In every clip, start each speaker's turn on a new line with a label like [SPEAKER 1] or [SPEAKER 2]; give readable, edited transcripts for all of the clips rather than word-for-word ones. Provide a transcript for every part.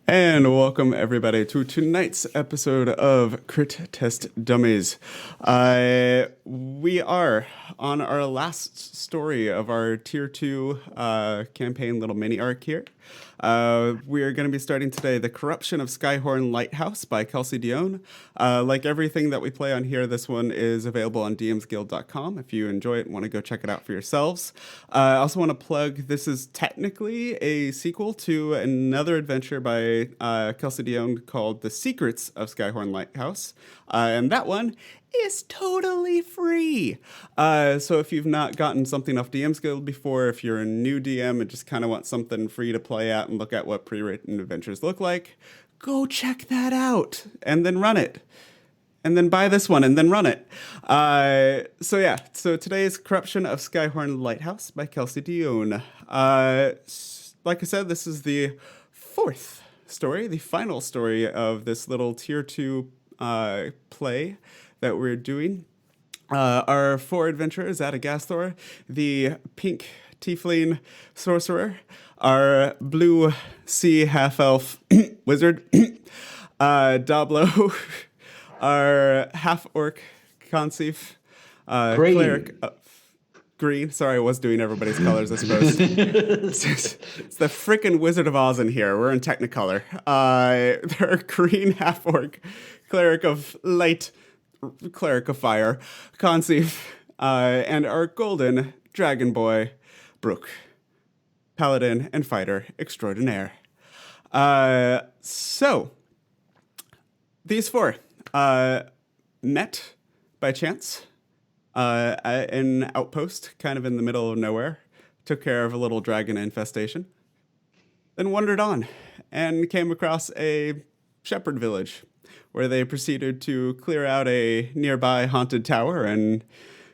[SPEAKER 1] And welcome everybody to tonight's episode of Crit Test Dummies. We are on our last story of our Tier 2 campaign little mini arc here. We are going to be starting today The Corruption of Skyhorn Lighthouse by Kelsey Dionne. Like everything that we play on here, this one is available on dmsguild.com if you enjoy it and want to go check it out for yourselves. I also want to plug, this is technically a sequel to another adventure by Kelsey Dionne called The Secrets of Skyhorn Lighthouse. And that one is totally free. So if you've not gotten something off DM's Guild before, if you're a new DM and just kind of want something free to play at and look at what pre-written adventures look like, go check that out and then run it. And then buy this one and then run it. So today's Corruption of Skyhorn Lighthouse by Kelsey Dionne. Like I said, this is the fourth story, the final story of this little Tier 2 play that we're doing. Our four adventurers, Adagasthor, the pink tiefling sorcerer, our blue sea half-elf wizard, Dablo, our half-orc conceive, cleric, green. Sorry, I was doing everybody's colors, I suppose. It's the frickin' Wizard of Oz in here. We're in Technicolor. They're green half-orc, cleric of light, cleric of fire, conceive, and our golden dragon boy, Bruk, paladin and fighter extraordinaire. So, these four met by chance at an outpost kind of in the middle of nowhere, took care of a little dragon infestation, then wandered on and came across a shepherd village where they proceeded to clear out a nearby haunted tower and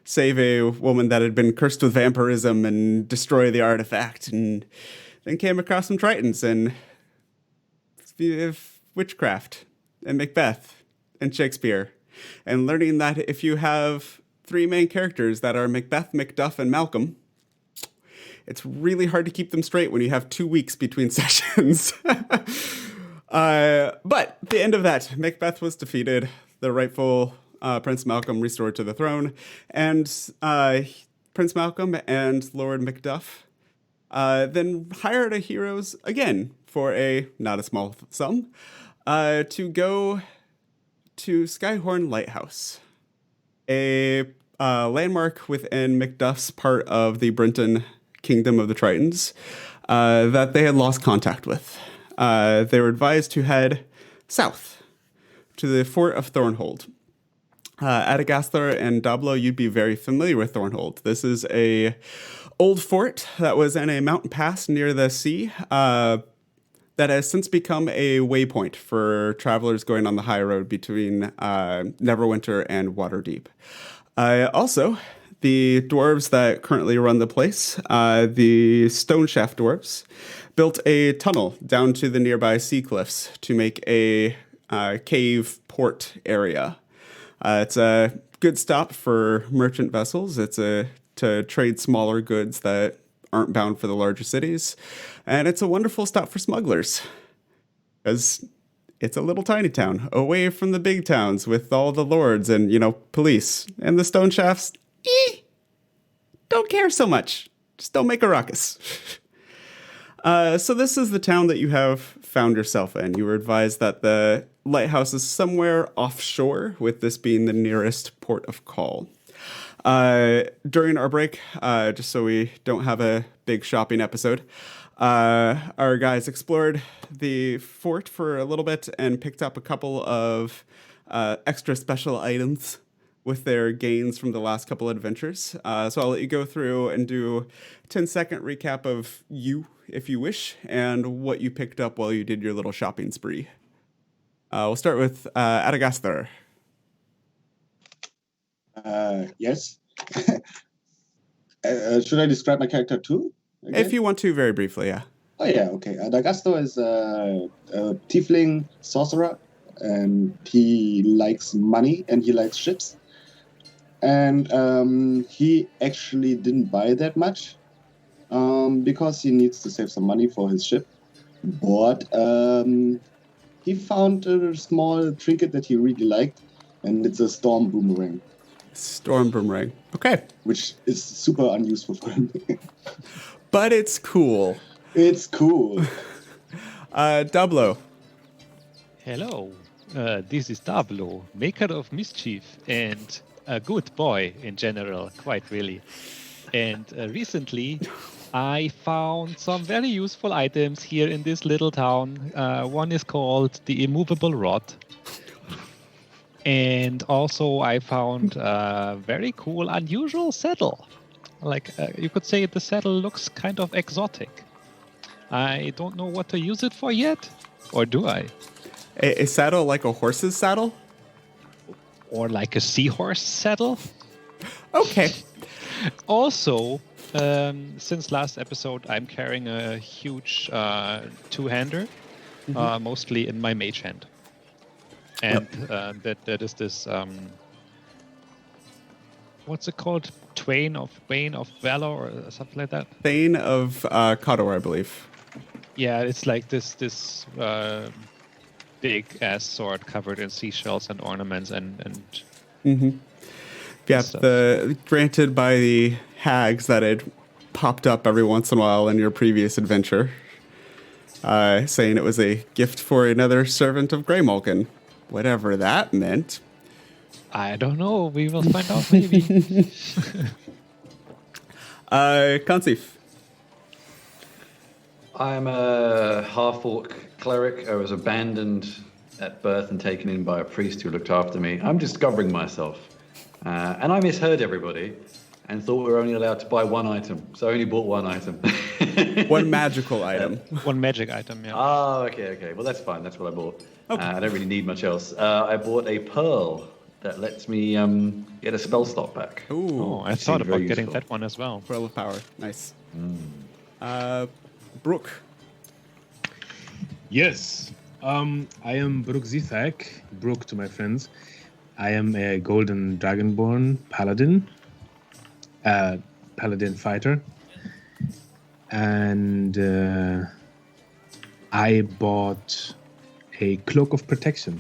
[SPEAKER 1] save a woman that had been cursed with vampirism and destroy the artifact, and then came across some tritons and witchcraft and Macbeth and Shakespeare, and learning that if you have three main characters that are Macbeth, Macduff, and Malcolm, it's really hard to keep them straight when you have 2 weeks between sessions. But at the end of that, Macbeth was defeated, the rightful Prince Malcolm restored to the throne, and Prince Malcolm and Lord Macduff then hired a heroes again for a not a small sum to go to Skyhorn Lighthouse, a landmark within Macduff's part of the Brenton Kingdom of the Tritons that they had lost contact with. They were advised to head south to the fort of Thornhold. Adagasthor and Dablo, you'd be very familiar with Thornhold. This is a old fort that was in a mountain pass near the sea that has since become a waypoint for travelers going on the high road between Neverwinter and Waterdeep. Also, the dwarves that currently run the place, the Stone Shaft dwarves, built a tunnel down to the nearby sea cliffs to make a cave port area. It's a good stop for merchant vessels. It's to trade smaller goods that aren't bound for the larger cities. And it's a wonderful stop for smugglers, because it's a little tiny town away from the big towns with all the lords and, police. And the Stone Shafts, don't care so much. Just don't make a ruckus. So this is the town that you have found yourself in. You were advised that the lighthouse is somewhere offshore, with this being the nearest port of call. During our break, just so we don't have a big shopping episode, our guys explored the fort for a little bit and picked up a couple of extra special items with their gains from the last couple adventures. So I'll let you go through and do a 10-second recap of you, if you wish, and what you picked up while you did your little shopping spree. We'll start with Adagasthor.
[SPEAKER 2] Yes. Should I describe my character too?
[SPEAKER 1] Again? If you want to, very briefly, yeah.
[SPEAKER 2] Oh, yeah, okay. Adagasthor is a tiefling sorcerer, and he likes money and he likes ships. And he actually didn't buy that much because he needs to save some money for his ship. bought. He found a small trinket that he really liked, and it's a storm boomerang,
[SPEAKER 1] Storm boomerang. Okay.
[SPEAKER 2] which is super unuseful for him.
[SPEAKER 1] But it's cool.
[SPEAKER 2] It's cool.
[SPEAKER 1] Dablo.
[SPEAKER 3] Hello, this is Dablo, maker of mischief and a good boy in general, quite really. And recently, I found some very useful items here in this little town. One is called the immovable rod. And also I found a very cool, unusual saddle. Like, you could say the saddle looks kind of exotic. I don't know what to use it for yet. Or do I?
[SPEAKER 1] A saddle like a horse's saddle?
[SPEAKER 3] Or like a seahorse saddle?
[SPEAKER 1] Okay.
[SPEAKER 3] Also, since last episode, I'm carrying a huge two-hander, mostly in my mage hand. And that is this, what's it called? Bane of Valor or something like that?
[SPEAKER 1] Thane of Kador, I believe.
[SPEAKER 3] Yeah, it's like this big-ass sword covered in seashells and ornaments and
[SPEAKER 1] Yeah,
[SPEAKER 3] stuff.
[SPEAKER 1] granted by the hags that had popped up every once in a while in your previous adventure, saying it was a gift for another servant of Greymalkin. Whatever that meant.
[SPEAKER 3] I don't know. We will find out maybe.
[SPEAKER 1] Conceive.
[SPEAKER 4] I'm a half-orc cleric. I was abandoned at birth and taken in by a priest who looked after me. I'm discovering myself. And I misheard everybody and thought we were only allowed to buy one item. So I only bought one item.
[SPEAKER 1] One magical item.
[SPEAKER 3] One magic item, yeah.
[SPEAKER 4] Oh, okay. Well, that's fine. That's what I bought. Okay. I don't really need much else. I bought a pearl that lets me get a spell slot back.
[SPEAKER 1] Ooh.
[SPEAKER 3] Oh, I thought about getting
[SPEAKER 4] useful.
[SPEAKER 3] that one as well.
[SPEAKER 1] Pearl of Power. Nice. Bruk.
[SPEAKER 5] Yes. I am Bruk Zithak, Bruk to my friends. I am a golden dragonborn paladin, paladin fighter. And I bought a cloak of protection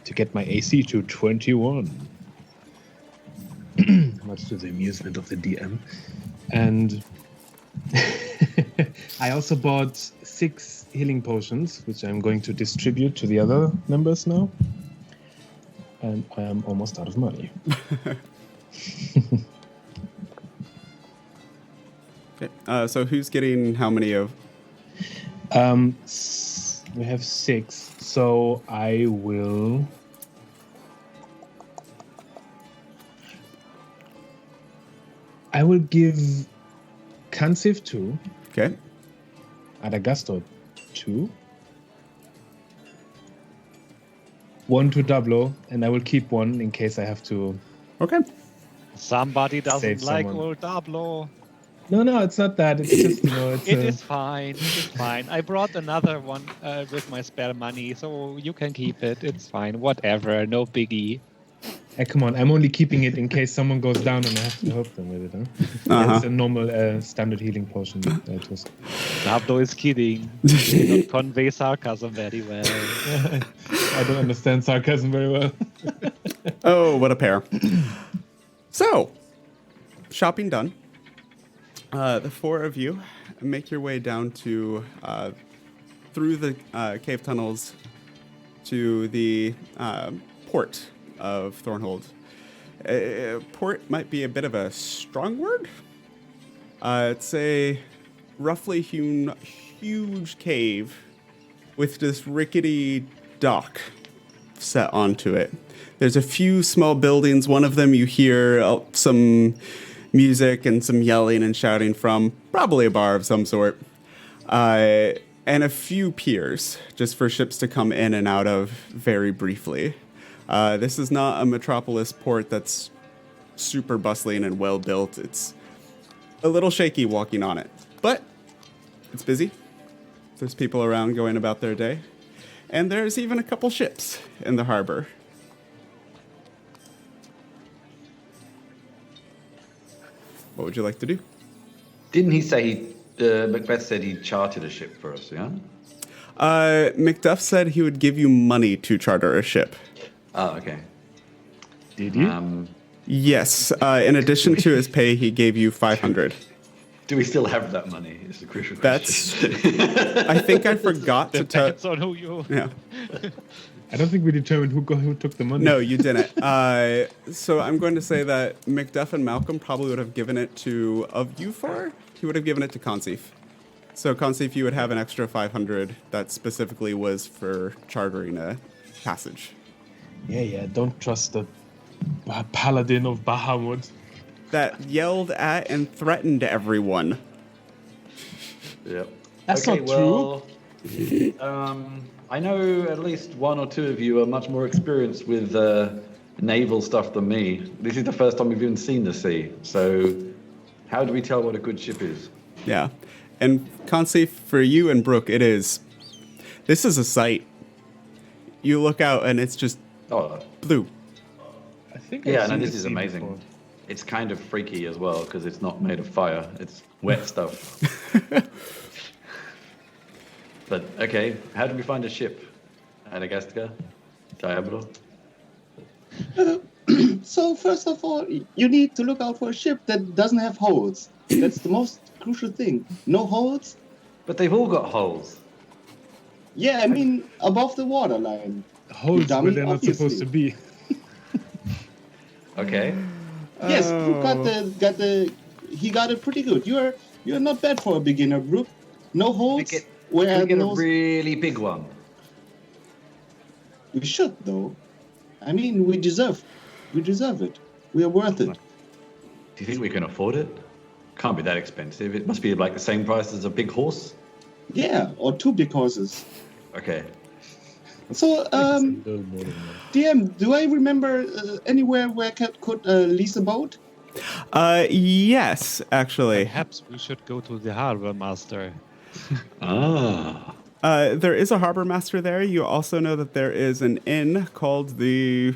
[SPEAKER 5] to get my AC to 21. Much to the amusement of the DM. And I also bought 6 healing potions, which I'm going to distribute to the other members now. And I am almost out of money.
[SPEAKER 1] Okay. So who's getting how many of?
[SPEAKER 5] We have 6, so I will. I will give Kanciv 2,
[SPEAKER 1] Okay.
[SPEAKER 5] Adagasto 2, 1 to Dablo, and I will keep 1 in case I have to.
[SPEAKER 1] Okay.
[SPEAKER 3] Somebody doesn't
[SPEAKER 5] Save
[SPEAKER 3] like
[SPEAKER 5] someone.
[SPEAKER 3] old Dablo.
[SPEAKER 5] No, it's not that. It's just, it's
[SPEAKER 3] It is fine. It is fine. I brought another one with my spare money, so you can keep it. It's fine. Whatever. No biggie.
[SPEAKER 5] Hey, come on, I'm only keeping it in case someone goes down and I have to help them with it, huh? It's a normal standard healing potion.
[SPEAKER 3] Dablo is kidding. You don't convey sarcasm very well.
[SPEAKER 5] I don't understand sarcasm very well.
[SPEAKER 1] Oh, what a pair. So, shopping done. The 4 of you make your way down to, through the cave tunnels to the port of Thornhold. Port might be a bit of a strong word. It's a roughly hewn, huge cave with this rickety dock set onto it. There's a few small buildings. One of them you hear some music and some yelling and shouting from, probably a bar of some sort. And a few piers, just for ships to come in and out of very briefly. This is not a metropolis port that's super bustling and well built. It's a little shaky walking on it, but it's busy. There's people around going about their day. And there's even a couple ships in the harbor. What would you like to do?
[SPEAKER 4] Didn't he say Macbeth said he chartered a ship for us, yeah?
[SPEAKER 1] Macduff said he would give you money to charter a ship.
[SPEAKER 4] Oh, okay.
[SPEAKER 5] Did he?
[SPEAKER 1] Yes. In addition to his pay, he gave you 500.
[SPEAKER 4] Do we still have that money? Is the crucial question.
[SPEAKER 1] That's. I think I forgot to tell.
[SPEAKER 3] Depends on who you.
[SPEAKER 1] Yeah.
[SPEAKER 5] I don't think we determined who took the money.
[SPEAKER 1] No, you didn't. So I'm going to say that Macduff and Malcolm probably would have given it to, of you four, he would have given it to Consif. So Consif, you would have an extra 500 that specifically was for chartering a passage.
[SPEAKER 5] Yeah. Don't trust the paladin of Bahamut.
[SPEAKER 1] That yelled at and threatened everyone.
[SPEAKER 4] Yep.
[SPEAKER 5] That's
[SPEAKER 4] okay,
[SPEAKER 5] not
[SPEAKER 4] well, I know at least one or two of you are much more experienced with naval stuff than me. This is the first time we've even seen the sea. So how do we tell what a good ship is?
[SPEAKER 1] Yeah. And Consif, for you and Bruk, it is. This is a sight. You look out and it's just blue.
[SPEAKER 5] I think.
[SPEAKER 4] Yeah,
[SPEAKER 5] I've
[SPEAKER 4] no,
[SPEAKER 5] seen
[SPEAKER 4] this
[SPEAKER 5] the
[SPEAKER 4] is
[SPEAKER 5] sea
[SPEAKER 4] amazing.
[SPEAKER 5] before.
[SPEAKER 4] It's kind of freaky as well because it's not made of fire. It's wet stuff. But okay, how do we find a ship? Anagastica? Diablo?
[SPEAKER 2] So first of all, you need to look out for a ship that doesn't have holes. That's the most crucial thing. No holes?
[SPEAKER 4] But they've all got holes.
[SPEAKER 2] Yeah, I mean above the waterline.
[SPEAKER 5] Holes
[SPEAKER 2] Dummy,
[SPEAKER 5] where they're not
[SPEAKER 2] obviously.
[SPEAKER 5] supposed to be.
[SPEAKER 4] Okay.
[SPEAKER 2] Yes, Bruk he got it pretty good. You're not bad for a beginner, Bruk. No holes.
[SPEAKER 4] We get a really big one.
[SPEAKER 2] We should though. I mean, we deserve it. We are worth it.
[SPEAKER 4] Do you think we can afford it? Can't be that expensive. It must be like the same price as a big horse.
[SPEAKER 2] Yeah, or 2 big horses.
[SPEAKER 4] Okay.
[SPEAKER 2] So, DM, do I remember anywhere where I could lease a boat?
[SPEAKER 1] Yes, actually.
[SPEAKER 3] Perhaps we should go to the harbor master.
[SPEAKER 4] Ah.
[SPEAKER 1] There is a harbor master there. You also know that there is an inn called the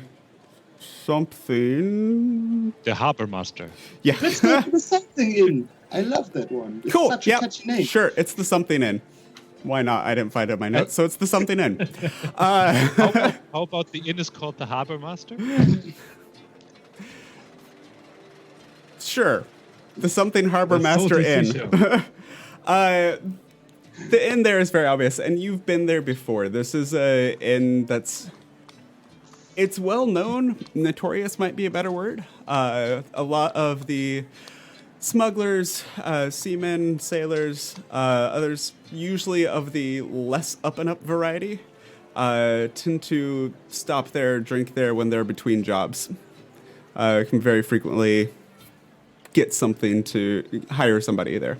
[SPEAKER 1] something.
[SPEAKER 3] The harbor master.
[SPEAKER 1] Yeah.
[SPEAKER 2] Let's go to the something inn. I love that one. It's
[SPEAKER 1] Cool.
[SPEAKER 2] such a
[SPEAKER 1] Yep.
[SPEAKER 2] catchy name.
[SPEAKER 1] Sure. It's the something inn. Why not? I didn't find it in my notes, so it's the something inn.
[SPEAKER 3] How about the inn is called the harbor master?
[SPEAKER 1] Sure. The something harbor
[SPEAKER 5] That's
[SPEAKER 1] master
[SPEAKER 5] totally
[SPEAKER 1] inn.
[SPEAKER 5] official.
[SPEAKER 1] The inn there is very obvious, and you've been there before. This is a inn that's. It's well known. Notorious might be a better word. A lot of the smugglers, seamen, sailors, others, usually of the less up and up variety, tend to stop there, drink there when they're between jobs. Can very frequently get something to hire somebody there.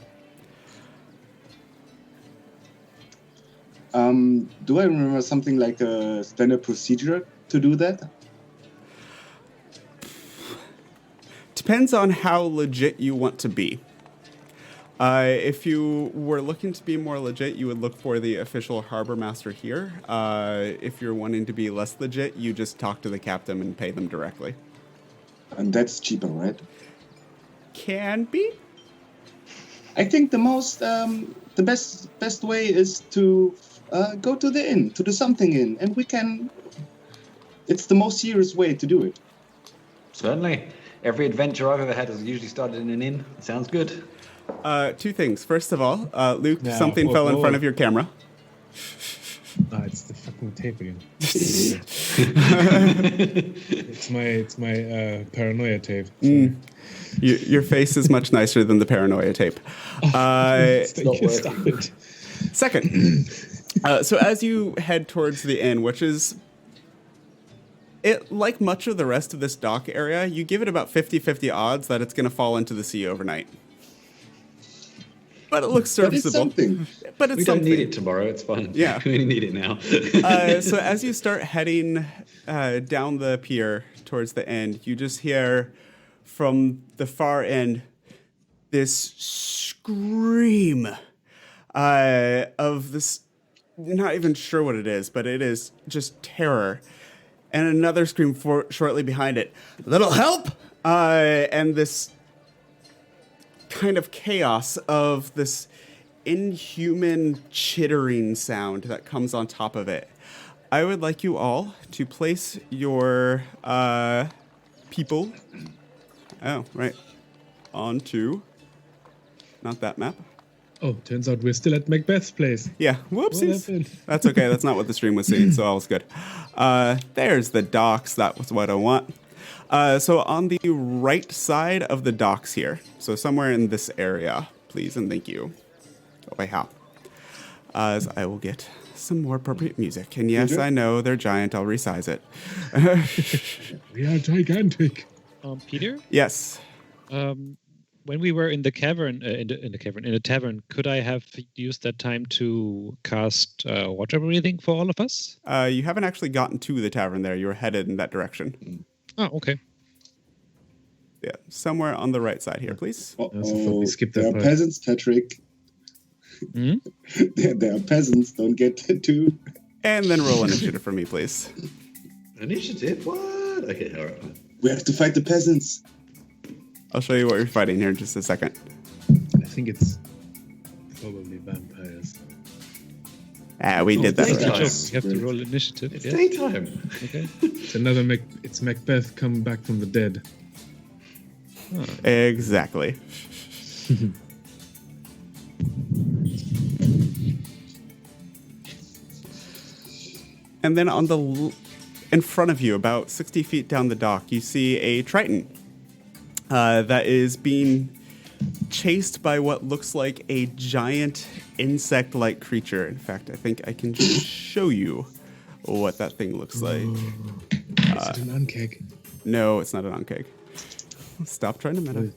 [SPEAKER 2] Do I remember something like a standard procedure to do that?
[SPEAKER 1] Depends on how legit you want to be. If you were looking to be more legit, you would look for the official harbor master here. If you're wanting to be less legit, you just talk to the captain and pay them directly.
[SPEAKER 2] And that's cheaper, right?
[SPEAKER 1] Can be.
[SPEAKER 2] I think the best way is to go to the inn, to the something inn, and we can. It's the most serious way to do it.
[SPEAKER 4] Certainly. Every adventure I've ever had has usually started in an inn. Sounds good.
[SPEAKER 1] 2 things. First of all, Luke,
[SPEAKER 5] Yeah,
[SPEAKER 1] something fell in
[SPEAKER 5] whoa.
[SPEAKER 1] front of your camera.
[SPEAKER 5] It's the fucking tape again. it's my paranoia tape.
[SPEAKER 1] Your face is much nicer than the paranoia tape.
[SPEAKER 5] Thank you. Stop it.
[SPEAKER 1] Second, so as you head towards the inn, which is, like much of the rest of this dock area, you give it about 50-50 odds that it's going to fall into the sea overnight. But it looks
[SPEAKER 2] But it's
[SPEAKER 1] serviceable.
[SPEAKER 2] something.
[SPEAKER 1] But it's
[SPEAKER 4] We don't
[SPEAKER 1] something.
[SPEAKER 4] need it tomorrow. It's fine.
[SPEAKER 1] Yeah.
[SPEAKER 4] We only need it now.
[SPEAKER 1] So as you start heading down the pier towards the end, you just hear from the far end this scream of this, not even sure what it is, but it is just terror. And another scream shortly behind it, "Little help!" And this kind of chaos of this inhuman chittering sound that comes on top of it. I would like you all to place your people. Oh, right. Onto. Not that map.
[SPEAKER 5] Oh, turns out we're still at Macbeth's place.
[SPEAKER 1] Yeah,
[SPEAKER 5] What
[SPEAKER 1] whoopsies.
[SPEAKER 5] happened?
[SPEAKER 1] That's okay. That's not what the stream was seeing, so all's good. There's the docks. That was what I want. So on the right side of the docks here, so somewhere in this area, please and thank you. Oh, wait, how? As I will get some more appropriate music. And yes, I know they're giant. I'll resize it.
[SPEAKER 5] We are gigantic.
[SPEAKER 3] Peter,
[SPEAKER 1] Yes.
[SPEAKER 3] when we were in the cavern, in the tavern, could I have used that time to cast water breathing for all of us?
[SPEAKER 1] You haven't actually gotten to the tavern there. You were headed in that direction.
[SPEAKER 3] Oh, okay.
[SPEAKER 1] Yeah, somewhere on the right side here, please.
[SPEAKER 5] I also thought we skipped that
[SPEAKER 2] there are
[SPEAKER 5] part.
[SPEAKER 2] peasants, Patrick.
[SPEAKER 3] Hmm?
[SPEAKER 2] There are peasants. Don't get too.
[SPEAKER 1] And then roll initiative for me, please.
[SPEAKER 4] Initiative? What? Okay, all right.
[SPEAKER 2] We have to fight the peasants.
[SPEAKER 1] I'll show you what you're fighting here in just a second.
[SPEAKER 5] I think it's probably vampires.
[SPEAKER 1] We did that
[SPEAKER 4] thank
[SPEAKER 1] already.
[SPEAKER 4] you.
[SPEAKER 3] We have to roll initiative.
[SPEAKER 4] It's
[SPEAKER 3] Yeah?
[SPEAKER 4] daytime.
[SPEAKER 3] Okay.
[SPEAKER 5] It's it's Macbeth come back from the dead.
[SPEAKER 1] Exactly. And then on the in front of you, about 60 feet down the dock, you see a Triton that is being chased by what looks like a giant insect-like creature. In fact, I think I can just show you what that thing looks like.
[SPEAKER 5] Is it an unkeg?
[SPEAKER 1] No, it's not an onkeg. Stop trying to meta.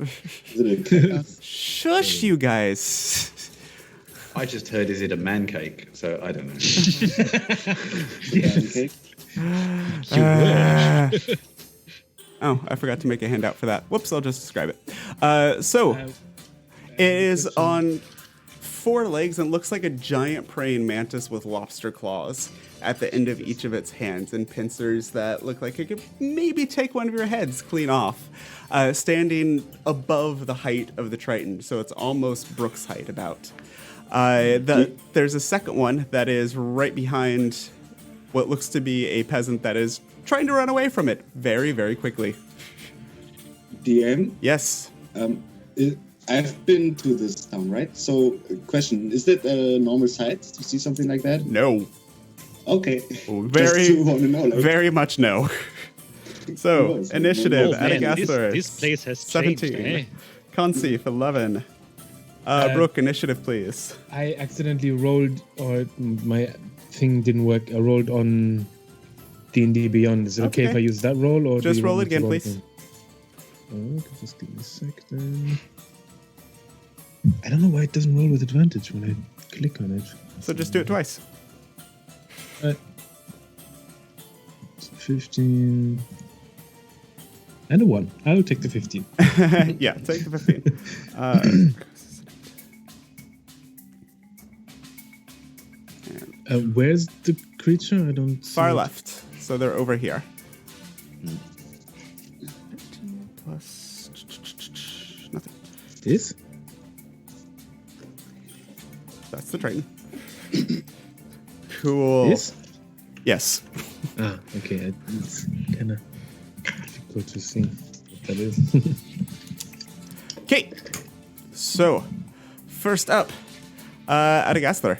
[SPEAKER 2] Is it a chaos?
[SPEAKER 1] Shush, you guys.
[SPEAKER 4] I just heard, is it a man cake? So I don't know.
[SPEAKER 2] Okay.
[SPEAKER 1] Oh, I forgot to make a handout for that. Whoops, I'll just describe it. So, it is on 4 legs and looks like a giant praying mantis with lobster claws at the end of each of its hands and pincers that look like it could maybe take one of your heads clean off, standing above the height of the Triton. So it's almost Bruk's height about. There's a second one that is right behind what looks to be a peasant that is trying to run away from it very, very quickly.
[SPEAKER 2] DM.
[SPEAKER 1] Yes.
[SPEAKER 2] I've been to this town, right? So, question: is that a normal sight to see something like that?
[SPEAKER 1] No.
[SPEAKER 2] Okay.
[SPEAKER 1] Very,
[SPEAKER 2] Just want to know, like,
[SPEAKER 1] very much no. So,
[SPEAKER 2] Yes.
[SPEAKER 1] initiative,
[SPEAKER 2] Oh, man,
[SPEAKER 1] Adagasthor,
[SPEAKER 3] this place has
[SPEAKER 1] 17.
[SPEAKER 3] changed, eh?
[SPEAKER 1] Conceive, 11. Bruk, initiative, please.
[SPEAKER 5] I accidentally rolled, or my thing didn't work. I rolled on D&D Beyond. Is it okay if I use that roll? Or do
[SPEAKER 1] Just
[SPEAKER 5] you
[SPEAKER 1] roll
[SPEAKER 5] want
[SPEAKER 1] it
[SPEAKER 5] me to
[SPEAKER 1] again, please.
[SPEAKER 5] Okay, just give me a sec then. I don't know why it doesn't roll with advantage when I click on it.
[SPEAKER 1] So just do it twice.
[SPEAKER 5] 15. And a 1. I'll take the 15.
[SPEAKER 1] Yeah, take the 15.
[SPEAKER 5] Where's the creature? I don't see
[SPEAKER 1] Far
[SPEAKER 5] it.
[SPEAKER 1] left. So they're over here. 15 plus nothing.
[SPEAKER 5] This?
[SPEAKER 1] That's the Triton. Cool.
[SPEAKER 5] This?
[SPEAKER 1] Yes.
[SPEAKER 5] Ah, okay. It's kind of difficult to see what that is.
[SPEAKER 1] Okay. So, first up, Adagasthor.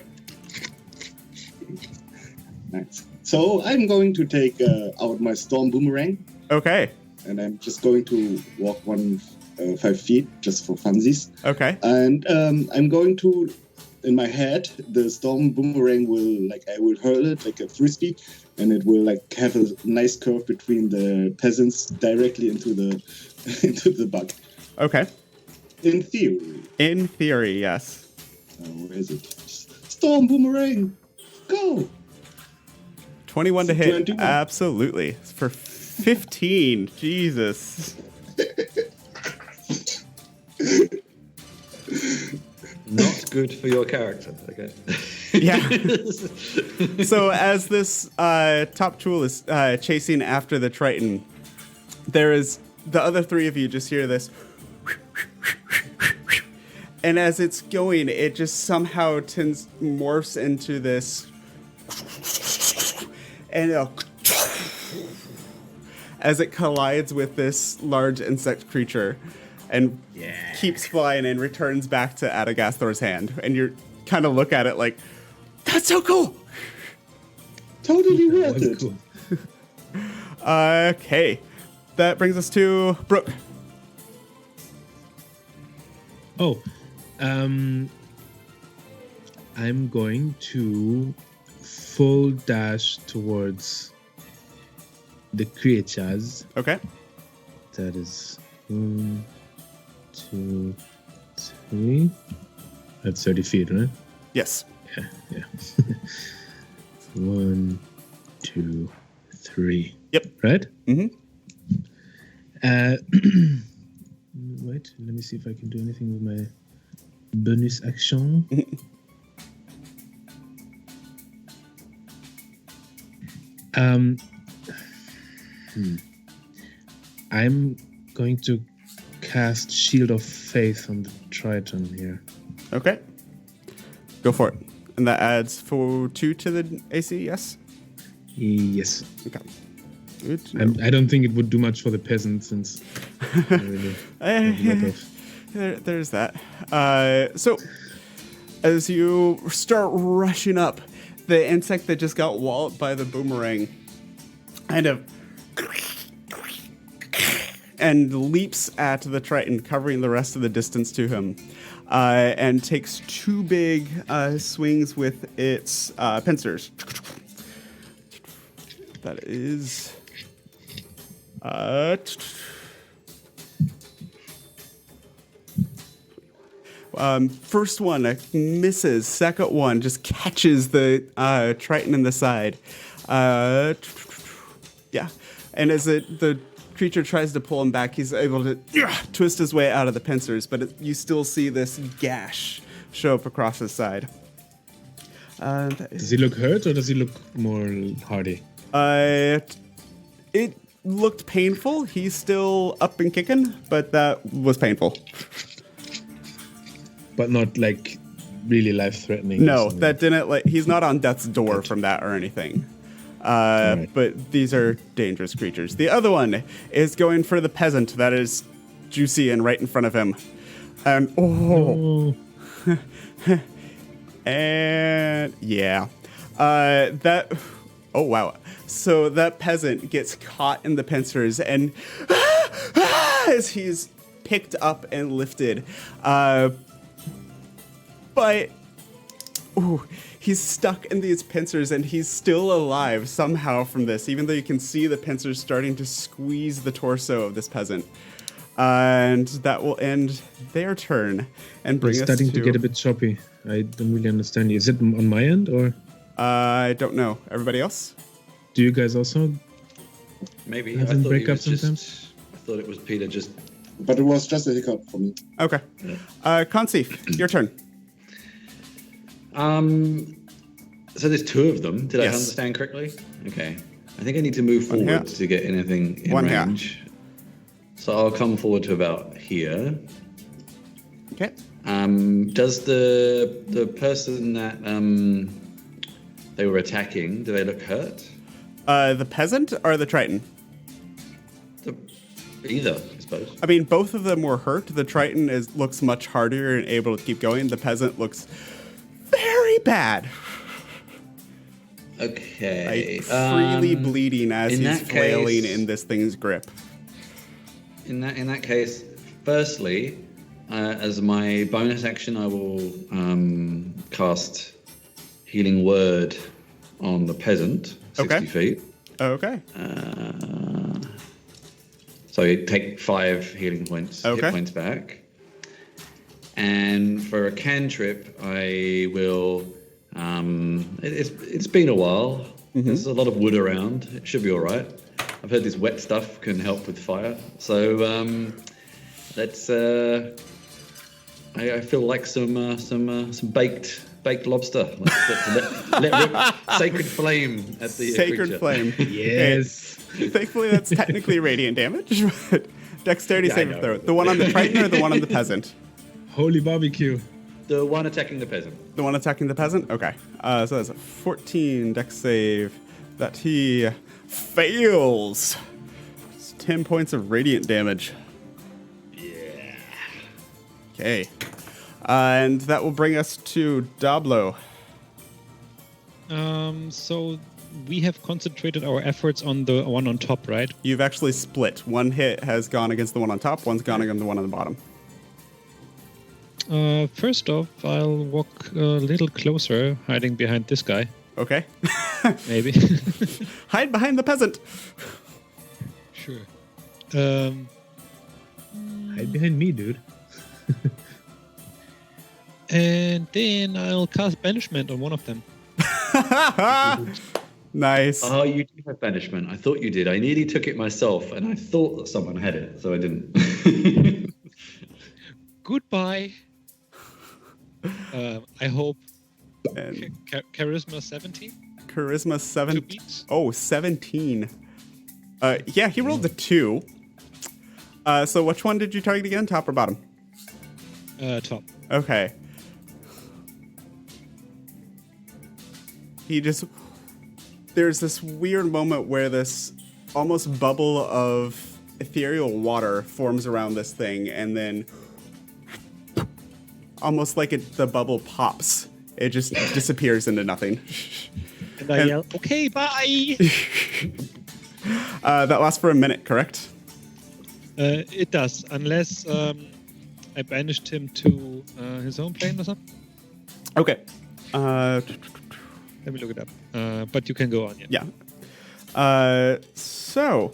[SPEAKER 2] Nice. So I'm going to take out my storm boomerang,
[SPEAKER 1] Okay.
[SPEAKER 2] and I'm just going to walk 5 feet just for funsies.
[SPEAKER 1] Okay.
[SPEAKER 2] And I'm going to, in my head, the storm boomerang will, like, I will hurl it like a frisbee, and it will, like, have a nice curve between the peasants directly into the into the bug.
[SPEAKER 1] Okay.
[SPEAKER 2] In theory.
[SPEAKER 1] In theory, yes.
[SPEAKER 2] Where is it? Storm boomerang, go!
[SPEAKER 1] 21 to hit.
[SPEAKER 2] 21.
[SPEAKER 1] Absolutely. For 15. Jesus.
[SPEAKER 4] Not good for your character. Okay.
[SPEAKER 1] Yeah. So as this top tool is chasing after the Triton, there is the other 3 of you just hear this, And as it's going, it just somehow morphs into this, and as it collides with this large insect creature, and keeps flying and returns back to Adagasthor's hand. And you kind of look at it like, that's so cool.
[SPEAKER 2] Totally worth it.
[SPEAKER 5] Cool.
[SPEAKER 1] Okay, that brings us to Bruk.
[SPEAKER 5] Oh, I'm going to full dash towards the creatures.
[SPEAKER 1] Okay.
[SPEAKER 5] That is 1, 2, 3. That's 30 feet, right?
[SPEAKER 1] Yes.
[SPEAKER 5] Yeah. 1, 2, 3.
[SPEAKER 1] Yep.
[SPEAKER 5] Right?
[SPEAKER 1] Mm-hmm.
[SPEAKER 5] Wait, let me see if I can do anything with my bonus action. I'm going to cast Shield of Faith on the Triton here.
[SPEAKER 1] Okay. Go for it. And that adds 2 to the AC, yes?
[SPEAKER 5] Yes.
[SPEAKER 1] Okay. Good.
[SPEAKER 5] I don't think it would do much for the peasant since I really have a lot of...
[SPEAKER 1] There's that. So, as you start rushing up, the insect that just got walloped by the boomerang kind of and leaps at the Triton, covering the rest of the distance to him, and takes 2 big swings with its pincers. That is... first one misses. Second one just catches the Triton in the side. Yeah, and as the creature tries to pull him back, he's able to twist his way out of the pincers, but you still see this gash show up across his side.
[SPEAKER 5] Does he look hurt or does he look more hardy?
[SPEAKER 1] It looked painful. He's still up and kicking, but that was painful.
[SPEAKER 5] But not like really life-threatening.
[SPEAKER 1] No, that didn't he's not on death's door from that or anything.
[SPEAKER 5] Right.
[SPEAKER 1] But these are dangerous creatures. The other one is going for the peasant that is juicy and right in front of him. And and yeah. Oh wow. So that peasant gets caught in the pincers and as he's picked up and lifted. But he's stuck in these pincers and he's still alive somehow from this, even though you can see the pincers starting to squeeze the torso of this peasant. And that will end their turn and bring
[SPEAKER 5] It's
[SPEAKER 1] us
[SPEAKER 5] starting to get a bit choppy. I don't really understand you. Is it on my end or?
[SPEAKER 1] I don't know. Everybody else?
[SPEAKER 5] Do you guys also?
[SPEAKER 4] Maybe.
[SPEAKER 5] Have
[SPEAKER 4] I
[SPEAKER 5] them
[SPEAKER 4] thought
[SPEAKER 5] break
[SPEAKER 4] he
[SPEAKER 5] up
[SPEAKER 4] was just,
[SPEAKER 5] sometimes?
[SPEAKER 4] I thought it was Peter just...
[SPEAKER 2] But it was just a hiccup for me.
[SPEAKER 1] Okay. Consif, your turn.
[SPEAKER 4] So there's 2 of them. Did I
[SPEAKER 1] Yes.
[SPEAKER 4] understand correctly? Okay. I think I need to move
[SPEAKER 1] One
[SPEAKER 4] forward
[SPEAKER 1] here.
[SPEAKER 4] to get anything in
[SPEAKER 1] One here.
[SPEAKER 4] range. So I'll come forward to about here.
[SPEAKER 1] Okay.
[SPEAKER 4] Does the person that they were attacking, do they look hurt?
[SPEAKER 1] The peasant or the Triton?
[SPEAKER 4] Either, I suppose.
[SPEAKER 1] I mean, both of them were hurt. The Triton looks much harder and able to keep going. The peasant looks very bad.
[SPEAKER 4] Okay.
[SPEAKER 1] Freely bleeding as
[SPEAKER 4] in
[SPEAKER 1] he's
[SPEAKER 4] that
[SPEAKER 1] flailing
[SPEAKER 4] case-
[SPEAKER 1] in this thing's grip.
[SPEAKER 4] In that case, firstly, as my bonus action, I will cast Healing Word on the peasant, 60
[SPEAKER 1] Okay.
[SPEAKER 4] feet.
[SPEAKER 1] Okay.
[SPEAKER 4] So you take 5 healing points,
[SPEAKER 1] Okay.
[SPEAKER 4] hit points back. And for a cantrip, I will. It's been a while.
[SPEAKER 1] Mm-hmm.
[SPEAKER 4] There's a lot of wood around. It should be all right. I've heard this wet stuff can help with fire. So let's. I feel like some baked lobster. Let rip sacred flame at the
[SPEAKER 1] Sacred
[SPEAKER 4] creature.
[SPEAKER 1] flame.
[SPEAKER 5] Yes.
[SPEAKER 1] Okay. Thankfully, that's technically radiant damage. But dexterity
[SPEAKER 4] Yeah, I
[SPEAKER 1] saving
[SPEAKER 4] know.
[SPEAKER 1] throw. The one on the Triton or the one on the peasant?
[SPEAKER 5] Holy barbecue.
[SPEAKER 4] The one attacking the peasant.
[SPEAKER 1] The one attacking the peasant? Okay. So that's a 14 dex save that he fails. It's 10 points of radiant damage.
[SPEAKER 4] Yeah.
[SPEAKER 1] Okay. And that will bring us to Dablo.
[SPEAKER 3] So we have concentrated our efforts on the one on top, right?
[SPEAKER 1] You've actually split. One hit has gone against the one on top, one's gone against the one on the bottom.
[SPEAKER 3] First off, I'll walk a little closer, hiding behind this guy.
[SPEAKER 1] Okay.
[SPEAKER 3] Maybe.
[SPEAKER 1] Hide behind the peasant.
[SPEAKER 3] Sure.
[SPEAKER 5] Hide behind me, dude.
[SPEAKER 3] And then I'll cast Banishment on one of them.
[SPEAKER 1] Nice.
[SPEAKER 4] Oh, you do have banishment. I thought you did. I nearly took it myself, and I thought that someone had it, so I didn't.
[SPEAKER 3] Goodbye. I hope.
[SPEAKER 1] And
[SPEAKER 3] Charisma 17?
[SPEAKER 1] Charisma 7.
[SPEAKER 3] To beat?
[SPEAKER 1] Oh, 17. Yeah, he rolled a 2. So which one did you target again? Top or bottom?
[SPEAKER 3] Top.
[SPEAKER 1] Okay. There's this weird moment where this almost bubble of ethereal water forms around this thing, and then almost like the bubble pops. It just disappears into nothing.
[SPEAKER 3] And I yell, okay, bye!
[SPEAKER 1] That lasts for a minute, correct?
[SPEAKER 3] It does, unless I banished him to his home plane or something.
[SPEAKER 1] Okay.
[SPEAKER 3] Let me look it up. But you can go on, yeah.
[SPEAKER 1] Yeah. So.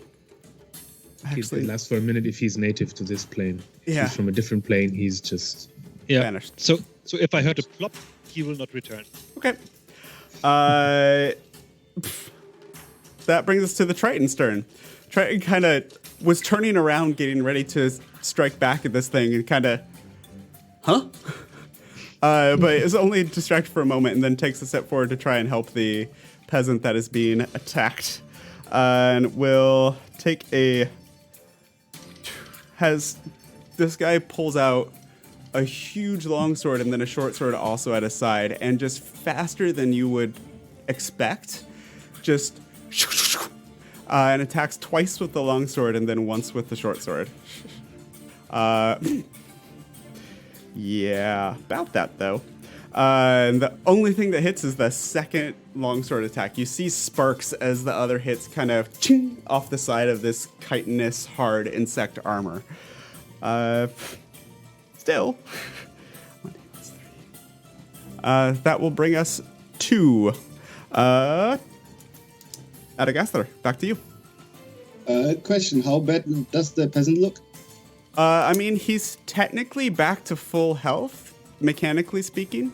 [SPEAKER 5] It lasts for a minute if he's native to this plane. If
[SPEAKER 1] Yeah.
[SPEAKER 5] he's from a different plane, he's just...
[SPEAKER 3] Yeah.
[SPEAKER 1] Vanished.
[SPEAKER 3] So if I heard a plop, he will not return.
[SPEAKER 1] Okay. That brings us to the Triton's turn. Triton kind of was turning around, getting ready to strike back at this thing, and kind of, but is only distracted for a moment, and then takes a step forward to try and help the peasant that is being attacked, and will take this guy pulls out a huge longsword and then a short sword also at his side, and just faster than you would expect, just and attacks twice with the longsword and then once with the short sword. Yeah, about that though. And the only thing that hits is the second longsword attack. You see sparks as the other hits kind of ching off the side of this chitinous, hard insect armor. Still, that will bring us to Adagaster. Back to you.
[SPEAKER 2] Question: how bad does the peasant look?
[SPEAKER 1] I mean, he's technically back to full health, mechanically speaking.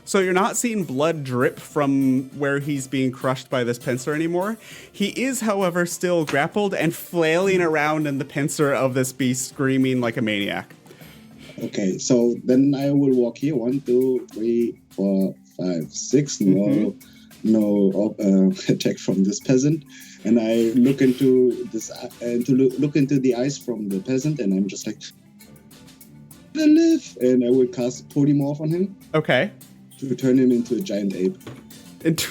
[SPEAKER 1] So you're not seeing blood drip from where he's being crushed by this pincer anymore. He is, however, still grappled and flailing around in the pincer of this beast, screaming like a maniac.
[SPEAKER 2] Okay, so then I will walk here. 1, 2, 3, 4, 5, 6. No attack from this peasant, and I look into this look into the eyes from the peasant, and I'm just like, "I live," and I will cast Polymorph on him.
[SPEAKER 1] Okay.
[SPEAKER 2] To turn him into a giant ape.
[SPEAKER 4] Okay,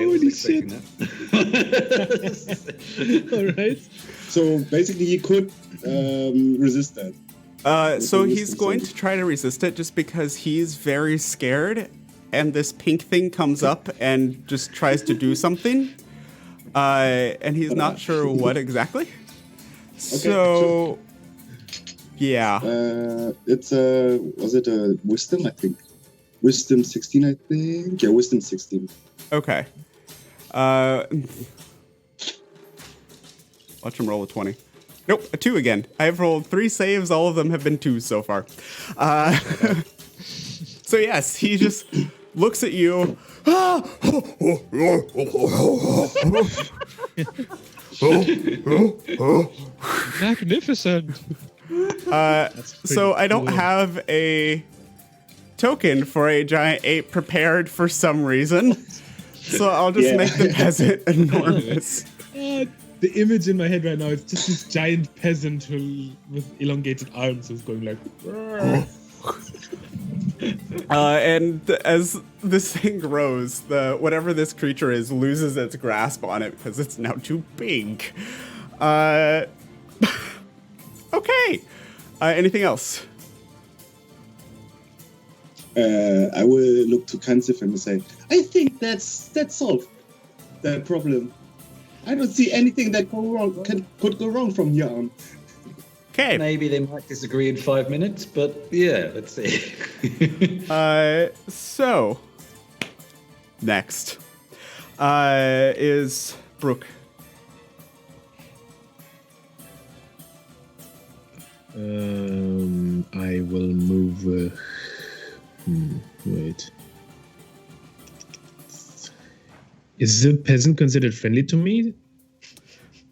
[SPEAKER 2] Holy
[SPEAKER 4] shit!
[SPEAKER 5] All right.
[SPEAKER 2] So basically, he could resist that.
[SPEAKER 1] So he's going to try to resist it just because he's very scared, and this pink thing comes up and just tries to do something, and he's not sure what exactly. So, yeah.
[SPEAKER 2] It's was it a wisdom? I think wisdom 16. I think wisdom 16.
[SPEAKER 1] Okay. Watch him roll a 20. Nope, a 2 again. I've rolled 3 saves. All of them have been 2s so far. So yes, he just looks at you.
[SPEAKER 3] Magnificent.
[SPEAKER 1] So I don't have a token for a giant ape prepared for some reason. So I'll just make the peasant enormous.
[SPEAKER 5] the image in my head right now is just this giant peasant with elongated arms who's going like.
[SPEAKER 1] And as this thing grows, whatever this creature is loses its grasp on it because it's now too big. Okay. Anything else?
[SPEAKER 2] I will look to Kansif and say, I think that's solved the problem. I don't see anything that could go wrong from here on.
[SPEAKER 1] Okay.
[SPEAKER 4] Maybe they might disagree in 5 minutes, but yeah, let's see.
[SPEAKER 1] So next is Bruk.
[SPEAKER 5] I will move. Wait. Is the peasant considered friendly to me?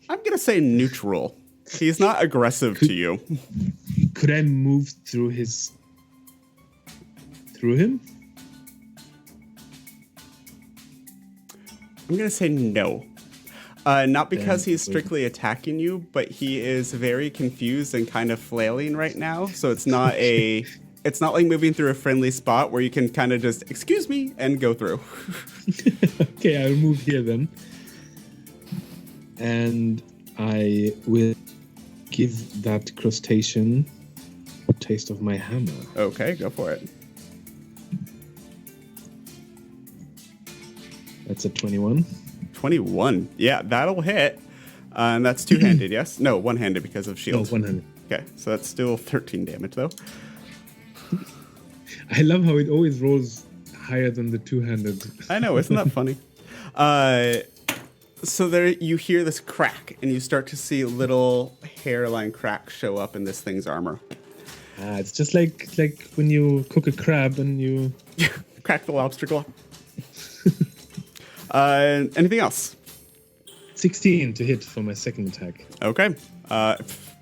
[SPEAKER 1] I'm gonna say neutral. He's not aggressive to you.
[SPEAKER 5] Could I move through him?
[SPEAKER 1] I'm gonna say no. Not because he's strictly attacking you, but he is very confused and kind of flailing right now. So it's not like moving through a friendly spot where you can kind of just, excuse me, and go through.
[SPEAKER 5] Okay, I'll move here then. And I will give that crustacean a taste of my hammer.
[SPEAKER 1] Okay, go for it.
[SPEAKER 5] That's a 21.
[SPEAKER 1] 21. Yeah, that'll hit. And that's two-handed, yes? No, one-handed because of shield.
[SPEAKER 5] No, one-handed.
[SPEAKER 1] Okay, so that's still 13 damage, though.
[SPEAKER 5] I love how it always rolls higher than the two-handed.
[SPEAKER 1] I know, isn't that funny? So there you hear this crack, and you start to see little hairline cracks show up in this thing's armor.
[SPEAKER 5] It's just like when you cook a crab and you...
[SPEAKER 1] Crack the lobster claw. Anything else?
[SPEAKER 5] 16 to hit for my second attack.
[SPEAKER 1] Okay.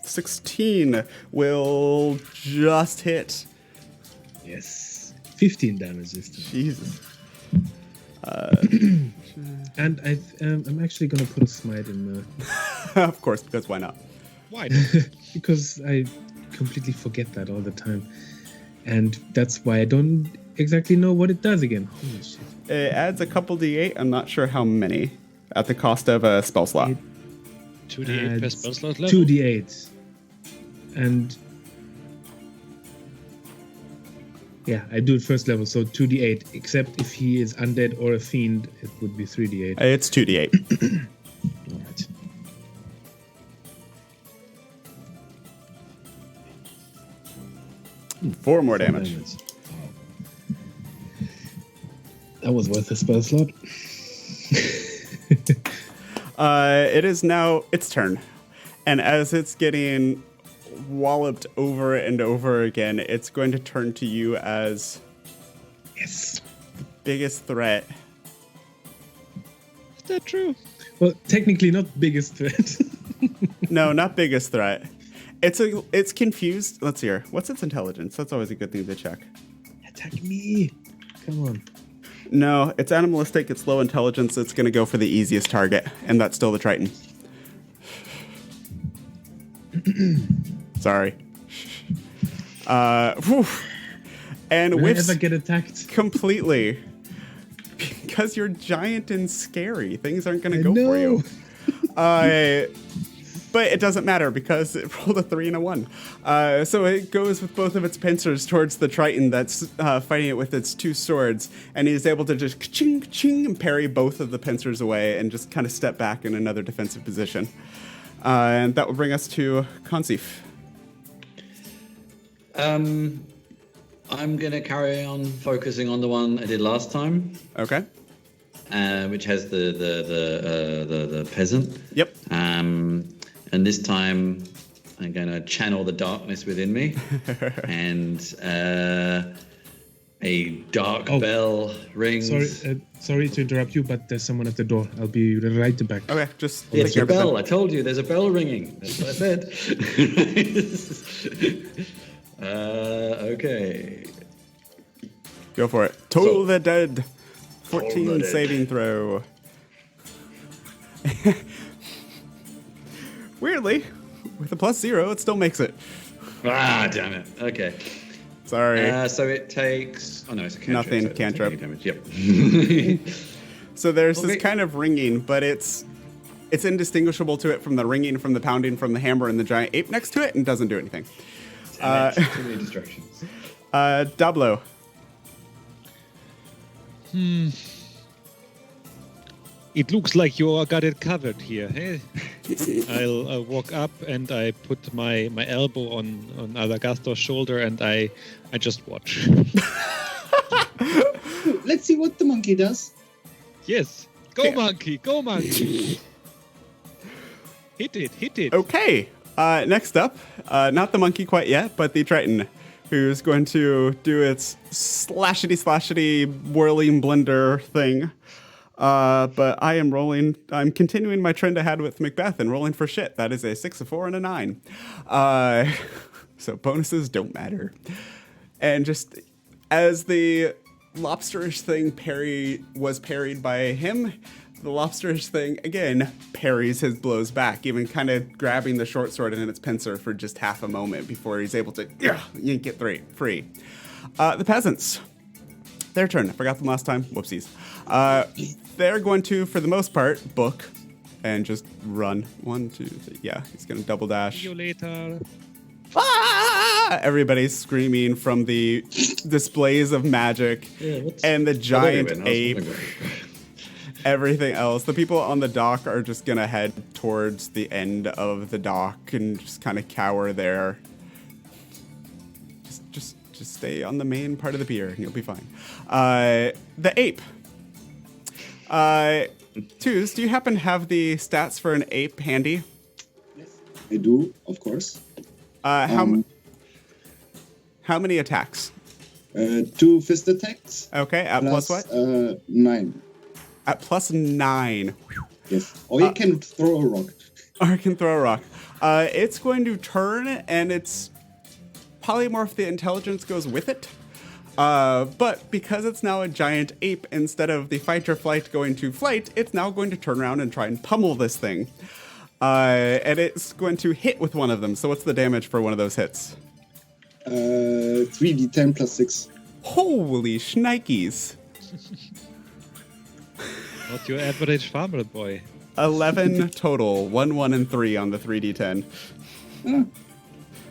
[SPEAKER 1] 16 will just hit.
[SPEAKER 5] Yes. 15 damage this time.
[SPEAKER 1] Jesus.
[SPEAKER 5] And I'm actually going to put a smite in there.
[SPEAKER 1] Of course, because why not?
[SPEAKER 3] Why not?
[SPEAKER 5] Because I completely forget that all the time. And that's why I don't exactly know what it does again. Holy shit.
[SPEAKER 1] It adds a couple d8. I'm not sure how many. At the cost of a spell slot.
[SPEAKER 3] 2d8 per spell slot level?
[SPEAKER 5] 2d8. And... yeah, I do it first level, so 2d8. Except if he is undead or a fiend, it would be 3d8.
[SPEAKER 1] It's 2d8.
[SPEAKER 5] Alright.
[SPEAKER 1] Four more damage.
[SPEAKER 5] That was worth a spell slot.
[SPEAKER 1] It is now its turn. And as it's getting walloped over and over again, it's going to turn to you as
[SPEAKER 5] Yes.
[SPEAKER 1] the biggest threat.
[SPEAKER 3] Is that true?
[SPEAKER 5] Well, technically not biggest threat.
[SPEAKER 1] No, not biggest threat. It's confused. Let's hear. What's its intelligence? That's always a good thing to check.
[SPEAKER 5] Attack me. Come on.
[SPEAKER 1] No, it's animalistic. It's low intelligence. It's going to go for the easiest target, and that's still the Triton. Sorry. Whew. And
[SPEAKER 5] Will I
[SPEAKER 1] whiffs
[SPEAKER 5] ever get attacked?
[SPEAKER 1] completely. Because you're giant and scary. Things aren't going to go for you. But it doesn't matter because it rolled a 3 and a 1. So it goes with both of its pincers towards the Triton that's fighting it with its two swords. And he's able to just ka-ching, ka-ching, and parry both of the pincers away and just kind of step back in another defensive position. And that will bring us to Consif.
[SPEAKER 4] I'm going to carry on focusing on the one I did last time.
[SPEAKER 1] Okay.
[SPEAKER 4] Which has the peasant.
[SPEAKER 1] Yep.
[SPEAKER 4] And this time, I'm going to channel the darkness within me, and a dark bell rings.
[SPEAKER 5] Sorry to interrupt you, but there's someone at the door. I'll be right back.
[SPEAKER 1] Okay, just
[SPEAKER 4] It's
[SPEAKER 1] take
[SPEAKER 4] a
[SPEAKER 1] care of it
[SPEAKER 4] bell.
[SPEAKER 1] then.
[SPEAKER 4] I told you, there's a bell ringing. That's what I said. Okay.
[SPEAKER 1] Go for it. Toll the dead.
[SPEAKER 4] Toll
[SPEAKER 1] 14
[SPEAKER 4] the dead.
[SPEAKER 1] saving throw. weirdly, with a +0, it still makes it.
[SPEAKER 4] Ah, damn it. Okay.
[SPEAKER 1] Sorry.
[SPEAKER 4] So it takes. Oh no, it's a cantrip.
[SPEAKER 1] Nothing,
[SPEAKER 4] so it doesn't take
[SPEAKER 1] cantrip.
[SPEAKER 4] any damage. Yep.
[SPEAKER 1] So there's
[SPEAKER 4] Okay.
[SPEAKER 1] this kind of ringing, but it's indistinguishable to it from the ringing, from the pounding, from the hammer and the giant ape next to it, and doesn't do anything.
[SPEAKER 4] Too many distractions.
[SPEAKER 1] Dablo.
[SPEAKER 3] It looks like you all got it covered here. Eh? I'll walk up and I put my elbow on Adagastor's shoulder and I just watch.
[SPEAKER 2] Let's see what the monkey does.
[SPEAKER 3] Yes. Go monkey, go monkey. Hit it.
[SPEAKER 1] Okay. Next up, not the monkey quite yet, but the Triton, who's going to do its slashity whirling blender thing. But I am rolling. I'm continuing my trend I had with Macbeth and rolling for shit. That is a 6, a 4, and a 9. So bonuses don't matter. And just as the lobsterish thing was parried by him, the lobsterish thing again parries his blows back, even kind of grabbing the short sword in its pincer for just half a moment before he's able to yank it free. The peasants. Their turn. I forgot them last time. Whoopsies. They're going to, for the most part, book and just run. 1, 2, 3. Yeah, he's going to double dash.
[SPEAKER 3] See you later.
[SPEAKER 1] Ah! Everybody's screaming from the displays of magic and the giant ape. Everything else. The people on the dock are just going to head towards the end of the dock and just kind of cower there. Just stay on the main part of the pier and you'll be fine. The ape. Twos, do you happen to have the stats for an ape handy?
[SPEAKER 2] I do, of course.
[SPEAKER 1] How many attacks?
[SPEAKER 2] 2 fist attacks.
[SPEAKER 1] Okay, at plus what?
[SPEAKER 2] 9.
[SPEAKER 1] At +9.
[SPEAKER 2] Yes. Or you can throw a rock.
[SPEAKER 1] Or it can throw a rock. It's going to turn, and its polymorph, the intelligence goes with it. But because it's now a giant ape, instead of the fight or flight going to flight, it's now going to turn around and try and pummel this thing. And it's going to hit with one of them. So what's the damage for one of those hits?
[SPEAKER 2] 3d10 plus 6.
[SPEAKER 1] Holy shnikes.
[SPEAKER 3] Not your average farmer boy.
[SPEAKER 1] 11 total. 1, 1, and 3 on the 3d10.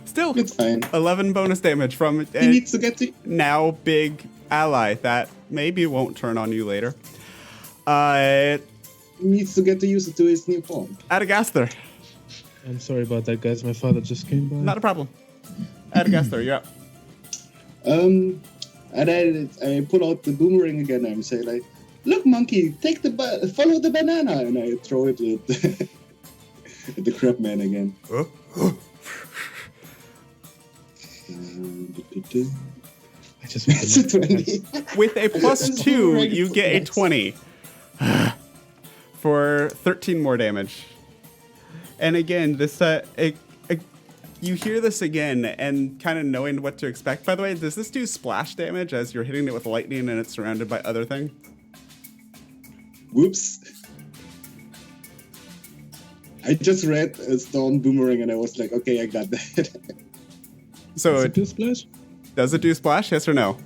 [SPEAKER 1] Still,
[SPEAKER 2] It's fine.
[SPEAKER 1] 11 bonus damage from
[SPEAKER 2] He needs to get to...
[SPEAKER 1] now big ally that maybe won't turn on you later.
[SPEAKER 2] He needs to get to use it to his new form.
[SPEAKER 1] Adagastor.
[SPEAKER 5] I'm sorry about that, guys. My father just came by.
[SPEAKER 1] Not a problem. Adagastor, you're up.
[SPEAKER 2] And I pull out the boomerang again and say like, "Look, monkey, take follow the banana," and I throw it at the crab man again.
[SPEAKER 5] I just
[SPEAKER 2] That's a 20.
[SPEAKER 1] With a +2, you get a 20. For 13 more damage. And again, this you hear this again and kind of knowing what to expect. By the way, does this do splash damage as you're hitting it with lightning and it's surrounded by other things?
[SPEAKER 2] Whoops. I just read Storm Boomerang and I was like, okay, I got that.
[SPEAKER 1] So
[SPEAKER 5] Does it do splash?
[SPEAKER 1] does it do splash? Yes or no?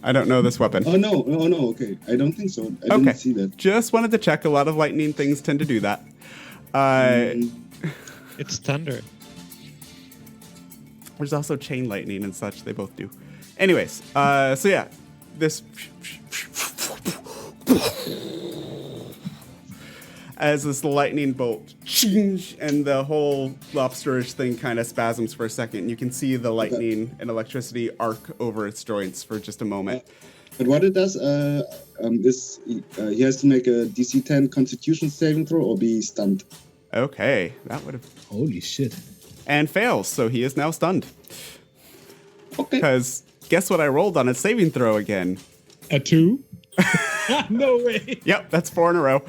[SPEAKER 1] I don't know this weapon.
[SPEAKER 2] Oh no, okay. I don't think so. I didn't see that.
[SPEAKER 1] Just wanted to check. A lot of lightning things tend to do that.
[SPEAKER 3] It's thunder.
[SPEAKER 1] There's also chain lightning and such. They both do. Anyways, so yeah, this as this lightning bolt and the whole lobsterish thing kind of spasms for a second. You can see the lightning and electricity arc over its joints for just a moment.
[SPEAKER 2] But what it does is he has to make a DC 10 Constitution saving throw or be stunned.
[SPEAKER 1] Okay, that would have...
[SPEAKER 5] Holy shit.
[SPEAKER 1] And fails, so he is now stunned.
[SPEAKER 2] Okay.
[SPEAKER 1] Because guess what I rolled on its saving throw again?
[SPEAKER 5] A 2? No way.
[SPEAKER 1] Yep, that's 4 in a row.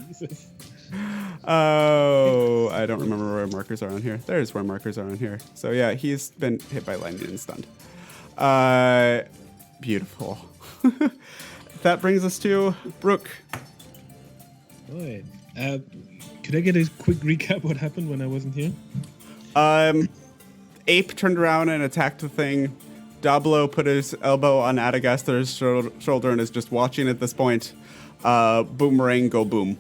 [SPEAKER 5] Jesus.
[SPEAKER 1] Oh, I don't remember where markers are on here. There's where markers are on here. So yeah, he's been hit by lightning and stunned. Beautiful. That brings us to Bruk.
[SPEAKER 5] Right. Could I get a quick recap what happened when I wasn't here?
[SPEAKER 1] Ape turned around and attacked the thing. Dablo put his elbow on Adagastar's shoulder and is just watching at this point. Boomerang, go boom.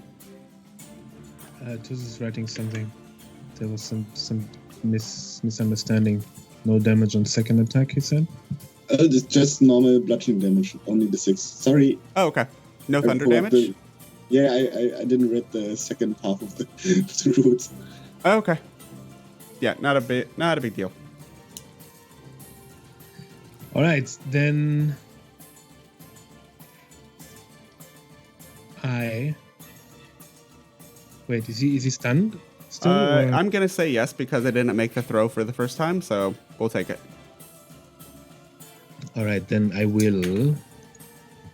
[SPEAKER 5] Tus is writing something. There was some misunderstanding. No damage on second attack, he said.
[SPEAKER 2] It's just normal bludgeoning damage, only the 6. Sorry.
[SPEAKER 1] Oh, okay. No thunder
[SPEAKER 2] I
[SPEAKER 1] damage?
[SPEAKER 2] I didn't read the second half of the rules.
[SPEAKER 1] Oh, okay. Yeah, not a big deal.
[SPEAKER 5] All right, then Wait, is he stunned still?
[SPEAKER 1] I'm gonna say yes because I didn't make the throw for the first time, so we'll take it.
[SPEAKER 5] All right, then I will.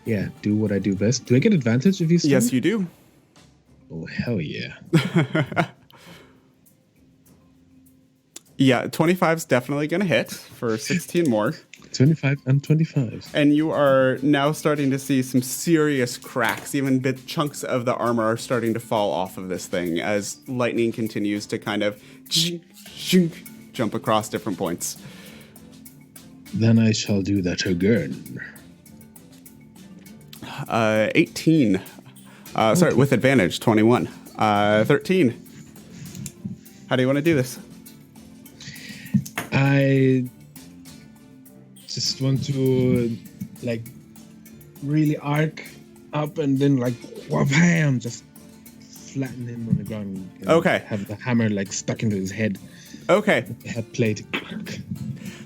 [SPEAKER 5] Yeah, do what I do best. Do I get advantage if he's stunned?
[SPEAKER 1] Yes, you do.
[SPEAKER 5] Oh hell yeah!
[SPEAKER 1] Yeah, 25's definitely gonna hit for 16 more.
[SPEAKER 5] 25 and 25.
[SPEAKER 1] And you are now starting to see some serious cracks. Even bit chunks of the armor are starting to fall off of this thing as lightning continues to kind of jump across different points.
[SPEAKER 5] Then I shall do that again.
[SPEAKER 1] 18. Sorry, with advantage, 21. 13. How do you want to do this?
[SPEAKER 5] I just want to like really arc up and then like wham, just flatten him on the ground. And
[SPEAKER 1] Okay.
[SPEAKER 5] Have the hammer like stuck into his head.
[SPEAKER 1] Okay.
[SPEAKER 5] Head plate.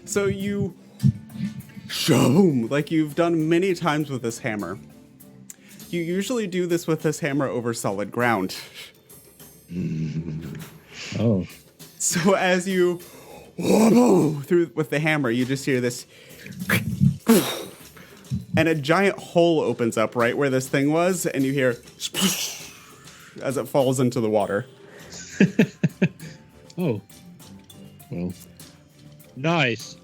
[SPEAKER 1] So you boom, like you've done many times with this hammer. You usually do this with this hammer over solid ground.
[SPEAKER 5] Oh.
[SPEAKER 1] So as you through with the hammer, you just hear this, and a giant hole opens up right where this thing was, and you hear as it falls into the water.
[SPEAKER 5] Oh. Well.
[SPEAKER 3] Nice.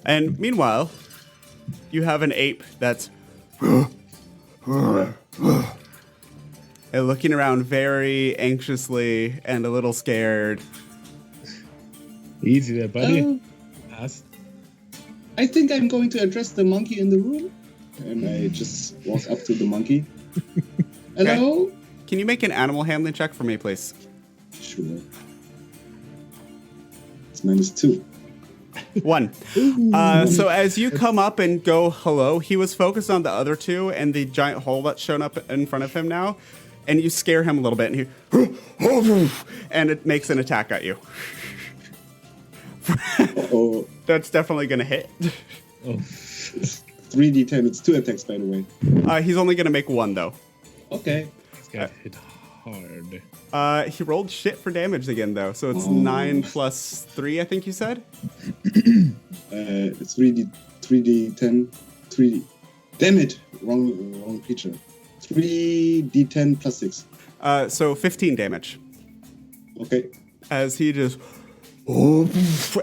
[SPEAKER 1] And meanwhile, you have an ape that's looking around very anxiously and a little scared.
[SPEAKER 5] Easy there, buddy. Pass.
[SPEAKER 2] I think I'm going to address the monkey in the room. And I just walk up to the monkey. Hello?
[SPEAKER 1] Can you make an animal handling check for me, please?
[SPEAKER 2] Sure. It's -2.
[SPEAKER 1] 1. So as you come up and go hello, he was focused on the other two and the giant hole that's shown up in front of him now, and you scare him a little bit, and he and it makes an attack at you.
[SPEAKER 2] Uh-oh.
[SPEAKER 1] That's definitely gonna hit.
[SPEAKER 5] Oh.
[SPEAKER 2] 3d10. It's 2 attacks, by the way.
[SPEAKER 1] He's only gonna make 1 though.
[SPEAKER 2] Okay.
[SPEAKER 5] This guy hit hard.
[SPEAKER 1] He rolled shit for damage again though, so it's 9 plus 3, I think you said.
[SPEAKER 2] It's 3d10. 3d. Damn it! Wrong creature. 3d10 plus 6.
[SPEAKER 1] So 15 damage.
[SPEAKER 2] Okay.
[SPEAKER 1] As he just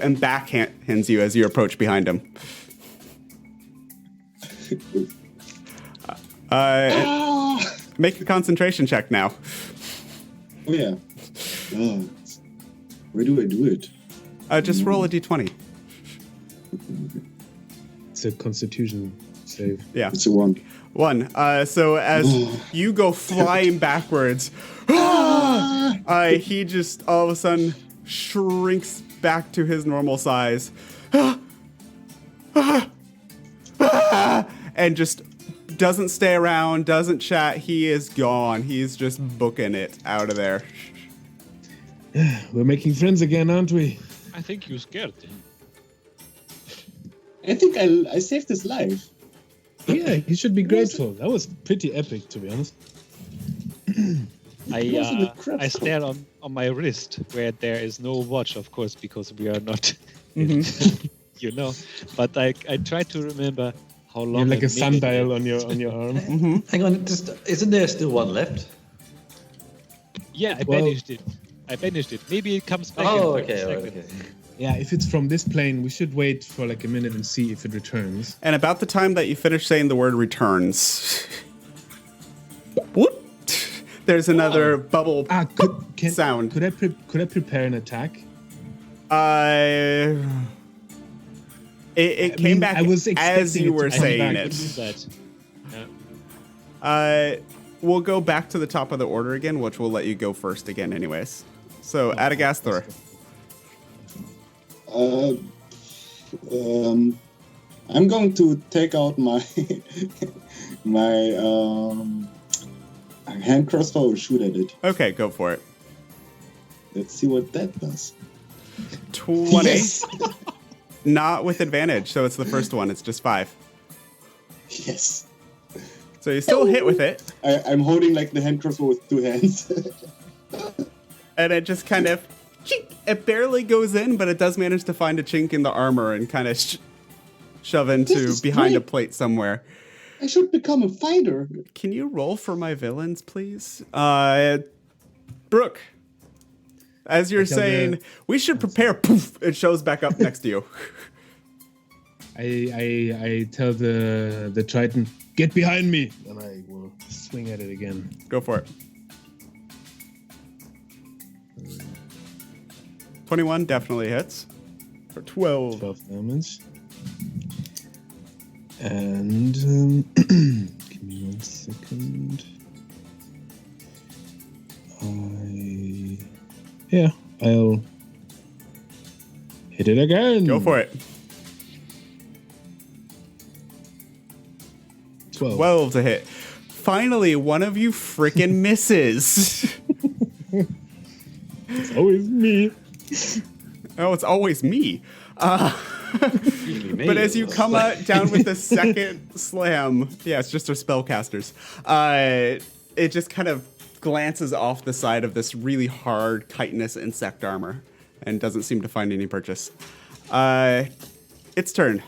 [SPEAKER 1] and backhands you as you approach behind him. Make a concentration check now.
[SPEAKER 2] Oh yeah. Oh. Where do I do it?
[SPEAKER 1] Just roll a d20.
[SPEAKER 5] It's a constitution save.
[SPEAKER 1] Yeah.
[SPEAKER 2] It's a 1.
[SPEAKER 1] 1. So as you go flying backwards, he just all of a sudden shrinks back to his normal size. And just doesn't stay around, doesn't chat. He is gone. He's just booking it out of there.
[SPEAKER 5] We're making friends again, aren't we?
[SPEAKER 3] I think you scared him.
[SPEAKER 2] I think I saved his life.
[SPEAKER 5] Yeah, he should be grateful. That was pretty epic, to be honest.
[SPEAKER 3] I stare on my wrist where there is no watch, of course, because we are not, you know. But I try to remember how long.
[SPEAKER 5] You have like a sundial on your arm.
[SPEAKER 4] Hang on, isn't there still one left?
[SPEAKER 3] Yeah, I banished it. Maybe it comes back.
[SPEAKER 4] Oh,
[SPEAKER 3] in 30
[SPEAKER 4] okay,
[SPEAKER 3] seconds.
[SPEAKER 4] okay.
[SPEAKER 5] Yeah, if it's from this plane, we should wait for like a minute and see if it returns.
[SPEAKER 1] And about the time that you finish saying the word returns, Whoop. There's another bubble sound.
[SPEAKER 5] Could I prepare an attack?
[SPEAKER 1] It came back as you were saying it.
[SPEAKER 3] That.
[SPEAKER 1] We'll go back to the top of the order again, which will let you go first again anyways. So, Adagasthor.
[SPEAKER 2] I'm going to take out my hand crossbow and shoot at it.
[SPEAKER 1] Okay, go for it.
[SPEAKER 2] Let's see what that does.
[SPEAKER 1] 20.
[SPEAKER 2] Yes.
[SPEAKER 1] Not with advantage, so it's the first one. It's just 5.
[SPEAKER 2] Yes.
[SPEAKER 1] So you still hit with it.
[SPEAKER 2] I'm holding like the hand crossbow with 2 hands.
[SPEAKER 1] And it just kind of... chink, it barely goes in, but it does manage to find a chink in the armor and kind of shove into behind a plate somewhere.
[SPEAKER 2] I should become a fighter.
[SPEAKER 1] Can you roll for my villains, please? Bruk, as you're saying, we should prepare. Poof! It shows back up next to you.
[SPEAKER 5] I tell the Triton, get behind me, and I will swing at it again.
[SPEAKER 1] Go for it. 21 definitely hits. For 12.
[SPEAKER 5] 12 damage. And give me 1 second. I'll hit it again.
[SPEAKER 1] Go for it. 12 to hit. Finally, one of you frickin' misses.
[SPEAKER 5] It's always me.
[SPEAKER 1] Oh, it's always me. But as you come down with the second slam, yeah, it's just our spellcasters. It just kind of glances off the side of this really hard chitinous insect armor and doesn't seem to find any purchase. Its turn.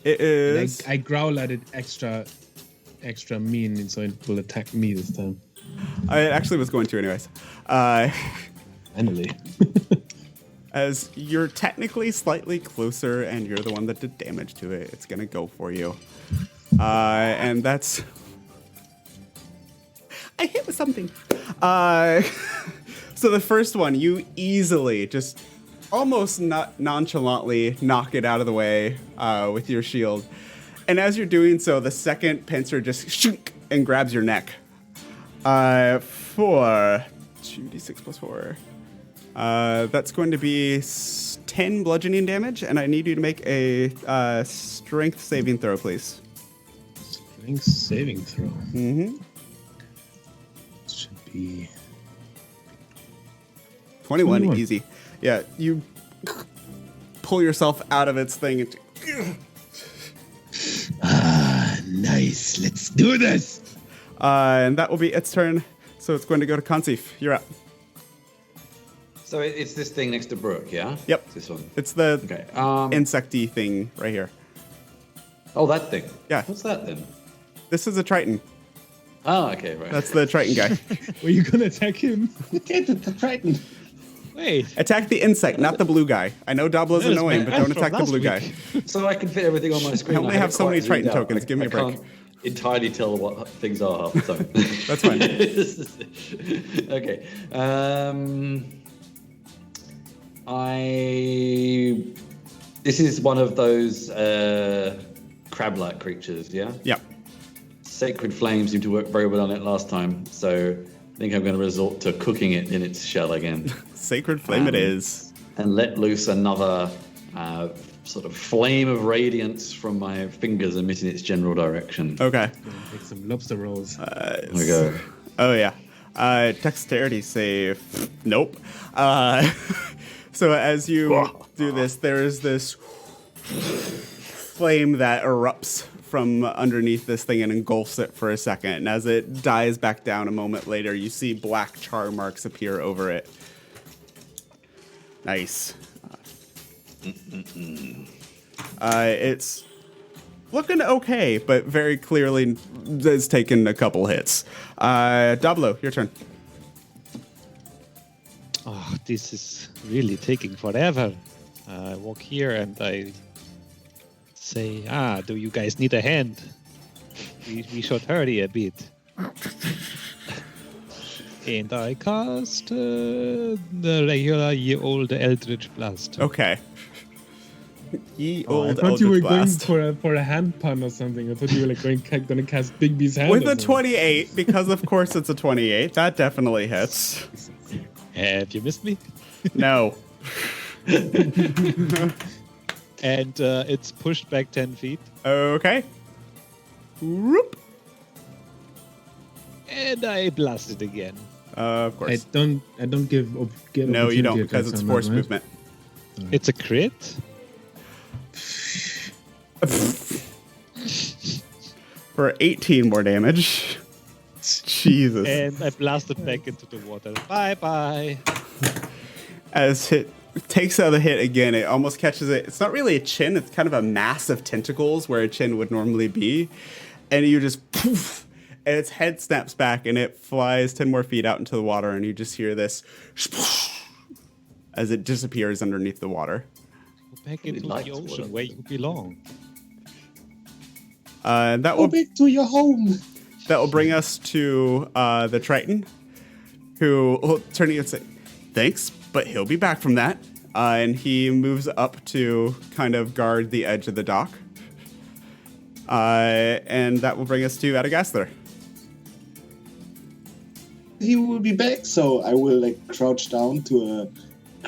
[SPEAKER 1] It is.
[SPEAKER 5] I growl at it extra mean, and so it will attack me this time.
[SPEAKER 1] I actually was going to anyways.
[SPEAKER 5] Finally.
[SPEAKER 1] As you're technically slightly closer and you're the one that did damage to it, it's going to go for you. And that's... I hit with something. So the first one, you easily, just almost nonchalantly knock it out of the way with your shield. And as you're doing so, the second pincer just shunk and grabs your neck. For 2d6 plus 4. That's going to be 10 bludgeoning damage, and I need you to make a strength saving throw, please.
[SPEAKER 5] Strength saving throw.
[SPEAKER 1] Mm-hmm.
[SPEAKER 5] Should be
[SPEAKER 1] 21, easy. Yeah, you pull yourself out of its thing.
[SPEAKER 5] Nice. Let's do this.
[SPEAKER 1] And that will be its turn. So it's going to go to Consif. You're up.
[SPEAKER 4] So it's this thing next to Bruk, yeah?
[SPEAKER 1] Yep.
[SPEAKER 4] It's this one.
[SPEAKER 1] It's the
[SPEAKER 4] Okay.
[SPEAKER 1] insecty thing right here.
[SPEAKER 4] Oh, that thing.
[SPEAKER 1] Yeah.
[SPEAKER 4] What's that then?
[SPEAKER 1] This is a Triton.
[SPEAKER 4] Oh, okay, right.
[SPEAKER 1] That's the Triton guy.
[SPEAKER 5] Were you gonna attack him?
[SPEAKER 2] Get the Triton.
[SPEAKER 3] Wait.
[SPEAKER 1] Attack the insect, not the blue guy. I know Dablo's
[SPEAKER 3] That is
[SPEAKER 1] annoying, but
[SPEAKER 3] bad
[SPEAKER 1] don't
[SPEAKER 3] from
[SPEAKER 1] attack the
[SPEAKER 3] last
[SPEAKER 1] blue
[SPEAKER 3] week.
[SPEAKER 1] guy.
[SPEAKER 4] So I can fit everything on my screen.
[SPEAKER 1] I only have so many Triton tokens. Give me a break.
[SPEAKER 4] I can't entirely tell what things are half the time.
[SPEAKER 1] That's fine.
[SPEAKER 4] Okay. This is one of those crab-like creatures, yeah?
[SPEAKER 1] Yeah.
[SPEAKER 4] Sacred flame seemed to work very well on it last time, so I think I'm going to resort to cooking it in its shell again.
[SPEAKER 1] Sacred flame it is.
[SPEAKER 4] And let loose another sort of flame of radiance from my fingers emitting its general direction.
[SPEAKER 1] Okay.
[SPEAKER 5] Make some lobster rolls.
[SPEAKER 4] There we go.
[SPEAKER 1] Oh, yeah. Dexterity save. Nope. So as you do this, there is this flame that erupts from underneath this thing and engulfs it for a second. And as it dies back down a moment later, you see black char marks appear over it. Nice. It's looking okay, but very clearly has taken a couple hits. Dablo, your turn.
[SPEAKER 3] Oh, this is really taking forever. I walk here and I say, do you guys need a hand? We should hurry a bit. And I cast the regular ye-old Eldritch Blast.
[SPEAKER 1] Okay. Ye old
[SPEAKER 5] I thought you were
[SPEAKER 1] Eldritch Blast.
[SPEAKER 5] going for a hand pun or something. I thought you were like going to cast Big B's hand.
[SPEAKER 1] With
[SPEAKER 5] or
[SPEAKER 1] a
[SPEAKER 5] something.
[SPEAKER 1] 28, because of course it's a 28, that definitely hits.
[SPEAKER 3] Have you missed me?
[SPEAKER 1] No.
[SPEAKER 3] And it's pushed back 10 feet.
[SPEAKER 1] Okay. Whoop.
[SPEAKER 3] And I blast it again.
[SPEAKER 1] Of
[SPEAKER 5] I
[SPEAKER 1] course.
[SPEAKER 5] don't get
[SPEAKER 1] No, you don't,
[SPEAKER 5] opportunity
[SPEAKER 1] because
[SPEAKER 5] attacks
[SPEAKER 1] it's
[SPEAKER 5] on
[SPEAKER 1] force
[SPEAKER 5] that, right?
[SPEAKER 1] movement.
[SPEAKER 3] It's a crit.
[SPEAKER 1] For 18 more damage. Jesus.
[SPEAKER 3] And I blast it back into the water. Bye-bye.
[SPEAKER 1] As it takes out the hit again, it almost catches it. It's not really a chin, it's kind of a mass of tentacles where a chin would normally be. And you just poof, and its head snaps back and it flies 10 more feet out into the water, and you just hear this as it disappears underneath the water.
[SPEAKER 3] Go back into
[SPEAKER 4] like
[SPEAKER 3] the
[SPEAKER 4] to
[SPEAKER 3] ocean
[SPEAKER 4] work.
[SPEAKER 3] where you belong.
[SPEAKER 1] That
[SPEAKER 2] Go
[SPEAKER 1] will
[SPEAKER 2] back to your home.
[SPEAKER 1] bring us to the Triton, who will turn to you and say, "Thanks, but he'll be back from that." And he moves up to kind of guard the edge of the dock. And that will bring us to Adagasther.
[SPEAKER 2] He will be back, so I will like crouch down to a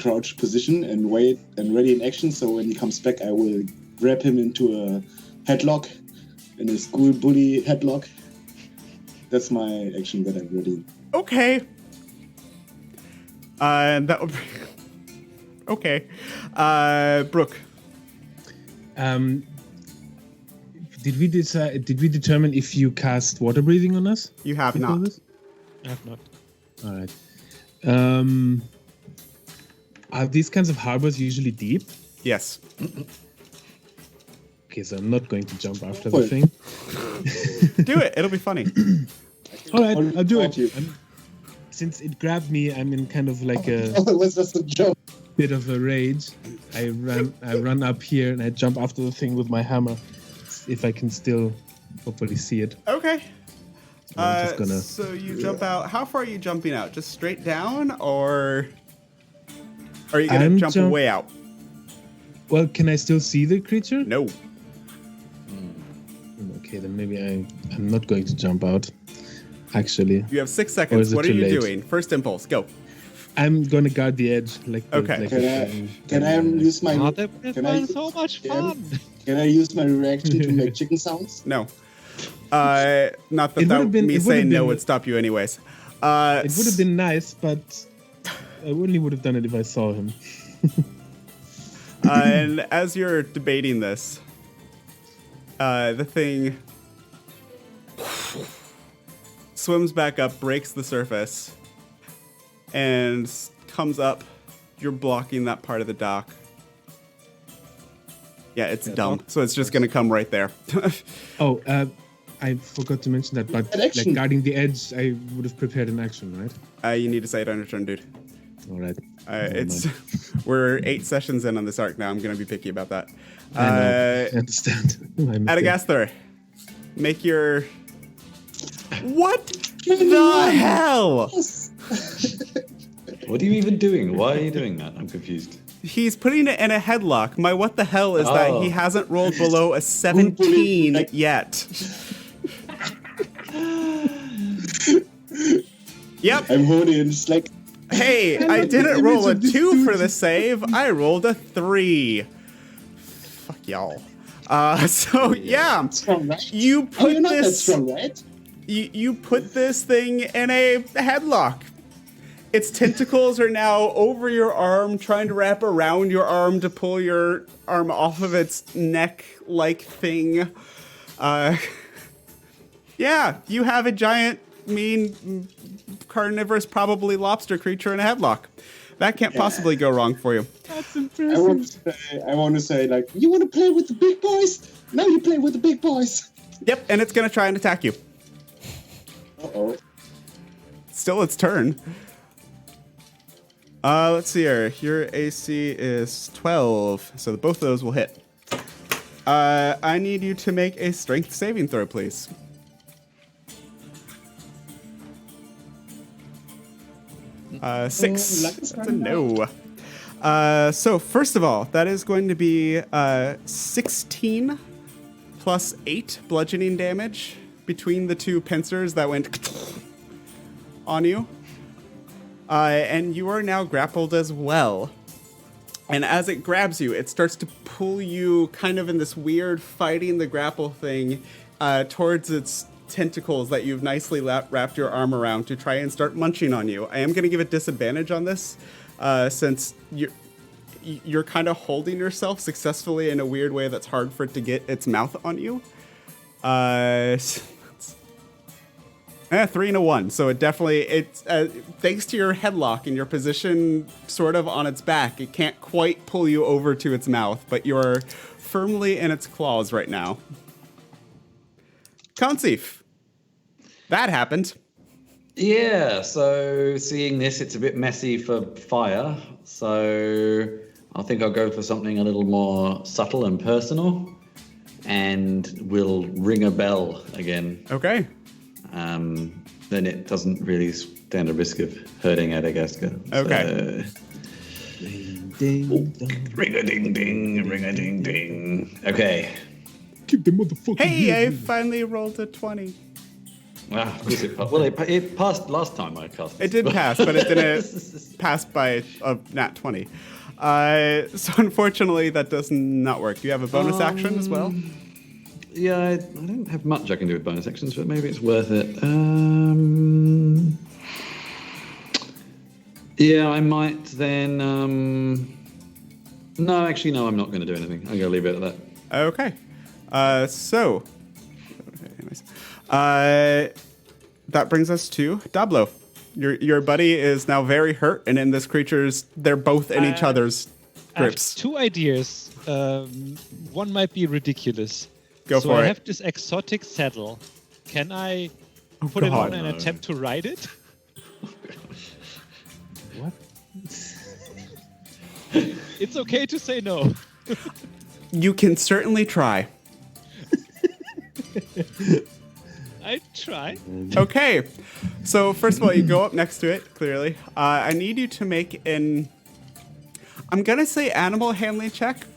[SPEAKER 2] crouch position and wait and ready in action. So when he comes back, I will grab him into a headlock, in a school bully headlock. That's my action that I'm ready.
[SPEAKER 1] Okay. That will bring... Okay. Bruk.
[SPEAKER 5] Did we decide? Did we determine if you cast water breathing on us?
[SPEAKER 1] You have
[SPEAKER 5] before
[SPEAKER 1] not.
[SPEAKER 5] this?
[SPEAKER 3] I have not.
[SPEAKER 5] All right. Are these kinds of harbors usually deep?
[SPEAKER 1] Yes.
[SPEAKER 5] Okay, so I'm not going to jump after
[SPEAKER 2] Oh.
[SPEAKER 5] the thing.
[SPEAKER 1] Do it. It'll be funny.
[SPEAKER 5] All right, I'll do it.
[SPEAKER 2] You.
[SPEAKER 5] Since it grabbed me, I'm in kind of like a
[SPEAKER 2] Oh, it was just a joke.
[SPEAKER 5] bit of a rage. I run up here and I jump after the thing with my hammer. If I can still hopefully see it.
[SPEAKER 1] Okay.
[SPEAKER 5] I'm just gonna.
[SPEAKER 1] So you jump out. How far are you jumping out? Just straight down, or are you gonna
[SPEAKER 5] I'm
[SPEAKER 1] jump way out?
[SPEAKER 5] Well, can I still see the creature?
[SPEAKER 1] No.
[SPEAKER 5] Okay, then maybe I'm not going to jump out. Actually,
[SPEAKER 1] You have 6
[SPEAKER 5] Or
[SPEAKER 1] seconds.
[SPEAKER 5] is it
[SPEAKER 1] What are
[SPEAKER 5] too
[SPEAKER 1] you
[SPEAKER 5] late?
[SPEAKER 1] doing? First impulse. Go.
[SPEAKER 5] I'm gonna guard the edge.
[SPEAKER 1] Okay.
[SPEAKER 2] Can I use my
[SPEAKER 3] Oh, that would have
[SPEAKER 2] Can I-
[SPEAKER 3] been so much
[SPEAKER 2] Yeah.
[SPEAKER 3] fun.
[SPEAKER 2] can I use my reaction to make chicken sounds?
[SPEAKER 1] No. Not that,
[SPEAKER 5] It would've been-
[SPEAKER 1] me
[SPEAKER 5] it would've
[SPEAKER 1] saying no
[SPEAKER 5] been-
[SPEAKER 1] would stop you anyways.
[SPEAKER 5] It would have been nice, but I only would have done it if I saw him.
[SPEAKER 1] And as you're debating this, the thing swims back up, breaks the surface, and comes up. You're blocking that part of the dock. Yeah, it's dumb. So it's just going to come right there.
[SPEAKER 5] Oh, I forgot to mention that, but
[SPEAKER 2] An action.
[SPEAKER 5] like guarding the edge, I would have prepared an action, right?
[SPEAKER 1] You need to say it on your turn, dude.
[SPEAKER 5] All right.
[SPEAKER 1] It's We're 8 sessions in on this arc now. I'm going to be picky about that.
[SPEAKER 5] I know. I understand. My mistake.
[SPEAKER 1] Adagasther, make your... What the hell?
[SPEAKER 4] What are you even doing? Why are you doing that? I'm confused.
[SPEAKER 1] He's putting it in a headlock. My what the hell is that
[SPEAKER 4] Oh.
[SPEAKER 1] he hasn't rolled below a 17 yet. Yep.
[SPEAKER 2] I'm holding it. It's like
[SPEAKER 1] Hey,
[SPEAKER 2] I
[SPEAKER 1] I
[SPEAKER 2] love the
[SPEAKER 1] didn't roll a
[SPEAKER 2] image of this
[SPEAKER 1] 2 for
[SPEAKER 2] dude.
[SPEAKER 1] the save. I rolled a 3. Fuck y'all. So yeah,
[SPEAKER 2] strong, right?
[SPEAKER 1] you
[SPEAKER 2] Oh,
[SPEAKER 1] put
[SPEAKER 2] you're not that
[SPEAKER 1] this.
[SPEAKER 2] strong, right?
[SPEAKER 1] You put this thing in a headlock. Its tentacles are now over your arm, trying to wrap around your arm to pull your arm off of its neck-like thing. Yeah, you have a giant, mean, carnivorous, probably lobster creature in a headlock. That can't possibly go wrong for you.
[SPEAKER 5] That's
[SPEAKER 2] I
[SPEAKER 5] impressive.
[SPEAKER 2] want to say, like, you want to play with the big boys? Now you play with the big boys.
[SPEAKER 1] Yep, and it's going to try and attack you.
[SPEAKER 2] Uh-oh.
[SPEAKER 1] Still its turn. Let's see here. Your AC is 12, so both of those will hit. I need you to make a strength saving throw, please. 6.
[SPEAKER 2] luck
[SPEAKER 1] That's a no. So first of all, that is going to be 16 plus 8 bludgeoning damage between the two pincers that went on you. And you are now grappled as well. And as it grabs you, it starts to pull you kind of in this weird fighting the grapple thing towards its tentacles that you've nicely wrapped your arm around to try and start munching on you. I am going to give it disadvantage on this since you're kind of holding yourself successfully in a weird way that's hard for it to get its mouth on you. 3 and a 1. So it definitely, thanks to your headlock and your position sort of on its back, it can't quite pull you over to its mouth, but you're firmly in its claws right now. Consif, that happened.
[SPEAKER 4] Yeah, so seeing this, it's a bit messy for fire. So I think I'll go for something a little more subtle and personal. And we'll ring a bell again.
[SPEAKER 1] Okay.
[SPEAKER 4] Then it doesn't really stand a risk of hurting Adagaska.
[SPEAKER 1] Okay.
[SPEAKER 4] Ring-a-ding-ding, ring-a-ding-ding. Okay.
[SPEAKER 5] Keep the motherfucker.
[SPEAKER 1] Hey, I finally rolled a 20.
[SPEAKER 4] Of course it passed. Well, it passed last time I cast
[SPEAKER 1] It did pass, but it didn't pass by a nat 20. So unfortunately, that does not work. Do you have a bonus action as well?
[SPEAKER 4] Yeah, I don't have much I can do with bonus actions, but maybe it's worth it. Yeah, I might then... No, actually, no, I'm not going to do anything. I'm going to leave it at that.
[SPEAKER 1] Okay. So... that brings us to Dablo. Your buddy is now very hurt, and in this creature's... They're both in each other's grips.
[SPEAKER 3] I have 2 ideas. One might be ridiculous.
[SPEAKER 1] Go
[SPEAKER 3] so
[SPEAKER 1] for
[SPEAKER 3] I
[SPEAKER 1] it.
[SPEAKER 3] have this exotic saddle. Can I put it on and attempt to ride it?
[SPEAKER 5] What?
[SPEAKER 3] It's okay to say no.
[SPEAKER 1] You can certainly try.
[SPEAKER 3] I try.
[SPEAKER 1] Okay. So first of all, you go up next to it, clearly. I need you to make an... I'm going to say animal handling check,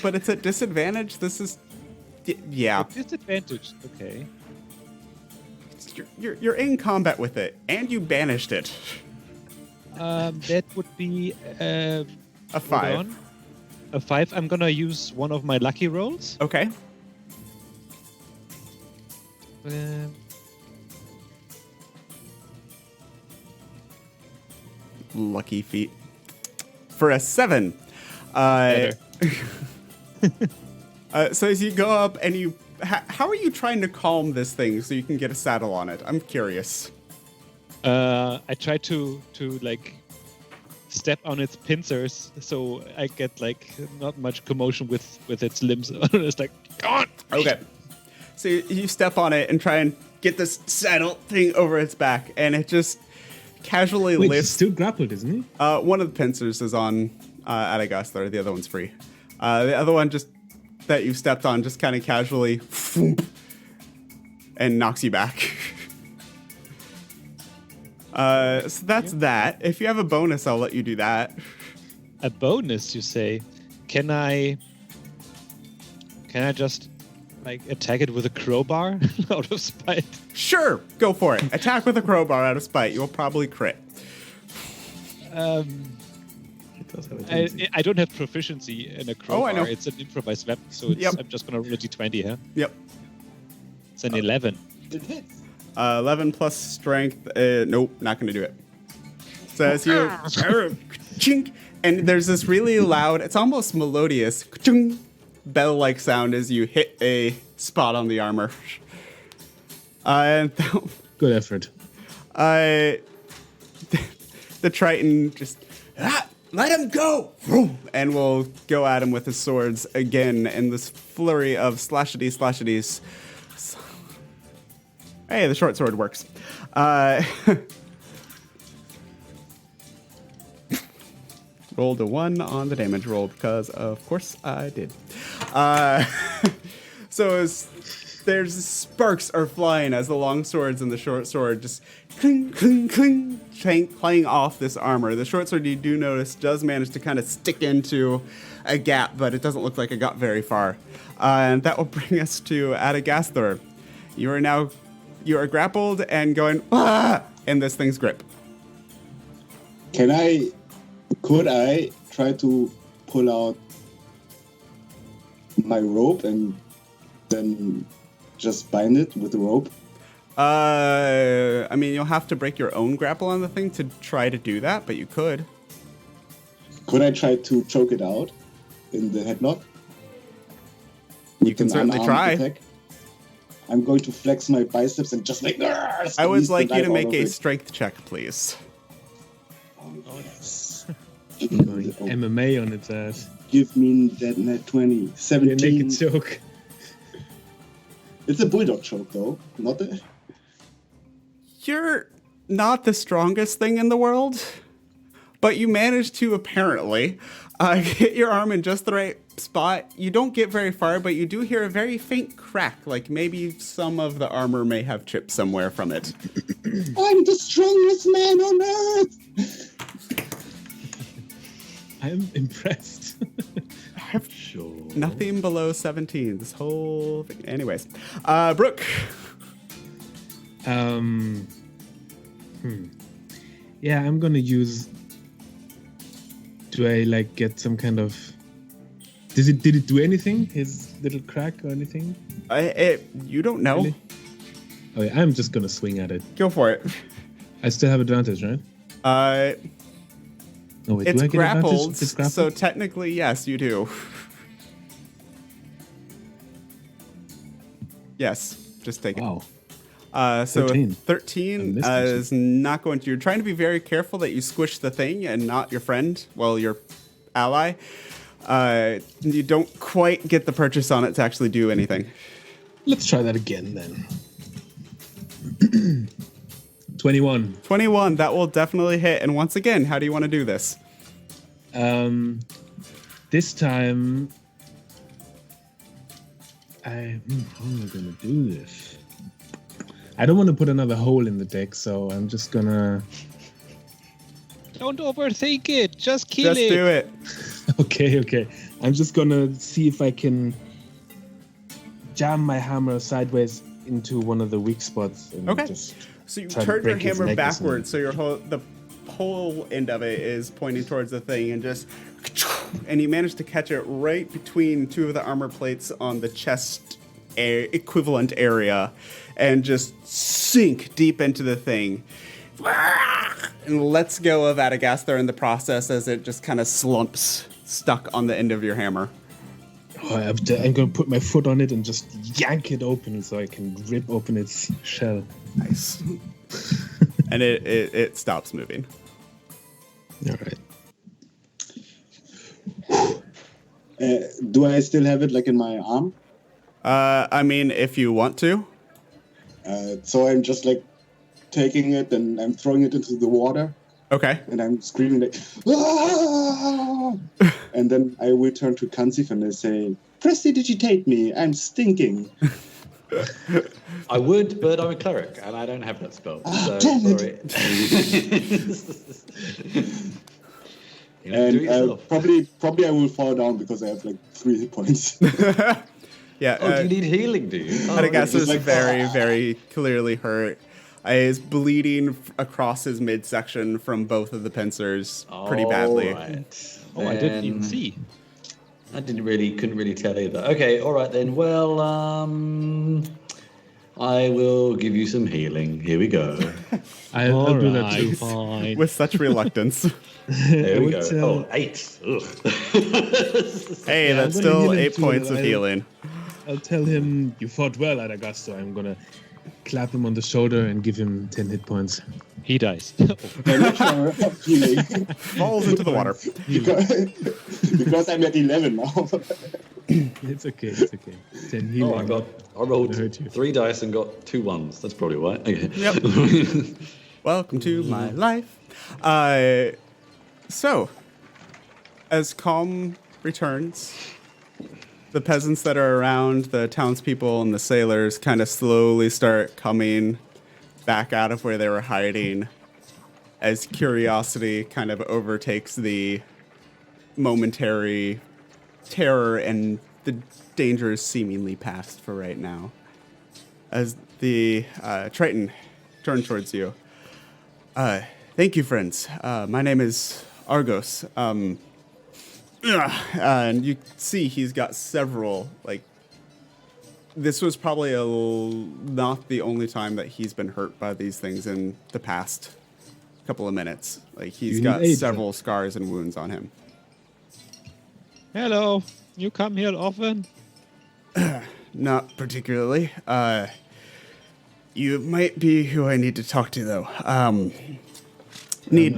[SPEAKER 1] but it's at disadvantage. This is... Yeah.
[SPEAKER 3] Disadvantage. Okay.
[SPEAKER 1] You're in combat with it, and you banished it.
[SPEAKER 3] That would be
[SPEAKER 1] A 5.
[SPEAKER 3] hold on. A 5. I'm gonna use one of my lucky rolls.
[SPEAKER 1] Okay. Lucky feat. For a 7. So as you go up and you... How are you trying to calm this thing so you can get a saddle on it? I'm curious.
[SPEAKER 3] I try to like step on its pincers so I get like not much commotion with its limbs. It's like, go on!
[SPEAKER 1] Okay. So you step on it and try and get this saddle thing over its back, and it just casually
[SPEAKER 5] Wait, he's
[SPEAKER 1] lifts.
[SPEAKER 5] still grappled, isn't he?
[SPEAKER 1] One of the pincers is on Adagaster, the other one's free. The other one just that you stepped on just kind of casually and knocks you back. So that's that. If you have a bonus, I'll let you do that.
[SPEAKER 3] A bonus, you say? Can I just like attack it with a crowbar out of spite?
[SPEAKER 1] Sure, go for it. Attack with a crowbar out of spite. You'll probably crit.
[SPEAKER 3] I don't have proficiency in a crowbar.
[SPEAKER 1] I know.
[SPEAKER 3] It's an improvised weapon, so I'm just gonna roll a d20 here.
[SPEAKER 1] Yep.
[SPEAKER 3] It's an 11.
[SPEAKER 1] 11 plus strength. Nope, not going to do it. So as you... chink, and there's this really loud, it's almost melodious, ching, bell-like sound as you hit a spot on the armor.
[SPEAKER 5] Good effort.
[SPEAKER 1] The Triton just... let him go! And we'll go at him with his swords again in this flurry of slashity-slashities. Hey, the short sword works. Rolled a 1 on the damage roll because, of course, I did. So as there's sparks are flying as the long swords and the short sword just cling, cling, cling, playing off this armor. The short sword, you do notice, does manage to kind of stick into a gap, but it doesn't look like it got very far. And that will bring us to Adagasthor. You are grappled and going, in this thing's grip.
[SPEAKER 2] Could I try to pull out my rope and then just bind it with the rope?
[SPEAKER 1] I mean, you'll have to break your own grapple on the thing to try to do that, but you could.
[SPEAKER 2] Could I try to choke it out in the headlock?
[SPEAKER 1] You can certainly try.
[SPEAKER 2] Attack? I'm going to flex my biceps and just like...
[SPEAKER 1] I would like you to make a strength check, please.
[SPEAKER 2] Oh, yes.
[SPEAKER 5] Going MMA on its ass.
[SPEAKER 2] Give me that net 20. 17.
[SPEAKER 5] They make it choke.
[SPEAKER 2] It's a bulldog choke, though. Not the...
[SPEAKER 1] You're not the strongest thing in the world, but you managed to apparently get your arm in just the right spot. You don't get very far, but you do hear a very faint crack, like maybe some of the armor may have chipped somewhere from it.
[SPEAKER 2] I'm the strongest man on earth!
[SPEAKER 5] I'm impressed.
[SPEAKER 1] I have nothing below 17. This whole thing. Anyways, Bruk.
[SPEAKER 5] Yeah, I'm gonna use. Do I like get some kind of? Did it do anything? His little crack or anything?
[SPEAKER 1] You don't know.
[SPEAKER 5] Really? Oh yeah, I'm just gonna swing at it.
[SPEAKER 1] Go for it.
[SPEAKER 5] I still have advantage, right? Oh wait,
[SPEAKER 1] it's
[SPEAKER 5] do I get
[SPEAKER 1] grappled,
[SPEAKER 5] advantage? It's grappled.
[SPEAKER 1] so technically, yes, you do. Yes, just take it.
[SPEAKER 5] Wow.
[SPEAKER 1] So
[SPEAKER 5] 13
[SPEAKER 1] is not going to. You're trying to be very careful that you squish the thing and not your friend, well, your ally. You don't quite get the purchase on it to actually do anything.
[SPEAKER 5] Let's try that again then. 21.
[SPEAKER 1] 21, that will definitely hit. And once again, how do you want to do this?
[SPEAKER 5] This time, how am I gonna do this? I don't want to put another hole in the deck, so I'm just gonna.
[SPEAKER 3] Don't overthink it. Just kill
[SPEAKER 1] Just
[SPEAKER 3] it.
[SPEAKER 1] do it.
[SPEAKER 5] Okay. I'm just gonna see if I can jam my hammer sideways into one of the weak spots. And
[SPEAKER 1] Okay.
[SPEAKER 5] Just
[SPEAKER 1] So you
[SPEAKER 5] try to
[SPEAKER 1] turn your
[SPEAKER 5] break his
[SPEAKER 1] hammer
[SPEAKER 5] neck or
[SPEAKER 1] backwards, so the whole end of it is pointing towards the thing, and you manage to catch it right between two of the armor plates on the chest equivalent area, and just sink deep into the thing. And lets go of Adagasthor in the process as it just kind of slumps, stuck on the end of your hammer.
[SPEAKER 5] Oh, I'm gonna put my foot on it and just yank it open so I can rip open its shell.
[SPEAKER 1] Nice. And it stops moving.
[SPEAKER 5] All right.
[SPEAKER 2] Do I still have it like in my arm?
[SPEAKER 1] I mean, if you want to.
[SPEAKER 2] So I'm just like taking it and I'm throwing it into the water.
[SPEAKER 1] Okay.
[SPEAKER 2] And I'm screaming like, "Ah!" And then I will turn to Kansif and I say, "Prestidigitate me, I'm stinking."
[SPEAKER 4] I would, but I'm a cleric and I don't have that spell. So
[SPEAKER 2] damn
[SPEAKER 4] sorry. You know, do it
[SPEAKER 2] And
[SPEAKER 4] yourself.
[SPEAKER 2] probably I will fall down because I have like 3 hit points.
[SPEAKER 1] Yeah.
[SPEAKER 4] Oh, do you need healing, do you? Oh,
[SPEAKER 1] Adagasthor is
[SPEAKER 2] like,
[SPEAKER 1] very, very clearly hurt. He's bleeding across his midsection from both of the pincers pretty badly.
[SPEAKER 4] Right.
[SPEAKER 3] Oh, I didn't even see.
[SPEAKER 4] I couldn't really tell either. Okay, all right then. Well, I will give you some healing. Here we go.
[SPEAKER 5] I'll do that too.
[SPEAKER 3] Fine.
[SPEAKER 1] With such reluctance.
[SPEAKER 4] There we
[SPEAKER 5] would,
[SPEAKER 4] go. 8. Ugh.
[SPEAKER 1] Hey,
[SPEAKER 5] Yeah,
[SPEAKER 1] that's
[SPEAKER 5] I'm gonna
[SPEAKER 1] still
[SPEAKER 5] heal him
[SPEAKER 1] 8
[SPEAKER 5] too,
[SPEAKER 1] points of
[SPEAKER 5] I'll-
[SPEAKER 1] healing.
[SPEAKER 5] I'll tell him you fought well, Adagasthor. I'm gonna clap him on the shoulder and give him 10 hit points.
[SPEAKER 3] He dies.
[SPEAKER 2] I'm not sure of healing
[SPEAKER 1] Falls into the water.
[SPEAKER 2] because I'm at 11 now.
[SPEAKER 5] It's okay. 10 healing.
[SPEAKER 4] I rolled
[SPEAKER 5] Gonna hurt you.
[SPEAKER 4] 3 dice and got 2 ones. That's probably why. Okay.
[SPEAKER 1] Yep. Welcome to my life. So, as calm returns to the peasants that are around, the townspeople and the sailors kind of slowly start coming back out of where they were hiding as curiosity kind of overtakes the momentary terror and the danger is seemingly past for right now. As the Triton turns towards you. Thank you, friends. My name is Argos. And you see he's got several, like, this was probably not the only time that he's been hurt by these things in the past couple of minutes. Like, he's got several scars and wounds on him.
[SPEAKER 3] Hello. You come here often?
[SPEAKER 1] Not particularly. You might be who I need to talk to, though.
[SPEAKER 5] I'm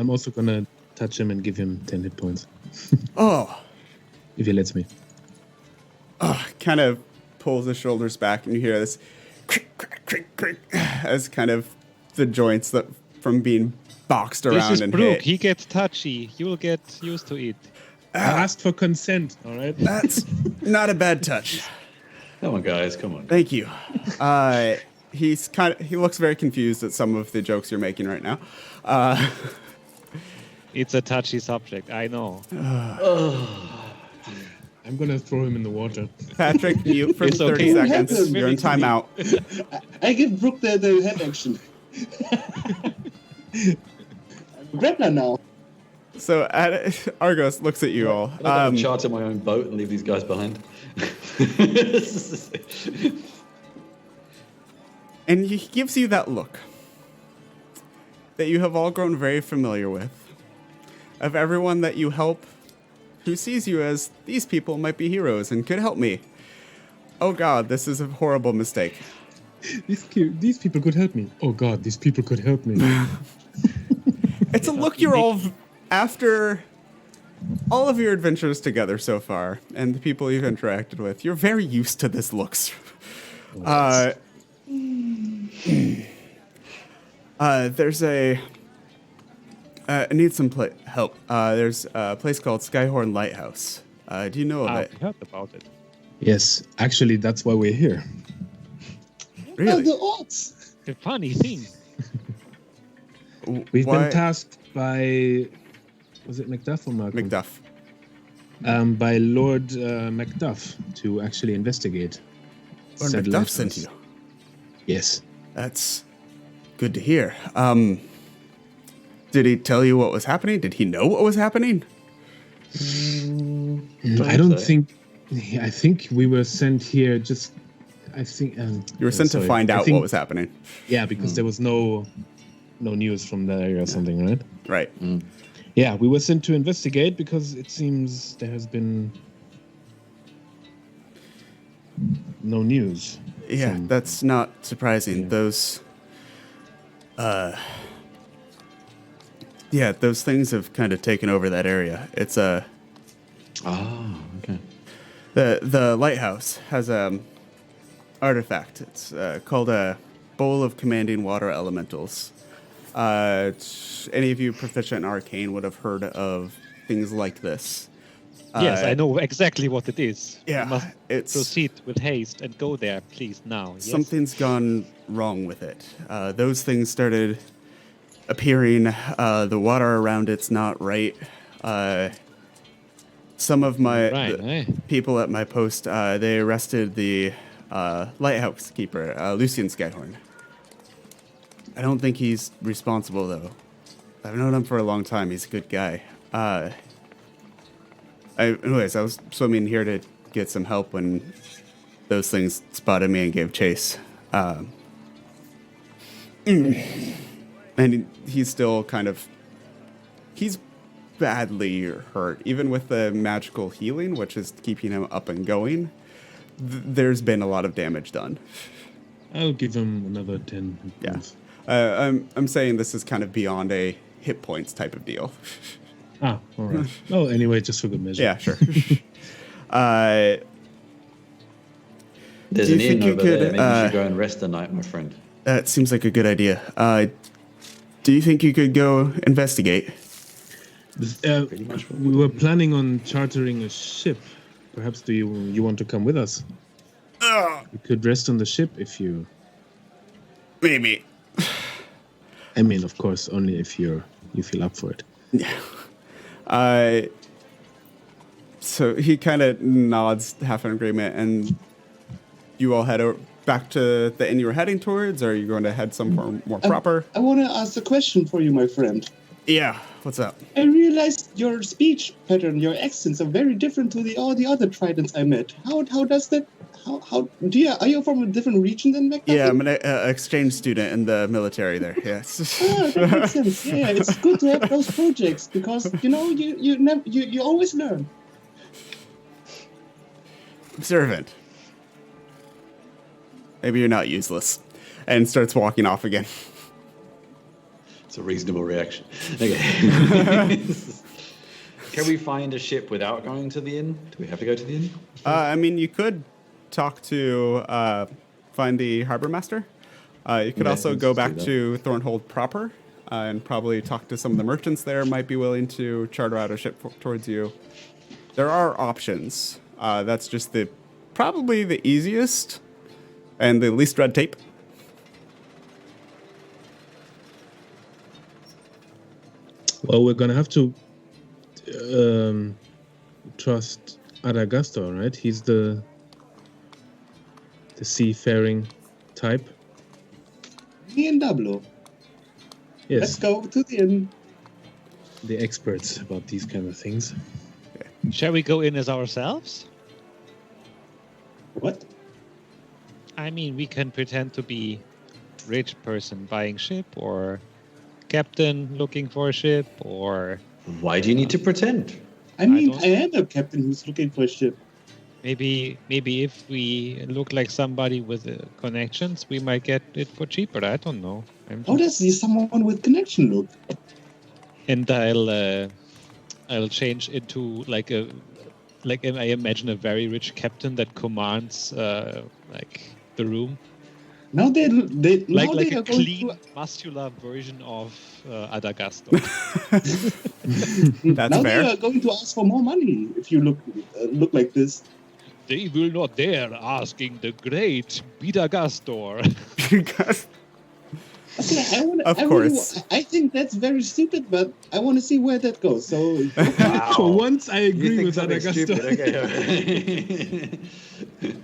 [SPEAKER 5] also gonna touch him and give him 10 hit points.
[SPEAKER 1] Oh.
[SPEAKER 5] If he lets me.
[SPEAKER 1] Kind of pulls his shoulders back, and you hear this crick, crick, crick, crick, as kind of the joints that from being boxed around
[SPEAKER 3] This is
[SPEAKER 1] and
[SPEAKER 3] Bruk.
[SPEAKER 1] hit.
[SPEAKER 3] He gets touchy. You'll get used to it.
[SPEAKER 5] I asked for consent, all right?
[SPEAKER 1] That's not a bad touch.
[SPEAKER 4] Come on, guys. Come on.
[SPEAKER 1] Thank you. He looks very confused at some of the jokes you're making right now.
[SPEAKER 3] It's a touchy subject. I know.
[SPEAKER 5] I'm gonna throw him in the water.
[SPEAKER 1] Patrick, mute for
[SPEAKER 3] It's
[SPEAKER 1] 30
[SPEAKER 3] okay.
[SPEAKER 1] seconds. You're in timeout.
[SPEAKER 2] I give Bruk the head action. I'm Gretna now.
[SPEAKER 1] So Argos looks at you all.
[SPEAKER 4] I'm gonna charter my own boat and leave these guys behind.
[SPEAKER 1] And he gives you that look that you have all grown very familiar with. Of everyone that you help, who sees you as these people might be heroes and could help me. Oh God, this is a horrible mistake.
[SPEAKER 5] These people could help me. Oh God, these people could help me.
[SPEAKER 1] It's a look you're all, after all of your adventures together so far, and the people you've interacted with, you're very used to this looks. There's I need some help. There's a place called Skyhorn Lighthouse. Do you know of it?
[SPEAKER 3] I heard about it.
[SPEAKER 5] Yes, actually, that's why we're here.
[SPEAKER 1] Really?
[SPEAKER 2] The odds.
[SPEAKER 3] The funny thing.
[SPEAKER 5] We've
[SPEAKER 1] Why-
[SPEAKER 5] been tasked by, was it Macduff or Malcolm?
[SPEAKER 1] Macduff.
[SPEAKER 5] By Lord Macduff to actually investigate.
[SPEAKER 1] Lord
[SPEAKER 5] said
[SPEAKER 1] Macduff sent
[SPEAKER 5] lighthouse.
[SPEAKER 1] you.
[SPEAKER 5] Yes.
[SPEAKER 1] That's good to hear. Did he tell you what was happening? Did he know what was happening?
[SPEAKER 5] I don't think. I think we were sent here just. I think
[SPEAKER 1] You were sent to find out what was happening.
[SPEAKER 5] Yeah, because there was no news from the area or something, right?
[SPEAKER 1] Right.
[SPEAKER 5] Yeah, we were sent to investigate because it seems there has been no news.
[SPEAKER 1] Yeah,
[SPEAKER 5] from-
[SPEAKER 1] that's not surprising.
[SPEAKER 5] Yeah.
[SPEAKER 1] Those things have kind of taken over that area. It's a
[SPEAKER 4] Okay.
[SPEAKER 1] the lighthouse has a artifact. It's called a bowl of commanding water elementals. Any of you proficient in arcane would have heard of things like this.
[SPEAKER 3] Yes, I know exactly what it is.
[SPEAKER 1] Yeah,
[SPEAKER 3] You must
[SPEAKER 1] it's-
[SPEAKER 3] proceed with haste and go there, please, now. Yes?
[SPEAKER 1] Something's gone wrong with it. Those things started appearing. The water around it's not right. Some of my people at my post, they arrested the lighthouse keeper, Lucian Skyhorn. I don't think he's responsible, though. I've known him for a long time. He's a good guy. Anyways, I was swimming here to get some help when those things spotted me and gave chase. And he's still he's badly hurt. Even with the magical healing, which is keeping him up and going, there's been a lot of damage done.
[SPEAKER 5] I'll give him another 10.
[SPEAKER 1] Yeah.
[SPEAKER 5] points.
[SPEAKER 1] I'm saying this is kind of beyond a hit points type of deal.
[SPEAKER 5] All right. Oh, anyway, just for good measure.
[SPEAKER 1] Yeah, sure.
[SPEAKER 4] There's
[SPEAKER 1] Do
[SPEAKER 4] an
[SPEAKER 1] you
[SPEAKER 4] inn
[SPEAKER 1] think you
[SPEAKER 4] over
[SPEAKER 1] could,
[SPEAKER 4] there. Maybe you should go and rest the night, my friend.
[SPEAKER 1] That seems like a good idea. Do you think you could go investigate?
[SPEAKER 4] Pretty much what
[SPEAKER 5] We were planning on chartering a ship, Perhaps do you want to come with us? You could rest on the ship if you...
[SPEAKER 1] Maybe.
[SPEAKER 5] I mean, of course, only if you feel up for it.
[SPEAKER 1] Yeah. So he kind of nods half in agreement, and you all head back to the inn you were heading towards, or are you going to head somewhere more proper?
[SPEAKER 2] I want to ask a question for you, my friend.
[SPEAKER 1] Yeah, what's up?
[SPEAKER 2] I realized your speech pattern, your accents are very different to all the other Tridents I met. How does that? Are you from a different region than Macbeth?
[SPEAKER 1] Yeah, I'm an exchange student in the military there. Yes.
[SPEAKER 2] That makes sense. Yeah, it's good to have those projects because you always learn.
[SPEAKER 1] Observant. Maybe you're not useless. And starts walking off again.
[SPEAKER 4] It's a reasonable reaction. Okay. Can we find a ship without going to the inn? Do we have to go to the inn?
[SPEAKER 1] I mean, you could talk to find the harbor master. You could also go back to Thornhold proper and probably talk to some of the merchants there. Might be willing to charter out a ship towards you. There are options. That's just probably the easiest and the least red tape.
[SPEAKER 5] Well, we're gonna have to trust Adagastor, right? He's the seafaring type.
[SPEAKER 2] Me and Dablo.
[SPEAKER 5] Yes.
[SPEAKER 2] Let's go to the inn.
[SPEAKER 5] The experts about these kind of things.
[SPEAKER 3] Shall we go in as ourselves?
[SPEAKER 2] What?
[SPEAKER 3] I mean, we can pretend to be rich person buying ship, or captain looking for a ship, or...
[SPEAKER 4] Why do you need to pretend?
[SPEAKER 2] I mean, I am a captain who's looking for a ship.
[SPEAKER 3] Maybe if we look like somebody with connections, we might get it for cheaper. I don't know.
[SPEAKER 2] How does someone with connection look?
[SPEAKER 3] And I'll change into like I imagine a very rich captain that commands like the room.
[SPEAKER 2] Now they
[SPEAKER 3] like
[SPEAKER 2] are
[SPEAKER 3] a clean, muscular version of Adagastor.
[SPEAKER 1] That's
[SPEAKER 2] now
[SPEAKER 1] fair.
[SPEAKER 2] they are going to ask for more money if you look like this.
[SPEAKER 3] They will not dare asking the great Bidagastor.
[SPEAKER 2] Okay,
[SPEAKER 1] Of course.
[SPEAKER 2] I think that's very stupid, but I want to see where that goes. So
[SPEAKER 4] Wow.
[SPEAKER 5] For once, I agree with
[SPEAKER 4] something
[SPEAKER 5] Adagastor.
[SPEAKER 4] stupid. Okay.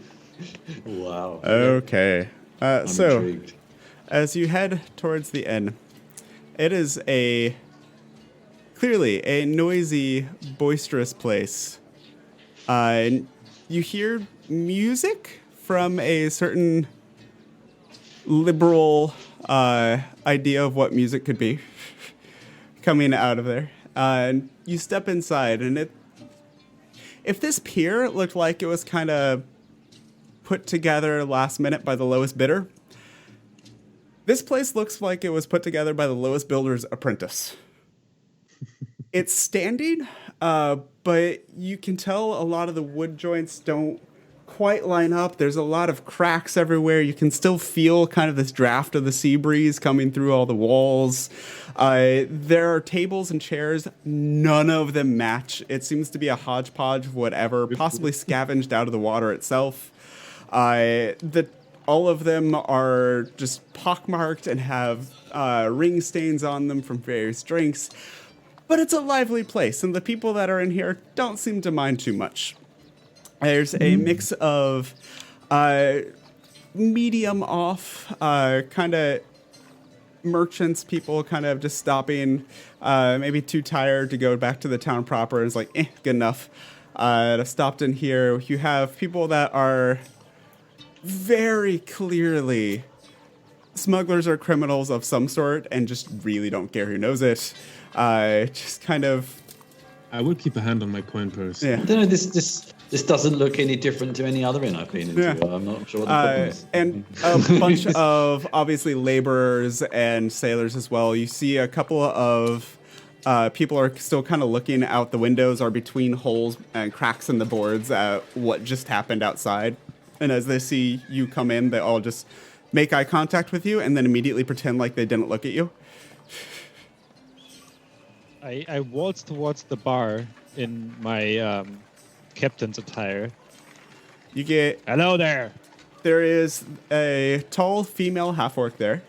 [SPEAKER 4] Wow.
[SPEAKER 1] Okay.
[SPEAKER 4] I'm
[SPEAKER 1] So,
[SPEAKER 4] intrigued.
[SPEAKER 1] as you head towards the inn, it is clearly a noisy, boisterous place. You hear music from a certain liberal idea of what music could be coming out of there. And you step inside, and if this pier looked like it was kind of put together last minute by the lowest bidder, this place looks like it was put together by the lowest builder's apprentice. It's standing, but you can tell a lot of the wood joints don't quite line up. There's a lot of cracks everywhere. You can still feel kind of this draft of the sea breeze coming through all the walls. There are tables and chairs. None of them match. It seems to be a hodgepodge of whatever, possibly scavenged out of the water itself. All of them are just pockmarked and have ring stains on them from various drinks. But it's a lively place, and the people that are in here don't seem to mind too much. There's a mix of medium off kind of merchants, people kind of just stopping, maybe too tired to go back to the town proper, and it's like, good enough. Stopped in here. You have people that are very clearly smugglers or criminals of some sort and just really don't care who knows it. Just kind of...
[SPEAKER 5] I would keep a hand on my coin purse.
[SPEAKER 1] Yeah.
[SPEAKER 4] I don't know, this doesn't look any different to any other inn I've been into.
[SPEAKER 1] Yeah.
[SPEAKER 4] I'm not sure what the problem is.
[SPEAKER 1] And a bunch of, obviously, laborers and sailors as well. You see a couple of people are still kind of looking out the windows or between holes and cracks in the boards at what just happened outside. And as they see you come in, they all just make eye contact with you and then immediately pretend like they didn't look at you.
[SPEAKER 3] I waltz towards the bar in my captain's attire.
[SPEAKER 1] You get...
[SPEAKER 3] Hello there.
[SPEAKER 1] There is a tall female half-orc there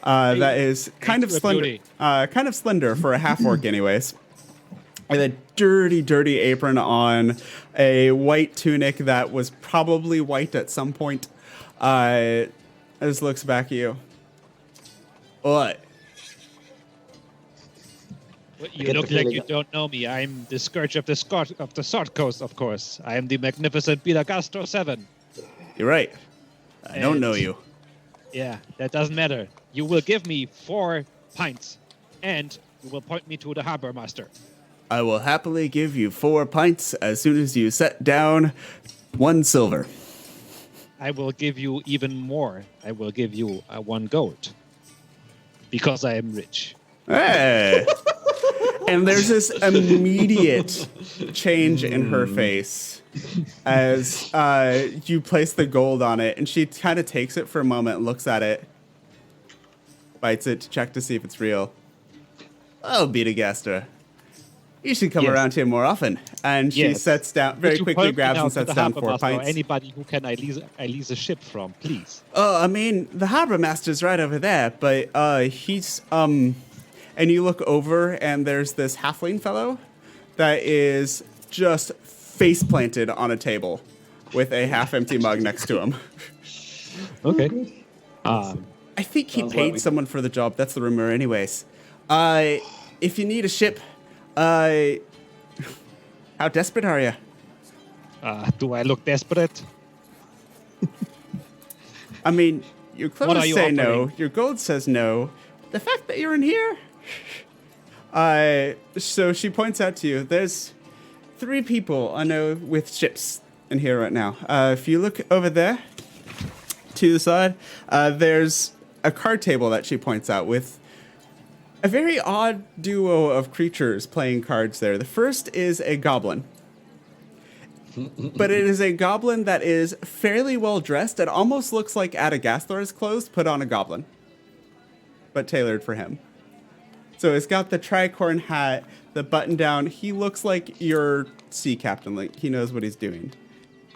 [SPEAKER 1] that is kind of slender for a half-orc anyways. With a dirty, dirty apron on, a white tunic that was probably white at some point. Just looks back at you. What?
[SPEAKER 3] Well, you look like you don't know me. I'm the Scourge of the Sword Coast, of course. I am the magnificent Bilagastro 7.
[SPEAKER 1] You're right. I don't know you.
[SPEAKER 3] Yeah, that doesn't matter. You will give me 4 pints, and you will point me to the harbor master.
[SPEAKER 1] I will happily give you 4 pints as soon as you set down 1 silver.
[SPEAKER 3] I will give you even more. I will give you 1 gold. Because I am rich.
[SPEAKER 1] Hey! And there's this immediate change in her face as you place the gold on it, and she kind of takes it for a moment, looks at it, bites it to check to see if it's real. Oh, Beatagaster, you should come around here more often. And she sets down, very quickly grabs and sets down 4 pints.
[SPEAKER 3] Anybody who can I lease a ship from, please.
[SPEAKER 1] Oh, I mean, the harbor master's right over there, but he's and you look over, and there's this halfling fellow that is just face planted on a table with a half-empty mug next to him.
[SPEAKER 3] Okay.
[SPEAKER 1] I think he paid someone for the job. That's the rumor, anyways. If you need a ship, how desperate are you?
[SPEAKER 3] Do I look desperate?
[SPEAKER 1] I mean, your clothes say
[SPEAKER 3] offering?
[SPEAKER 1] no. Your gold says no. The fact that you're in here. So she points out to you. There's 3 people I know with ships in here right now. If you look over there to the side, there's a card table that she points out with a very odd duo of creatures playing cards there. The first is a goblin. But it is a goblin that is fairly well dressed. It almost looks like Adagasthor's clothes put on a goblin, but tailored for him. So he's got the tricorn hat, the button down. He looks like your sea captain. Like he knows what he's doing.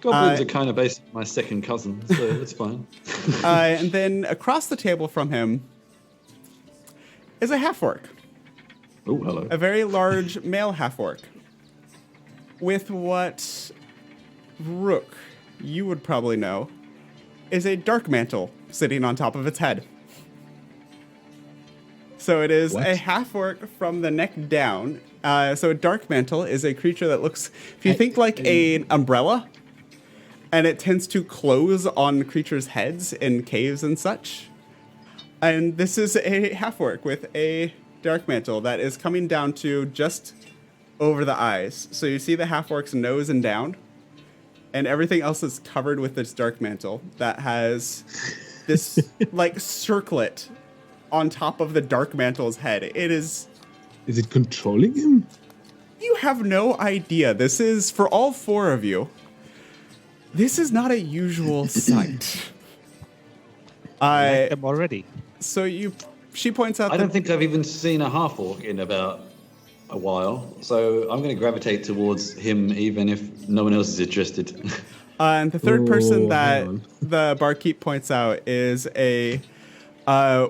[SPEAKER 4] Goblins are kind of basically my second cousin, so it's fine.
[SPEAKER 1] And then across the table from him is a half-orc.
[SPEAKER 4] Oh, hello.
[SPEAKER 1] A very large male half-orc. With what Bruk, you would probably know, is a dark mantle sitting on top of its head. So it is a half-orc from the neck down. So a dark mantle is a creature that looks, if you think like an umbrella, and it tends to close on creatures' heads in caves and such. And this is a half-orc with a dark mantle that is coming down to just over the eyes. So you see the half-orc's nose and down, and everything else is covered with this dark mantle that has this like circlet on top of the dark mantle's head. It is...
[SPEAKER 5] Is it controlling him?
[SPEAKER 1] You have no idea. This is, for all 4 of you, this is not a usual sight.
[SPEAKER 3] I like them already.
[SPEAKER 1] So she points out
[SPEAKER 4] I don't think I've even seen a half-orc in about a while, so I'm going to gravitate towards him even if no one else is interested.
[SPEAKER 1] And the third person that the barkeep points out is a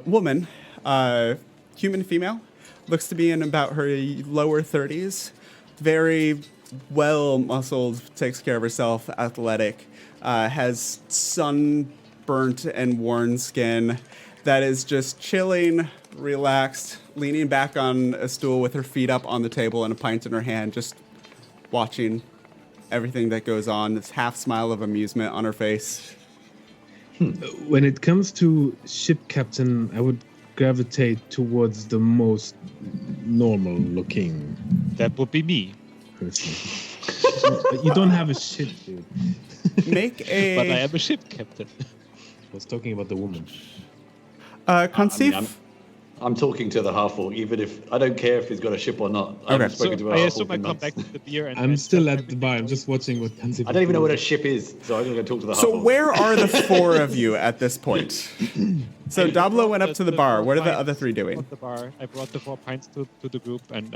[SPEAKER 1] woman, human female, looks to be in about her lower 30s, very well-muscled, takes care of herself, athletic, has sunburnt and worn skin that is just chilling, relaxed, leaning back on a stool with her feet up on the table and a pint in her hand, just watching everything that goes on, this half smile of amusement on her face.
[SPEAKER 5] When it comes to ship captain, I would gravitate towards the most normal looking
[SPEAKER 3] That would be me.
[SPEAKER 5] person. You don't have a ship, dude.
[SPEAKER 1] Make a...
[SPEAKER 3] But I am a ship captain.
[SPEAKER 5] I was talking about the woman.
[SPEAKER 1] Conceive,
[SPEAKER 4] I'm talking to the half-orc, even if I don't care if he's got a ship or not.
[SPEAKER 1] Okay.
[SPEAKER 4] I've spoken to a
[SPEAKER 3] I
[SPEAKER 4] half-orc
[SPEAKER 3] assume I
[SPEAKER 4] in
[SPEAKER 3] come
[SPEAKER 4] months.
[SPEAKER 3] back to the beer and...
[SPEAKER 5] I'm
[SPEAKER 3] and
[SPEAKER 5] still
[SPEAKER 3] tell
[SPEAKER 5] at the bar. I'm just watching what Pansy.
[SPEAKER 4] I don't even know what a ship is, so I'm going to go talk to the
[SPEAKER 1] So
[SPEAKER 4] half-orc.
[SPEAKER 1] where are the four of you at this point? So Dablo went up to the bar. What are the other three doing?
[SPEAKER 3] I brought the 4 pints to the group and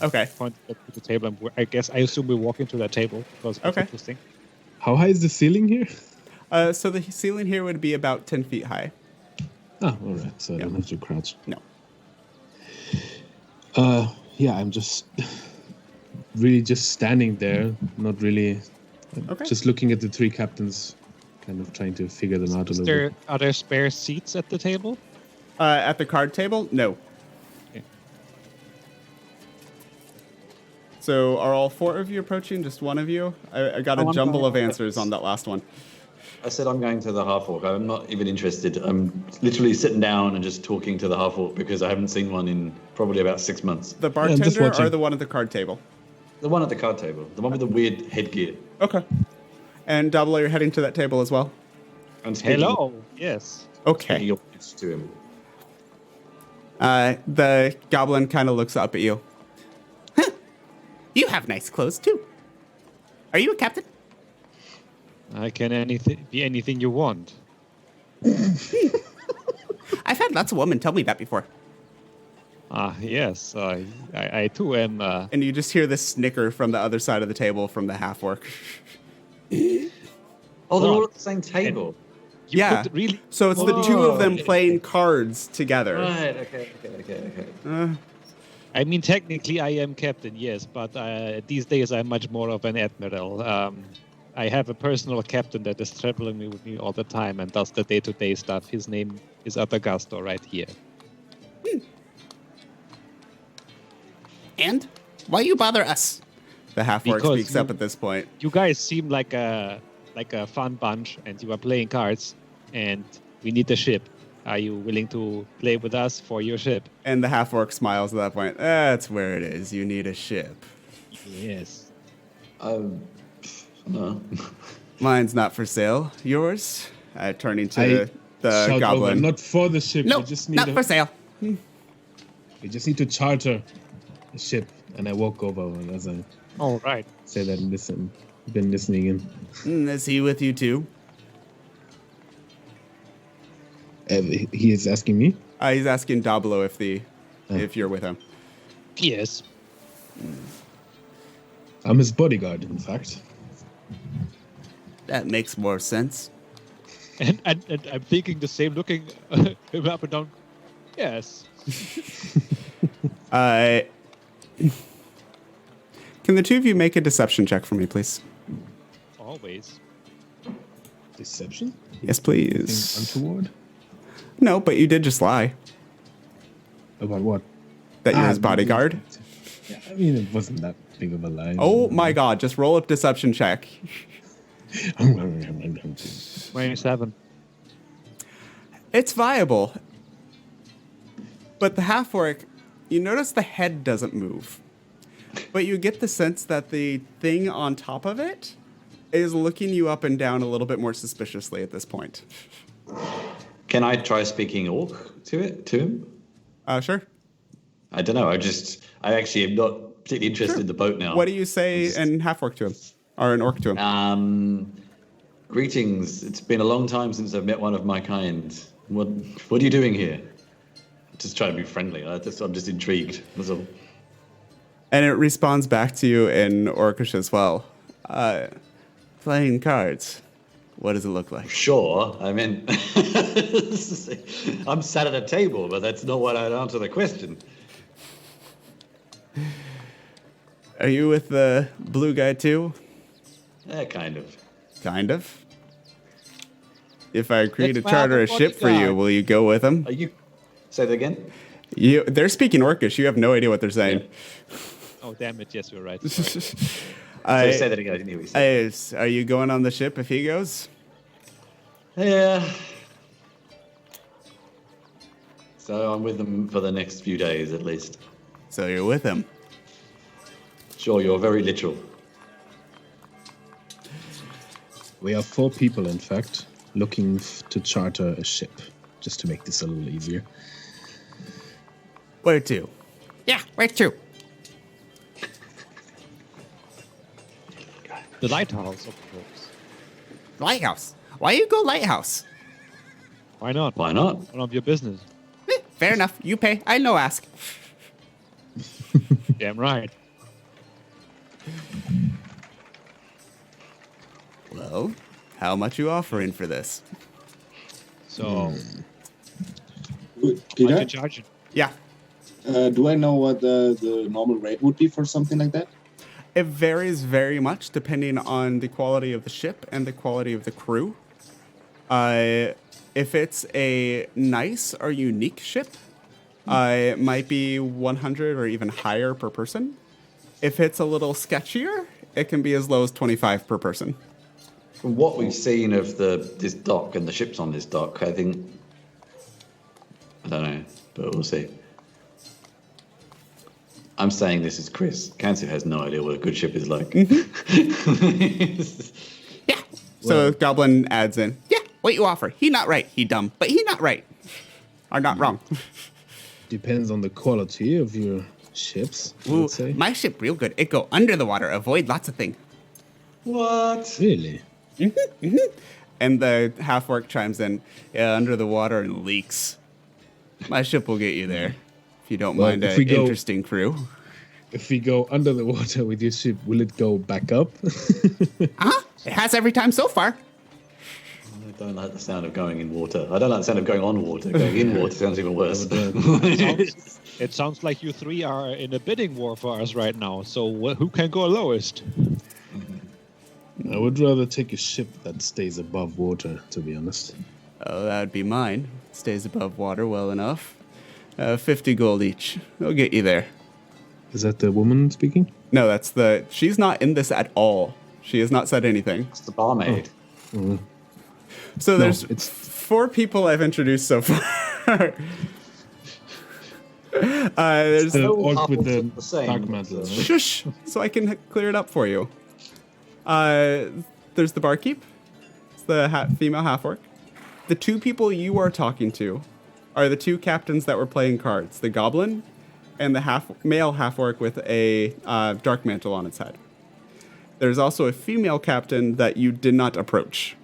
[SPEAKER 1] Okay.
[SPEAKER 3] pointed to the table. And I assume we walk into that table because
[SPEAKER 1] Okay.
[SPEAKER 3] it's interesting.
[SPEAKER 5] How high is the ceiling here?
[SPEAKER 1] So the ceiling here would be about 10 feet high.
[SPEAKER 5] Oh, all right. So I don't have to crouch.
[SPEAKER 1] No.
[SPEAKER 5] Yeah, I'm just really just standing there, not really.
[SPEAKER 1] Okay.
[SPEAKER 5] Just looking at the 3 captains, kind of trying to figure them out a little bit.
[SPEAKER 3] Are there spare seats at the table?
[SPEAKER 1] At the card table? No.
[SPEAKER 3] Okay.
[SPEAKER 1] So are all 4 of you approaching? Just one of you? I got a jumble of answers on that last one.
[SPEAKER 4] I said I'm going to the half-orc. I'm not even interested. I'm literally sitting down and just talking to the half-orc because I haven't seen one in probably about 6 months.
[SPEAKER 1] The
[SPEAKER 5] I'm just
[SPEAKER 1] bartender
[SPEAKER 5] watching.
[SPEAKER 1] or the one at the card table?
[SPEAKER 4] The one at the card table. The one with the weird headgear.
[SPEAKER 1] Okay. And Dablo, you're heading to that table as well?
[SPEAKER 4] I'm speaking,
[SPEAKER 3] Hello. Yes.
[SPEAKER 1] Okay.
[SPEAKER 4] speaking your pitch to him.
[SPEAKER 1] The goblin kind of looks up at you. Huh. You have nice clothes, too. Are you a captain?
[SPEAKER 3] I can be anything you want.
[SPEAKER 1] I've had lots of women tell me that before.
[SPEAKER 3] Yes. I too am.
[SPEAKER 1] And you just hear this snicker from the other side of the table from the half-orc.
[SPEAKER 4] Oh, they're all at the same table.
[SPEAKER 3] You
[SPEAKER 1] Yeah.
[SPEAKER 3] could really.
[SPEAKER 1] So it's the 2 of them playing cards together.
[SPEAKER 4] Right, okay.
[SPEAKER 3] I mean, technically, I am captain, yes, but these days I'm much more of an admiral. I have a personal captain that is traveling with me all the time and does the day-to-day stuff. His name is Atagasto right here.
[SPEAKER 1] And? Why you bother us? The half-orc
[SPEAKER 3] Because
[SPEAKER 1] speaks up at this point.
[SPEAKER 3] You guys seem like a fun bunch, and you are playing cards, and we need a ship. Are you willing to play with us for your ship?
[SPEAKER 1] And the half-orc smiles at that point. That's where it is. You need a ship.
[SPEAKER 3] Yes.
[SPEAKER 4] No.
[SPEAKER 1] Mine's not for sale. Yours? Turning to
[SPEAKER 5] I
[SPEAKER 1] the
[SPEAKER 5] shout
[SPEAKER 1] goblin.
[SPEAKER 5] over, not for the ship.
[SPEAKER 1] No,
[SPEAKER 5] we just need
[SPEAKER 1] not for sale.
[SPEAKER 5] We just need to charter a ship. And I walk over and as I
[SPEAKER 3] All right.
[SPEAKER 5] say that and been listening in.
[SPEAKER 1] Is he with you too?
[SPEAKER 5] He is asking me.
[SPEAKER 1] He's asking Dablo if you're with him.
[SPEAKER 3] Yes.
[SPEAKER 5] I'm his bodyguard, in fact.
[SPEAKER 1] That makes more sense.
[SPEAKER 3] And I'm thinking the same, looking him up and down. Yes.
[SPEAKER 1] Can the 2 of you make a deception check for me, please?
[SPEAKER 3] Always.
[SPEAKER 5] Deception?
[SPEAKER 1] Yes, please.
[SPEAKER 5] Untoward?
[SPEAKER 1] No, but you did just lie.
[SPEAKER 5] About what?
[SPEAKER 1] That you're his bodyguard.
[SPEAKER 5] Yeah, I mean, it wasn't that big of a lie.
[SPEAKER 1] Oh my god, just roll a deception check.
[SPEAKER 3] 27.
[SPEAKER 1] It's viable. But the half-orc, you notice the head doesn't move. But you get the sense that the thing on top of it is looking you up and down a little bit more suspiciously at this point.
[SPEAKER 4] Can I try speaking orc to him?
[SPEAKER 1] Sure.
[SPEAKER 4] I don't know. I actually am not particularly interested in the boat now.
[SPEAKER 1] What do you say in half-orc to him? Or in orc to him?
[SPEAKER 4] Greetings. It's been a long time since I've met one of my kind. What are you doing here? Just trying to be friendly. I'm just intrigued. That's all.
[SPEAKER 1] And it responds back to you in Orcish as well. Playing cards. What does it look like?
[SPEAKER 4] Sure. I mean, I'm sat at a table, but that's not what I'd answer the question.
[SPEAKER 1] Are you with the blue guy too?
[SPEAKER 4] Yeah, kind of.
[SPEAKER 1] Kind of. If I agree to
[SPEAKER 3] That's my
[SPEAKER 1] charter a
[SPEAKER 3] other
[SPEAKER 1] ship for you,
[SPEAKER 3] bodyguard.
[SPEAKER 1] will you go with him?
[SPEAKER 4] Are you? Say that again.
[SPEAKER 1] They're speaking Orcish. You have no idea what they're saying.
[SPEAKER 3] Oh, damn it. Yes, you're right.
[SPEAKER 4] Say that again. I didn't hear what you said.
[SPEAKER 1] Are you going on the ship if he goes?
[SPEAKER 4] Yeah. So I'm with them for the next few days at least.
[SPEAKER 1] So you're with him.
[SPEAKER 4] Sure, you're very literal.
[SPEAKER 5] We are 4 people, in fact, looking to charter a ship, just to make this a little easier.
[SPEAKER 1] Where to?
[SPEAKER 6] Yeah, where to?
[SPEAKER 3] The lighthouse, of course.
[SPEAKER 6] Lighthouse. Why you go lighthouse?
[SPEAKER 3] Why not?
[SPEAKER 4] Why not?
[SPEAKER 3] None of your business.
[SPEAKER 6] Fair enough. You pay. I no ask.
[SPEAKER 3] Damn right.
[SPEAKER 1] Well, how much you offering for this?
[SPEAKER 3] So,
[SPEAKER 2] Good.
[SPEAKER 3] what you
[SPEAKER 2] Peter,
[SPEAKER 3] charging?
[SPEAKER 1] Yeah.
[SPEAKER 2] do I know what the normal rate would be for something like that?
[SPEAKER 1] It varies very much depending on the quality of the ship and the quality of the crew. If it's a nice or unique ship, it might be 100 or even higher per person. If it's a little sketchier, it can be as low as 25 per person.
[SPEAKER 4] From what we've seen of this dock and the ships on this dock, I think... I don't know, but we'll see. I'm saying this is Chris. Kansu has no idea what a good ship is like.
[SPEAKER 6] Yeah.
[SPEAKER 1] So Goblin adds in.
[SPEAKER 6] Yeah. What you offer? He not right. He dumb. But he not right.
[SPEAKER 1] Are not wrong.
[SPEAKER 5] Depends on the quality of your ships, I
[SPEAKER 6] Ooh,
[SPEAKER 5] would say.
[SPEAKER 6] my ship real good. It go under the water. Avoid lots of thing.
[SPEAKER 4] What?
[SPEAKER 5] Really?
[SPEAKER 1] And the half-orc chimes in. Yeah, under the water and leaks. My ship will get you there. If you don't
[SPEAKER 5] Well,
[SPEAKER 1] mind
[SPEAKER 5] if
[SPEAKER 1] an
[SPEAKER 5] we go-
[SPEAKER 1] interesting crew.
[SPEAKER 5] If we go under the water with your ship, will it go back up?
[SPEAKER 6] Huh? It has every time so far.
[SPEAKER 4] I don't like the sound of going in water. I don't like the sound of going on water. Going in water sounds even worse.
[SPEAKER 3] It sounds like you three are in a bidding war for us right now. So who can go lowest?
[SPEAKER 5] I would rather take a ship that stays above water, to be honest.
[SPEAKER 1] Oh, that would be mine. Stays above water well enough. 50 gold each. I'll get you there.
[SPEAKER 5] Is that the woman speaking?
[SPEAKER 1] No, that's the... She's not in this at all. She has not said anything.
[SPEAKER 4] It's the barmaid.
[SPEAKER 1] So there's
[SPEAKER 5] it's-
[SPEAKER 1] 4 people I've introduced so far. There's...
[SPEAKER 5] The
[SPEAKER 4] Oh,
[SPEAKER 5] orc with
[SPEAKER 4] apples
[SPEAKER 5] the
[SPEAKER 4] look the same,
[SPEAKER 5] dark
[SPEAKER 4] but,
[SPEAKER 5] mantle. right?
[SPEAKER 1] Shush! So I can clear it up for you. There's the barkeep. It's the female half-orc. The 2 people you are talking to are the 2 captains that were playing cards. The goblin and the male half-orc with a dark mantle on its head. There's also a female captain that you did not approach.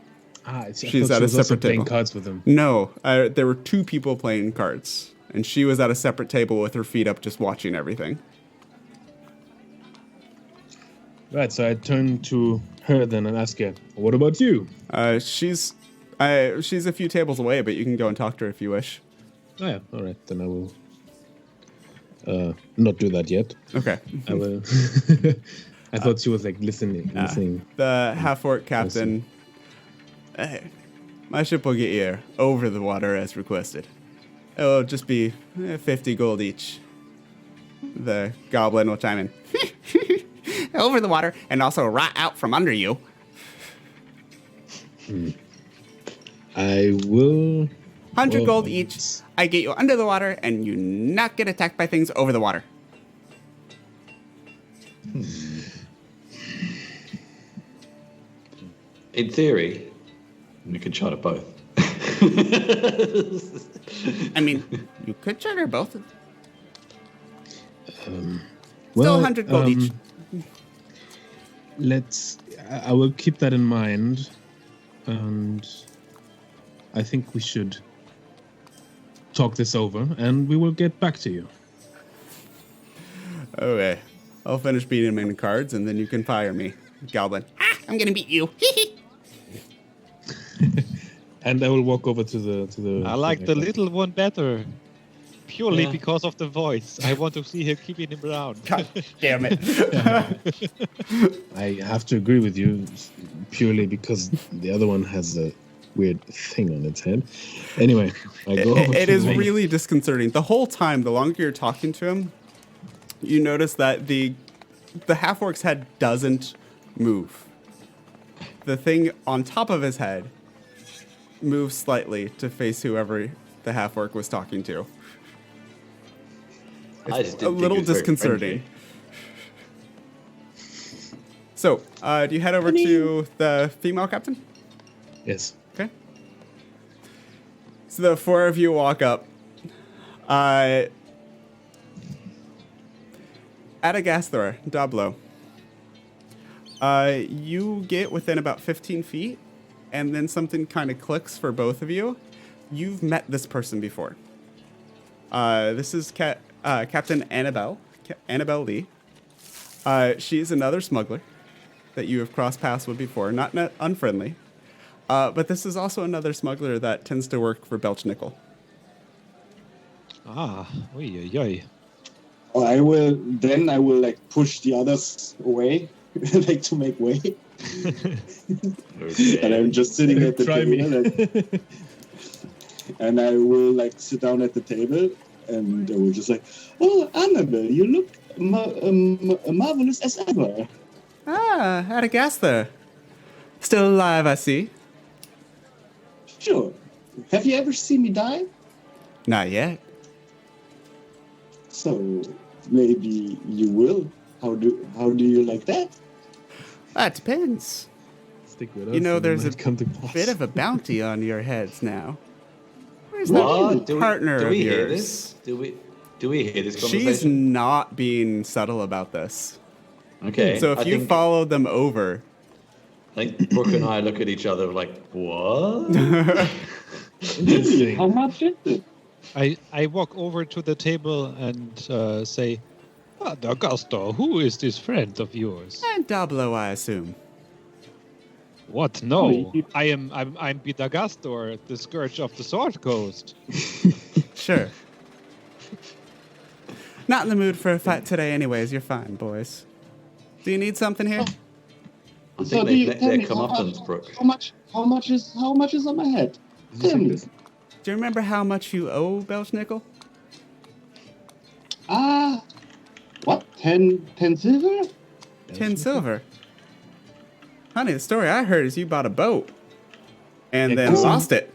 [SPEAKER 5] She's
[SPEAKER 1] at a separate
[SPEAKER 5] playing
[SPEAKER 1] table.
[SPEAKER 5] cards with him.
[SPEAKER 1] No, there were 2 people playing cards. And she was at a separate table with her feet up just watching everything.
[SPEAKER 5] Right, so I turn to her then and ask her, what about you?
[SPEAKER 1] She's a few tables away, but you can go and talk to her if you wish.
[SPEAKER 5] Oh yeah, all right, then I will not do that yet.
[SPEAKER 1] Okay.
[SPEAKER 5] I will. I thought she was like listening.
[SPEAKER 1] The half-orc captain. Hey, my ship will get you over the water as requested. It'll just be 50 gold each. The goblin will chime in.
[SPEAKER 6] Over the water and also right out from under you.
[SPEAKER 5] I will.
[SPEAKER 6] 100
[SPEAKER 5] Well,
[SPEAKER 6] gold each. I get you under the water and you not get attacked by things over the water.
[SPEAKER 4] In theory, we could charter both.
[SPEAKER 6] I mean, you could charter both.
[SPEAKER 5] Well,
[SPEAKER 6] Still 100 gold each.
[SPEAKER 5] I will keep that in mind, and I think we should talk this over, and we will get back to you.
[SPEAKER 1] Okay. I'll finish beating him in the cards, and then you can fire me, goblin.
[SPEAKER 6] Ah, I'm gonna beat you.
[SPEAKER 5] And I will walk over to the.
[SPEAKER 3] I like the little one better. Purely
[SPEAKER 4] Yeah.
[SPEAKER 3] because of the voice. I want to see her keeping him around.
[SPEAKER 6] God damn it.
[SPEAKER 5] I have to agree with you, purely because the other one has a weird thing on its head. Anyway, I go over
[SPEAKER 1] It
[SPEAKER 5] to
[SPEAKER 1] is
[SPEAKER 5] the-
[SPEAKER 1] really disconcerting. The whole time, the longer you're talking to him, you notice that the half-orc's head doesn't move. The thing on top of his head moves slightly to face whoever the half-orc was talking to.
[SPEAKER 4] I just
[SPEAKER 1] A
[SPEAKER 4] didn't think
[SPEAKER 1] little
[SPEAKER 4] it was very
[SPEAKER 1] disconcerting.
[SPEAKER 4] friendly.
[SPEAKER 1] So, do you head over to the female captain?
[SPEAKER 5] Yes.
[SPEAKER 1] Okay. So the 4 of you walk up. Adagasthor, Dablo. You get within about 15 feet, and then something kind of clicks for both of you. You've met this person before. This is Captain Annabelle Lee. She's another smuggler that you have crossed paths with before, not unfriendly. But this is also another smuggler that tends to work for Belchnickel.
[SPEAKER 3] Ah, oi, oi, oi.
[SPEAKER 2] I will like push the others away, like to make way. And I'm just sitting at the
[SPEAKER 5] Try me.
[SPEAKER 2] table, and I will like sit down at the table, and I will just like, oh, Annabelle, you look marvelous as ever.
[SPEAKER 1] Ah, Adagasthor. Still alive, I see.
[SPEAKER 2] Sure. Have you ever seen me die?
[SPEAKER 1] Not yet.
[SPEAKER 2] So maybe you will. How do you like that?
[SPEAKER 1] That depends.
[SPEAKER 5] Stick with us.
[SPEAKER 1] You know,
[SPEAKER 5] and
[SPEAKER 1] there's
[SPEAKER 5] it
[SPEAKER 1] a
[SPEAKER 5] might come to pass.
[SPEAKER 1] bit of a bounty on your heads now. Where's
[SPEAKER 4] What?
[SPEAKER 1] that partner
[SPEAKER 4] do
[SPEAKER 1] of
[SPEAKER 4] we hear
[SPEAKER 1] yours?
[SPEAKER 4] this? Do we hear this
[SPEAKER 1] She's
[SPEAKER 4] conversation?
[SPEAKER 1] not being subtle about this.
[SPEAKER 4] Okay.
[SPEAKER 1] So if
[SPEAKER 4] I
[SPEAKER 1] you
[SPEAKER 4] think,
[SPEAKER 1] follow them over,
[SPEAKER 4] I think Bruk and I look at each other like, what?
[SPEAKER 5] Interesting.
[SPEAKER 2] How much is it?
[SPEAKER 3] I walk over to the table and say, Augusto, who is this friend of yours?
[SPEAKER 1] and Dablo, I assume.
[SPEAKER 3] What? No,
[SPEAKER 2] you-
[SPEAKER 3] I'm Bidagastor, the scourge of the Sword Coast.
[SPEAKER 1] Sure. Not in the mood for a fight today, anyways. You're fine, boys. Do you need something here?
[SPEAKER 4] I
[SPEAKER 2] So
[SPEAKER 4] think
[SPEAKER 2] do you
[SPEAKER 4] they're
[SPEAKER 2] tell me
[SPEAKER 4] comeuppance, Bruk.
[SPEAKER 2] how much is on my head? Tell me.
[SPEAKER 1] Do you remember how much you owe Belchnickel?
[SPEAKER 2] What? 10 silver?
[SPEAKER 1] 10 silver. Honey, the story I heard is you bought a boat and
[SPEAKER 5] Yeah,
[SPEAKER 1] then
[SPEAKER 5] Kelsey-
[SPEAKER 1] lost it.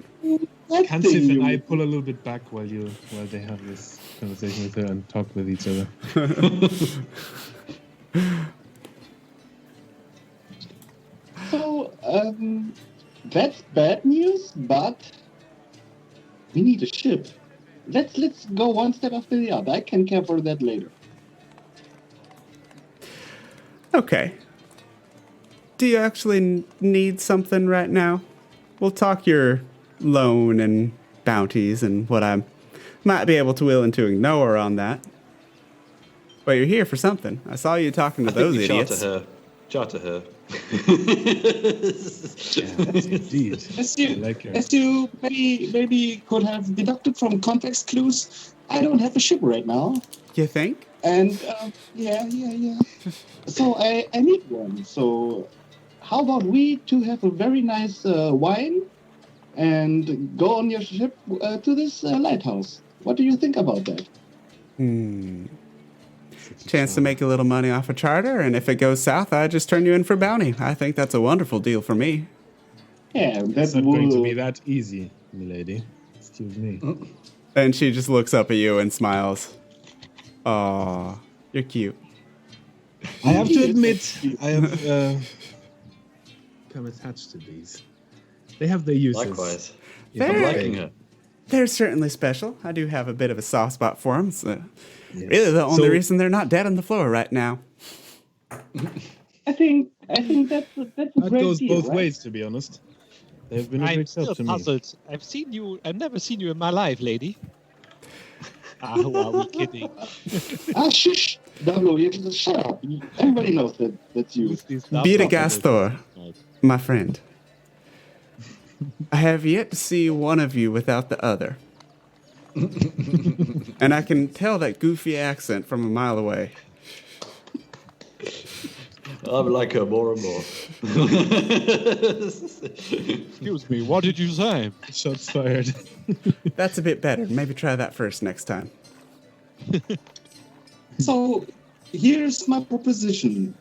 [SPEAKER 2] That
[SPEAKER 5] Kansif
[SPEAKER 2] thing
[SPEAKER 5] and
[SPEAKER 2] you-
[SPEAKER 5] I pull a little bit back while they have this conversation with her and talk with each other.
[SPEAKER 2] So, that's bad news, but we need a ship. Let's go one step after the other. I can cover that later.
[SPEAKER 1] Okay. Do you actually need something right now? We'll talk your loan and bounties and what I might be able to willing to ignore on that. But you're here for something. I saw you talking to
[SPEAKER 4] I think
[SPEAKER 1] those
[SPEAKER 4] we
[SPEAKER 1] idiots.
[SPEAKER 4] charter her.
[SPEAKER 5] Indeed.
[SPEAKER 2] As
[SPEAKER 5] I like her.
[SPEAKER 2] you maybe could have deducted from context clues, I don't have a ship right now.
[SPEAKER 1] You think?
[SPEAKER 2] And yeah. So I need one. So how about we two have a very nice wine and go on your ship to this lighthouse? What do you think about that?
[SPEAKER 1] Chance to make a little money off a charter, and if it goes south, I just turn you in for bounty. I think that's a wonderful deal for me.
[SPEAKER 2] Yeah,
[SPEAKER 5] It's
[SPEAKER 2] that's
[SPEAKER 5] not going to be that easy, milady. Excuse me.
[SPEAKER 1] And she just looks up at you and smiles. Aw, you're cute.
[SPEAKER 5] I have to admit, I have become attached to these. They have their uses.
[SPEAKER 4] Likewise.
[SPEAKER 5] Yeah,
[SPEAKER 4] I'm
[SPEAKER 1] Very-
[SPEAKER 4] liking her.
[SPEAKER 1] They're certainly special. I do have a bit of a soft spot for them. So
[SPEAKER 5] Yes.
[SPEAKER 1] really, the only
[SPEAKER 5] So-
[SPEAKER 1] reason they're not dead on the floor right now.
[SPEAKER 2] I think that's a
[SPEAKER 5] That
[SPEAKER 2] great
[SPEAKER 5] goes
[SPEAKER 2] deal,
[SPEAKER 5] both
[SPEAKER 2] right?
[SPEAKER 5] ways, to be honest. They've been a
[SPEAKER 3] I'm
[SPEAKER 5] great
[SPEAKER 3] still
[SPEAKER 5] help to me.
[SPEAKER 3] puzzled. I've never seen you in my life, lady. Who are we kidding?
[SPEAKER 2] Shush! Dablo, you just shut up. Everybody knows that's you.
[SPEAKER 1] Beat a Gastor, my friend. I have yet to see one of you without the other. And I can tell that goofy accent from a mile away.
[SPEAKER 4] I like her more and more.
[SPEAKER 3] Excuse me, what did you say?
[SPEAKER 5] Shots fired.
[SPEAKER 1] That's a bit better. Maybe try that first next time.
[SPEAKER 2] So here's my proposition.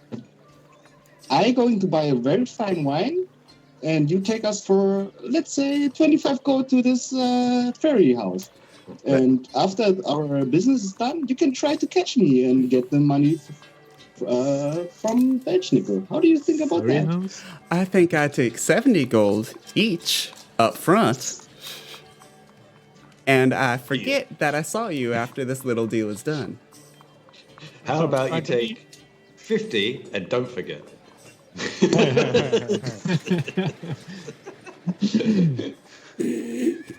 [SPEAKER 2] I'm going to buy a very fine wine, and you take us for, let's say, 25 gold to this ferry house. And after our business is done, you can try to catch me and get the money from Belchnickel. How do you think about
[SPEAKER 5] Sorry,
[SPEAKER 2] that?
[SPEAKER 5] House?
[SPEAKER 1] I think I take 70 gold each up front. And I forget that I saw you after this little deal is done.
[SPEAKER 4] How about you take 50 and don't forget?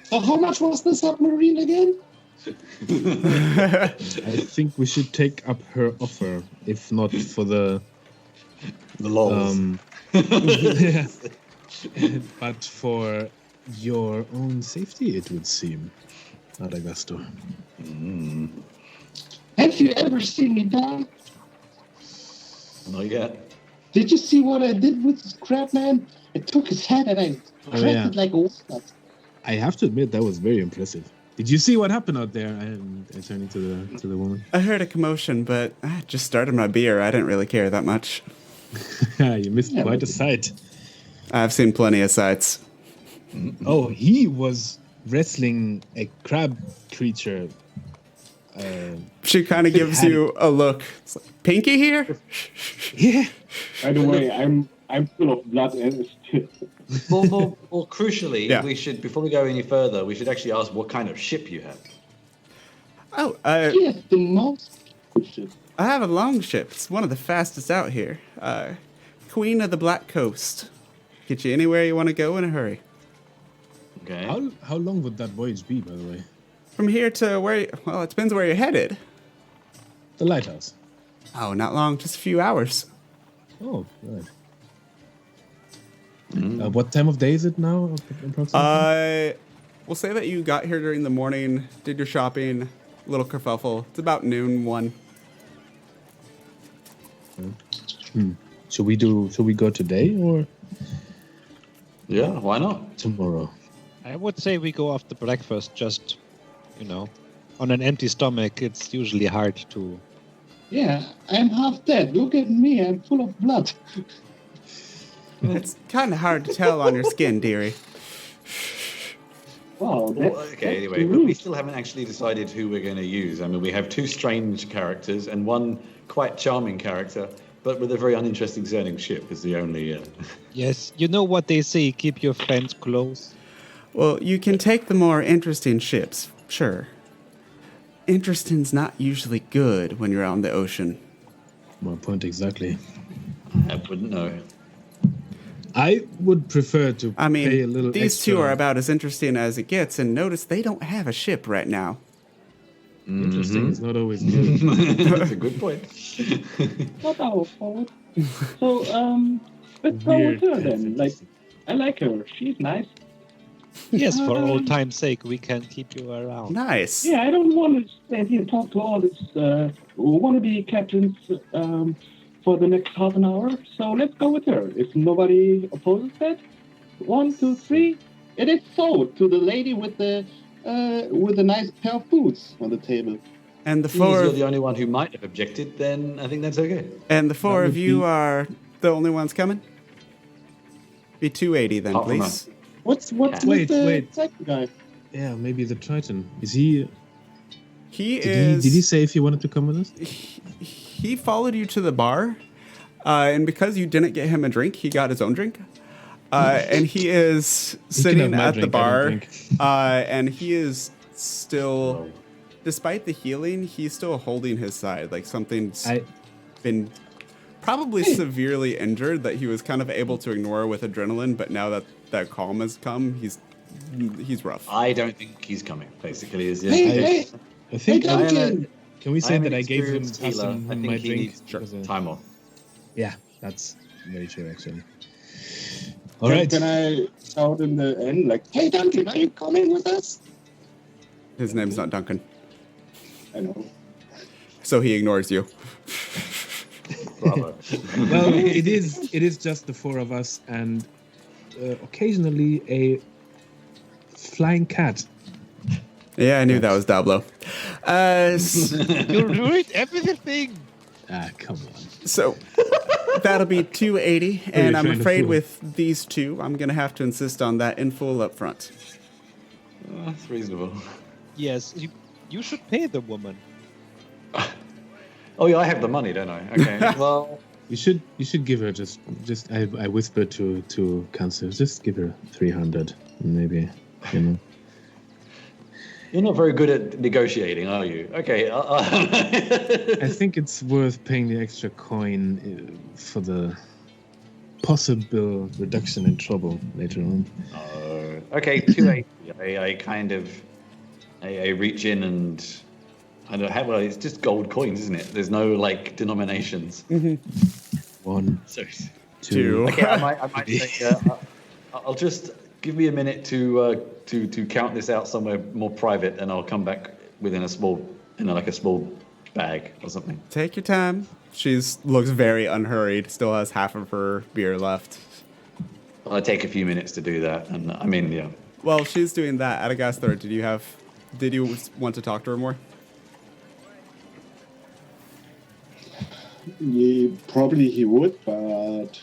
[SPEAKER 2] So how much was the submarine again?
[SPEAKER 5] I think we should take up her offer, if not for the
[SPEAKER 4] lols.
[SPEAKER 5] Yeah. But for your own safety, it would seem. Adagasto.
[SPEAKER 2] Have you ever seen me die?
[SPEAKER 4] Not yet.
[SPEAKER 2] Did you see what I did with this crab man? I took his head and I cracked it like a walnut.
[SPEAKER 5] I have to admit that was very impressive. Did you see what happened out there? I'm turning to the woman.
[SPEAKER 1] I heard a commotion, but I just started my beer. I didn't really care that much.
[SPEAKER 5] You missed quite a sight.
[SPEAKER 1] I've seen plenty of sights.
[SPEAKER 5] Oh, he was wrestling a crab creature.
[SPEAKER 1] She kind of gives you a look. It's like, Pinky here?
[SPEAKER 5] Yeah.
[SPEAKER 2] By the way, I'm full of blood and
[SPEAKER 4] More crucially,
[SPEAKER 1] Yeah.
[SPEAKER 4] we should, before we go any further, we should actually ask what kind of ship you have.
[SPEAKER 1] Oh,
[SPEAKER 2] yes, the most shit.
[SPEAKER 1] I have a longship. It's one of the fastest out here. Queen of the Black Coast. Get you anywhere you want to go in a hurry.
[SPEAKER 4] Okay.
[SPEAKER 5] How long would that voyage be, by the way?
[SPEAKER 1] From here to where, well, it depends where you're headed.
[SPEAKER 5] The lighthouse.
[SPEAKER 1] Oh, not long, just a few hours.
[SPEAKER 5] Oh, right. What time of day is it now, approximately?
[SPEAKER 1] We'll say that you got here during the morning, did your shopping, little kerfuffle. It's about noon, 1.
[SPEAKER 5] Should we go today or
[SPEAKER 4] Yeah, why not?
[SPEAKER 5] tomorrow?
[SPEAKER 3] I would say we go after breakfast, just, on an empty stomach, it's usually hard to...
[SPEAKER 2] Yeah, I'm half dead. Look at me, I'm full of blood.
[SPEAKER 1] It's kind of hard to tell on your skin, dearie.
[SPEAKER 2] Wow,
[SPEAKER 4] Well, okay, anyway, but we still haven't actually decided who we're going to use. I mean, we have 2 strange characters and 1 quite charming character, but with a very uninteresting sounding ship is the only...
[SPEAKER 3] Yes, you know what they say, keep your friends close.
[SPEAKER 1] Well, you can take the more interesting ships, sure. Interesting's not usually good when you're out in the ocean.
[SPEAKER 5] My point exactly.
[SPEAKER 4] I wouldn't know.
[SPEAKER 5] I would prefer to
[SPEAKER 1] I mean,
[SPEAKER 5] pay a little
[SPEAKER 1] these
[SPEAKER 5] extra.
[SPEAKER 1] two are about as interesting as it gets, and notice they don't have a ship right now.
[SPEAKER 5] Interesting. It's not always good.
[SPEAKER 4] That's a good point.
[SPEAKER 2] Not our fault. So, let's go with her then. Like, I like her. She's nice.
[SPEAKER 3] Yes, for old time's sake, we can keep you around.
[SPEAKER 1] Nice.
[SPEAKER 2] Yeah, I don't want to stand here and talk to all this wannabe captains for the next half an hour. So let's go with her. If nobody opposes that, 1, 2, 3. It is sold to the lady with the nice pair of boots on the table.
[SPEAKER 1] And the
[SPEAKER 4] If
[SPEAKER 1] four
[SPEAKER 4] you're the only one who might have objected, then I think that's okay.
[SPEAKER 1] of you are the only ones coming? Be 280 then,
[SPEAKER 4] Apart from
[SPEAKER 1] please.
[SPEAKER 2] What's
[SPEAKER 5] Wait,
[SPEAKER 2] with the
[SPEAKER 5] wait.
[SPEAKER 2] second guy?
[SPEAKER 5] Yeah, maybe the Triton. Is he?
[SPEAKER 1] He
[SPEAKER 5] Did he say if he wanted to come with us?
[SPEAKER 1] He followed you to the bar, and because you didn't get him a drink, he got his own drink. And he is sitting
[SPEAKER 5] have my
[SPEAKER 1] at the
[SPEAKER 5] drink, I
[SPEAKER 1] bar,
[SPEAKER 5] don't drink.
[SPEAKER 1] and he is still, despite the healing, he's still holding his side. Like something's been probably severely injured that he was kind of able to ignore with adrenaline, but now that that calm has come, he's rough.
[SPEAKER 4] I don't think he's coming, basically. Is the
[SPEAKER 2] Hey,
[SPEAKER 5] I think.
[SPEAKER 2] Duncan!
[SPEAKER 5] Can we say
[SPEAKER 4] I'm
[SPEAKER 5] that
[SPEAKER 4] an
[SPEAKER 5] I gave him
[SPEAKER 4] experienced healer.
[SPEAKER 5] him
[SPEAKER 4] I think
[SPEAKER 5] my
[SPEAKER 4] he
[SPEAKER 5] drink?
[SPEAKER 4] needs
[SPEAKER 5] Because,
[SPEAKER 4] time off.
[SPEAKER 5] Yeah, that's very true, actually. All right.
[SPEAKER 2] Can I shout in the end, like, hey, Duncan, are you coming with us?
[SPEAKER 1] His name's not Duncan,
[SPEAKER 2] I know.
[SPEAKER 1] so he ignores you.
[SPEAKER 4] Bravo.
[SPEAKER 5] Well, it is just the 4 of us and occasionally a flying cat.
[SPEAKER 1] Yeah, I knew that was Dablo.
[SPEAKER 3] You ruined everything!
[SPEAKER 5] Ah, come on.
[SPEAKER 1] So that'll be 280, and I'm
[SPEAKER 5] trying to
[SPEAKER 1] afraid
[SPEAKER 5] fool?
[SPEAKER 1] with these two, I'm gonna have to insist on that in full up front.
[SPEAKER 4] That's reasonable.
[SPEAKER 3] Yes, you should pay the woman.
[SPEAKER 4] Oh, yeah, I have the money, don't I? Okay, well...
[SPEAKER 5] You should give her just I whispered to Council, just give her 300 maybe, you know.
[SPEAKER 4] You're not very good at negotiating, are you? Okay.
[SPEAKER 5] I think it's worth paying the extra coin for the possible reduction in trouble later on.
[SPEAKER 4] Okay, 280. I reach in and I don't have. Well, it's just gold coins, isn't it? There's no like denominations.
[SPEAKER 5] One,
[SPEAKER 4] So,
[SPEAKER 5] two.
[SPEAKER 4] okay, I might say. I'll just give me a minute to count this out somewhere more private, and I'll come back within a small bag or something.
[SPEAKER 1] Take your time. Looks very unhurried. Still has half of her beer left.
[SPEAKER 4] I'll take a few minutes to do that, and I mean, yeah.
[SPEAKER 1] Well, she's doing that. Adagasthar, did you want to talk to her more?
[SPEAKER 2] Yeah, probably he would, but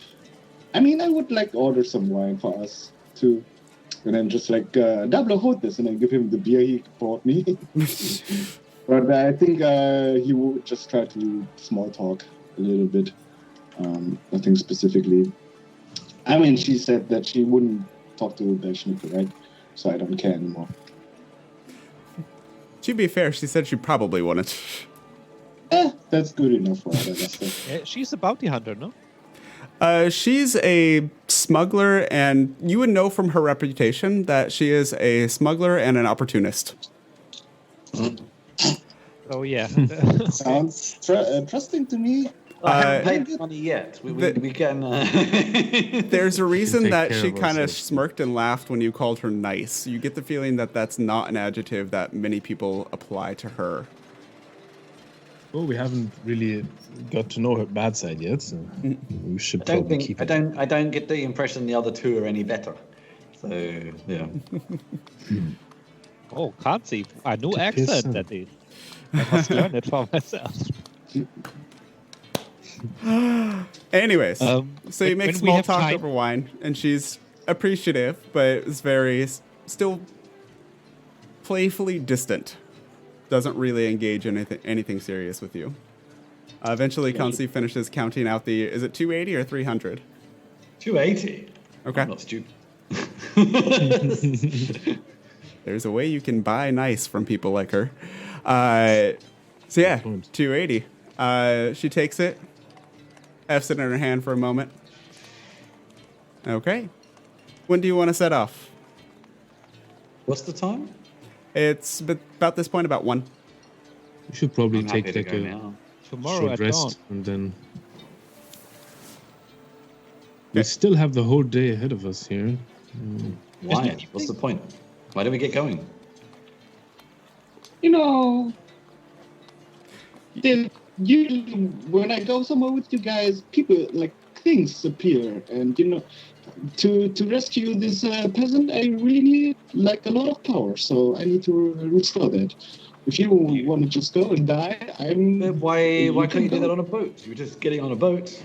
[SPEAKER 2] I mean, I would like order some wine for us too, and then just like Dablo, hold this, and then give him the beer he bought me. But I think he would just try to small talk a little bit. Nothing specifically. I mean, she said that she wouldn't talk to Belschnickel, right? So I don't care anymore.
[SPEAKER 1] To be fair, she said she probably wouldn't.
[SPEAKER 2] That's good enough for her, I guess.
[SPEAKER 3] She's a bounty hunter, no?
[SPEAKER 1] She's a smuggler, and you would know from her reputation that she is a smuggler and an opportunist.
[SPEAKER 3] Oh, yeah.
[SPEAKER 2] Sounds trusting to me.
[SPEAKER 4] I haven't paid money yet. We can.
[SPEAKER 1] There's a reason
[SPEAKER 5] take
[SPEAKER 1] that
[SPEAKER 5] care
[SPEAKER 1] she
[SPEAKER 5] of
[SPEAKER 1] kind of
[SPEAKER 5] ourselves.
[SPEAKER 1] smirked and laughed when you called her nice. You get the feeling that that's not an adjective that many people apply to her.
[SPEAKER 5] Well, we haven't really got to know her bad side yet, so we should probably keep it.
[SPEAKER 4] I don't get the impression the other two are any better. So yeah.
[SPEAKER 3] Oh, can't see. I know accent, that is. I must learn it for myself.
[SPEAKER 1] Anyways, so you make
[SPEAKER 3] when we
[SPEAKER 1] small
[SPEAKER 3] have
[SPEAKER 1] talk
[SPEAKER 3] time-
[SPEAKER 1] over wine, and she's appreciative, but is still playfully distant. Doesn't really engage in anything serious with you. Eventually, Kelsey finishes counting out is it 280 or 300?
[SPEAKER 4] 280.
[SPEAKER 1] Okay.
[SPEAKER 4] I'm not stupid.
[SPEAKER 1] There's a way you can buy nice from people like her. So yeah, 280. She takes it, F's it in her hand for a moment. Okay. When do you want to set off?
[SPEAKER 4] What's the time?
[SPEAKER 1] It's about this point, about 1.
[SPEAKER 5] We should probably
[SPEAKER 4] I'm
[SPEAKER 5] take
[SPEAKER 4] happy to
[SPEAKER 5] like
[SPEAKER 4] go
[SPEAKER 5] a
[SPEAKER 4] now.
[SPEAKER 3] Tomorrow
[SPEAKER 5] short
[SPEAKER 3] at
[SPEAKER 5] rest,
[SPEAKER 3] dawn.
[SPEAKER 5] and then we still have the whole day ahead of us here.
[SPEAKER 4] Why? What's the point? Why don't we get going?
[SPEAKER 2] You know, usually when I go somewhere with you guys, people like things appear, and you know, to rescue this peasant, I really need like a lot of power. So I need to restore that. If you want to just go and die,
[SPEAKER 4] Why can't you do that on a boat? You're just getting on a boat.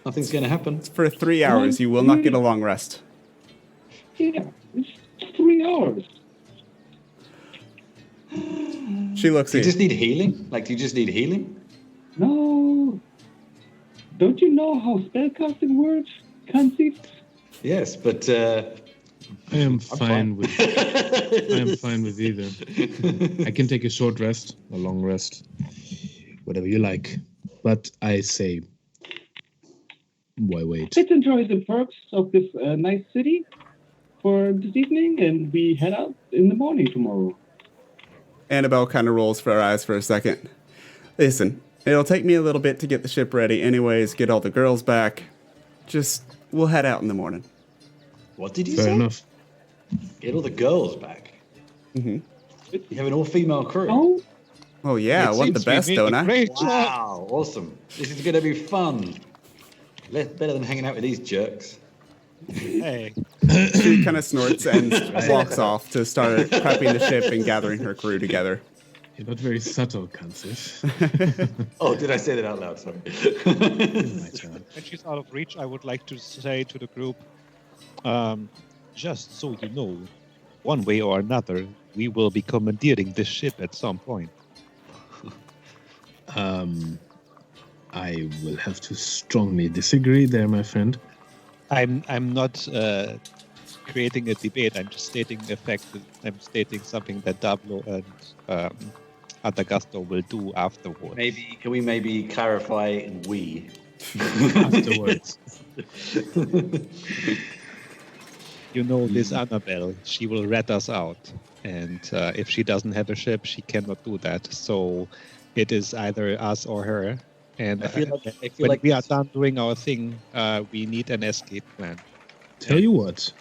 [SPEAKER 4] Nothing's going to happen.
[SPEAKER 1] For 3 hours, you will not get a long rest.
[SPEAKER 2] Yeah, it's 3 hours.
[SPEAKER 1] She looks
[SPEAKER 4] Do
[SPEAKER 1] at
[SPEAKER 4] you
[SPEAKER 1] you.
[SPEAKER 4] just need healing? Like, do you just need healing?
[SPEAKER 2] No, don't you know how spellcasting works, Kansi?
[SPEAKER 4] Yes, but
[SPEAKER 5] I am fine with. I am fine with either. I can take a short rest, a long rest, whatever you like. But I say, why wait?
[SPEAKER 2] Let's enjoy the perks of this nice city for this evening, and we head out in the morning tomorrow.
[SPEAKER 1] Annabelle kind of rolls her eyes for a second. Listen, it'll take me a little bit to get the ship ready anyways, get all the girls back. We'll head out in the morning.
[SPEAKER 4] what did you
[SPEAKER 5] Fair
[SPEAKER 4] say?
[SPEAKER 5] enough.
[SPEAKER 4] Get all the girls back.
[SPEAKER 1] Mm-hmm.
[SPEAKER 4] You have an all-female crew.
[SPEAKER 2] Oh,
[SPEAKER 1] Oh yeah, I want the best, don't I?
[SPEAKER 3] Great job.
[SPEAKER 4] Wow, awesome. This is going to be fun. Better than hanging out with these jerks.
[SPEAKER 3] Hey.
[SPEAKER 1] She kind of snorts and walks off to start prepping the ship and gathering her crew together.
[SPEAKER 5] You're not very subtle, Kansif.
[SPEAKER 4] Oh, did I say that out loud? Sorry.
[SPEAKER 5] My turn.
[SPEAKER 3] When she's out of reach, I would like to say to the group, just so you know, one way or another, we will be commandeering this ship at some point.
[SPEAKER 5] I will have to strongly disagree there, my friend.
[SPEAKER 3] I'm not creating a debate. I'm just stating the fact that I'm stating something that Dablo and Adagasto will do afterwards.
[SPEAKER 4] Can we maybe clarify we?
[SPEAKER 5] Afterwards.
[SPEAKER 3] You know, this Annabelle, she will rat us out. And if she doesn't have a ship, she cannot do that. So it is either us or her. And
[SPEAKER 4] I feel
[SPEAKER 3] when
[SPEAKER 4] like
[SPEAKER 3] we are done doing our thing, we need an escape plan.
[SPEAKER 5] Tell you what,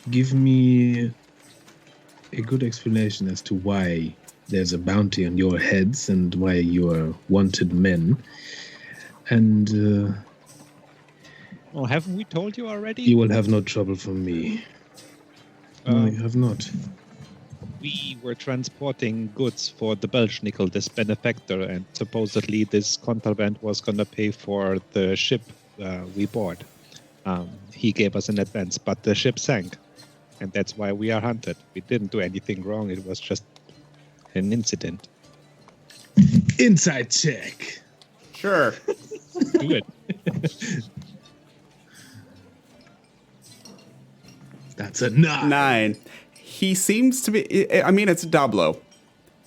[SPEAKER 5] give me a good explanation as to why there's a bounty on your heads and why you are wanted men. And
[SPEAKER 3] Oh, haven't we told you already?
[SPEAKER 5] you will have no trouble from me. No, you have not.
[SPEAKER 3] We were transporting goods for the Belschnickel, this benefactor, and supposedly this contraband was going to pay for the ship we bought. He gave us an advance, but the ship sank, and that's why we are hunted. We didn't do anything wrong. It was just an incident.
[SPEAKER 5] Inside check.
[SPEAKER 1] Sure.
[SPEAKER 3] Do it.
[SPEAKER 5] That's a 9.
[SPEAKER 1] 9. He seems to be. I mean, it's Dablo,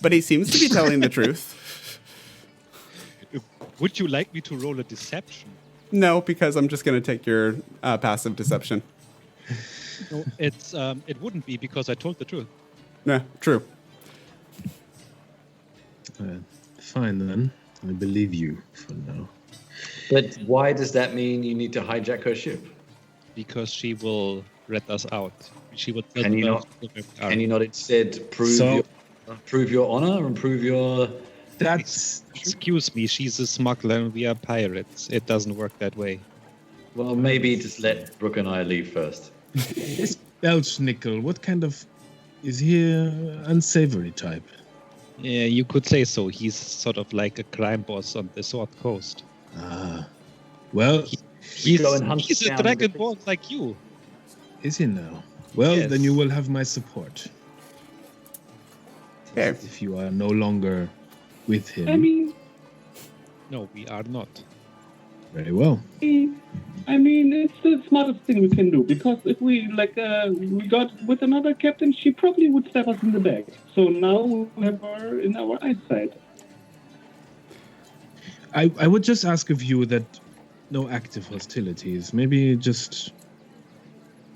[SPEAKER 1] but he seems to be telling the truth.
[SPEAKER 3] Would you like me to roll a deception?
[SPEAKER 1] No, because I'm just going to take your passive deception.
[SPEAKER 3] No, it wouldn't be because I told the truth.
[SPEAKER 1] Yeah, true.
[SPEAKER 5] Fine then. I believe you for now.
[SPEAKER 4] But why does that mean you need to hijack her ship?
[SPEAKER 3] Because she will rat us out. She will tell
[SPEAKER 4] Can you
[SPEAKER 3] the
[SPEAKER 4] not?
[SPEAKER 3] Belschnickel-
[SPEAKER 4] Can you not instead prove your honor and prove your?
[SPEAKER 5] That's
[SPEAKER 3] Excuse me, she's a smuggler and we are pirates. It doesn't work that way.
[SPEAKER 4] Well, maybe just let Bruk and I leave first.
[SPEAKER 5] this Belschnickel. What kind of is he an unsavory type?
[SPEAKER 3] Yeah, you could say so. He's sort of like a crime boss on the Sword Coast.
[SPEAKER 5] Well,
[SPEAKER 3] He's
[SPEAKER 4] go and hunt
[SPEAKER 3] a
[SPEAKER 4] down
[SPEAKER 3] dragonborn like you.
[SPEAKER 5] is he now? Well,
[SPEAKER 3] Yes.
[SPEAKER 5] then you will have my support.
[SPEAKER 1] Okay.
[SPEAKER 5] If you are no longer with him.
[SPEAKER 7] I mean,
[SPEAKER 3] No, we are not.
[SPEAKER 5] Very well.
[SPEAKER 7] it's the smartest thing we can do, because if we we got with another captain, she probably would stab us in the back. So now we have her in our eyesight.
[SPEAKER 5] I would just ask of you that no active hostilities. Maybe just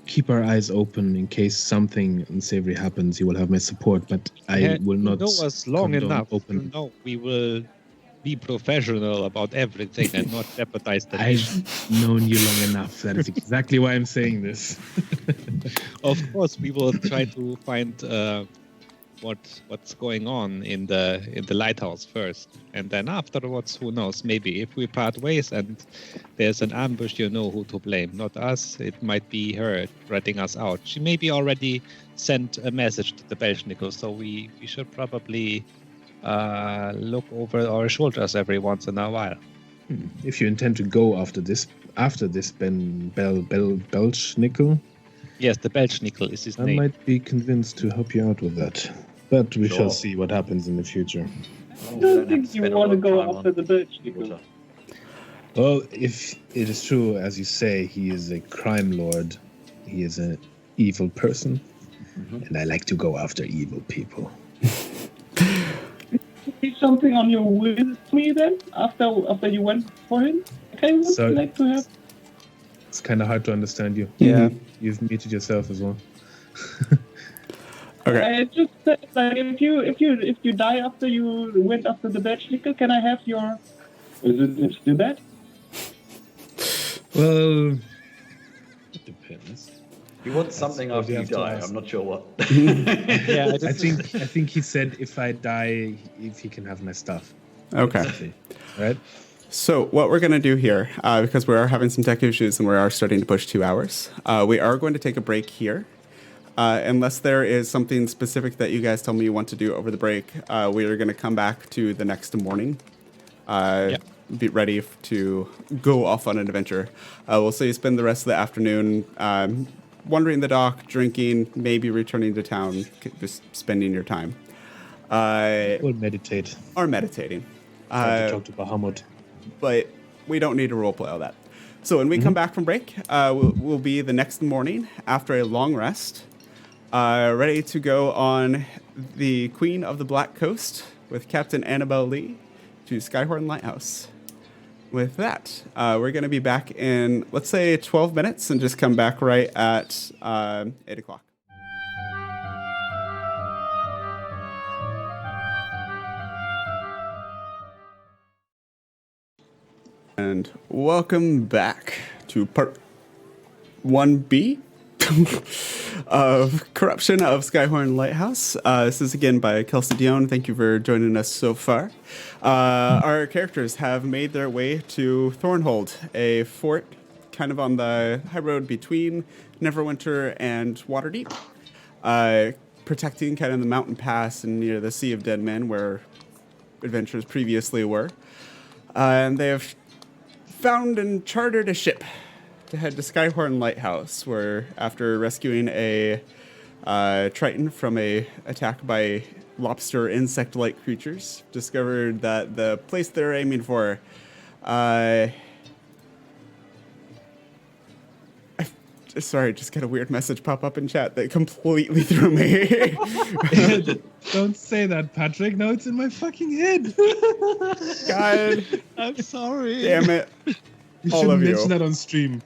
[SPEAKER 5] keep our eyes open in case something unsavory happens. You will have my support, but I will not.
[SPEAKER 3] You know us long
[SPEAKER 5] condone
[SPEAKER 3] enough.
[SPEAKER 5] open.
[SPEAKER 3] No, we will be professional about everything and not jeopardize the
[SPEAKER 5] I've
[SPEAKER 3] mission.
[SPEAKER 5] known you long enough. That is exactly why I'm saying this.
[SPEAKER 3] Of course, we will try to find what's going on in the lighthouse first, and then afterwards, who knows? Maybe if we part ways and there's an ambush, you know who to blame. Not us. It might be her ratting us out. She maybe already sent a message to the Belschnickel, so we should probably look over our shoulders every once in a while.
[SPEAKER 5] If you intend to go after this Belschnickel,
[SPEAKER 3] Yes, the Belschnickel is his
[SPEAKER 5] I
[SPEAKER 3] name.
[SPEAKER 5] might be convinced to help you out with that. But we
[SPEAKER 4] Sure.
[SPEAKER 5] shall see what happens in the future.
[SPEAKER 7] I don't think you want to go after the Belschnickel.
[SPEAKER 5] Well, if it is true, as you say, he is a crime lord, he is an evil person, and I like to go after evil people.
[SPEAKER 7] See something on your with me then after you went for him? Okay, would
[SPEAKER 5] So-
[SPEAKER 7] you like to have?
[SPEAKER 5] It's kind of hard to understand you.
[SPEAKER 1] Yeah.
[SPEAKER 5] You've muted yourself as well.
[SPEAKER 1] Okay.
[SPEAKER 7] I just said, like, if you die after you went after the Belschnickel, can I have your? Is it still bad?
[SPEAKER 5] Well, it depends.
[SPEAKER 4] You want something
[SPEAKER 5] That's what
[SPEAKER 4] after
[SPEAKER 5] you
[SPEAKER 4] you
[SPEAKER 5] have to
[SPEAKER 4] die.
[SPEAKER 5] ask.
[SPEAKER 4] I'm not sure what.
[SPEAKER 3] Yeah,
[SPEAKER 5] I think he said if I die, if he can have my stuff.
[SPEAKER 1] Okay.
[SPEAKER 5] Right?
[SPEAKER 1] So what we're going to do here, because we are having some tech issues and we are starting to push 2 hours, we are going to take a break here. Unless there is something specific that you guys tell me you want to do over the break, we are going to come back to the next morning. Be ready to go off on an adventure. We'll say you spend the rest of the afternoon wandering the dock, drinking, maybe returning to town, just spending your time.
[SPEAKER 5] We'll meditate.
[SPEAKER 1] Or meditating.
[SPEAKER 5] Try to talk to Bahamut.
[SPEAKER 1] But we don't need to roleplay all that. So when we come back from break, we'll be the next morning after a long rest, ready to go on the Queen of the Black Coast with Captain Annabelle Lee to Skyhorn Lighthouse. With that, we're going to be back in, let's say, 12 minutes and just come back right at 8 o'clock. And welcome back to part 1B of Corruption of Skyhorn Lighthouse. This is again by Kelsey Dionne. Thank you for joining us so far. Our characters have made their way to Thornhold, a fort kind of on the high road between Neverwinter and Waterdeep, protecting kind of the mountain pass and near the Sea of Dead Men where adventurers previously were. And they have found and chartered a ship to head to Skyhorn Lighthouse, where after rescuing a Triton from a attack by lobster insect-like creatures, discovered that the place they're aiming for sorry, just got a weird message pop up in chat that completely threw me.
[SPEAKER 5] Don't say that, Patrick. No, it's in my fucking head.
[SPEAKER 1] God.
[SPEAKER 3] I'm sorry.
[SPEAKER 1] Damn it.
[SPEAKER 5] You
[SPEAKER 1] All
[SPEAKER 5] shouldn't
[SPEAKER 1] of you.
[SPEAKER 5] mention that on stream.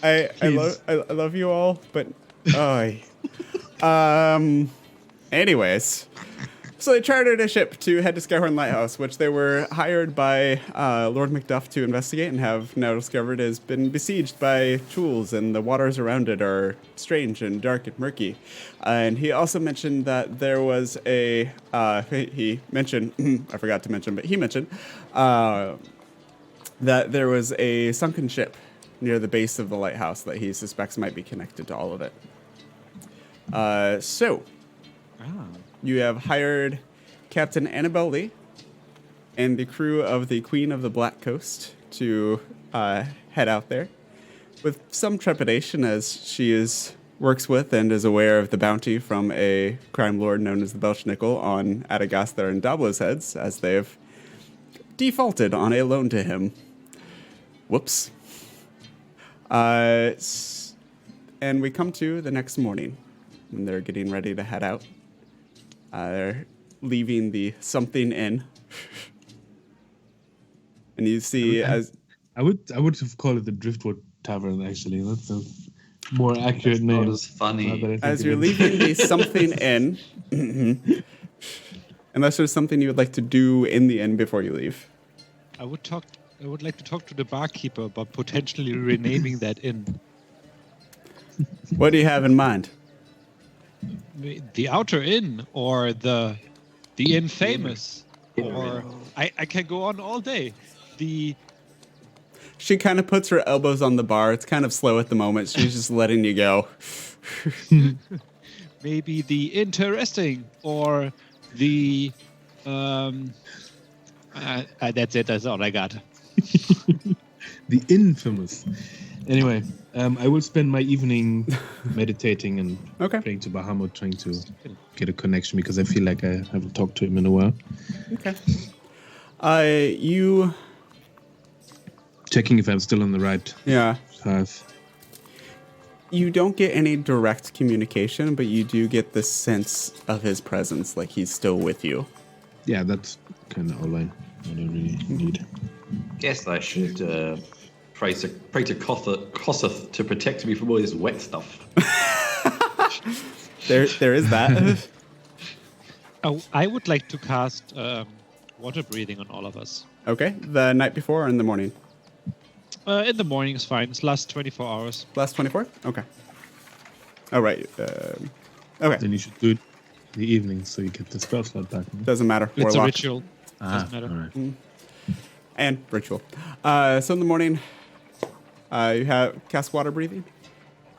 [SPEAKER 1] I love you all, but anyways. So they chartered a ship to head to Skyhorn Lighthouse, which they were hired by Lord Macduff to investigate and have now discovered has been besieged by tools, and the waters around it are strange and dark and murky. And he also mentioned that there was a, he mentioned, I forgot to mention, but he mentioned that there was a sunken ship near the base of the lighthouse that he suspects might be connected to all of it. You have hired Captain Annabelle Lee and the crew of the Queen of the Black Coast to head out there with some trepidation, as she works with and is aware of the bounty from a crime lord known as the Belschnickel on Adagasthar and Dablo's heads, as they've defaulted on a loan to him. Whoops. And we come to the next morning when they're getting ready to head out. They're leaving the Something Inn. And you see I
[SPEAKER 5] would have called it the Driftwood Tavern, actually. That's a more accurate name.
[SPEAKER 4] Not as funny.
[SPEAKER 1] As you're leaving the Something Inn, unless there's something you would like to do in the inn before you leave.
[SPEAKER 3] I would like to talk to the barkeeper about potentially renaming that inn.
[SPEAKER 1] What do you have in mind?
[SPEAKER 3] The Outer Inn, or the Infamous, or I can go on all day.
[SPEAKER 1] She kind of puts her elbows on the bar. It's kind of slow at the moment. She's just letting you go.
[SPEAKER 3] Maybe the Interesting, or the that's it. That's all I got.
[SPEAKER 5] The Infamous. Anyway, I will spend my evening meditating and praying to Bahamut, trying to get a connection, because I feel like I haven't talked to him in a while.
[SPEAKER 1] Okay. You...
[SPEAKER 5] Checking if I'm still on the right path.
[SPEAKER 1] You don't get any direct communication, but you do get the sense of his presence, like he's still with you.
[SPEAKER 5] Yeah, that's kind of all I really need.
[SPEAKER 4] Guess I should pray to Kosseth to protect me from all this wet stuff.
[SPEAKER 1] There is that.
[SPEAKER 3] I would like to cast water breathing on all of us.
[SPEAKER 1] Okay, the night before or in the morning?
[SPEAKER 3] In the morning is fine. It's last 24 hours.
[SPEAKER 1] Last 24? Okay. Oh, right. Okay.
[SPEAKER 5] Then you should do it in the evening so you get the spell slot back.
[SPEAKER 1] Doesn't matter.
[SPEAKER 3] It's
[SPEAKER 1] Warlock.
[SPEAKER 3] a ritual. Doesn't matter.
[SPEAKER 5] All right.
[SPEAKER 1] And ritual. So in the morning, you have cast water breathing.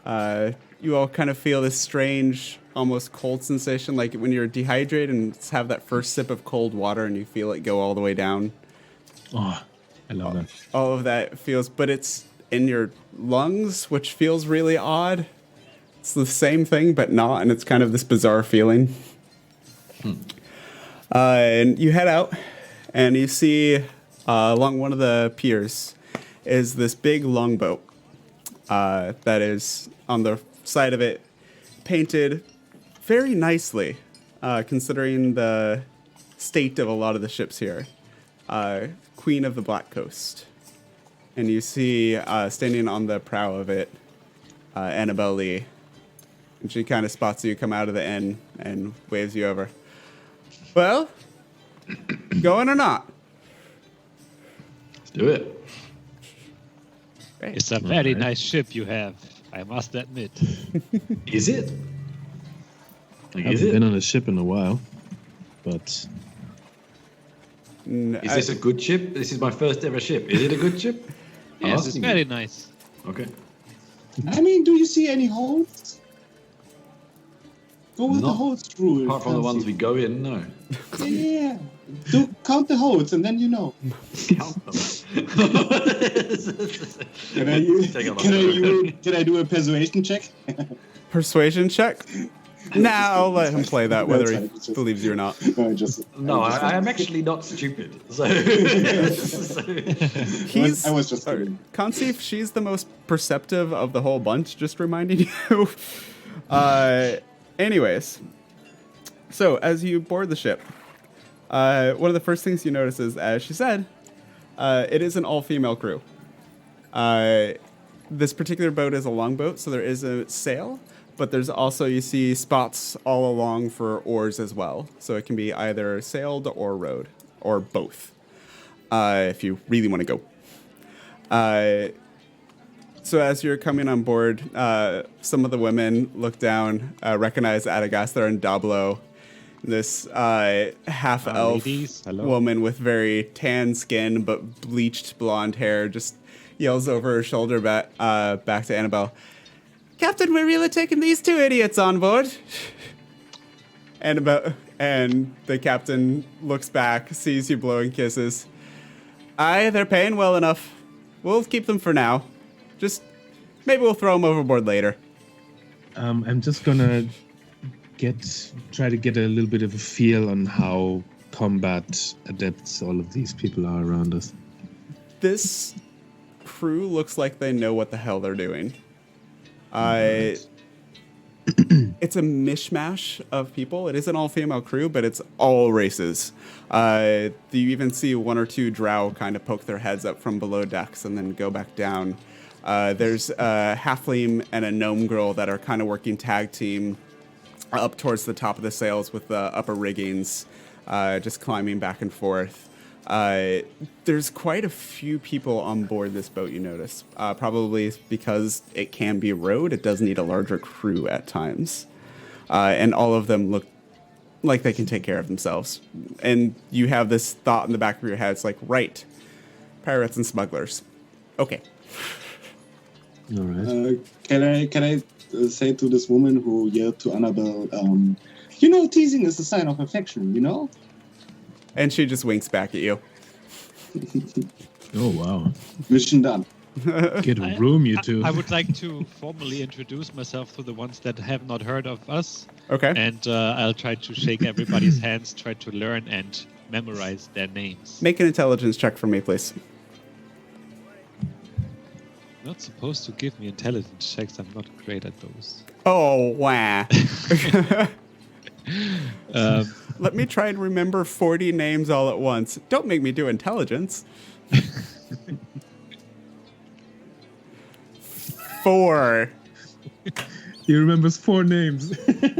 [SPEAKER 1] You all kind of feel this strange, almost cold sensation, like when you're dehydrated and have that first sip of cold water and you feel it go all the way down.
[SPEAKER 5] Oh, I love that.
[SPEAKER 1] All of that feels, but it's in your lungs, which feels really odd. It's the same thing, but not, and it's kind of this bizarre feeling. And you head out, and you see along one of the piers is this big longboat that is on the side of it, painted very nicely, considering the state of a lot of the ships here. Queen of the Black Coast. And you see standing on the prow of it, Annabelle Lee. And she kind of spots you come out of the inn and waves you over. Well, going or not?
[SPEAKER 4] Let's do it.
[SPEAKER 1] Great.
[SPEAKER 3] It's a very nice ship you have, I must admit.
[SPEAKER 4] Is it?
[SPEAKER 5] I haven't been on a ship in a while, but
[SPEAKER 4] Is this a good ship? This is my first ever ship. Is it a good ship?
[SPEAKER 3] Yes, it's very nice.
[SPEAKER 4] Okay.
[SPEAKER 2] I mean, do you see any holes? Go with the
[SPEAKER 4] Not
[SPEAKER 2] holes rule.
[SPEAKER 4] Apart from the ones we go in, no.
[SPEAKER 2] Yeah. Do count the holes and then you know.
[SPEAKER 4] Count them.
[SPEAKER 2] Can I do a persuasion check?
[SPEAKER 1] Persuasion check? Nah, I'll let him play that, whether he
[SPEAKER 2] That's fine.
[SPEAKER 1] believes you or not.
[SPEAKER 4] No, I am actually not stupid. So,
[SPEAKER 1] He's,
[SPEAKER 2] I was just kidding.
[SPEAKER 1] Conceive, she's the most perceptive of the whole bunch, just reminding you. Anyways, so as you board the ship, one of the first things you notice is, as she said, it is an all-female crew. This particular boat is a longboat, so there is a sail, but there's also, you see, spots all along for oars as well. So it can be either sailed or rowed, or both, if you really want to go. So as you're coming on board, some of the women look down, recognize Adagasthar and Dablo, this half-elf woman with very tan skin but bleached blonde hair, just yells over her shoulder back to Annabelle, "Captain, we're really taking these two idiots on board." Annabelle and the captain looks back, sees you blowing kisses. "Aye, they're paying well enough. We'll keep them for now. Just maybe we'll throw them overboard later."
[SPEAKER 5] I'm just gonna try to get a little bit of a feel on how combat adept all of these people are around us.
[SPEAKER 1] This crew looks like they know what the hell they're doing. It's a mishmash of people. It is an all-female crew, but it's all races. You even see one or two drow kind of poke their heads up from below decks and then go back down. There's a halfling and a gnome girl that are kind of working tag team up towards the top of the sails with the upper riggings, just climbing back and forth. There's quite a few people on board this boat, you notice. Probably because it can be rowed, it does need a larger crew at times. And all of them look like they can take care of themselves. And you have this thought in the back of your head, it's like, right, pirates and smugglers. Okay.
[SPEAKER 5] All right.
[SPEAKER 2] Can I say to this woman who yelled to Annabelle, teasing is a sign of affection, you know?
[SPEAKER 1] And she just winks back at you.
[SPEAKER 5] Oh, wow.
[SPEAKER 2] Mission done.
[SPEAKER 5] Get a room, you two.
[SPEAKER 3] I would like to formally introduce myself to the ones that have not heard of us.
[SPEAKER 1] Okay.
[SPEAKER 3] And I'll try to shake everybody's hands, try to learn and memorize their names.
[SPEAKER 1] Make an intelligence check for me, please.
[SPEAKER 3] Not supposed to give me intelligence checks. I'm not great at those.
[SPEAKER 1] Oh, wow.
[SPEAKER 3] Um,
[SPEAKER 1] Let me try and remember 40 names all at once. Don't make me do intelligence. 4.
[SPEAKER 5] He remembers 4 names.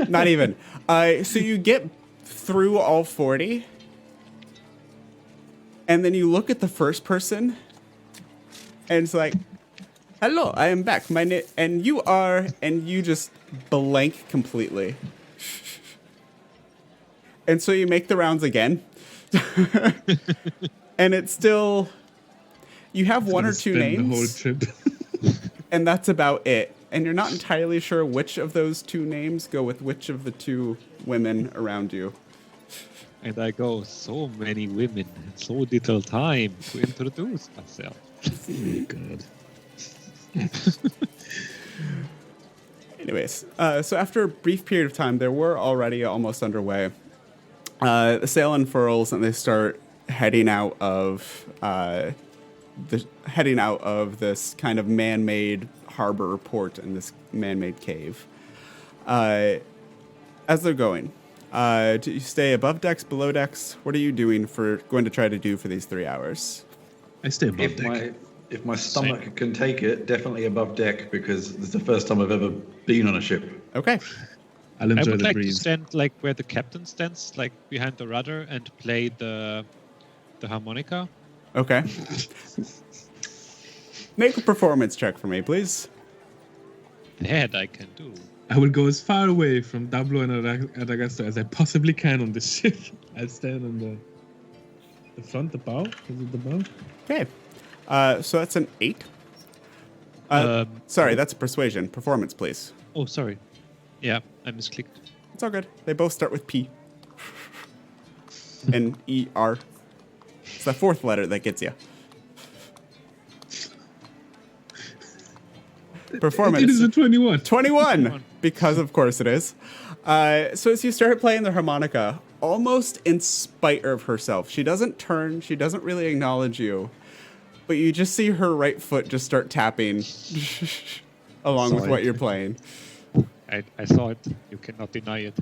[SPEAKER 1] Not even. So you get through all 40, and then you look at the first person, and it's like, "Hello, I am back. My name," and you are, and you just blank completely. And so you make the rounds again, and it's still, you have one or two names,
[SPEAKER 5] the whole trip.
[SPEAKER 1] and that's about it. And you're not entirely sure which of those two names go with which of the two women around you.
[SPEAKER 3] and I go, so many women, and so little time to introduce myself.
[SPEAKER 5] Oh, God.
[SPEAKER 1] Anyways, so after a brief period of time, they were already almost underway. The sail unfurls and they start heading out of heading out of this kind of man-made harbor port in this man-made cave. As they're going, do you stay above decks, below decks? What are you going to try to do for these 3 hours?
[SPEAKER 5] I stay above deck.
[SPEAKER 4] If my stomach can take it, definitely above deck, because this is the first time I've ever been on a ship.
[SPEAKER 1] Okay.
[SPEAKER 5] I'll
[SPEAKER 3] I
[SPEAKER 5] enjoy
[SPEAKER 3] would
[SPEAKER 5] the
[SPEAKER 3] like
[SPEAKER 5] breeze.
[SPEAKER 3] to stand like where the captain stands, like behind the rudder, and play the harmonica.
[SPEAKER 1] Okay. Make a performance check for me, please.
[SPEAKER 3] That I can do.
[SPEAKER 5] I will go as far away from Dablo and Adagasto as I possibly can on this ship. I'll stand on the front, the bow. Is it the bow?
[SPEAKER 1] Okay. So that's an 8. Sorry, that's a persuasion. Performance, please.
[SPEAKER 3] Oh, sorry. Yeah, I misclicked.
[SPEAKER 1] It's all good. They both start with P. And E-R. It's the fourth letter that gets you. Performance.
[SPEAKER 5] It is a 21.
[SPEAKER 1] 21, because of course it is. So as you start playing the harmonica, almost in spite of herself, she doesn't turn, she doesn't really acknowledge you, but you just see her right foot just start tapping along with what you're playing.
[SPEAKER 3] I saw it. You cannot deny it.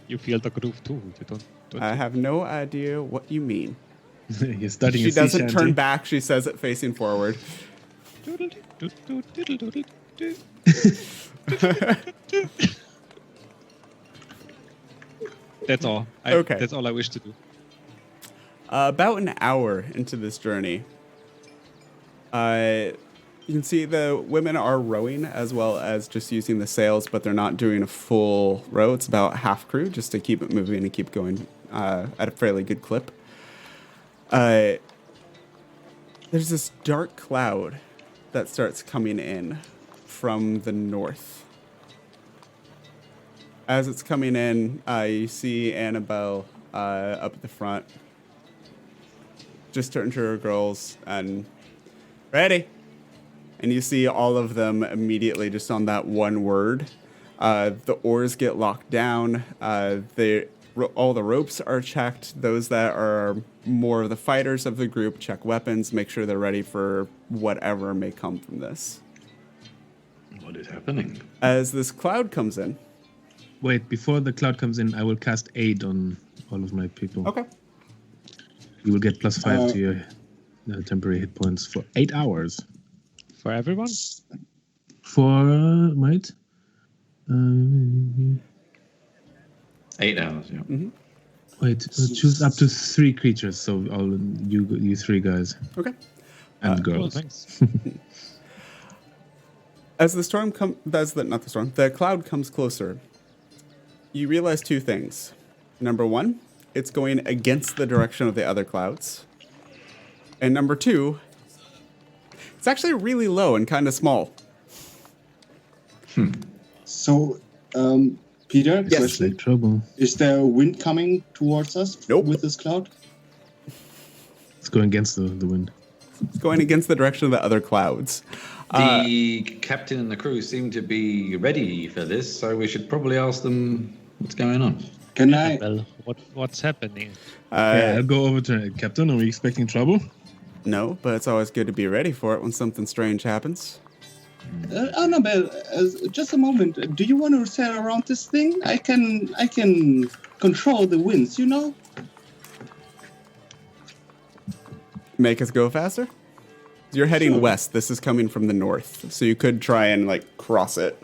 [SPEAKER 3] You feel the groove too. You don't
[SPEAKER 1] I have no idea what you mean.
[SPEAKER 5] You're studying
[SPEAKER 1] She
[SPEAKER 5] a sea
[SPEAKER 1] doesn't
[SPEAKER 5] shanty.
[SPEAKER 1] turn back, she says it facing forward.
[SPEAKER 3] That's all.
[SPEAKER 1] Okay.
[SPEAKER 3] That's all I wish to do.
[SPEAKER 1] About an hour into this journey, you can see the women are rowing as well as just using the sails, but they're not doing a full row. It's about half crew just to keep it moving and keep going at a fairly good clip. There's this dark cloud that starts coming in from the north. As it's coming in, you see Annabelle up at the front. Just turn to her girls and ready. And you see all of them immediately just on that one word. The oars get locked down. All the ropes are checked. Those that are more of the fighters of the group check weapons, make sure they're ready for whatever may come from this.
[SPEAKER 4] What is happening?
[SPEAKER 1] As this cloud comes in.
[SPEAKER 5] Wait, before the cloud comes in, I will cast Aid on all of my people.
[SPEAKER 1] Okay.
[SPEAKER 5] You will get +5 to your temporary hit points for 8 hours.
[SPEAKER 3] For everyone?
[SPEAKER 5] For might?
[SPEAKER 4] 8 hours, yeah.
[SPEAKER 1] Mm-hmm.
[SPEAKER 5] Wait, choose up to 3 creatures. So all you 3 guys
[SPEAKER 1] Okay.
[SPEAKER 5] and
[SPEAKER 3] Cool,
[SPEAKER 5] girls.
[SPEAKER 3] thanks.
[SPEAKER 1] As the storm the cloud comes closer, you realize 2 things. Number 1, it's going against the direction of the other clouds. And number 2, it's actually really low and kind of small.
[SPEAKER 2] So, Peter,
[SPEAKER 1] Yes.
[SPEAKER 2] question.
[SPEAKER 5] Big trouble.
[SPEAKER 2] Is there a wind coming towards us
[SPEAKER 1] Nope.
[SPEAKER 2] with this cloud?
[SPEAKER 5] It's going against the wind.
[SPEAKER 1] It's going against the direction of the other clouds.
[SPEAKER 4] The captain and the crew seem to be ready for this, so we should probably ask them what's going on.
[SPEAKER 2] Can I?
[SPEAKER 3] Well, what's happening?
[SPEAKER 5] Yeah, I'll go over to Captain. Are we expecting trouble?
[SPEAKER 1] No, but it's always good to be ready for it when something strange happens.
[SPEAKER 2] Annabelle, just a moment. Do you want to sail around this thing? I can control the winds, you know?
[SPEAKER 1] Make us go faster? You're heading
[SPEAKER 2] Sure.
[SPEAKER 1] west. This is coming from the north. So you could try and cross it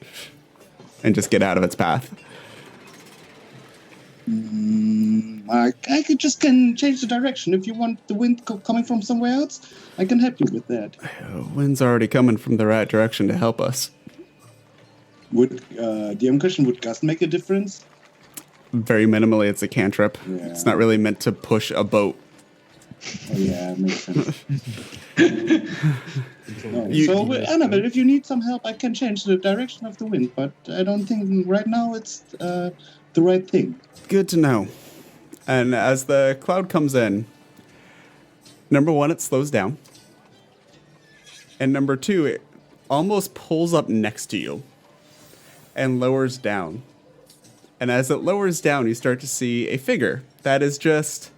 [SPEAKER 1] and just get out of its path.
[SPEAKER 2] I can change the direction. If you want the wind coming from somewhere else, I can help you with that.
[SPEAKER 1] Wind's already coming from the right direction to help us.
[SPEAKER 2] Would DM question, would gust make a difference?
[SPEAKER 1] Very minimally, it's a cantrip.
[SPEAKER 2] Yeah.
[SPEAKER 1] It's not really meant to push a boat.
[SPEAKER 2] Oh, yeah, makes sense. No.
[SPEAKER 1] You-
[SPEAKER 2] So, Annabelle, if you need some help, I can change the direction of the wind, but I don't think right now it's the right thing.
[SPEAKER 1] Good to know. And as the cloud comes in, number 1, it slows down. And number 2, it almost pulls up next to you and lowers down. And as it lowers down, you start to see a figure that is just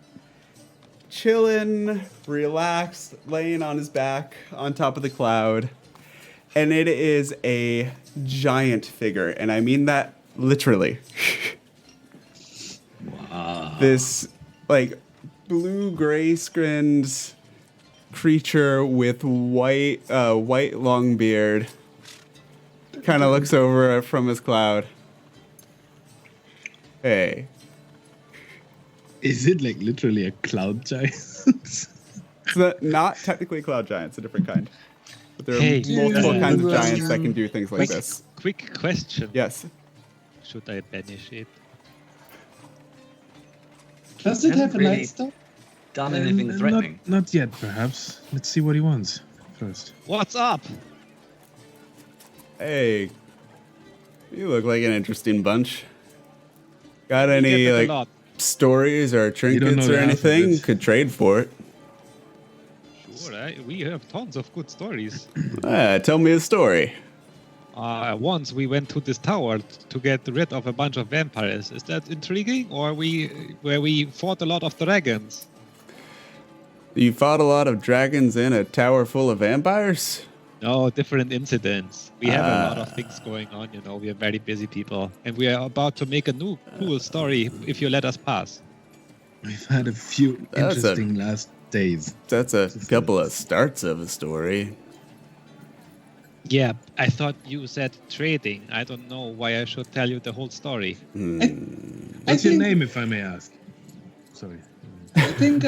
[SPEAKER 1] chilling, relaxed, laying on his back on top of the cloud. And it is a giant figure, and I mean that literally.
[SPEAKER 4] Wow.
[SPEAKER 1] This, like, blue-gray skinned creature with white long beard kind of looks over from his cloud. Hey.
[SPEAKER 5] Is it like literally a cloud giant?
[SPEAKER 1] It's not technically a cloud giant, it's a different kind. But there are
[SPEAKER 3] Hey,
[SPEAKER 1] multiple kinds of
[SPEAKER 5] yeah.
[SPEAKER 1] giants that can do things like this.
[SPEAKER 3] Quick question.
[SPEAKER 1] Yes.
[SPEAKER 3] Should I banish it?
[SPEAKER 2] Does it have a
[SPEAKER 4] Really?
[SPEAKER 2] night stop?
[SPEAKER 4] Done anything threatening?
[SPEAKER 5] Not yet, perhaps. Let's see what he wants first.
[SPEAKER 3] What's up?
[SPEAKER 1] Hey. You look like an interesting bunch. Got
[SPEAKER 3] You
[SPEAKER 1] any,
[SPEAKER 3] get that a
[SPEAKER 1] like,
[SPEAKER 3] lot.
[SPEAKER 1] stories or
[SPEAKER 5] know
[SPEAKER 1] trinkets
[SPEAKER 5] the
[SPEAKER 1] or anything?
[SPEAKER 5] alphabet.
[SPEAKER 1] Could trade for it.
[SPEAKER 3] Sure, we have tons of good stories.
[SPEAKER 1] Tell me a story.
[SPEAKER 3] Once we went to this tower to get rid of a bunch of vampires. Is that intriguing? Or where we fought a lot of dragons?
[SPEAKER 1] You fought a lot of dragons in a tower full of vampires?
[SPEAKER 3] No, different incidents. We have a lot of things going on, you know. We are very busy people. And we are about to make a new cool story if you let us pass.
[SPEAKER 5] We've had a few
[SPEAKER 1] That's
[SPEAKER 5] interesting last days.
[SPEAKER 1] That's a couple of starts of a story.
[SPEAKER 3] Yeah, I thought you said trading. I don't know why I should tell you the whole story.
[SPEAKER 5] What's your name, if I may ask? Sorry.
[SPEAKER 2] I think,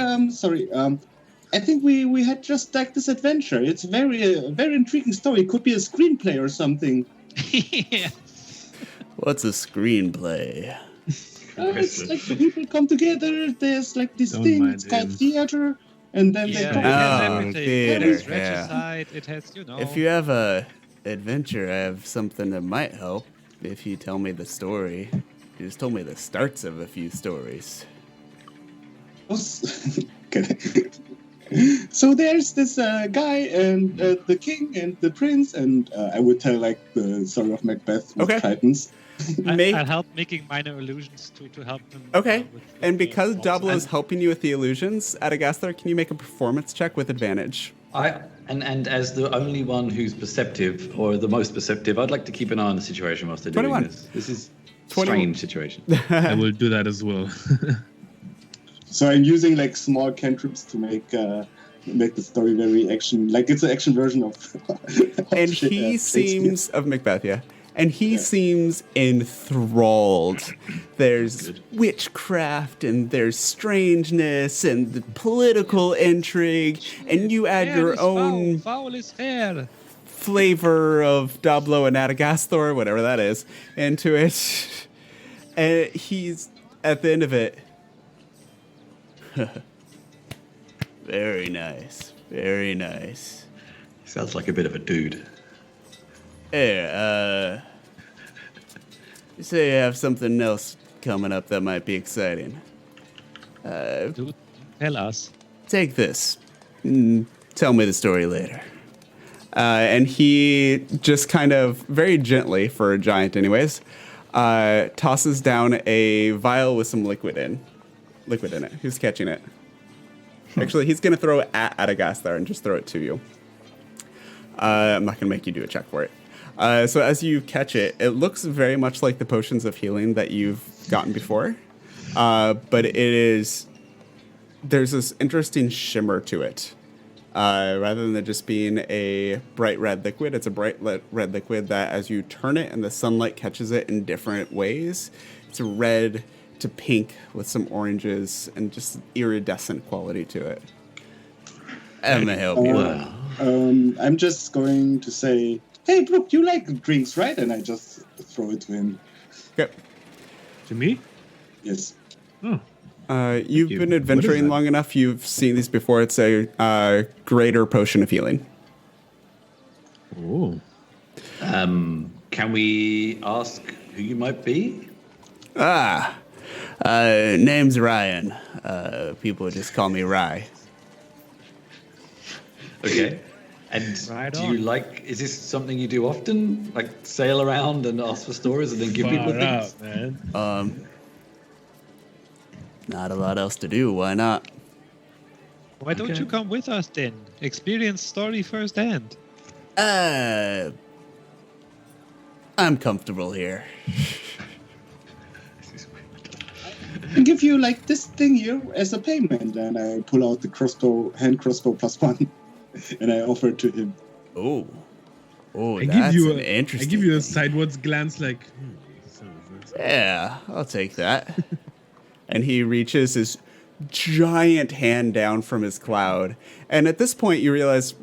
[SPEAKER 2] I think we had just like this adventure. It's very intriguing story. It could be a screenplay or something.
[SPEAKER 3] Yeah.
[SPEAKER 1] What's a screenplay?
[SPEAKER 2] It's like the people come together. There's like this
[SPEAKER 5] Don't
[SPEAKER 2] thing.
[SPEAKER 5] mind
[SPEAKER 2] It's called
[SPEAKER 5] him.
[SPEAKER 2] theater, and then they
[SPEAKER 3] Yeah,
[SPEAKER 2] come.
[SPEAKER 3] it has
[SPEAKER 1] Oh,
[SPEAKER 3] everything.
[SPEAKER 1] theater,
[SPEAKER 3] It has
[SPEAKER 1] yeah.
[SPEAKER 3] regicide, it has, you know.
[SPEAKER 1] If you have a adventure, I have something that might help. If you tell me the story. You just told me the starts of a few stories.
[SPEAKER 2] So there's this guy and the king and the prince, and I would tell like the story of Macbeth with
[SPEAKER 1] Okay.
[SPEAKER 2] Titans.
[SPEAKER 3] I'll help making minor illusions to help them.
[SPEAKER 1] Okay,
[SPEAKER 3] with
[SPEAKER 1] and
[SPEAKER 3] the
[SPEAKER 1] because
[SPEAKER 3] walls.
[SPEAKER 1] Dablo is helping you with the illusions, Adagasthar, can you make a performance check with advantage?
[SPEAKER 4] And as the only one who's perceptive, or the most perceptive, I'd like to keep an eye on the situation whilst they're
[SPEAKER 1] 21.
[SPEAKER 4] doing this. This is a
[SPEAKER 1] 21.
[SPEAKER 4] strange situation.
[SPEAKER 5] I will do that as well.
[SPEAKER 2] So I'm using like small cantrips to make the story very action, like it's an action version of.
[SPEAKER 1] And
[SPEAKER 2] Shakespeare.
[SPEAKER 1] he seems of Macbeth, yeah. And he seems enthralled. There's witchcraft and there's strangeness and the political intrigue, and you add
[SPEAKER 3] Fair
[SPEAKER 1] your
[SPEAKER 3] is
[SPEAKER 1] own
[SPEAKER 3] foul is fair.
[SPEAKER 1] flavor of Dablo and Adagasthar, whatever that is, into it. And he's at the end of it. Very nice. Very nice.
[SPEAKER 4] Sounds like a bit of a dude.
[SPEAKER 1] Here, you say you have something else coming up that might be exciting.
[SPEAKER 3] Do tell us.
[SPEAKER 1] Take this. Tell me the story later. And he just kind of, very gently, for a giant anyways, tosses down a vial with some liquid in it. Who's catching it? Actually, he's going to throw it at Adagasthar and just throw it to you. I'm not going to make you do a check for it. So as you catch it, it looks very much like the potions of healing that you've gotten before. But there's this interesting shimmer to it. Rather than it just being a bright red liquid, it's a bright red liquid that as you turn it and the sunlight catches it in different ways, it's a red to pink with some oranges and just iridescent quality to it. I'm gonna help you.
[SPEAKER 4] Wow.
[SPEAKER 2] I'm just going to say, "Hey, Bruk, you like drinks, right?" And I just throw it to him.
[SPEAKER 1] Okay.
[SPEAKER 5] To me?
[SPEAKER 2] Yes.
[SPEAKER 5] Oh.
[SPEAKER 1] You've
[SPEAKER 5] you.
[SPEAKER 1] been
[SPEAKER 5] What is
[SPEAKER 1] adventuring
[SPEAKER 5] that?
[SPEAKER 1] long enough. You've seen these before. It's a greater potion of healing.
[SPEAKER 5] Oh.
[SPEAKER 4] Can we ask who you might be?
[SPEAKER 1] Name's Ryan. People just call me Rye.
[SPEAKER 4] Okay. And
[SPEAKER 3] Right
[SPEAKER 4] do
[SPEAKER 3] on.
[SPEAKER 4] you is this something you do often? Like sail around and ask for stories and then give people
[SPEAKER 5] Far
[SPEAKER 4] things?
[SPEAKER 5] out, man.
[SPEAKER 1] Not a lot else to do. Why not?
[SPEAKER 3] Why don't you come with us then? Experience story firsthand.
[SPEAKER 6] I'm comfortable here.
[SPEAKER 2] I give you like this thing here as a payment, and I pull out the hand crossbow +1, and I offer it to him.
[SPEAKER 6] Oh,
[SPEAKER 5] I
[SPEAKER 6] that's
[SPEAKER 5] give you
[SPEAKER 6] an interesting.
[SPEAKER 5] I give you a
[SPEAKER 6] thing.
[SPEAKER 5] sideways glance, like.
[SPEAKER 6] Yeah, I'll take that. And he reaches his giant hand down from his cloud. And at this point, you realize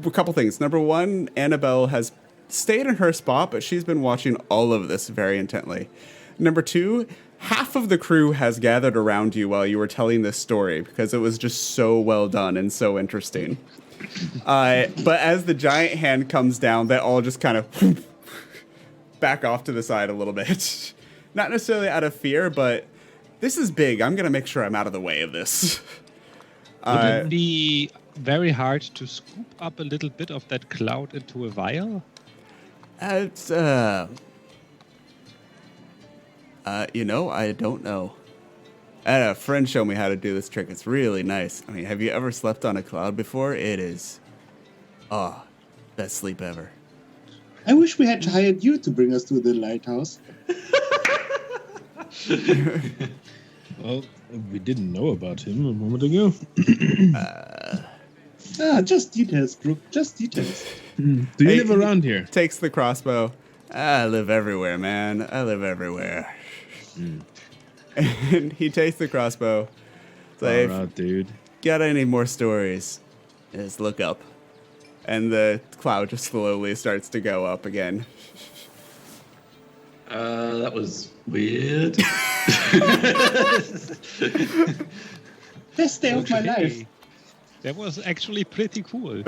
[SPEAKER 6] a couple things. Number one, Annabelle has stayed in her spot, but she's been watching all of this very intently. Number two, half of the crew has gathered around you while you were telling this story because it was just so well done and so interesting. But as the giant hand comes down, they all just kind of back off to the side a little bit. Not necessarily out of fear, but this is big. I'm going to make sure I'm out of the way of this.
[SPEAKER 3] Would it be very hard to scoop up a little bit of that cloud into a vial?
[SPEAKER 6] It's, I don't know. I had a friend show me how to do this trick. It's really nice. I mean, have you ever slept on a cloud before? It is, best sleep ever.
[SPEAKER 2] I wish we had hired you to bring us to the lighthouse.
[SPEAKER 5] Well, we didn't know about him a moment ago.
[SPEAKER 2] Just details, Bruk. Just details.
[SPEAKER 5] Do you live around here?
[SPEAKER 6] Takes the crossbow. I live everywhere, man. I live everywhere. And he takes the crossbow. It's
[SPEAKER 5] Alright, dude.
[SPEAKER 6] Got any more stories? Just look up. And the cloud just slowly starts to go up again.
[SPEAKER 4] That was weird.
[SPEAKER 2] Best day of my life.
[SPEAKER 3] That was actually pretty cool.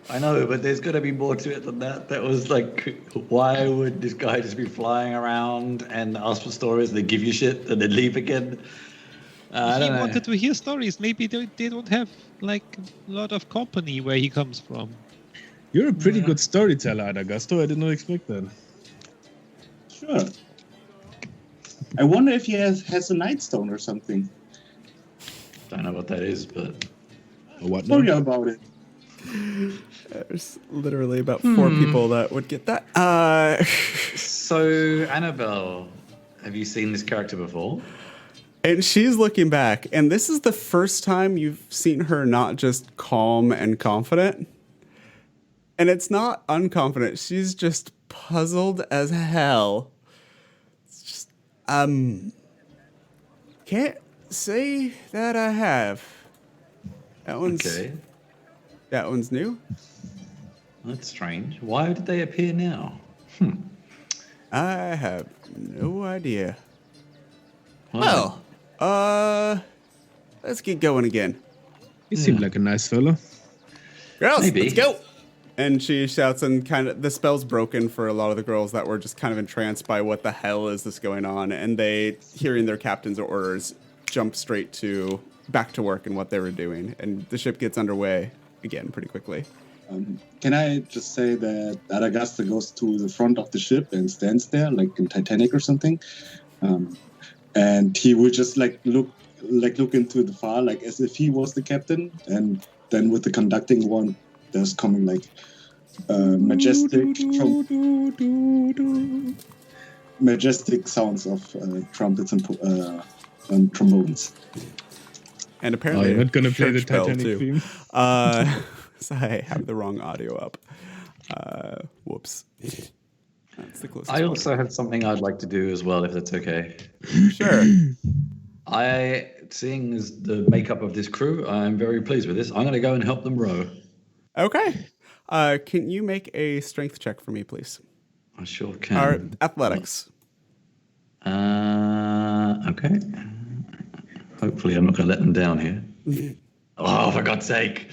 [SPEAKER 4] I know, but there's got to be more to it than that. That was like, why would this guy just be flying around and ask for stories? They give you shit and then leave again. I don't know.
[SPEAKER 3] He wanted to hear stories. Maybe they don't have like a lot of company where he comes from.
[SPEAKER 5] You're a pretty good storyteller, Augusto. I did not expect that.
[SPEAKER 2] Sure. I wonder if he has a nightstone or something.
[SPEAKER 4] Don't know what that is, but
[SPEAKER 5] What now?
[SPEAKER 2] Sorry about it.
[SPEAKER 1] There's literally about 4 people that would get that.
[SPEAKER 4] So Annabelle, have you seen this character before?
[SPEAKER 1] And she's looking back, and this is the first time you've seen her not just calm and confident. And it's not unconfident. She's just puzzled as hell. It's just, can't say that I have. That one's new.
[SPEAKER 4] That's strange. Why did they appear now?
[SPEAKER 1] I have no idea.
[SPEAKER 4] Wow.
[SPEAKER 1] Well, let's get going again.
[SPEAKER 5] He seemed like a nice fella.
[SPEAKER 1] Girls,
[SPEAKER 4] Maybe.
[SPEAKER 1] let's go. And she shouts, and kind of the spell's broken for a lot of the girls that were just kind of entranced by what the hell is this going on. And they, hearing their captain's orders, jump straight to back to work and what they were doing. And the ship gets underway again pretty quickly.
[SPEAKER 2] Can I just say that Aragasta goes to the front of the ship and stands there, like in Titanic or something, and he will just look into the far, like as if he was the captain, and then with the conducting one, there's coming like majestic sounds of trumpets and trombones.
[SPEAKER 1] And apparently,
[SPEAKER 5] you're not gonna play the
[SPEAKER 1] church bell,
[SPEAKER 5] Titanic
[SPEAKER 1] too.
[SPEAKER 5] theme.
[SPEAKER 1] So I have the wrong audio up. Whoops. That's the closest.
[SPEAKER 4] I also have something I'd like to do as well, if that's okay.
[SPEAKER 1] Sure.
[SPEAKER 4] Seeing as the makeup of this crew, I'm very pleased with this. I'm going to go and help them row.
[SPEAKER 1] Okay. Can you make a strength check for me, please?
[SPEAKER 4] I sure can.
[SPEAKER 1] Or athletics.
[SPEAKER 4] Okay. Hopefully I'm not going to let them down here. Oh, for God's sake.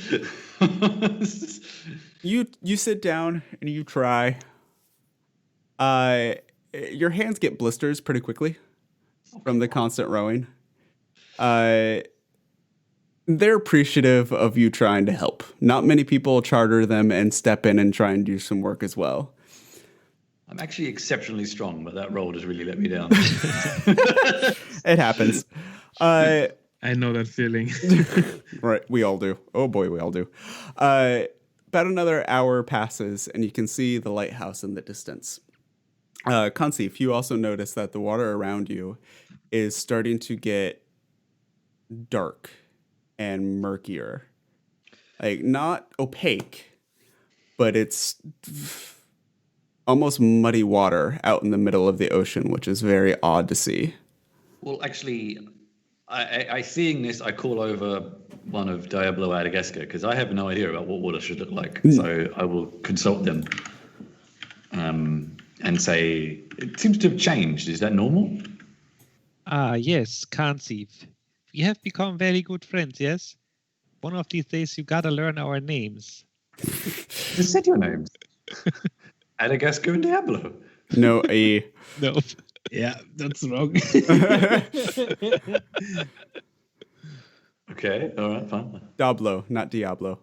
[SPEAKER 1] You sit down and you try. Your hands get blisters pretty quickly from the constant rowing. They're appreciative of you trying to help. Not many people charter them and step in and try and do some work as well.
[SPEAKER 4] I'm actually exceptionally strong, but that roll has really let me down.
[SPEAKER 1] It happens.
[SPEAKER 4] And
[SPEAKER 5] I know that feeling.
[SPEAKER 6] Right, we all do. Oh boy, we all do. About another hour passes, and you can see the lighthouse in the distance. Conceive, you also notice that the water around you is starting to get dark and murkier. Like, not opaque, but it's almost muddy water out in the middle of the ocean, which is very odd to see.
[SPEAKER 4] Well, actually, I seeing this, I call over one of Diablo Adagesca because I have no idea about what water should look like. So I will consult them and say, it seems to have changed. Is that normal?
[SPEAKER 3] Yes, Conceive. We have become very good friends, yes? One of these days you gotta learn our names.
[SPEAKER 4] You said your names. Adagesca and Diablo.
[SPEAKER 6] No,
[SPEAKER 3] No.
[SPEAKER 5] Yeah, that's wrong.
[SPEAKER 4] Okay, all right, fine.
[SPEAKER 6] Dablo, not Diablo.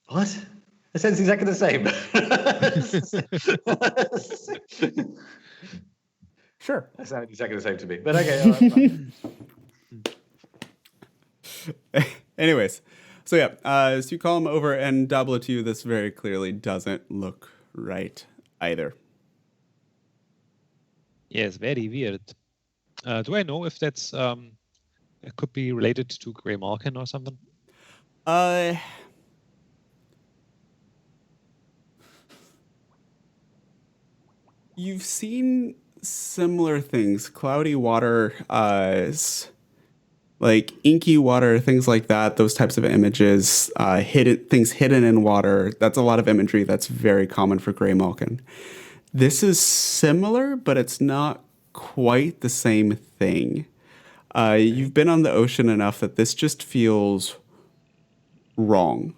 [SPEAKER 4] What? That sounds exactly the same.
[SPEAKER 6] Sure.
[SPEAKER 4] That sounded exactly the same to me. But okay, all right, fine.
[SPEAKER 6] Anyways, so yeah, so you call him over, and Dablo to you, this very clearly doesn't look right either.
[SPEAKER 3] Yes, very weird. Do I know if that's it could be related to Grey Malkin or something?
[SPEAKER 6] You've seen similar things, cloudy water, like inky water, things like that, those types of images, hidden in water. That's a lot of imagery that's very common for Grey Malkin. This is similar, but it's not quite the same thing. You've been on the ocean enough that this just feels wrong.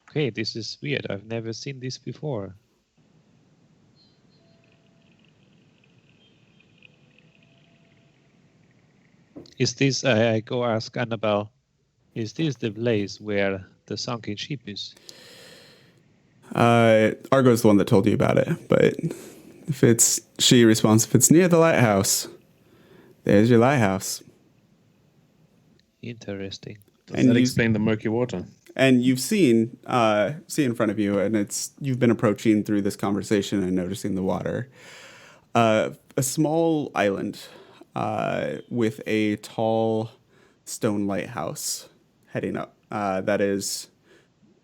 [SPEAKER 3] Okay, this is weird. I've never seen this before. Is this, I go ask Annabelle, is this the place where the sunken ship is?
[SPEAKER 6] Argo's the one that told you about it, but she responds, if it's near the lighthouse, there's your lighthouse.
[SPEAKER 3] Interesting.
[SPEAKER 5] Does that explain the murky water?
[SPEAKER 6] And you've seen in front of you, and you've been approaching through this conversation and noticing the water. A small island with a tall stone lighthouse heading up. That is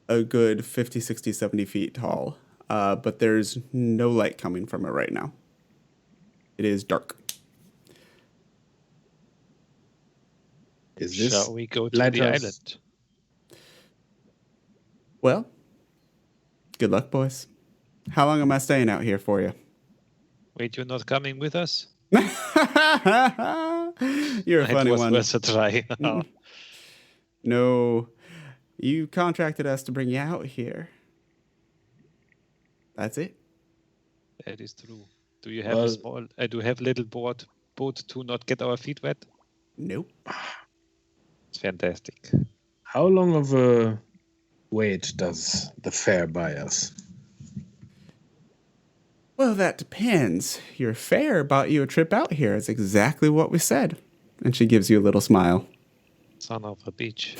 [SPEAKER 6] a good 50, 60, 70 feet tall. But there's no light coming from it right now. It is dark.
[SPEAKER 5] Is this
[SPEAKER 3] Shall we go to
[SPEAKER 5] lighthouse?
[SPEAKER 3] the island?
[SPEAKER 6] Well, good luck, boys. How long am I staying out here for you?
[SPEAKER 3] Wait, you're not coming with us?
[SPEAKER 6] You're a funny
[SPEAKER 3] It was
[SPEAKER 6] one.
[SPEAKER 3] worth a try.
[SPEAKER 6] No, you contracted us to bring you out here. That's it.
[SPEAKER 3] That is true. Do you have a small? Do you have a little boat to not get our feet wet?
[SPEAKER 6] Nope.
[SPEAKER 3] It's fantastic.
[SPEAKER 5] How long of a wait does the fare buy us?
[SPEAKER 6] Well, that depends. Your fare bought you a trip out here. It's exactly what we said. And she gives you a little smile.
[SPEAKER 3] Son of a bitch.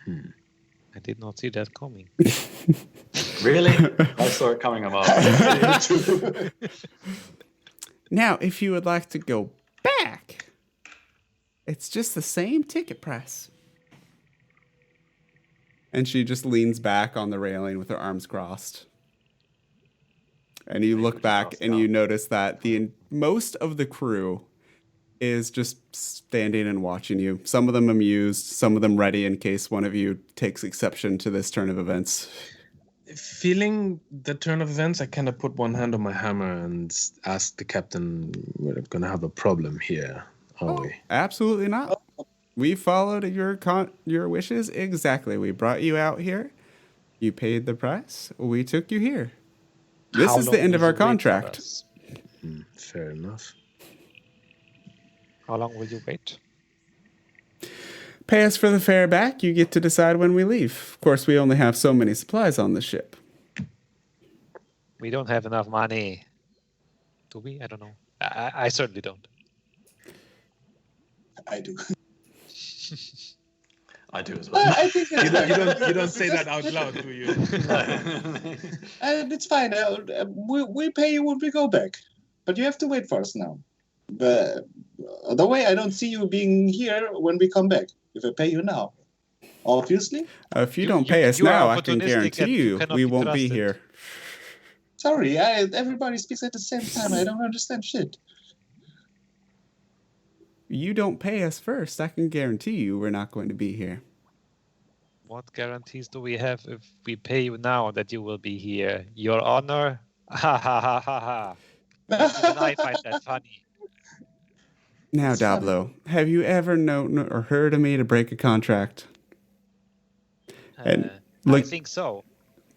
[SPEAKER 3] I did not see that coming.
[SPEAKER 4] Really? I saw it coming a mile.
[SPEAKER 6] Now, if you would like to go back, it's just the same ticket price. And she just leans back on the railing with her arms crossed. And you look back and you notice that most of the crew is just standing and watching you. Some of them amused, some of them ready in case one of you takes exception to this turn of events.
[SPEAKER 5] Feeling the turn of events, I kind of put one hand on my hammer and ask the captain, we're going to have a problem here, are we?
[SPEAKER 6] Absolutely not. We followed your wishes exactly. We brought you out here. You paid the price. We took you here. This is the end of our contract.
[SPEAKER 5] Fair enough.
[SPEAKER 3] How long will you wait?
[SPEAKER 6] Pay us for the fare back. You get to decide when we leave. Of course, we only have so many supplies on the ship.
[SPEAKER 3] We don't have enough money. Do we? I don't know. I certainly don't.
[SPEAKER 2] I do.
[SPEAKER 4] I do as well.
[SPEAKER 2] I think
[SPEAKER 5] You don't say that out loud, do you?
[SPEAKER 2] and it's fine. We pay you when we go back, but you have to wait for us now. But the way I don't see you being here when we come back. If I pay you now, obviously.
[SPEAKER 6] If you don't pay us
[SPEAKER 3] you are
[SPEAKER 6] now, I can
[SPEAKER 3] opportunistic
[SPEAKER 6] guarantee
[SPEAKER 3] and you
[SPEAKER 6] you
[SPEAKER 3] cannot
[SPEAKER 6] we
[SPEAKER 3] be
[SPEAKER 6] won't be
[SPEAKER 3] trusted.
[SPEAKER 6] here.
[SPEAKER 2] Sorry, everybody speaks at the same time. I don't understand shit.
[SPEAKER 6] You don't pay us first, I can guarantee you we're not going to be here.
[SPEAKER 3] What guarantees do we have if we pay you now that you will be here? Your honor? Ha ha ha ha ha. Even I find that funny.
[SPEAKER 6] Now, Dablo, have you ever known or heard of me to break a contract? And
[SPEAKER 3] I
[SPEAKER 6] look-
[SPEAKER 3] think so.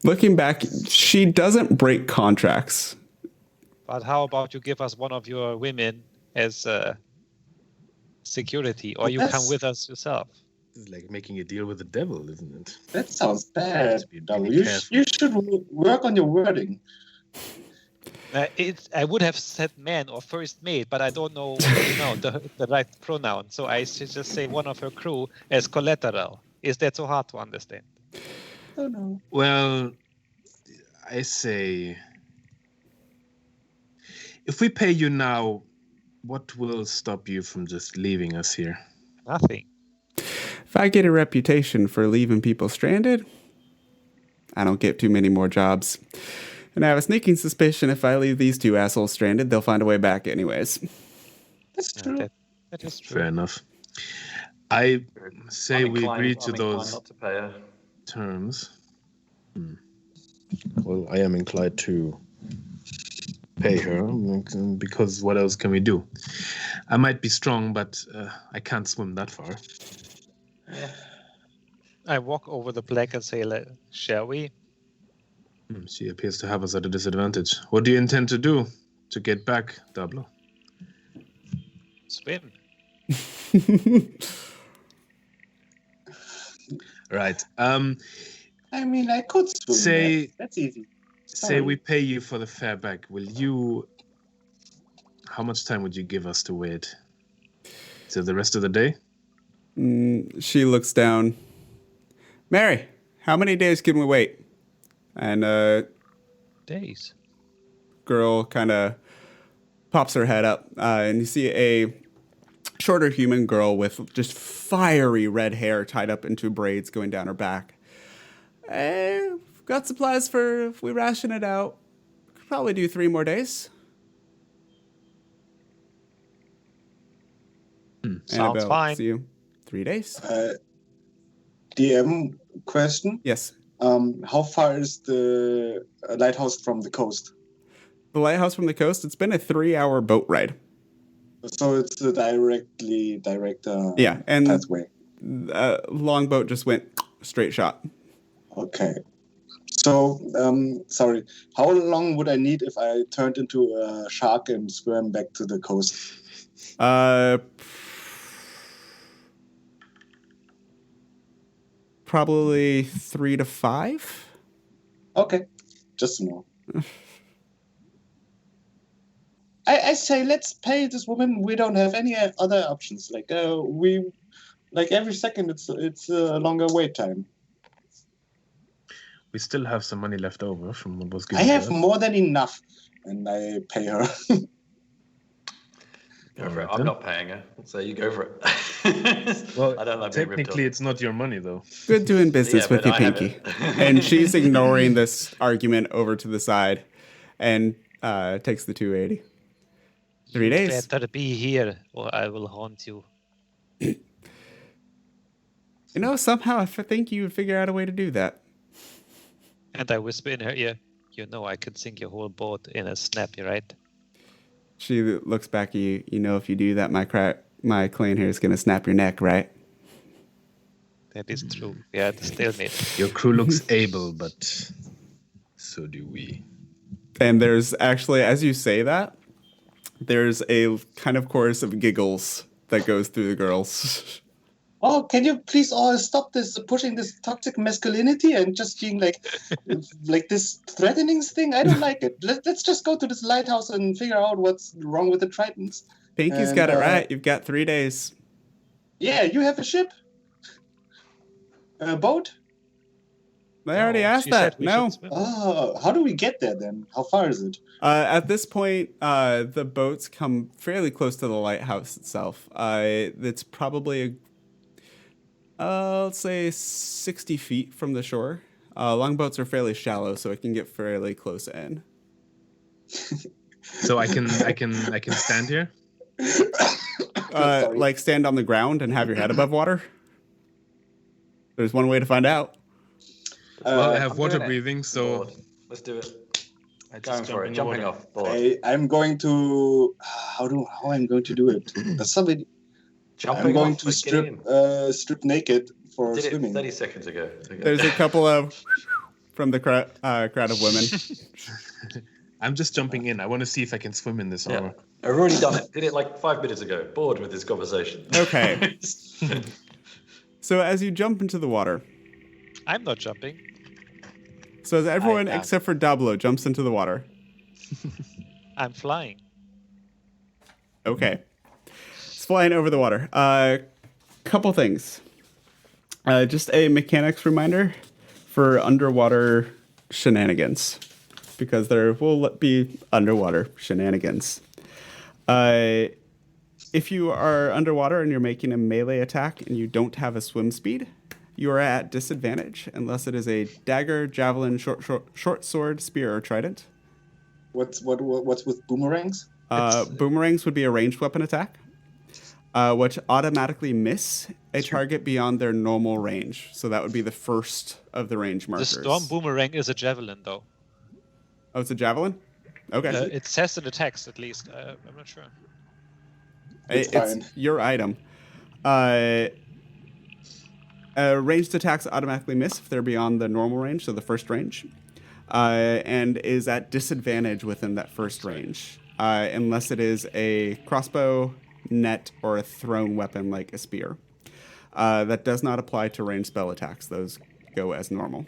[SPEAKER 6] Looking back, she doesn't break contracts.
[SPEAKER 3] But how about you give us one of your women as security, or you come
[SPEAKER 2] That's-
[SPEAKER 3] with us yourself?
[SPEAKER 5] It's like making a deal with the devil, isn't it?
[SPEAKER 2] That sounds bad.
[SPEAKER 5] To be
[SPEAKER 2] Double.
[SPEAKER 5] really careful.
[SPEAKER 2] You should work on your wording.
[SPEAKER 3] I would have said man or first mate, but I don't know, the right pronoun. So I should just say one of her crew as collateral. Is that so hard to understand?
[SPEAKER 2] Oh no.
[SPEAKER 5] Well, I say, if we pay you now, what will stop you from just leaving us here?
[SPEAKER 3] Nothing.
[SPEAKER 6] If I get a reputation for leaving people stranded, I don't get too many more jobs. And I have a sneaking suspicion if I leave these two assholes stranded, they'll find a way back anyways.
[SPEAKER 2] That's true.
[SPEAKER 3] That is true.
[SPEAKER 5] Fair enough. I say
[SPEAKER 4] I'm
[SPEAKER 5] we
[SPEAKER 4] inclined-
[SPEAKER 5] agree to
[SPEAKER 4] I'm inclined
[SPEAKER 5] those
[SPEAKER 4] not to pay her.
[SPEAKER 5] terms. Well, I am inclined to pay her because what else can we do? I might be strong, but I can't swim that far.
[SPEAKER 3] I walk over the black and say, shall we?
[SPEAKER 5] She appears to have us at a disadvantage. What do you intend to do to get back, Dablo?
[SPEAKER 3] Swim.
[SPEAKER 5] Right.
[SPEAKER 2] I mean, I could swim.
[SPEAKER 5] Say-
[SPEAKER 2] that's easy.
[SPEAKER 5] Say we pay you for the fare back. Will you? How much time would you give us to wait? Is it the rest of the day?
[SPEAKER 6] She looks down. Mary, how many days can we wait? And
[SPEAKER 3] Days.
[SPEAKER 6] girl kind of pops her head up, and you see a shorter human girl with just fiery red hair tied up into braids going down her back. Got supplies for if we ration it out. Could probably do 3 more days.
[SPEAKER 3] Sounds
[SPEAKER 6] Annabelle,
[SPEAKER 3] fine.
[SPEAKER 6] see you. 3 days.
[SPEAKER 2] DM question.
[SPEAKER 6] Yes.
[SPEAKER 2] How far is the lighthouse from the coast?
[SPEAKER 6] The lighthouse from the coast, it's been a 3-hour boat ride.
[SPEAKER 2] So it's a direct
[SPEAKER 6] Yeah, and
[SPEAKER 2] pathway.
[SPEAKER 6] longboat just went straight shot.
[SPEAKER 2] Okay. So, sorry. How long would I need if I turned into a shark and swam back to the coast?
[SPEAKER 6] Probably 3 to 5.
[SPEAKER 2] Okay. Just to know. I say let's pay this woman. We don't have any other options. Every second it's a longer wait time.
[SPEAKER 5] We still have some money left over from what was
[SPEAKER 2] I
[SPEAKER 5] given.
[SPEAKER 2] have
[SPEAKER 5] to us.
[SPEAKER 2] more than enough, and I pay her.
[SPEAKER 4] Go for it.
[SPEAKER 5] Alright,
[SPEAKER 4] I'm
[SPEAKER 5] then.
[SPEAKER 4] not paying her, so you go for it.
[SPEAKER 5] Well,
[SPEAKER 4] I don't like being ripped
[SPEAKER 5] technically,
[SPEAKER 4] off.
[SPEAKER 5] it's not your money, though.
[SPEAKER 6] Good doing business
[SPEAKER 4] Yeah,
[SPEAKER 6] with
[SPEAKER 4] but
[SPEAKER 6] you,
[SPEAKER 4] I have
[SPEAKER 6] Pinky.
[SPEAKER 4] it.
[SPEAKER 6] And she's ignoring this argument over to the side and takes the 280. 3 days.
[SPEAKER 3] Better be here, or I will haunt you.
[SPEAKER 6] You know, somehow I think you would figure out a way to do that.
[SPEAKER 3] And I whisper in her ear, you know I could sink your whole boat in a snap, right?
[SPEAKER 6] She looks back at you. You know, if you do that, my clan here is going to snap your neck, right?
[SPEAKER 3] That is true. We are at a stalemate.
[SPEAKER 5] Your crew looks able, but so do we.
[SPEAKER 6] And there's actually, as you say that, there's a kind of chorus of giggles that goes through the girls.
[SPEAKER 2] oh, can you please all stop this pushing this toxic masculinity and just being like this threatening thing? I don't like it. Let's just go to this lighthouse and figure out what's wrong with the Tritons.
[SPEAKER 1] Pinky's
[SPEAKER 2] And,
[SPEAKER 1] got it right. You've got 3 days.
[SPEAKER 2] Yeah, you have a ship, a boat.
[SPEAKER 1] I already asked that. No.
[SPEAKER 2] Oh, how do we get there then? How far is it?
[SPEAKER 1] At this point, the boats come fairly close to the lighthouse itself. It's probably, let's say 60 feet from the shore. Longboats are fairly shallow, so it can get fairly close in.
[SPEAKER 5] So I can stand here.
[SPEAKER 1] Like stand on the ground and have your head above water. There's one way to find out.
[SPEAKER 5] Well, I have
[SPEAKER 4] I'm
[SPEAKER 5] water
[SPEAKER 4] doing it.
[SPEAKER 5] breathing, so
[SPEAKER 4] Board. Let's do it.
[SPEAKER 5] I just
[SPEAKER 4] Going
[SPEAKER 5] jump
[SPEAKER 4] for
[SPEAKER 5] in
[SPEAKER 4] it.
[SPEAKER 5] the
[SPEAKER 4] Jumping
[SPEAKER 5] water.
[SPEAKER 4] off. Board.
[SPEAKER 2] I'm going to how I'm going to do it? Somebody.
[SPEAKER 4] Jumping
[SPEAKER 2] I'm going
[SPEAKER 4] off,
[SPEAKER 2] to
[SPEAKER 4] but getting in.
[SPEAKER 2] strip naked for
[SPEAKER 4] Did it
[SPEAKER 2] swimming.
[SPEAKER 4] 30 seconds ago. Okay.
[SPEAKER 1] There's a couple of from the crowd of women.
[SPEAKER 5] I'm just jumping in. I want to see if I can swim in this
[SPEAKER 4] Yeah.
[SPEAKER 5] armor.
[SPEAKER 4] I've already done it. Did it like 5 minutes ago. Bored with this conversation.
[SPEAKER 1] Okay. So as you jump into the water,
[SPEAKER 3] I'm not jumping.
[SPEAKER 1] so as everyone
[SPEAKER 3] I am.
[SPEAKER 1] except for Dablo jumps into the water.
[SPEAKER 3] I'm flying.
[SPEAKER 1] Okay. It's flying over the water. Couple things. Just a mechanics reminder for underwater shenanigans, because there will be underwater shenanigans. If you are underwater and you're making a melee attack and you don't have a swim speed, you are at disadvantage unless it is a dagger, javelin, short sword, spear, or trident.
[SPEAKER 2] What's with boomerangs?
[SPEAKER 1] Boomerangs would be a ranged weapon attack, which automatically miss a target beyond their normal range. So that would be the first of the range markers.
[SPEAKER 3] The storm boomerang is a javelin, though.
[SPEAKER 1] Oh, it's a javelin? Okay.
[SPEAKER 3] It says in the text, at least. I'm not sure.
[SPEAKER 2] It's fine.
[SPEAKER 1] your item. Ranged attacks automatically miss if they're beyond the normal range, so the first range, and is at disadvantage within that first range, unless it is a crossbow, net, or a thrown weapon like a spear. That does not apply to ranged spell attacks. Those go as normal.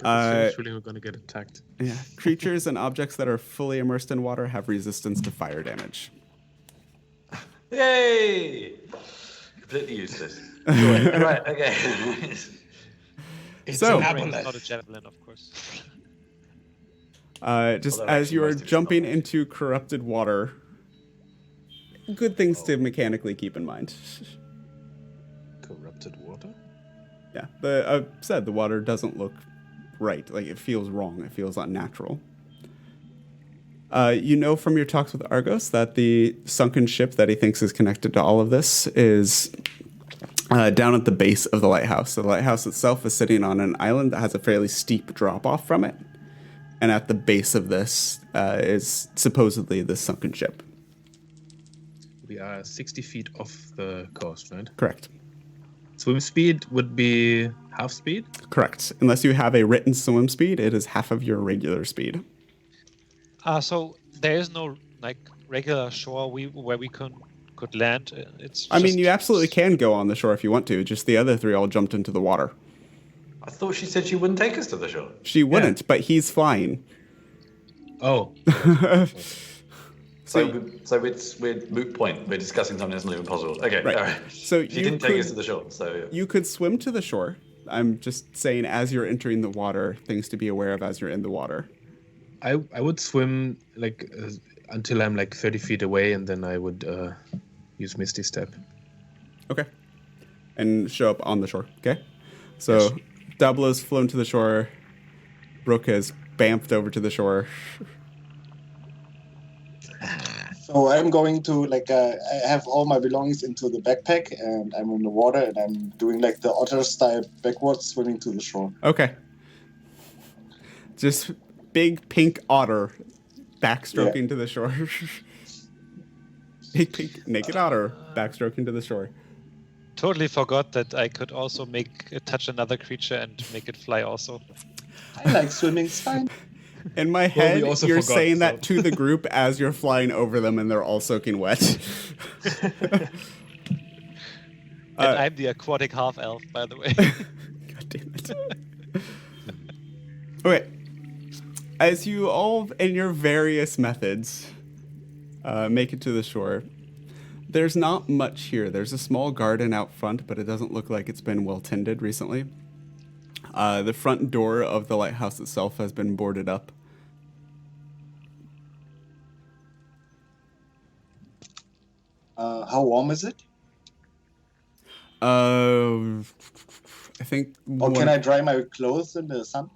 [SPEAKER 5] Surely we're going to get attacked.
[SPEAKER 1] Yeah. Creatures and objects that are fully immersed in water have resistance to fire damage.
[SPEAKER 4] Yay! Completely useless. Right, okay.
[SPEAKER 1] So-
[SPEAKER 3] Boomerang is not a javelin, of course.
[SPEAKER 1] Just
[SPEAKER 4] Although
[SPEAKER 1] as
[SPEAKER 4] actually
[SPEAKER 1] you are
[SPEAKER 4] most of it's
[SPEAKER 1] jumping
[SPEAKER 4] not.
[SPEAKER 1] into corrupted water, good things to mechanically keep in mind.
[SPEAKER 5] Corrupted water?
[SPEAKER 1] Yeah, I said the water doesn't look right. Like, it feels wrong. It feels unnatural. You know from your talks with Argos that the sunken ship that he thinks is connected to all of this is down at the base of the lighthouse. So the lighthouse itself is sitting on an island that has a fairly steep drop-off from it. And at the base of this is supposedly the sunken ship.
[SPEAKER 5] We are 60 feet off the coast, right?
[SPEAKER 1] Correct.
[SPEAKER 5] Swim speed would be half speed?
[SPEAKER 1] Correct. Unless you have a written swim speed, it is half of your regular speed.
[SPEAKER 3] So there is no like regular shore where we could land. It's.
[SPEAKER 1] I mean,
[SPEAKER 3] just-
[SPEAKER 1] you absolutely can go on the shore if you want to. Just the other three all jumped into the water.
[SPEAKER 4] I thought she said she wouldn't take us to the shore.
[SPEAKER 1] She wouldn't, but he's flying.
[SPEAKER 5] Oh.
[SPEAKER 4] So we're moot point. We're discussing something that's not even possible. Okay,
[SPEAKER 1] Right.
[SPEAKER 4] all right.
[SPEAKER 1] So
[SPEAKER 4] She
[SPEAKER 1] you
[SPEAKER 4] didn't take
[SPEAKER 1] could-
[SPEAKER 4] us to the shore, so
[SPEAKER 1] You could swim to the shore. I'm just saying, as you're entering the water, things to be aware of as you're in the water.
[SPEAKER 5] I would swim like until I'm like 30 feet away, and then I would use Misty Step.
[SPEAKER 1] Okay. And show up on the shore. Okay. So Dablo's flown to the shore. Bruk has bamfed over to the shore.
[SPEAKER 2] So I'm going to I have all my belongings into the backpack, and I'm in the water, and I'm doing like the otter style backwards swimming to the shore.
[SPEAKER 1] Okay. Just big pink otter backstroking to the shore. Big pink naked otter backstroking to the shore.
[SPEAKER 3] Totally forgot that I could also make it touch another creature and make it fly also.
[SPEAKER 2] I like swimming, it's fine.
[SPEAKER 1] In my head,
[SPEAKER 5] also
[SPEAKER 1] you're
[SPEAKER 5] forgot,
[SPEAKER 1] saying
[SPEAKER 5] so-
[SPEAKER 1] that to the group as you're flying over them and they're all soaking wet.
[SPEAKER 3] And I'm the aquatic half elf, by the way.
[SPEAKER 6] God damn it. Okay. As you all, in your various methods, make it to the shore, there's not much here. There's a small garden out front, but it doesn't look like it's been well tended recently. The front door of the lighthouse itself has been boarded up.
[SPEAKER 2] How warm is it?
[SPEAKER 6] I think...
[SPEAKER 2] Or can I dry my clothes in the sun?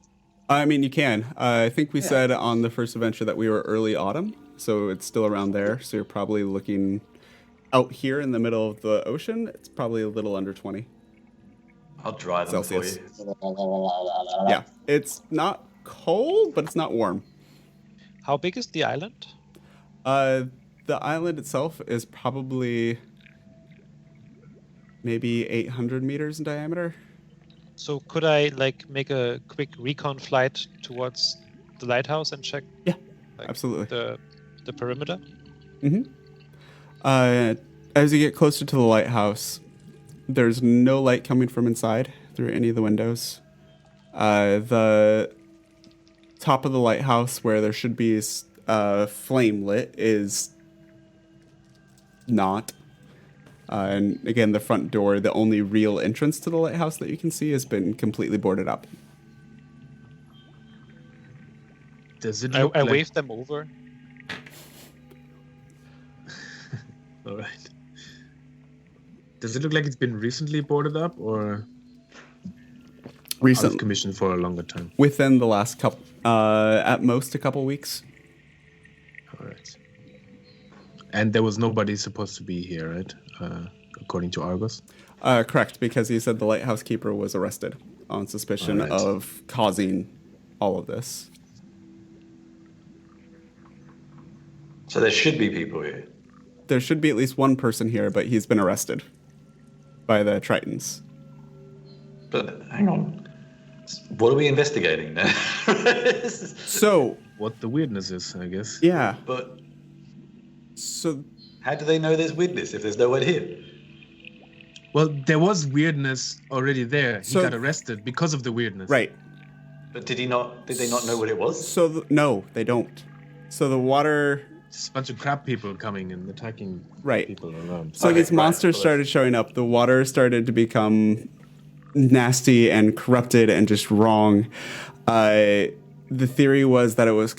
[SPEAKER 6] I mean, you can. I think we said on the first adventure that we were early autumn, so it's still around there. So you're probably looking out here in the middle of the ocean. It's probably a little under 20.
[SPEAKER 4] I'll dry them
[SPEAKER 6] Celsius.
[SPEAKER 4] for you.
[SPEAKER 6] Yeah, it's not cold, but it's not warm.
[SPEAKER 3] How big is the island?
[SPEAKER 6] The island itself is probably maybe 800 meters in diameter.
[SPEAKER 3] So could I make a quick recon flight towards the lighthouse and check?
[SPEAKER 6] Yeah, absolutely.
[SPEAKER 3] The perimeter.
[SPEAKER 6] Mm-hmm. As you get closer to the lighthouse, there's no light coming from inside through any of the windows. The top of the lighthouse, where there should be flame lit, is not. And again, the front door, the only real entrance to the lighthouse that you can see, has been completely boarded up.
[SPEAKER 5] Does it
[SPEAKER 3] I
[SPEAKER 5] look like...
[SPEAKER 3] wave them over.
[SPEAKER 5] All right. Does it look like it's been recently boarded up, or out of commission for a longer time?
[SPEAKER 6] Within the last couple, at most a couple weeks.
[SPEAKER 5] All right. And there was nobody supposed to be here, right? According to Argos?
[SPEAKER 6] Correct, because he said the lighthouse keeper was arrested on suspicion of causing all of this.
[SPEAKER 4] So there should be people here.
[SPEAKER 6] There should be at least one person here, but he's been arrested by the Tritons.
[SPEAKER 4] But hang on. What are we investigating now?
[SPEAKER 6] So...
[SPEAKER 5] What the weirdness is, I guess.
[SPEAKER 6] Yeah.
[SPEAKER 4] But...
[SPEAKER 6] So...
[SPEAKER 4] How do they know there's weirdness if there's no one here?
[SPEAKER 5] Well, there was weirdness already there. He
[SPEAKER 6] So-
[SPEAKER 5] got arrested because of the weirdness.
[SPEAKER 6] Right.
[SPEAKER 4] But did they not know what it was?
[SPEAKER 6] So, no, they don't. So the water...
[SPEAKER 5] Just a bunch of crab people coming and attacking people around.
[SPEAKER 6] So
[SPEAKER 4] Okay,
[SPEAKER 6] these monsters
[SPEAKER 4] right.
[SPEAKER 6] started showing up. The water started to become nasty and corrupted and just wrong. The theory was that it was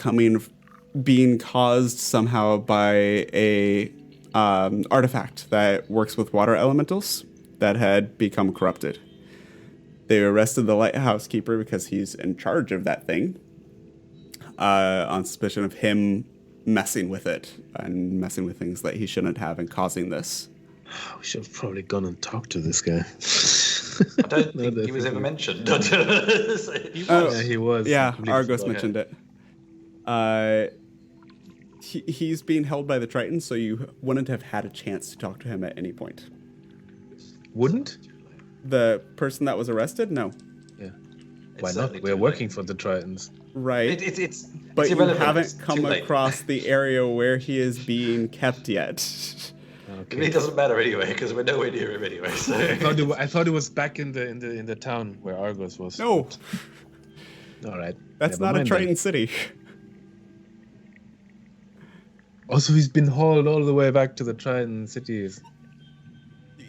[SPEAKER 6] being caused somehow by a artifact that works with water elementals that had become corrupted. They arrested the lighthouse keeper because he's in charge of that thing, on suspicion of him messing with it and messing with things that he shouldn't have and causing this.
[SPEAKER 5] We should have probably gone and talked to this guy.
[SPEAKER 4] I don't think he was ever mentioned.
[SPEAKER 5] He was.
[SPEAKER 6] Yeah,
[SPEAKER 5] Completely
[SPEAKER 6] Argos
[SPEAKER 5] forgot.
[SPEAKER 6] mentioned it. He's being held by the Tritons, so you wouldn't have had a chance to talk to him at any point.
[SPEAKER 5] Wouldn't?
[SPEAKER 6] The person that was arrested? No.
[SPEAKER 5] Yeah. Why not?
[SPEAKER 4] certainly
[SPEAKER 5] We're
[SPEAKER 4] too
[SPEAKER 5] working for the Tritons.
[SPEAKER 6] Right.
[SPEAKER 4] It's
[SPEAKER 6] But you
[SPEAKER 4] irrelevant.
[SPEAKER 6] haven't
[SPEAKER 4] It's
[SPEAKER 6] come
[SPEAKER 4] too late.
[SPEAKER 6] across the area where he is being kept yet.
[SPEAKER 4] It really doesn't matter anyway because we're nowhere near him anyway. So.
[SPEAKER 5] I thought it was back in the town where Argos was.
[SPEAKER 6] No,
[SPEAKER 5] All right.
[SPEAKER 6] that's
[SPEAKER 5] Never
[SPEAKER 6] not a
[SPEAKER 5] mind
[SPEAKER 6] Triton
[SPEAKER 5] then.
[SPEAKER 6] city.
[SPEAKER 5] Also, he's been hauled all the way back to the Triton cities.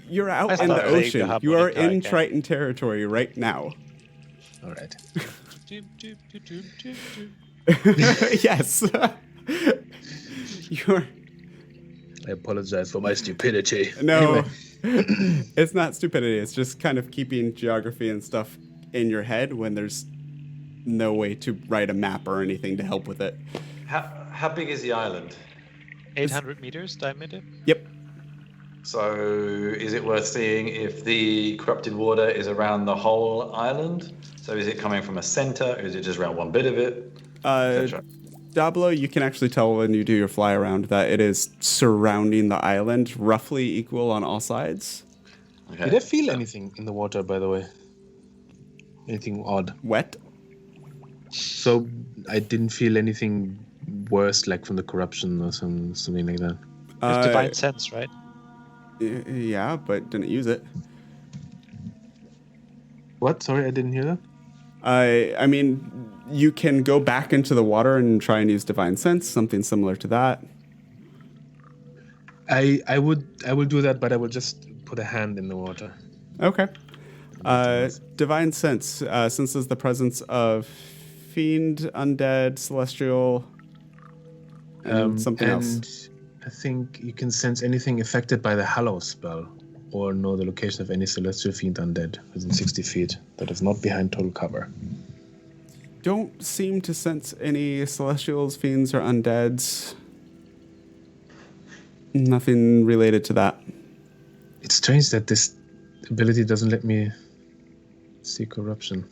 [SPEAKER 6] You're out
[SPEAKER 3] That's
[SPEAKER 6] in the
[SPEAKER 3] not playing the
[SPEAKER 6] ocean. You
[SPEAKER 3] harmonica
[SPEAKER 6] are in
[SPEAKER 3] again.
[SPEAKER 6] Triton territory right now.
[SPEAKER 5] All right.
[SPEAKER 6] Yes. You're...
[SPEAKER 5] I apologize for my stupidity.
[SPEAKER 6] No,
[SPEAKER 5] Anyway.
[SPEAKER 6] it's not stupidity. It's just kind of keeping geography and stuff in your head when there's no way to write a map or anything to help with it.
[SPEAKER 4] How big is the island?
[SPEAKER 3] 800 meters diameter.
[SPEAKER 6] Yep.
[SPEAKER 4] So is it worth seeing if the corrupted water is around the whole island? So is it coming from a center, or is it just around one bit of it? etc.?
[SPEAKER 6] Dablo, you can actually tell when you do your fly around that it is surrounding the island, roughly equal on all sides.
[SPEAKER 4] Okay.
[SPEAKER 5] Did I feel anything in the water, by the way? Anything odd?
[SPEAKER 6] Wet?
[SPEAKER 5] So I didn't feel anything worse, like from the corruption or something like that.
[SPEAKER 3] With divine sense, right?
[SPEAKER 6] Yeah, but didn't use it.
[SPEAKER 5] What? Sorry, I didn't hear that.
[SPEAKER 6] I mean, you can go back into the water and try and use Divine Sense, something similar to that.
[SPEAKER 5] I will do that, but I will just put a hand in the water.
[SPEAKER 6] Okay. Divine Sense senses the presence of fiend, undead, celestial, and something else.
[SPEAKER 5] I think you can sense anything affected by the Hallow spell, or know the location of any celestial fiend undead within 60 feet that is not behind total cover.
[SPEAKER 6] Don't seem to sense any celestials, fiends, or undeads. Nothing related to that.
[SPEAKER 5] It's strange that this ability doesn't let me see corruption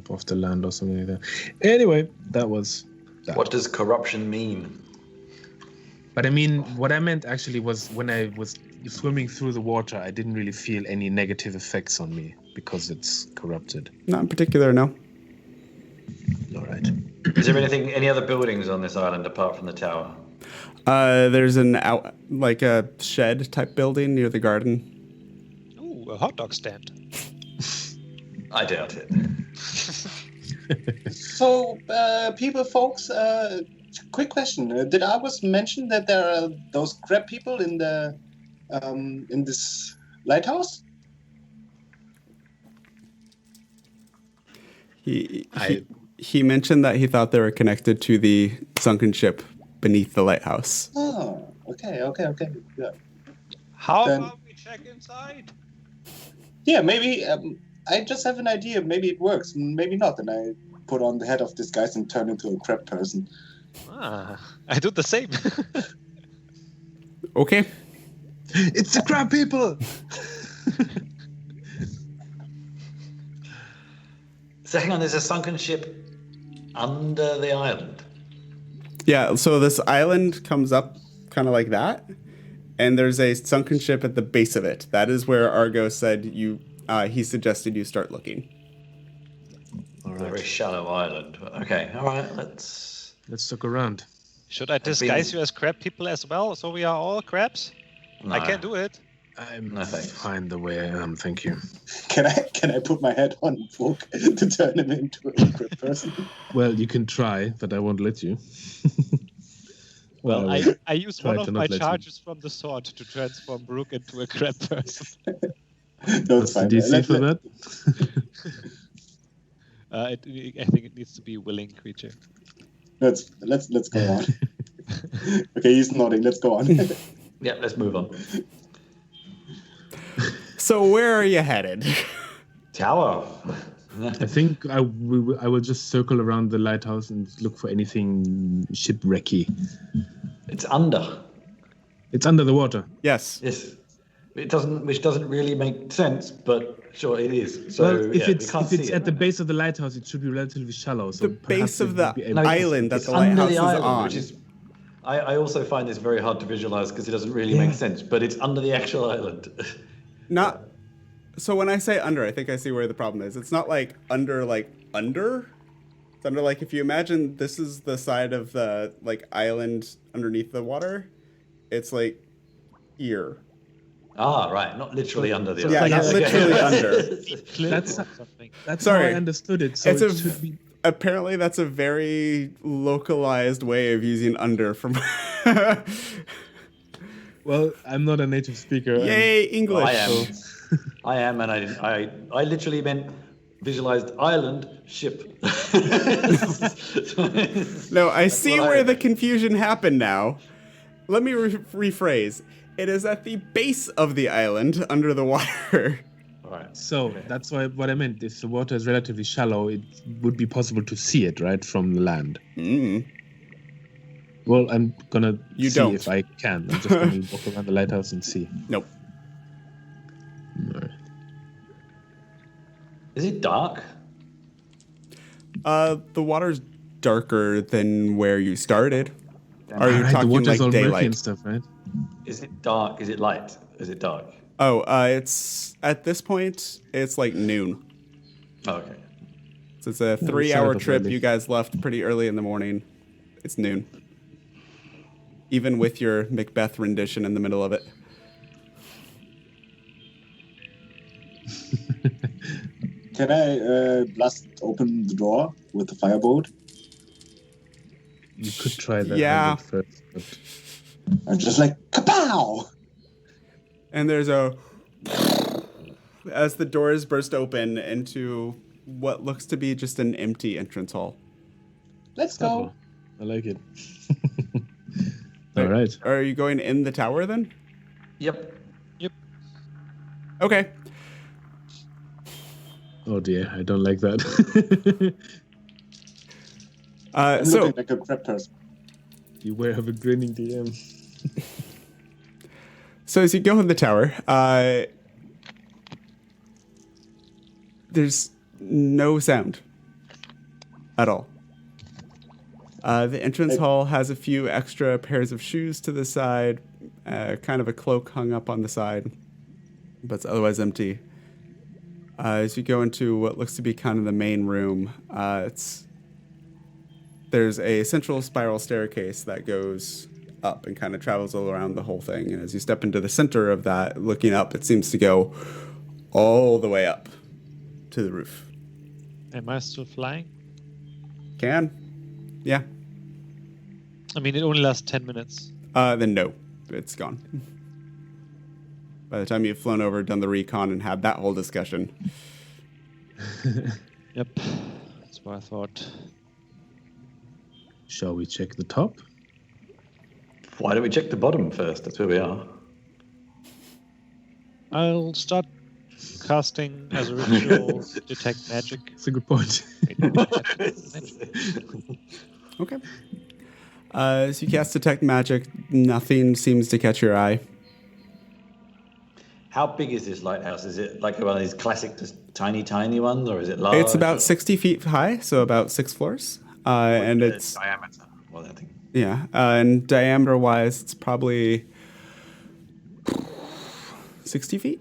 [SPEAKER 5] off the land or something like that. Anyway, that was that.
[SPEAKER 4] What does corruption mean?
[SPEAKER 5] But I mean, what I meant actually was when I was swimming through the water, I didn't really feel any negative effects on me because it's corrupted.
[SPEAKER 6] Not in particular, no.
[SPEAKER 5] All right.
[SPEAKER 4] Is there any other buildings on this island apart from the tower?
[SPEAKER 6] There's a shed type building near the garden.
[SPEAKER 3] Ooh, a hot dog stand.
[SPEAKER 4] I doubt it.
[SPEAKER 2] So, folks, quick question. Did I was mention that there are those crab people in the in this lighthouse?
[SPEAKER 6] He mentioned that he thought they were connected to the sunken ship beneath the lighthouse.
[SPEAKER 2] Oh, okay. Yeah.
[SPEAKER 3] How
[SPEAKER 2] Then-
[SPEAKER 3] about we check inside?
[SPEAKER 2] Yeah, maybe. I just have an idea. Maybe it works. Maybe not. And I put on the head of this guy and turn into a crab person.
[SPEAKER 3] I do the same.
[SPEAKER 6] Okay.
[SPEAKER 5] It's the crab people!
[SPEAKER 4] So hang on, there's a sunken ship under the island.
[SPEAKER 6] Yeah, so this island comes up kind of like that, and there's a sunken ship at the base of it. That is where Argo said he suggested you start looking.
[SPEAKER 5] All
[SPEAKER 4] A very
[SPEAKER 5] right.
[SPEAKER 4] shallow island. Okay, all right, let's...
[SPEAKER 5] Let's look around.
[SPEAKER 3] Should I disguise you as crab people as well, so we are all crabs?
[SPEAKER 4] No.
[SPEAKER 3] I can do it.
[SPEAKER 5] I'm
[SPEAKER 4] No, thanks.
[SPEAKER 5] fine the way I am, thank you.
[SPEAKER 2] Can I put my head on Bruk to turn him into a crab person?
[SPEAKER 5] Well, you can try, but I won't let you.
[SPEAKER 3] Well,
[SPEAKER 5] will
[SPEAKER 3] I used
[SPEAKER 5] try
[SPEAKER 3] one
[SPEAKER 5] to
[SPEAKER 3] of
[SPEAKER 5] not
[SPEAKER 3] my
[SPEAKER 5] let you.
[SPEAKER 3] charges from the sword to transform Bruk into a crab person.
[SPEAKER 2] No,
[SPEAKER 5] What's
[SPEAKER 2] it's
[SPEAKER 5] the
[SPEAKER 2] fine.
[SPEAKER 5] DC for that?
[SPEAKER 3] I think it needs to be a willing creature.
[SPEAKER 2] Let's go on. Okay, he's nodding. Let's go on.
[SPEAKER 4] Yeah, let's move on.
[SPEAKER 6] So where are you headed?
[SPEAKER 4] Tower.
[SPEAKER 5] I think I will just circle around the lighthouse and look for anything shipwrecky.
[SPEAKER 4] It's under.
[SPEAKER 5] It's under the water.
[SPEAKER 6] Yes.
[SPEAKER 4] Yes. Which doesn't really make sense, but sure it is. So
[SPEAKER 5] Well, if
[SPEAKER 4] yeah,
[SPEAKER 5] it's
[SPEAKER 4] we can't
[SPEAKER 5] if it's
[SPEAKER 4] see
[SPEAKER 5] at
[SPEAKER 4] it.
[SPEAKER 5] the base of the lighthouse, it should be relatively shallow. So
[SPEAKER 6] The base
[SPEAKER 5] perhaps
[SPEAKER 6] of
[SPEAKER 5] it
[SPEAKER 6] the
[SPEAKER 5] would be able
[SPEAKER 4] No,
[SPEAKER 5] to-
[SPEAKER 6] island that
[SPEAKER 4] it's
[SPEAKER 6] the
[SPEAKER 4] under
[SPEAKER 6] lighthouse
[SPEAKER 4] the
[SPEAKER 6] is
[SPEAKER 4] island,
[SPEAKER 6] on.
[SPEAKER 4] which is. I also find this very hard to visualize because it doesn't really make sense, but it's under the actual island.
[SPEAKER 6] Not. So when I say under, I think I see where the problem is. It's not like under. It's under like if you imagine this is the side of the island underneath the water. It's like here.
[SPEAKER 4] Right, not literally under the
[SPEAKER 6] Yeah,
[SPEAKER 4] island.
[SPEAKER 6] not literally under.
[SPEAKER 5] That's
[SPEAKER 3] Something.
[SPEAKER 5] that's
[SPEAKER 6] Sorry.
[SPEAKER 5] how I understood it. So
[SPEAKER 6] It's
[SPEAKER 5] it
[SPEAKER 6] a
[SPEAKER 5] should be.
[SPEAKER 6] Apparently that's a very localized way of using under from.
[SPEAKER 5] Well, I'm not a native speaker. and-
[SPEAKER 6] Yay, English.
[SPEAKER 4] I am. I am, and I literally meant visualized island ship.
[SPEAKER 6] No, I see
[SPEAKER 4] what I-
[SPEAKER 6] where the confusion happened now. Let me rephrase. It is at the base of the island under the water.
[SPEAKER 4] All right.
[SPEAKER 5] So that's what I meant. If the water is relatively shallow, it would be possible to see it, right, from the land.
[SPEAKER 6] Mm.
[SPEAKER 5] Well, I'm gonna
[SPEAKER 6] You
[SPEAKER 5] see
[SPEAKER 6] don't.
[SPEAKER 5] if I can. I'm just gonna walk around the lighthouse and see.
[SPEAKER 6] Nope.
[SPEAKER 5] Alright.
[SPEAKER 4] Is it dark?
[SPEAKER 6] The water's darker than where you started. Are you
[SPEAKER 5] Alright, the
[SPEAKER 6] talking
[SPEAKER 5] water's
[SPEAKER 6] like
[SPEAKER 5] all murky
[SPEAKER 6] daylight?
[SPEAKER 5] and stuff, right?
[SPEAKER 4] Is it dark? Is it light? Is it dark?
[SPEAKER 6] Oh, it's at this point it's like noon.
[SPEAKER 4] Oh, okay.
[SPEAKER 6] So it's a
[SPEAKER 5] we
[SPEAKER 6] 3-hour
[SPEAKER 5] started up
[SPEAKER 6] trip.
[SPEAKER 5] early.
[SPEAKER 6] You guys left pretty early in the morning. It's noon. Even with your Macbeth rendition in the middle of it.
[SPEAKER 2] Can I blast open the door with the firebolt?
[SPEAKER 5] You could try that
[SPEAKER 6] Yeah.
[SPEAKER 5] first, but
[SPEAKER 2] I'm just like, kapow!
[SPEAKER 6] And there's a... as the doors burst open into what looks to be just an empty entrance hall.
[SPEAKER 2] Let's go.
[SPEAKER 5] I like it. All right.
[SPEAKER 6] Are you going in the tower then?
[SPEAKER 4] Yep.
[SPEAKER 6] Okay.
[SPEAKER 5] Oh dear, I don't like that.
[SPEAKER 2] I'm
[SPEAKER 6] So
[SPEAKER 2] looking like a crap person.
[SPEAKER 5] Beware of a grinning DM.
[SPEAKER 6] So as you go in the tower, there's no sound at all. The entrance hall has a few extra pairs of shoes to the side, kind of a cloak hung up on the side, but it's otherwise empty. As you go into what looks to be kind of the main room, there's a central spiral staircase that goes up and kind of travels all around the whole thing. And as you step into the center of that, looking up, it seems to go all the way up to the roof.
[SPEAKER 3] Am I still flying?
[SPEAKER 6] Can? Yeah.
[SPEAKER 3] I mean, it only lasts 10 minutes.
[SPEAKER 6] Then no, it's gone. By the time you've flown over, done the recon, and had that whole discussion.
[SPEAKER 3] Yep. That's what I thought.
[SPEAKER 5] Shall we check the top?
[SPEAKER 4] Why don't we check the bottom first? That's where we are.
[SPEAKER 3] I'll start casting as a ritual detect magic.
[SPEAKER 5] That's a good point.
[SPEAKER 6] Okay. As you cast Detect Magic, nothing seems to catch your eye.
[SPEAKER 4] How big is this lighthouse? Is it like one of these classic, just tiny ones, or is it large?
[SPEAKER 6] It's about 60 feet high, so about 6 floors. And it's...
[SPEAKER 4] diameter. Well, I think.
[SPEAKER 6] Yeah, and diameter-wise, it's probably 60 feet.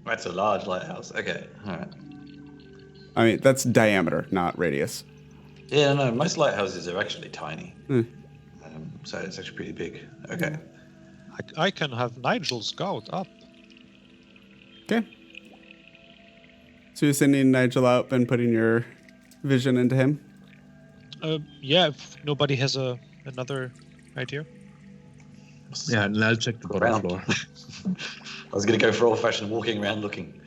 [SPEAKER 4] That's a large lighthouse. Okay, all right.
[SPEAKER 6] I mean, that's diameter, not radius.
[SPEAKER 4] Yeah, no, most lighthouses are actually tiny.
[SPEAKER 6] Hmm.
[SPEAKER 4] So it's actually pretty big. Okay.
[SPEAKER 3] I can have Nigel scout up.
[SPEAKER 6] Okay. So you're sending Nigel out and putting your vision into him?
[SPEAKER 3] Yeah, if nobody has another idea.
[SPEAKER 5] Yeah, and I'll check the bottom
[SPEAKER 4] Around.
[SPEAKER 5] floor.
[SPEAKER 4] I was going to go for old-fashioned walking around looking.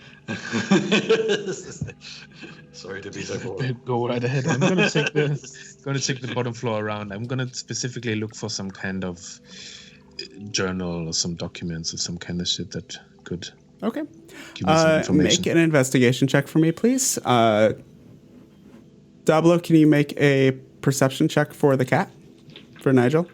[SPEAKER 4] Sorry to be so boring.
[SPEAKER 5] Go right ahead. I'm gonna check the bottom floor around. I'm gonna specifically look for some kind of journal or some documents or some kind of shit that could
[SPEAKER 6] Okay.
[SPEAKER 5] give me some information.
[SPEAKER 6] Make an investigation check for me, please. Dablo, can you make a perception check for the cat? For Nigel?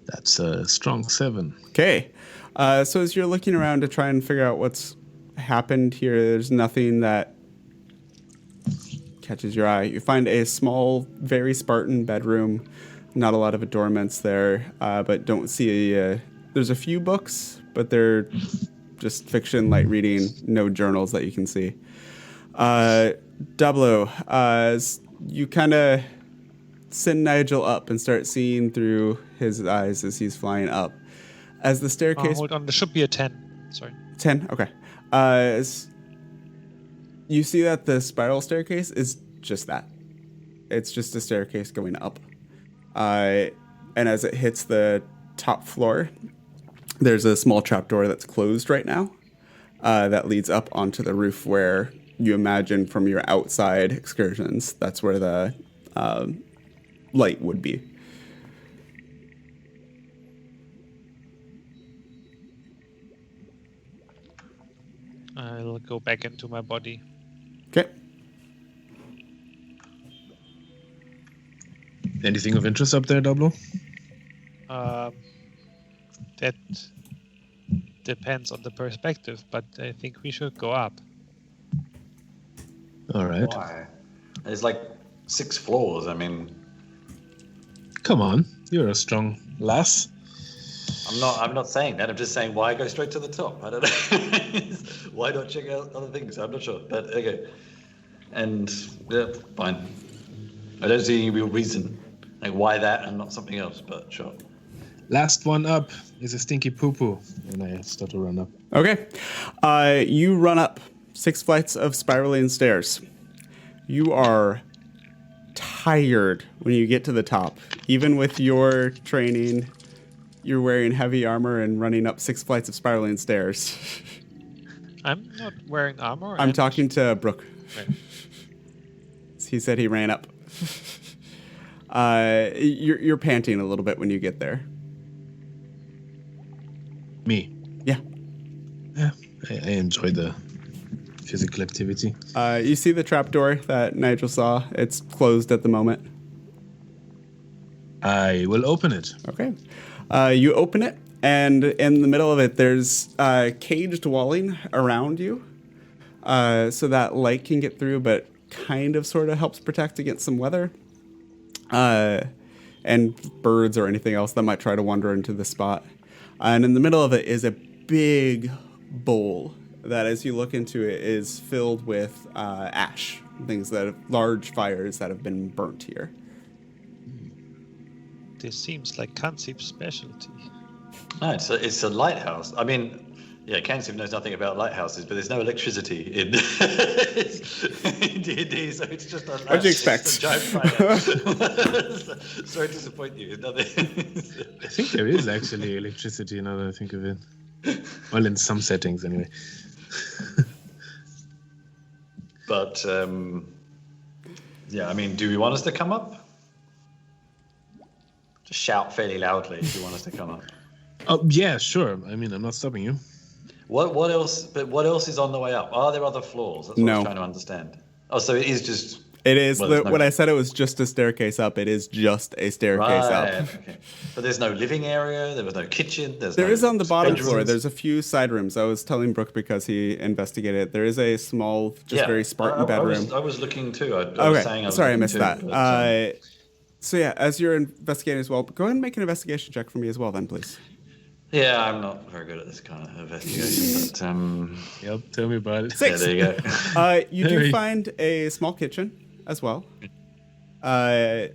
[SPEAKER 5] That's a strong 7.
[SPEAKER 6] Okay. So as you're looking around to try and figure out what's happened here, there's nothing that catches your eye. You find a small, very Spartan bedroom. Not a lot of adornments there, but don't see there's a few books, but they're just fiction, light reading, no journals that you can see. Dablo, as you kind of send Nigel up and start seeing through his eyes as he's flying up. As the staircase...
[SPEAKER 3] hold on, there should be a 10. Sorry.
[SPEAKER 6] 10? Okay. As you see that the spiral staircase is just that. It's just a staircase going up. And as it hits the top floor, there's a small trapdoor that's closed right now that leads up onto the roof where you imagine from your outside excursions, that's where the light would be.
[SPEAKER 3] I'll go back into my body.
[SPEAKER 6] Okay.
[SPEAKER 5] Anything of interest up there, Dablo?
[SPEAKER 3] That depends on the perspective, but I think we should go up.
[SPEAKER 5] All right.
[SPEAKER 4] Why? There's like 6 floors. I mean,
[SPEAKER 5] Come on, you're a strong lass.
[SPEAKER 4] I'm not saying that. I'm just saying, why go straight to the top? I don't know. Why not check out other things? I'm not sure. But okay. And yeah, fine. I don't see any real reason. Like, why that and not something else, but sure.
[SPEAKER 5] Last one up is a stinky poo-poo. And I start to run up.
[SPEAKER 6] Okay. You run up 6 flights of spiraling stairs. You are tired when you get to the top. Even with your training, you're wearing heavy armor and running up 6 flights of spiraling stairs.
[SPEAKER 3] I'm not wearing armor.
[SPEAKER 6] I'm talking to Bruk.
[SPEAKER 3] Okay.
[SPEAKER 6] He said he ran up. You're panting a little bit when you get there.
[SPEAKER 5] Me.
[SPEAKER 6] Yeah.
[SPEAKER 5] Yeah. I enjoy the physical activity.
[SPEAKER 6] You see the trapdoor that Nigel saw. It's closed at the moment.
[SPEAKER 5] I will open it.
[SPEAKER 6] Okay. You open it, and in the middle of it, there's caged walling around you, so that light can get through, but kind of sort of helps protect against some weather, and birds or anything else that might try to wander into the spot. And in the middle of it is a big bowl that, as you look into it, is filled with ash, large fires that have been burnt here.
[SPEAKER 3] This seems like Kansip's specialty.
[SPEAKER 4] No, it's a lighthouse. I mean, yeah, Kansip knows nothing about lighthouses, but there's no electricity in D&D, so it's just a...
[SPEAKER 6] What'd you expect?
[SPEAKER 4] It's a giant fire. Sorry to disappoint you. Nothing.
[SPEAKER 5] I think there is actually electricity now that I think of it. Well, in some settings, anyway.
[SPEAKER 4] But, yeah, I mean, do you want us to come up? Just shout fairly loudly if you want us to come up.
[SPEAKER 5] Oh, yeah, sure. I mean, I'm not stopping you.
[SPEAKER 4] What else? But what else is on the way up? Are there other floors? That's what I'm trying to understand. Oh, so it is just...
[SPEAKER 6] It is. When I said it was just a staircase up, it is just a staircase up.
[SPEAKER 4] Okay. But there's no living area. There was no kitchen.
[SPEAKER 6] There is on the bottom floor. There's a few side rooms. I was telling Bruk because he investigated it. There is a small, very Spartan bedroom.
[SPEAKER 4] I was looking too. I was saying
[SPEAKER 6] sorry, I missed that. So yeah, as you're investigating as well, go ahead and make an investigation check for me as well, then, please.
[SPEAKER 4] Yeah, I'm not very good at this kind of investigation, but
[SPEAKER 5] Yep, tell me about it.
[SPEAKER 6] 6.
[SPEAKER 4] Yeah, there you go.
[SPEAKER 6] You do find a small kitchen as well. That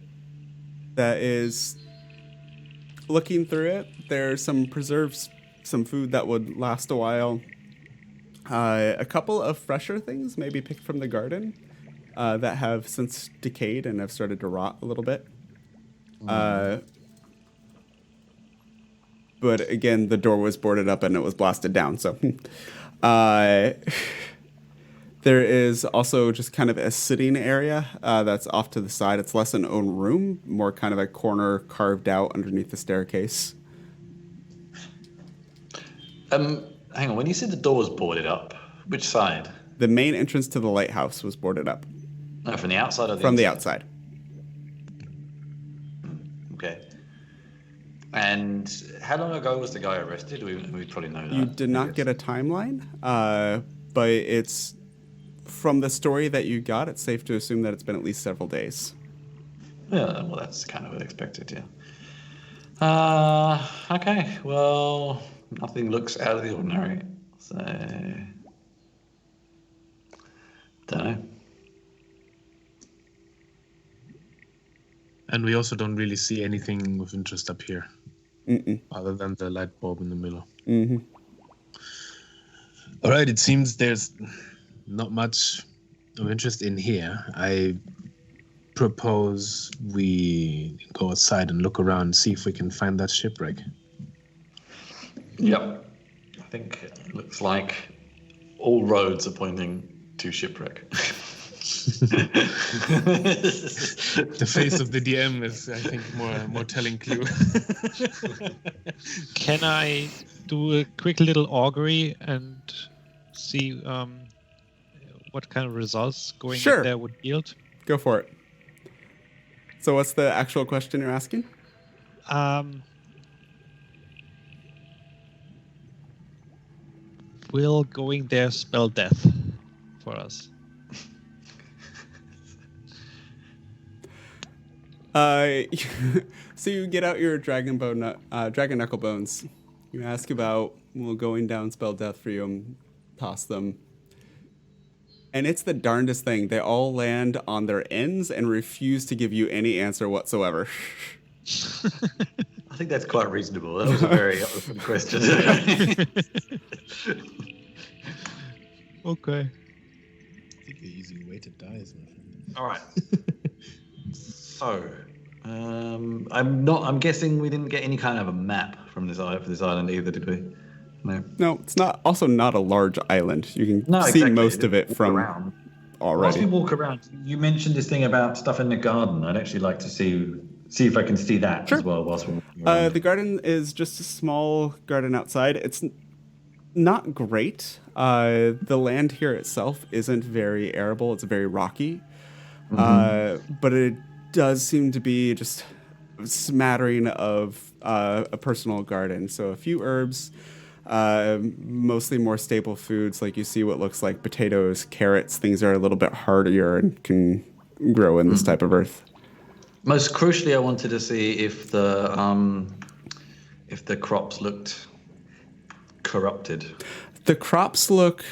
[SPEAKER 6] is, looking through it, there's some preserves, some food that would last a while. A couple of fresher things, maybe picked from the garden, that have since decayed and have started to rot a little bit. But again, the door was boarded up and it was blasted down. So there is also just kind of a sitting area that's off to the side. It's less an own room, more kind of a corner carved out underneath the staircase.
[SPEAKER 4] Hang on. When you said the door was boarded up, which side?
[SPEAKER 6] The main entrance to the lighthouse was boarded up.
[SPEAKER 4] No, from the outside or the
[SPEAKER 6] From
[SPEAKER 4] inside?
[SPEAKER 6] the outside.
[SPEAKER 4] Okay. And how long ago was the guy arrested? We probably know that.
[SPEAKER 6] You did not get a timeline, but it's from the story that you got, it's safe to assume that it's been at least several days.
[SPEAKER 4] Yeah, well, that's kind of expected, yeah. Okay, well, nothing looks out of the ordinary, so... Don't know.
[SPEAKER 5] And we also don't really see anything of interest up here. Other than the light bulb in the middle.
[SPEAKER 6] Mm-hmm.
[SPEAKER 5] All right, it seems there's not much of interest in here. I propose we go outside and look around and see if we can find that shipwreck.
[SPEAKER 4] Yep. I think it looks like all roads are pointing to shipwreck.
[SPEAKER 5] The face of the DM is, I think, more telling clue.
[SPEAKER 3] Can I do a quick little augury and see what kind of results going in there would yield?
[SPEAKER 6] Go for it. So what's the actual question you're asking?
[SPEAKER 3] Will going there spell death for us?
[SPEAKER 6] So you get out your dragon knuckle bones. You ask about, will going down spell death for you, and toss them. And it's the darndest thing. They all land on their ends and refuse to give you any answer whatsoever.
[SPEAKER 4] I think that's quite reasonable. That was a very open question.
[SPEAKER 3] Okay.
[SPEAKER 5] I think the easy way to die is my friend.
[SPEAKER 4] All right. So, I'm guessing we didn't get any kind of a map from this island either, did we? No.
[SPEAKER 6] No, it's not a large island. You can see
[SPEAKER 4] exactly.
[SPEAKER 6] most of it
[SPEAKER 4] Walk
[SPEAKER 6] from
[SPEAKER 4] around.
[SPEAKER 6] already.
[SPEAKER 4] Whilst we walk around, you mentioned this thing about stuff in the garden. I'd actually like to see if I can see that as well whilst we're walking around.
[SPEAKER 6] The garden is just a small garden outside. It's not great. The land here itself isn't very arable. It's very rocky. But it does seem to be just a smattering of a personal garden. So a few herbs, mostly more staple foods, like you see what looks like potatoes, carrots. Things are a little bit hardier and can grow in this type of earth.
[SPEAKER 4] Most crucially, I wanted to see if the crops looked corrupted.
[SPEAKER 6] The crops look...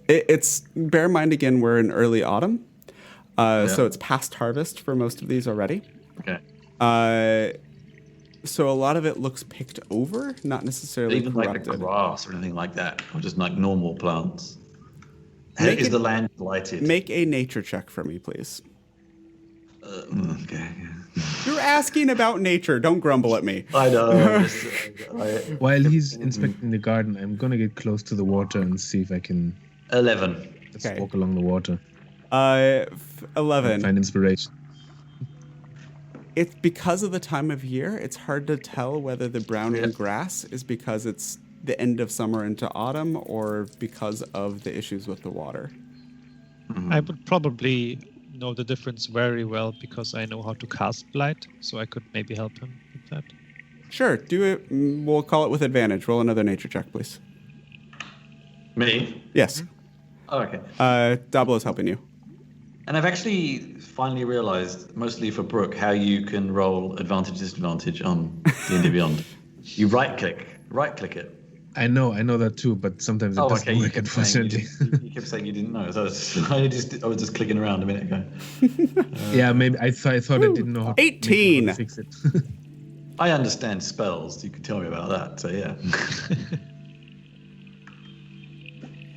[SPEAKER 6] It's bear in mind, again, we're in early autumn. So it's past harvest for most of these already.
[SPEAKER 4] Okay.
[SPEAKER 6] So a lot of it looks picked over, not necessarily
[SPEAKER 4] Even
[SPEAKER 6] corrupted.
[SPEAKER 4] like the grass or anything like that, or just like normal plants. Is the land blighted?
[SPEAKER 6] Make a nature check for me, please.
[SPEAKER 4] Okay.
[SPEAKER 6] You're asking about nature. Don't grumble at me.
[SPEAKER 4] I know.
[SPEAKER 5] While he's inspecting the garden, I'm gonna get close to the water and see if I can
[SPEAKER 4] 11.
[SPEAKER 5] just
[SPEAKER 6] Okay.
[SPEAKER 5] walk along the water.
[SPEAKER 6] 11.
[SPEAKER 5] Find inspiration.
[SPEAKER 6] It's because of the time of year. It's hard to tell whether the browning grass is because it's the end of summer into autumn or because of the issues with the water.
[SPEAKER 3] I would probably know the difference very well because I know how to cast blight, so I could maybe help him with that.
[SPEAKER 6] Sure, do it. We'll call it with advantage. Roll another nature check, please.
[SPEAKER 4] Me?
[SPEAKER 6] Yes.
[SPEAKER 4] Oh, okay.
[SPEAKER 6] Dablo's helping you.
[SPEAKER 4] And I've actually finally realized, mostly for Bruk, how you can roll advantage disadvantage on D&D Beyond. You right click it.
[SPEAKER 5] I know that too, but sometimes it doesn't work, unfortunately.
[SPEAKER 4] You kept saying you didn't know, so I was just clicking around a minute ago.
[SPEAKER 5] Yeah, maybe I thought I didn't know how to
[SPEAKER 6] 18.
[SPEAKER 5] how to fix it.
[SPEAKER 4] I understand spells. You can tell me about that. So yeah.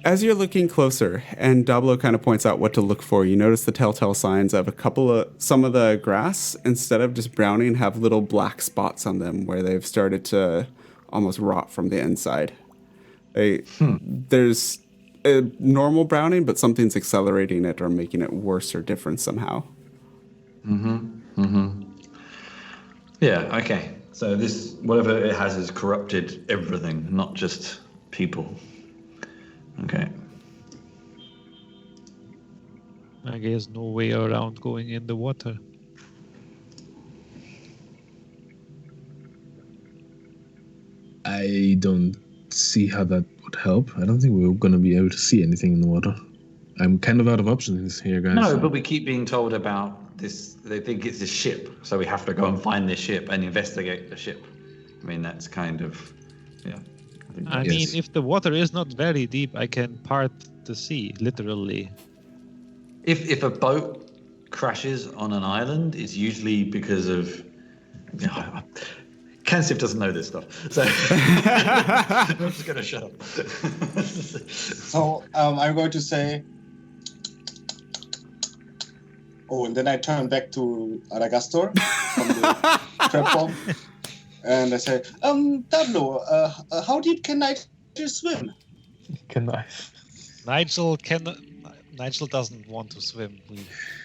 [SPEAKER 6] As you're looking closer, and Dablo kind of points out what to look for, you notice the telltale signs of some of the grass, instead of just browning, have little black spots on them where they've started to almost rot from the inside. There's a normal browning, but something's accelerating it or making it worse or different somehow.
[SPEAKER 4] Yeah. Okay. So this, whatever it has corrupted everything, not just people. Okay.
[SPEAKER 3] I guess no way around going in the water.
[SPEAKER 5] I don't see how that would help. I don't think we're going to be able to see anything in the water. I'm kind of out of options here, guys.
[SPEAKER 4] No, but we keep being told about this. They think it's a ship, so we have to go and find this ship and investigate the ship. I mean, that's kind of, yeah.
[SPEAKER 3] I mean, if the water is not very deep, I can part the sea, literally.
[SPEAKER 4] If a boat crashes on an island, it's usually because of... Kansif doesn't know this stuff, so I'm just going to shut up.
[SPEAKER 2] So I'm going to say... Oh, and then I turn back to Aragastor from the trap bomb. And I say, Dablo, how deep can Nigel swim?
[SPEAKER 3] Nigel doesn't want to swim.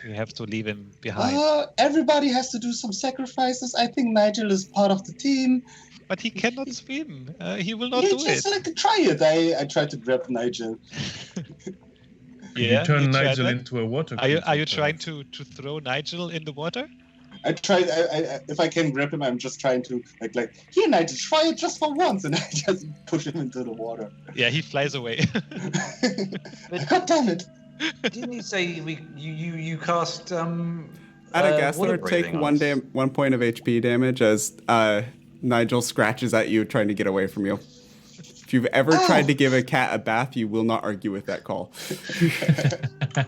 [SPEAKER 3] We have to leave him behind.
[SPEAKER 2] Everybody has to do some sacrifices. I think Nigel is part of the team.
[SPEAKER 3] But he cannot swim. He will not do
[SPEAKER 2] just
[SPEAKER 3] it.
[SPEAKER 2] Like try it. I tried to grab Nigel.
[SPEAKER 3] Yeah,
[SPEAKER 5] you turn
[SPEAKER 3] you tried
[SPEAKER 5] Nigel
[SPEAKER 3] that?
[SPEAKER 5] into a water
[SPEAKER 3] Are you
[SPEAKER 5] creature,
[SPEAKER 3] trying to throw Nigel in the water?
[SPEAKER 2] I tried. If I can grab him, I'm just trying to like here, Nigel, try it just for once, and I just push him into the water.
[SPEAKER 3] Yeah, he flies away.
[SPEAKER 2] God damn it!
[SPEAKER 4] Didn't you say you cast
[SPEAKER 6] Adagastor, take 1 point of HP damage as Nigel scratches at you, trying to get away from you. If you've ever tried to give a cat a bath, you will not argue with that call.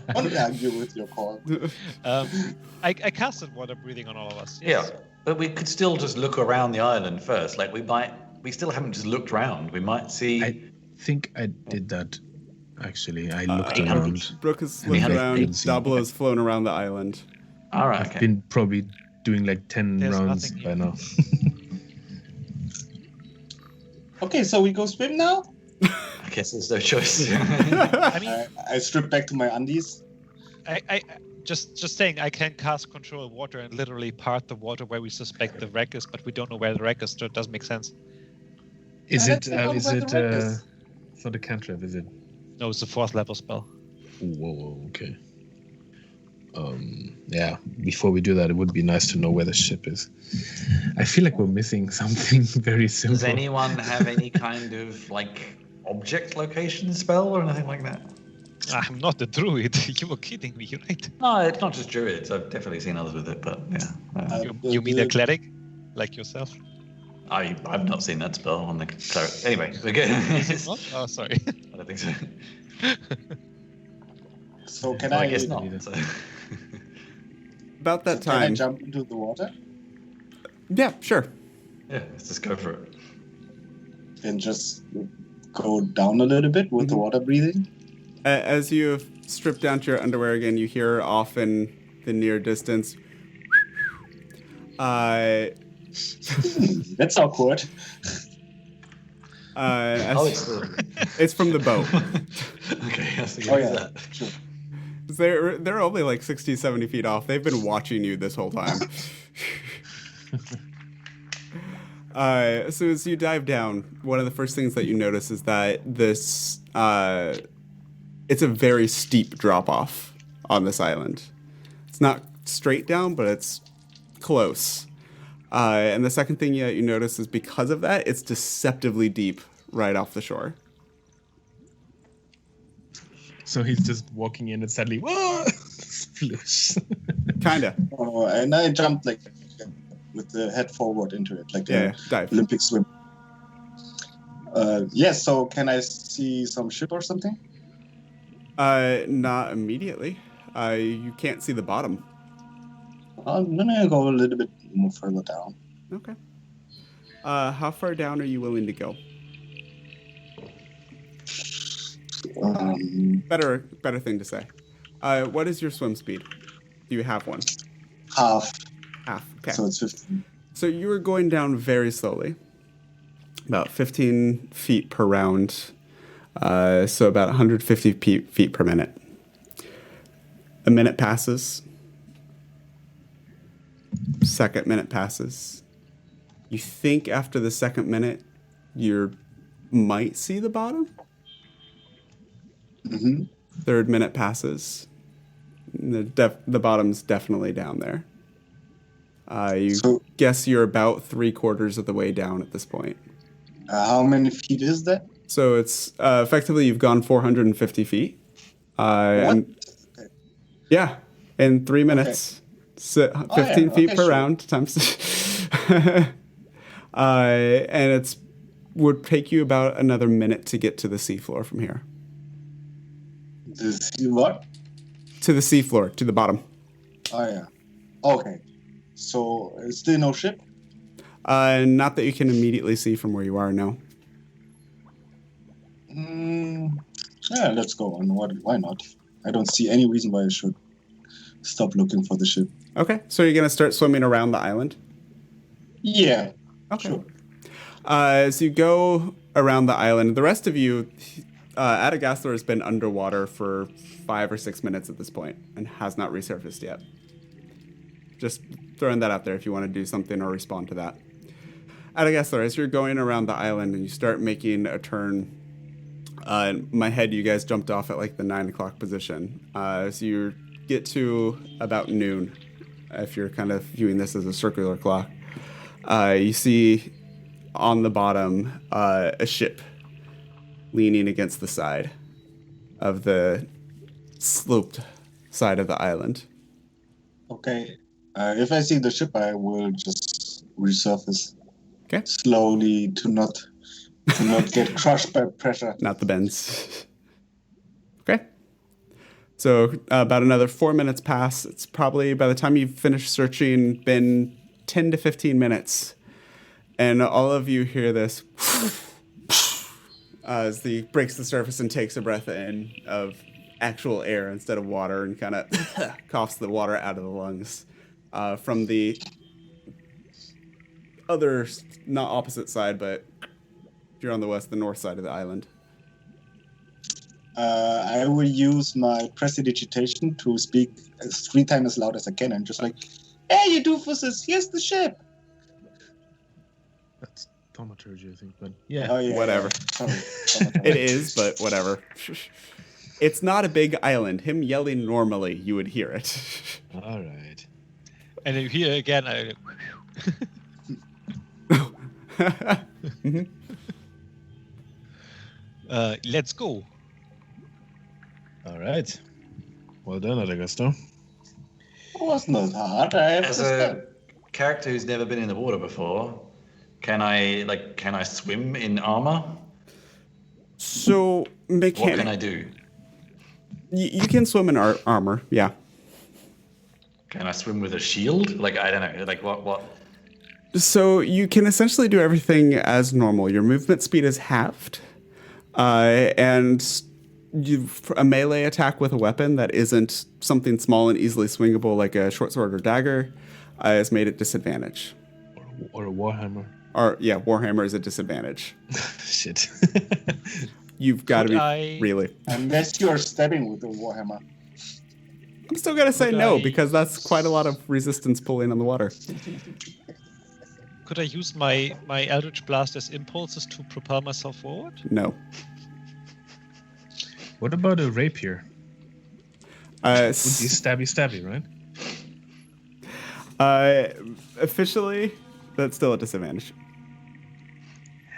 [SPEAKER 2] I don't argue with your call.
[SPEAKER 3] I casted water breathing on all of us.
[SPEAKER 4] Yeah. But we could still just look around the island first. Like we still haven't just looked around. We might see.
[SPEAKER 5] I think I did that. Actually, I looked around.
[SPEAKER 6] Bruk has
[SPEAKER 4] We
[SPEAKER 6] looked
[SPEAKER 4] had
[SPEAKER 6] around.
[SPEAKER 5] 18.
[SPEAKER 6] Dablo's flown around the island.
[SPEAKER 4] All right.
[SPEAKER 5] I've
[SPEAKER 4] Okay.
[SPEAKER 5] been probably doing like 10
[SPEAKER 3] There's
[SPEAKER 5] rounds
[SPEAKER 3] nothing
[SPEAKER 5] by
[SPEAKER 3] here.
[SPEAKER 5] now.
[SPEAKER 2] Okay, so we go swim now.
[SPEAKER 4] I guess there's no choice.
[SPEAKER 3] I mean,
[SPEAKER 2] I strip back to my undies.
[SPEAKER 3] I just saying I can cast control water and literally part the water where we suspect the wreck is, but we don't know where the wreck is, so it doesn't make sense.
[SPEAKER 5] Is
[SPEAKER 2] Yeah,
[SPEAKER 5] it?
[SPEAKER 2] let's take over
[SPEAKER 5] Is
[SPEAKER 2] where
[SPEAKER 5] it?
[SPEAKER 2] the wreck is.
[SPEAKER 5] It's not a cantrip, is it?
[SPEAKER 3] No, it's a 4th level spell.
[SPEAKER 5] Whoa, okay. Yeah. Before we do that, it would be nice to know where the ship is. I feel like we're missing something very simple.
[SPEAKER 4] Does anyone have any kind of like object location spell or anything like that?
[SPEAKER 3] I'm not a druid. You were kidding me, right?
[SPEAKER 4] No, it's not just druids. I've definitely seen others with it, but yeah.
[SPEAKER 3] You mean a cleric, like yourself?
[SPEAKER 4] I've not seen that spell on the cleric. Anyway, we're good.
[SPEAKER 3] Not? Oh, sorry.
[SPEAKER 4] I don't think so.
[SPEAKER 2] So can
[SPEAKER 4] Well,
[SPEAKER 2] I?
[SPEAKER 4] I guess not. So.
[SPEAKER 6] About that
[SPEAKER 2] Can I
[SPEAKER 6] time.
[SPEAKER 2] jump into the water
[SPEAKER 6] Yeah, sure.
[SPEAKER 4] Yeah, let's just go for it.
[SPEAKER 2] and just go down a little bit with the water breathing?
[SPEAKER 6] As you have stripped down to your underwear again, you hear off in the near distance.
[SPEAKER 2] That's awkward.
[SPEAKER 6] It's from the boat.
[SPEAKER 4] Okay, I see.
[SPEAKER 2] Oh
[SPEAKER 4] What is
[SPEAKER 2] yeah,
[SPEAKER 4] that?
[SPEAKER 2] sure.
[SPEAKER 6] They're only like 60, 70 feet off. They've been watching you this whole time. So as you dive down, one of the first things that you notice is that this it's a very steep drop off on this island. It's not straight down, but it's close. And the second thing you notice is because of that, it's deceptively deep right off the shore.
[SPEAKER 5] So he's just walking in and suddenly, whoa! Sploosh.
[SPEAKER 6] Kinda.
[SPEAKER 2] Oh, and I jumped like with the head forward into it, like
[SPEAKER 6] Yeah,
[SPEAKER 2] an
[SPEAKER 6] dive.
[SPEAKER 2] Olympic swim. Yes. So can I see some ship or something?
[SPEAKER 6] Not immediately. You can't see the bottom.
[SPEAKER 2] I'm gonna go a little bit more further down.
[SPEAKER 6] Okay. How far down are you willing to go? Better thing to say. What is your swim speed? Do you have one?
[SPEAKER 2] Half.
[SPEAKER 6] Half. Okay.
[SPEAKER 2] So it's 15.
[SPEAKER 6] So you were going down very slowly, about 15 feet per round, so about 150 feet per minute. A minute passes. Second minute passes. You think after the second minute you might see the bottom?
[SPEAKER 2] Mm-hmm.
[SPEAKER 6] Third minute passes. The bottom's definitely down there. You
[SPEAKER 2] So-
[SPEAKER 6] guess you're about 3/4 of the way down at this point.
[SPEAKER 2] How many feet is that?
[SPEAKER 6] So it's effectively you've gone 450 feet. And,
[SPEAKER 2] Okay.
[SPEAKER 6] yeah, in 3 minutes. So 15
[SPEAKER 2] yeah,
[SPEAKER 6] feet
[SPEAKER 2] okay,
[SPEAKER 6] per
[SPEAKER 2] sure.
[SPEAKER 6] round times. And it's would take you about another minute to get to the seafloor from here.
[SPEAKER 2] What?
[SPEAKER 6] To the seafloor, to the bottom.
[SPEAKER 2] Oh yeah. Okay. So still no ship?
[SPEAKER 6] Not that you can immediately see from where you are, no.
[SPEAKER 2] Yeah, let's go on. Why not? I don't see any reason why I should stop looking for the ship.
[SPEAKER 6] Okay, so you're going to start swimming around the island?
[SPEAKER 2] Yeah.
[SPEAKER 6] Okay.
[SPEAKER 2] Sure.
[SPEAKER 6] As you go around the island, the rest of you, Adagasthor has been underwater for 5 or 6 minutes at this point and has not resurfaced yet. Just throwing that out there if you want to do something or respond to that. Adagasthor, as you're going around the island and you start making a turn, in my head, you guys jumped off at like the 9 o'clock position. As you get to about noon, if you're kind of viewing this as a circular clock, you see on the bottom a ship leaning against the side of the sloped side of the island.
[SPEAKER 2] Okay. If I see the ship, I will just resurface.
[SPEAKER 6] Okay.
[SPEAKER 2] Slowly to not get crushed by pressure.
[SPEAKER 6] Not the bends. Okay. So about another 4 minutes pass. It's probably, by the time you've finished searching, been 10 to 15 minutes. And all of you hear this as he breaks the surface and takes a breath in of actual air instead of water and kind of coughs the water out of the lungs from the other, not opposite side, but if you're on the north side of the island.
[SPEAKER 2] I will use my prestidigitation to speak 3 times as loud as I can and just like, hey, you doofuses, here's the ship.
[SPEAKER 5] That's thaumaturgy, I think, but yeah.
[SPEAKER 2] Oh, yeah.
[SPEAKER 6] Whatever.
[SPEAKER 2] Sorry.
[SPEAKER 6] It is, but whatever. It's not a big island. Him yelling normally, you would hear it.
[SPEAKER 5] All right.
[SPEAKER 3] And you hear again,
[SPEAKER 6] Mm-hmm.
[SPEAKER 3] let's go.
[SPEAKER 5] All right. Well done, Augusto.
[SPEAKER 2] It was not hard. I have
[SPEAKER 4] As
[SPEAKER 2] to
[SPEAKER 4] a
[SPEAKER 2] step.
[SPEAKER 4] character who's never been in the water before, can I swim in armor?
[SPEAKER 6] So,
[SPEAKER 4] What can I do?
[SPEAKER 6] You can swim in armor, yeah.
[SPEAKER 4] Can I swim with a shield? Like, I don't know. Like, what?
[SPEAKER 6] So you can essentially do everything as normal. Your movement speed is halved, and a melee attack with a weapon that isn't something small and easily swingable like a short sword or dagger has made it disadvantage.
[SPEAKER 5] Or a warhammer.
[SPEAKER 6] Warhammer is a disadvantage.
[SPEAKER 5] Shit.
[SPEAKER 6] You've got to
[SPEAKER 3] Could
[SPEAKER 6] be
[SPEAKER 3] I-
[SPEAKER 6] really.
[SPEAKER 2] Unless you are stabbing with the warhammer.
[SPEAKER 6] I'm still gonna say
[SPEAKER 3] Could
[SPEAKER 6] no
[SPEAKER 3] I-
[SPEAKER 6] because that's quite a lot of resistance pulling on the water.
[SPEAKER 3] Could I use my Eldritch Blast as impulses to propel myself forward?
[SPEAKER 6] No.
[SPEAKER 5] What about a rapier? Would be stabby, right?
[SPEAKER 6] Officially, that's still a disadvantage.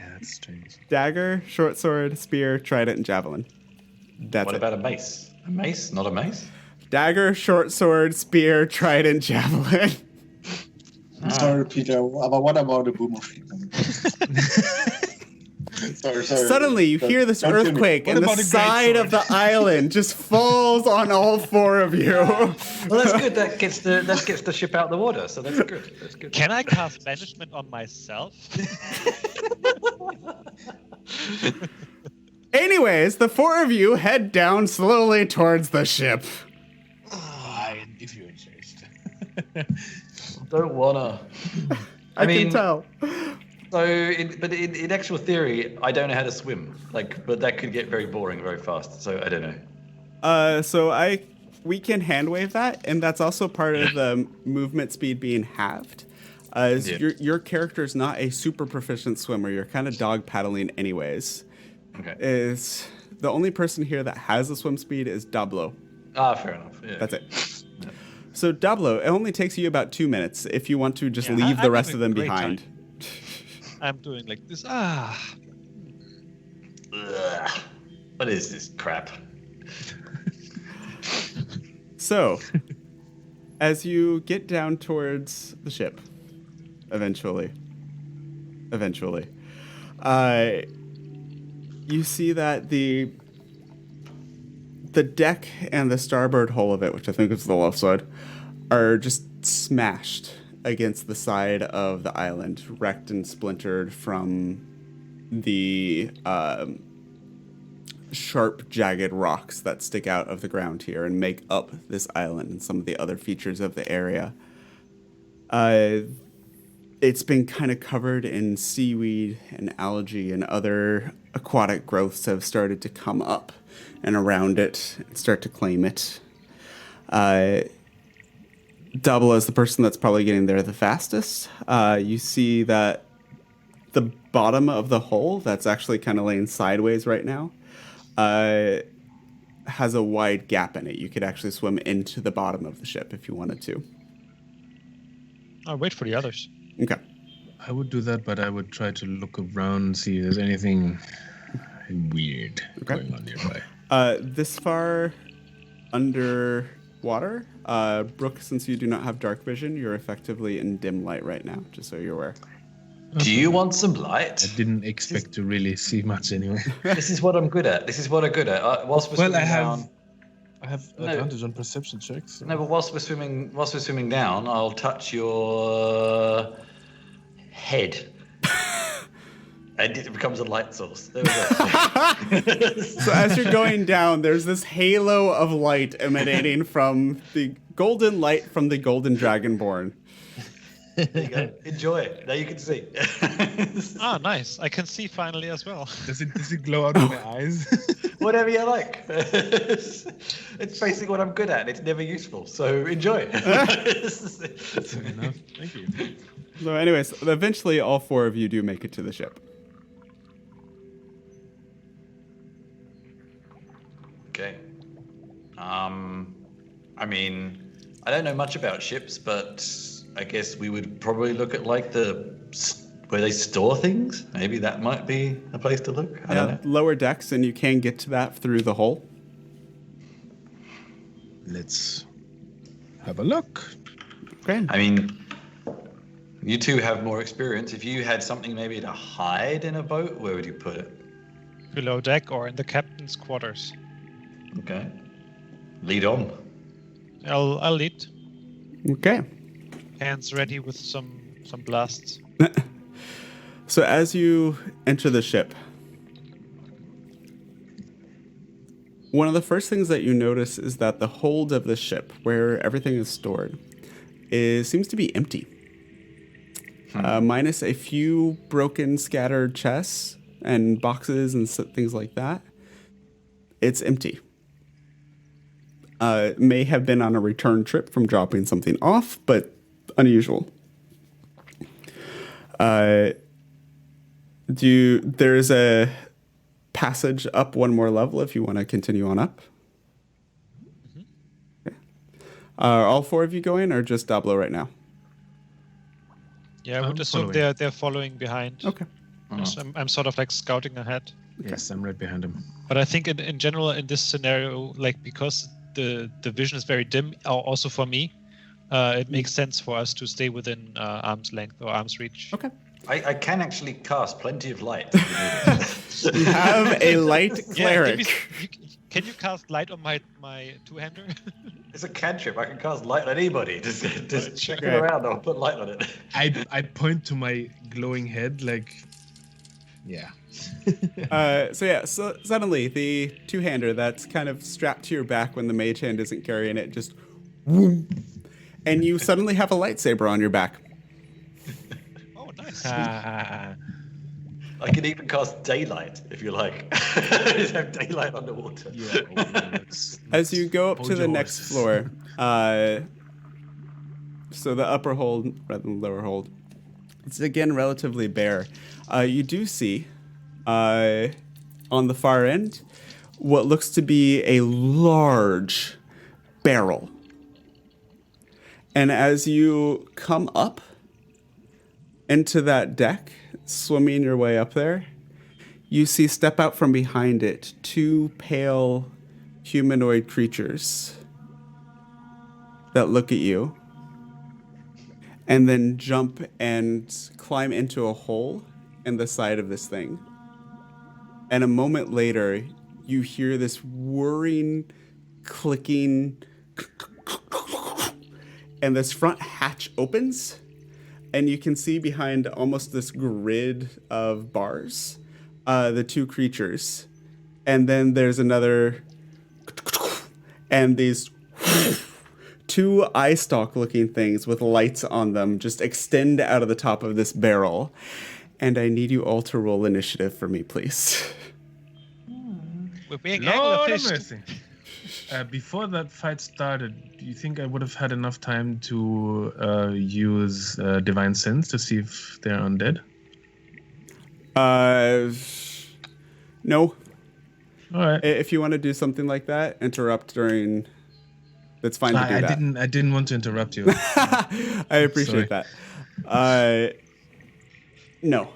[SPEAKER 5] Yeah, that's strange.
[SPEAKER 6] Dagger, short sword, spear, trident, and javelin. That's
[SPEAKER 4] What
[SPEAKER 6] it.
[SPEAKER 4] about a mace? A mace? Not a mace?
[SPEAKER 6] Dagger, short sword, spear, trident, javelin.
[SPEAKER 2] Sorry, Peter, but what about the boomerang? sorry.
[SPEAKER 6] Suddenly, you hear this
[SPEAKER 2] Don't kill me.
[SPEAKER 6] earthquake,
[SPEAKER 5] What
[SPEAKER 6] and the
[SPEAKER 5] about a
[SPEAKER 6] side of the island just falls on all 4 of you.
[SPEAKER 4] Well, that's good. That gets the ship out of the water. So that's good. That's good.
[SPEAKER 3] Can I cast banishment on myself?
[SPEAKER 6] Anyways, the 4 of you head down slowly towards the ship.
[SPEAKER 5] If you insist.
[SPEAKER 4] Don't wanna.
[SPEAKER 6] I
[SPEAKER 4] mean,
[SPEAKER 6] can tell.
[SPEAKER 4] So, in actual theory, I don't know how to swim. But that could get very boring very fast. So I don't know.
[SPEAKER 6] We can hand wave that, and that's also part of the movement speed being halved. Your character's not a super proficient swimmer. You're kind of dog paddling anyways.
[SPEAKER 4] Okay.
[SPEAKER 6] Is the only person here that has a swim speed is Dablo.
[SPEAKER 4] Fair enough. Yeah.
[SPEAKER 6] That's it. So Dablo, it only takes you about 2 minutes if you want to just
[SPEAKER 3] Yeah,
[SPEAKER 6] leave the
[SPEAKER 3] I'm
[SPEAKER 6] rest
[SPEAKER 3] having
[SPEAKER 6] of them
[SPEAKER 3] a great
[SPEAKER 6] behind.
[SPEAKER 3] time. I'm doing like this.
[SPEAKER 4] Ugh. What is this crap?
[SPEAKER 6] So, as you get down towards the ship, eventually, you see that the deck and the starboard hull of it, which I think is the left side, are just smashed against the side of the island, wrecked and splintered from the sharp, jagged rocks that stick out of the ground here and make up this island and some of the other features of the area. It's been kind of covered in seaweed and algae, and other aquatic growths have started to come up and around it and start to claim it. Dablo is the person that's probably getting there the fastest. You see that the bottom of the hull, that's actually kind of laying sideways right now, has a wide gap in it. You could actually swim into the bottom of the ship if you wanted to.
[SPEAKER 3] I'll wait for the others.
[SPEAKER 6] Okay.
[SPEAKER 5] I would do that, but I would try to look around and see if there's anything weird going on nearby.
[SPEAKER 6] This far underwater, Bruk, since you do not have dark vision, you're effectively in dim light right now, just so you're aware.
[SPEAKER 4] Do you want some light?
[SPEAKER 5] I didn't expect to really see much anyway.
[SPEAKER 4] This is what I'm good at. Whilst we're swimming down,
[SPEAKER 5] I have advantage on perception checks. So.
[SPEAKER 4] No, but whilst we're swimming down, I'll touch your head. And it becomes a light source. There we go.
[SPEAKER 6] So as you're going down, there's this halo of light emanating from the golden light from the golden dragonborn.
[SPEAKER 4] There you go. Enjoy. Now you can see.
[SPEAKER 3] Ah, nice. I can see finally as well.
[SPEAKER 5] Does it glow out of my eyes?
[SPEAKER 4] Whatever you like. It's basically what I'm good at. It's never useful, so enjoy.
[SPEAKER 5] Fair enough. Thank you.
[SPEAKER 6] So anyways, eventually all four of you do make it to the ship.
[SPEAKER 4] Okay. I mean, I don't know much about ships, but I guess we would probably look at like where they store things. Maybe that might be a place to look. I don't know.
[SPEAKER 6] Lower decks, and you can get to that through the hole.
[SPEAKER 5] Let's have a look.
[SPEAKER 6] Okay.
[SPEAKER 4] I mean, you two have more experience. If you had something maybe to hide in a boat, where would you put it?
[SPEAKER 3] Below deck or in the captain's quarters.
[SPEAKER 4] Okay. Lead on.
[SPEAKER 3] I'll lead.
[SPEAKER 6] Okay.
[SPEAKER 3] Hands ready with some blasts.
[SPEAKER 6] So as you enter the ship, one of the first things that you notice is that the hold of the ship, where everything is stored, seems to be empty. Minus a few broken, scattered chests and boxes and things like that. It's empty. May have been on a return trip from dropping something off, but unusual. There's a passage up one more level if you want to continue on up. Mm-hmm. Okay. Are all four of you going, or just Dablo right now?
[SPEAKER 3] Yeah, I would assume they're following behind.
[SPEAKER 6] Okay.
[SPEAKER 3] Yes, I'm sort of like scouting ahead.
[SPEAKER 5] Yes, I'm right behind him.
[SPEAKER 3] But I think in general in this scenario, like because the vision is very dim, also for me, it makes sense for us to stay within arm's length or arm's reach.
[SPEAKER 6] Okay.
[SPEAKER 4] I can actually cast plenty of light.
[SPEAKER 6] You have a light cleric.
[SPEAKER 3] Can you cast light on my two-hander?
[SPEAKER 4] It's a cantrip. I can cast light on anybody. Just check it
[SPEAKER 6] Okay.
[SPEAKER 4] around. I'll put light on it.
[SPEAKER 5] I point to my glowing head like, yeah.
[SPEAKER 6] So suddenly the two-hander that's kind of strapped to your back when the mage hand isn't carrying it just whoom, and you suddenly have a lightsaber on your back.
[SPEAKER 3] Oh, nice.
[SPEAKER 4] I can even cast daylight if you like. Just have daylight underwater.
[SPEAKER 5] Yeah.
[SPEAKER 6] As you go up to the next
[SPEAKER 5] horses.
[SPEAKER 6] floor, so the upper hold rather than lower hold, it's again relatively bare. You do see on the far end what looks to be a large barrel. And as you come up into that deck, swimming your way up there, you see step out from behind it two pale humanoid creatures that look at you and then jump and climb into a hole in the side of this thing. And a moment later, you hear this whirring, clicking, and this front hatch opens, and you can see behind almost this grid of bars, the two creatures. And then there's another, and these two eye stalk looking things with lights on them just extend out of the top of this barrel. And I need you all to roll initiative for me, please.
[SPEAKER 3] We're being
[SPEAKER 5] Lord of
[SPEAKER 3] anglerfished.
[SPEAKER 5] mercy. Before that fight started, do you think I would have had enough time to use Divine Sense to see if they're undead?
[SPEAKER 6] No.
[SPEAKER 5] All right.
[SPEAKER 6] If you want to do something like that, interrupt during. That's fine to do that.
[SPEAKER 5] I didn't want to interrupt you.
[SPEAKER 6] I appreciate that. No.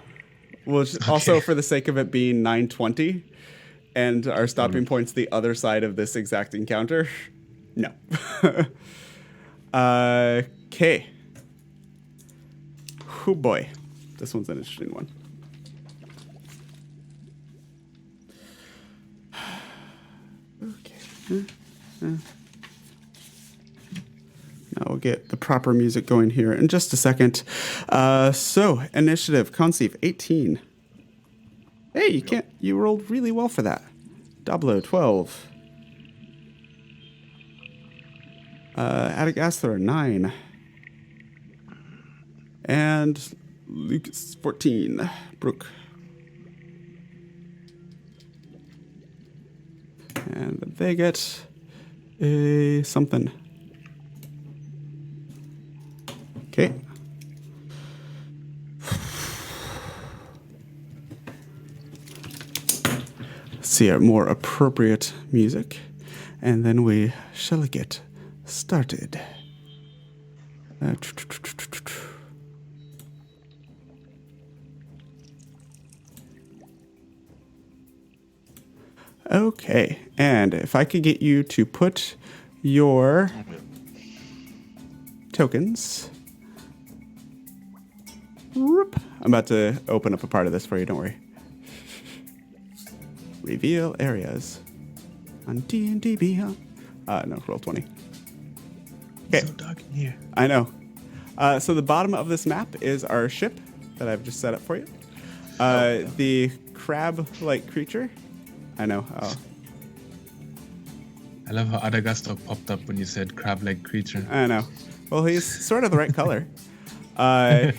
[SPEAKER 6] Well, also for the sake of it being 9:20, and our stopping point's the other side of this exact encounter. No. Okay. Oh boy, this one's an interesting one. Okay. Now we'll get the proper music going here in just a second. So, initiative, Conceive, 18. Hey, you rolled really well for that. Dablo, 12. Adagasthar, 9. And Lucas, 14. Bruk. And they get a something. Okay. Let's see our more appropriate music, and then we shall get started. Okay, and if I could get you to put your tokens. Whoop. I'm about to open up a part of this for you, don't worry. Reveal areas on D&D Beyond. No, roll 20. Okay.
[SPEAKER 5] It's so dark in here.
[SPEAKER 6] I know. So the bottom of this map is our ship that I've just set up for you. The crab-like creature. I know. Oh.
[SPEAKER 5] I love how Adagasthar popped up when you said crab-like creature.
[SPEAKER 6] I know. Well, he's sort of the right color. There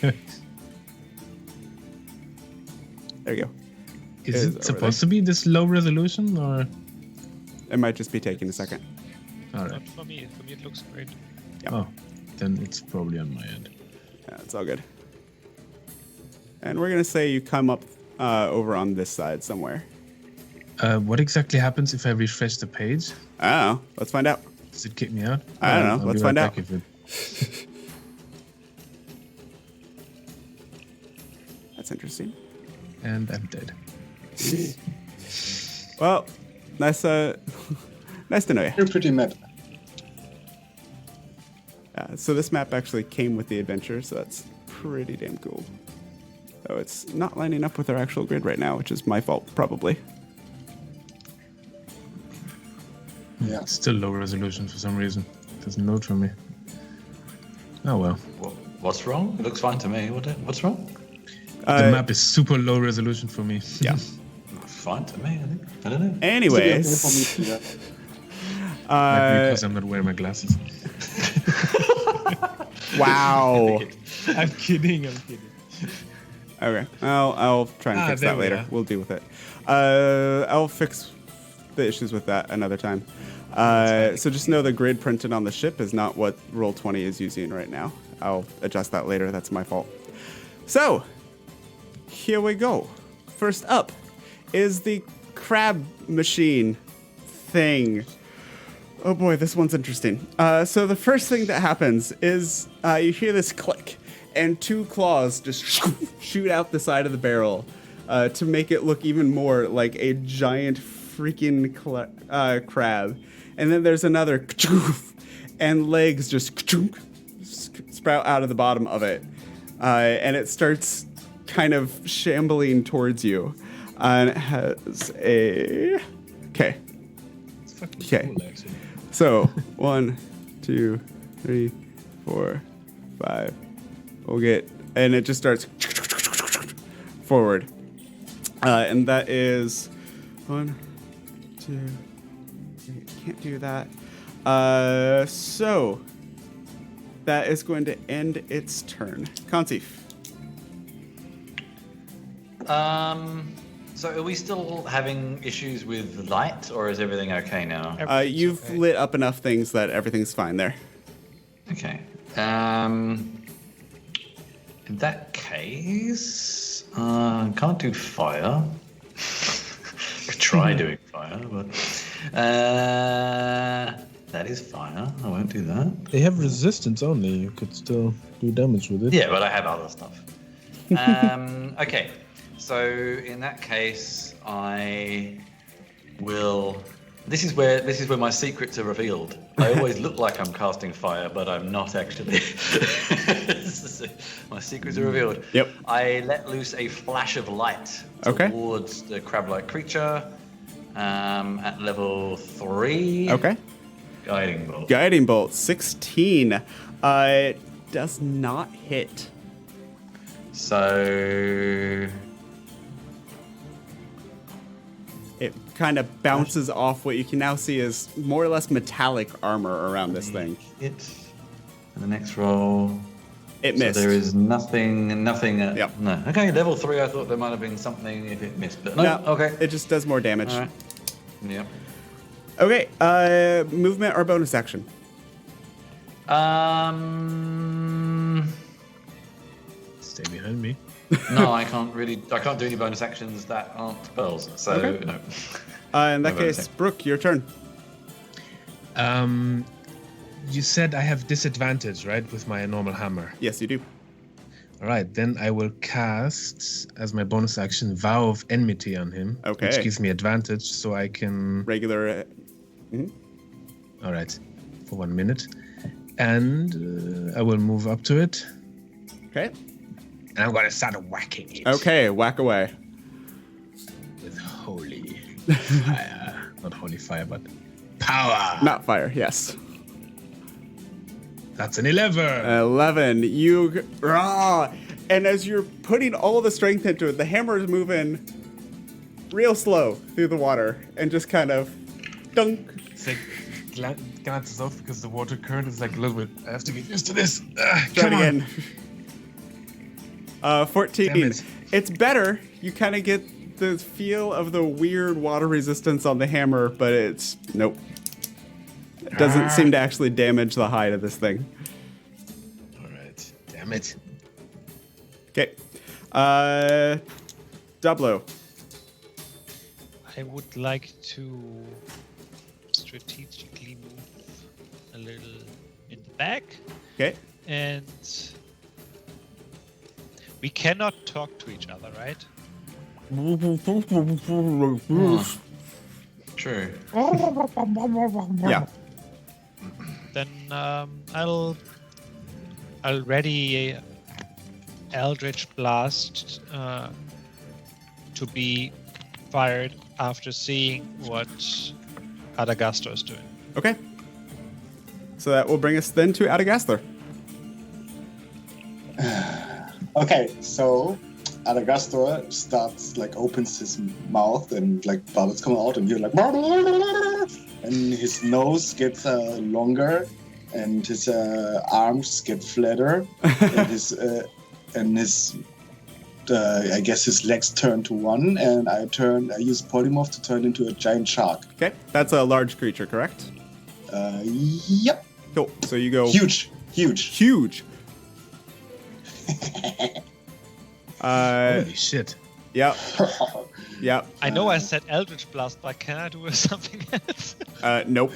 [SPEAKER 6] you go.
[SPEAKER 5] Is it supposed to be this low resolution, or?
[SPEAKER 6] It might just be taking a second.
[SPEAKER 5] All right.
[SPEAKER 3] For me it looks great.
[SPEAKER 6] Yep.
[SPEAKER 5] Oh, then it's probably on my end.
[SPEAKER 6] Yeah, it's all good. And we're going to say you come up over on this side somewhere.
[SPEAKER 5] What exactly happens if I refresh the page?
[SPEAKER 6] I don't know. Let's find out.
[SPEAKER 5] Does it kick me out?
[SPEAKER 6] I don't know.
[SPEAKER 5] I'll
[SPEAKER 6] Let's
[SPEAKER 5] be
[SPEAKER 6] find
[SPEAKER 5] right
[SPEAKER 6] out.
[SPEAKER 5] back if it-
[SPEAKER 6] That's interesting.
[SPEAKER 5] And I'm dead.
[SPEAKER 6] Well, nice nice to know you.
[SPEAKER 2] Very pretty map.
[SPEAKER 6] So this map actually came with the adventure, so that's pretty damn cool. So it's not lining up with our actual grid right now, which is my fault, probably.
[SPEAKER 2] Yeah.
[SPEAKER 5] It's still low resolution for some reason. It doesn't load for me. Oh well.
[SPEAKER 4] What's wrong? It looks fine to me. What's wrong?
[SPEAKER 5] The map is super low resolution for me.
[SPEAKER 6] Yeah.
[SPEAKER 4] Fine to me, I think. I don't know.
[SPEAKER 6] Anyways,
[SPEAKER 2] Yeah.
[SPEAKER 5] Maybe because I'm not wearing my glasses.
[SPEAKER 6] wow.
[SPEAKER 5] I'm kidding.
[SPEAKER 6] Okay, I'll try and fix
[SPEAKER 5] there
[SPEAKER 6] that
[SPEAKER 5] we
[SPEAKER 6] later.
[SPEAKER 5] are.
[SPEAKER 6] We'll deal with it. I'll fix the issues with that another time. So just know the grid printed on the ship is not what Roll20 is using right now. I'll adjust that later. That's my fault. So, here we go. First up is the crab machine thing. Oh boy, this one's interesting. So the first thing that happens is you hear this click, and 2 claws just shoot out the side of the barrel to make it look even more like a giant freaking crab. And then there's another and legs just sprout out of the bottom of it. And it starts kind of shambling towards you. And it has a... Okay.
[SPEAKER 5] It's fucking
[SPEAKER 6] Okay.
[SPEAKER 5] cool, actually.
[SPEAKER 6] So, 1, 2, 3, 4, 5. We'll get... And it just starts forward. And that is... 1, 2... Can't do that. So... That is going to end its turn. Conceive.
[SPEAKER 4] So are we still having issues with light, or is everything okay now?
[SPEAKER 6] You've lit up enough things that everything's fine there.
[SPEAKER 4] Okay. In that case, can't do fire. Could try doing fire, but that is fire. I won't do that.
[SPEAKER 5] They have resistance only. You could still do damage with it.
[SPEAKER 4] Yeah, but I have other stuff. Okay. So in that case, I will. This is where my secrets are revealed. I always look like I'm casting fire, but I'm not actually. My secrets are revealed.
[SPEAKER 6] Yep.
[SPEAKER 4] I let loose a flash of light towards the crab-like creature at level 3.
[SPEAKER 6] Okay.
[SPEAKER 1] Guiding bolt, 16. Does not hit.
[SPEAKER 4] So
[SPEAKER 1] It kind of bounces off what you can now see is more or less metallic armor around this thing.
[SPEAKER 4] hit. And the next roll.
[SPEAKER 1] It
[SPEAKER 4] So
[SPEAKER 1] missed.
[SPEAKER 4] there is nothing.
[SPEAKER 1] Yep.
[SPEAKER 4] No. Okay, level 3. I thought there might have been something if it missed, but no. Okay.
[SPEAKER 1] It just does more damage.
[SPEAKER 4] All right. Yep.
[SPEAKER 1] Okay, movement or bonus action?
[SPEAKER 5] Stay behind me.
[SPEAKER 4] No, I can't do any bonus actions that aren't spells. So
[SPEAKER 1] Okay.
[SPEAKER 4] no.
[SPEAKER 1] In that
[SPEAKER 4] No bonus
[SPEAKER 1] case,
[SPEAKER 4] action.
[SPEAKER 1] Bruk, your turn.
[SPEAKER 5] You said I have disadvantage, right, with my normal hammer.
[SPEAKER 1] Yes, you do.
[SPEAKER 5] All right, then I will cast as my bonus action Vow of Enmity on him,
[SPEAKER 1] Okay.
[SPEAKER 5] which gives me advantage, so I can.
[SPEAKER 1] Regular.
[SPEAKER 5] All right, for 1 minute, and I will move up to it,
[SPEAKER 1] Okay.
[SPEAKER 5] and I'm gonna start whacking it.
[SPEAKER 1] Okay, whack away.
[SPEAKER 5] With holy fire, not holy fire, but power.
[SPEAKER 1] Not fire, yes.
[SPEAKER 5] That's an 11.
[SPEAKER 1] 11. You. And as you're putting all the strength into it, the hammer is moving real slow through the water and just kind of dunk.
[SPEAKER 5] It's like glances off because the water current is like a little bit. I have to get used to this.
[SPEAKER 1] Try
[SPEAKER 5] Come
[SPEAKER 1] it
[SPEAKER 5] on.
[SPEAKER 1] again. 14.
[SPEAKER 5] Damn it.
[SPEAKER 1] It's better. You kind of get the feel of the weird water resistance on the hammer, but it's. Nope. It doesn't seem to actually damage the hide of this thing.
[SPEAKER 5] All right. Damn it.
[SPEAKER 1] Okay. Dablo.
[SPEAKER 3] I would like to strategically move a little in the back,
[SPEAKER 1] Okay.
[SPEAKER 3] and we cannot talk to each other, right?
[SPEAKER 4] True.
[SPEAKER 1] Yeah.
[SPEAKER 3] Then I'll ready a Eldritch Blast to be fired after seeing what Adagastor is doing.
[SPEAKER 1] Okay. So that will bring us then to Adagastor.
[SPEAKER 2] Okay, so Adagastor starts opens his mouth and bubbles come out and you're like and his nose gets longer and his arms get flatter and his I guess his legs turn to one and I use polymorph to turn into a giant shark.
[SPEAKER 1] Okay. That's a large creature, correct?
[SPEAKER 2] Yep.
[SPEAKER 1] Cool. So you go
[SPEAKER 2] Huge.
[SPEAKER 1] huge.
[SPEAKER 5] Holy shit.
[SPEAKER 1] Yep. Yep.
[SPEAKER 3] I know I said Eldritch Blast, but can I do something else?
[SPEAKER 1] Nope.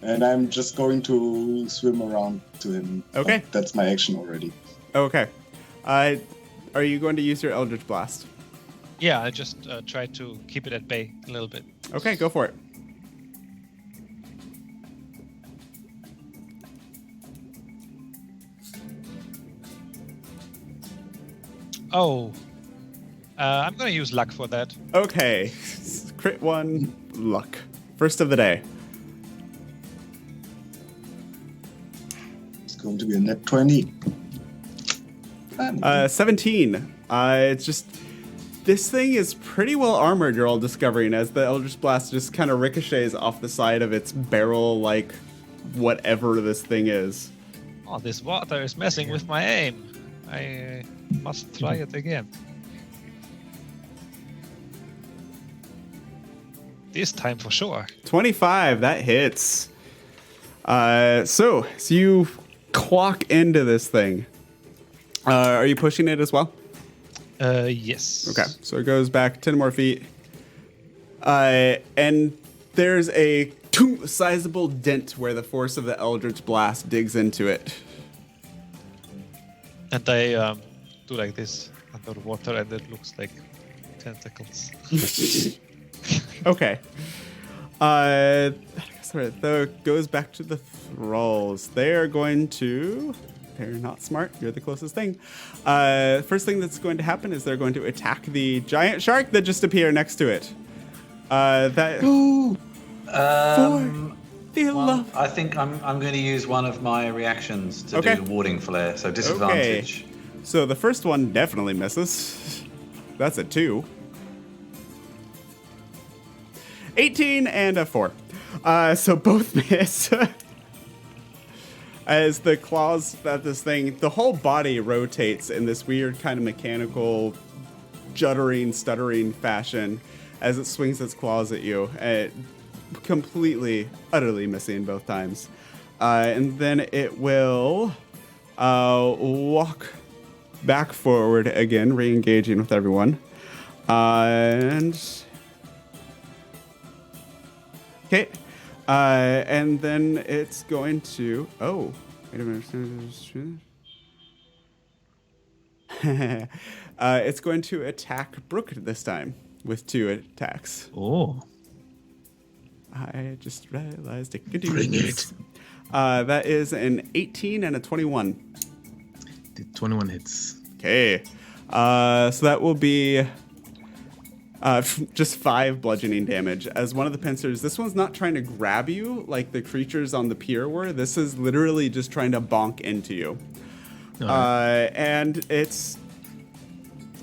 [SPEAKER 2] And I'm just going to swim around to him.
[SPEAKER 1] Okay.
[SPEAKER 2] That's my action already.
[SPEAKER 1] Okay. Are you going to use your Eldritch Blast?
[SPEAKER 3] Yeah, I just try to keep it at bay a little bit.
[SPEAKER 1] Okay, go for it.
[SPEAKER 3] Oh, I'm gonna use luck for that.
[SPEAKER 1] Okay. Crit 1, luck. First of the day.
[SPEAKER 2] It's going to be a net 20.
[SPEAKER 1] 17. It's just... This thing is pretty well armored, you're all discovering, as the Eldritch Blast just kind of ricochets off the side of its barrel, like whatever this thing is.
[SPEAKER 3] Oh, this water is messing with my aim. I must try it again. This time for sure.
[SPEAKER 1] 25, that hits. So you clock into this thing. Are you pushing it as well?
[SPEAKER 3] Yes.
[SPEAKER 1] Okay, so it goes back 10 more feet. And there's a sizable dent where the force of the Eldritch Blast digs into it.
[SPEAKER 3] And I do like this underwater, and it looks like tentacles.
[SPEAKER 1] Okay. Sorry, though, goes back to the thralls. They're going to... They're not smart. You're the closest thing. First thing that's going to happen is they're going to attack the giant shark that just appeared next to it.
[SPEAKER 4] Well, I think I'm going to use one of my reactions to do the warding flare, so disadvantage.
[SPEAKER 6] Okay. So the first one definitely misses. That's a 2. 18 and a 4. So both miss. As the claws at this thing, the whole body rotates in this weird kind of mechanical, juddering, stuttering fashion as it swings its claws at you. Completely, utterly missing both times. And then it will walk back forward again, re-engaging with everyone. And... Okay. And then it's going to... Oh, wait a minute. It's going to attack Bruk this time with 2 attacks.
[SPEAKER 5] Oh.
[SPEAKER 6] I just realized it could do
[SPEAKER 5] Bring
[SPEAKER 6] this.
[SPEAKER 5] it.
[SPEAKER 6] That is an 18 and a 21.
[SPEAKER 5] The 21 hits.
[SPEAKER 6] Okay. So that will be just 5 bludgeoning damage. As one of the pincers, this one's not trying to grab you like the creatures on the pier were. This is literally just trying to bonk into you. Right. And it's...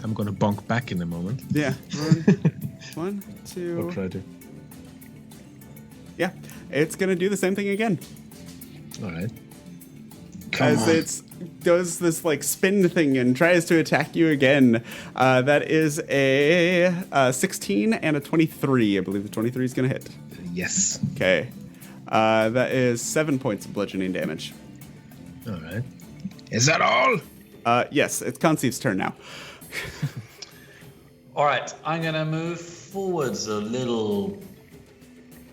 [SPEAKER 5] I'm going to bonk back in a moment.
[SPEAKER 6] Yeah. 1, 2...
[SPEAKER 5] I'll try to.
[SPEAKER 6] Yeah. It's going to do the same thing again.
[SPEAKER 5] All right.
[SPEAKER 6] As it does this like spin thing and tries to attack you again. That is a 16 and a 23. I believe the 23 is going to hit.
[SPEAKER 5] Yes.
[SPEAKER 6] Okay. That is 7 points of bludgeoning damage.
[SPEAKER 5] All right. Is that all?
[SPEAKER 6] Yes, it's Conceive's turn now.
[SPEAKER 4] All right, I'm going to move forwards a little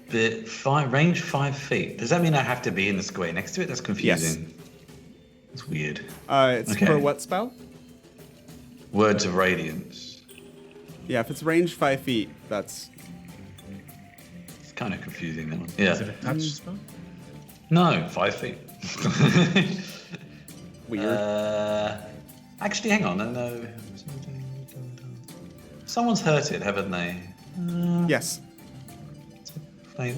[SPEAKER 4] bit. Range 5 feet. Does that mean I have to be in the square next to it? That's confusing.
[SPEAKER 6] Yes.
[SPEAKER 4] It's weird.
[SPEAKER 6] It's for what spell?
[SPEAKER 4] Words of Radiance.
[SPEAKER 6] Yeah, if it's range 5 feet, that's...
[SPEAKER 4] It's kind of confusing, that one. Yeah.
[SPEAKER 5] Is it a touch spell?
[SPEAKER 4] No, 5 feet.
[SPEAKER 6] Weird.
[SPEAKER 4] Actually, hang on. No. Someone's hurt it, haven't they?
[SPEAKER 6] Yes.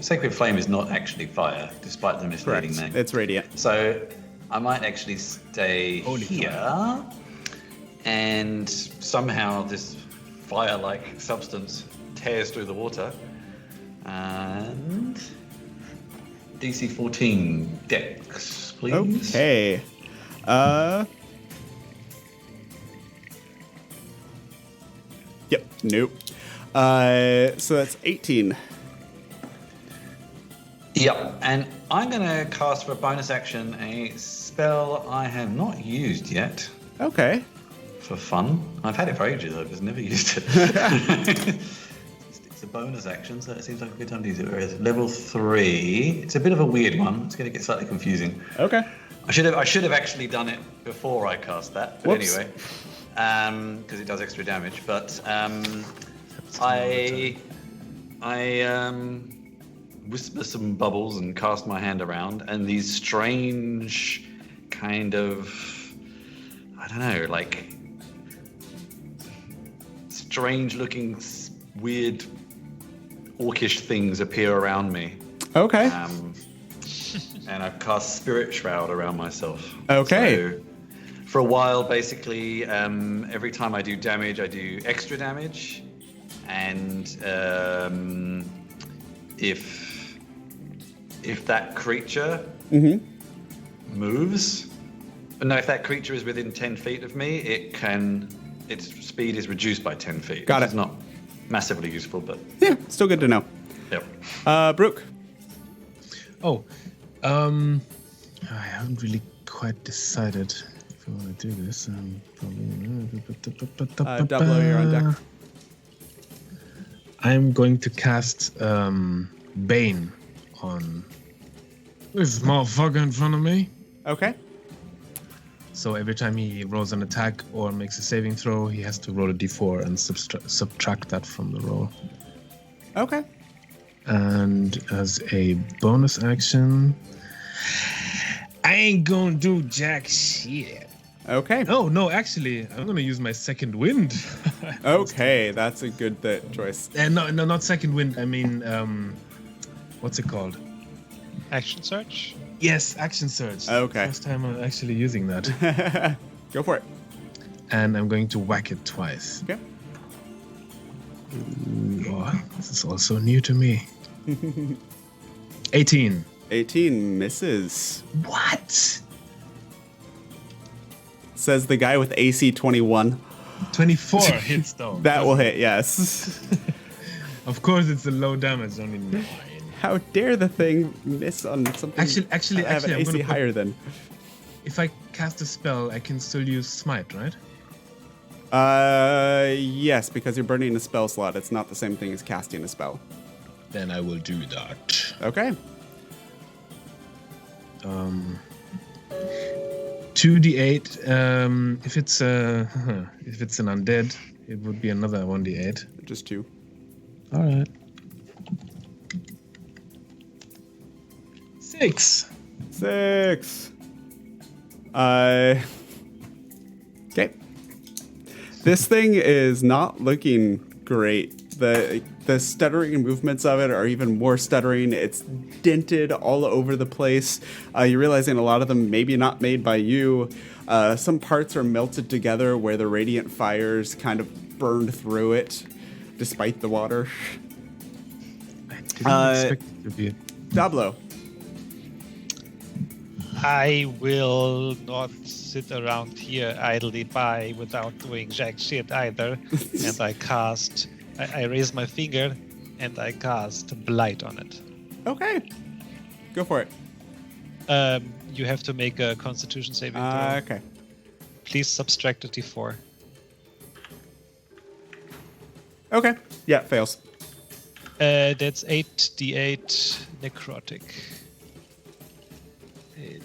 [SPEAKER 4] Sacred Flame is not actually fire, despite the misleading
[SPEAKER 6] Correct.
[SPEAKER 4] name.
[SPEAKER 6] It's radiant.
[SPEAKER 4] So I might actually stay
[SPEAKER 5] Holy
[SPEAKER 4] here,
[SPEAKER 5] fire.
[SPEAKER 4] and somehow this fire-like substance tears through the water. And DC 14 Dex, please.
[SPEAKER 6] Okay. Yep. Nope. So that's 18.
[SPEAKER 4] Yep, and I'm going to cast for a bonus action a spell I have not used yet.
[SPEAKER 6] Okay.
[SPEAKER 4] For fun. I've had it for ages, I've just never used it. It's a bonus action, so it seems like a good time to use it. Whereas level 3, it's a bit of a weird one. It's going to get slightly confusing.
[SPEAKER 6] Okay.
[SPEAKER 4] I should have actually done it before I cast that. But
[SPEAKER 6] Whoops.
[SPEAKER 4] Anyway, because it does extra damage. But I whisper some bubbles and cast my hand around, and these strange kind of, I don't know, like strange looking weird orcish things appear around me.
[SPEAKER 6] Okay.
[SPEAKER 4] And I've cast Spirit Shroud around myself.
[SPEAKER 6] Okay.
[SPEAKER 4] So for a while, basically, every time I do damage, I do extra damage. And if that creature moves, no, if that creature is within 10 feet of me, its speed is reduced by 10 feet.
[SPEAKER 6] Got it.
[SPEAKER 4] It's not massively useful, but
[SPEAKER 6] Yeah, still good to know.
[SPEAKER 4] yep.
[SPEAKER 6] Brooke.
[SPEAKER 5] Oh, I haven't really quite decided if I want to do this. Probably.
[SPEAKER 6] Dablo, you're on deck.
[SPEAKER 5] I'm going to cast Bane on this motherfucker in front of me.
[SPEAKER 6] Okay.
[SPEAKER 5] So every time he rolls an attack or makes a saving throw, he has to roll a d4 and subtract that from the roll.
[SPEAKER 6] Okay.
[SPEAKER 5] And as a bonus action, I ain't gonna do jack shit.
[SPEAKER 6] Okay.
[SPEAKER 5] Oh, no, actually, I'm gonna use my second wind.
[SPEAKER 6] Okay, that's a good choice.
[SPEAKER 5] No, not second wind. I mean, what's it called?
[SPEAKER 3] Action search?
[SPEAKER 5] Yes, action surge.
[SPEAKER 6] Okay.
[SPEAKER 5] First time I'm actually using that.
[SPEAKER 6] Go for it.
[SPEAKER 5] And I'm going to whack it twice.
[SPEAKER 6] Okay.
[SPEAKER 5] Ooh, oh, this is also new to me. 18.
[SPEAKER 6] 18 misses.
[SPEAKER 5] What?
[SPEAKER 6] Says the guy with AC 21.
[SPEAKER 5] 24 hits though.
[SPEAKER 6] That will hit, yes.
[SPEAKER 5] Of course, it's a low damage, only 9.
[SPEAKER 6] How dare the thing miss on something?
[SPEAKER 5] Actually,
[SPEAKER 6] I have an
[SPEAKER 5] I'm
[SPEAKER 6] AC
[SPEAKER 5] gonna put-
[SPEAKER 6] higher than.
[SPEAKER 5] If I cast a spell, I can still use smite, right?
[SPEAKER 6] Yes, because you're burning a spell slot. It's not the same thing as casting a spell.
[SPEAKER 5] Then I will do that.
[SPEAKER 6] Okay.
[SPEAKER 5] 2d8. If it's an undead, it would be another 1d8.
[SPEAKER 6] Just 2.
[SPEAKER 5] All right. 6.
[SPEAKER 6] 6. Okay. This thing is not looking great. The stuttering movements of it are even more stuttering. It's dented all over the place. You're realizing a lot of them maybe not made by you. Some parts are melted together where the radiant fires kind of burned through it, despite the water.
[SPEAKER 5] I didn't expect it to be.
[SPEAKER 6] Dablo.
[SPEAKER 3] I will not sit around here idly by without doing jack shit either. And I raise my finger and I cast Blight on it.
[SPEAKER 6] Okay. Go for it.
[SPEAKER 3] You have to make a Constitution saving throw.
[SPEAKER 6] Okay.
[SPEAKER 3] Please subtract a d4.
[SPEAKER 6] Okay. Yeah, fails.
[SPEAKER 3] That's 8d8 necrotic.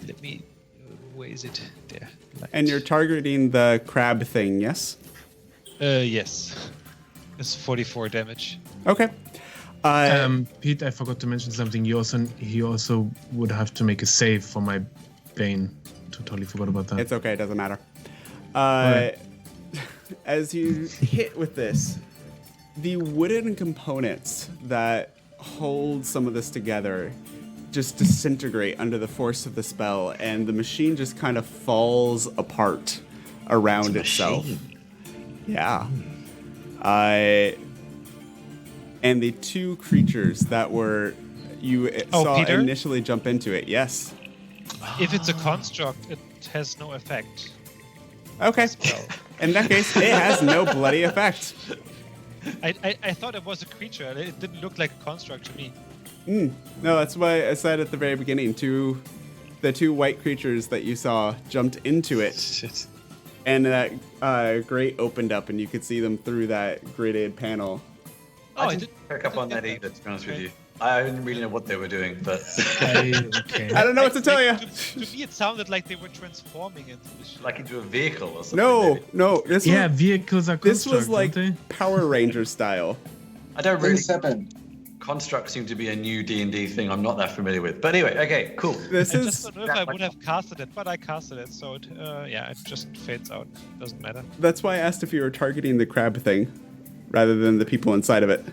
[SPEAKER 3] Let me. Where is it? There. Light.
[SPEAKER 6] And you're targeting the crab thing, yes?
[SPEAKER 3] Yes. It's 44 damage.
[SPEAKER 6] Okay.
[SPEAKER 5] Pete, I forgot to mention something. He also would have to make a save for my Bane. Totally forgot about that.
[SPEAKER 6] It's okay, it doesn't matter.
[SPEAKER 5] Right.
[SPEAKER 6] As you hit with this, the wooden components that hold some of this together just disintegrate under the force of the spell, and the machine just kind of falls apart around itself. Yeah. And the 2 creatures that were you saw
[SPEAKER 3] Peter?
[SPEAKER 6] initially jump into it, yes.
[SPEAKER 3] If it's a construct, it has no effect.
[SPEAKER 6] Okay.
[SPEAKER 3] Spell.
[SPEAKER 6] In that case, it has no bloody effect.
[SPEAKER 3] I thought it was a creature. It didn't look like a construct to me.
[SPEAKER 6] No, that's why I said at the very beginning, the 2 white creatures that you saw jumped into it.
[SPEAKER 3] Shit.
[SPEAKER 6] And that grate opened up, and you could see them through that gridded panel.
[SPEAKER 3] Oh,
[SPEAKER 4] I didn't pick up on that either, to be honest with you. I didn't really know what they were doing, but
[SPEAKER 5] Okay.
[SPEAKER 6] I don't know what to tell you.
[SPEAKER 3] To me, it sounded like they were transforming into the shit.
[SPEAKER 4] like into a vehicle or something.
[SPEAKER 6] No,
[SPEAKER 4] maybe.
[SPEAKER 6] no. This
[SPEAKER 5] Yeah,
[SPEAKER 6] was,
[SPEAKER 5] vehicles are
[SPEAKER 6] this
[SPEAKER 5] construct,
[SPEAKER 6] was like
[SPEAKER 5] aren't
[SPEAKER 6] Power Ranger style.
[SPEAKER 4] I don't really.
[SPEAKER 2] Things happen.
[SPEAKER 4] Constructs seem to be a new D&D thing I'm not that familiar with. But anyway, okay, cool.
[SPEAKER 6] This
[SPEAKER 3] I
[SPEAKER 6] is
[SPEAKER 3] just don't know if I would have casted it, but I casted it, so it, it just fades out. Doesn't matter.
[SPEAKER 6] that's why I asked if you were targeting the crab thing rather than the people inside of it.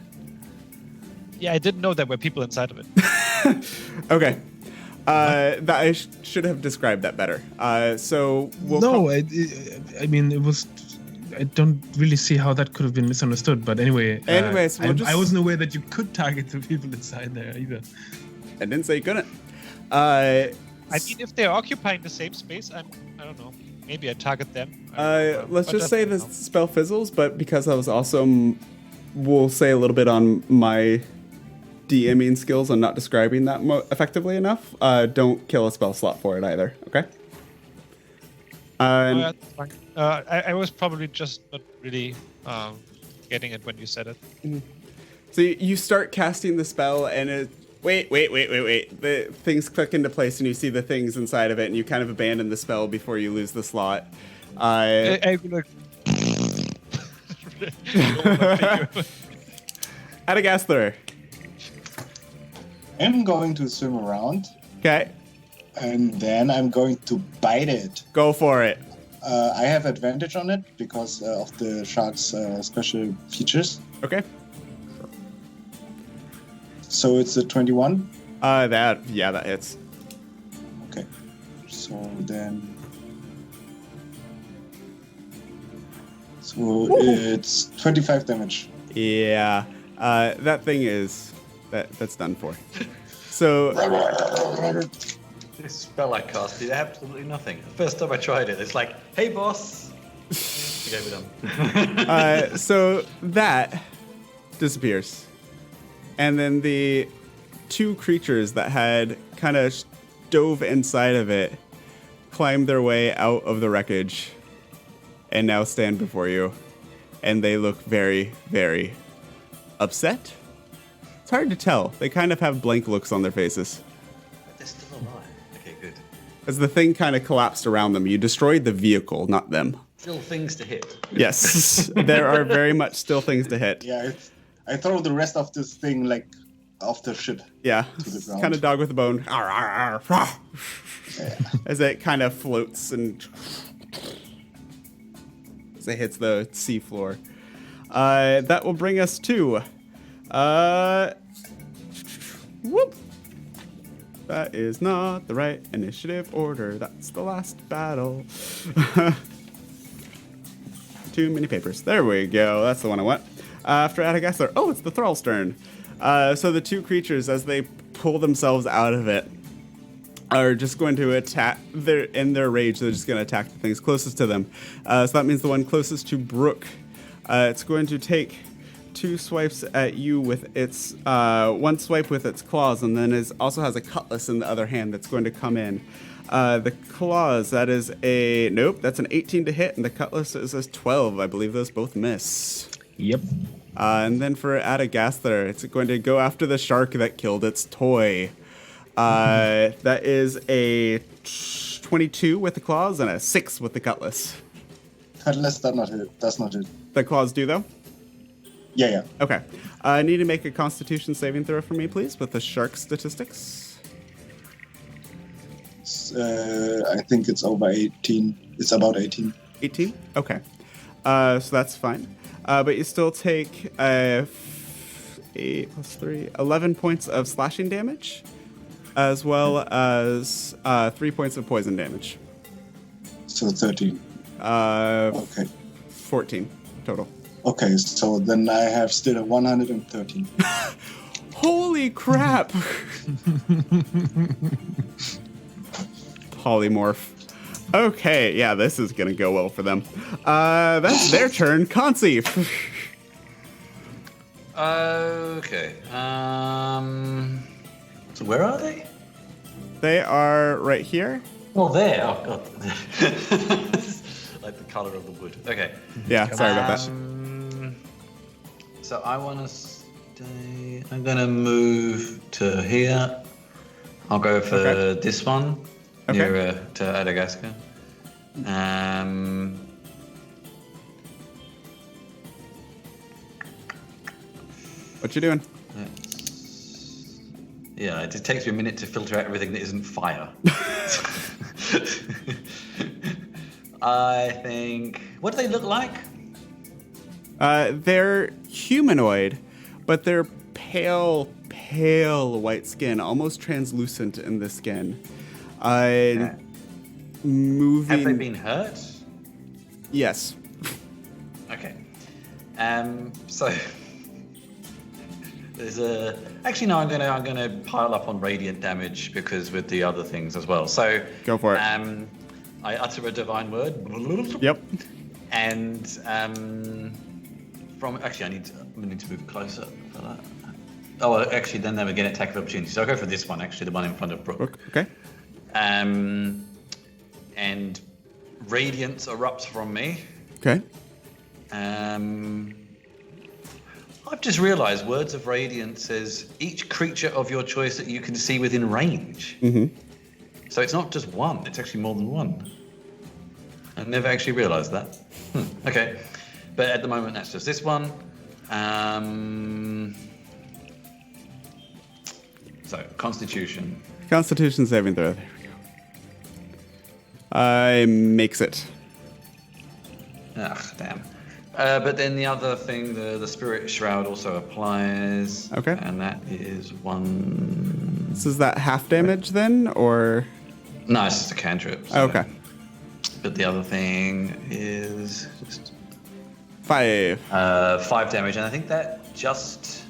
[SPEAKER 3] Yeah, I didn't know there were people inside of it.
[SPEAKER 6] Okay. I should have described that better. So we'll
[SPEAKER 5] No, I mean, it was. I don't really see how that could have been misunderstood. But anyway,
[SPEAKER 6] Anyways, we'll
[SPEAKER 5] I wasn't aware that you could target the people inside there either.
[SPEAKER 6] I didn't say you couldn't.
[SPEAKER 3] I mean, if they're occupying the same space, I don't know. Maybe I target them.
[SPEAKER 6] Let's
[SPEAKER 3] But
[SPEAKER 6] just say the
[SPEAKER 3] that's-
[SPEAKER 6] spell fizzles, but because I was also, we'll say a little bit on my DMing skills on not describing that effectively enough. Don't kill a spell slot for it either. Okay.
[SPEAKER 3] Oh, yeah, that's fine. I was probably just not really getting it when you said it.
[SPEAKER 6] So you start casting the spell, and it. Wait. The things click into place, and you see the things inside of it, and you kind of abandon the spell before you lose the slot.
[SPEAKER 3] I look.
[SPEAKER 6] Adagastler.
[SPEAKER 2] I'm going to swim around,
[SPEAKER 6] Okay.
[SPEAKER 2] and then I'm going to bite it.
[SPEAKER 6] Go for it.
[SPEAKER 2] I have advantage on it because of the shark's special features.
[SPEAKER 6] Okay.
[SPEAKER 2] So it's a 21.
[SPEAKER 1] That hits.
[SPEAKER 2] Okay. So then. So it's 25 damage.
[SPEAKER 1] Yeah. That thing is that's done for. So
[SPEAKER 4] This spell I cast did absolutely nothing. The first time I tried it, it's like, hey boss. Okay, we're done.
[SPEAKER 1] so that disappears. And then the two creatures that had kind of dove inside of it climb their way out of the wreckage and now stand before you. And they look very, very upset. It's hard to tell. They kind of have blank looks on their faces.
[SPEAKER 4] But they're still alive. Okay, good.
[SPEAKER 1] As the thing kind of collapsed around them, you destroyed the vehicle, not them.
[SPEAKER 4] Still things to hit.
[SPEAKER 1] Yes, there are very much still things to hit.
[SPEAKER 2] Yeah, I throw the rest of this thing like off the ship.
[SPEAKER 1] Yeah,
[SPEAKER 2] to the ground.
[SPEAKER 1] kind of dog with a bone.
[SPEAKER 2] Yeah.
[SPEAKER 1] As it kind of floats and as it hits the seafloor. That will bring us to... whoop. That is not the right initiative order. That's the last battle. Too many papers. There we go. That's the one I want. After Adagaster. Oh, it's the Thrall's turn. So the two creatures, as they pull themselves out of it, are just going to attack. In their rage, they're just going to attack the things closest to them. So that means the one closest to Bruk. It's going to take 2 swipes at you with its one swipe with its claws, and then it also has a cutlass in the other hand that's going to come in. The claws, that is a nope. That's an 18 to hit, and the cutlass is a 12. I believe those both miss.
[SPEAKER 5] Yep.
[SPEAKER 1] And then for Adagaster, it's going to go after the shark that killed its toy. That is a 22 with the claws and a 6 with the cutlass.
[SPEAKER 2] Cutlass does not hit.
[SPEAKER 1] The claws do, though?
[SPEAKER 2] Yeah.
[SPEAKER 1] Okay. I need to make a Constitution saving throw for me, please, with the shark statistics.
[SPEAKER 2] I think it's over 18. It's about 18.
[SPEAKER 1] 18? Okay. So that's fine. But you still take 8 plus 3, 11 points of slashing damage, as well as 3 points of poison damage.
[SPEAKER 2] So 13. Okay.
[SPEAKER 1] 14 total.
[SPEAKER 2] Okay, so then I have still a 113.
[SPEAKER 1] Holy crap! Polymorph. Okay, yeah, this is gonna go well for them. That's their turn. Conceive.
[SPEAKER 4] Okay. So where are they?
[SPEAKER 1] They are right here.
[SPEAKER 4] Oh, there. Oh, God. Like the color of the wood. Okay.
[SPEAKER 1] Yeah, sorry about that.
[SPEAKER 4] So I want to stay. I'm going to move to here. I'll go for this one, nearer to Adagaster.
[SPEAKER 1] What you doing?
[SPEAKER 4] Yeah, it just takes me a minute to filter out everything that isn't fire. I think. What do they look like?
[SPEAKER 1] They're humanoid, but they're pale white skin, almost translucent in the skin. Moving.
[SPEAKER 4] Have they been hurt?
[SPEAKER 1] Yes.
[SPEAKER 4] Okay. So there's a. Actually, no. I'm gonna pile up on radiant damage because with the other things as well. So
[SPEAKER 1] go for it.
[SPEAKER 4] I utter a divine word.
[SPEAKER 1] Yep.
[SPEAKER 4] And from actually, I need to move closer for that. Oh, well, actually, then they would get an attack of opportunity. So I'll go for this one, actually, the one in front of Bruk.
[SPEAKER 1] Okay.
[SPEAKER 4] And radiance erupts from me.
[SPEAKER 1] Okay.
[SPEAKER 4] I've just realised Words of Radiance says each creature of your choice that you can see within range.
[SPEAKER 1] Mm-hmm.
[SPEAKER 4] So it's not just one; it's actually more than one. I never actually realised that. Okay, but at the moment that's just this one. So Constitution.
[SPEAKER 1] Constitution saving throw. There we go. I makes it.
[SPEAKER 4] Ugh, damn. But then the other thing, the Spirit Shroud also applies.
[SPEAKER 6] Okay.
[SPEAKER 4] And that is 1...
[SPEAKER 6] So is that half damage then, or?
[SPEAKER 4] No, it's just a cantrip. So.
[SPEAKER 6] Okay.
[SPEAKER 4] But the other thing is just
[SPEAKER 6] 5.
[SPEAKER 4] 5 damage, and I think that just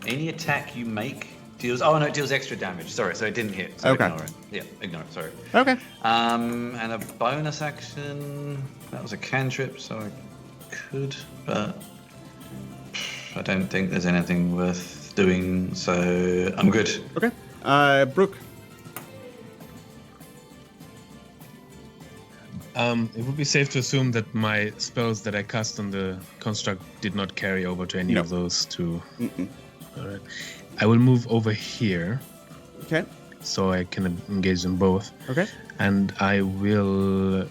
[SPEAKER 4] any attack you make deals. Oh no, it deals extra damage. Sorry, so it didn't hit. So
[SPEAKER 6] Okay.
[SPEAKER 4] Ignore it. Yeah, ignore it. Sorry.
[SPEAKER 6] Okay.
[SPEAKER 4] And a bonus action. That was a cantrip, so I could, but I don't think there's anything worth doing. So I'm good.
[SPEAKER 6] Okay. Bruk.
[SPEAKER 5] It would be safe to assume that my spells that I cast on the construct did not carry over to any of those two. All right. I will move over here
[SPEAKER 6] Okay.
[SPEAKER 5] so I can engage them both.
[SPEAKER 6] Okay.
[SPEAKER 5] And I will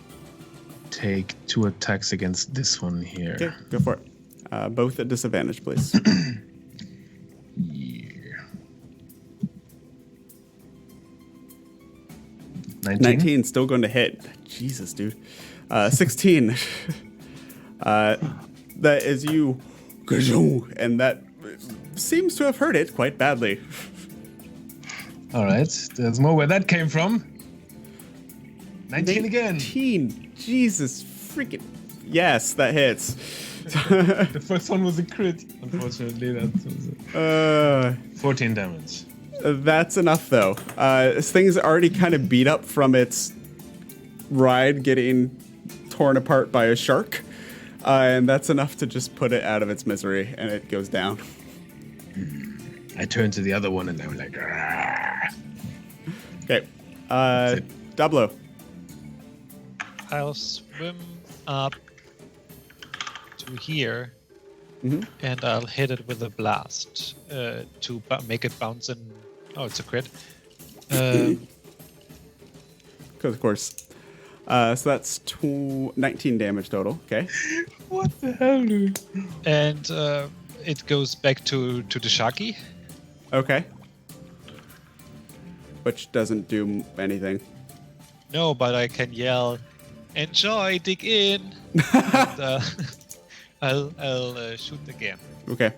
[SPEAKER 5] take 2 attacks against this one here.
[SPEAKER 6] Okay. Go for it. Both at disadvantage, please.
[SPEAKER 5] Yeah.
[SPEAKER 6] 19, still going to hit. Jesus, dude. 16. That is you. And that seems to have hurt it quite badly.
[SPEAKER 5] All right. There's more where that came from. 19 again.
[SPEAKER 6] 19. Jesus freaking. Yes, that hits.
[SPEAKER 5] The first one was a crit. Unfortunately, that was 14 damage.
[SPEAKER 6] That's enough, though. This thing's already kind of beat up from its ride getting torn apart by a shark. And that's enough to just put it out of its misery, and it goes down.
[SPEAKER 5] I turned to the other one and they were like, "Argh."
[SPEAKER 6] Okay. Dablo.
[SPEAKER 3] I'll swim up to here, and I'll hit it with a blast to make it bounce in. Oh, it's a crit.
[SPEAKER 6] Because, of course. So that's 19 damage total. Okay.
[SPEAKER 5] What the hell, dude?
[SPEAKER 3] And it goes back to the Sharky.
[SPEAKER 6] Okay. Which doesn't do anything.
[SPEAKER 3] No, but I can yell, "Enjoy, dig in!" and, I'll shoot again.
[SPEAKER 6] Okay.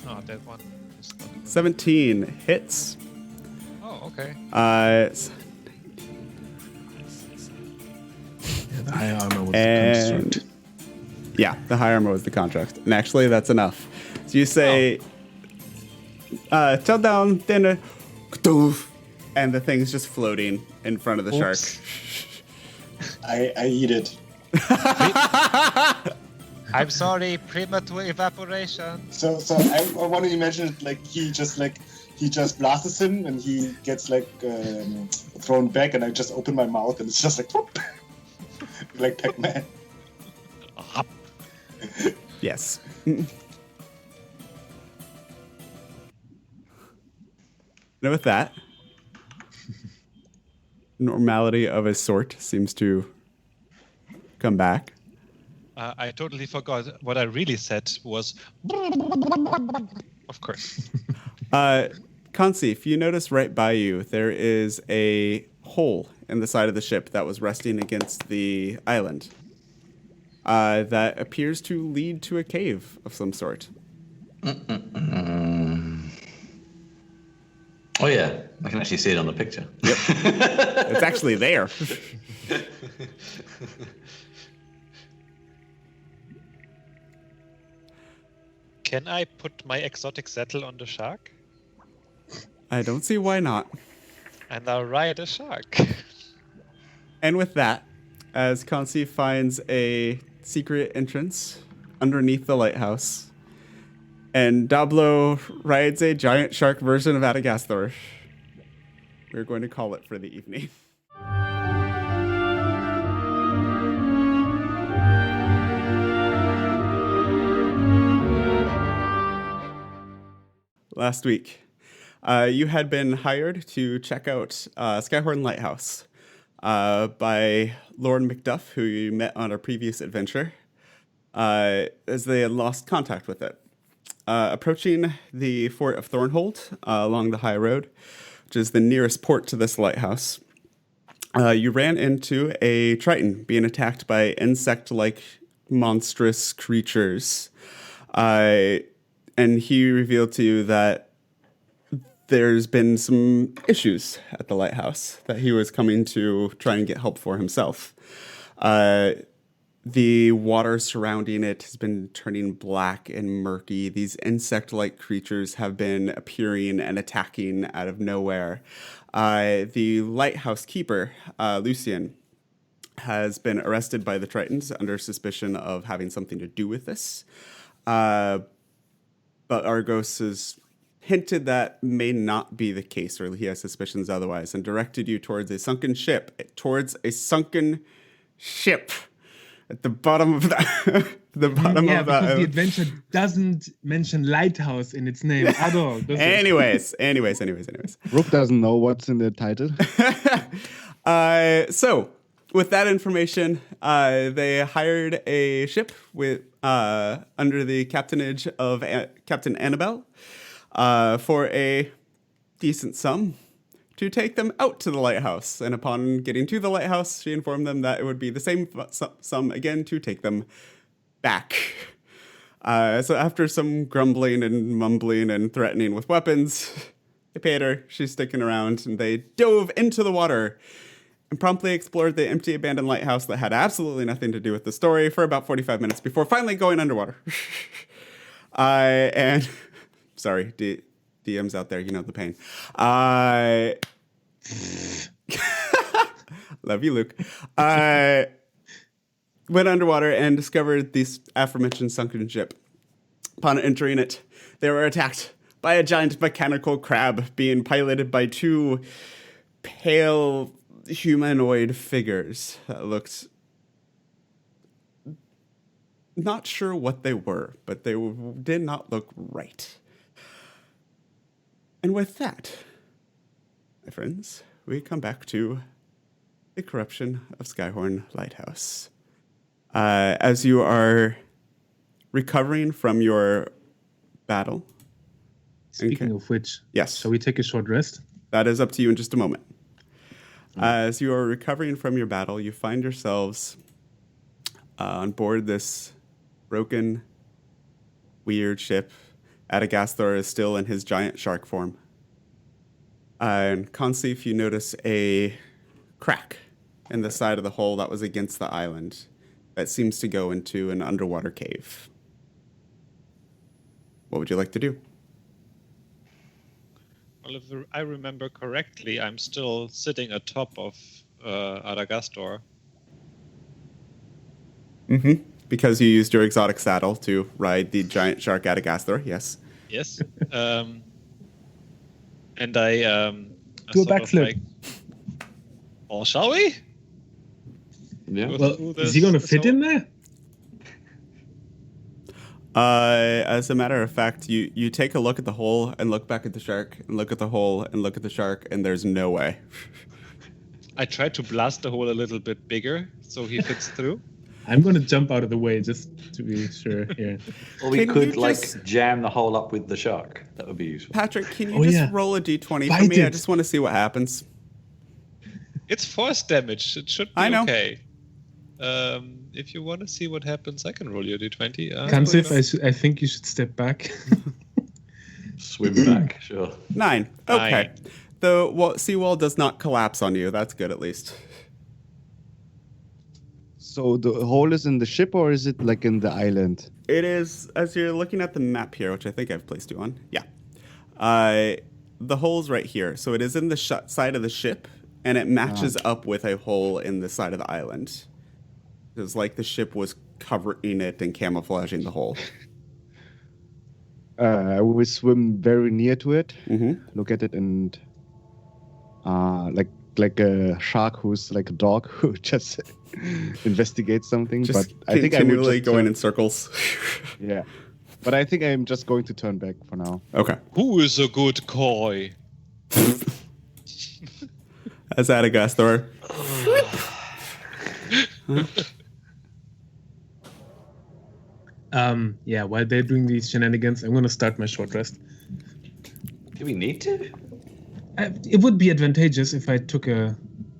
[SPEAKER 3] Oh, that one is not good.
[SPEAKER 6] 17 hits.
[SPEAKER 3] Oh, okay.
[SPEAKER 5] The high armor was
[SPEAKER 6] And
[SPEAKER 5] construct.
[SPEAKER 6] yeah, the high armor was the contract. And actually, that's enough. So you say, tell down, then and the thing's just floating in front of the shark.
[SPEAKER 2] I eat it.
[SPEAKER 3] I'm sorry, premature evaporation.
[SPEAKER 2] So I want to imagine it like he just blasts him and he gets like thrown back, and I just open my mouth and it's just like whoop, like Pac-Man.
[SPEAKER 6] Yes. And with that, normality of a sort seems to come back.
[SPEAKER 3] I totally forgot. What I really said was, of course.
[SPEAKER 6] Conceive, you notice right by you there is a hole in the side of the ship that was resting against the island that appears to lead to a cave of some sort.
[SPEAKER 4] Oh yeah, I can actually see it on the picture.
[SPEAKER 6] Yep. It's actually there.
[SPEAKER 3] Can I put my exotic saddle on the shark?
[SPEAKER 6] I don't see why not.
[SPEAKER 3] And I'll ride a shark.
[SPEAKER 6] And with that, as Conceive finds a secret entrance underneath the lighthouse, and Dablo rides a giant shark version of Adagasthor, we're going to call it for the evening. Last week, you had been hired to check out Skyhorn Lighthouse by Lord Macduff, who you met on a previous adventure, as they had lost contact with it. Approaching the fort of Thornhold along the high road, which is the nearest port to this lighthouse, you ran into a Triton being attacked by insect-like monstrous creatures. And he revealed to you that there's been some issues at the lighthouse that he was coming to try and get help for himself. The water surrounding it has been turning black and murky. These insect-like creatures have been appearing and attacking out of nowhere. The lighthouse keeper, Lucian, has been arrested by the Tritons under suspicion of having something to do with this. But Argos has hinted that may not be the case, or he has suspicions otherwise, and directed you towards a sunken ship. At the bottom of that,
[SPEAKER 5] because the adventure doesn't mention lighthouse in its name at all.
[SPEAKER 6] Anyways.
[SPEAKER 8] Bruk doesn't know what's in the title.
[SPEAKER 6] So, with that information, they hired a ship with under the captainage of Captain Annabelle for a decent sum to take them out to the lighthouse. And upon getting to the lighthouse, she informed them that it would be the same sum again to take them back. So after some grumbling and mumbling and threatening with weapons, they paid her. She's sticking around, and they dove into the water and promptly explored the empty abandoned lighthouse that had absolutely nothing to do with the story for about 45 minutes before finally going underwater. And sorry, DMs out there, you know the pain. Love you, Luke. Went underwater and discovered this aforementioned sunken ship. Upon entering it, they were attacked by a giant mechanical crab being piloted by two pale humanoid figures that looked not sure what they were, but they did not look right. And with that, my friends, we come back to the corruption of Skyhorn Lighthouse. As you are recovering from your battle.
[SPEAKER 5] Speaking of which,
[SPEAKER 6] yes,
[SPEAKER 5] shall we take a short rest?
[SPEAKER 6] That is up to you in just a moment. As you are recovering from your battle, you find yourselves on board this broken, weird ship. Adagasthor is still in his giant shark form. And Conceif, you notice a crack in the side of the hull that was against the island that seems to go into an underwater cave. What would you like to do?
[SPEAKER 3] Well, if I remember correctly, I'm still sitting atop of Adagasthor.
[SPEAKER 6] Mm-hmm. Because you used your exotic saddle to ride the giant shark Adagasthor, yes.
[SPEAKER 3] Yes. And I
[SPEAKER 5] do a backflip.
[SPEAKER 3] Oh, shall we?
[SPEAKER 4] Yeah.
[SPEAKER 5] Well, is he going to fit in there?
[SPEAKER 6] As a matter of fact, you take a look at the hole and look back at the shark and look at the hole and look at the shark, and there's no way.
[SPEAKER 3] I tried to blast the hole a little bit bigger so he fits through.
[SPEAKER 5] I'm going to jump out of the way just to be sure here.
[SPEAKER 4] Or we could jam the hole up with the shark. That would be useful.
[SPEAKER 6] Patrick, can you roll a d20 for me? I just want to see what happens.
[SPEAKER 3] It's force damage. It should be okay. If you want to see what happens, I can roll your d20.
[SPEAKER 5] Conceif, I think you should step back.
[SPEAKER 4] Swim back, sure.
[SPEAKER 6] 9. Okay. The seawall does not collapse on you. That's good, at least.
[SPEAKER 8] So the hole is in the ship, or is it like in the island?
[SPEAKER 6] It is, as you're looking at the map here, which I think I've placed you on. Yeah. The hole's right here. So it is in the side of the ship, and it matches up with a hole in the side of the island. It's like the ship was covering it and camouflaging the hole.
[SPEAKER 8] I will swim very near to it, look at it, and like a shark who's like a dog who just investigates something.
[SPEAKER 6] Just
[SPEAKER 8] but I think I will just
[SPEAKER 6] going in circles.
[SPEAKER 8] Yeah, but I think I'm just going to turn back for now.
[SPEAKER 6] Okay.
[SPEAKER 3] Who is a good koi?
[SPEAKER 6] As Adagasthor.
[SPEAKER 5] While they're doing these shenanigans, I'm going to start my short rest.
[SPEAKER 4] Do we need to?
[SPEAKER 5] It would be advantageous if I took a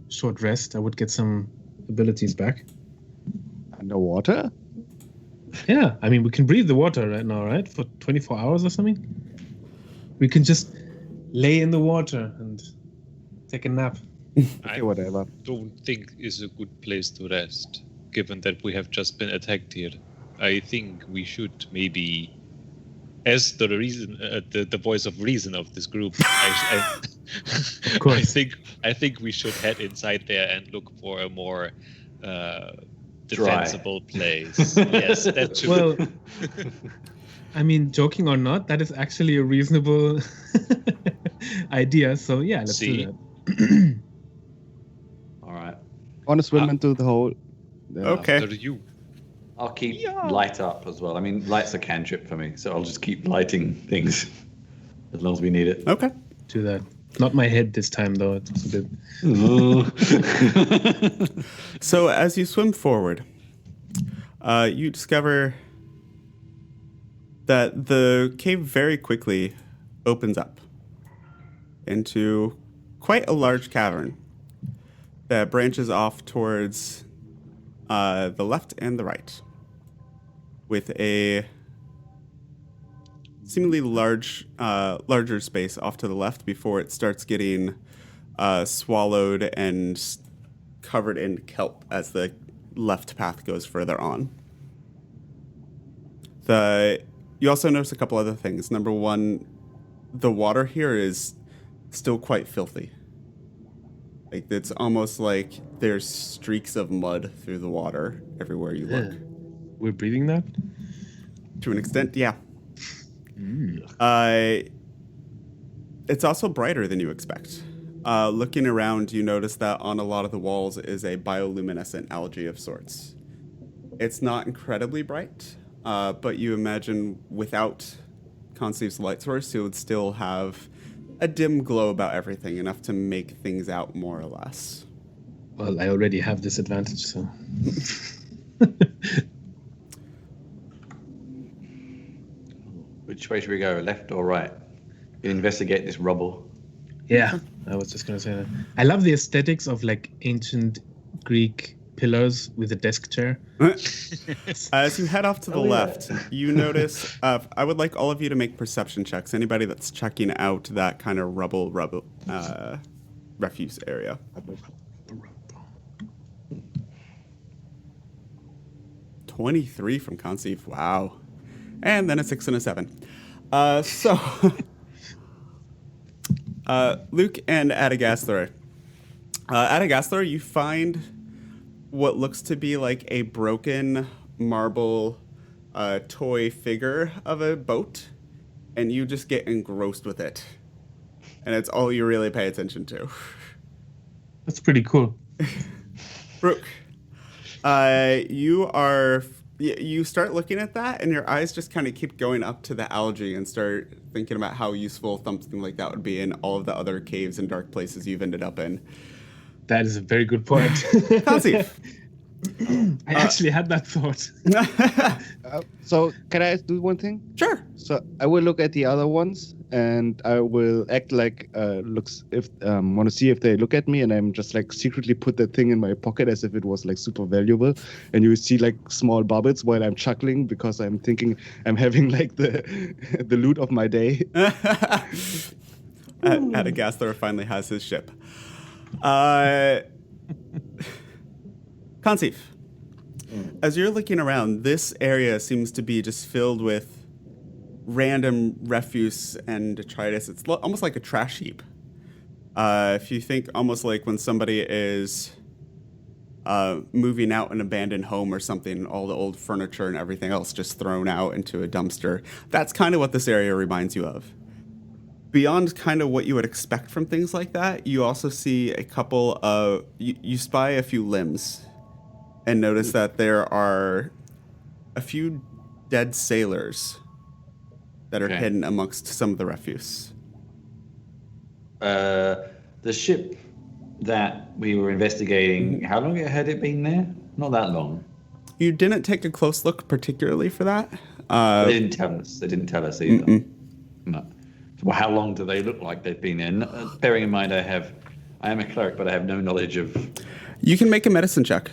[SPEAKER 5] short rest, I would get some abilities back.
[SPEAKER 8] Underwater?
[SPEAKER 5] Yeah, I mean, we can breathe the water right now, right? For 24 hours or something? We can just lay in the water and take a nap.
[SPEAKER 8] Okay, whatever.
[SPEAKER 9] Don't think is a good place to rest, given that we have just been attacked here. I think we should maybe, as the reason, the voice of reason of this group,
[SPEAKER 5] Of course.
[SPEAKER 9] I think we should head inside there and look for a more defensible place. Yes, that should.
[SPEAKER 5] Well, I mean, joking or not, that is actually a reasonable idea. So yeah, let's do that.
[SPEAKER 4] All right.
[SPEAKER 8] Want to swim into the hole?
[SPEAKER 6] Okay.
[SPEAKER 9] After you.
[SPEAKER 4] I'll keep light up as well. I mean, light's a cantrip for me, so I'll just keep lighting things as long as we need it.
[SPEAKER 6] Okay.
[SPEAKER 5] Do that. Not my head this time, though. It was a bit.
[SPEAKER 6] So as you swim forward, you discover that the cave very quickly opens up into quite a large cavern that branches off towards the left and the right, with a seemingly larger space off to the left before it starts getting swallowed and covered in kelp as the left path goes further on. You also notice a couple other things. Number one, the water here is still quite filthy. Like, it's almost like there's streaks of mud through the water everywhere you look.
[SPEAKER 5] We're breathing that?
[SPEAKER 6] To an extent, yeah. It's also brighter than you expect. Looking around, you notice that on a lot of the walls is a bioluminescent algae of sorts. It's not incredibly bright, but you imagine without Conceive's light source, it would still have a dim glow about everything, enough to make things out more or less.
[SPEAKER 5] Well, I already have this advantage, so.
[SPEAKER 4] Which way should we go, left or right? Investigate this rubble.
[SPEAKER 5] Yeah, I was just gonna say that. I love the aesthetics of like ancient Greek pillars with a desk chair.
[SPEAKER 6] As you head off to the left, you notice. I would like all of you to make perception checks. Anybody that's checking out that kind of rubble refuse area. 23 from Conceive. Wow. And then a 6 and a 7. Luke and Adagasthar. Adagasthar, you find what looks to be like a broken marble toy figure of a boat, and you just get engrossed with it. And it's all you really pay attention to.
[SPEAKER 5] That's pretty cool.
[SPEAKER 6] Bruk, you start looking at that, and your eyes just kind of keep going up to the algae and start thinking about how useful something like that would be in all of the other caves and dark places you've ended up in.
[SPEAKER 5] That is a very good point.
[SPEAKER 6] Conceive.
[SPEAKER 5] I actually had that thought.
[SPEAKER 8] So can I do one thing?
[SPEAKER 6] Sure.
[SPEAKER 8] So I will look at the other ones, and I will act like want to see if they look at me, and I'm just like secretly put that thing in my pocket as if it was like super valuable, and you see like small bubbles while I'm chuckling because I'm thinking I'm having like the loot of my day.
[SPEAKER 6] Adagasthar finally has his ship. Conceive, as you're looking around, this area seems to be just filled with random refuse and detritus. It's almost like a trash heap. If you think almost like when somebody is moving out an abandoned home or something, all the old furniture and everything else just thrown out into a dumpster, that's kind of what this area reminds you of. Beyond kind of what you would expect from things like that, you also see a couple of... You spy a few limbs and notice that there are a few dead sailors that are hidden amongst some of the refuse.
[SPEAKER 4] The ship that we were investigating, how long had it been there? Not that long.
[SPEAKER 6] You didn't take a close look particularly for that.
[SPEAKER 4] They didn't tell us. They didn't tell us either. No. Well, how long do they look like they've been in? Bearing in mind I have I am a cleric, but I have no knowledge of.
[SPEAKER 6] You can make a medicine check.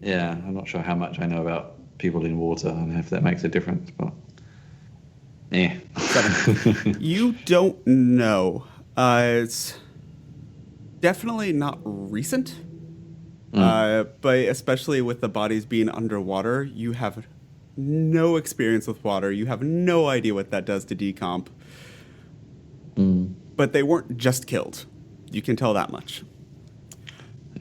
[SPEAKER 4] Yeah, I'm not sure how much I know about people in water and if that makes a difference, but. Yeah.
[SPEAKER 6] 7. You don't know. It's definitely not recent. But especially with the bodies being underwater, you have no experience with water. You have no idea what that does to decomp. But they weren't just killed. You can tell that much.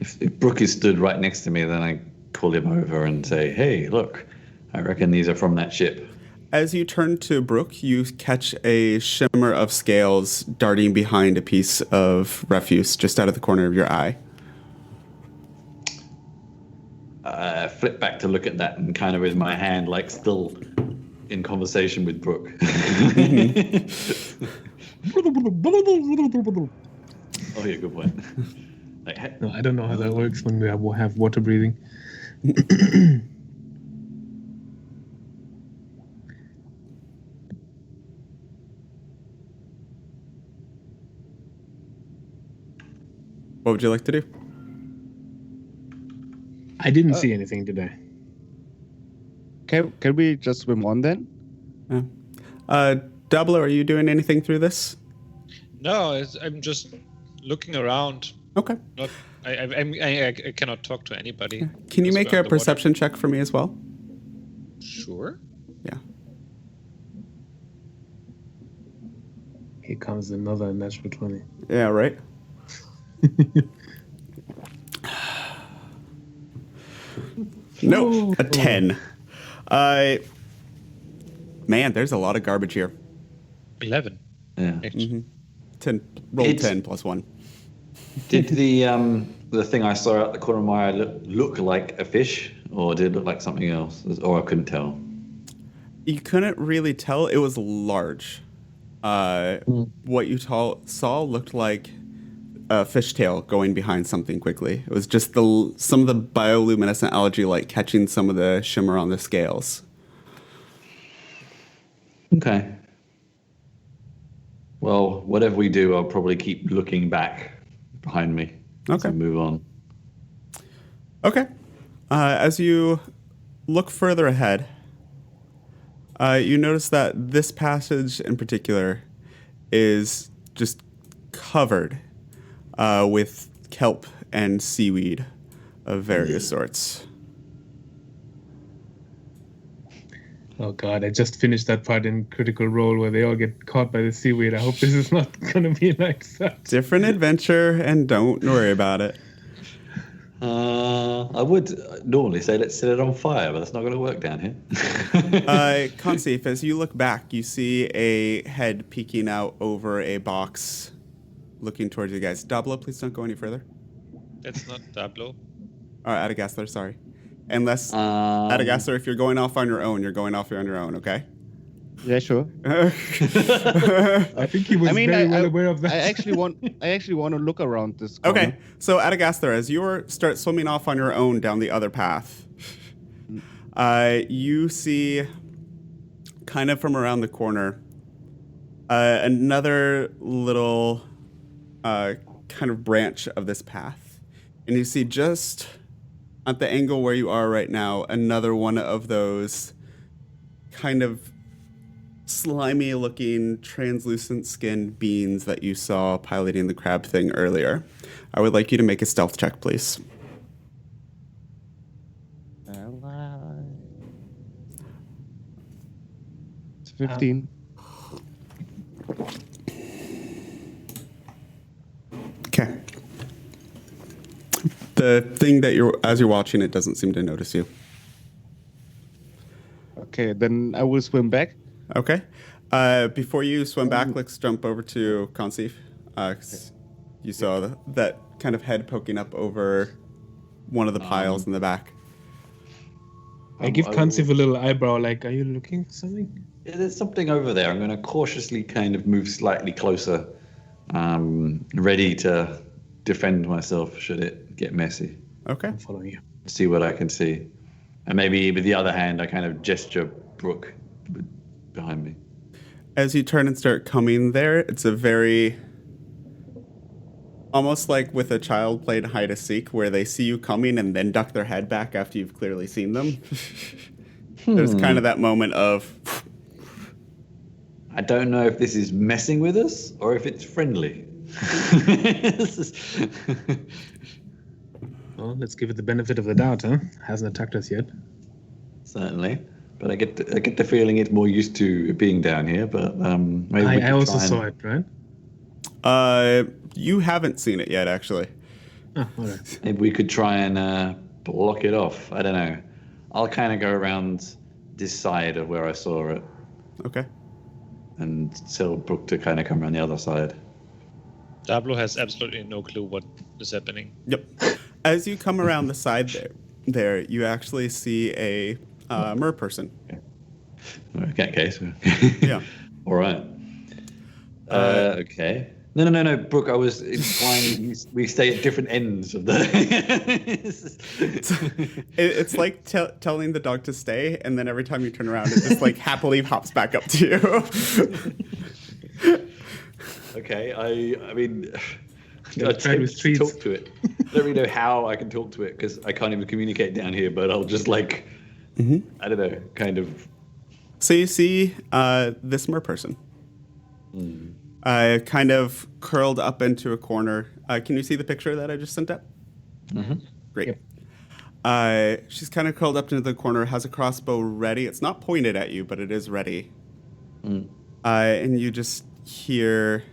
[SPEAKER 4] If Bruk is stood right next to me, then I call him over and say, hey, look, I reckon these are from that ship.
[SPEAKER 6] As you turn to Bruk, you catch a shimmer of scales darting behind a piece of refuse just out of the corner of your eye.
[SPEAKER 4] I flip back to look at that and kind of with my hand, like still in conversation with Bruk. Oh, yeah, good point. Like,
[SPEAKER 5] No, I don't know how that works when we have water breathing.
[SPEAKER 6] What would you like to do?
[SPEAKER 5] I didn't see anything today.
[SPEAKER 8] Can we just swim on then?
[SPEAKER 6] Dablo, are you doing anything through this?
[SPEAKER 9] No, I'm just looking around.
[SPEAKER 6] Okay.
[SPEAKER 9] Not, I cannot talk to anybody.
[SPEAKER 6] Can you
[SPEAKER 9] because
[SPEAKER 6] make
[SPEAKER 9] we're
[SPEAKER 6] a
[SPEAKER 9] underwater.
[SPEAKER 6] perception check for me as well?
[SPEAKER 9] Sure.
[SPEAKER 6] Yeah.
[SPEAKER 5] Here comes another natural 20.
[SPEAKER 6] Yeah, right? No, a 10. Man, there's a lot of garbage here.
[SPEAKER 9] 11.
[SPEAKER 4] yeah.
[SPEAKER 6] 10, roll
[SPEAKER 4] It's-
[SPEAKER 6] 10 plus 1.
[SPEAKER 4] Did the thing I saw out the corner of my eye look like a fish, or did it look like something else? Or I couldn't tell.
[SPEAKER 6] You couldn't really tell. It was large. What you saw looked like a fishtail going behind something quickly. It was just some of the bioluminescent algae light catching some of the shimmer on the scales.
[SPEAKER 4] Okay. Well, whatever we do, I'll probably keep looking back behind me.
[SPEAKER 6] Okay.
[SPEAKER 4] To move on.
[SPEAKER 6] Okay. As you look further ahead, you notice that this passage in particular is just covered with kelp and seaweed of various sorts.
[SPEAKER 5] Oh god, I just finished that part in Critical Role where they all get caught by the seaweed. I hope this is not gonna be like that.
[SPEAKER 6] Different adventure, and don't worry about it.
[SPEAKER 4] I would normally say let's set it on fire, but that's not going to work down here.
[SPEAKER 6] Consif, as you look back, you see a head peeking out over a box, looking towards you guys. Dablo, please don't go any further.
[SPEAKER 9] That's not Dablo.
[SPEAKER 6] Or Adagasler, sorry. Unless, Adagasler, if you're going off on your own, you're going off on your own, okay?
[SPEAKER 8] Yeah, sure.
[SPEAKER 5] I think he was very well aware of that.
[SPEAKER 8] I actually want to look around this corner.
[SPEAKER 6] Okay, so Adagasler, as you start swimming off on your own down the other path, you see, kind of from around the corner, another little kind of branch of this path. And you see just at the angle where you are right now, another one of those kind of slimy looking translucent skinned beings that you saw piloting the crab thing earlier. I would like you to make a stealth check, please.
[SPEAKER 8] It's 15.
[SPEAKER 6] Okay. The thing that as you're watching it doesn't seem to notice you.
[SPEAKER 8] Okay, then I will swim back.
[SPEAKER 6] Okay. Before you swim back, let's jump over to Consif. 'Cause you saw that kind of head poking up over one of the piles in the back.
[SPEAKER 5] I give Kansif a little eyebrow, like, are you looking for something?
[SPEAKER 4] Yeah, there's something over there. I'm going to cautiously kind of move slightly closer, ready to defend myself should it get messy.
[SPEAKER 6] Okay.
[SPEAKER 5] I'm following you.
[SPEAKER 4] See what I can see. And maybe with the other hand, I kind of gesture Bruk behind me.
[SPEAKER 6] As you turn and start coming there, it's a very Almost like with a child playing hide-and-seek, where they see you coming and then duck their head back after you've clearly seen them. There's kind of that moment of...
[SPEAKER 4] I don't know if this is messing with us or if it's friendly.
[SPEAKER 5] Well, let's give it the benefit of the doubt, huh? Hasn't attacked us yet.
[SPEAKER 4] Certainly. But I get the feeling it's more used to being down here, but maybe
[SPEAKER 5] I also saw it, right?
[SPEAKER 6] You haven't seen it yet, actually.
[SPEAKER 5] Oh, all right.
[SPEAKER 4] Maybe we could try and block it off. I don't know. I'll kind of go around this side of where I saw it
[SPEAKER 6] Okay.
[SPEAKER 4] and tell Bruk to kind of come around the other side.
[SPEAKER 9] Dablo has absolutely no clue what is happening.
[SPEAKER 6] Yep. As you come around the side there, you actually see a mer person.
[SPEAKER 4] Okay, so
[SPEAKER 6] Yeah.
[SPEAKER 4] all right. Okay. No, Bruk. I was implying we stay at different ends of the.
[SPEAKER 6] It's like telling the dog to stay, and then every time you turn around, it just like happily hops back up to you.
[SPEAKER 4] Okay, I mean,
[SPEAKER 5] Yeah,
[SPEAKER 4] I
[SPEAKER 5] try with
[SPEAKER 4] to
[SPEAKER 5] treats.
[SPEAKER 4] talk to it. I don't really know how I can talk to it because I can't even communicate down here. But I'll just like, I don't know, kind of.
[SPEAKER 6] So you see this mer person, kind of curled up into a corner. Can you see the picture that I just sent up?
[SPEAKER 4] Mm-hmm.
[SPEAKER 6] Great. She's kind of curled up into the corner, has a crossbow ready. It's not pointed at you, but it is ready. And you just hear,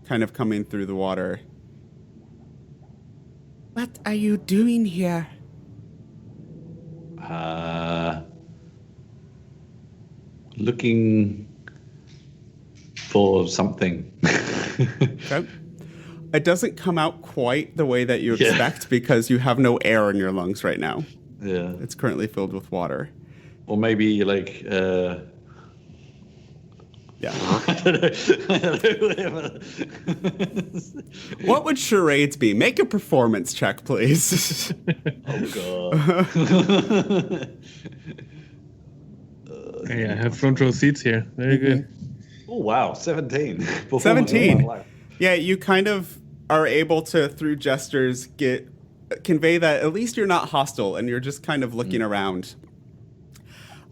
[SPEAKER 6] kind of coming through the water, "What are you doing here?"
[SPEAKER 4] Looking for something.
[SPEAKER 6] Okay. It doesn't come out quite the way that you
[SPEAKER 4] Yeah.
[SPEAKER 6] expect because you have no air in your lungs right now.
[SPEAKER 4] Yeah.
[SPEAKER 6] It's currently filled with water.
[SPEAKER 4] Or maybe like.
[SPEAKER 6] Yeah.
[SPEAKER 4] I don't know. Whatever.
[SPEAKER 6] What would charades be? Make a performance check, please.
[SPEAKER 4] Oh god.
[SPEAKER 5] Hey, I have front row seats here. Very good.
[SPEAKER 4] Oh wow, 17. Performance
[SPEAKER 6] 17.
[SPEAKER 4] of my life.
[SPEAKER 6] Yeah, you kind of are able to, through gestures, convey that at least you're not hostile and you're just kind of looking around.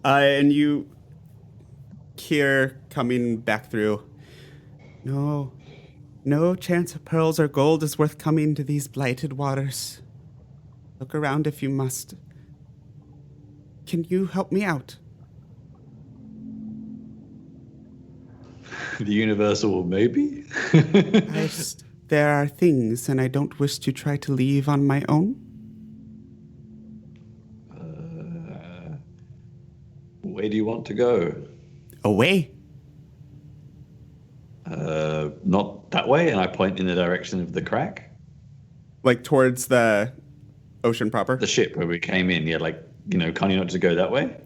[SPEAKER 6] And you hear coming back through, No chance of pearls or gold is worth coming to these blighted waters. Look around if you must. Can you help me out?
[SPEAKER 4] The universal maybe?
[SPEAKER 6] There are things, and I don't wish to try to leave on my own.
[SPEAKER 4] Where do you want to go?
[SPEAKER 6] Away.
[SPEAKER 4] Not that way, and I point in the direction of the crack.
[SPEAKER 6] Like towards the ocean proper?
[SPEAKER 4] The ship where we came in, yeah, like, can't you not just go that way?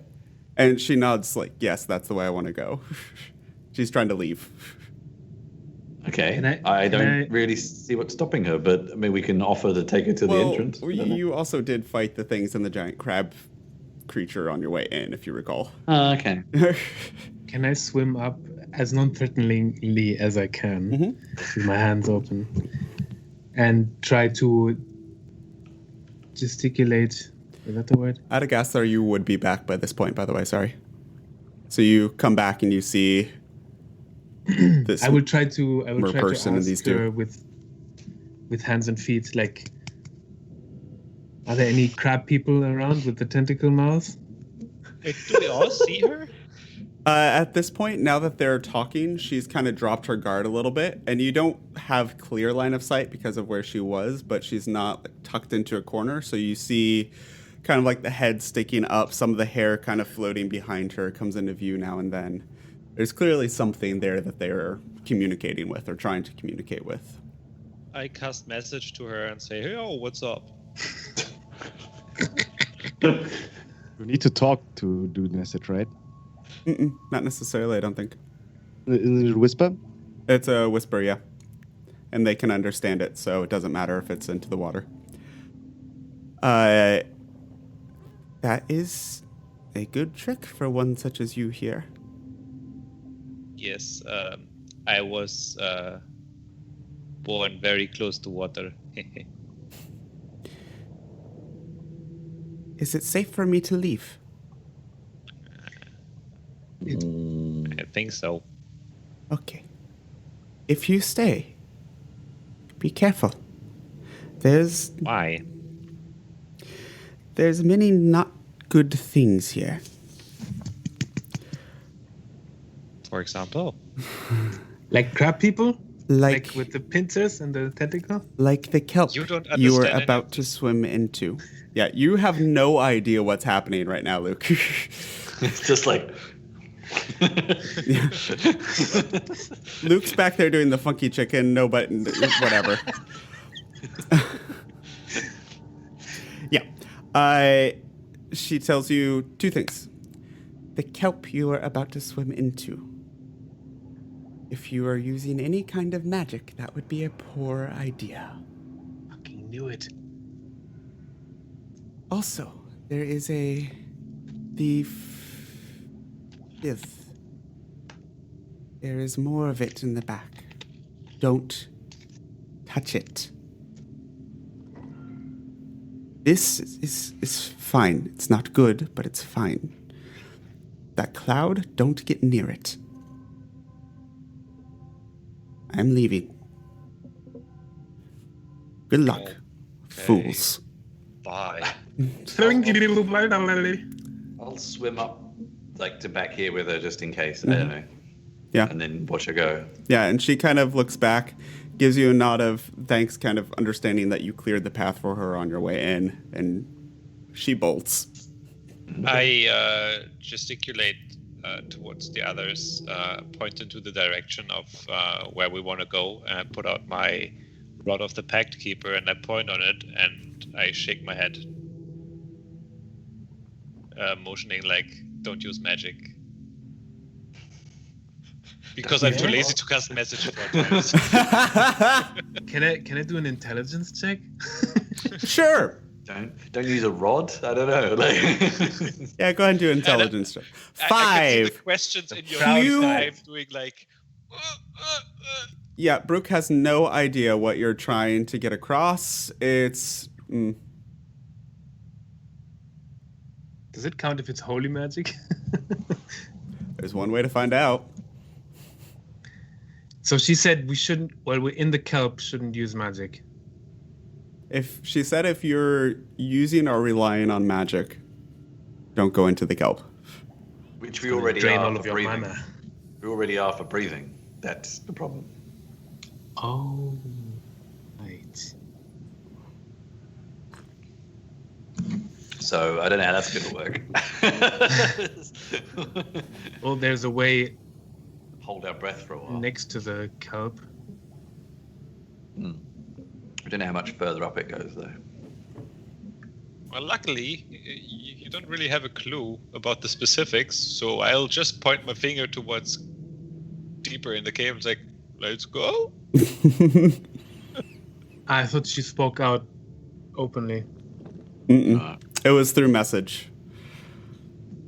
[SPEAKER 6] And she nods like, yes, that's the way I want to go. She's trying to leave.
[SPEAKER 4] Okay.
[SPEAKER 5] Can
[SPEAKER 4] I don't
[SPEAKER 5] I-
[SPEAKER 4] really see what's stopping her, but I mean, we can offer to take her to the entrance. I don't know.
[SPEAKER 6] You also did fight the things in the giant crab creature on your way in, if you recall.
[SPEAKER 4] Okay.
[SPEAKER 5] Can I swim up as non-threateningly as I can, with my hands open, and try to gesticulate? Is that the word?
[SPEAKER 6] Adagasthar, you would be back by this point, by the way, sorry. So you come back and you see this
[SPEAKER 5] I will try to
[SPEAKER 6] person and
[SPEAKER 5] ask
[SPEAKER 6] these
[SPEAKER 5] her
[SPEAKER 6] two.
[SPEAKER 5] with hands and feet, like, are there any crab people around with the tentacle mouths?
[SPEAKER 9] Wait, do we all see her?
[SPEAKER 6] At this point, now that they're talking, she's kind of dropped her guard a little bit, and you don't have clear line of sight because of where she was, but she's not like, tucked into a corner, so you see kind of like the head sticking up, some of the hair kind of floating behind her comes into view now and then. There's clearly something there that they're communicating with or trying to communicate with.
[SPEAKER 9] I cast message to her and say, "Hey, what's up?"
[SPEAKER 8] You need to talk to do message, right?
[SPEAKER 6] Not necessarily, I don't think.
[SPEAKER 8] Isn't it a whisper?
[SPEAKER 6] It's a whisper, yeah. And they can understand it, so it doesn't matter if it's into the water. That is a good trick for one such as you here.
[SPEAKER 9] Yes, I was born very close to water.
[SPEAKER 6] Is it safe for me to leave?
[SPEAKER 9] I think so.
[SPEAKER 6] Okay. If you stay, be careful. There's
[SPEAKER 9] Why?
[SPEAKER 6] many not good things here.
[SPEAKER 9] For example?
[SPEAKER 5] Like crab people?
[SPEAKER 6] Like
[SPEAKER 5] With the pincers and the tentacle?
[SPEAKER 6] like the kelp
[SPEAKER 9] You don't
[SPEAKER 6] you were
[SPEAKER 9] understand
[SPEAKER 6] about
[SPEAKER 9] any
[SPEAKER 6] to swim into. Yeah, you have no idea what's happening right now, Luke.
[SPEAKER 4] It's just like.
[SPEAKER 6] Luke's back there doing the funky chicken, no button, whatever. Yeah. She tells you two things. The kelp you are about to swim into. If you are using any kind of magic, that would be a poor idea.
[SPEAKER 5] Fucking knew it.
[SPEAKER 6] Also, there is the fifth. There is more of it in the back. Don't touch it. This is fine. It's not good, but it's fine. That cloud, don't get near it. I'm leaving. Good luck, fools.
[SPEAKER 9] Bye.
[SPEAKER 4] I'll swim up, like, to back here with her just in case. I don't know.
[SPEAKER 6] Yeah.
[SPEAKER 4] And then watch her go.
[SPEAKER 6] Yeah, and she kind of looks back, gives you a nod of thanks, kind of understanding that you cleared the path for her on your way in, and she bolts.
[SPEAKER 9] I gesticulate towards the others, point into the direction of where we want to go, and I put out my Rod of the Pact Keeper, and I point on it, and I shake my head, motioning like, don't use magic. Because I'm too lazy to cast message for
[SPEAKER 5] Can I do an intelligence check?
[SPEAKER 6] Sure.
[SPEAKER 4] Don't use a rod. I don't know. Like,
[SPEAKER 6] Yeah, go ahead and do intelligence check.
[SPEAKER 9] I can see the
[SPEAKER 6] 5.
[SPEAKER 9] questions in your
[SPEAKER 6] Few-
[SPEAKER 9] eyes. I'm doing like.
[SPEAKER 6] Yeah, Bruk has no idea what you're trying to get across. It's
[SPEAKER 5] Does it count if it's holy magic?
[SPEAKER 6] there's one way to find out.
[SPEAKER 5] So she said we shouldn't, while we're in the kelp, shouldn't use magic.
[SPEAKER 6] If she said if you're using or relying on magic, don't go into the kelp.
[SPEAKER 4] which we already
[SPEAKER 5] Drain
[SPEAKER 4] are
[SPEAKER 5] all
[SPEAKER 4] for
[SPEAKER 5] of your
[SPEAKER 4] breathing.
[SPEAKER 5] mana.
[SPEAKER 4] We already are for breathing. That's the problem.
[SPEAKER 5] Oh, right.
[SPEAKER 4] So I don't know how that's going to work.
[SPEAKER 5] Well, there's a way
[SPEAKER 4] Hold our breath for a while.
[SPEAKER 5] next to the kelp.
[SPEAKER 4] I don't know how much further up it goes, though.
[SPEAKER 9] Well, luckily, you don't really have a clue about the specifics, so I'll just point my finger towards deeper in the cave. It's like, let's go.
[SPEAKER 5] I thought she spoke out openly.
[SPEAKER 6] It was through message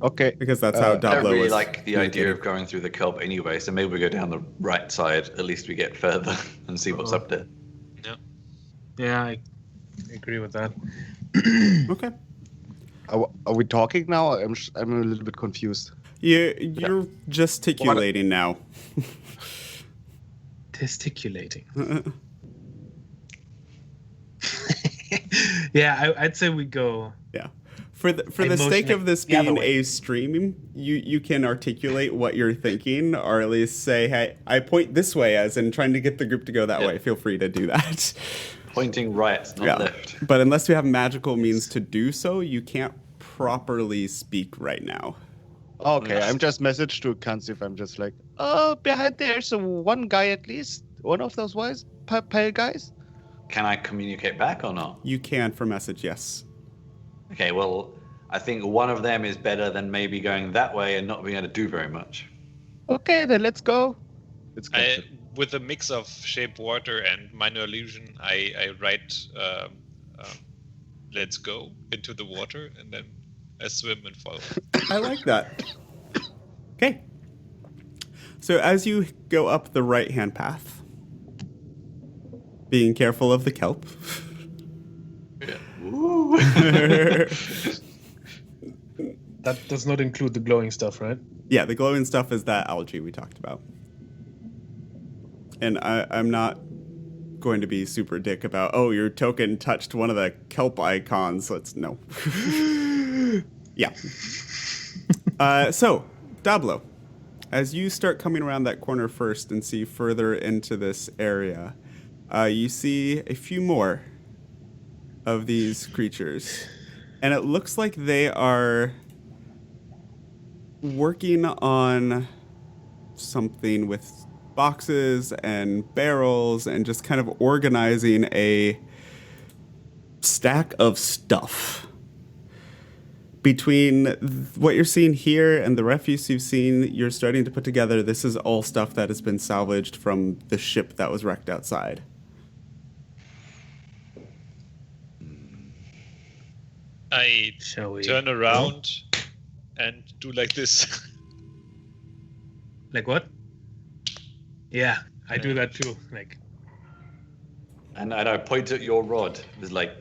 [SPEAKER 8] Okay.
[SPEAKER 6] because that's how
[SPEAKER 4] I don't
[SPEAKER 6] Dablo
[SPEAKER 4] really
[SPEAKER 6] was.
[SPEAKER 4] like the idea of going through the kelp anyway, so maybe we go down the right side. At least we get further and see what's up there.
[SPEAKER 5] Yeah, I agree with that.
[SPEAKER 6] Okay.
[SPEAKER 8] Are we talking now? I'm a little bit confused.
[SPEAKER 6] You're gesticulating now.
[SPEAKER 5] Testiculating. Yeah, I'd say we go.
[SPEAKER 6] Yeah. For the
[SPEAKER 5] I
[SPEAKER 6] sake
[SPEAKER 5] motion
[SPEAKER 6] of this
[SPEAKER 5] the other
[SPEAKER 6] being
[SPEAKER 5] way.
[SPEAKER 6] a stream, you can articulate what you're thinking, or at least say, "Hey, I point this way," as in trying to get the group to go that way. Feel free to do that.
[SPEAKER 4] Pointing right, not left.
[SPEAKER 6] But unless you have magical means to do so, you can't properly speak right now.
[SPEAKER 8] Okay, I'm just messaged to Kansif. I'm just like, behind there's one guy at least. One of those wise pale guys.
[SPEAKER 4] Can I communicate back or not?
[SPEAKER 6] You can for message, yes.
[SPEAKER 4] Okay, well, I think one of them is better than maybe going that way and not being able to do very much.
[SPEAKER 8] Okay, then let's go. It's
[SPEAKER 9] With a mix of shape water and minor illusion, I write let's go into the water, and then I swim and follow.
[SPEAKER 6] I like that. Okay. So as you go up the right-hand path, being careful of the kelp.
[SPEAKER 5] That does not include the glowing stuff, right?
[SPEAKER 6] Yeah, the glowing stuff is that algae we talked about. And I'm not going to be super dick about, oh, your token touched one of the kelp icons. No. Yeah. So, Dablo, as you start coming around that corner first and see further into this area, you see a few more of these creatures. And it looks like they are working on something with boxes and barrels and just kind of organizing a stack of stuff. Between what you're seeing here and the refuse you've seen, you're starting to put together, this is all stuff that has been salvaged from the ship that was wrecked outside.
[SPEAKER 9] I turn around and do like this.
[SPEAKER 5] Like what? Yeah, I do that too. Like,
[SPEAKER 4] And I point at your rod. It's like,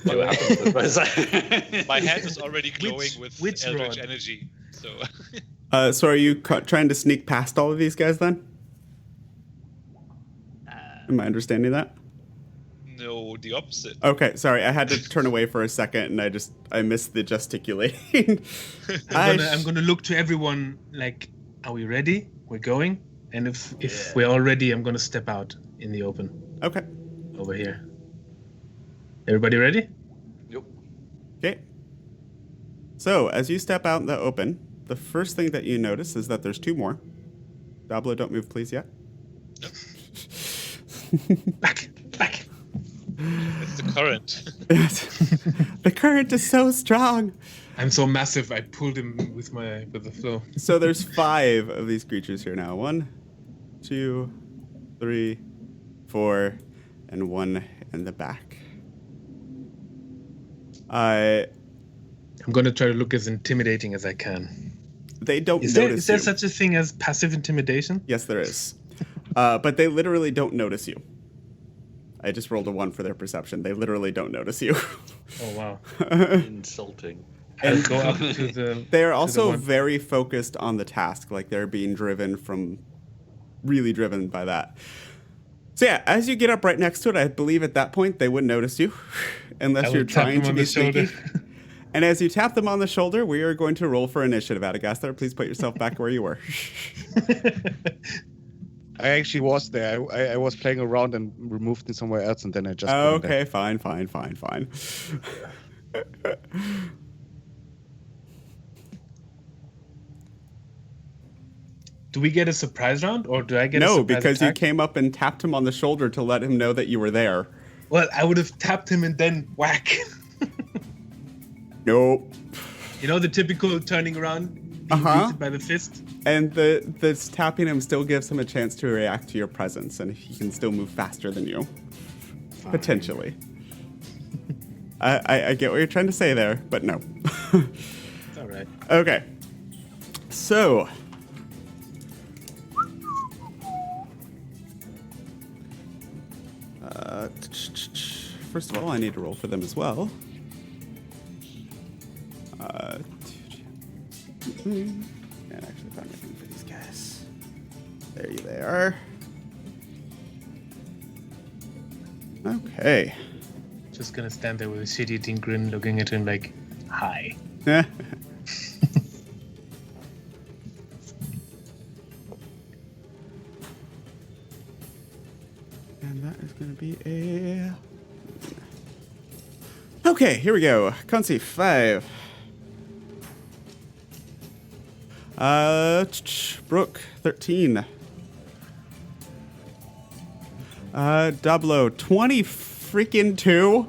[SPEAKER 4] what happens?
[SPEAKER 9] My hand is already glowing with
[SPEAKER 5] which
[SPEAKER 9] eldritch
[SPEAKER 5] rod?
[SPEAKER 9] energy. So
[SPEAKER 6] So are you trying to sneak past all of these guys then? Am I understanding that?
[SPEAKER 9] no, the opposite.
[SPEAKER 6] Okay, sorry, I had to turn away for a second, and I missed the gesticulating.
[SPEAKER 5] I'm gonna look to everyone. Like, are we ready? We're going. And if we're all ready, I'm gonna step out in the open
[SPEAKER 6] Okay.
[SPEAKER 5] over here. Everybody ready?
[SPEAKER 4] Yep.
[SPEAKER 6] Okay. So as you step out in the open, the first thing that you notice is that there's two more. Dablo, don't move, please, yet.
[SPEAKER 5] Back.
[SPEAKER 9] It's the current.
[SPEAKER 6] The current is so strong.
[SPEAKER 5] I'm so massive. I pulled him with the flow.
[SPEAKER 6] So there's 5 of these creatures here now. 1, 2, 3, 4, and 1 in the back.
[SPEAKER 5] I'm gonna try to look as intimidating as I can.
[SPEAKER 6] They don't
[SPEAKER 5] Is
[SPEAKER 6] notice
[SPEAKER 5] there
[SPEAKER 6] you.
[SPEAKER 5] such a thing as passive intimidation?
[SPEAKER 6] Yes, there is. But they literally don't notice you. I just rolled a 1 for their perception. They literally don't notice you.
[SPEAKER 5] Oh wow!
[SPEAKER 4] Insulting.
[SPEAKER 5] And go up to the.
[SPEAKER 6] They are
[SPEAKER 5] to the
[SPEAKER 6] also
[SPEAKER 5] one-
[SPEAKER 6] very focused on the task. Like they're being really driven by that. So yeah, as you get up right next to it, I believe at that point they wouldn't notice you,
[SPEAKER 5] I
[SPEAKER 6] unless
[SPEAKER 5] will
[SPEAKER 6] you're
[SPEAKER 5] tap
[SPEAKER 6] trying
[SPEAKER 5] them
[SPEAKER 6] to
[SPEAKER 5] on
[SPEAKER 6] be
[SPEAKER 5] the shoulder.
[SPEAKER 6] sneaky. And as you tap them on the shoulder, we are going to roll for initiative. Adagasthar, please put yourself back where you were.
[SPEAKER 8] I actually was there. I was playing around and removed it somewhere else, and then I just. put it
[SPEAKER 6] Okay,
[SPEAKER 8] back.
[SPEAKER 6] fine.
[SPEAKER 5] Do we get a surprise round, or do I get a
[SPEAKER 6] No,
[SPEAKER 5] surprise
[SPEAKER 6] because
[SPEAKER 5] attack?
[SPEAKER 6] you came up and tapped him on the shoulder to let him know that you were there.
[SPEAKER 5] Well, I would have tapped him and then whack.
[SPEAKER 6] Nope.
[SPEAKER 5] You know, the typical turning around, being greeted by the fist.
[SPEAKER 6] And the tapping him still gives him a chance to react to your presence, and he can still move faster than you.
[SPEAKER 5] Fine.
[SPEAKER 6] Potentially. I get what you're trying to say there, but no.
[SPEAKER 5] It's all right.
[SPEAKER 6] Okay. So. First of all, I need to roll for them as well. And actually find anything for these guys. There they are. Okay.
[SPEAKER 5] Just gonna stand there with a shit-eating grin, looking at him like, "Hi."
[SPEAKER 6] And that is going to be a... Okay, here we go. Concy, 5. Bruk, 13. Dablo, 20 freaking 2.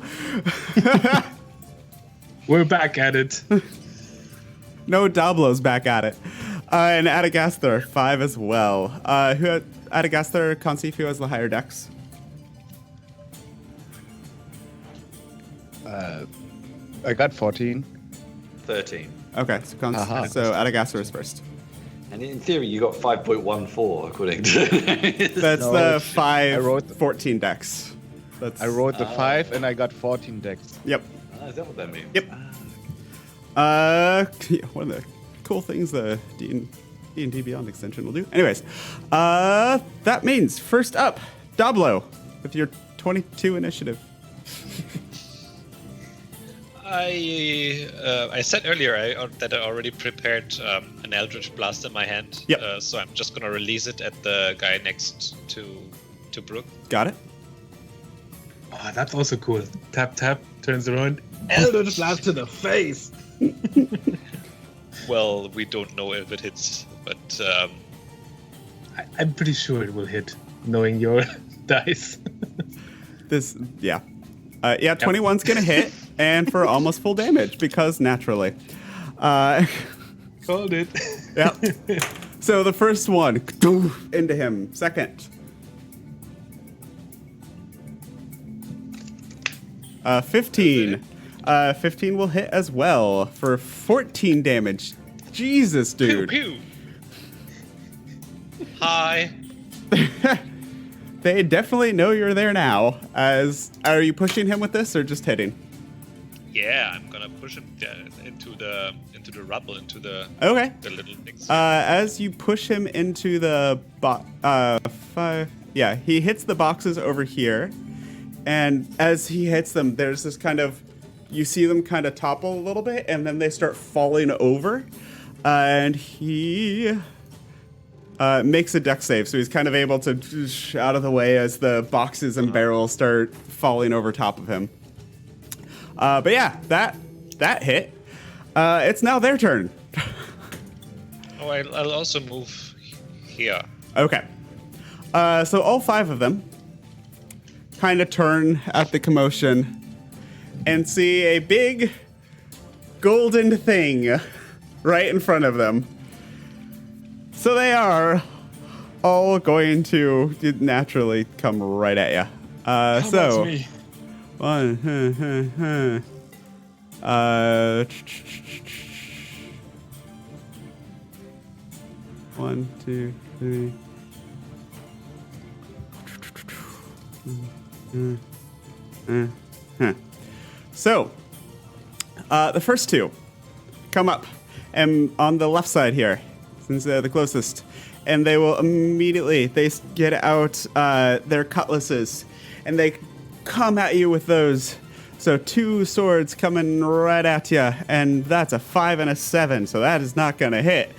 [SPEAKER 5] We're back at it.
[SPEAKER 6] No, Dablo's back at it. And Adagasthar, 5 as well. Adagasthar, Concy, who has the higher dex?
[SPEAKER 8] I got 14.
[SPEAKER 4] 13.
[SPEAKER 6] Okay, so Adagasaurus first.
[SPEAKER 4] And in theory, you got 5.14 according to.
[SPEAKER 6] That's
[SPEAKER 8] No,
[SPEAKER 6] the
[SPEAKER 8] I
[SPEAKER 6] 5,
[SPEAKER 8] wrote-
[SPEAKER 6] 14 dex. That's,
[SPEAKER 8] I rolled the 5 and I got 14 dex.
[SPEAKER 6] Yep.
[SPEAKER 4] Is that what that means?
[SPEAKER 6] Yep. One of the cool things the D&D Beyond extension will do. Anyways, that means first up, Dablo, with your 22 initiative.
[SPEAKER 9] I said earlier that I already prepared an Eldritch Blast in my hand.
[SPEAKER 6] Yep.
[SPEAKER 9] So I'm just gonna release it at the guy next to Bruk.
[SPEAKER 6] Got it?
[SPEAKER 5] Oh, that's also cool. Tap, tap, turns around. Eldritch Blast to the face.
[SPEAKER 9] Well, we don't know if it hits, but
[SPEAKER 5] I'm pretty sure it will hit, knowing your dice.
[SPEAKER 6] 21's gonna hit, and for almost full damage, because naturally.
[SPEAKER 5] Called it.
[SPEAKER 6] Yep. So the first one, into him. Second. 15. 15 will hit as well for 14 damage. Jesus, dude.
[SPEAKER 9] Pew, pew. Hi.
[SPEAKER 6] They definitely know you're there now. Are you pushing him with this or just hitting?
[SPEAKER 9] Yeah, I'm gonna push him into the rubble, into the
[SPEAKER 6] Okay.
[SPEAKER 9] the little things.
[SPEAKER 6] As you push him into the he hits the boxes over here, and as he hits them, there's this kind of, you see them kind of topple a little bit, and then they start falling over, and he makes a dex save, so he's kind of able to out of the way as the boxes and barrels start falling over top of him. But yeah, that hit. It's now their turn.
[SPEAKER 9] I'll also move here.
[SPEAKER 6] Okay. So all 5 of them kind of turn at the commotion and see a big golden thing right in front of them. So they are all going to naturally come right at you. So
[SPEAKER 5] me?
[SPEAKER 6] one, 1, 2, 3. So, the first 2 come up, and on the left side here, since they're the closest, and they will immediately get out their cutlasses, and they come at you with those. So 2 swords coming right at you, and that's a 5 and a 7, so that is not going to hit.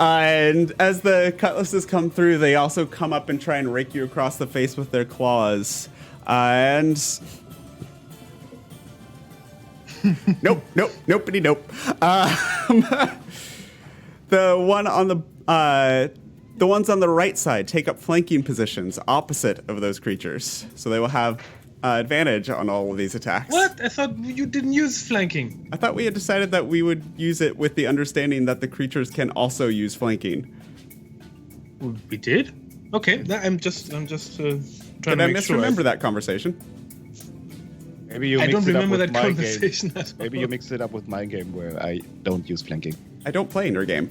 [SPEAKER 6] And as the cutlasses come through, they also come up and try and rake you across the face with their claws. And nope. The ones on the right side take up flanking positions opposite of those creatures, so they will have advantage on all of these attacks.
[SPEAKER 5] What? I thought you didn't use flanking.
[SPEAKER 6] I thought we had decided that we would use it with the understanding that the creatures can also use flanking.
[SPEAKER 5] We did? Okay, I'm just trying
[SPEAKER 6] Did
[SPEAKER 5] to
[SPEAKER 6] I
[SPEAKER 5] make sure.
[SPEAKER 6] misremember that conversation?
[SPEAKER 8] Maybe you
[SPEAKER 5] I
[SPEAKER 8] mix
[SPEAKER 5] don't
[SPEAKER 8] it up
[SPEAKER 5] remember
[SPEAKER 8] with
[SPEAKER 5] that
[SPEAKER 8] my
[SPEAKER 5] conversation
[SPEAKER 8] game.
[SPEAKER 5] at all.
[SPEAKER 8] Maybe you mix it up with my game where I don't use flanking.
[SPEAKER 6] I don't play in your game.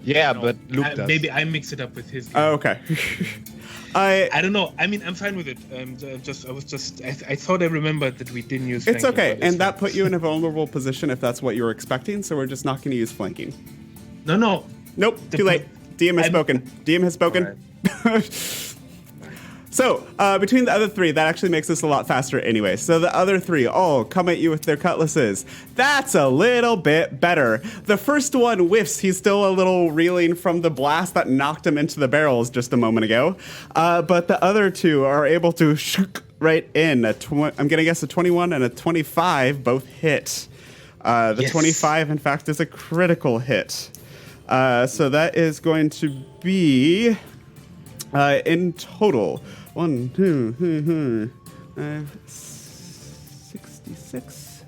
[SPEAKER 8] Yeah, but Luke does.
[SPEAKER 5] Maybe I mix it up with his game.
[SPEAKER 6] Oh, okay.
[SPEAKER 5] I don't know. I mean, I'm fine with it. I thought I remembered that we didn't use flanking.
[SPEAKER 6] It's okay,
[SPEAKER 5] but
[SPEAKER 6] and that
[SPEAKER 5] fine.
[SPEAKER 6] put you in a vulnerable position if that's what you were expecting, so we're just not going to use flanking.
[SPEAKER 5] No.
[SPEAKER 6] Nope, too late. DM has spoken. DM has spoken. So, between the other 3, that actually makes this a lot faster anyway. So the other 3 all come at you with their cutlasses. That's a little bit better. The first one whiffs. He's still a little reeling from the blast that knocked him into the barrels just a moment ago. But the other 2 are able to shook right in. I'm going to guess a 21 and a 25 both hit. The
[SPEAKER 5] Yes.
[SPEAKER 6] 25, in fact, is a critical hit. So that is going to be, in total, 1, 2, 66.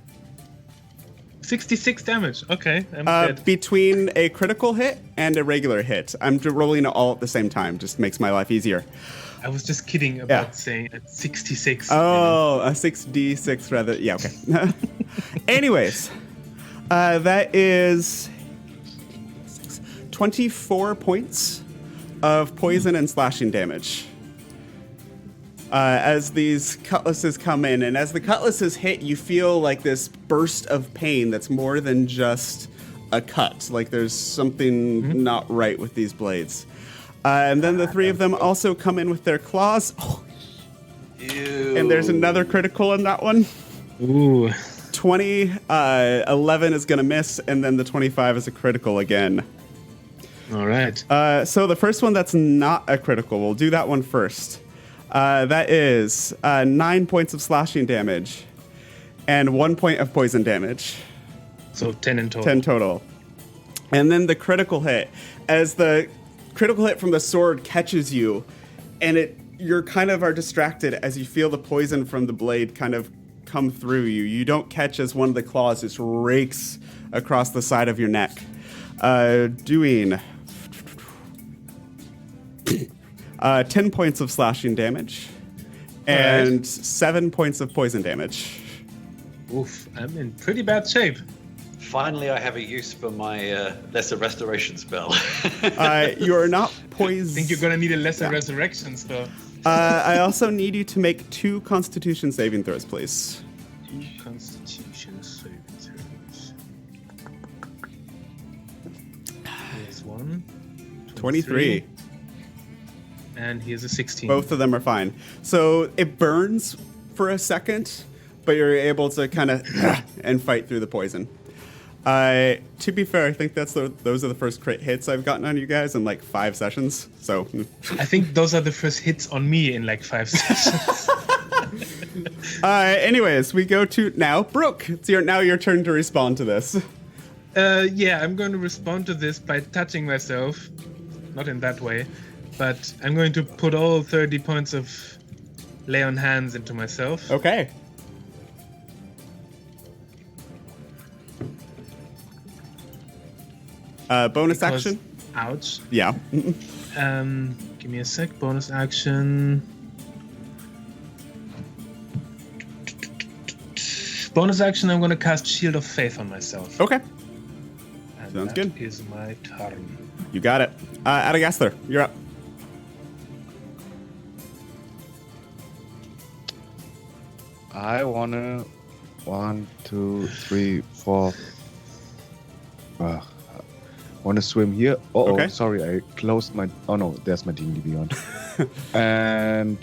[SPEAKER 5] 66 damage. Okay, I'm dead.
[SPEAKER 6] Between a critical hit and a regular hit. I'm rolling it all at the same time. Just makes my life easier.
[SPEAKER 5] I was just kidding about saying 66.
[SPEAKER 6] Oh, a 6d6 rather. Yeah, okay. Anyways, That is 24 points of poison and slashing damage. As these cutlasses come in, and as the cutlasses hit, you feel like this burst of pain that's more than just a cut. Like there's something not right with these blades. And then the three of them also come in with their claws. Oh.
[SPEAKER 4] Ew.
[SPEAKER 6] And there's another critical in that one.
[SPEAKER 5] Ooh.
[SPEAKER 6] 20, 11 is going to miss, and then the 25 is a critical again.
[SPEAKER 5] All right.
[SPEAKER 6] So the first one that's not a critical, we'll do that one first. That is 9 points of slashing damage and 1 point of poison damage.
[SPEAKER 5] So 10 in total.
[SPEAKER 6] 10 total. And then the critical hit. As the critical hit from the sword catches you, and you're kind of are distracted as you feel the poison from the blade kind of come through you. You don't catch as one of the claws just rakes across the side of your neck. Doing 10 points of slashing damage and 7 points of poison damage.
[SPEAKER 5] Oof, I'm in pretty bad shape.
[SPEAKER 4] Finally, I have a use for my lesser restoration spell.
[SPEAKER 6] You are not poisoned.
[SPEAKER 5] I think you're gonna need a lesser resurrection spell.
[SPEAKER 6] I also need you to make 2 Constitution saving throws, please.
[SPEAKER 5] 2 Constitution saving throws. Here's one.
[SPEAKER 6] 23.
[SPEAKER 5] And here's a 16.
[SPEAKER 6] Both of them are fine. So it burns for a second, but you're able to kind of and fight through the poison. To be fair, I think those are the first crit hits I've gotten on you guys in like 5 sessions. So
[SPEAKER 5] I think those are the first hits on me in like 5 sessions.
[SPEAKER 6] Anyways, we go to now Bruk. It's now your turn to respond to this.
[SPEAKER 5] Yeah, I'm going to respond to this by touching myself. Not in that way, but I'm going to put all 30 points of lay on hands into myself.
[SPEAKER 6] Okay. Bonus
[SPEAKER 5] Because-
[SPEAKER 6] action?
[SPEAKER 5] Ouch.
[SPEAKER 6] Yeah.
[SPEAKER 5] Give me a sec. Bonus action. Bonus action, I'm going to cast Shield of Faith on myself.
[SPEAKER 6] Okay.
[SPEAKER 5] And
[SPEAKER 6] sounds
[SPEAKER 5] that
[SPEAKER 6] good.
[SPEAKER 5] is my turn.
[SPEAKER 6] You got it. Adagasthar, you're up.
[SPEAKER 8] I wanna 1, 2, 3, 4. Wanna swim here?
[SPEAKER 6] Okay.
[SPEAKER 8] Sorry, I closed my. Oh no, there's my D&D Beyond. And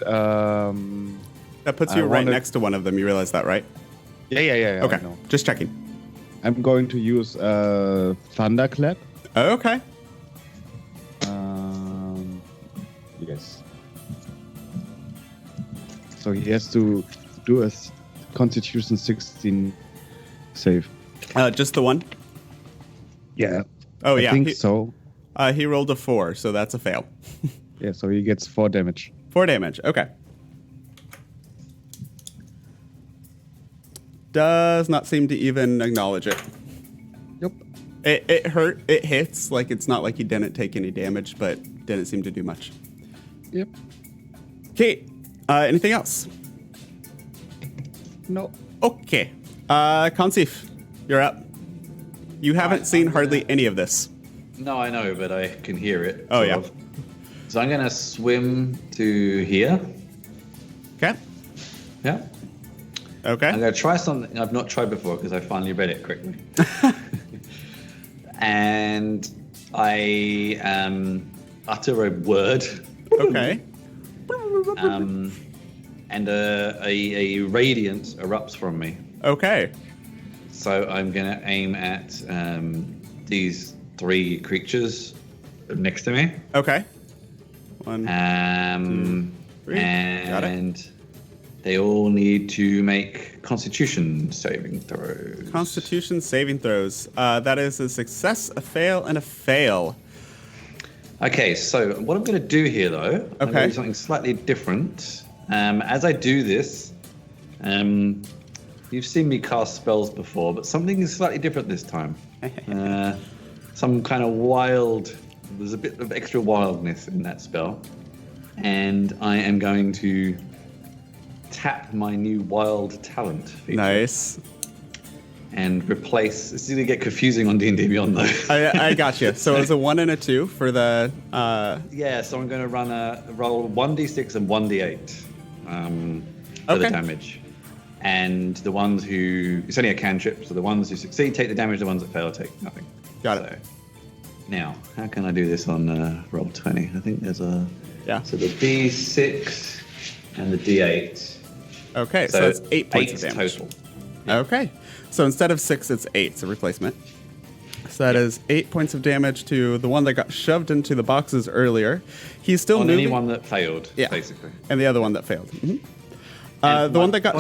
[SPEAKER 6] That puts
[SPEAKER 8] I
[SPEAKER 6] you right
[SPEAKER 8] wanna-
[SPEAKER 6] next to one of them. You realize that, right?
[SPEAKER 8] yeah.
[SPEAKER 6] Okay.
[SPEAKER 8] I know.
[SPEAKER 6] Just checking.
[SPEAKER 8] I'm going to use Thunderclap.
[SPEAKER 6] Okay.
[SPEAKER 8] Yes. So he has to do a Constitution 16 save.
[SPEAKER 6] Just the one?
[SPEAKER 8] Yeah.
[SPEAKER 6] Oh,
[SPEAKER 8] I
[SPEAKER 6] yeah.
[SPEAKER 8] think so.
[SPEAKER 6] He rolled a 4, so that's a fail.
[SPEAKER 8] Yeah, so he gets 4 damage.
[SPEAKER 6] 4 damage. Okay. Does not seem to even acknowledge it.
[SPEAKER 8] Yep.
[SPEAKER 6] It hurt. It hits. Like, it's not like he didn't take any damage, but didn't seem to do much.
[SPEAKER 8] Yep.
[SPEAKER 6] Okay. Anything else?
[SPEAKER 8] No.
[SPEAKER 6] Okay. Consif, you're up. You haven't seen hardly any of this.
[SPEAKER 4] No, I know, but I can hear it.
[SPEAKER 6] Oh,
[SPEAKER 4] sort
[SPEAKER 6] yeah.
[SPEAKER 4] of. So I'm going to swim to here.
[SPEAKER 6] Okay.
[SPEAKER 4] Yeah.
[SPEAKER 6] Okay.
[SPEAKER 4] I'm going to try something I've not tried before because I finally read it quickly. And I utter a word.
[SPEAKER 6] Okay.
[SPEAKER 4] And a radiance erupts from me.
[SPEAKER 6] Okay.
[SPEAKER 4] So I'm going to aim at these 3 creatures next to me.
[SPEAKER 6] Okay. 1, 2, 3. Got it.
[SPEAKER 4] And they all need to make Constitution saving throws.
[SPEAKER 6] Constitution saving throws. That is a success, a fail, and a fail.
[SPEAKER 4] Okay, so what I'm going to do here, though, I'm going to do something slightly different. As I do this, you've seen me cast spells before, but something is slightly different this time. Some kind of wild, there's a bit of extra wildness in that spell. And I am going to tap my new wild talent feature.
[SPEAKER 6] Nice.
[SPEAKER 4] and replace. It's going to get confusing on D&D Beyond though.
[SPEAKER 6] I got you. So it's a 1 and a 2 for the.
[SPEAKER 4] Yeah, so I'm going to roll 1d6 and 1d8 for the damage. And the ones who, it's only a cantrip, so the ones who succeed take the damage, the ones that fail take nothing.
[SPEAKER 6] Got it.
[SPEAKER 4] Now, how can I do this on Roll20? I think there's a.
[SPEAKER 6] Yeah.
[SPEAKER 4] So the d6 and the d8.
[SPEAKER 6] Okay, so that's 8 points of damage.
[SPEAKER 4] Total.
[SPEAKER 6] Okay, so instead of 6, it's 8. It's a replacement. So that is 8 points of damage to the one that got shoved into the boxes earlier. He's still
[SPEAKER 4] on
[SPEAKER 6] moving.
[SPEAKER 4] anyone that failed, basically.
[SPEAKER 6] And the other one that failed. The one that got.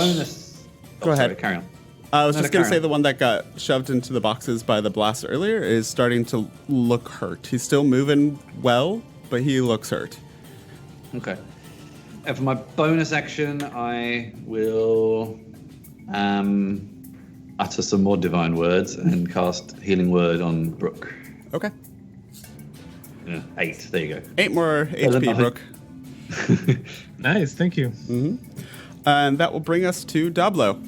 [SPEAKER 6] Go ahead.
[SPEAKER 4] Sorry, carry on.
[SPEAKER 6] I was just going to say the one that got shoved into the boxes by the blast earlier is starting to look hurt. He's still moving well, but he looks hurt.
[SPEAKER 4] Okay. And for my bonus action, I will utter some more divine words and cast Healing Word on Bruk.
[SPEAKER 6] Okay.
[SPEAKER 4] 8. There you go.
[SPEAKER 6] 8 more HP, Bruk.
[SPEAKER 5] Nice, thank you.
[SPEAKER 6] And that will bring us to Dablo.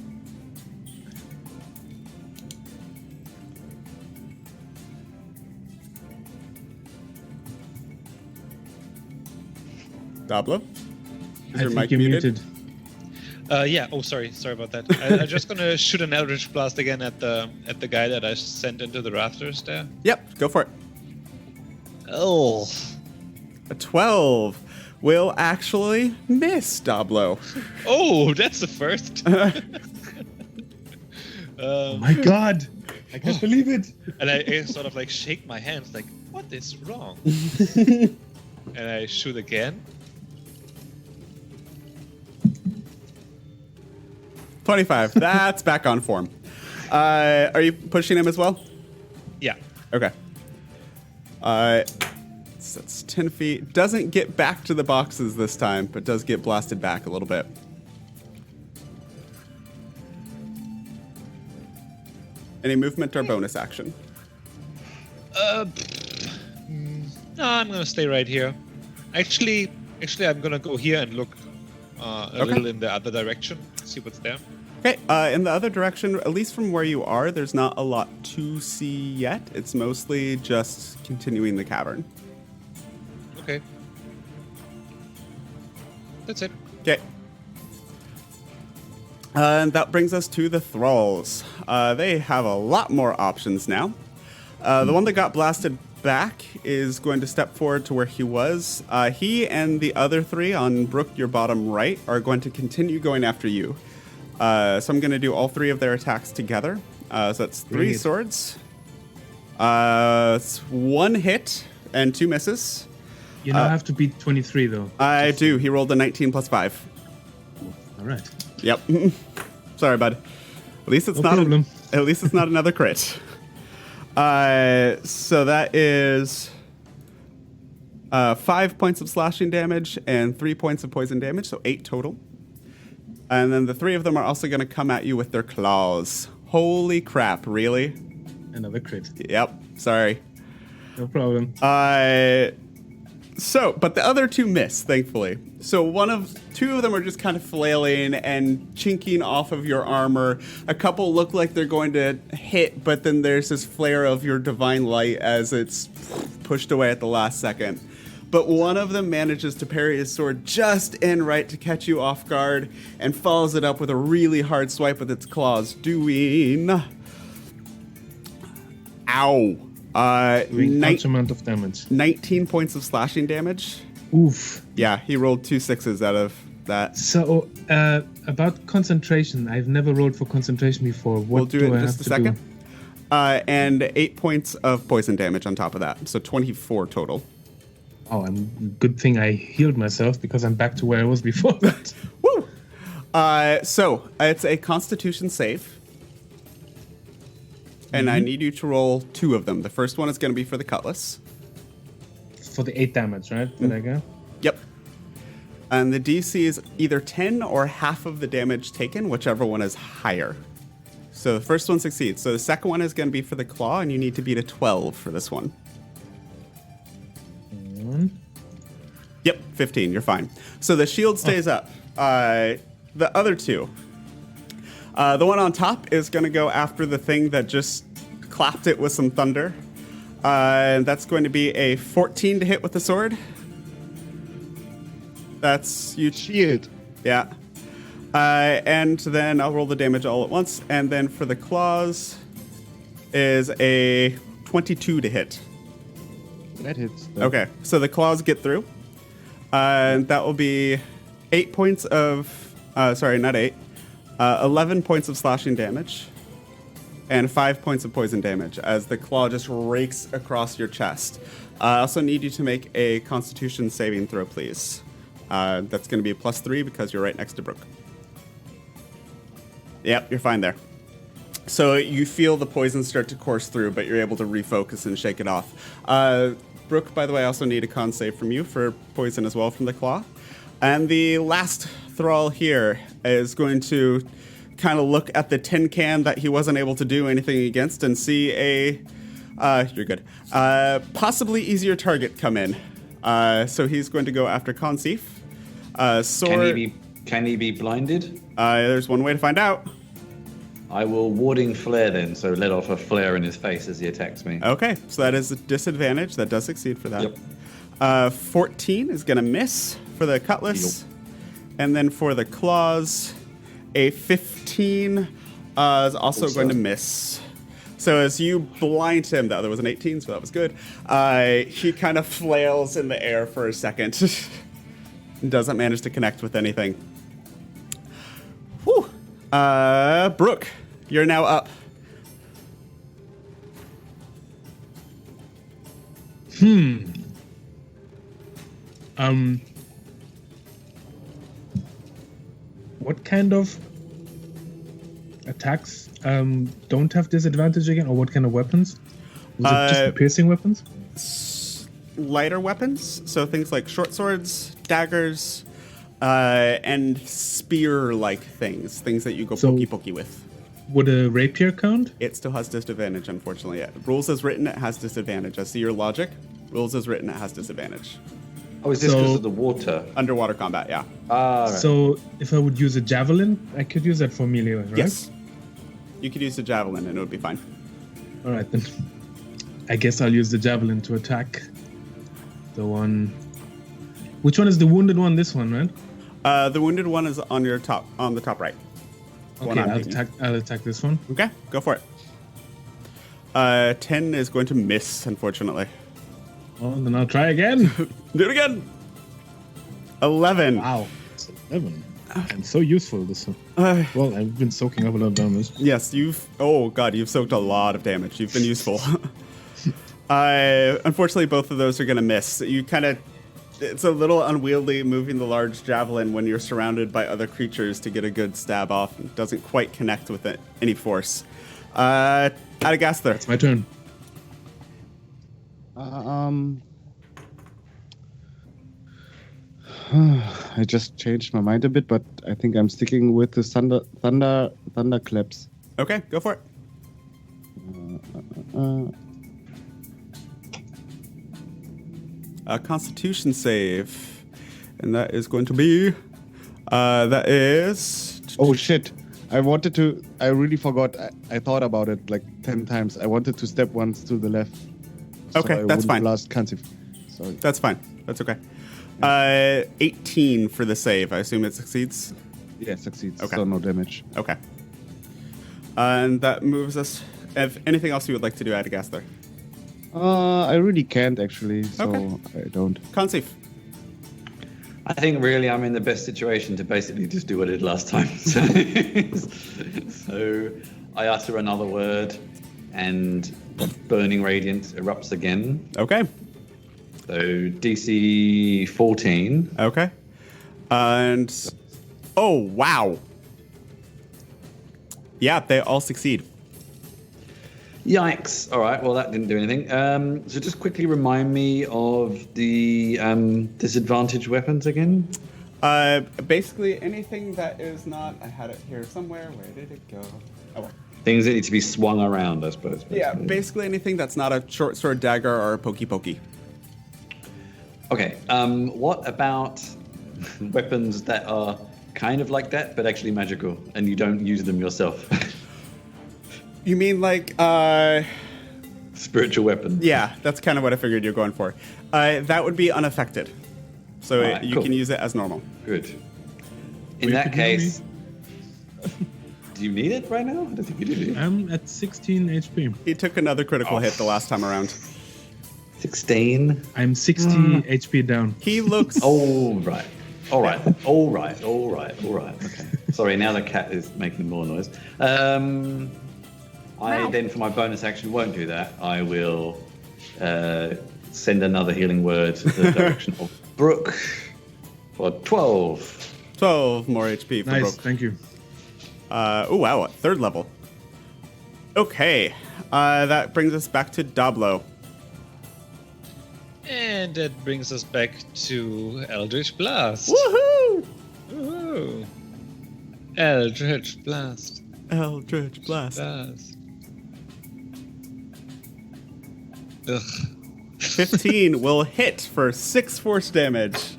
[SPEAKER 6] Dablo? Is your mic muted?
[SPEAKER 9] Yeah. Oh, sorry about that. I'm just gonna shoot an Eldritch Blast again at the guy that I sent into the rafters there.
[SPEAKER 6] Yep, go for it.
[SPEAKER 9] Oh.
[SPEAKER 6] A 12 will actually miss Dablo.
[SPEAKER 9] Oh, that's the first.
[SPEAKER 5] Oh my god! I can't believe it.
[SPEAKER 9] And I sort of like shake my hands, like, what is wrong? And I shoot again.
[SPEAKER 6] 25. That's back on form. Are you pushing him as well?
[SPEAKER 9] Yeah.
[SPEAKER 6] Okay. So that's 10 feet. Doesn't get back to the boxes this time, but does get blasted back a little bit. Any movement or bonus action?
[SPEAKER 9] No, I'm gonna stay right here. Actually, I'm gonna go here and look a little in the other direction, see what's there.
[SPEAKER 6] Okay, in the other direction, at least from where you are, there's not a lot to see yet. It's mostly just continuing the cavern.
[SPEAKER 9] Okay. That's it.
[SPEAKER 6] Okay. And that brings us to the Thralls. They have a lot more options now. The one that got blasted back is going to step forward to where he was. He and the other 3 on Bruk, your bottom right, are going to continue going after you. So I'm going to do all 3 of their attacks together. So that's 3 swords. It's 1 hit and 2 misses.
[SPEAKER 5] You now have to beat 23, though.
[SPEAKER 6] I do. He rolled a 19 plus 5.
[SPEAKER 5] All right.
[SPEAKER 6] Yep. Sorry, bud. At least it's not. At least it's not another crit. So that is 5 points of slashing damage and 3 points of poison damage, so 8 total. And then the 3 of them are also going to come at you with their claws. Holy crap! Really?
[SPEAKER 5] Another crit.
[SPEAKER 6] Yep. Sorry.
[SPEAKER 5] No problem.
[SPEAKER 6] But the other 2 miss, thankfully. So 2 of them are just kind of flailing and chinking off of your armor. A couple look like they're going to hit, but then there's this flare of your divine light as it's pushed away at the last second. But one of them manages to parry his sword just in right to catch you off guard and follows it up with a really hard swipe with its claws, doing... Ow.
[SPEAKER 5] Large amount of damage.
[SPEAKER 6] 19 points of slashing damage.
[SPEAKER 5] Oof.
[SPEAKER 6] Yeah, he rolled 2 6s out of that.
[SPEAKER 5] So, about concentration, I've never rolled for concentration before. What
[SPEAKER 6] we'll do it in
[SPEAKER 5] I
[SPEAKER 6] just a second. And 8 points of poison damage on top of that, so 24 total.
[SPEAKER 5] Oh, good thing I healed myself because I'm back to where I was before that.
[SPEAKER 6] Woo! So, it's a Constitution save. And I need you to roll 2 of them. The first one is going to be for the cutlass.
[SPEAKER 5] For the 8 damage, right? Did I go?
[SPEAKER 6] Yep. And the DC is either 10 or half of the damage taken, whichever one is higher. So the first one succeeds. So the second one is going to be for the claw, and you need to beat a 12 for this one. Yep, 15. You're fine. So the shield stays up. The other 2. The one on top is going to go after the thing that just clapped it with some thunder. And that's going to be a 14 to hit with the sword. That's you.
[SPEAKER 8] Shield.
[SPEAKER 6] Yeah. And then I'll roll the damage all at once. And then for the claws is a 22 to hit.
[SPEAKER 8] That hits.
[SPEAKER 6] Okay, so the claws get through. And that will be 8 points of... sorry, not 8. 11 points of slashing damage. And 5 points of poison damage as the claw just rakes across your chest. I also need you to make a Constitution saving throw, please. That's going to be a +3 because you're right next to Bruk. Yep, you're fine there. So you feel the poison start to course through, but you're able to refocus and shake it off. Bruk, by the way, I also need a con save from you for poison as well from the claw. And the last thrall here is going to kind of look at the tin can that he wasn't able to do anything against and see a... you're good. Possibly easier target come in. So he's going to go after Consif. Sword...
[SPEAKER 4] Can he be blinded?
[SPEAKER 6] There's one way to find out.
[SPEAKER 4] I will warding flare then, so let off a flare in his face as he attacks me.
[SPEAKER 6] Okay, so that is a disadvantage. That does succeed for that.
[SPEAKER 4] Yep.
[SPEAKER 6] 14 is going to miss for the cutlass.
[SPEAKER 4] Yep.
[SPEAKER 6] And then for the claws, a 15 is also going to miss. So as you blind him, the other was an 18, so that was good. He kind of flails in the air for a second. Doesn't manage to connect with anything. Whew. Bruk, you're now up.
[SPEAKER 5] What kind of attacks don't have disadvantage again, or what kind of weapons? Was it just the piercing weapons?
[SPEAKER 6] Lighter weapons, so things like short swords, daggers, and spear-like things that you go pokey with.
[SPEAKER 5] Would a rapier count?
[SPEAKER 6] It still has disadvantage, unfortunately. Yeah. Rules as written, it has disadvantage. I see your logic. Rules as written, it has disadvantage.
[SPEAKER 4] Oh, is this because of the water?
[SPEAKER 6] Underwater combat, yeah.
[SPEAKER 4] Right.
[SPEAKER 5] So if I would use a javelin, I could use that for melee, right?
[SPEAKER 6] Yes. You could use the javelin and it would be fine.
[SPEAKER 5] All right, then. I guess I'll use the javelin to attack the one... Which one is the wounded one? This one, right?
[SPEAKER 6] The wounded one is on your top, on the top right.
[SPEAKER 5] Okay, I'll attack this one.
[SPEAKER 6] Okay, go for it. 10 is going to miss, unfortunately.
[SPEAKER 5] Oh, then I'll try again.
[SPEAKER 6] Do it again. 11.
[SPEAKER 5] Wow, it's 11. And so useful, this one. Well, I've been soaking up a lot of damage.
[SPEAKER 6] Yes, you've soaked a lot of damage. You've been useful. Unfortunately, both of those are going to miss. You kind of... It's a little unwieldy moving the large javelin when you're surrounded by other creatures to get a good stab off. It doesn't quite connect with it, any force. Adagasthar.
[SPEAKER 5] It's my turn.
[SPEAKER 8] I just changed my mind a bit, but I think I'm sticking with the thunderclaps.
[SPEAKER 6] Okay, go for it. A Constitution save, and that is going to be. That is.
[SPEAKER 8] Oh shit! I really forgot. I thought about it like 10 times. I wanted to step once to the left.
[SPEAKER 6] Okay,
[SPEAKER 8] so
[SPEAKER 6] that's fine.
[SPEAKER 8] Blast Consif. Sorry.
[SPEAKER 6] That's fine. That's okay. 18 for the save. I assume it succeeds.
[SPEAKER 8] Yeah, it succeeds.
[SPEAKER 6] Okay.
[SPEAKER 8] So no damage.
[SPEAKER 6] Okay. And that moves us. If anything else you would like to do, Adagasthar?
[SPEAKER 8] I really can't actually, so
[SPEAKER 6] Okay.
[SPEAKER 8] I don't.
[SPEAKER 6] Consif.
[SPEAKER 4] I think really I'm in the best situation to basically just do what I did last time. So I utter another word and Burning Radiance erupts again.
[SPEAKER 6] Okay.
[SPEAKER 4] So DC 14.
[SPEAKER 6] Okay. And... Oh, wow. Yeah, they all succeed.
[SPEAKER 4] Yikes. All right, well, that didn't do anything. So just quickly remind me of the disadvantage weapons again.
[SPEAKER 6] Basically, anything that is not... I had it here somewhere. Where did it go? Oh, well.
[SPEAKER 4] Things that need to be swung around, I suppose.
[SPEAKER 6] Yeah, basically anything that's not a short sword, dagger, or a pokey.
[SPEAKER 4] Okay, what about weapons that are kind of like that, but actually magical, and you don't use them yourself.
[SPEAKER 6] You mean like,
[SPEAKER 4] Spiritual weapon.
[SPEAKER 6] yeah, that's kind of what I figured you're going for. That would be unaffected. So
[SPEAKER 4] Alright,
[SPEAKER 6] you
[SPEAKER 4] cool.
[SPEAKER 6] can use it as normal.
[SPEAKER 4] Good. In that case, do you need it right now? I don't think you do.
[SPEAKER 5] I'm at 16 HP.
[SPEAKER 6] He took another critical hit the last time around.
[SPEAKER 4] 16.
[SPEAKER 5] I'm 60 HP down.
[SPEAKER 6] He looks...
[SPEAKER 4] All right. Okay. Sorry, now the cat is making more noise. I then, for my bonus action, won't do that. I will send another healing word to the direction of Bruk for 12.
[SPEAKER 6] 12 more HP for
[SPEAKER 5] Nice,
[SPEAKER 6] Brooke.
[SPEAKER 5] thank you.
[SPEAKER 6] Oh, wow, 3rd level. Okay, that brings us back to Dablo.
[SPEAKER 9] And that brings us back to Eldritch Blast.
[SPEAKER 6] Woohoo!
[SPEAKER 9] Woohoo! Eldritch Blast.
[SPEAKER 6] Eldritch Blast.
[SPEAKER 9] Blast. Ugh.
[SPEAKER 6] 15 will hit for 6 force damage.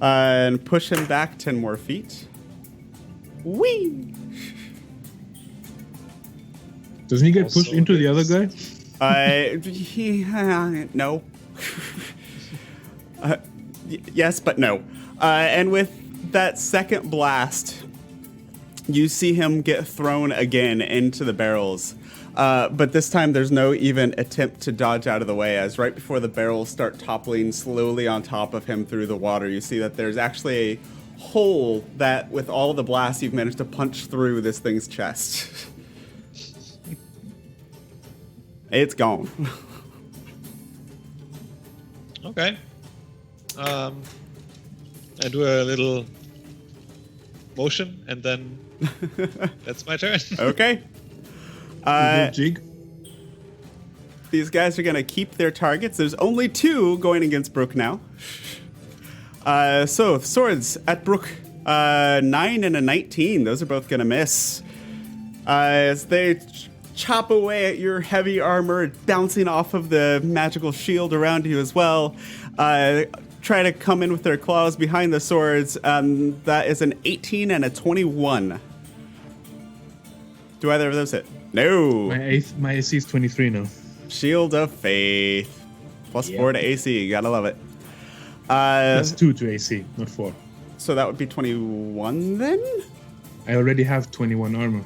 [SPEAKER 6] And push him back 10 more feet. Whee!
[SPEAKER 5] Doesn't he get
[SPEAKER 9] Also
[SPEAKER 5] pushed into the other guy?
[SPEAKER 6] No. Yes, but no. And with that second blast, you see him get thrown again into the barrels. But this time there's no even attempt to dodge out of the way, as right before the barrels start toppling slowly on top of him through the water, you see that there's actually a hole that, with all the blasts, you've managed to punch through this thing's chest. It's gone.
[SPEAKER 9] Okay. I do a little motion, and then that's my turn.
[SPEAKER 6] Okay.
[SPEAKER 5] Jig.
[SPEAKER 6] These guys are going to keep their targets. There's only 2 going against Bruk now. So, swords at Bruk. 9 and a 19. Those are both going to miss. As they chop away at your heavy armor, bouncing off of the magical shield around you as well. Try to come in with their claws behind the swords. That is an 18 and a 21. Do either of those hit? No.
[SPEAKER 5] My AC is 23 now.
[SPEAKER 6] Shield of Faith. Plus 4 to AC. You gotta love it.
[SPEAKER 5] That's 2 to AC, not 4.
[SPEAKER 6] So that would be 21 then?
[SPEAKER 5] I already have 21 armor.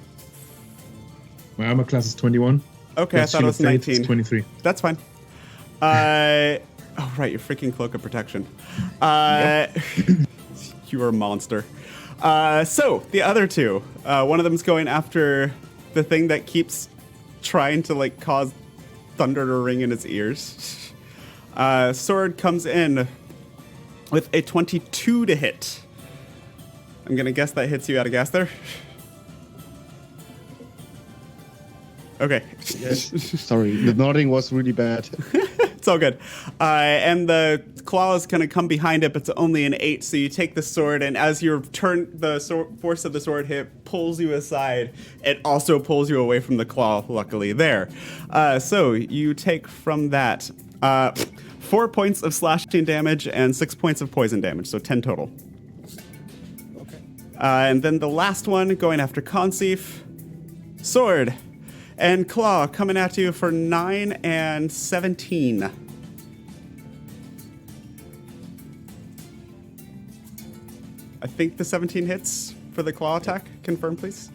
[SPEAKER 5] My armor class is 21.
[SPEAKER 6] Okay, I
[SPEAKER 5] Plus
[SPEAKER 6] thought it
[SPEAKER 5] Shield
[SPEAKER 6] was
[SPEAKER 5] of Faith is
[SPEAKER 6] 19.
[SPEAKER 5] 23.
[SPEAKER 6] That's fine. Oh, right, your freaking cloak of protection. You are a monster. So, the other 2. One of them's going after the thing that keeps trying to, like, cause thunder to ring in its ears. Sword comes in with a 22 to hit. I'm going to guess that hits you out of gas there. Okay.
[SPEAKER 8] Sorry, the nodding was really bad.
[SPEAKER 6] It's all good. And the claw is going to come behind it, but it's only an 8. So you take the sword, and as you turn, the force of the sword hit pulls you aside. It also pulls you away from the claw, luckily, there. So you take from that 4 points of slashing damage and 6 points of poison damage, so 10 total. Okay. And then the last one, going after Consif. Sword and claw coming at you for 9 and 17. I think the 17 hits for the claw attack. Confirm, please.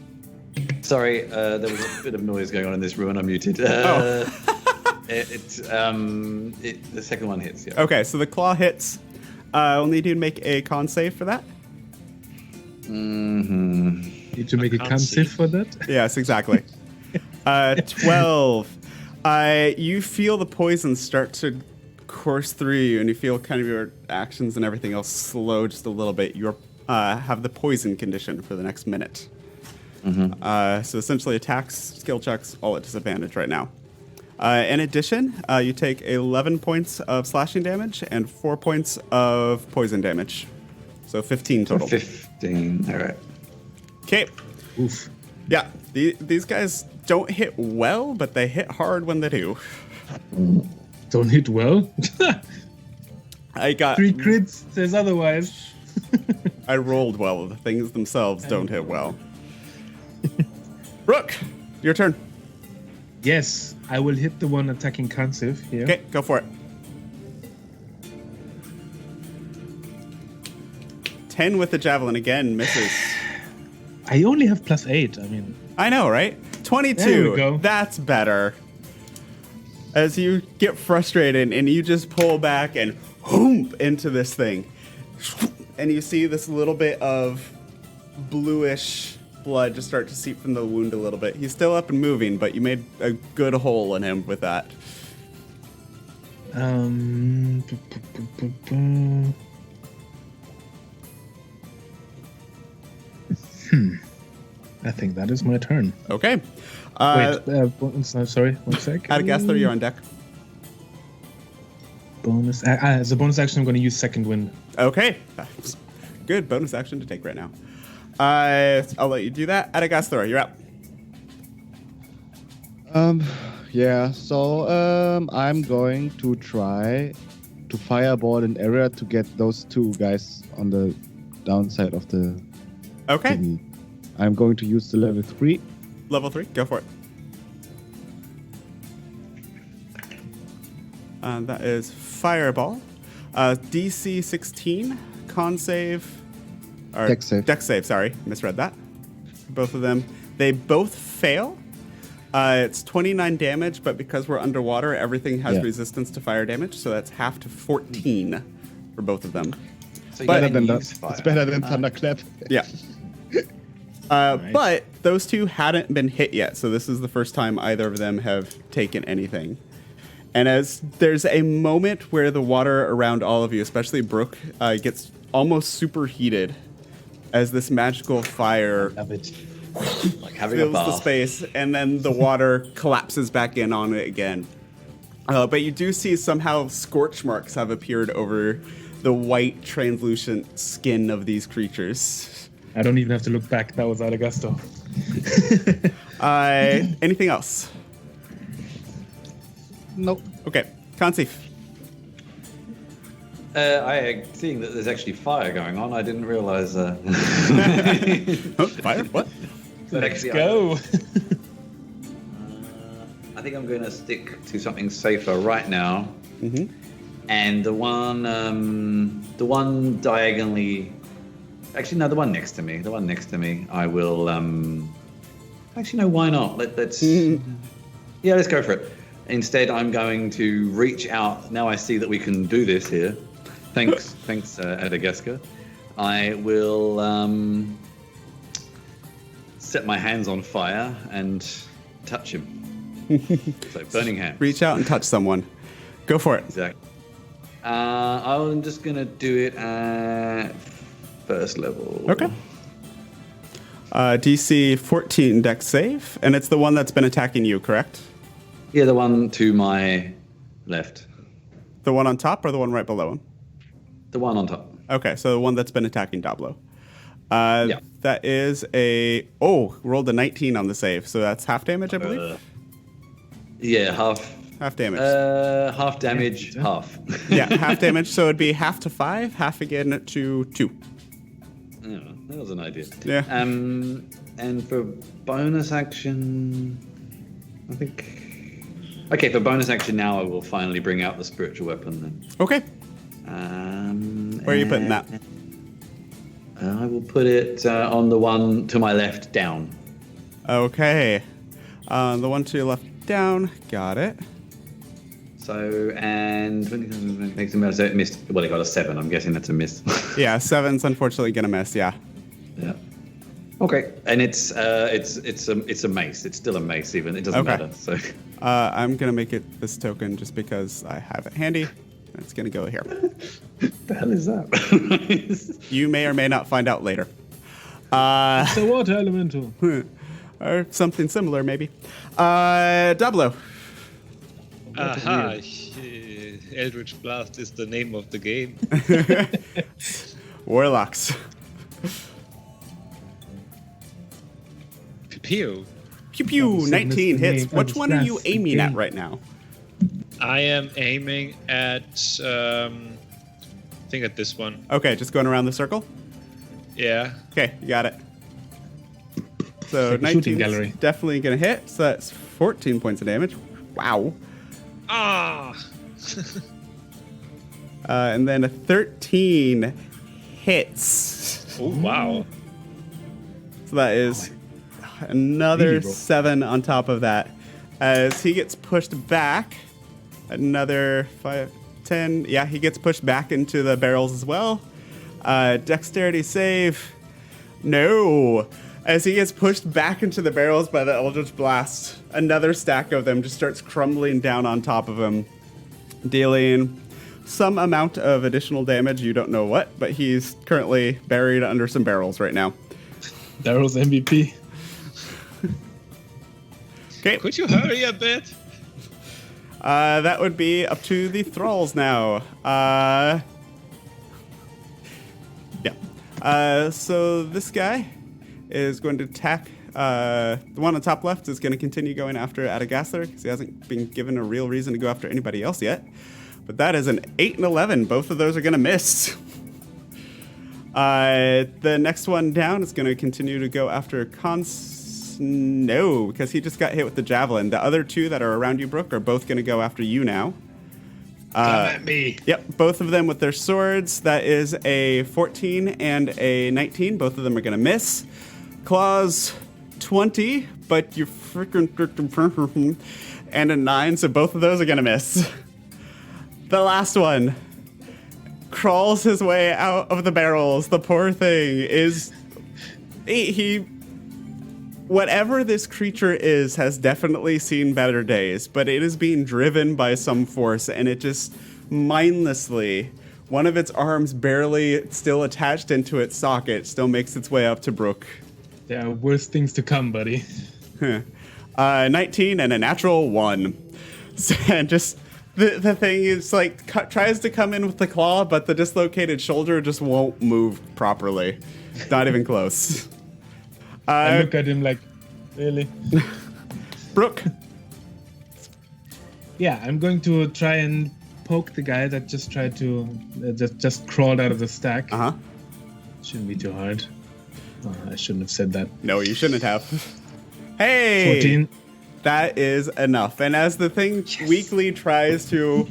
[SPEAKER 4] Sorry, there was a bit of noise going on in this room and I'm muted. The second one hits, yeah.
[SPEAKER 6] Okay, so the claw hits. Only need to make a con save for that.
[SPEAKER 4] Mm-hmm.
[SPEAKER 5] Need to make a con save for that?
[SPEAKER 6] Yes, exactly. 12. You feel the poison start to course through you, and you feel kind of your actions and everything else slow just a little bit. You have the poison condition for the next minute. Mm-hmm. So essentially attacks, skill checks, all at disadvantage right now. In addition, you take 11 points of slashing damage and 4 points of poison damage. So 15 total.
[SPEAKER 4] 15, all right.
[SPEAKER 6] Okay.
[SPEAKER 5] Oof.
[SPEAKER 6] Yeah, these guys don't hit well, but they hit hard when they do.
[SPEAKER 5] Don't hit well?
[SPEAKER 6] I got
[SPEAKER 5] 3 crits says otherwise.
[SPEAKER 6] I rolled well. The things themselves don't hit well. Bruk, your turn.
[SPEAKER 5] Yes, I will hit the one attacking Kansiv here.
[SPEAKER 6] Okay, go for it. 10 with the javelin again, misses.
[SPEAKER 5] I only have +8. I mean,
[SPEAKER 6] I know, right? 22.
[SPEAKER 5] There we go.
[SPEAKER 6] That's better. As you get frustrated and you just pull back and whoomp into this thing. And you see this little bit of bluish blood just start to seep from the wound a little bit. He's still up and moving, but you made a good hole in him with that.
[SPEAKER 5] I think that is my turn.
[SPEAKER 6] Okay.
[SPEAKER 5] Sorry, 1 sec.
[SPEAKER 6] Adagasther, you're on deck.
[SPEAKER 5] Bonus. As a bonus action, I'm going to use Second Wind.
[SPEAKER 6] Okay. That's good bonus action to take right now. I'll let you do that. Adagasther, you're up.
[SPEAKER 8] Yeah, so I'm going to try to fireball an area to get those two guys on the downside of the
[SPEAKER 6] Okay.
[SPEAKER 8] thingy. I'm going to use the level 3.
[SPEAKER 6] Level 3, go for it. That is Fireball. DC 16, con save. Or
[SPEAKER 8] Dex save.
[SPEAKER 6] Dex save, sorry. Misread that. Both of them. They both fail. It's 29 damage, but because we're underwater, everything has resistance to fire damage, so that's half to 14 for both of them.
[SPEAKER 4] So you
[SPEAKER 6] But-
[SPEAKER 4] can
[SPEAKER 8] Better
[SPEAKER 4] use
[SPEAKER 8] than
[SPEAKER 4] fire.
[SPEAKER 8] it's better than Thunderclap.
[SPEAKER 6] Yeah. But those two hadn't been hit yet, so this is the first time either of them have taken anything. And as there's a moment where the water around all of you, especially Bruk, gets almost superheated as this magical fire
[SPEAKER 5] Love it.
[SPEAKER 4] Like having a
[SPEAKER 6] fills the
[SPEAKER 4] bath.
[SPEAKER 6] space, and then the water collapses back in on it again. But you do see somehow scorch marks have appeared over the white, translucent skin of these creatures.
[SPEAKER 5] I don't even have to look back. That was Adagasto.
[SPEAKER 6] Anything else?
[SPEAKER 8] Nope.
[SPEAKER 6] Okay, Consif.
[SPEAKER 4] Seeing that there's actually fire going on, I didn't realize.
[SPEAKER 6] Fire? What?
[SPEAKER 5] Let's go.
[SPEAKER 4] I think I'm going to stick to something safer right now.
[SPEAKER 6] Mm-hmm.
[SPEAKER 4] And the one diagonally. Actually, no, the one next to me. The one next to me. I will. Actually, no. Why not? Let's. Yeah, let's go for it. Instead, I'm going to reach out. Now I see that we can do this here. Thanks, Adagaska. I will set my hands on fire and touch him. So burning hands.
[SPEAKER 6] Reach out and touch someone. Go for it.
[SPEAKER 4] Exactly. I'm just gonna do it at first level.
[SPEAKER 6] Okay. DC 14 Dex save, and it's the one that's been attacking you, correct?
[SPEAKER 4] Yeah, the one to my left.
[SPEAKER 6] The one on top or the one right below him?
[SPEAKER 4] The one on top.
[SPEAKER 6] Okay, so the one that's been attacking Dablo.
[SPEAKER 4] Yeah.
[SPEAKER 6] That is rolled a 19 on the save, so that's half damage, I believe?
[SPEAKER 4] Yeah, half.
[SPEAKER 6] Half damage.
[SPEAKER 4] Half damage, half.
[SPEAKER 6] Yeah, half damage, so it'd be half to 5, half again to 2.
[SPEAKER 4] Yeah, that was an idea.
[SPEAKER 6] Yeah.
[SPEAKER 4] And for bonus action, I think. Okay, for bonus action now, I will finally bring out the spiritual weapon then.
[SPEAKER 6] Okay. Where are you putting that?
[SPEAKER 4] I will put it on the one to my left down.
[SPEAKER 6] Okay. The one to your left down. Got it.
[SPEAKER 4] So, and makes a so it missed. Well, it got a 7. I'm guessing that's a miss.
[SPEAKER 6] Yeah, 7's unfortunately gonna miss. Yeah.
[SPEAKER 4] Yeah. Okay, and it's a mace. It's still a mace, even it doesn't
[SPEAKER 6] Okay.
[SPEAKER 4] matter. So,
[SPEAKER 6] I'm gonna make it this token just because I have it handy. It's gonna go here.
[SPEAKER 4] what the hell is that?
[SPEAKER 6] You may or may not find out later.
[SPEAKER 5] It's a water elemental.
[SPEAKER 6] Or something similar, maybe. Dablo.
[SPEAKER 9] Aha! Eldritch Blast is the name of the game.
[SPEAKER 6] Warlocks.
[SPEAKER 9] Pew.
[SPEAKER 6] Pew pew. 19 hits.
[SPEAKER 5] name.
[SPEAKER 6] Which one are you
[SPEAKER 5] That's
[SPEAKER 6] aiming
[SPEAKER 5] the
[SPEAKER 6] at
[SPEAKER 5] game.
[SPEAKER 6] right now?
[SPEAKER 9] I am aiming at, I think at this one.
[SPEAKER 6] Okay, just going around the circle.
[SPEAKER 9] Yeah.
[SPEAKER 6] Okay, you got it. So
[SPEAKER 5] Like a shooting
[SPEAKER 6] 19
[SPEAKER 5] gallery.
[SPEAKER 6] definitely gonna hit. So that's 14 points of damage. Wow.
[SPEAKER 9] Ah.
[SPEAKER 6] And then a 13 hits.
[SPEAKER 9] Oh wow.
[SPEAKER 6] So that is another
[SPEAKER 5] Really, bro.
[SPEAKER 6] 7 on top of that. As he gets pushed back, another 5, 10. Yeah, he gets pushed back into the barrels as well. Dexterity save. No. As he gets pushed back into the barrels by the Eldritch Blast, another stack of them just starts crumbling down on top of him, dealing some amount of additional damage. You don't know what, but he's currently buried under some barrels right now.
[SPEAKER 5] Daryl's MVP.
[SPEAKER 6] Okay.
[SPEAKER 9] Could you hurry a bit?
[SPEAKER 6] That would be up to the thralls now. Yeah. So this guy is going to attack. The one on top left is going to continue going after Adagasler because he hasn't been given a real reason to go after anybody else yet. But that is an 8 and 11. Both of those are going to miss. The next one down is going to continue to go after No, because he just got hit with the javelin. The other two that are around you, Bruk, are both going to go after you now.
[SPEAKER 5] Come at me.
[SPEAKER 6] Yep, both of them with their swords. That is a 14 and a 19. Both of them are going to miss. Claws, 20, but you freaking and a 9, so both of those are going to miss. The last one crawls his way out of the barrels. The poor thing is... He whatever this creature is has definitely seen better days, but it is being driven by some force, and it just mindlessly, one of its arms barely still attached into its socket, still makes its way up to Bruk.
[SPEAKER 5] There are worse things to come, buddy.
[SPEAKER 6] 19 and a natural 1. And just the thing is like tries to come in with the claw, but the dislocated shoulder just won't move properly. Not even close.
[SPEAKER 5] I look at him like, really?
[SPEAKER 6] Bruk.
[SPEAKER 5] Yeah, I'm going to try and poke the guy that just tried to just crawled out of the stack.
[SPEAKER 6] Uh-huh.
[SPEAKER 5] Shouldn't be too hard. I shouldn't have said that.
[SPEAKER 6] No, you shouldn't have. Hey!
[SPEAKER 5] 14.
[SPEAKER 6] That is enough. And as the thing weakly tries to,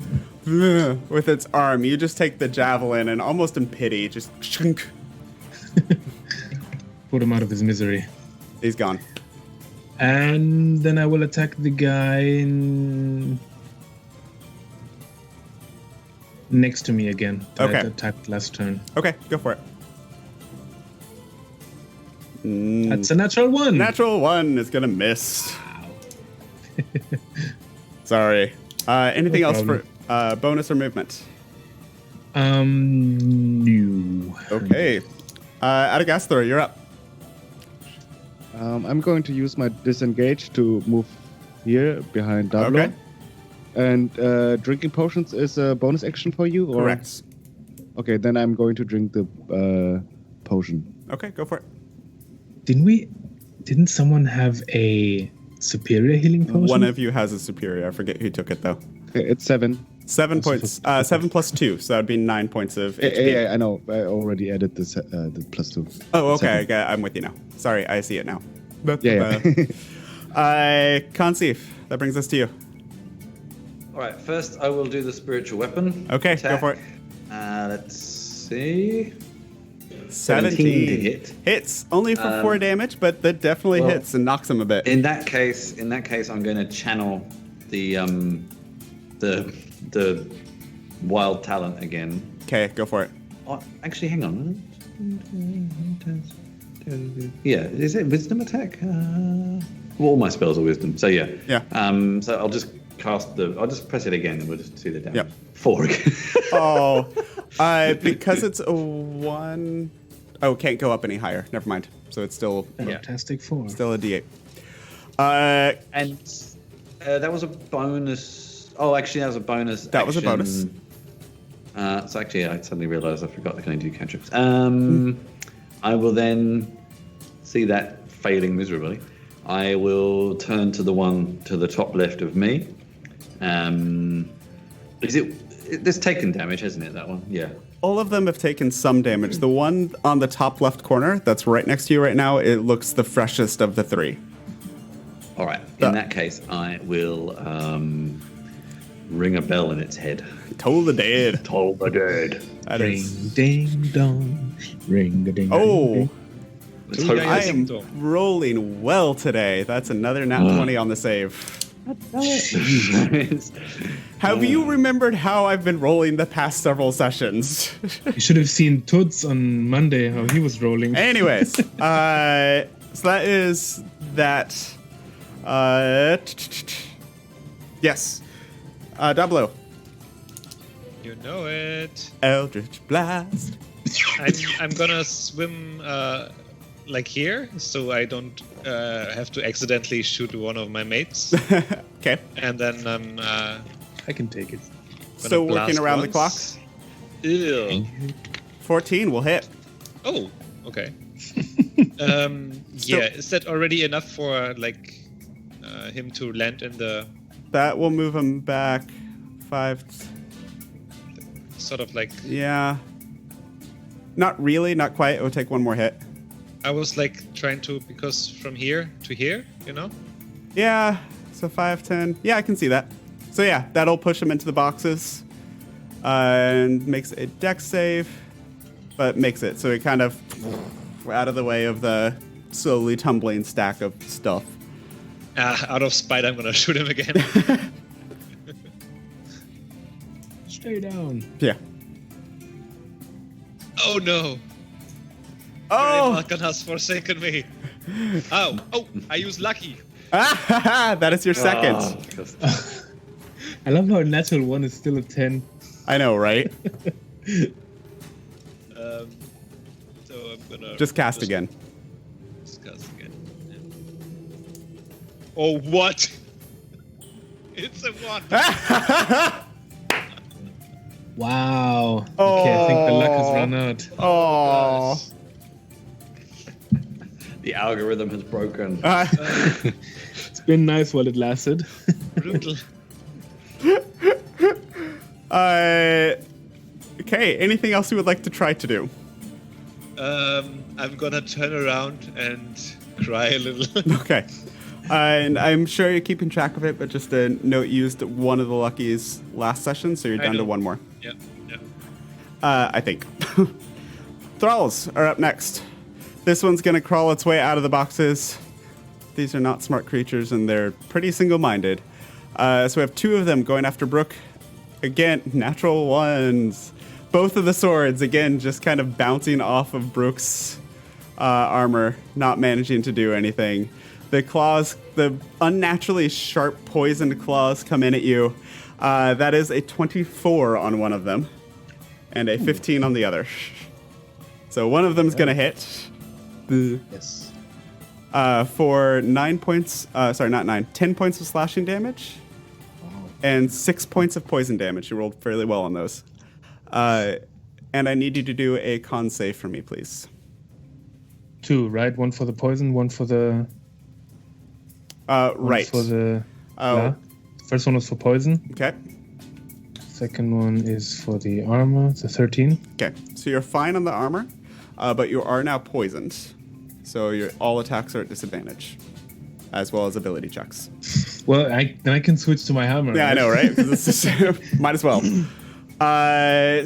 [SPEAKER 6] with its arm, you just take the javelin and almost in pity, just shunk.
[SPEAKER 5] Put him out of his misery.
[SPEAKER 6] He's gone.
[SPEAKER 5] And then I will attack the guy next to me again. That
[SPEAKER 6] Okay.
[SPEAKER 5] I attacked last turn.
[SPEAKER 6] Okay, go for it.
[SPEAKER 5] That's a natural 1.
[SPEAKER 6] Natural 1 is gonna miss. Sorry. Anything
[SPEAKER 5] No
[SPEAKER 6] else
[SPEAKER 5] problem.
[SPEAKER 6] for bonus or movement?
[SPEAKER 5] No.
[SPEAKER 6] Okay. Adagasthor, you're up.
[SPEAKER 8] I'm going to use my disengage to move here behind Dablo.
[SPEAKER 6] Okay.
[SPEAKER 8] And drinking potions is a bonus action for you? Or?
[SPEAKER 6] Correct.
[SPEAKER 8] Okay, then I'm going to drink the potion.
[SPEAKER 6] Okay, go for it.
[SPEAKER 5] Didn't someone have a superior healing potion?
[SPEAKER 6] One of you has a superior. I forget who took it, though.
[SPEAKER 8] Okay, it's 7.
[SPEAKER 6] 7 points. 7 plus 2, so that would be 9 points of HP.
[SPEAKER 8] Yeah, I know. I already added this, the plus 2.
[SPEAKER 6] Oh, okay.
[SPEAKER 8] 7.
[SPEAKER 6] I'm with you now. Sorry, I see it now.
[SPEAKER 8] Yeah.
[SPEAKER 6] Conceive, that brings us to you.
[SPEAKER 4] All right, first I will do the spiritual weapon.
[SPEAKER 6] Okay,
[SPEAKER 4] attack.
[SPEAKER 6] go for it.
[SPEAKER 4] Let's see.
[SPEAKER 6] 17
[SPEAKER 4] to hit.
[SPEAKER 6] Hits, only for 4 damage, but that definitely
[SPEAKER 4] well,
[SPEAKER 6] hits and knocks him a bit.
[SPEAKER 4] In that case, I'm going to channel the wild talent again.
[SPEAKER 6] Okay, go for it.
[SPEAKER 4] Oh, actually, hang on. Yeah, is it wisdom attack? Well, all my spells are wisdom, so yeah.
[SPEAKER 6] Yeah.
[SPEAKER 4] So I'll just I'll just press it again, and we'll just see the damage.
[SPEAKER 6] Yep.
[SPEAKER 4] 4 again.
[SPEAKER 6] Oh, because it's a 1. Oh, can't go up any higher. Never mind. So it's still
[SPEAKER 5] Fantastic 4.
[SPEAKER 6] still a D8.
[SPEAKER 4] And that was a bonus. Oh, actually, that was a bonus.
[SPEAKER 6] That was a bonus.
[SPEAKER 4] So actually, I suddenly realised I forgot I can only do cantrips. I will then see that failing miserably. I will turn to the one to the top left of me. Is it? It's taken damage, hasn't it? That one, yeah.
[SPEAKER 6] All of them have taken some damage. The one on the top left corner that's right next to you right now, it looks the freshest of the three.
[SPEAKER 4] All right. In that case, I will ring a bell in its head.
[SPEAKER 6] Toll the dead.
[SPEAKER 4] Toll the dead.
[SPEAKER 6] That
[SPEAKER 5] Ring
[SPEAKER 6] is.
[SPEAKER 5] ding dong. Ring a ding.
[SPEAKER 6] Oh,
[SPEAKER 4] Let's hope
[SPEAKER 6] I am rolling well today. That's another nat 20 on the save. Have you remembered how I've been rolling the past several sessions?
[SPEAKER 5] You should have seen Toots on Monday how he was rolling.
[SPEAKER 6] Anyways, so that is that. Yes. Dablo.
[SPEAKER 9] You know it.
[SPEAKER 6] Eldritch Blast.
[SPEAKER 9] I'm gonna swim like here, so I don't have to accidentally shoot one of my mates.
[SPEAKER 6] Okay.
[SPEAKER 9] And then
[SPEAKER 5] I can take it.
[SPEAKER 6] So working around the clock.
[SPEAKER 9] Ew.
[SPEAKER 6] 14 will hit.
[SPEAKER 9] Oh, okay. Yeah, is that already enough for like him to land in the
[SPEAKER 6] That will move him back 5.
[SPEAKER 9] sort of like?
[SPEAKER 6] Yeah. Not really, not quite. It will take one more hit.
[SPEAKER 9] I was like trying to, because from here to here, you know?
[SPEAKER 6] Yeah. So 5, 10. Yeah, I can see that. So yeah, that'll push him into the boxes. And makes a dex save. But makes it. So it kind of out of the way of the slowly tumbling stack of stuff.
[SPEAKER 9] Out of spite, I'm gonna shoot him again.
[SPEAKER 5] Stay down.
[SPEAKER 6] Yeah.
[SPEAKER 9] Oh no!
[SPEAKER 6] Oh!
[SPEAKER 9] Malkan has forsaken me. Oh, I use lucky.
[SPEAKER 6] That is your second.
[SPEAKER 5] I love how natural 1 is still a 10.
[SPEAKER 6] I know, right?
[SPEAKER 9] So I'm gonna
[SPEAKER 6] Just cast again.
[SPEAKER 9] Just cast again. Yeah. Oh, what? It's a 1.
[SPEAKER 5] Wow. Okay, I think the luck has run out.
[SPEAKER 6] Oh.
[SPEAKER 4] The algorithm has broken.
[SPEAKER 5] It's been nice while it lasted.
[SPEAKER 9] Brutal.
[SPEAKER 6] Okay, anything else you would like to try to do?
[SPEAKER 9] I'm gonna turn around and cry a little.
[SPEAKER 6] Okay. And I'm sure you're keeping track of it, but just a note, you used one of the luckies last session, so you're down to one more.
[SPEAKER 9] Yeah.
[SPEAKER 6] I think. Thralls are up next. This one's going to crawl its way out of the boxes. These are not smart creatures, and they're pretty single-minded. So we have 2 of them going after Bruk. Again, natural 1s. Both of the swords, again, just kind of bouncing off of Bruk's armor, not managing to do anything. The claws, the unnaturally sharp poisoned claws come in at you. That is a 24 on one of them and a 15 on the other. So one of them's going to hit.
[SPEAKER 5] Yes.
[SPEAKER 6] For 9 points, 10 points of slashing damage.
[SPEAKER 5] Wow.
[SPEAKER 6] And 6 points of poison damage. You rolled fairly well on those. And I need you to do a con save for me, please.
[SPEAKER 5] 2, right? 1 for the poison, 1 for the...
[SPEAKER 6] Right.
[SPEAKER 5] For the...
[SPEAKER 6] Oh.
[SPEAKER 5] First one was for poison.
[SPEAKER 6] Okay.
[SPEAKER 5] Second one is for the armor, the 13.
[SPEAKER 6] Okay. So you're fine on the armor, but you are now poisoned. So your all attacks are at disadvantage, as well as ability checks.
[SPEAKER 5] Well, then I can switch to my hammer.
[SPEAKER 6] Yeah,
[SPEAKER 5] right?
[SPEAKER 6] I know, right? 'Cause it's just, might as well.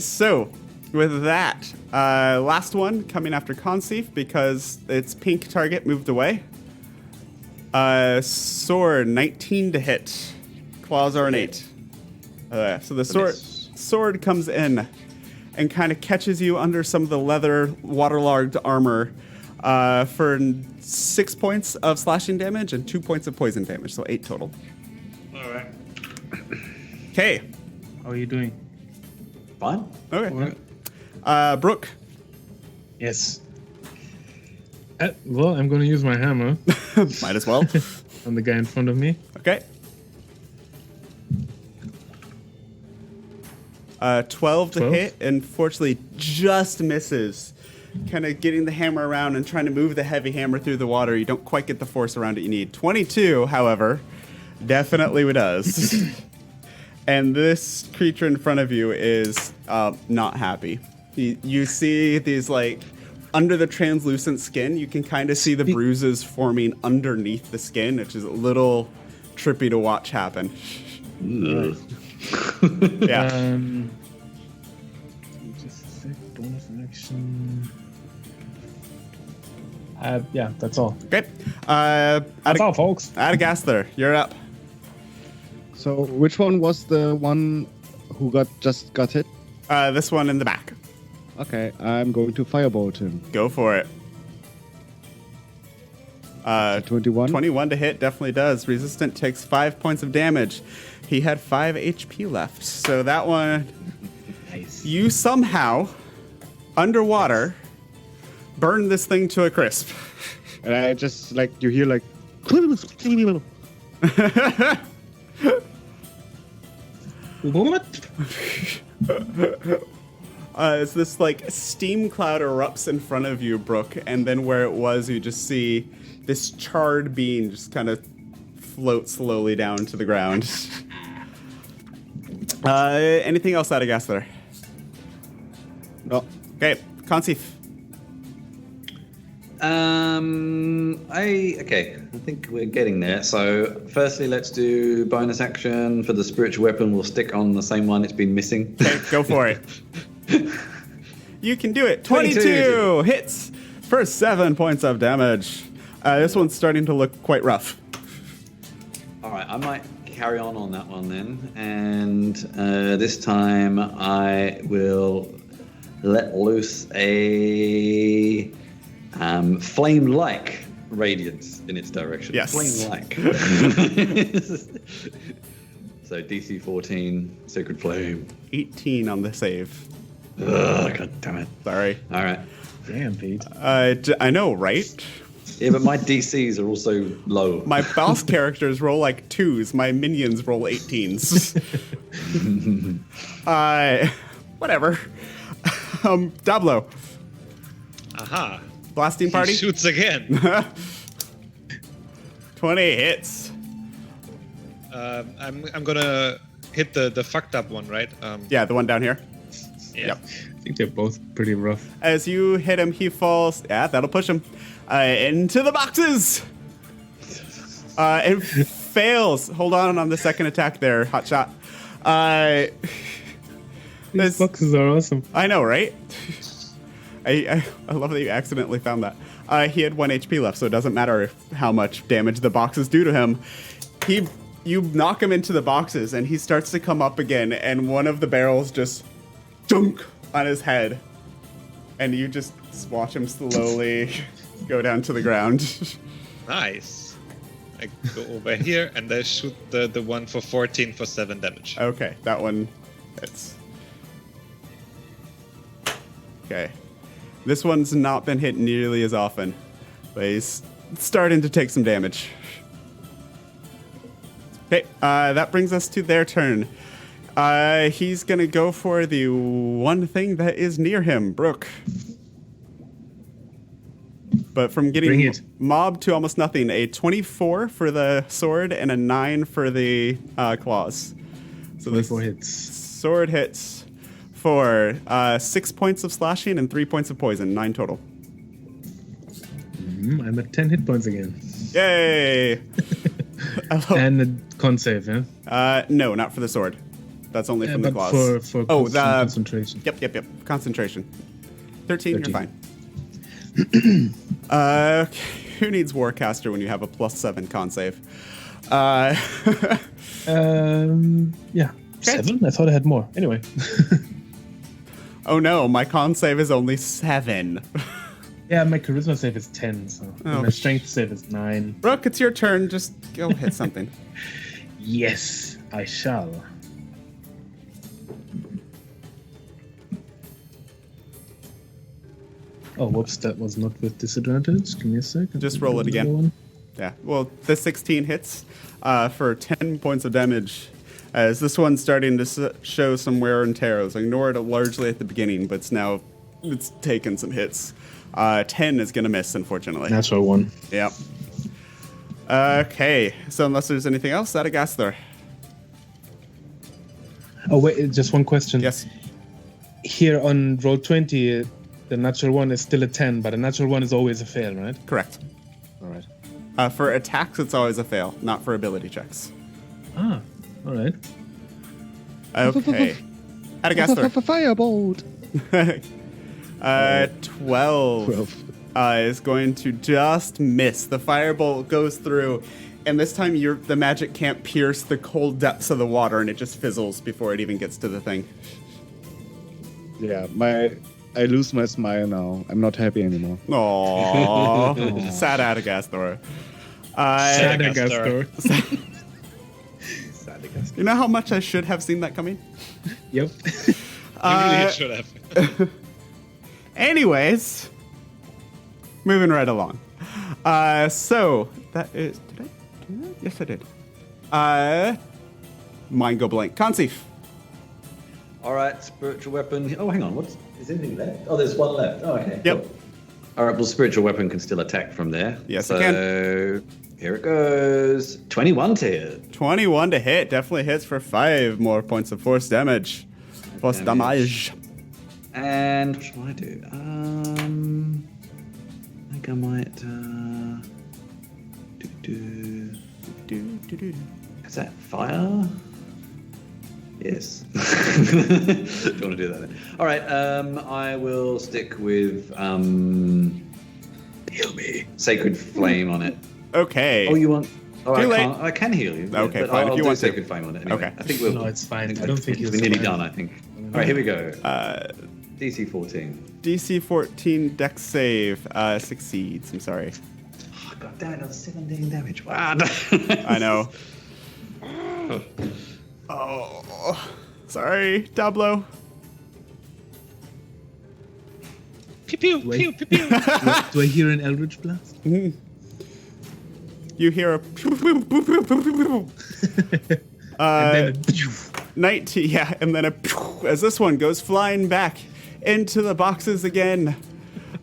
[SPEAKER 6] So with that, last one coming after Conceive because its pink target moved away. Sword, 19 to hit. Claws are an 8. So the sword comes in and kind of catches you under some of the leather waterlogged armor for 6 points of slashing damage and 2 points of poison damage, so 8 total.
[SPEAKER 9] All right.
[SPEAKER 6] Okay.
[SPEAKER 5] How are you doing?
[SPEAKER 4] Fine.
[SPEAKER 6] Okay. Bruk.
[SPEAKER 5] Yes. Well, I'm going to use my hammer
[SPEAKER 6] Might as well.
[SPEAKER 5] on the guy in front of me.
[SPEAKER 6] Okay. 12 to
[SPEAKER 5] 12?
[SPEAKER 6] hit, unfortunately just misses. Kind of getting the hammer around and trying to move the heavy hammer through the water. You don't quite get the force around it you need. 22, however, definitely does. And this creature in front of you is not happy. You see these, like, under the translucent skin, you can kind of see the bruises forming underneath the skin, which is a little trippy to watch happen. Yeah.
[SPEAKER 5] Just a sec, bonus action. Yeah, that's all.
[SPEAKER 6] Okay.
[SPEAKER 5] That's all, folks.
[SPEAKER 6] Adagaster, you're up.
[SPEAKER 8] So which one was the one who just got hit?
[SPEAKER 6] This one in the back.
[SPEAKER 8] Okay, I'm going to firebolt him.
[SPEAKER 6] Go for it.
[SPEAKER 8] 21?
[SPEAKER 6] 21 to hit definitely does. Resistant takes 5 points of damage. He had 5 HP left. So that one,
[SPEAKER 5] Nice.
[SPEAKER 6] you somehow, underwater, burn this thing to a crisp.
[SPEAKER 8] And I just, like, you hear, like...
[SPEAKER 5] What?
[SPEAKER 6] It's this, like, steam cloud erupts in front of you, Bruk, and then where it was, you just see this charred bean just kind of float slowly down to the ground. Anything else, Adagaster?
[SPEAKER 8] No.
[SPEAKER 6] Okay, Conceive.
[SPEAKER 4] I think we're getting there. So, firstly, let's do bonus action for the spiritual weapon. We'll stick on the same one it's been missing.
[SPEAKER 6] Okay, go for it. You can do it. 22 hits for 7 points of damage. This one's starting to look quite rough.
[SPEAKER 4] All right, I might carry on that one then, and this time I will let loose a flame-like radiance in its direction.
[SPEAKER 6] Yes.
[SPEAKER 4] Flame-like. So DC 14, Sacred Flame.
[SPEAKER 6] 18 on the save.
[SPEAKER 4] Ugh, God damn it.
[SPEAKER 6] Sorry.
[SPEAKER 4] All right.
[SPEAKER 5] Damn, Pete.
[SPEAKER 6] I know, right?
[SPEAKER 4] Yeah, but my DCs are also low.
[SPEAKER 6] My boss characters roll like 2s. My minions roll 18s. Whatever. Dablo.
[SPEAKER 9] Aha.
[SPEAKER 6] Blasting party.
[SPEAKER 9] He shoots again.
[SPEAKER 6] 20 hits.
[SPEAKER 9] I'm gonna hit the fucked up one, right?
[SPEAKER 6] Yeah, the one down here.
[SPEAKER 9] Yeah.
[SPEAKER 6] Yep.
[SPEAKER 5] I think they're both pretty rough.
[SPEAKER 6] As you hit him, he falls. Yeah, that'll push him into the boxes. It fails. Hold on the second attack there, hotshot.
[SPEAKER 5] These boxes are awesome.
[SPEAKER 6] I know, right? I love that you accidentally found that. He had 1 HP left, so it doesn't matter how much damage the boxes do to him. You knock him into the boxes, and he starts to come up again, and one of the barrels just dunk on his head, and you just watch him slowly go down to the ground.
[SPEAKER 9] Nice. I go over here and I shoot the one for 14 for 7 damage.
[SPEAKER 6] Okay, that one hits. Okay. This one's not been hit nearly as often, but he's starting to take some damage. Okay, that brings us to their turn. He's gonna go for the one thing that is near him, Bruk. But from getting mobbed to almost nothing, a 24 for the sword and a 9 for the claws. So
[SPEAKER 5] 24 hits.
[SPEAKER 6] Sword hits for 6 points of slashing and 3 points of poison, 9 total.
[SPEAKER 5] I'm at 10 hit points again.
[SPEAKER 6] Yay!
[SPEAKER 5] And the con save, yeah?
[SPEAKER 6] No, not for the sword. That's only from the
[SPEAKER 5] but
[SPEAKER 6] claws.
[SPEAKER 5] For
[SPEAKER 6] the
[SPEAKER 5] concentration.
[SPEAKER 6] Yep. Concentration. 13, you're fine. Who needs Warcaster when you have a +7 con save?
[SPEAKER 5] Yeah. 7? I thought I had more. Anyway.
[SPEAKER 6] Oh no, my con save is only 7.
[SPEAKER 5] Yeah, my charisma save is 10, so and my strength save is 9.
[SPEAKER 6] Bruk, it's your turn. Just go hit something.
[SPEAKER 5] Yes, I shall. Oh, whoops, that was not with disadvantage. Give me a second.
[SPEAKER 6] Just roll it again. Yeah, well, the 16 hits for 10 points of damage. As this one's starting to show some wear and tear. I was ignored largely at the beginning, but it's taken some hits. 10 is going to miss, unfortunately.
[SPEAKER 5] Natural 1.
[SPEAKER 6] Yep. Okay, so unless there's anything else, Adagaster.
[SPEAKER 5] Oh, wait, just one question.
[SPEAKER 6] Yes.
[SPEAKER 5] here on roll 20, the natural one is still a 10, but a natural one is always a fail, right?
[SPEAKER 6] Correct.
[SPEAKER 5] All right.
[SPEAKER 6] For attacks, it's always a fail, not for ability checks.
[SPEAKER 5] Ah, all right.
[SPEAKER 6] Okay. Adagastor.
[SPEAKER 8] Firebolt.
[SPEAKER 6] 12 is going to just miss. The firebolt goes through, and this time the magic can't pierce the cold depths of the water, and it just fizzles before it even gets to the thing.
[SPEAKER 8] Yeah, I lose my smile now. I'm not happy anymore.
[SPEAKER 6] Aww. Sad Adagastor.
[SPEAKER 5] Adagastor.
[SPEAKER 6] You know how much I should have seen that coming?
[SPEAKER 5] Yep.
[SPEAKER 9] You really should have.
[SPEAKER 6] Anyways, moving right along. So that is. Did I do that? Yes, I did. Mine go blank. Conceive.
[SPEAKER 4] All right, spiritual weapon. Oh, hang on. Is anything left? Oh, there's one left. Oh, okay.
[SPEAKER 6] Yep.
[SPEAKER 4] Cool. All right. Well, spiritual weapon can still attack from there.
[SPEAKER 6] Yes, it can.
[SPEAKER 4] So here it goes. 21 to hit.
[SPEAKER 6] 21 to hit. Definitely hits for 5 more points of force damage. Force damage.
[SPEAKER 4] And what should I do? I think I might. Is that fire? Yes. Don't want to do that then. All right. I will stick with heal me. Sacred flame on it.
[SPEAKER 6] Okay.
[SPEAKER 4] Oh, you want? Oh,
[SPEAKER 6] Too late.
[SPEAKER 4] I can heal you.
[SPEAKER 6] Okay,
[SPEAKER 4] but
[SPEAKER 6] fine,
[SPEAKER 4] I'll
[SPEAKER 6] if you
[SPEAKER 4] do
[SPEAKER 6] want to.
[SPEAKER 4] sacred flame on it. Anyway.
[SPEAKER 6] Okay.
[SPEAKER 4] I think we'll.
[SPEAKER 5] No, it's fine. I
[SPEAKER 4] we're
[SPEAKER 5] don't think
[SPEAKER 4] we're
[SPEAKER 5] you'll
[SPEAKER 4] nearly
[SPEAKER 5] survive.
[SPEAKER 4] done. I think. All right, here we go. DC 14.
[SPEAKER 6] DC 14 dex save succeeds. I'm sorry.
[SPEAKER 4] Oh, God damn it! Another 17 damage. Wow.
[SPEAKER 6] I know. Oh, sorry, Dablo.
[SPEAKER 9] Pew pew pew pew pew.
[SPEAKER 5] Do I hear an Eldritch Blast?
[SPEAKER 6] You hear a
[SPEAKER 5] And then
[SPEAKER 6] 19, yeah, and then as this one goes flying back into the boxes again,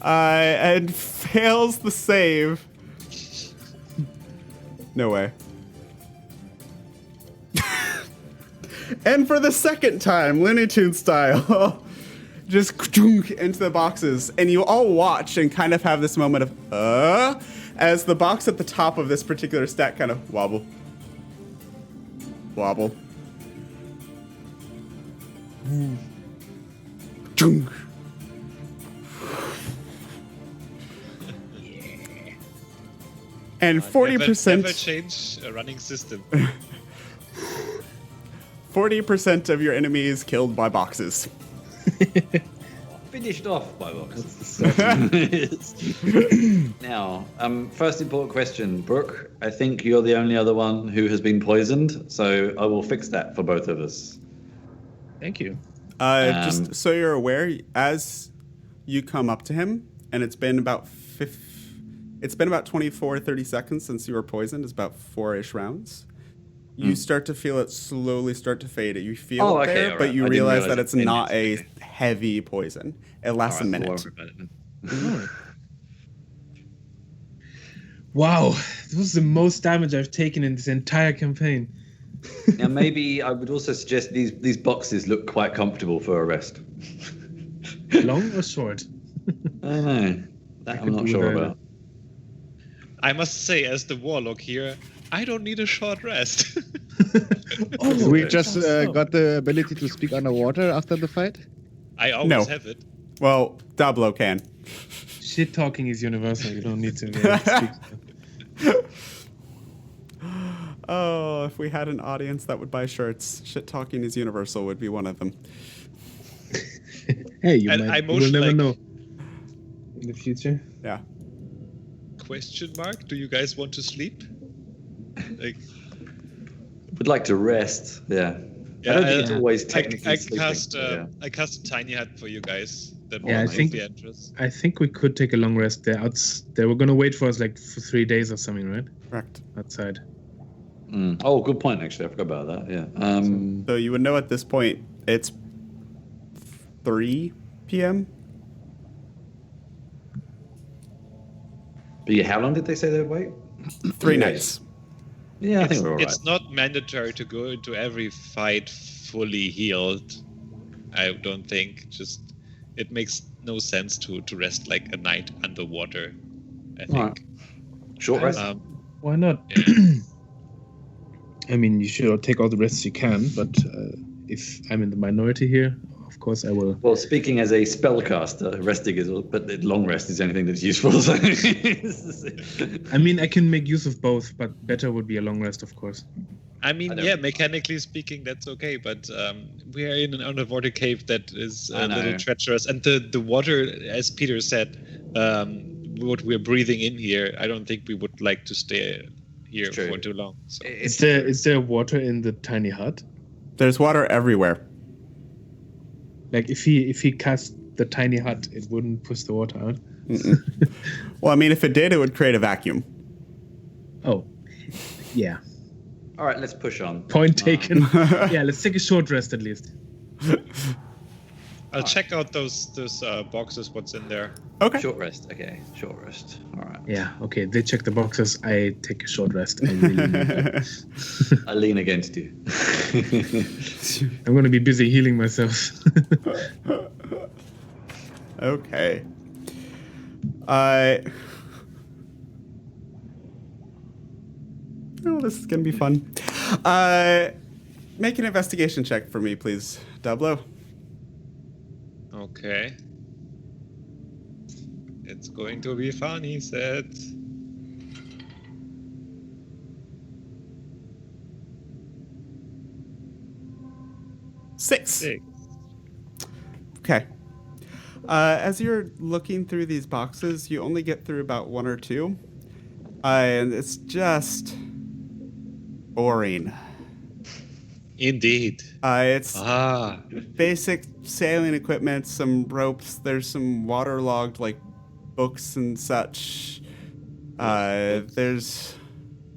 [SPEAKER 6] and fails the save. No way. And for the second time, Looney Tunes style, just into the boxes, and you all watch and kind of have this moment of as the box at the top of this particular stack kind of wobble. Chung. And 40%.
[SPEAKER 9] Never change a running system.
[SPEAKER 6] 40% of your enemies killed by boxes.
[SPEAKER 4] Finished off by boxes. Now, first important question, Bruk. I think you're the only other one who has been poisoned, so I will fix that for both of us.
[SPEAKER 5] Thank you.
[SPEAKER 6] Just so you're aware, as you come up to him, and it's been about 24, 30 seconds since you were poisoned. It's about 4-ish rounds. You start to feel it slowly start to fade. You feel it there, but you realize that it's not a heavy poison. It lasts a minute.
[SPEAKER 5] Wow, this was the most damage I've taken in this entire campaign.
[SPEAKER 4] Now, maybe I would also suggest these boxes look quite comfortable for a rest.
[SPEAKER 5] Long or short?
[SPEAKER 4] I don't know. That I'm not sure about.
[SPEAKER 9] I must say, as the warlock here, I don't need a short rest.
[SPEAKER 8] We just got the ability to speak underwater after the fight?
[SPEAKER 9] I always have it.
[SPEAKER 6] Well, Dablo can.
[SPEAKER 5] Shit talking is universal. You don't need to speak.
[SPEAKER 6] Oh, if we had an audience that would buy shirts, shit talking is universal would be one of them.
[SPEAKER 5] Hey, you
[SPEAKER 9] And
[SPEAKER 5] might.
[SPEAKER 9] I
[SPEAKER 5] You will
[SPEAKER 9] motion
[SPEAKER 5] never
[SPEAKER 9] like-
[SPEAKER 5] know. In the future.
[SPEAKER 6] Yeah.
[SPEAKER 9] Question mark? Do you guys want to sleep? Like,
[SPEAKER 4] Would like to rest. Yeah.
[SPEAKER 9] yeah,
[SPEAKER 4] I don't think it's always technically
[SPEAKER 9] I
[SPEAKER 4] sleeping.
[SPEAKER 9] cast
[SPEAKER 4] yeah.
[SPEAKER 9] I cast a tiny hut for you guys. That
[SPEAKER 5] Yeah, I
[SPEAKER 9] will
[SPEAKER 5] think-
[SPEAKER 9] the entrance.
[SPEAKER 5] I think we could take a long rest there. They were gonna wait for us like for 3 days or something, right?
[SPEAKER 6] Correct.
[SPEAKER 5] Outside.
[SPEAKER 4] Oh, good point. Actually, I forgot about that. Yeah.
[SPEAKER 6] So you would know at this point it's 3 p.m.
[SPEAKER 4] But yeah, how long did they say they'd wait?
[SPEAKER 6] 3 nights.
[SPEAKER 4] Yeah, I think we're all right.
[SPEAKER 9] It's not mandatory to go into every fight fully healed. I don't think it makes no sense to rest like a night underwater. I think.
[SPEAKER 4] Alright. Short rest.
[SPEAKER 5] Why not?
[SPEAKER 9] Yeah.
[SPEAKER 5] I mean, you should take all the rests you can, but if I'm in the minority here, of course I will.
[SPEAKER 4] Well, speaking as a spellcaster, resting is, but long rest is anything that's useful. So.
[SPEAKER 5] I mean, I can make use of both, but better would be a long rest, of course.
[SPEAKER 9] I mean, yeah, mechanically speaking, that's okay, but we are in an underwater cave that is a little treacherous, and the water, as Peter said, what we're breathing in here, I don't think we would like to stay here for too long. So.
[SPEAKER 5] Is there water in the tiny hut?
[SPEAKER 6] There's water everywhere.
[SPEAKER 5] Like if he cast the tiny hut, it wouldn't push the water out.
[SPEAKER 6] Well, I mean, if it did, it would create a vacuum.
[SPEAKER 5] Oh, yeah.
[SPEAKER 4] All right, let's push on.
[SPEAKER 5] Point taken. Yeah, let's take a short rest at least.
[SPEAKER 9] I'll check out those boxes. What's in there?
[SPEAKER 6] Okay.
[SPEAKER 4] Short rest. Okay, short rest. All right.
[SPEAKER 5] Yeah. Okay. They check the boxes. I take a short rest. I really need that.
[SPEAKER 4] I lean against you.
[SPEAKER 5] I'm gonna be busy healing myself.
[SPEAKER 6] Okay. Oh, this is gonna be fun. Make an investigation check for me, please, Dablo.
[SPEAKER 9] Okay. It's going to be fun, he said.
[SPEAKER 6] Six. Okay. As you're looking through these boxes, you only get through about one or two. And it's just boring.
[SPEAKER 9] Indeed.
[SPEAKER 6] It's basic sailing equipment, some ropes. There's some waterlogged like books and such. There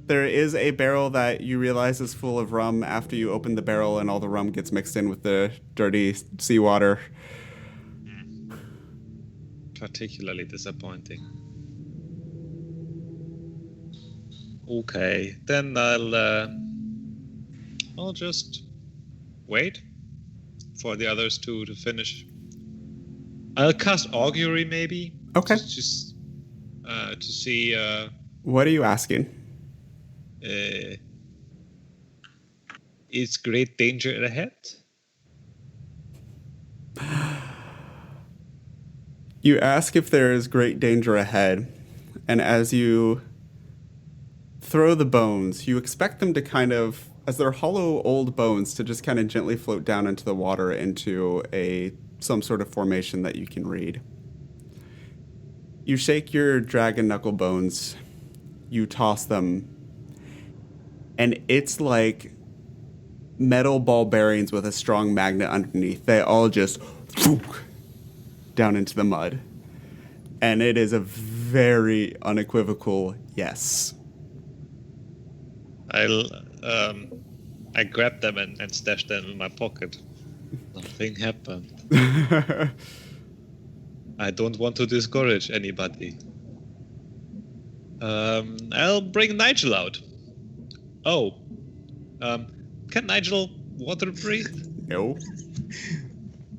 [SPEAKER 6] is a barrel that you realize is full of rum after you open the barrel, and all the rum gets mixed in with the dirty seawater.
[SPEAKER 9] Particularly disappointing. Okay, then I'll just wait for the others to finish. I'll cast augury maybe.
[SPEAKER 6] Okay.
[SPEAKER 9] Just to see.
[SPEAKER 6] What are you asking?
[SPEAKER 9] Is great danger ahead?
[SPEAKER 6] You ask if there is great danger ahead, and as you throw the bones, you expect them to kind of, as they're hollow old bones, to just kind of gently float down into the water into some sort of formation that you can read. You shake your dragon knuckle bones, you toss them, and it's like metal ball bearings with a strong magnet underneath. They all just down into the mud. And it is a very unequivocal yes.
[SPEAKER 9] I grabbed them and stashed them in my pocket. Nothing happened. I don't want to discourage anybody. I'll bring Nigel out. Oh. Can Nigel water breathe?
[SPEAKER 6] No.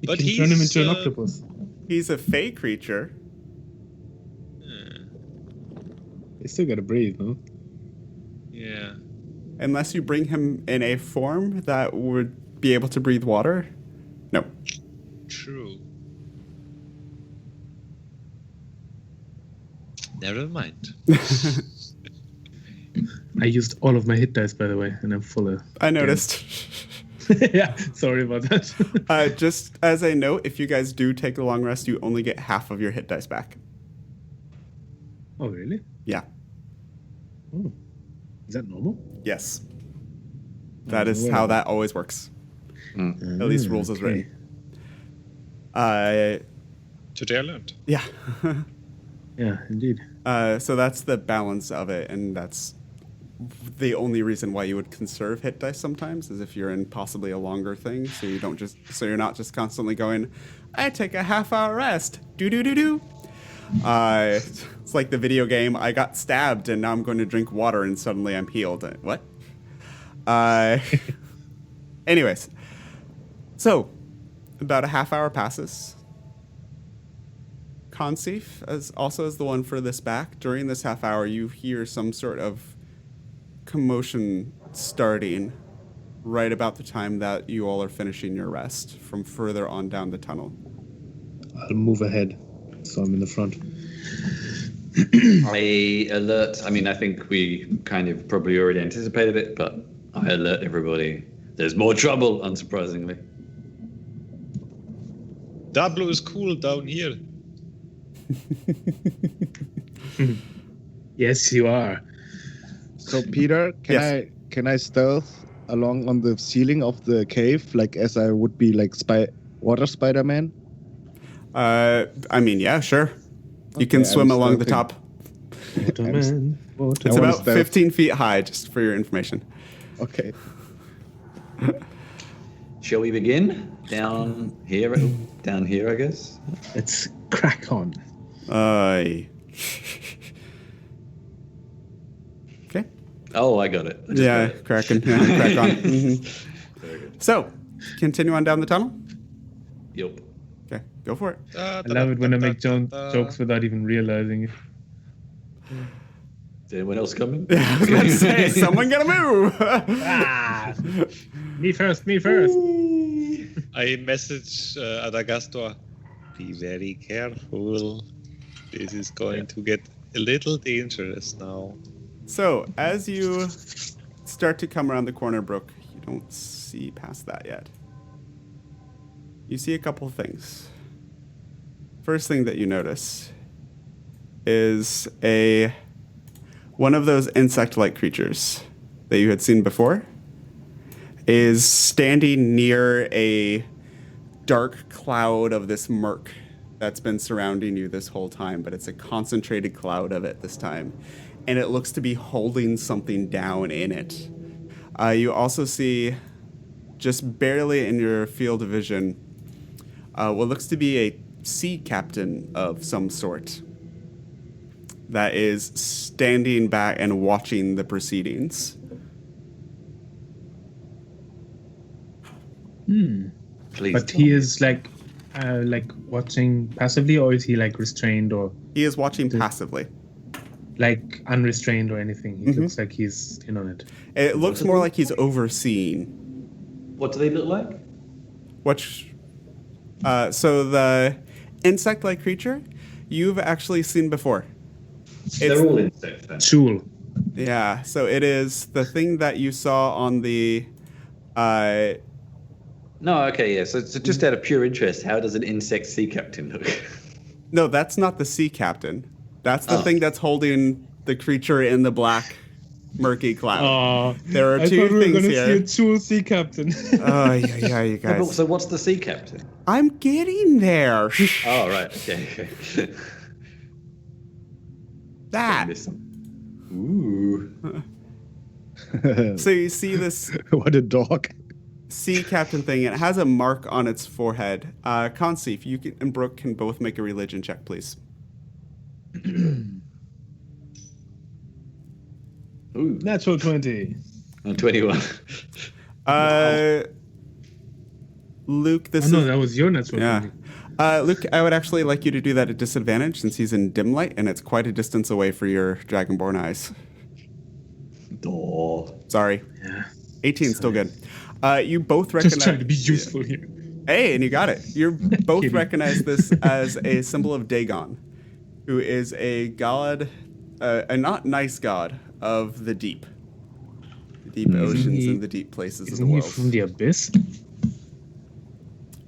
[SPEAKER 9] But
[SPEAKER 5] you can turn him into an octopus.
[SPEAKER 6] He's a fey creature.
[SPEAKER 5] They still gotta breathe, no?
[SPEAKER 9] Yeah.
[SPEAKER 6] Unless you bring him in a form that would be able to breathe water. No.
[SPEAKER 9] True. Never mind.
[SPEAKER 5] I used all of my hit dice, by the way, and I'm full of...
[SPEAKER 6] I noticed.
[SPEAKER 5] Yeah, sorry about that.
[SPEAKER 6] Just as a note, if you guys do take a long rest, you only get half of your hit dice back.
[SPEAKER 5] Oh, really?
[SPEAKER 6] Yeah.
[SPEAKER 5] Oh. Is that normal?
[SPEAKER 6] Yes. That is how that always works. At least rules is written.
[SPEAKER 9] Today I learned.
[SPEAKER 6] Yeah.
[SPEAKER 5] Yeah, indeed.
[SPEAKER 6] So that's the balance of it, and that's the only reason why you would conserve hit dice sometimes is if you're in possibly a longer thing, so you're not just constantly going, I take a half-hour rest. Do. It's like the video game, I got stabbed and now I'm going to drink water and suddenly I'm healed. What? Anyways, so About a half hour passes. Consif also is the one furthest back. During this half hour, you hear some sort of commotion starting right about the time that you all are finishing your rest from further on down the tunnel.
[SPEAKER 5] I'll move ahead, so I'm in the front.
[SPEAKER 4] I alert. I mean, I think we kind of probably already anticipated it, but I alert everybody. There's more trouble, unsurprisingly.
[SPEAKER 9] Dablo is cool down here.
[SPEAKER 5] Yes, you are.
[SPEAKER 8] So Peter, can I stealth along on the ceiling of the cave, like as I would be like water Spider-Man?
[SPEAKER 6] I mean, yeah, sure. You can swim along the top.
[SPEAKER 5] Waterman.
[SPEAKER 6] It's about 15 feet high, just for your information.
[SPEAKER 8] Okay.
[SPEAKER 4] Shall we begin? Down here, I guess.
[SPEAKER 5] Let's crack on.
[SPEAKER 6] Okay.
[SPEAKER 4] Oh, I got it.
[SPEAKER 6] Yeah, cracking. Yeah, crack on. Mm-hmm.
[SPEAKER 4] Very good.
[SPEAKER 6] So, continue on down the tunnel?
[SPEAKER 4] Yep.
[SPEAKER 6] Okay, go for it.
[SPEAKER 5] I love it when I make jokes without even realizing it.
[SPEAKER 4] Is anyone else coming?
[SPEAKER 6] I was going to say, someone gotta move!
[SPEAKER 5] Me first.
[SPEAKER 9] I message Adagastor. Be very careful. This is going to get a little dangerous now.
[SPEAKER 6] So, as you start to come around the corner, Bruk, you don't see past that yet. You see a couple things. First thing that you notice is one of those insect-like creatures that you had seen before is standing near a dark cloud of this murk that's been surrounding you this whole time, but it's a concentrated cloud of it this time. And it looks to be holding something down in it. You also see, just barely in your field of vision, what looks to be a sea captain of some sort that is standing back and watching the proceedings.
[SPEAKER 4] Please.
[SPEAKER 5] But he is like watching passively, or is he like restrained, or
[SPEAKER 6] He is watching passively.
[SPEAKER 5] like unrestrained or anything? He looks like he's in on it.
[SPEAKER 6] It looks more like he's overseeing.
[SPEAKER 4] What do they look like?
[SPEAKER 6] So the insect-like creature, you've actually seen before.
[SPEAKER 4] They're all insects then.
[SPEAKER 5] Chul.
[SPEAKER 6] Yeah, so it is the thing that you saw on the...
[SPEAKER 4] No, okay, yeah. So just out of pure interest, how does an insect sea captain look?
[SPEAKER 6] No, that's not the sea captain. That's the thing that's holding the creature in the black, murky cloud. There are two things here.
[SPEAKER 5] I thought we were going to see a Chul sea captain.
[SPEAKER 6] Oh, yeah, you guys.
[SPEAKER 4] So what's the sea captain?
[SPEAKER 6] I'm getting there.
[SPEAKER 4] Oh, right, okay.
[SPEAKER 6] That.
[SPEAKER 4] Ooh.
[SPEAKER 6] So you see this
[SPEAKER 8] What a dog.
[SPEAKER 6] sea captain thing, and it has a mark on its forehead. Consif, you and Bruk can both make a religion check, please.
[SPEAKER 4] Ooh.
[SPEAKER 5] Natural 20.
[SPEAKER 4] 21.
[SPEAKER 6] Luke, this
[SPEAKER 5] No,
[SPEAKER 6] is...
[SPEAKER 5] that was your natural 20.
[SPEAKER 6] Luke, I would actually like you to do that at disadvantage since he's in dim light, and it's quite a distance away for your Dragonborn eyes.
[SPEAKER 4] Oh.
[SPEAKER 6] Sorry.
[SPEAKER 5] Yeah.
[SPEAKER 6] 18, still good. You both recognize...
[SPEAKER 5] Just trying to be useful here.
[SPEAKER 6] Hey, and you got it. You both recognize this as a symbol of Dagon, who is a god, a not nice god of the deep. The deep oceans and the deep places of the
[SPEAKER 5] Isn't he
[SPEAKER 6] world.
[SPEAKER 5] from the abyss?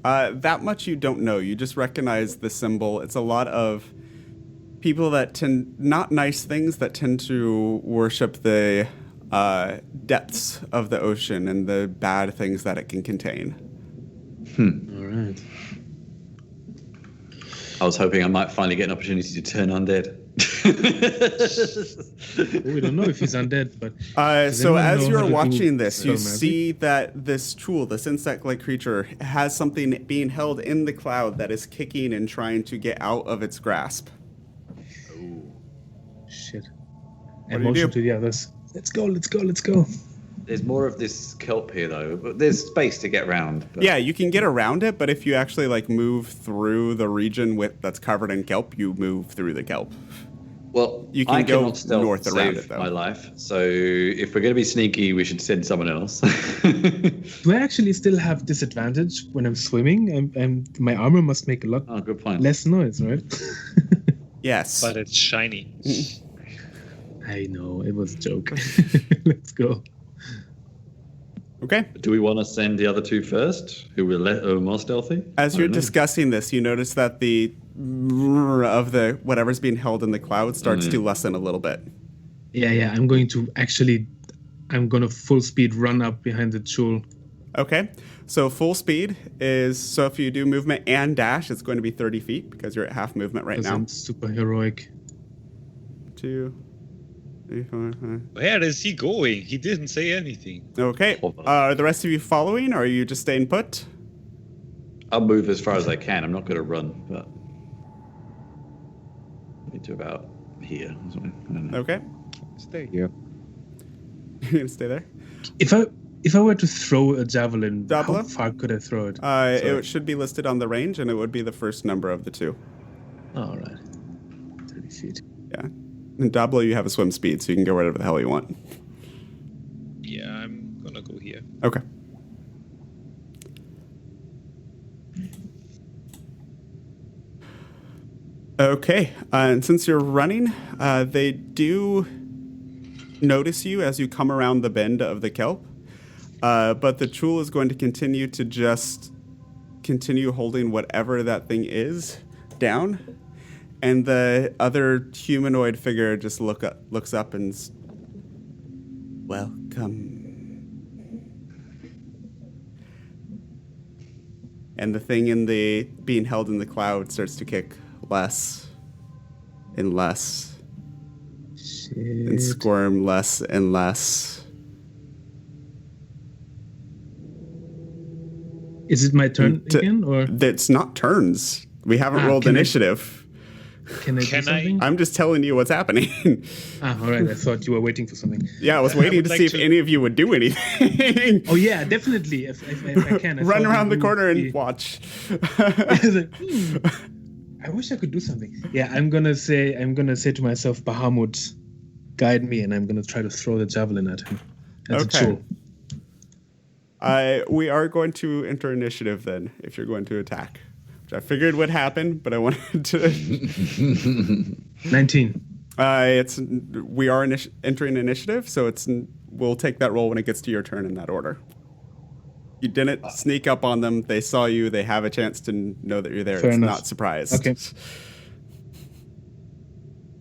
[SPEAKER 6] That much you don't know. You just recognize the symbol. It's a lot of people that tend, not nice things, that tend to worship the depths of the ocean and the bad things that it can contain.
[SPEAKER 5] All right.
[SPEAKER 4] I was hoping I might finally get an opportunity to turn undead.
[SPEAKER 5] We don't know if he's undead, but...
[SPEAKER 6] So
[SPEAKER 5] anyone
[SPEAKER 6] as
[SPEAKER 5] know
[SPEAKER 6] you're
[SPEAKER 5] how to
[SPEAKER 6] watching
[SPEAKER 5] do
[SPEAKER 6] this, you
[SPEAKER 5] spell magic?
[SPEAKER 6] see that this tool, this insect-like creature, has something being held in the cloud that is kicking and trying to get out of its grasp.
[SPEAKER 5] Shit.
[SPEAKER 6] do
[SPEAKER 5] And
[SPEAKER 6] you
[SPEAKER 5] motion
[SPEAKER 6] do?
[SPEAKER 5] to the others. Let's go.
[SPEAKER 4] There's more of this kelp here, though. But there's space to get around. But...
[SPEAKER 6] Yeah, you can get around it, but if you actually like move through the region that's covered in kelp, you move through the kelp.
[SPEAKER 4] Well,
[SPEAKER 6] you can
[SPEAKER 4] I
[SPEAKER 6] go
[SPEAKER 4] cannot stealth
[SPEAKER 6] north
[SPEAKER 4] to
[SPEAKER 6] around
[SPEAKER 4] save
[SPEAKER 6] it, though.
[SPEAKER 4] my life. So if we're going to be sneaky, we should send someone else.
[SPEAKER 5] Do I actually still have disadvantage when I'm swimming? My armor must make a lot
[SPEAKER 4] good point.
[SPEAKER 5] less noise, right?
[SPEAKER 6] Yes.
[SPEAKER 9] But it's shiny.
[SPEAKER 5] I know, it was a joke. Let's go.
[SPEAKER 6] Okay.
[SPEAKER 4] Do we want to send the other two first, who are more stealthy?
[SPEAKER 6] As you're discussing this, you notice that the of the whatever's being held in the cloud starts to lessen a little bit.
[SPEAKER 5] Yeah. I'm going to full speed run up behind the jewel.
[SPEAKER 6] Okay. So full speed is, so if you do movement and dash, it's going to be 30 feet because you're at half movement right now.
[SPEAKER 5] I'm super heroic.
[SPEAKER 6] 2, 3, 4, 5.
[SPEAKER 9] Where is he going? He didn't say anything.
[SPEAKER 6] Okay. Are the rest of you following, or are you just staying put?
[SPEAKER 4] I'll move as far as I can. I'm not going to run, but to about here. I don't know.
[SPEAKER 6] Okay.
[SPEAKER 8] Stay here.
[SPEAKER 6] You're going to stay there?
[SPEAKER 5] If I were to throw a javelin, how
[SPEAKER 6] Dablo?
[SPEAKER 5] far could I throw it?
[SPEAKER 6] It should be listed on the range, and it would be the first number of the two.
[SPEAKER 5] All right. 30 feet.
[SPEAKER 6] Yeah. And Dablo, you have a swim speed, so you can go wherever the hell you want.
[SPEAKER 9] Yeah, I'm gonna go here.
[SPEAKER 6] Okay. Okay, and since you're running, they do notice you as you come around the bend of the kelp, but the Chul is going to continue to just continue holding whatever that thing is down, and the other humanoid figure just looks up and welcome. And the thing being held in the cloud starts to kick less and less.
[SPEAKER 5] Shit.
[SPEAKER 6] And squirm less and less.
[SPEAKER 5] Is it my turn again, or
[SPEAKER 6] It's not turns. We haven't rolled initiative.
[SPEAKER 5] can I do something?
[SPEAKER 6] I'm just telling you what's happening.
[SPEAKER 5] All right. I thought you were waiting for something.
[SPEAKER 6] Yeah, I was waiting to see if any of you would do anything.
[SPEAKER 5] Oh yeah, definitely. If I can,
[SPEAKER 6] Run around the corner and watch.
[SPEAKER 5] I was like, I wish I could do something. Yeah, I'm gonna say to myself, Bahamut, guide me, and I'm gonna try to throw the javelin at him. At the Chul.
[SPEAKER 6] We are going to enter initiative then, if you're going to attack. Which I figured would happen, but I wanted to...
[SPEAKER 5] 19.
[SPEAKER 6] We are entering initiative, so we'll take that roll when it gets to your turn in that order. You didn't sneak up on them. They saw you. They have a chance to know that you're there.
[SPEAKER 5] Fair
[SPEAKER 6] it's
[SPEAKER 5] enough.
[SPEAKER 6] not surprised.
[SPEAKER 5] Okay.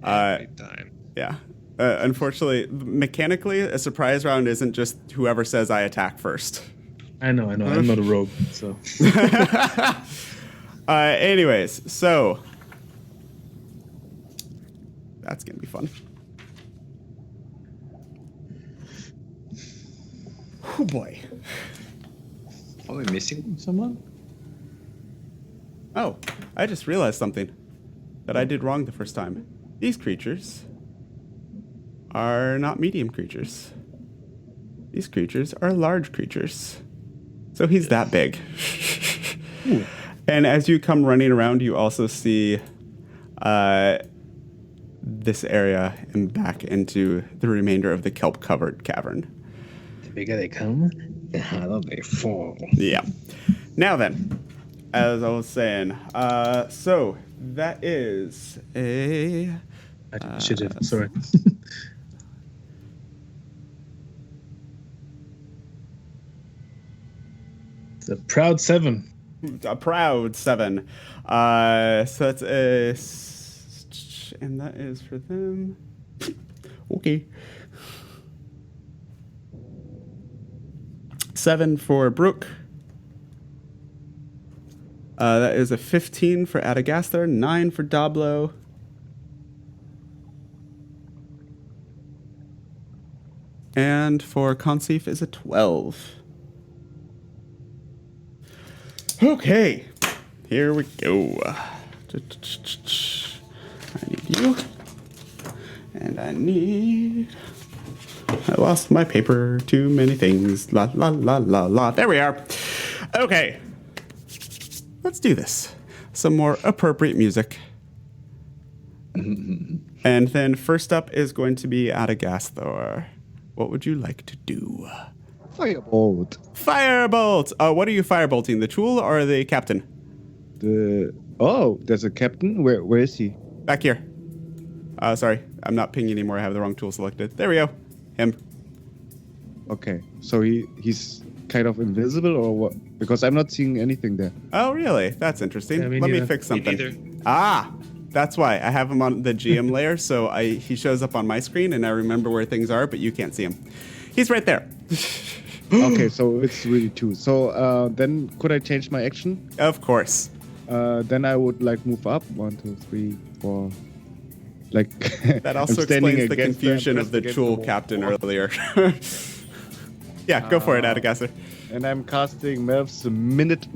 [SPEAKER 9] Every time.
[SPEAKER 6] Yeah. Unfortunately, mechanically, a surprise round isn't just whoever says I attack first.
[SPEAKER 5] I know. I'm not a rogue, so.
[SPEAKER 6] Anyways, so that's gonna be fun. Oh boy.
[SPEAKER 4] Are we missing someone?
[SPEAKER 6] Oh, I just realized something that I did wrong the first time. These creatures are not medium creatures. These creatures are large creatures. So he's that big. And as you come running around, you also see this area and back into the remainder of the kelp-covered cavern.
[SPEAKER 5] The bigger they come, the harder they fall.
[SPEAKER 6] Yeah. Now then, as I was saying, so that is a...
[SPEAKER 5] Initiative, sorry. It's a proud 7.
[SPEAKER 6] A proud 7. So that's a... And that is for them. Okay. 7 for Bruk. That is a 15 for Adagasthar, 9 for Dablo. And for Consif is a 12. Okay, here we go. I need you. And I need I lost my paper. Too many things. La, la, la, la, la. There we are. Okay. Let's do this. Some more appropriate music. And then first up is going to be Adagasthor. What would you like to do?
[SPEAKER 8] Firebolt.
[SPEAKER 6] Firebolt! What are you firebolting? The tool or the captain?
[SPEAKER 8] There's a captain? Where is he?
[SPEAKER 6] Back here. Sorry, I'm not pinging anymore. I have the wrong tool selected. There we go. Him.
[SPEAKER 8] Okay, so he's kind of invisible or what? Because I'm not seeing anything there.
[SPEAKER 6] Oh, really? That's interesting.
[SPEAKER 5] Yeah, me
[SPEAKER 6] Let me
[SPEAKER 5] neither.
[SPEAKER 6] fix
[SPEAKER 9] Me
[SPEAKER 6] something.
[SPEAKER 9] neither.
[SPEAKER 6] That's why. I have him on the GM layer, so he shows up on my screen, and I remember where things are, but you can't see him. He's right there.
[SPEAKER 8] Okay, so it's really two. So then could I change my action?
[SPEAKER 6] Of course.
[SPEAKER 8] Then I would like move up. 1, 2, 3, 4. Like
[SPEAKER 6] That also
[SPEAKER 8] I'm standing
[SPEAKER 6] explains the
[SPEAKER 8] against
[SPEAKER 6] confusion of the
[SPEAKER 8] pressed
[SPEAKER 6] tool
[SPEAKER 8] against
[SPEAKER 6] captain
[SPEAKER 8] wall.
[SPEAKER 6] earlier. Yeah, go for it, Adagasthor.
[SPEAKER 8] And I'm casting Melv's Meteors.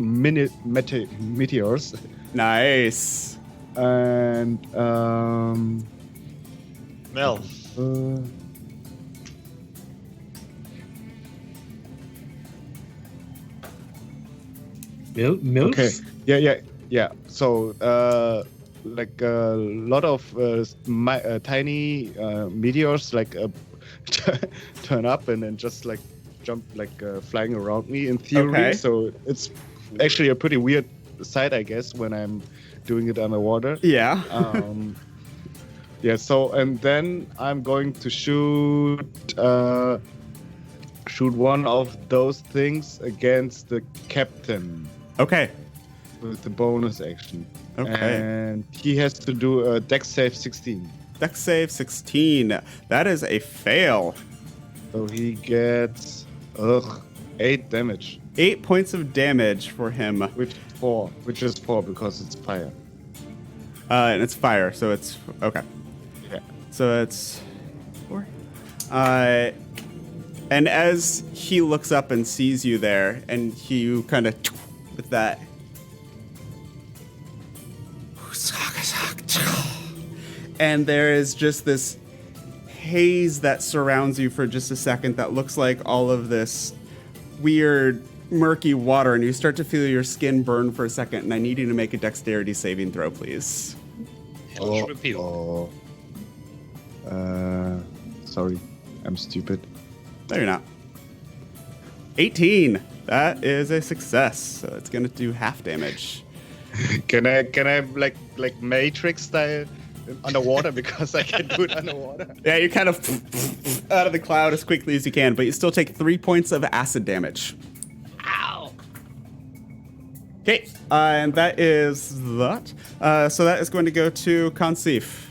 [SPEAKER 6] Nice.
[SPEAKER 8] And
[SPEAKER 9] Mel,
[SPEAKER 5] Milk?
[SPEAKER 8] okay, yeah. So like a lot of tiny meteors like turn up and then just like jump like flying around me in theory.
[SPEAKER 6] Okay.
[SPEAKER 8] So it's actually a pretty weird sight, I guess, when I'm doing it underwater.
[SPEAKER 6] Yeah.
[SPEAKER 8] Yeah. So and then I'm going to shoot one of those things against the captain
[SPEAKER 6] Okay.
[SPEAKER 8] with the bonus action.
[SPEAKER 6] Okay.
[SPEAKER 8] And he has to do a dex save 16.
[SPEAKER 6] Dex save 16. That is a fail.
[SPEAKER 8] So he gets 8 damage,
[SPEAKER 6] 8 points of damage for him.
[SPEAKER 8] which is 4 because it's fire.
[SPEAKER 6] And it's fire, so it's okay.
[SPEAKER 8] Yeah.
[SPEAKER 6] So it's 4. And as he looks up and sees you there, and you kind of with that. And there is just this haze that surrounds you for just a second that looks like all of this weird murky water, and you start to feel your skin burn for a second, and I need you to make a dexterity saving throw, please.
[SPEAKER 9] Hellish Repeal.
[SPEAKER 8] Sorry, I'm stupid.
[SPEAKER 6] No, you're not. 18. That is a success, so it's gonna do half damage.
[SPEAKER 8] Can I like Matrix style underwater because I can do it underwater?
[SPEAKER 6] Yeah, you kind of out of the cloud as quickly as you can, but you still take 3 points of acid damage.
[SPEAKER 9] Ow!
[SPEAKER 6] Okay, and that is that. So that is going to go to Consif.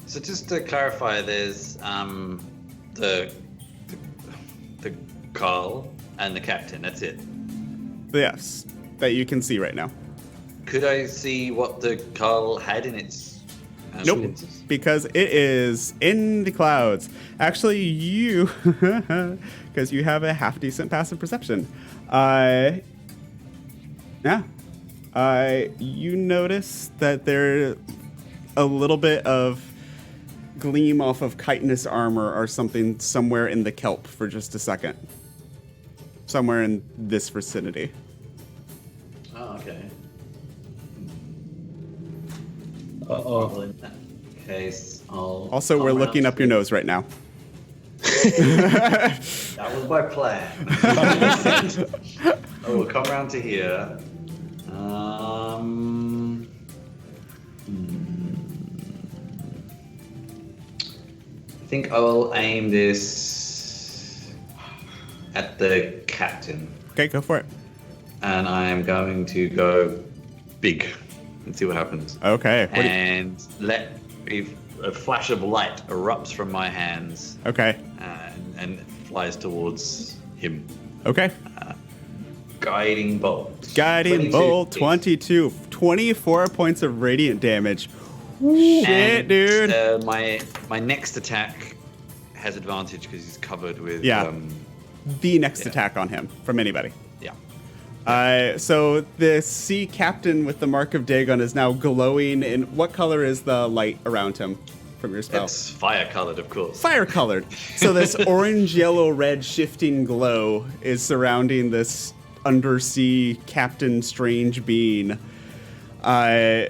[SPEAKER 4] So just to clarify, there's the Carl and the captain. That's it.
[SPEAKER 6] Yes, that you can see right now.
[SPEAKER 4] Could I see what the Carl had in its?
[SPEAKER 6] Nope,
[SPEAKER 4] pincers?
[SPEAKER 6] because it is in the clouds. Actually, you, because you have a half decent passive perception. You notice that there a little bit of gleam off of chitinous armor or something somewhere in the kelp for just a second. Somewhere in this vicinity.
[SPEAKER 4] Oh, okay.
[SPEAKER 5] Uh-oh.
[SPEAKER 4] Well, in that case, I'll.
[SPEAKER 6] Also,
[SPEAKER 4] come
[SPEAKER 6] we're
[SPEAKER 4] round
[SPEAKER 6] looking up
[SPEAKER 4] to-
[SPEAKER 6] your nose right now.
[SPEAKER 4] That was my plan. I will come round to here. I think I will aim this at the captain,
[SPEAKER 6] Okay, go for it.
[SPEAKER 4] and I am going to go big and see what happens.
[SPEAKER 6] Okay. What do you-
[SPEAKER 4] And if a flash of light erupts from my hands
[SPEAKER 6] okay.
[SPEAKER 4] and flies towards him.
[SPEAKER 6] Okay.
[SPEAKER 4] Guiding bolt.
[SPEAKER 6] Guiding
[SPEAKER 4] 22,
[SPEAKER 6] bolt,
[SPEAKER 4] please.
[SPEAKER 6] 22. 24 points of radiant damage. Shit,
[SPEAKER 4] And,
[SPEAKER 6] dude.
[SPEAKER 4] My next attack has advantage because he's covered with.
[SPEAKER 6] Yeah. The next
[SPEAKER 4] yeah.
[SPEAKER 6] attack on him from anybody.
[SPEAKER 4] Yeah.
[SPEAKER 6] So the sea captain with the mark of Dagon is now glowing in what color is the light around him? from your spell.
[SPEAKER 4] It's fire-colored, of course.
[SPEAKER 6] Fire-colored. So this orange, yellow, red shifting glow is surrounding this undersea Captain Strange being. Okay,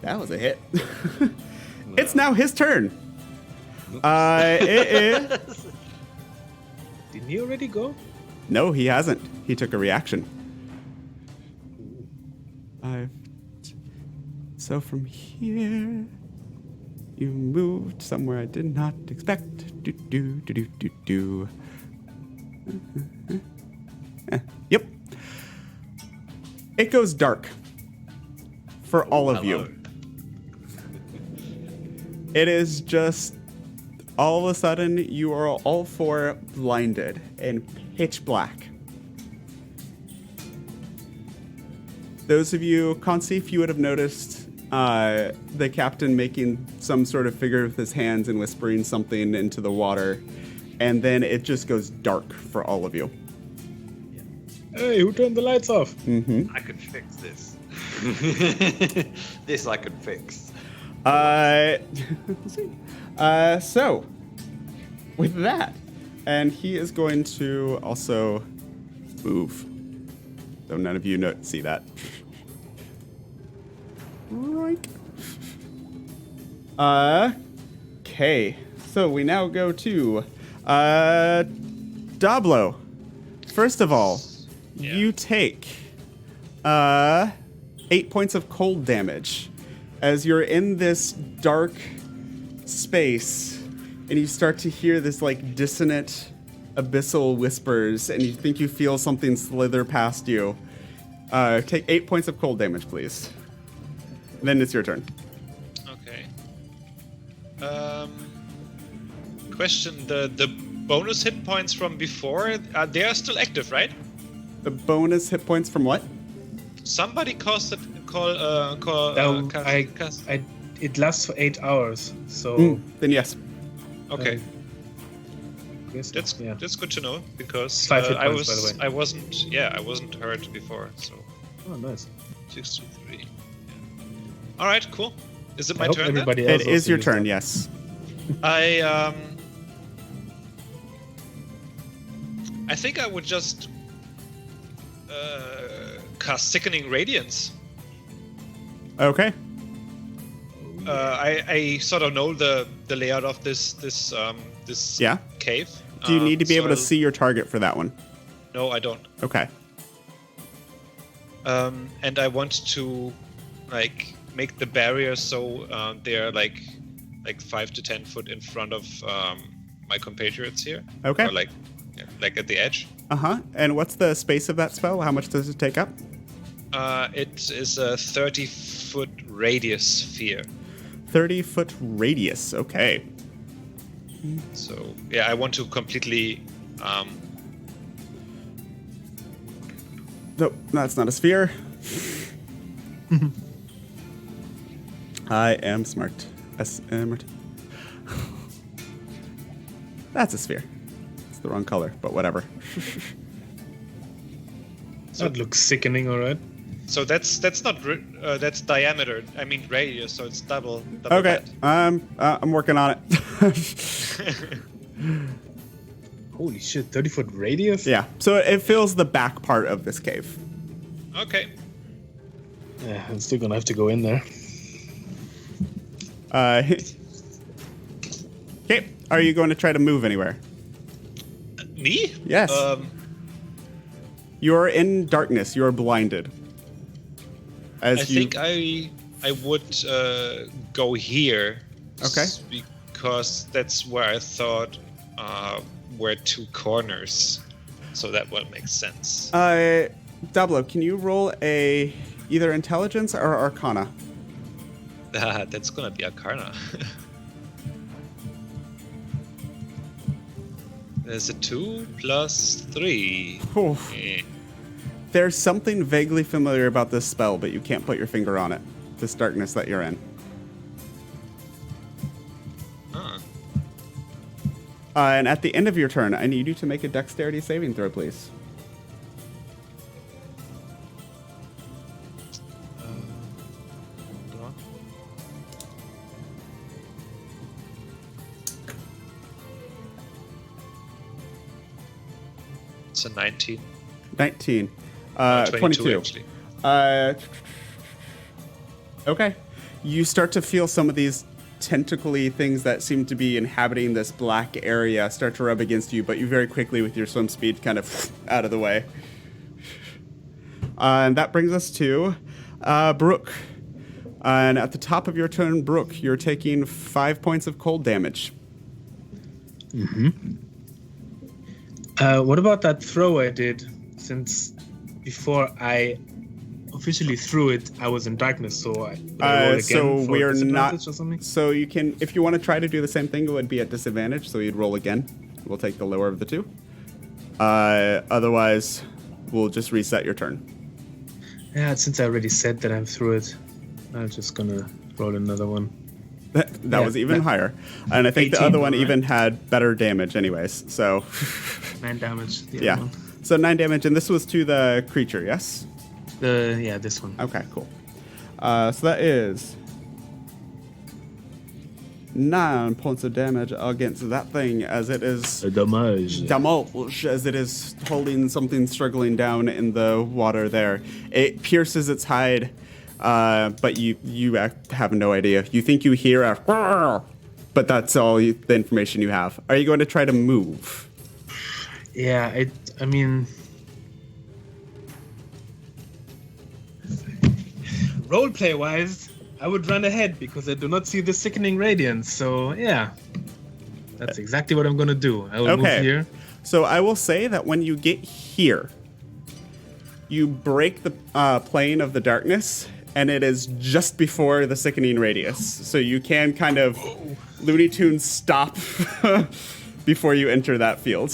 [SPEAKER 6] that was a hit. It's now his turn.
[SPEAKER 10] Didn't he already go?
[SPEAKER 6] No, he hasn't. He took a reaction. So from here, you moved somewhere I did not expect. Do do do do do do. Yep. It goes dark for all of you. It is just all of a sudden you are all four blinded and pitch black. Those of you, Consif, you would have noticed the captain making some sort of figure with his hands and whispering something into the water, and then it just goes dark for all of you.
[SPEAKER 10] Hey, who turned the lights off?
[SPEAKER 6] Mm-hmm.
[SPEAKER 4] I could fix this. This I could fix.
[SPEAKER 6] So, with that, and he is going to also move. So none of you see that. Right. Okay. So we now go to Dablo. First of all, you take 8 points of cold damage as you're in this dark space and you start to hear this like dissonant abyssal whispers, and you think you feel something slither past you. Take 8 points of cold damage, please. Then it's your turn.
[SPEAKER 9] Okay. Question: the bonus hit points from before, they are still active, right?
[SPEAKER 6] The bonus hit points from what?
[SPEAKER 9] Somebody casted
[SPEAKER 10] It lasts for 8 hours, so.
[SPEAKER 6] Then yes.
[SPEAKER 9] Okay.
[SPEAKER 10] Yes,
[SPEAKER 9] That's good to know, because
[SPEAKER 10] 5 hit points, by the way.
[SPEAKER 9] I wasn't hurt before, so
[SPEAKER 10] Oh, nice.
[SPEAKER 9] 6 to 3. Yeah. All right, cool. Is it my
[SPEAKER 10] I hope
[SPEAKER 9] turn then?
[SPEAKER 10] everybody else
[SPEAKER 6] It is
[SPEAKER 10] also
[SPEAKER 6] your
[SPEAKER 10] used
[SPEAKER 6] turn,
[SPEAKER 10] that.
[SPEAKER 6] yes.
[SPEAKER 9] I think I would just cast Sickening Radiance.
[SPEAKER 6] Okay.
[SPEAKER 9] I sort of know the layout of this
[SPEAKER 6] Yeah.
[SPEAKER 9] cave.
[SPEAKER 6] Do you need to be
[SPEAKER 9] so
[SPEAKER 6] able to see your target for that one?
[SPEAKER 9] No, I don't.
[SPEAKER 6] Okay.
[SPEAKER 9] And I want to make the barrier so they're like 5 to 10 foot in front of my compatriots here.
[SPEAKER 6] Okay.
[SPEAKER 9] Or like at the edge.
[SPEAKER 6] Uh-huh. And what's the space of that spell? How much does it take up?
[SPEAKER 9] It is a 30-foot radius sphere.
[SPEAKER 6] 30-foot radius. Okay.
[SPEAKER 9] So yeah, I want to completely.
[SPEAKER 6] Nope, that's not a sphere. I am smart. SMRT. That's a sphere. It's the wrong color, but whatever.
[SPEAKER 10] That looks sickening, alright.
[SPEAKER 9] So that's not that's diameter. I mean radius. So it's double
[SPEAKER 6] Okay,
[SPEAKER 9] that.
[SPEAKER 6] I'm working on it.
[SPEAKER 10] Holy shit, 30-foot radius?
[SPEAKER 6] Yeah, so it fills the back part of this cave.
[SPEAKER 9] Okay.
[SPEAKER 10] Yeah, I'm still gonna have to go in there.
[SPEAKER 6] Okay, are you going to try to move anywhere?
[SPEAKER 9] Me?
[SPEAKER 6] Yes. You're in darkness. You're blinded.
[SPEAKER 9] I think I would go here.
[SPEAKER 6] Okay.
[SPEAKER 9] Because that's where I thought were 2 corners, so that would make sense.
[SPEAKER 6] Dablo, can you roll either intelligence or arcana?
[SPEAKER 9] That's gonna be Arcana. There's a 2 plus 3.
[SPEAKER 6] Oof.
[SPEAKER 9] Eh.
[SPEAKER 6] There's something vaguely familiar about this spell, but you can't put your finger on it. This darkness that you're in.
[SPEAKER 9] Huh.
[SPEAKER 6] And at the end of your turn, I need you to make a dexterity saving throw, please.
[SPEAKER 9] Hold on. It's a 19.
[SPEAKER 1] 19.
[SPEAKER 9] 22,
[SPEAKER 1] 22.
[SPEAKER 9] actually.
[SPEAKER 1] Okay. You start to feel some of these tentacly things that seem to be inhabiting this black area start to rub against you, but you very quickly, with your swim speed, kind of out of the way. And that brings us to Bruk. And at the top of your turn, Bruk, you're taking 5 points of cold damage.
[SPEAKER 10] What about that throw I did? Since before I officially threw it, I was in darkness, so I roll again
[SPEAKER 1] so
[SPEAKER 10] for
[SPEAKER 1] we are
[SPEAKER 10] disadvantage
[SPEAKER 1] not.
[SPEAKER 10] or something?
[SPEAKER 1] So you can, if you want to try to do the same thing, it would be at disadvantage. So you'd roll again. We'll take the lower of the two. Otherwise, we'll just reset your turn.
[SPEAKER 10] Yeah, since I already said that I'm through it, I'm just gonna roll another one.
[SPEAKER 1] That was even higher. And I think the
[SPEAKER 10] 18,
[SPEAKER 1] other one
[SPEAKER 10] right?
[SPEAKER 1] even had better damage anyways. So
[SPEAKER 10] 9 damage. The
[SPEAKER 1] yeah.
[SPEAKER 10] other one.
[SPEAKER 1] So 9 damage, and this was to the creature, yes?
[SPEAKER 10] Yeah, this one.
[SPEAKER 1] Okay, cool. So that is 9 points of damage against that thing as it is damage, as it is holding something struggling down in the water there. It pierces its hide, but you have no idea. You think you hear a, but that's all the information you have. Are you going to try to move?
[SPEAKER 10] Yeah, I mean, roleplay wise, I would run ahead because I do not see the sickening radiance. So yeah, that's exactly what I'm gonna do. I will move here.
[SPEAKER 1] So I will say that when you get here, you break the plane of the darkness, and it is just before the sickening radius. So you can kind of Looney Tunes stop before you enter that field.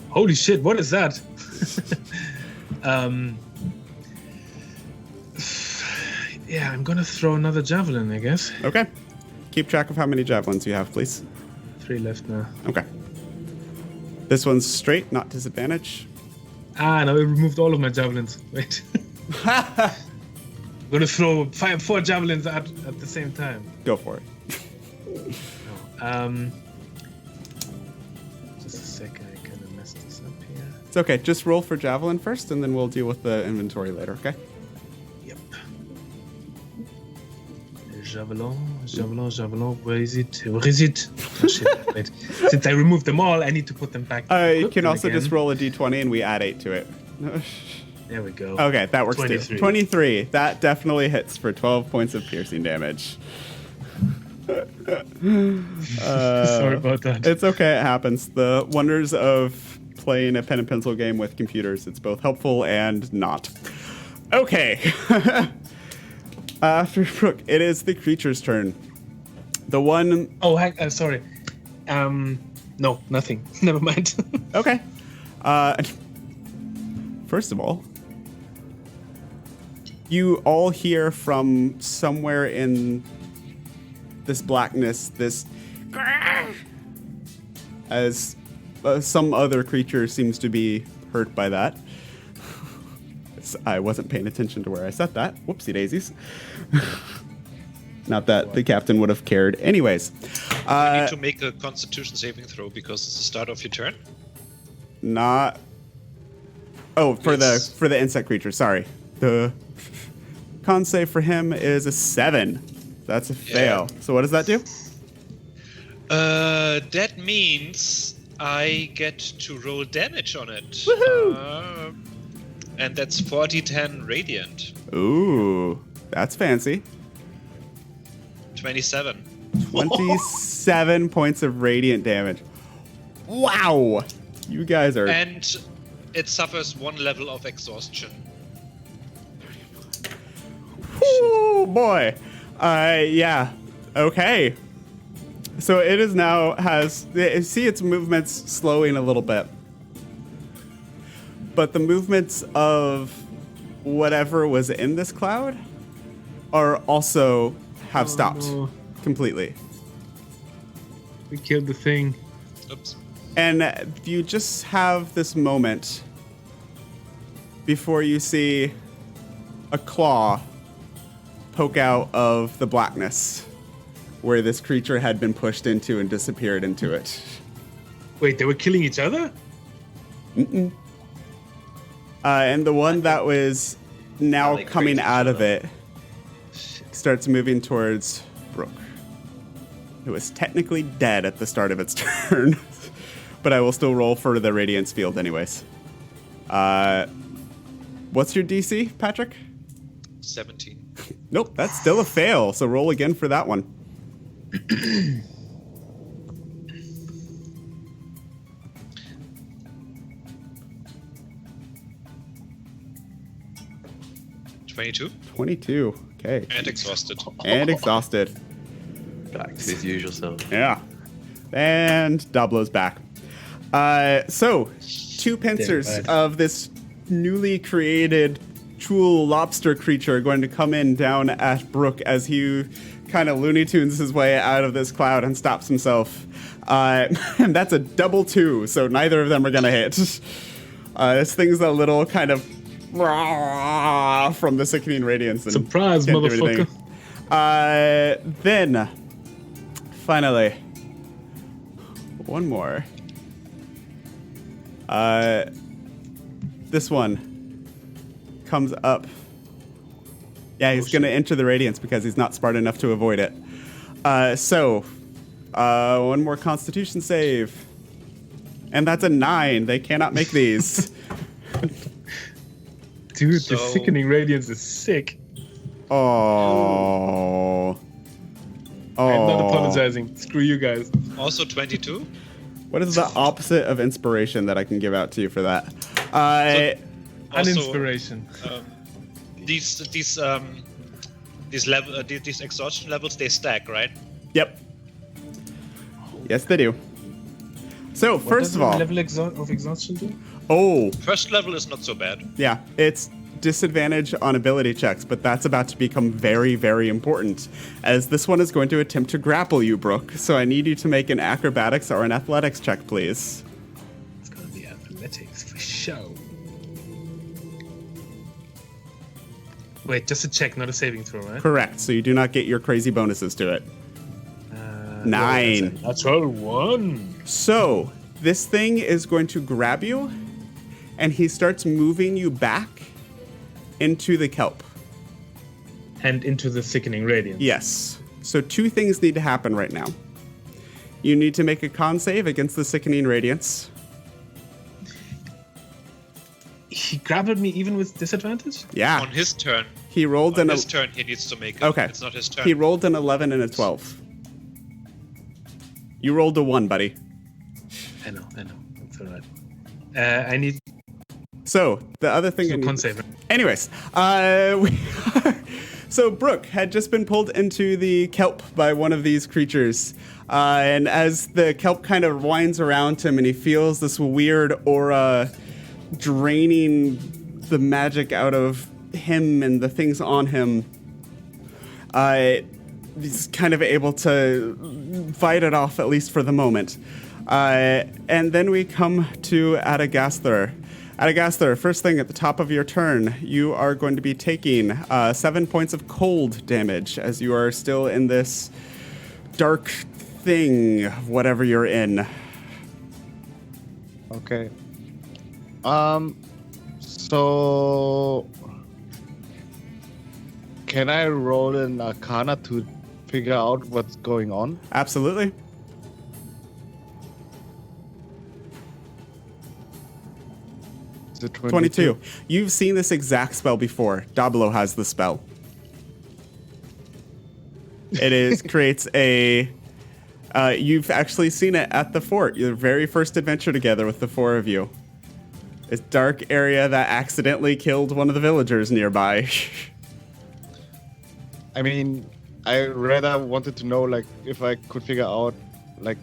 [SPEAKER 10] Holy shit! What is that? Yeah, I'm gonna throw another javelin, I guess.
[SPEAKER 1] Okay. Keep track of how many javelins you have, please.
[SPEAKER 10] 3 left now.
[SPEAKER 1] Okay. This one's straight, not disadvantage.
[SPEAKER 10] Ah, no, I removed all of my javelins. Wait. I'm gonna throw 4 javelins at the same time.
[SPEAKER 1] Go for it.
[SPEAKER 10] Just a second, I kind of messed this up here.
[SPEAKER 1] It's okay. Just roll for javelin first, and then we'll deal with the inventory later, okay?
[SPEAKER 10] Yep. Javelin, where is it? Oh shit, wait. Since I removed them all, I need to put them back.
[SPEAKER 1] You can also just roll a d20 and we add 8 to it.
[SPEAKER 10] There we go.
[SPEAKER 1] Okay, that works
[SPEAKER 10] 23.
[SPEAKER 1] too. 23. That definitely hits for 12 points of piercing damage.
[SPEAKER 10] Sorry about that.
[SPEAKER 1] It's okay, it happens. The wonders of playing a pen and pencil game with computers. It's both helpful and not. Okay. After Bruk, it is the creature's turn. The one...
[SPEAKER 10] Oh, sorry. No, nothing. Never mind.
[SPEAKER 1] Okay. First of all, you all hear from somewhere in this blackness, this... as some other creature seems to be hurt by that. I wasn't paying attention to where I set that. Whoopsie daisies. Not that the captain would have cared. Anyways.
[SPEAKER 9] You need to make a constitution saving throw because it's the start of your turn.
[SPEAKER 1] Not... Oh, for the insect creature, sorry. The con save for him is a 7. That's a fail.
[SPEAKER 9] Yeah.
[SPEAKER 1] So what does that do?
[SPEAKER 9] That means I get to roll damage on it.
[SPEAKER 1] Woohoo!
[SPEAKER 9] And that's 40-10 radiant.
[SPEAKER 1] Ooh, that's fancy.
[SPEAKER 9] 27.
[SPEAKER 1] 27 points of radiant damage. Wow! You guys are...
[SPEAKER 9] And it suffers 1 level of exhaustion.
[SPEAKER 1] Oh boy. Yeah. Okay. So it is now see its movements slowing a little bit. But the movements of whatever was in this cloud are also have stopped completely.
[SPEAKER 10] We killed the thing.
[SPEAKER 9] Oops.
[SPEAKER 1] And you just have this moment before you see a claw poke out of the blackness where this creature had been pushed into and disappeared into it.
[SPEAKER 10] Wait, they were killing each other?
[SPEAKER 6] Mm-mm. And the one that was now coming out of it starts moving towards Bruk, who is technically dead at the start of its turn. But I will still roll for the Radiance field anyways. What's your DC, Patrick?
[SPEAKER 9] 17.
[SPEAKER 6] Nope, that's still a fail, so roll again for that one.
[SPEAKER 9] 22.
[SPEAKER 6] 22, okay.
[SPEAKER 9] And exhausted.
[SPEAKER 6] And exhausted.
[SPEAKER 4] Back to his usual self.
[SPEAKER 6] Yeah. And Dablo's back. So, two pincers of this newly created Chul lobster creature are going to come in down at Bruk as he kind of Looney Tunes his way out of this cloud and stops himself. And that's a double 2, so neither of them are going to hit. This thing's a little kind of from the sickening radiance. And
[SPEAKER 10] Surprise,
[SPEAKER 6] can't do
[SPEAKER 10] motherfucker.
[SPEAKER 6] Then, finally, one more. This one comes up. Yeah, he's going to enter the radiance because he's not smart enough to avoid it. One more Constitution save. And that's a 9. They cannot make these.
[SPEAKER 10] Dude, the sickening radiance is sick.
[SPEAKER 6] Oh.
[SPEAKER 10] I'm not apologizing. Screw you guys.
[SPEAKER 9] Also 22.
[SPEAKER 6] What is the opposite of inspiration that I can give out to you for that?
[SPEAKER 10] Uninspiration.
[SPEAKER 9] These exhaustion levels, they stack, right?
[SPEAKER 6] Yep. Yes, they do. So,
[SPEAKER 10] What
[SPEAKER 6] first
[SPEAKER 10] does
[SPEAKER 6] of all...
[SPEAKER 10] level of exhaustion do?
[SPEAKER 6] Oh.
[SPEAKER 9] First level is not so bad.
[SPEAKER 6] Yeah, it's disadvantage on ability checks, but that's about to become very, very important, as this one is going to attempt to grapple you, Bruk. So I need you to make an acrobatics or an athletics check, please.
[SPEAKER 10] It's gonna be athletics for sure. Wait, just a check, not a saving throw, right?
[SPEAKER 6] Correct, so you do not get your crazy bonuses to it. 9.
[SPEAKER 10] Natural 1.
[SPEAKER 6] So, this thing is going to grab you, and he starts moving you back into the kelp.
[SPEAKER 10] And into the sickening radiance.
[SPEAKER 6] Yes. So 2 things need to happen right now. You need to make a con save against the sickening radiance.
[SPEAKER 10] He grappled me even with disadvantage?
[SPEAKER 6] Yeah.
[SPEAKER 9] On his turn.
[SPEAKER 6] He rolled
[SPEAKER 9] on his turn, he needs to make it.
[SPEAKER 6] Okay.
[SPEAKER 9] It's not his turn.
[SPEAKER 6] He rolled an 11 and a 12. You rolled a 1, buddy.
[SPEAKER 10] I know. It's alright. I need...
[SPEAKER 6] So, the other thing...
[SPEAKER 10] So con save.
[SPEAKER 6] Anyways, so Bruk had just been pulled into the kelp by one of these creatures. And as the kelp kind of winds around him and he feels this weird aura draining the magic out of him and the things on him, he's kind of able to fight it off, at least for the moment. And then we come to Adagasthar. Adagasthar, first thing at the top of your turn, you are going to be taking 7 points of cold damage as you are still in this dark thing, whatever you're in.
[SPEAKER 8] Okay. So can I roll an Arcana to figure out what's going on?
[SPEAKER 6] Absolutely.
[SPEAKER 8] Is it
[SPEAKER 6] 22. You've seen this exact spell before. Dablo has the spell. It creates a... you've actually seen it at the fort. Your very first adventure together with the 4 of you. This dark area that accidentally killed one of the villagers nearby.
[SPEAKER 8] I mean, I rather wanted to know, like, if I could figure out, like,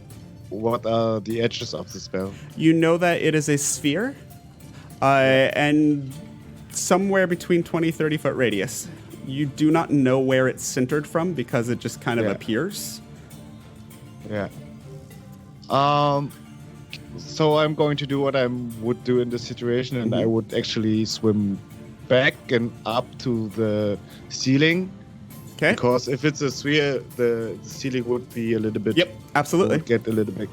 [SPEAKER 8] what are the edges of the spell.
[SPEAKER 6] You know that it is a sphere, and somewhere between 20-30 foot radius. You do not know where it's centered from because it just kind of appears.
[SPEAKER 8] Yeah. So I'm going to do what I would do in this situation, and I would actually swim back and up to the ceiling.
[SPEAKER 6] Okay.
[SPEAKER 8] Because if it's a sphere, the ceiling would be a little bit...
[SPEAKER 6] Yep, absolutely.
[SPEAKER 8] Would get a little bit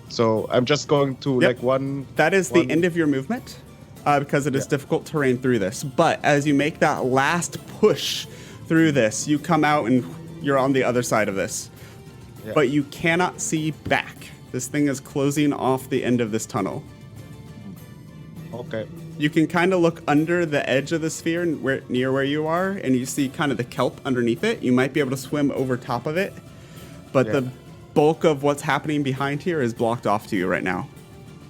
[SPEAKER 8] So I'm just going to
[SPEAKER 6] Yep.
[SPEAKER 8] like one.
[SPEAKER 6] That is the
[SPEAKER 8] one-
[SPEAKER 6] end of your movement, because it is difficult terrain through this. But as you make that last push through this, you come out and you're on the other side of this.
[SPEAKER 8] Yeah.
[SPEAKER 6] But you cannot see back. This thing is closing off the end of this tunnel.
[SPEAKER 8] Okay.
[SPEAKER 6] You can kind of look under the edge of the sphere near where you are, and you see kind of the kelp underneath it. You might be able to swim over top of it, but
[SPEAKER 8] Yeah.
[SPEAKER 6] the bulk of what's happening behind here is blocked off to you right now.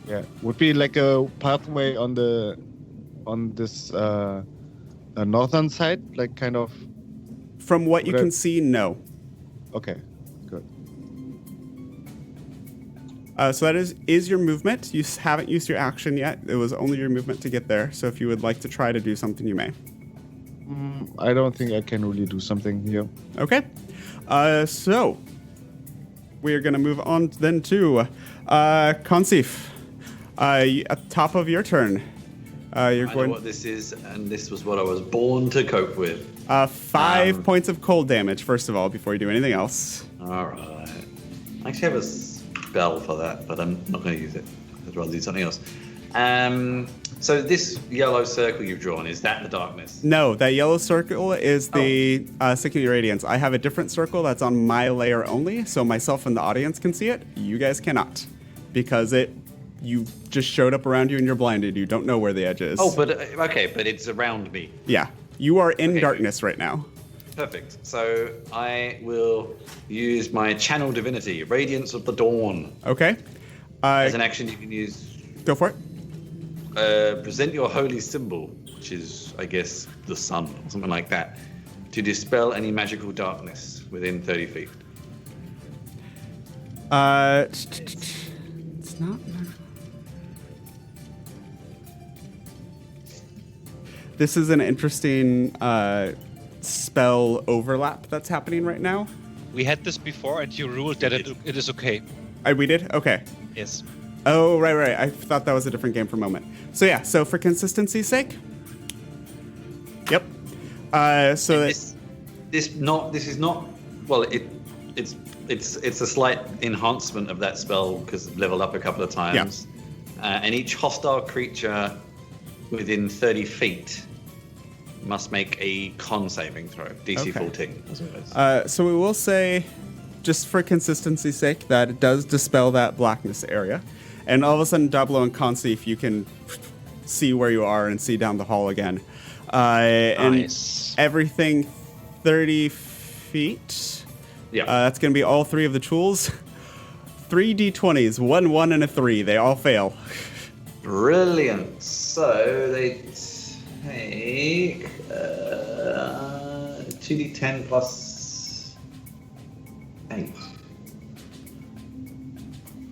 [SPEAKER 8] Yeah. Would be like a pathway on this northern side, like kind of.
[SPEAKER 6] From what you
[SPEAKER 8] Okay.
[SPEAKER 6] can see, no.
[SPEAKER 8] Okay. Good.
[SPEAKER 6] So that is your movement. You haven't used your action yet. It was only your movement to get there. So if you would like to try to do something, you may.
[SPEAKER 8] I don't think I can really do something here.
[SPEAKER 6] Okay. So we are going to move on then to Consif. At the top of your turn, you're
[SPEAKER 4] I know
[SPEAKER 6] going
[SPEAKER 4] what this is, and this was what I was born to cope with.
[SPEAKER 6] 5 points of cold damage, first of all, before you do anything else.
[SPEAKER 4] All right. I actually have a spell for that, but I'm not going to use it. I'd rather do something else. So this yellow circle you've drawn, is that the darkness?
[SPEAKER 6] No, that yellow circle is the Sickening Radiance. I have a different circle that's on my layer only, so myself and the audience can see it. You guys cannot, because you just showed up around you and you're blinded. You don't know where the edge is.
[SPEAKER 4] Oh, but it's around me.
[SPEAKER 6] Yeah, you are in
[SPEAKER 4] Okay.
[SPEAKER 6] darkness right now.
[SPEAKER 4] Perfect. So I will use my Channel Divinity, Radiance of the Dawn.
[SPEAKER 6] Okay.
[SPEAKER 4] As an action, you can use
[SPEAKER 6] Go for it.
[SPEAKER 4] present your holy symbol, which is, I guess, the sun or something like that, to dispel any magical darkness within 30 feet.
[SPEAKER 6] It's not. This is an interesting spell overlap that's happening right now.
[SPEAKER 9] We had this before, and you ruled that it is okay.
[SPEAKER 6] We did? Okay.
[SPEAKER 9] Yes.
[SPEAKER 6] Oh, right. I thought that was a different game for a moment. So yeah, so for consistency's sake. Yep. So
[SPEAKER 4] This is not. Well, it's a slight enhancement of that spell because it leveled up a couple of times. And each hostile creature within 30 feet must make a con saving throw, DC
[SPEAKER 6] Okay.
[SPEAKER 4] 14. That's what it is.
[SPEAKER 6] So we will say, just for consistency's sake, that it does dispel that blackness area. And all of a sudden, Dablo and Consif, you can see where you are and see down the hall again.
[SPEAKER 9] Nice.
[SPEAKER 6] And everything 30 feet.
[SPEAKER 4] Yeah.
[SPEAKER 6] That's going to be all 3 of the tools. 3 d20s, 1, 1, and a 3. They all fail.
[SPEAKER 4] Brilliant. So they take 2d10 plus 8.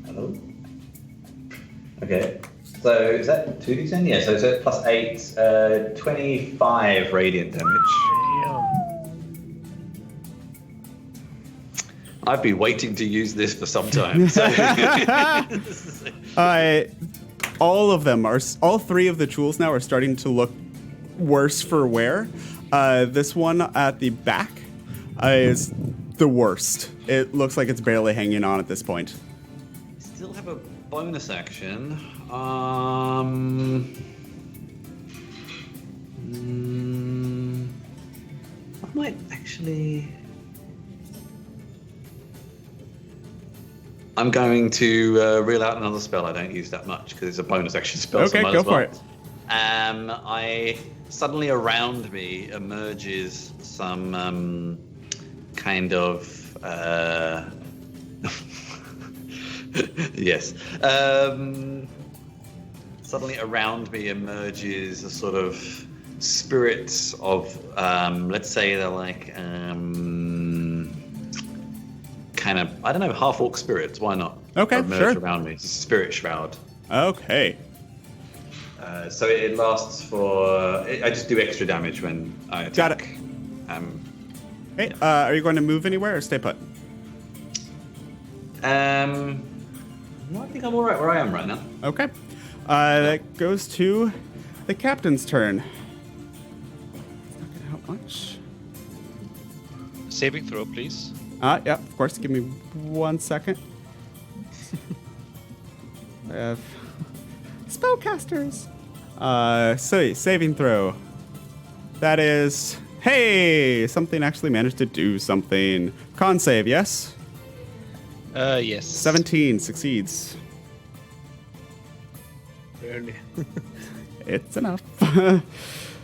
[SPEAKER 4] Hello? Okay. So is that 2d10? Yeah, so it's plus 8, 25 radiant damage. I've been waiting to use this for some time. So
[SPEAKER 6] All 3 of the tools now are starting to look worse for wear. This one at the back is the worst. It looks like it's barely hanging on at this point.
[SPEAKER 4] Still have a bonus action. I might actually. I'm going to reel out another spell I don't use that much because it's a bonus action spell.
[SPEAKER 6] Okay,
[SPEAKER 4] so might
[SPEAKER 6] go
[SPEAKER 4] as well.
[SPEAKER 6] for it.
[SPEAKER 4] Suddenly around me emerges some kind of yes. Suddenly around me emerges a sort of spirit of let's say they're like kind of, I don't know, half-orc spirits. Why not?
[SPEAKER 6] Okay,
[SPEAKER 4] emerge
[SPEAKER 6] sure.
[SPEAKER 4] around me. It's a spirit shroud.
[SPEAKER 6] Okay.
[SPEAKER 4] So it lasts for. I just do extra damage when I attack.
[SPEAKER 6] Got it. Hey, are you going to move anywhere or stay put?
[SPEAKER 4] I think I'm all right where I am right now.
[SPEAKER 6] Okay. That goes to the captain's turn. It's not going to help much.
[SPEAKER 9] Saving throw, please.
[SPEAKER 6] Yeah, of course. Give me 1 second. I have spellcasters. So saving throw. That is, hey, something actually managed to do something. Con save, yes?
[SPEAKER 9] Yes.
[SPEAKER 6] 17 succeeds.
[SPEAKER 10] Barely.
[SPEAKER 6] It's enough.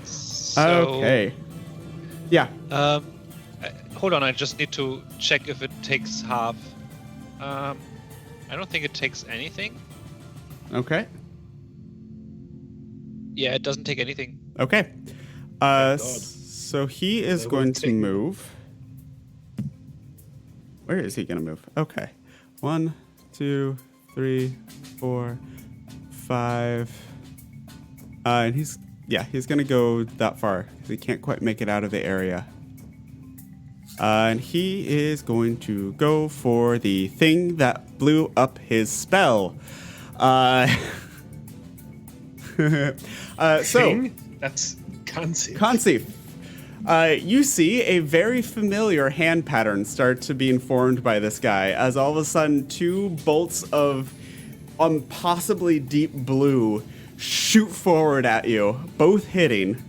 [SPEAKER 9] So,
[SPEAKER 6] Okay. Yeah.
[SPEAKER 9] Hold on, I just need to check if it takes half. I don't think it takes anything.
[SPEAKER 6] Okay.
[SPEAKER 9] Yeah, it doesn't take anything.
[SPEAKER 6] Okay. So he is going to move. Where is he going to move? Okay. 1, 2, 3, 4, 5. And he's going to go that far because he can't quite make it out of the area. And he is going to go for the thing that blew up his spell.
[SPEAKER 10] Thing? That's Kansi.
[SPEAKER 6] Kansi, you see a very familiar hand pattern start to be formed by this guy as all of a sudden 2 bolts of impossibly deep blue shoot forward at you, both hitting,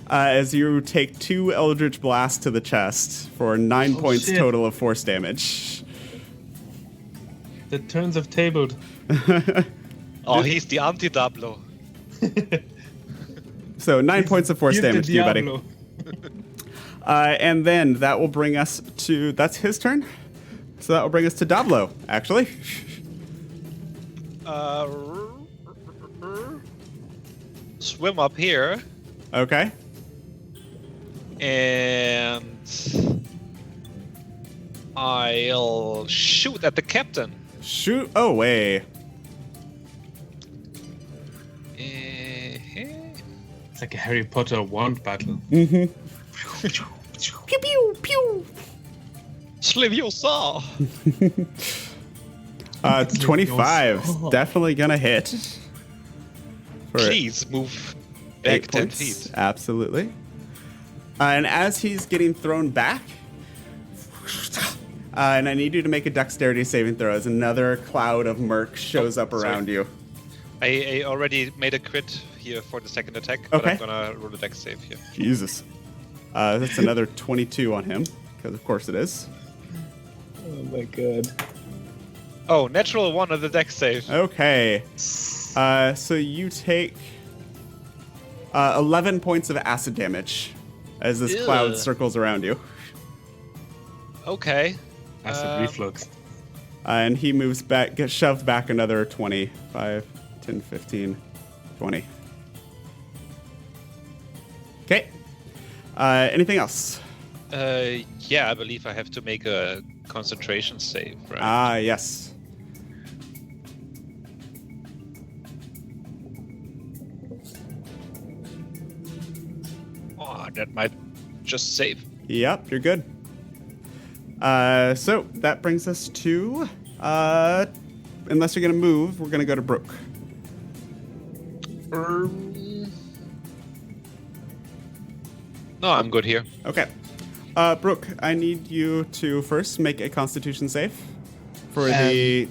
[SPEAKER 6] as you take 2 Eldritch Blasts to the chest for 9 points
[SPEAKER 10] shit.
[SPEAKER 6] total of force damage.
[SPEAKER 10] The turns have tabled.
[SPEAKER 9] Oh, he's the anti-Dablo.
[SPEAKER 6] So 9 points of force
[SPEAKER 10] Give the
[SPEAKER 6] damage to you, buddy.
[SPEAKER 10] Diablo.
[SPEAKER 6] And then that will bring us to... That's his turn? So that will bring us to Dablo, actually.
[SPEAKER 9] Swim up here
[SPEAKER 6] Okay.
[SPEAKER 9] and I'll shoot at the captain.
[SPEAKER 6] Shoot away.
[SPEAKER 10] It's like a Harry Potter wand battle.
[SPEAKER 6] Pew, pew, pew.
[SPEAKER 9] Sliviosa.
[SPEAKER 6] 25. Definitely gonna hit. For
[SPEAKER 9] Please move back
[SPEAKER 6] 8
[SPEAKER 9] 10
[SPEAKER 6] points.
[SPEAKER 9] feet.
[SPEAKER 6] Absolutely. And as he's getting thrown back, and I need you to make a dexterity saving throw as another cloud of murk shows up around you.
[SPEAKER 9] I already made a crit here for the second attack, but
[SPEAKER 6] Okay.
[SPEAKER 9] I'm gonna roll a dex save here.
[SPEAKER 6] Jesus. That's another 22 on him, because of course it is.
[SPEAKER 10] Oh my god.
[SPEAKER 9] Oh, natural 1 on the dex save.
[SPEAKER 6] Okay. So you take 11 points of acid damage as this cloud
[SPEAKER 9] Ew.
[SPEAKER 6] circles around you.
[SPEAKER 9] Okay.
[SPEAKER 10] Acid reflux.
[SPEAKER 6] And he moves back, gets shoved back another 20. 5, 10, 15, 20. Okay. Anything else?
[SPEAKER 9] Yeah, I believe I have to make a concentration save, right?
[SPEAKER 6] Ah, yes.
[SPEAKER 9] Oh, that might just save.
[SPEAKER 6] Yep, you're good. So that brings us to, unless you're going to move, we're going to go to Bruk.
[SPEAKER 9] No, I'm good here.
[SPEAKER 6] Okay. Bruk, I need you to first make a Constitution save for the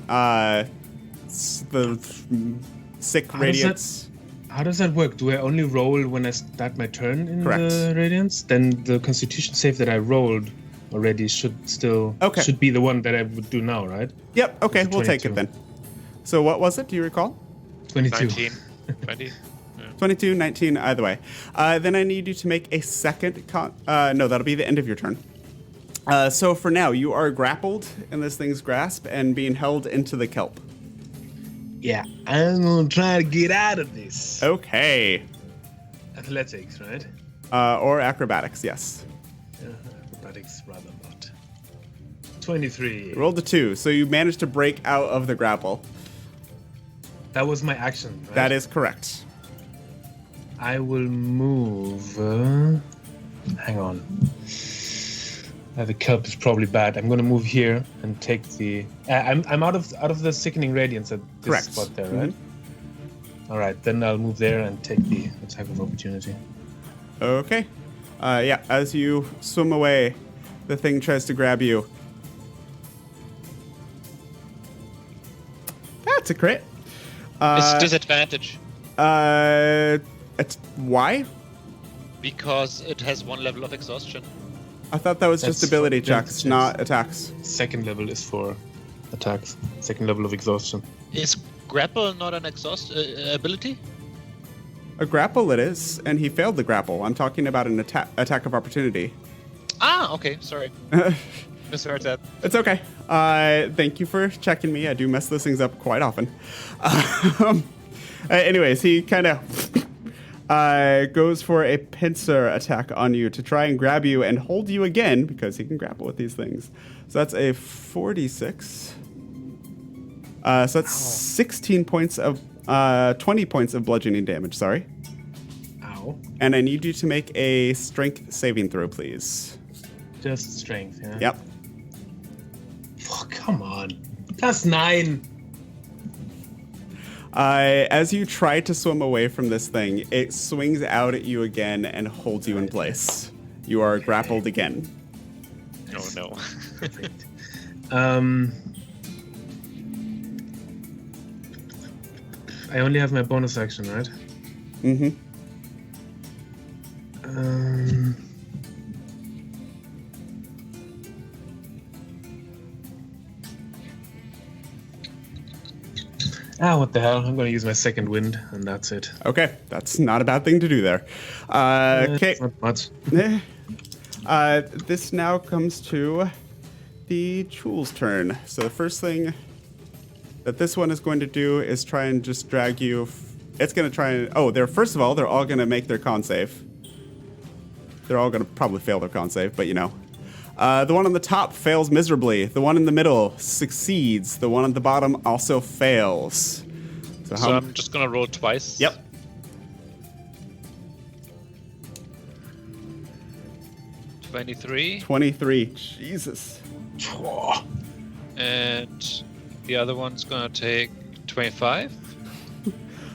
[SPEAKER 6] sick radiance.
[SPEAKER 10] How does that work? Do I only roll when I start my turn in
[SPEAKER 6] Correct.
[SPEAKER 10] the radiance? Then the Constitution save that I rolled already should be the one that I would do now, right?
[SPEAKER 6] Yep. Okay,
[SPEAKER 10] It's
[SPEAKER 6] we'll take it
[SPEAKER 10] 22.
[SPEAKER 6] then. So what was it? Do you recall?
[SPEAKER 10] 22.
[SPEAKER 9] 19, 20.
[SPEAKER 6] 22, 19, either way. Then I need you to make a second no, that'll be the end of your turn. So for now, you are grappled in this thing's grasp and being held into the kelp.
[SPEAKER 10] Yeah, I'm gonna try to get out of this.
[SPEAKER 6] Okay.
[SPEAKER 10] Athletics, right?
[SPEAKER 6] Or acrobatics, yes.
[SPEAKER 10] Athletics, rather not. 23.
[SPEAKER 6] Rolled a 2, so you managed to break out of the grapple.
[SPEAKER 10] That was my action, right?
[SPEAKER 6] That is correct.
[SPEAKER 10] I will move. Hang on. The kelp is probably bad. I'm gonna move here and take the. I'm out of the sickening radiance at this
[SPEAKER 6] Correct.
[SPEAKER 10] spot there, right? All right, then I'll move there and take the attack of opportunity.
[SPEAKER 6] Okay. Yeah, as you swim away, the thing tries to grab you. That's a crit.
[SPEAKER 9] It's disadvantage
[SPEAKER 6] Why?
[SPEAKER 9] because it has 1 level of exhaustion.
[SPEAKER 6] I thought that was just
[SPEAKER 10] That's
[SPEAKER 6] ability
[SPEAKER 10] for
[SPEAKER 6] checks,
[SPEAKER 10] checks.
[SPEAKER 6] not attacks.
[SPEAKER 10] Second level is for attacks. Second level of exhaustion.
[SPEAKER 9] Is grapple not an ability?
[SPEAKER 6] A grapple it is, and he failed the grapple. I'm talking about an attack of opportunity.
[SPEAKER 9] Ah, okay. Sorry. Misheard that.
[SPEAKER 6] It's okay. Thank you for checking me. I do mess those things up quite often. Anyways, he kind of goes for a pincer attack on you to try and grab you and hold you again because he can grapple with these things. So that's a 46. So that's 16 points of 20 points of bludgeoning damage. Sorry.
[SPEAKER 10] Ow.
[SPEAKER 6] And I need you to make a strength saving throw, please.
[SPEAKER 10] Just strength, yeah?
[SPEAKER 6] Yep.
[SPEAKER 10] Oh, come on. That's 9.
[SPEAKER 6] As you try to swim away from this thing, it swings out at you again and holds you in place. You are grappled again.
[SPEAKER 9] Oh no.
[SPEAKER 10] Perfect. I only have my bonus action, right?
[SPEAKER 6] Mm-hmm.
[SPEAKER 10] What the hell? I'm gonna use my second wind, and that's it.
[SPEAKER 6] Okay, that's not a bad thing to do there. Okay.
[SPEAKER 10] It's not much.
[SPEAKER 6] This now comes to the Chul's turn. So the first thing that this one is going to do is try and just drag you. It's going to try and... Oh, first of all, they're all going to make their con save. They're all going to probably fail their con save, but you know. The one on the top fails miserably. The one in the middle succeeds. The one on the bottom also fails.
[SPEAKER 9] So I'm just gonna roll twice.
[SPEAKER 6] Yep.
[SPEAKER 9] $23.
[SPEAKER 6] 23. Jesus.
[SPEAKER 9] And the other one's gonna take 25.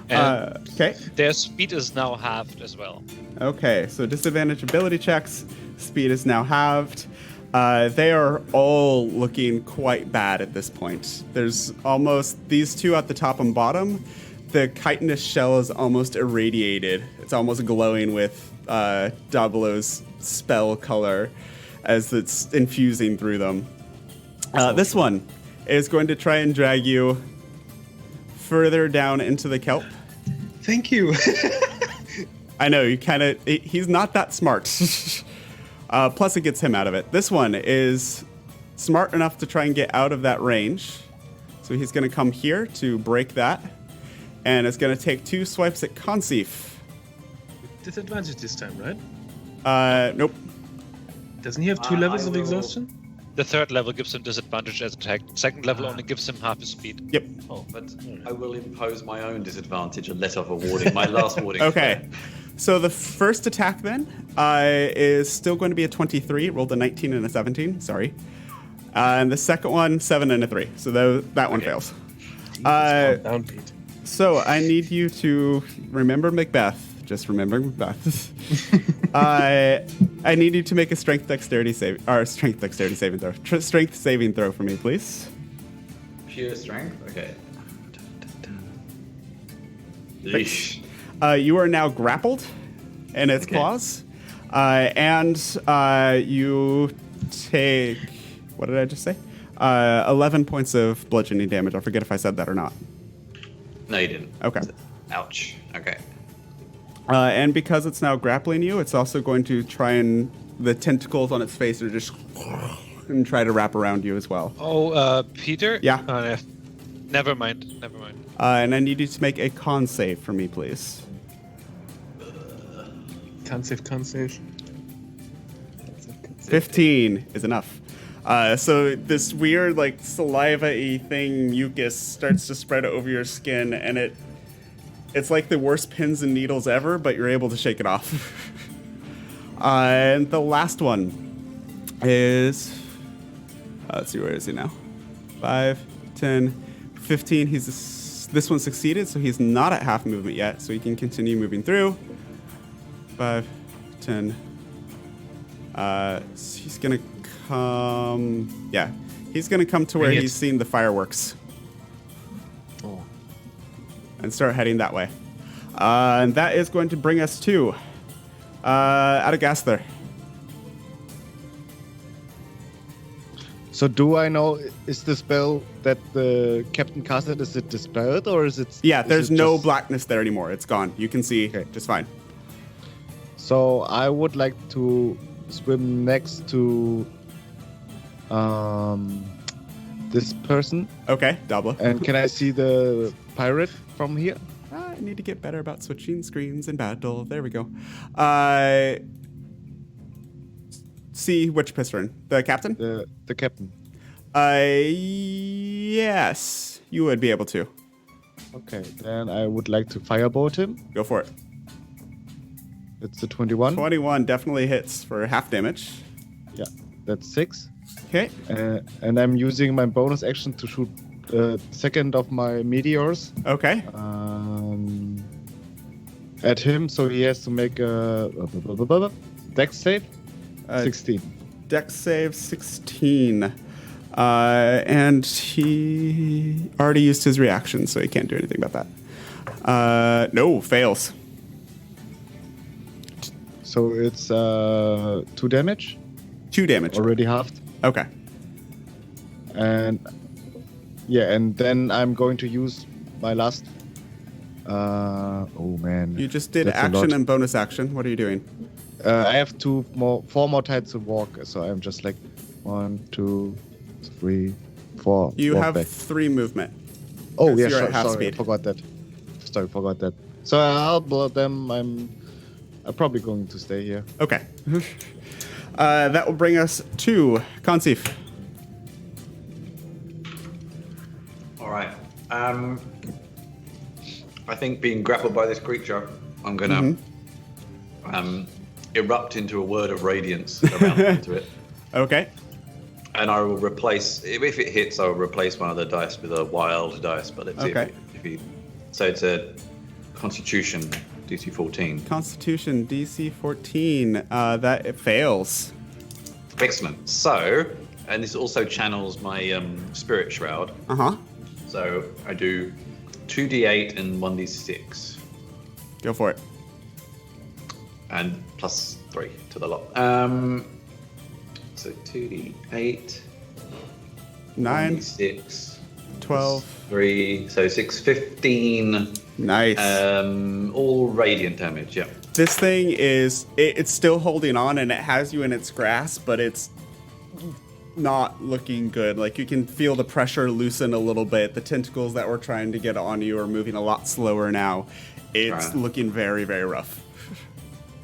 [SPEAKER 9] And
[SPEAKER 6] Okay.
[SPEAKER 9] their speed is now halved as well.
[SPEAKER 6] Okay, so disadvantage ability checks. Speed is now halved. They are all looking quite bad at this point. There's almost these two at the top and bottom. The chitinous shell is almost irradiated. It's almost glowing with Dablo's spell color as it's infusing through them. This one is going to try and drag you further down into the kelp.
[SPEAKER 10] Thank you.
[SPEAKER 6] I know, he's not that smart. Plus, it gets him out of it. This one is smart enough to try and get out of that range. So he's going to come here to break that. And it's going to take 2 swipes at Conceive.
[SPEAKER 10] Disadvantage this time, right?
[SPEAKER 6] Nope.
[SPEAKER 10] Doesn't he have 2 levels of exhaustion?
[SPEAKER 9] The third level gives him disadvantage as attack. Second level only gives him half his speed.
[SPEAKER 6] Yep.
[SPEAKER 4] Oh, but I will impose my own disadvantage and let off a warning. My last warning.
[SPEAKER 6] Okay. So the first attack then is still going to be a 23. Rolled a 19 and a 17. Sorry. And the second one, 7 and a 3. So that one fails.
[SPEAKER 10] Down, Pete.
[SPEAKER 6] So I need you to remember Macbeth. Just remember Macbeth. I need you to make a strength dexterity saving throw. Strength saving throw for me, please.
[SPEAKER 4] Pure strength? Okay.
[SPEAKER 6] Thanks. You are now grappled in its claws. And you take... What did I just say? 11 points of bludgeoning damage. I forget if I said that or not.
[SPEAKER 4] No, you didn't.
[SPEAKER 6] Okay.
[SPEAKER 4] Ouch. Okay.
[SPEAKER 6] And because it's now grappling you, it's also going to try and... The tentacles on its face are just... and try to wrap around you as well.
[SPEAKER 9] Oh, Peter?
[SPEAKER 6] Yeah?
[SPEAKER 9] Never mind.
[SPEAKER 6] And I need you to make a con save for me, please.
[SPEAKER 10] Can't save.
[SPEAKER 6] 15 is enough. So this weird, like, saliva-y thing, mucus, starts to spread over your skin, and it's like the worst pins and needles ever, but you're able to shake it off. And the last one is... let's see, where is he now? 5, 10, 15. This one succeeded, so he's not at half movement yet, so he can continue moving through. 5, 10. He's going to come... Yeah, he's going to come to where he's seen the fireworks.
[SPEAKER 10] Oh.
[SPEAKER 6] and start heading that way. And that is going to bring us to Adagasther.
[SPEAKER 8] So do I know, is the spell that the captain casted, is it dispelled or is it...
[SPEAKER 6] Yeah,
[SPEAKER 8] is
[SPEAKER 6] there's
[SPEAKER 8] it
[SPEAKER 6] no
[SPEAKER 8] just-
[SPEAKER 6] blackness there anymore. It's gone. You can see just fine.
[SPEAKER 8] So I would like to swim next to this person.
[SPEAKER 6] Okay, Dablo.
[SPEAKER 8] And can I see the pirate from here?
[SPEAKER 6] I need to get better about switching screens in battle. There we go. See which piston? The captain?
[SPEAKER 8] The captain.
[SPEAKER 6] Yes, you would be able to.
[SPEAKER 8] Okay, then I would like to firebolt him.
[SPEAKER 6] Go for it.
[SPEAKER 8] It's a 21.
[SPEAKER 6] 21 definitely hits for half damage.
[SPEAKER 8] Yeah, that's 6.
[SPEAKER 6] Okay.
[SPEAKER 8] And I'm using my bonus action to shoot second of my meteors
[SPEAKER 6] Okay.
[SPEAKER 8] at him, so he has to make a dex save. 16.
[SPEAKER 6] Dex save 16. And he already used his reaction, so he can't do anything about that. No, fails.
[SPEAKER 8] So it's 2 damage.
[SPEAKER 6] 2 damage.
[SPEAKER 8] Already halved.
[SPEAKER 6] Okay.
[SPEAKER 8] And yeah, and then I'm going to use my last. Oh man.
[SPEAKER 6] You just did
[SPEAKER 8] That's a
[SPEAKER 6] action
[SPEAKER 8] lot.
[SPEAKER 6] and bonus action. What are you doing?
[SPEAKER 8] I have 4 more times to walk, so I'm just like 1, 2, 3, 4.
[SPEAKER 6] You
[SPEAKER 8] walk
[SPEAKER 6] have
[SPEAKER 8] back.
[SPEAKER 6] 3 movement.
[SPEAKER 8] Oh
[SPEAKER 6] 'cause
[SPEAKER 8] yeah,
[SPEAKER 6] you're at half
[SPEAKER 8] sorry,
[SPEAKER 6] speed.
[SPEAKER 8] forgot that. So I'll blow them. I'm probably going to stay here.
[SPEAKER 6] Okay. That will bring us to Conceive.
[SPEAKER 4] All right. I think being grappled by this creature, I'm gonna erupt into a word of radiance around into it,
[SPEAKER 6] Okay.
[SPEAKER 4] and I will replace. If it hits, I will replace one of the dice with a wild dice. But let's see
[SPEAKER 6] Okay.
[SPEAKER 4] if he. So it's a Constitution DC 14.
[SPEAKER 6] Constitution DC 14. That it fails.
[SPEAKER 4] Excellent. So, and this also channels my Spirit Shroud.
[SPEAKER 6] Uh-huh.
[SPEAKER 4] So I do 2d8 and 1d6.
[SPEAKER 6] Go for it.
[SPEAKER 4] And plus 3 to the lot. So 2d8,
[SPEAKER 6] 9,
[SPEAKER 4] 1d6,
[SPEAKER 6] 12.
[SPEAKER 4] 3, so 6, 15.
[SPEAKER 6] Nice.
[SPEAKER 4] All radiant damage, yeah.
[SPEAKER 6] This thing is, it's still holding on and it has you in its grasp, but it's not looking good. Like you can feel the pressure loosen a little bit. The tentacles that were trying to get on you are moving a lot slower now. It's
[SPEAKER 4] Right.
[SPEAKER 6] looking very, very rough.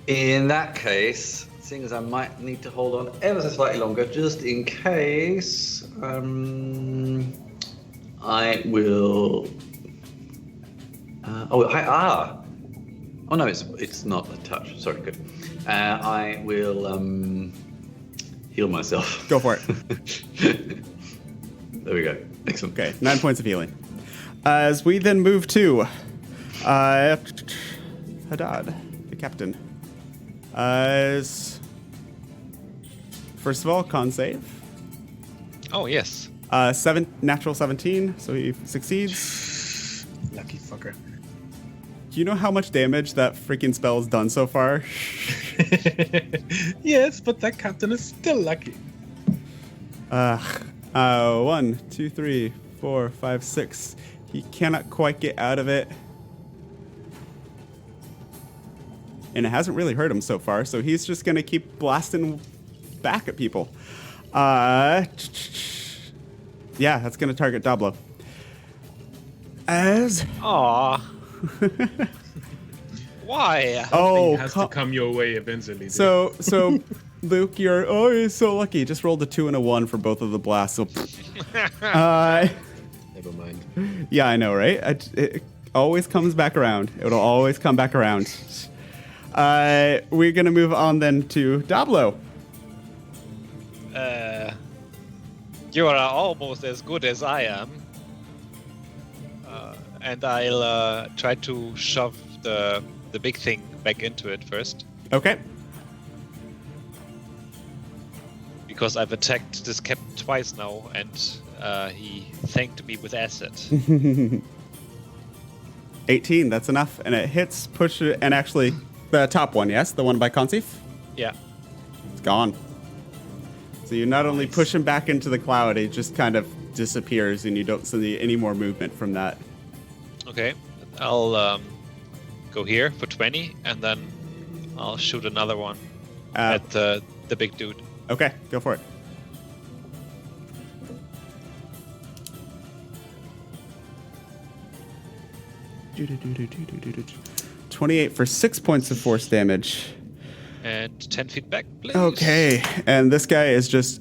[SPEAKER 4] In that case, seeing as I might need to hold on ever so slightly longer, just in case, I will. Oh no, it's not a touch. Sorry, good. I will heal myself.
[SPEAKER 6] Go for it.
[SPEAKER 4] There we go. Excellent.
[SPEAKER 6] Okay, 9 points of healing. As we then move to Haddad, the captain. As first of all, con save.
[SPEAKER 9] Oh, yes.
[SPEAKER 6] Natural 17, so he succeeds.
[SPEAKER 10] Lucky fucker.
[SPEAKER 6] Do you know how much damage that freaking spell has done so far?
[SPEAKER 10] Yes, but that captain is still lucky.
[SPEAKER 6] 1, 2, 3, 4, 5, 6. He cannot quite get out of it. And it hasn't really hurt him so far, so he's just going to keep blasting back at people. Yeah, that's going to target Dablo. As...
[SPEAKER 9] Aw. Why?
[SPEAKER 6] Oh,
[SPEAKER 10] It has to come your way eventually. dude.
[SPEAKER 6] So Luke, you're so lucky. Just rolled a 2 and a 1 for both of the blasts. So,
[SPEAKER 10] Never mind.
[SPEAKER 6] yeah, I know, right? It always comes back around. It'll always come back around. We're gonna move on then to Dablo.
[SPEAKER 9] You are almost as good as I am. And I'll try to shove the big thing back into it first.
[SPEAKER 6] Okay.
[SPEAKER 9] Because I've attacked this captain twice now, and he thanked me with acid.
[SPEAKER 6] 18, that's enough. And it hits, push it, and actually, the top one, yes? The one by Consif?
[SPEAKER 9] Yeah.
[SPEAKER 6] It's gone. So you not only push him back into the cloud, it just kind of disappears, and you don't see any more movement from that.
[SPEAKER 9] Okay. I'll go here for 20, and then I'll shoot another one at the big dude.
[SPEAKER 6] Okay, go for it. $28 for 6 points of force damage.
[SPEAKER 9] And 10 feet back, please.
[SPEAKER 6] Okay, and this guy is just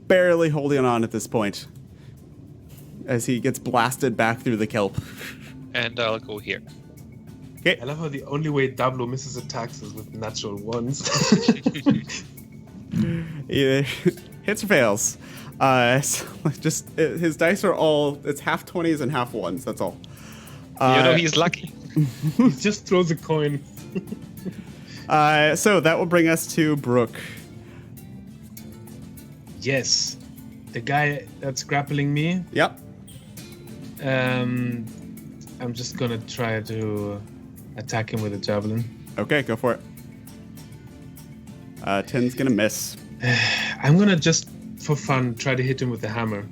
[SPEAKER 6] barely holding on at this point as he gets blasted back through the kelp.
[SPEAKER 9] And I'll go here.
[SPEAKER 6] Okay.
[SPEAKER 10] I love how the only way Dablo misses attacks is with natural ones.
[SPEAKER 6] Either hits or fails. His dice are all, it's half 20s and half 1s, that's all.
[SPEAKER 9] He's lucky.
[SPEAKER 10] He just throws a coin.
[SPEAKER 6] So that will bring us to Bruk.
[SPEAKER 10] Yes. The guy that's grappling me.
[SPEAKER 6] Yep.
[SPEAKER 10] I'm just gonna try to attack him with a javelin.
[SPEAKER 6] Okay, go for it. 10's gonna miss.
[SPEAKER 10] I'm gonna just, for fun, try to hit him with the hammer.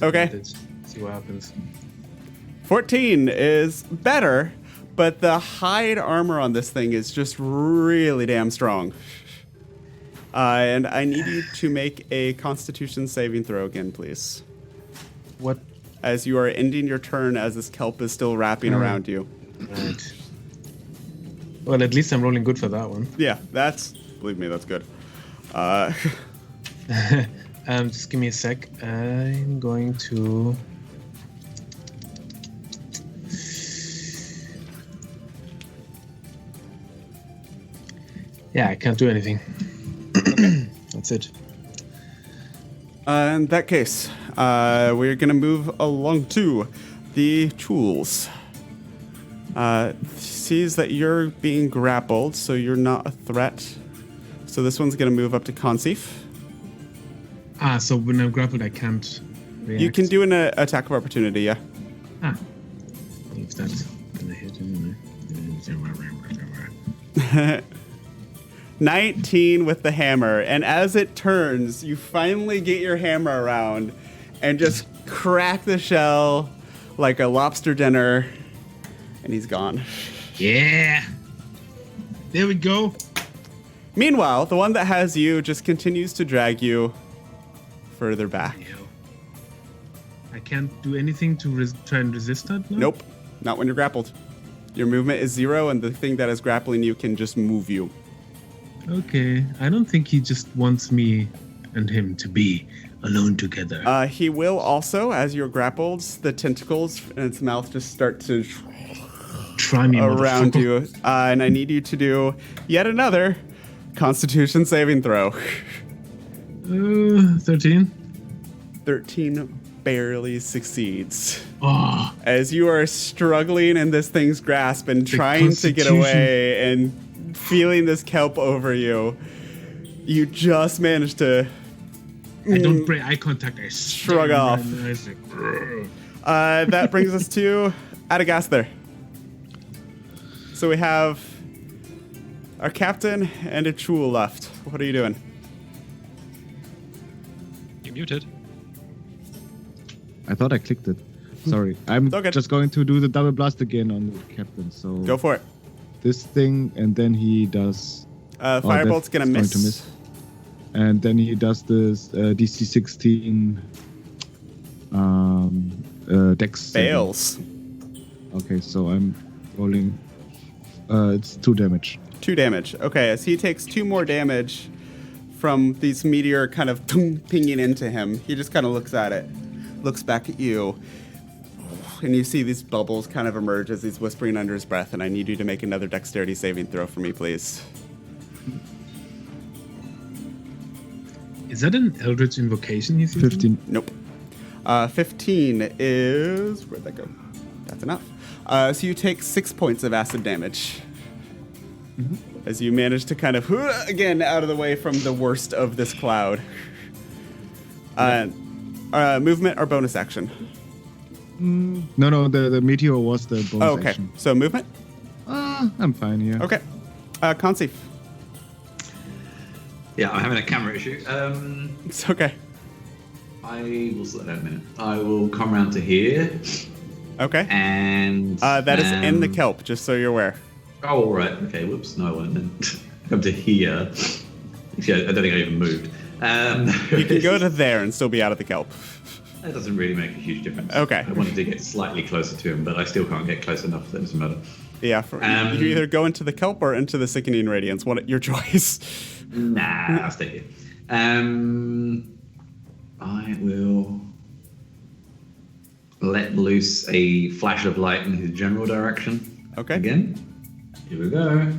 [SPEAKER 6] Okay.
[SPEAKER 10] See what happens.
[SPEAKER 6] 14 is better, but the hide armor on this thing is just really damn strong. And I need you to make a Constitution saving throw again, please.
[SPEAKER 10] What?
[SPEAKER 6] As you are ending your turn as this kelp is still wrapping around you.
[SPEAKER 10] Right. Well, at least I'm rolling good for that one.
[SPEAKER 6] Yeah, believe me, that's good.
[SPEAKER 10] Just give me a sec. I'm going to... Yeah, I can't do anything. That's it.
[SPEAKER 6] In that case, we're going to move along to the tools. Sees that you're being grappled, so you're not a threat. So this one's going to move up to Consif.
[SPEAKER 10] So when I'm grappled, I can't react.
[SPEAKER 6] You can do an attack of opportunity, yeah.
[SPEAKER 10] If that's gonna hit him.
[SPEAKER 6] 19 with the hammer, and as it turns, you finally get your hammer around and just crack the shell like a lobster dinner, and he's gone.
[SPEAKER 10] Yeah. There we go.
[SPEAKER 6] Meanwhile, the one that has you just continues to drag you further back.
[SPEAKER 10] I can't do anything to try and resist that? No?
[SPEAKER 6] Nope, not when you're grappled. Your movement is 0, and the thing that is grappling you can just move you.
[SPEAKER 10] Okay, I don't think he just wants me and him to be alone together.
[SPEAKER 6] He will also, as you're grappled, the tentacles in its mouth just start to
[SPEAKER 10] try me
[SPEAKER 6] around you. And I need you to do yet another Constitution saving throw.
[SPEAKER 10] 13.
[SPEAKER 6] 13 barely succeeds.
[SPEAKER 10] Oh.
[SPEAKER 6] As you are struggling in this thing's grasp and trying to get away and feeling this kelp over you, you just managed to...
[SPEAKER 10] I don't break eye contact. I
[SPEAKER 6] shrug off. That brings us to Adagasthar. So we have our captain and a Chul left. What are you doing?
[SPEAKER 9] You muted.
[SPEAKER 8] I thought I clicked it. Sorry. I'm just going to do the double blast again on the captain. So
[SPEAKER 6] go for it.
[SPEAKER 8] This thing, and then he does...
[SPEAKER 6] Firebolt's going to miss.
[SPEAKER 8] And then he does this DC 16 Dex.
[SPEAKER 6] Fails.
[SPEAKER 8] Okay, so I'm rolling... it's 2 damage.
[SPEAKER 6] 2 damage. Okay, as he takes 2 more damage from these meteor kind of pinging into him, he just kind of looks at it, looks back at you, and you see these bubbles kind of emerge as he's whispering under his breath, and I need you to make another dexterity saving throw for me, please.
[SPEAKER 10] Is that an Eldritch Invocation he's using?
[SPEAKER 8] 15.
[SPEAKER 6] Nope. 15 is... Where'd that go? That's enough. So you take 6 points of acid damage. Mm-hmm. As you manage to kind of, again, out of the way from the worst of this cloud. Movement or bonus action?
[SPEAKER 8] No, the meteor was the bonus
[SPEAKER 6] Oh, okay.
[SPEAKER 8] action.
[SPEAKER 6] So movement?
[SPEAKER 8] I'm fine here.
[SPEAKER 6] Okay. Conceive.
[SPEAKER 4] Yeah, I'm having a camera issue.
[SPEAKER 6] It's okay.
[SPEAKER 4] I will sort that out in a minute. I will come around to here,
[SPEAKER 6] Okay.
[SPEAKER 4] and
[SPEAKER 6] That is in the kelp, just so you're aware.
[SPEAKER 4] Oh, all right. Okay. Whoops. No, I won't then. Come to here. Actually, I don't think I even moved.
[SPEAKER 6] You can go to there and still be out of the kelp.
[SPEAKER 4] That doesn't really make a huge difference.
[SPEAKER 6] Okay.
[SPEAKER 4] I wanted to get slightly closer to him, but I still can't get close enough. That doesn't matter.
[SPEAKER 6] Yeah, you either go into the kelp or into the sickening radiance. Your choice.
[SPEAKER 4] Nah, I'll stay here. I will let loose a flash of light in his general direction.
[SPEAKER 6] Okay.
[SPEAKER 4] Again. Here we go.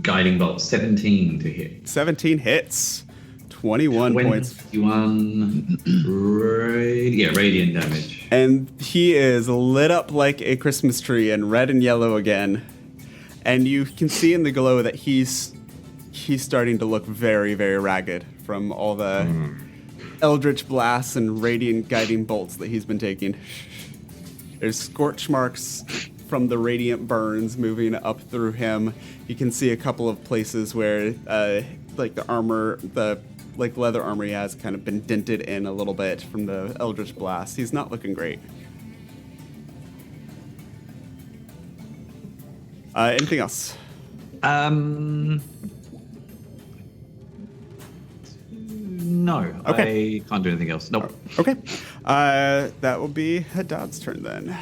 [SPEAKER 4] Guiding bolt 17 to hit.
[SPEAKER 6] 17 hits. 21 points.
[SPEAKER 4] 21 radiant damage.
[SPEAKER 6] And he is lit up like a Christmas tree in red and yellow again. And you can see in the glow that he's starting to look very, very ragged from all the eldritch blasts and radiant guiding bolts that he's been taking. There's scorch marks from the radiant burns moving up through him. You can see a couple of places where the armor, the leather armor he has kind of been dented in a little bit from the eldritch blast. He's not looking great. Anything else?
[SPEAKER 4] No.
[SPEAKER 6] Okay.
[SPEAKER 4] I can't do anything else. Nope.
[SPEAKER 6] Okay. That will be Haddad's turn then.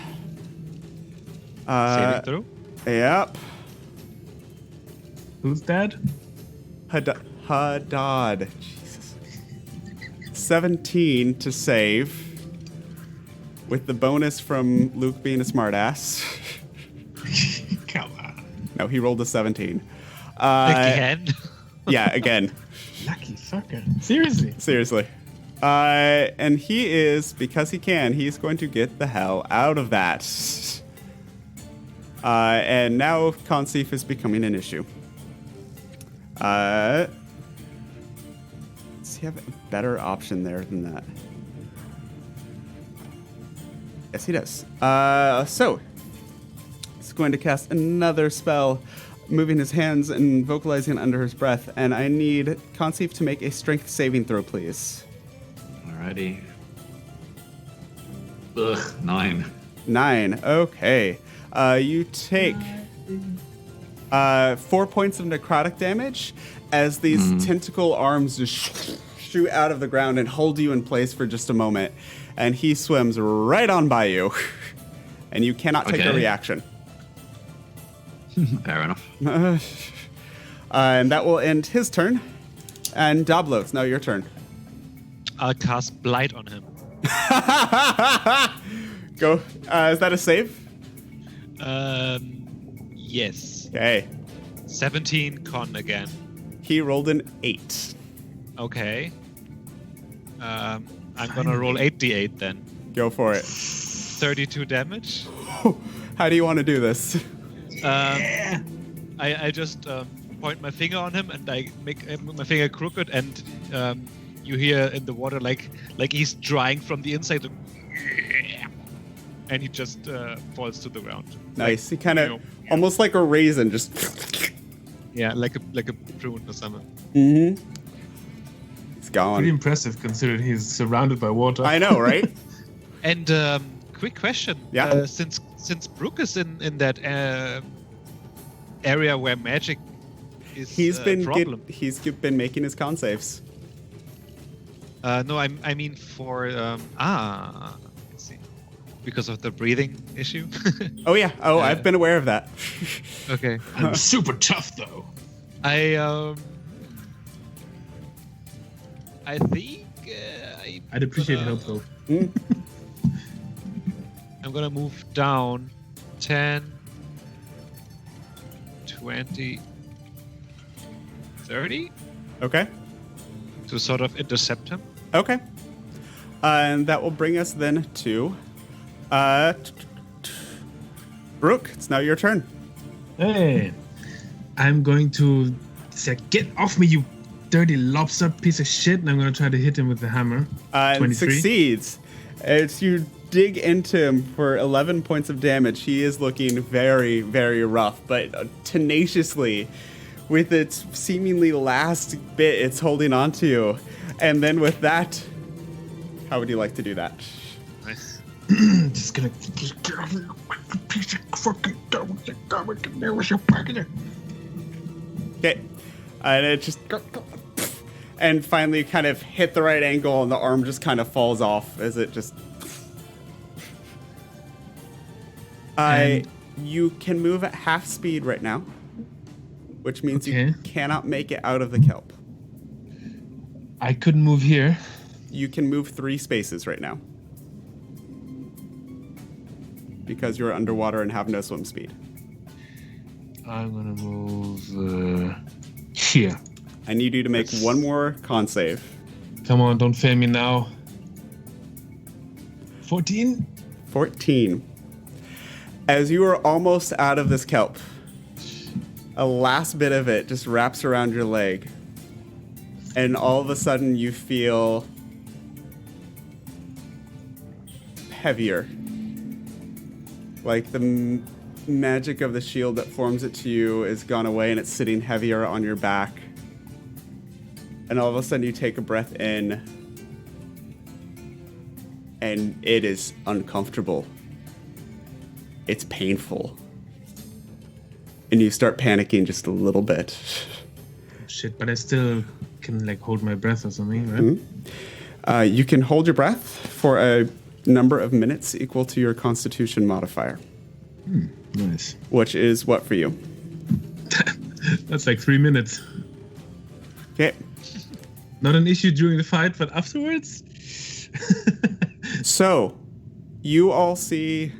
[SPEAKER 3] Saving throw?
[SPEAKER 6] Yep.
[SPEAKER 10] Who's dead?
[SPEAKER 6] Haddad. Jesus. 17 to save. With the bonus from Luke being a smartass.
[SPEAKER 10] Come on.
[SPEAKER 6] No, he rolled a 17.
[SPEAKER 3] Again?
[SPEAKER 6] Yeah, again.
[SPEAKER 10] Lucky fucker. Seriously.
[SPEAKER 6] Seriously. And he is, because he can, he's going to get the hell out of that. And now Conceive is becoming an issue. Does he have a better option there than that? Yes, he does. So, he's going to cast another spell, moving his hands and vocalizing under his breath. And I need Conceive to make a strength saving throw, please.
[SPEAKER 4] Alrighty. Ugh, 9.
[SPEAKER 6] 9. Okay. You take 4 points of necrotic damage as these tentacle arms just shoot out of the ground and hold you in place for just a moment. And he swims right on by you. And you cannot take a reaction.
[SPEAKER 4] Fair enough.
[SPEAKER 6] And that will end his turn. And Dablo, it's now your turn.
[SPEAKER 3] I'll cast Blight on him.
[SPEAKER 6] Go. Is that a save?
[SPEAKER 3] Yes.
[SPEAKER 6] Okay.
[SPEAKER 3] 17 con again.
[SPEAKER 6] He rolled an 8.
[SPEAKER 3] Okay. I'm gonna roll 8d8 then.
[SPEAKER 6] Go for it.
[SPEAKER 3] 32 damage.
[SPEAKER 6] How do you want to do this?
[SPEAKER 3] I just point my finger on him and I make my finger crooked and you hear in the water like he's drying from the inside and he just falls to the ground.
[SPEAKER 6] Nice. He kind of almost like a raisin, just.
[SPEAKER 3] Yeah, like a prune or something.
[SPEAKER 6] Mm-hmm. It's gone.
[SPEAKER 10] Pretty impressive considering he's surrounded by water.
[SPEAKER 6] I know, right?
[SPEAKER 3] And quick question.
[SPEAKER 6] Yeah.
[SPEAKER 3] Since Bruk is in that area where magic is
[SPEAKER 6] He's been
[SPEAKER 3] problem.
[SPEAKER 6] he's been making his con saves.
[SPEAKER 3] No, I mean for let's see, because of the breathing issue.
[SPEAKER 6] Oh yeah. Oh, I've been aware of that.
[SPEAKER 3] Okay.
[SPEAKER 10] I'm super tough though.
[SPEAKER 3] I think
[SPEAKER 10] I'd appreciate help though.
[SPEAKER 3] I'm gonna move down 10, 20, 30
[SPEAKER 6] Okay.
[SPEAKER 3] to sort of intercept him.
[SPEAKER 6] Okay. And that will bring us then to Bruk. It's now your turn.
[SPEAKER 10] Hey, I'm going to say, get off me, you dirty lobster piece of shit, and I'm going to try to hit him with the hammer.
[SPEAKER 6] And
[SPEAKER 10] 23.
[SPEAKER 6] succeeds. As you dig into him for 11 points of damage, he is looking very, very rough, but tenaciously, with its seemingly last bit, it's holding on to you. And then with that, how would you like to do that?
[SPEAKER 9] Nice.
[SPEAKER 5] Just gonna get off you piece of fucking garbage. There was your packet.
[SPEAKER 6] Okay. And it just... And finally kind of hit the right angle, and the arm just kind of falls off as it just... You can move at half speed right now, which means you cannot make it out of the kelp.
[SPEAKER 5] I couldn't move here.
[SPEAKER 6] You can move 3 spaces right now, because you're underwater and have no swim speed.
[SPEAKER 5] I'm gonna move here.
[SPEAKER 6] I need you to make one more con save.
[SPEAKER 5] Come on, don't fail me now. 14?
[SPEAKER 6] 14. As you are almost out of this kelp, a last bit of it just wraps around your leg, and all of a sudden you feel heavier. Like the magic of the shield that forms it to you is gone away, and it's sitting heavier on your back. And all of a sudden you take a breath in, and it is uncomfortable. It's painful. And you start panicking just a little bit.
[SPEAKER 5] Shit, but I still can like hold my breath or something, right?
[SPEAKER 6] Mm-hmm. You can hold your breath for a number of minutes equal to your Constitution modifier.
[SPEAKER 5] Nice.
[SPEAKER 6] Which is what for you?
[SPEAKER 5] That's like 3 minutes.
[SPEAKER 6] Okay.
[SPEAKER 5] Not an issue during the fight, but afterwards?
[SPEAKER 6] So, you all see...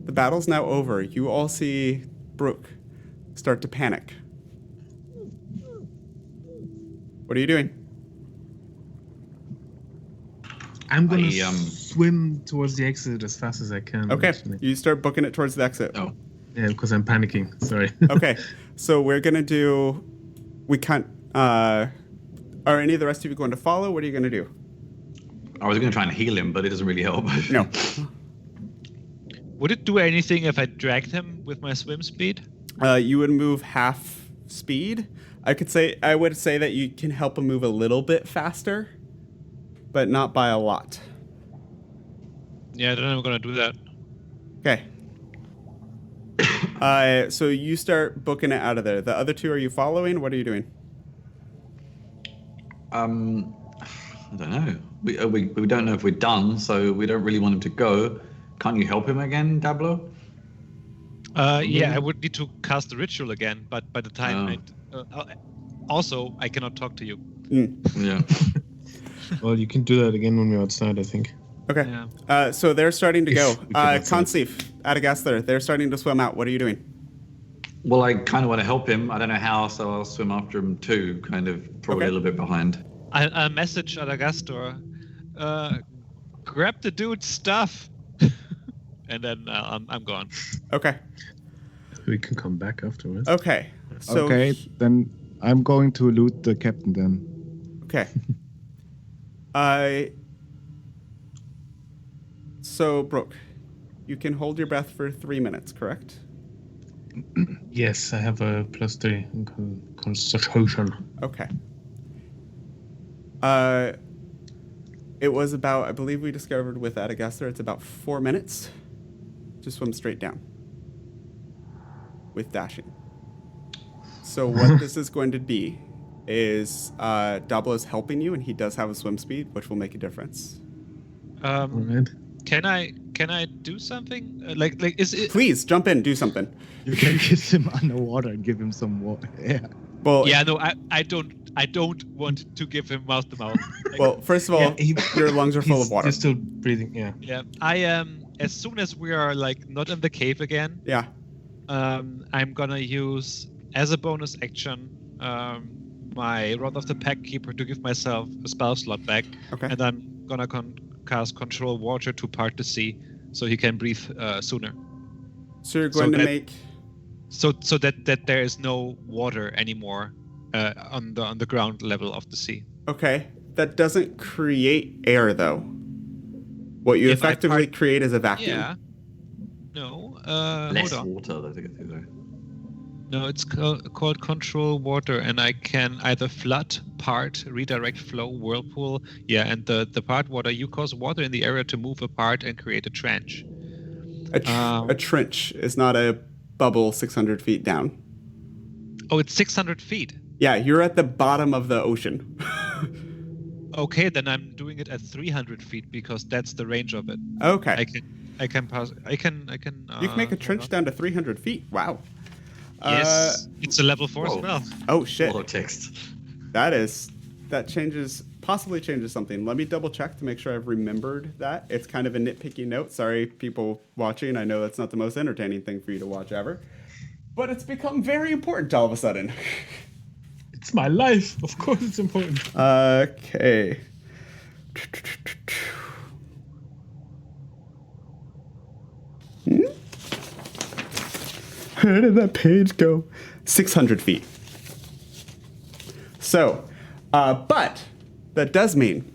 [SPEAKER 6] The battle's now over. You all see Bruk start to panic. What are you doing?
[SPEAKER 5] I'm gonna swim towards the exit as fast as I can.
[SPEAKER 6] Okay,
[SPEAKER 5] actually.
[SPEAKER 6] you start booking it towards the exit.
[SPEAKER 4] Oh.
[SPEAKER 5] Yeah, because I'm panicking. Sorry.
[SPEAKER 6] Okay, so we're gonna do... We can't... Are any of the rest of you going to follow? What are you gonna do?
[SPEAKER 4] I was going to try and heal him, but it doesn't really help.
[SPEAKER 6] No.
[SPEAKER 3] Would it do anything if I dragged him with my swim speed?
[SPEAKER 6] You would move half speed. I would say that you can help him move a little bit faster, but not by a lot.
[SPEAKER 3] Yeah, then I'm gonna do that.
[SPEAKER 6] Okay. So you start booking it out of there. The other two, are you following? What are you doing?
[SPEAKER 4] I don't know. We don't know if we're done, so we don't really want him to go. Can't you help him again, Dablo?
[SPEAKER 3] Yeah, I would need to cast the ritual again, but by the time also, I cannot talk to you.
[SPEAKER 4] Yeah.
[SPEAKER 5] Well, you can do that again when we're outside, I think.
[SPEAKER 6] Okay.
[SPEAKER 3] Yeah.
[SPEAKER 6] So they're starting to go. Consif, Adagastler, they're starting to swim out. What are you doing?
[SPEAKER 4] Well, I kind of want to help him. I don't know how, so I'll swim after him too, kind of probably a little bit behind.
[SPEAKER 3] I message Adagastor, grab the dude's stuff, and then I'm gone.
[SPEAKER 6] Okay.
[SPEAKER 5] We can come back afterwards.
[SPEAKER 6] Okay. So
[SPEAKER 8] then I'm going to loot the captain then.
[SPEAKER 6] Okay. So, Bruk, you can hold your breath for 3 minutes, correct?
[SPEAKER 5] Yes, I have a +3 in Constitution.
[SPEAKER 6] Okay. It was about, I believe we discovered with Adagastler, it's about 4 minutes to swim straight down with dashing. So what this is going to be is Dablo is helping you, and he does have a swim speed, which will make a difference.
[SPEAKER 5] Alright.
[SPEAKER 3] Can I do something? Is it?
[SPEAKER 6] Please jump in, do something.
[SPEAKER 8] You can kiss him underwater and give him some water. Yeah.
[SPEAKER 6] Well,
[SPEAKER 3] Yeah, no, I don't want to give him mouth to mouth.
[SPEAKER 6] Well, first of all, your lungs are full of water.
[SPEAKER 5] He's still breathing, yeah.
[SPEAKER 3] Yeah, I as soon as we are not in the cave again,
[SPEAKER 6] Yeah.
[SPEAKER 3] I'm gonna use as a bonus action my Rod of the Pack Keeper to give myself a spell slot back,
[SPEAKER 6] Okay.
[SPEAKER 3] and I'm gonna cast Control Water to part the sea, so he can breathe sooner.
[SPEAKER 6] So you're going to
[SPEAKER 3] that-
[SPEAKER 6] make...
[SPEAKER 3] So that there is no water anymore on the ground level of the sea.
[SPEAKER 6] Okay. That doesn't create air, though. What you
[SPEAKER 9] If I
[SPEAKER 6] effectively create is a vacuum.
[SPEAKER 9] Yeah. No.
[SPEAKER 4] Less
[SPEAKER 9] Hold on.
[SPEAKER 4] water though to get through there.
[SPEAKER 9] No, it's called control water, and I can either flood, part, redirect flow, whirlpool. Yeah, and the part water, you cause water in the area to move apart and create a trench.
[SPEAKER 6] A trench is not a bubble 600 feet down.
[SPEAKER 9] Oh, it's 600 feet.
[SPEAKER 6] Yeah, you're at the bottom of the ocean.
[SPEAKER 9] Okay, then I'm doing it at 300 feet because that's the range of it.
[SPEAKER 6] Okay.
[SPEAKER 9] I can pass. I can.
[SPEAKER 6] You can make a trench down to 300 feet. Wow.
[SPEAKER 9] Yes, it's a level 4
[SPEAKER 4] whoa.
[SPEAKER 9] spell.
[SPEAKER 6] Oh shit.
[SPEAKER 4] A lot of text.
[SPEAKER 6] That possibly changes something. Let me double check to make sure I've remembered that. It's kind of a nitpicky note. Sorry, people watching. I know that's not the most entertaining thing for you to watch ever, but it's become very important all of a sudden.
[SPEAKER 10] It's my life. Of course, it's important.
[SPEAKER 6] Okay. Where did that page go? 600 feet. So, but that does mean,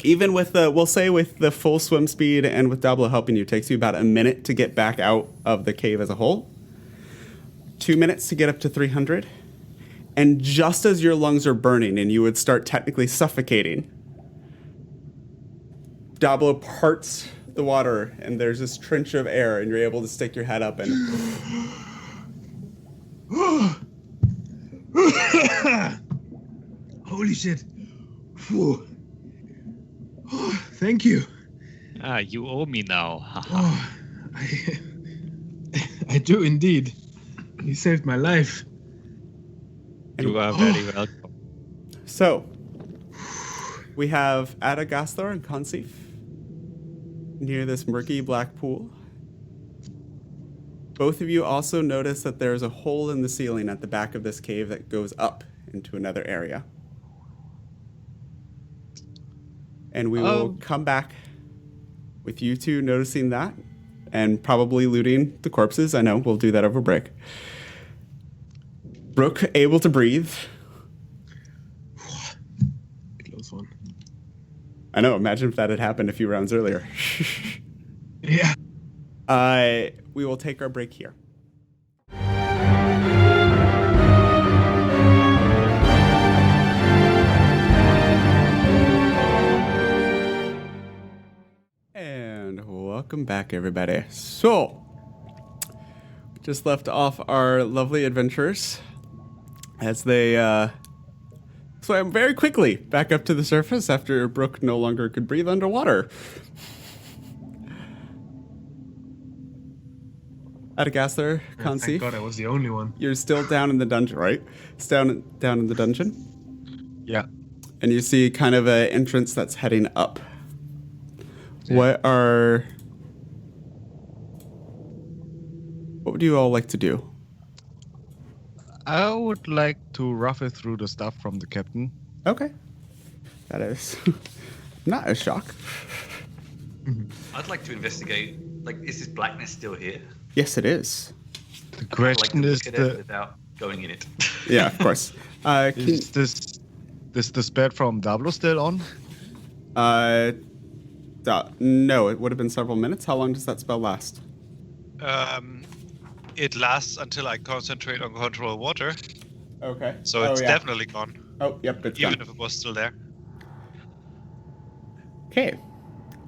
[SPEAKER 6] even with we'll say with the full swim speed and with Dablo helping you, it takes you about a minute to get back out of the cave as a whole. 2 minutes to get up to 300. And just as your lungs are burning and you would start technically suffocating, Dablo parts the water and there's this trench of air and you're able to stick your head up and...
[SPEAKER 10] Holy shit. Phew. Oh, thank you.
[SPEAKER 3] You owe me now.
[SPEAKER 10] Oh, I do indeed. You saved my life.
[SPEAKER 3] You are very welcome.
[SPEAKER 6] So, we have Adagasthar and Consif near this murky black pool. Both of you also notice that there's a hole in the ceiling at the back of this cave that goes up into another area. And we will come back with you two noticing that and probably looting the corpses. I know, we'll do that over break. Bruk, able to breathe.
[SPEAKER 10] Close one.
[SPEAKER 6] I know, imagine if that had happened a few rounds earlier.
[SPEAKER 10] Yeah.
[SPEAKER 6] We will take our break here. And welcome back, everybody. So, just left off our lovely adventurers as they swam very quickly back up to the surface after Bruk no longer could breathe underwater. Adagasthar, Consif.
[SPEAKER 10] Thank God I was the only one.
[SPEAKER 6] You're still down in the dungeon, right? It's down in the dungeon.
[SPEAKER 8] Yeah.
[SPEAKER 6] And you see kind of an entrance that's heading up. Yeah. What would you all like to do?
[SPEAKER 8] I would like to ruffle through the stuff from the captain.
[SPEAKER 6] Okay. That is not a shock.
[SPEAKER 4] I'd like to investigate. Like, is this blackness still here?
[SPEAKER 6] Yes, it is.
[SPEAKER 8] The question
[SPEAKER 4] I'd like
[SPEAKER 8] is
[SPEAKER 4] to look at it without going in it.
[SPEAKER 6] Yeah, of course.
[SPEAKER 8] Is the spell from Dablo still on?
[SPEAKER 6] No, it would have been several minutes. How long does that spell last?
[SPEAKER 9] It lasts until I concentrate on control water,
[SPEAKER 6] Okay.
[SPEAKER 9] so it's definitely gone.
[SPEAKER 6] Oh, yep, it's
[SPEAKER 9] Even
[SPEAKER 6] gone.
[SPEAKER 9] if it was still there.
[SPEAKER 6] Okay.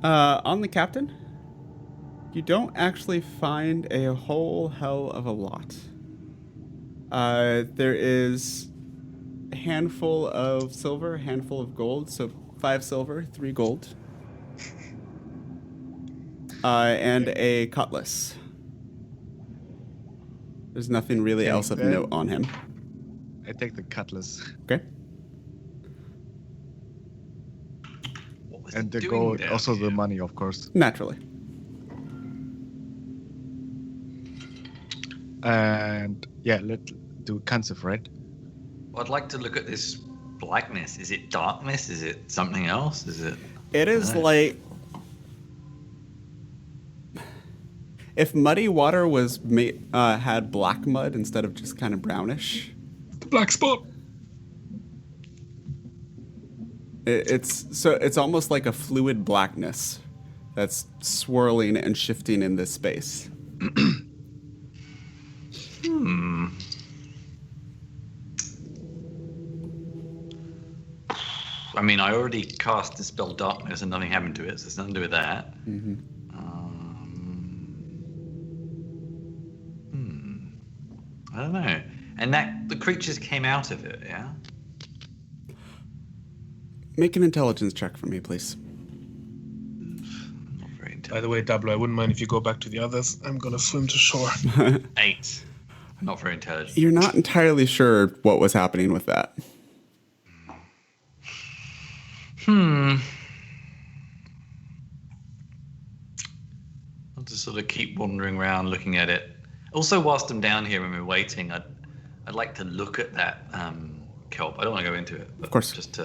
[SPEAKER 6] On the captain, you don't actually find a whole hell of a lot. There is a handful of silver, a handful of gold, so 5 silver, 3 gold. And a cutlass. There's nothing really else of note on him.
[SPEAKER 8] I take the cutlass.
[SPEAKER 6] Okay.
[SPEAKER 4] What was
[SPEAKER 8] And
[SPEAKER 4] he
[SPEAKER 8] the
[SPEAKER 4] doing
[SPEAKER 8] gold,
[SPEAKER 4] down
[SPEAKER 8] also the
[SPEAKER 4] here?
[SPEAKER 8] money, of course.
[SPEAKER 6] Naturally.
[SPEAKER 8] And yeah, let's do Consif, right?
[SPEAKER 4] Well, I'd like to look at this blackness. Is it darkness? Is it something else? Is it?
[SPEAKER 6] It is
[SPEAKER 4] No.
[SPEAKER 6] like if muddy water was had black mud instead of just kind of brownish.
[SPEAKER 10] The black spot.
[SPEAKER 6] It's almost like a fluid blackness that's swirling and shifting in this space.
[SPEAKER 4] I mean, I already cast Dispel Darkness and nothing happened to it, so it's nothing to do with that. I don't know. And that the creatures came out of it, yeah?
[SPEAKER 6] Make an intelligence check for me, please.
[SPEAKER 4] Not very
[SPEAKER 10] By the way, Dablo, I wouldn't mind if you go back to the others. I'm gonna swim to shore.
[SPEAKER 4] 8. Not very intelligent.
[SPEAKER 6] You're not entirely sure what was happening with that.
[SPEAKER 4] I'll just sort of keep wandering around looking at it. Also, whilst I'm down here and we're waiting, I'd like to look at that kelp. I don't want to go into it, but
[SPEAKER 6] of course.
[SPEAKER 4] just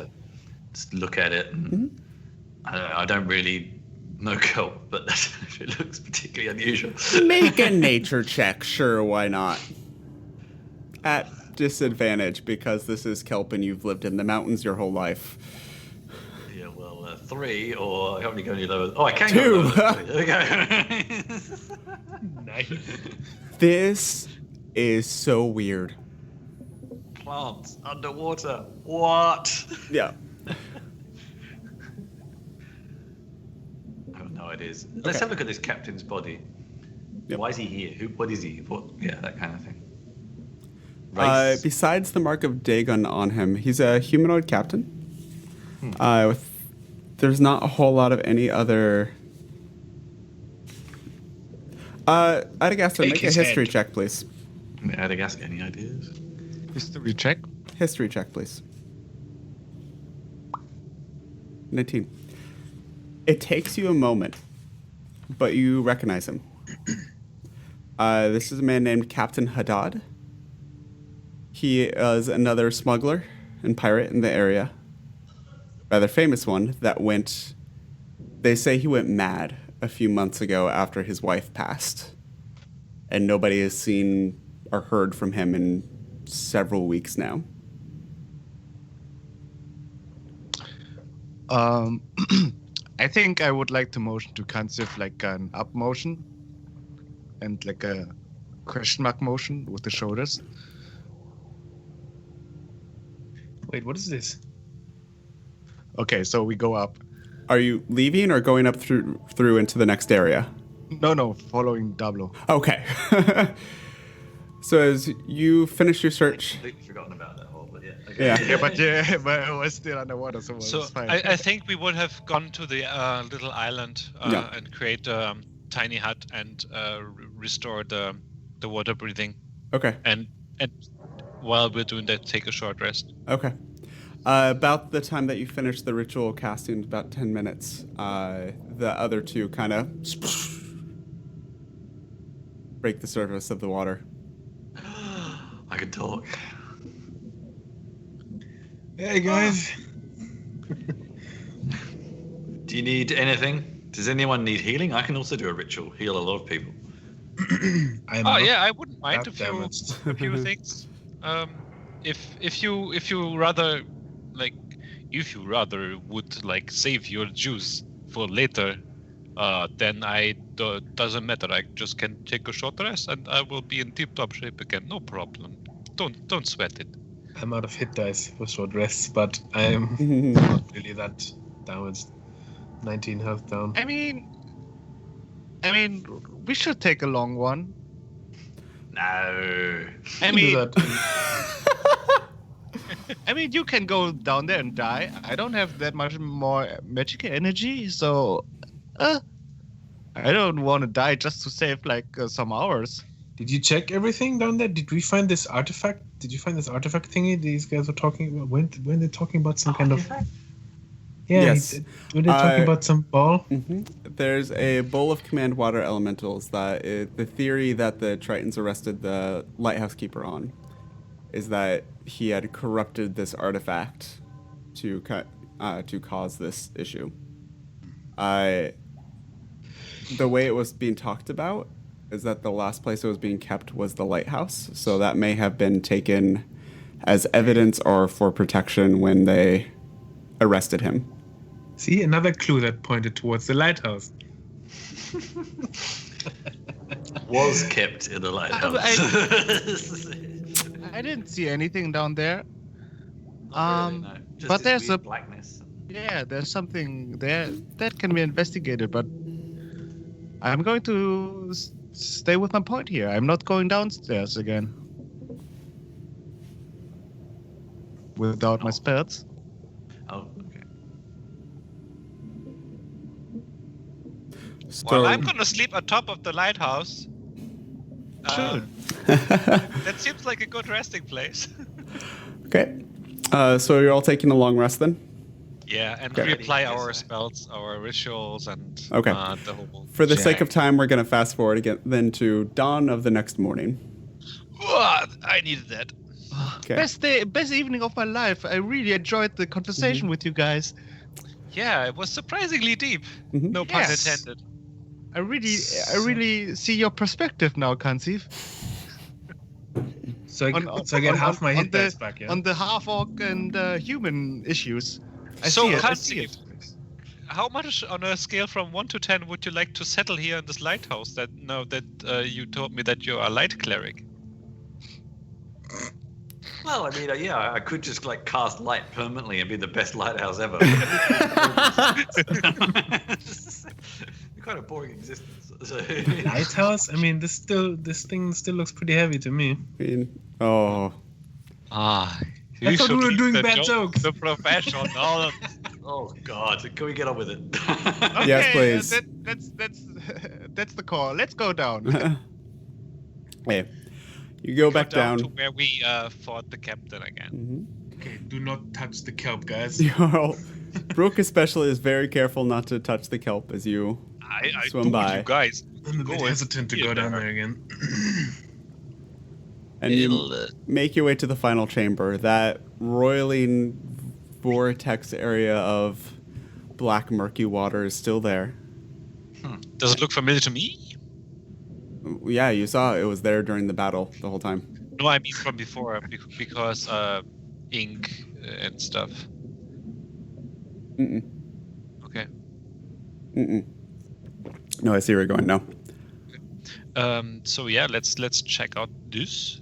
[SPEAKER 4] look at it. And I don't really know kelp, but it looks particularly unusual.
[SPEAKER 6] Make a nature check, sure, why not? At disadvantage, because this is kelp and you've lived in the mountains your whole life.
[SPEAKER 4] Yeah, well, 3, or I haven't got any lower. Oh, I can
[SPEAKER 6] 2.
[SPEAKER 4] go lower. There we go.
[SPEAKER 10] Nice.
[SPEAKER 6] This is so weird.
[SPEAKER 4] Plants underwater. What?
[SPEAKER 6] Yeah.
[SPEAKER 4] Oh no, it is. Let's have a look at this captain's body.
[SPEAKER 6] Yep.
[SPEAKER 4] Why is he here? What is he? What? Yeah, that kind of thing. Race.
[SPEAKER 6] Besides the mark of Dagon on him, he's a humanoid captain. There's not a whole lot of any other. Adagaster, make a history check, please.
[SPEAKER 4] Adagaster, any ideas?
[SPEAKER 8] History check.
[SPEAKER 6] History check, please. 19. It takes you a moment, but you recognize him. This is a man named Captain Haddad. He is another smuggler and pirate in the area. Rather famous one that went... They say he went mad a few months ago after his wife passed. And nobody has seen or heard from him in several weeks now.
[SPEAKER 8] I think I would like to motion to Kansif like an up motion and like a question mark motion with the shoulders.
[SPEAKER 10] Wait, what is this?
[SPEAKER 8] Okay, so we go up.
[SPEAKER 6] Are you leaving or going up through into the next area?
[SPEAKER 8] No, following Dablo.
[SPEAKER 6] Okay. So as you finish your search...
[SPEAKER 4] Completely forgotten about that hole, but yeah. Okay.
[SPEAKER 6] Yeah.
[SPEAKER 8] But I was still underwater, so
[SPEAKER 9] So
[SPEAKER 8] it's fine.
[SPEAKER 9] I think we would have gone to the little island and create a tiny hut and restore the water breathing.
[SPEAKER 6] Okay.
[SPEAKER 9] And while we're doing that, take a short rest.
[SPEAKER 6] Okay. About the time that you finish the ritual casting, about 10 minutes, the other two kind of break the surface of the water.
[SPEAKER 4] I could talk.
[SPEAKER 10] Hey guys.
[SPEAKER 4] Do you need anything? Does anyone need healing? I can also do a ritual, heal a lot of people.
[SPEAKER 9] I wouldn't mind
[SPEAKER 10] half
[SPEAKER 9] a
[SPEAKER 10] damaged.
[SPEAKER 9] few things. If you rather would like save your juice for later, then doesn't matter. I just can take a short rest and I will be in tip-top shape again. No problem. Don't sweat it.
[SPEAKER 10] I'm out of hit dice for short rests, but I'm not really that damaged. 19 health down.
[SPEAKER 8] I mean, we should take a long one.
[SPEAKER 4] No.
[SPEAKER 8] I mean, you can go down there and die. I don't have that much more magic energy, so I don't want to die just to save like some hours.
[SPEAKER 10] Did you check everything down there? Did we find this artifact? Did you find this artifact thingy these guys were talking about? When they're talking about some kind of... Yeah,
[SPEAKER 6] Yes.
[SPEAKER 10] Were they talking about some ball?
[SPEAKER 6] Mm-hmm. There's a bowl of command water elementals that the theory that the Tritons arrested the lighthouse keeper on is that he had corrupted this artifact to cause this issue. The way it was being talked about is that the last place it was being kept was the lighthouse, so that may have been taken as evidence or for protection when they arrested him.
[SPEAKER 10] See, another clue that pointed towards the lighthouse.
[SPEAKER 4] Was kept in the lighthouse.
[SPEAKER 8] I didn't see anything down there.
[SPEAKER 4] Not really, no. Just
[SPEAKER 8] But
[SPEAKER 4] this
[SPEAKER 8] there's
[SPEAKER 4] weird
[SPEAKER 8] a-
[SPEAKER 4] blackness.
[SPEAKER 8] Yeah, there's something there that can be investigated, but I'm going to stay with my point here. I'm not going downstairs again. Without my spells.
[SPEAKER 4] Oh, okay.
[SPEAKER 9] Well, I'm gonna sleep on top of the lighthouse.
[SPEAKER 8] Sure.
[SPEAKER 9] That seems like a good resting place.
[SPEAKER 6] Okay. So you're all taking a long rest then?
[SPEAKER 9] Yeah, and
[SPEAKER 6] Okay.
[SPEAKER 9] we apply our spells, our rituals, and
[SPEAKER 6] Okay.
[SPEAKER 9] the whole.
[SPEAKER 6] For the sake
[SPEAKER 9] shebang.
[SPEAKER 6] of time, we're going to fast forward again then to dawn of the next morning.
[SPEAKER 9] I needed that.
[SPEAKER 6] Okay.
[SPEAKER 8] Best evening of my life. I really enjoyed the conversation with you guys.
[SPEAKER 9] Yeah, it was surprisingly deep.
[SPEAKER 6] Mhm.
[SPEAKER 9] No pun
[SPEAKER 8] Yes.
[SPEAKER 9] intended.
[SPEAKER 8] I really see your perspective now, Kansiv.
[SPEAKER 10] So I get half my hit dice back, yeah?
[SPEAKER 8] On the half orc and human issues. I
[SPEAKER 9] So,
[SPEAKER 8] see it. I
[SPEAKER 9] Kansiv,
[SPEAKER 8] see it.
[SPEAKER 9] How much on a scale from 1 to 10 would you like to settle here in this lighthouse? That now that you told me that you are a light cleric.
[SPEAKER 4] Well, I mean, I could just like cast light permanently and be the best lighthouse ever. Kind of boring existence. So,
[SPEAKER 10] Lighthouse? I mean, this thing still looks pretty heavy to me.
[SPEAKER 6] Oh.
[SPEAKER 10] I thought we were doing bad jokes.
[SPEAKER 9] The professional.
[SPEAKER 4] oh God, can we get on with it?
[SPEAKER 6] Yes, please.
[SPEAKER 8] That's the call. Let's go down.
[SPEAKER 6] Hey, you go back down.
[SPEAKER 9] to where we fought the captain again.
[SPEAKER 6] Mhm.
[SPEAKER 10] Okay, do not touch the kelp, guys.
[SPEAKER 6] Bruk especially is very careful not to touch the kelp as you
[SPEAKER 9] I
[SPEAKER 6] swim
[SPEAKER 9] told
[SPEAKER 6] by.
[SPEAKER 9] you guys.
[SPEAKER 10] I'm a bit
[SPEAKER 9] Go
[SPEAKER 10] hesitant to
[SPEAKER 9] in
[SPEAKER 10] go down
[SPEAKER 9] there.
[SPEAKER 10] there again.
[SPEAKER 6] And you make your way to the final chamber, that roiling vortex area of black murky water is still there.
[SPEAKER 9] Does it look familiar to me?
[SPEAKER 6] Yeah, you saw it was there during the battle the whole time.
[SPEAKER 9] No, I mean from before, because ink and stuff.
[SPEAKER 6] Mm-mm.
[SPEAKER 9] Okay.
[SPEAKER 6] Mm-mm. No, I see where you're going now.
[SPEAKER 9] So yeah, let's check out this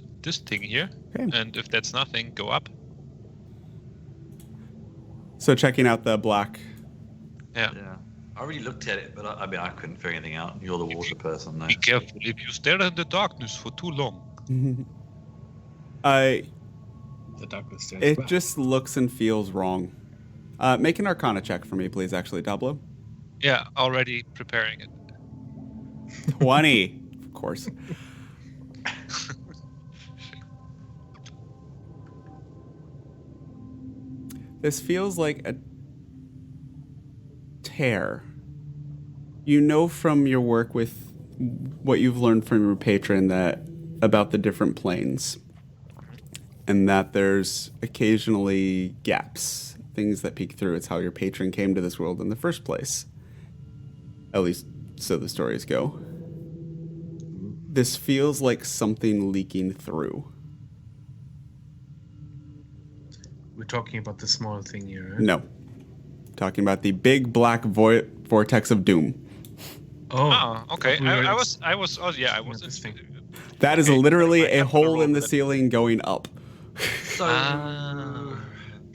[SPEAKER 9] thing here,
[SPEAKER 6] Okay.
[SPEAKER 9] and if that's nothing, go up.
[SPEAKER 6] So checking out the black.
[SPEAKER 9] Yeah.
[SPEAKER 4] Yeah. I already looked at it, but I mean, I couldn't figure anything out. You're the water person, though.
[SPEAKER 9] Be careful if you stare in the darkness for too long.
[SPEAKER 10] The darkness stands
[SPEAKER 6] It
[SPEAKER 10] back.
[SPEAKER 6] just looks and feels wrong. Make an Arcana check for me, please. Actually, Dablo.
[SPEAKER 9] Yeah, already preparing it.
[SPEAKER 6] 20, of course. This feels like a tear. You know from your work with what you've learned from your patron that about the different planes, and that there's occasionally gaps, things that peek through. It's how your patron came to this world in the first place. At least so the stories go. This feels like something leaking through.
[SPEAKER 10] We're talking about the small thing here, right?
[SPEAKER 6] No. Talking about the big black vortex of doom.
[SPEAKER 10] Oh,
[SPEAKER 9] Okay.
[SPEAKER 10] we were
[SPEAKER 9] I was. Oh yeah, I was.
[SPEAKER 10] this thing.
[SPEAKER 6] That is
[SPEAKER 9] Okay,
[SPEAKER 6] literally
[SPEAKER 9] I
[SPEAKER 6] a
[SPEAKER 9] have to
[SPEAKER 6] hole
[SPEAKER 9] roll
[SPEAKER 6] in the
[SPEAKER 9] that.
[SPEAKER 6] ceiling going up.
[SPEAKER 4] So,
[SPEAKER 9] Ah.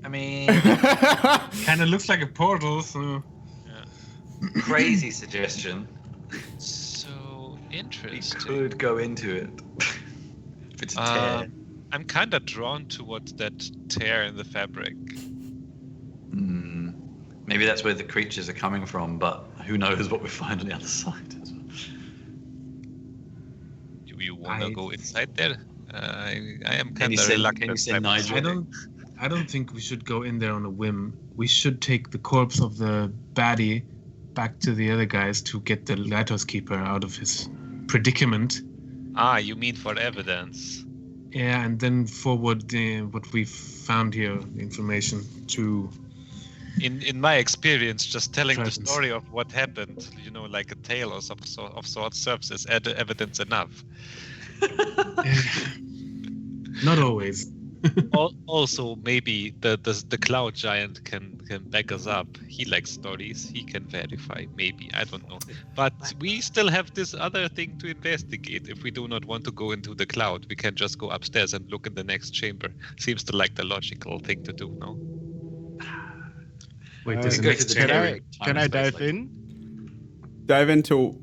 [SPEAKER 4] I mean,
[SPEAKER 10] Kind of looks like a portal, so...
[SPEAKER 4] crazy suggestion.
[SPEAKER 9] So
[SPEAKER 4] We
[SPEAKER 9] interesting.
[SPEAKER 4] could go into it. If it's a tear.
[SPEAKER 9] I'm kind of drawn towards that tear in the fabric.
[SPEAKER 4] Maybe that's where the creatures are coming from, but who knows what we find on the other side.
[SPEAKER 9] Do you want to
[SPEAKER 10] I-
[SPEAKER 9] go inside there? I am
[SPEAKER 4] Can
[SPEAKER 9] kind
[SPEAKER 4] you
[SPEAKER 9] of
[SPEAKER 4] send
[SPEAKER 9] reluctant.
[SPEAKER 4] Nigel?
[SPEAKER 10] I don't think we should go in there on a whim. We should take the corpse of the baddie back to the other guys to get the lighthouse keeper out of his predicament.
[SPEAKER 9] Ah, you mean for evidence?
[SPEAKER 10] Yeah, and then forward what we've found here, the information to...
[SPEAKER 9] In my experience, just telling
[SPEAKER 10] Presence.
[SPEAKER 9] the story of what happened, like a tale or some sort of sorts, serves as evidence enough.
[SPEAKER 10] Not always.
[SPEAKER 9] Also, maybe the cloud giant can back us up. He likes stories. He can verify. Maybe, I don't know. But we still have this other thing to investigate. If we do not want to go into the cloud, we can just go upstairs and look in the next chamber. Seems to like the logical thing to do. No.
[SPEAKER 10] Wait, there's
[SPEAKER 8] Can
[SPEAKER 10] next
[SPEAKER 8] can I dive in?
[SPEAKER 6] Dive into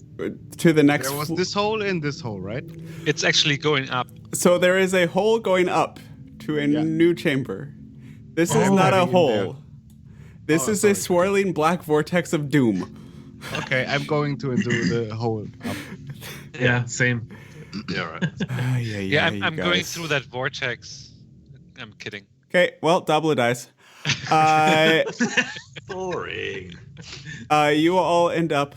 [SPEAKER 6] to the next.
[SPEAKER 8] There was this hole in this hole, right?
[SPEAKER 9] It's actually going up.
[SPEAKER 6] So there is a hole going up to a new chamber. This is not a
[SPEAKER 8] diving in there.
[SPEAKER 6] hole. This is
[SPEAKER 8] sorry.
[SPEAKER 6] a swirling black vortex of doom.
[SPEAKER 8] Okay, I'm going into the hole. Up.
[SPEAKER 10] Yeah, same.
[SPEAKER 9] Yeah, right. Yeah, I'm going through that vortex. I'm kidding.
[SPEAKER 6] Okay, well, Dablo dies.
[SPEAKER 4] Boring.
[SPEAKER 6] You all end up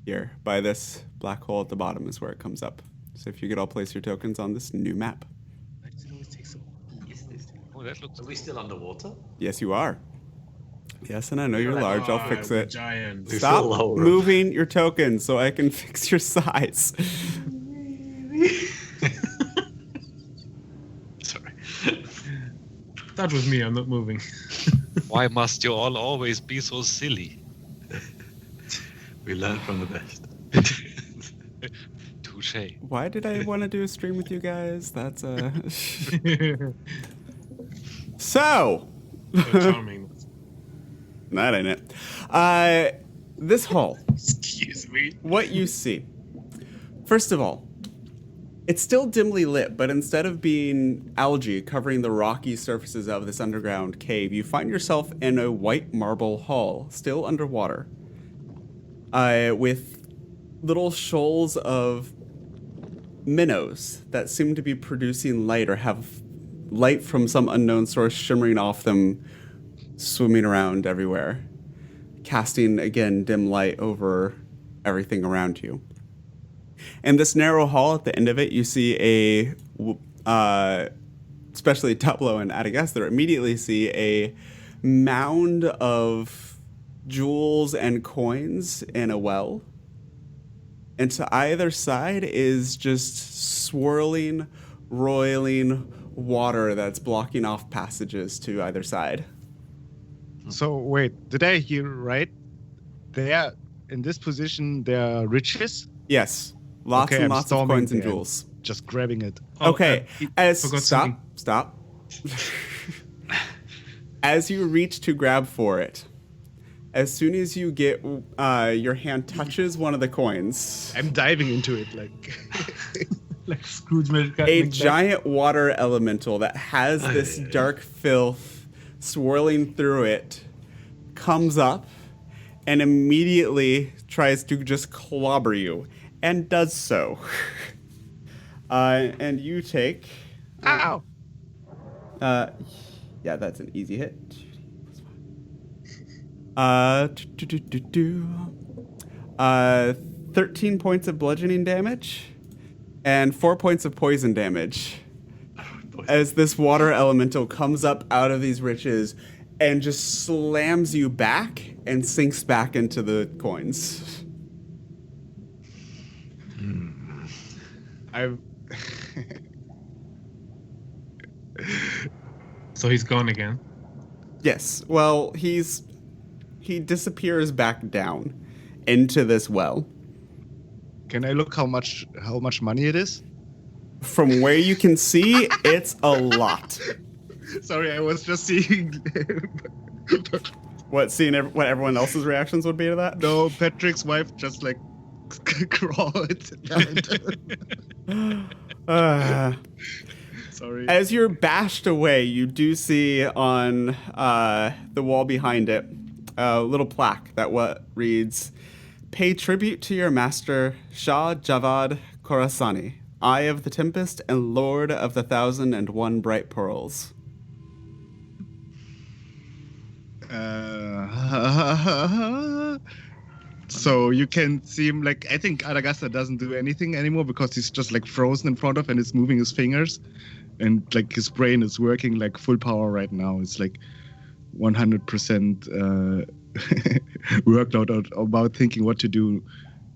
[SPEAKER 6] here by this black hole at the bottom is where it comes up. So if you could all place your tokens on this new map.
[SPEAKER 9] Oh, that looks.
[SPEAKER 4] Are we still underwater?
[SPEAKER 6] Yes, you are. Yes, and I know you're large. I'll fix it.
[SPEAKER 10] Giant.
[SPEAKER 6] Stop moving your tokens so I can fix your size.
[SPEAKER 4] Sorry.
[SPEAKER 10] That was me. I'm not moving.
[SPEAKER 9] Why must you all always be so silly?
[SPEAKER 4] We learn from the best.
[SPEAKER 9] Touche.
[SPEAKER 6] Why did I want to do a stream with you guys? That's So,
[SPEAKER 10] Charming.
[SPEAKER 6] that ain't it. This hall.
[SPEAKER 10] Excuse me.
[SPEAKER 6] What you see. First of all, it's still dimly lit, but instead of being algae covering the rocky surfaces of this underground cave, you find yourself in a white marble hall, still underwater, with little shoals of minnows that seem to be producing light or have light from some unknown source shimmering off them, swimming around everywhere, casting, again, dim light over everything around you. In this narrow hall, at the end of it, you see especially Dablo and Adagasthar, immediately see a mound of jewels and coins in a well. And to either side is just swirling, roiling water that's blocking off passages to either side.
[SPEAKER 8] So wait, did I hear right? They are in this position. They are riches.
[SPEAKER 6] Yes, lots
[SPEAKER 8] Okay,
[SPEAKER 6] and
[SPEAKER 8] I'm
[SPEAKER 6] lots of
[SPEAKER 8] storming
[SPEAKER 6] coins and
[SPEAKER 8] there.
[SPEAKER 6] jewels.
[SPEAKER 8] Just grabbing it.
[SPEAKER 6] Okay, as
[SPEAKER 10] forgot
[SPEAKER 6] stop. As you reach to grab for it, as soon as you get your hand touches one of the coins,
[SPEAKER 8] I'm diving into it like.
[SPEAKER 10] Like Scrooge McDuck.
[SPEAKER 6] a giant water elemental that has this dark filth swirling through it comes up and immediately tries to just clobber you, and does so. And you take...
[SPEAKER 8] Ow!
[SPEAKER 6] Yeah, that's an easy hit. 13 points of bludgeoning damage and 4 points of poison damage as this water elemental comes up out of these riches and just slams you back and sinks back into the coins.
[SPEAKER 8] I've.
[SPEAKER 10] So he's gone again.
[SPEAKER 6] Yes, well, he disappears back down into this well.
[SPEAKER 8] Can I look how much money it is?
[SPEAKER 6] From where you can see, it's a lot.
[SPEAKER 8] Sorry, I was just seeing.
[SPEAKER 6] What everyone else's reactions would be to that?
[SPEAKER 8] No, Patrick's wife just like crawled down. Sorry.
[SPEAKER 6] As you're bashed away, you do see on the wall behind it a little plaque that reads, "Pay tribute to your master, Shah Javad Khorasani, Eye of the Tempest and Lord of the 1,001 Bright Pearls."
[SPEAKER 8] So you can see him like, I think Adagasthar doesn't do anything anymore because he's just like frozen in front of and is moving his fingers, and like his brain is working like full power right now. It's like 100% workload about thinking what to do,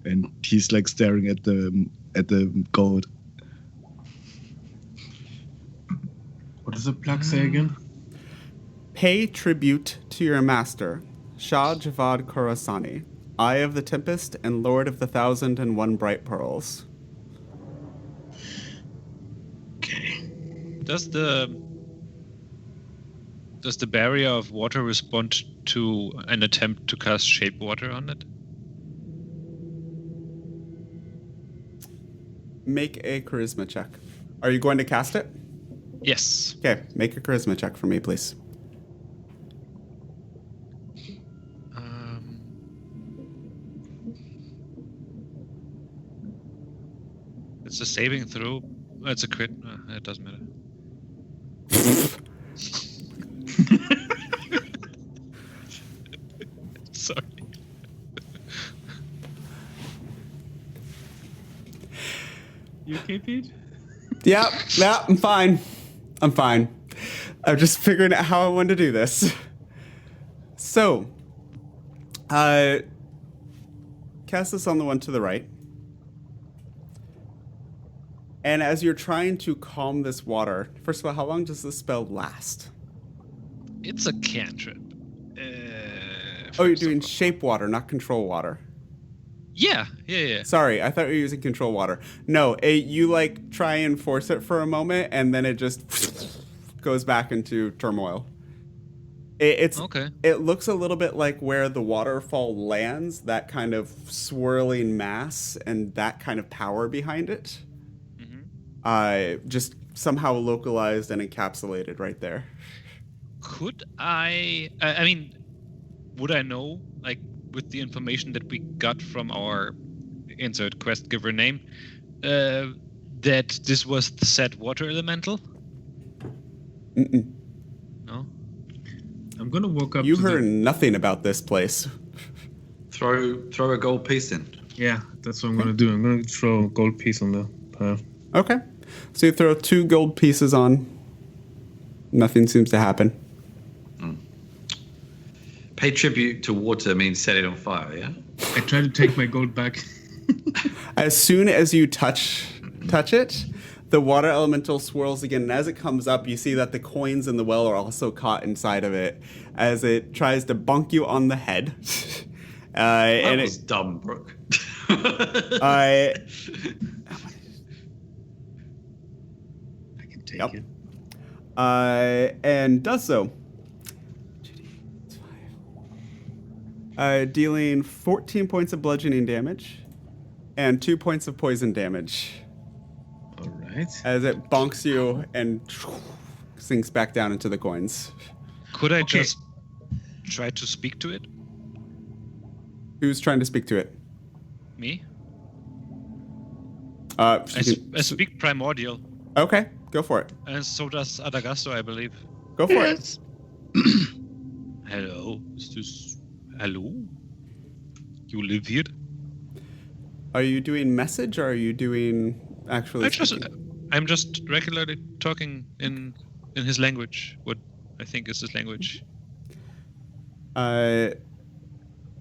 [SPEAKER 8] and he's like staring at the gold.
[SPEAKER 10] What does
[SPEAKER 5] does the plug say again?
[SPEAKER 6] Pay tribute to your master, Shah Javad Khorasani, Eye of the Tempest and Lord of the 1,001 Bright Pearls.
[SPEAKER 5] Okay.
[SPEAKER 9] Does the barrier of water respond to an attempt to cast shape water on it?
[SPEAKER 6] Make a charisma check. Are you going to cast it?
[SPEAKER 9] Yes.
[SPEAKER 6] Okay, make a charisma check for me, please.
[SPEAKER 9] It's a saving throw. It's a crit. It doesn't matter. Sorry.
[SPEAKER 10] You okay, Pete?
[SPEAKER 6] Yeah, I'm fine. I'm just figuring out how I want to do this. So, cast this on the one to the right. And as you're trying to calm this water, first of all, how long does this spell last?
[SPEAKER 9] It's a cantrip.
[SPEAKER 6] Oh, you're doing shape water, not control water.
[SPEAKER 9] Yeah.
[SPEAKER 6] Sorry, I thought you were using control water. No, you like try and force it for a moment, and then it just goes back into turmoil. It's
[SPEAKER 9] okay.
[SPEAKER 6] It looks a little bit like where the waterfall lands, that kind of swirling mass and that kind of power behind it. Just somehow localized and encapsulated right there.
[SPEAKER 9] Could I mean, would I know, like, with the information that we got from our insert quest giver name, that this was the said water elemental?
[SPEAKER 6] Mm-mm.
[SPEAKER 9] No?
[SPEAKER 5] I'm gonna walk up.
[SPEAKER 6] You heard nothing about this place.
[SPEAKER 4] Throw a gold piece in.
[SPEAKER 5] Yeah, that's what I'm gonna do. I'm gonna throw a gold piece on the pile.
[SPEAKER 6] Okay. So you throw 2 gold pieces on. Nothing seems to happen.
[SPEAKER 4] Pay tribute to water means set it on fire, yeah?
[SPEAKER 5] I try to take my gold back.
[SPEAKER 6] As soon as you touch it, the water elemental swirls again, and as it comes up, you see that the coins in the well are also caught inside of it as it tries to bonk you on the head.
[SPEAKER 4] That was dumb, Bruk.
[SPEAKER 5] I can take it.
[SPEAKER 6] And does so. Dealing 14 points of bludgeoning damage and 2 points of poison damage.
[SPEAKER 5] All right.
[SPEAKER 6] As it bonks you and sinks back down into the coins.
[SPEAKER 9] Could I just try to speak to it?
[SPEAKER 6] Who's trying to speak to it?
[SPEAKER 9] Me?
[SPEAKER 6] I
[SPEAKER 9] speak primordial.
[SPEAKER 6] Okay, go for it.
[SPEAKER 9] And so does Adagasto, I believe.
[SPEAKER 6] Go for it.
[SPEAKER 9] Hello? Is this... Hello? You live here?
[SPEAKER 6] Are you doing message or are you doing actually
[SPEAKER 9] I'm just regularly talking in his language, what I think is his language.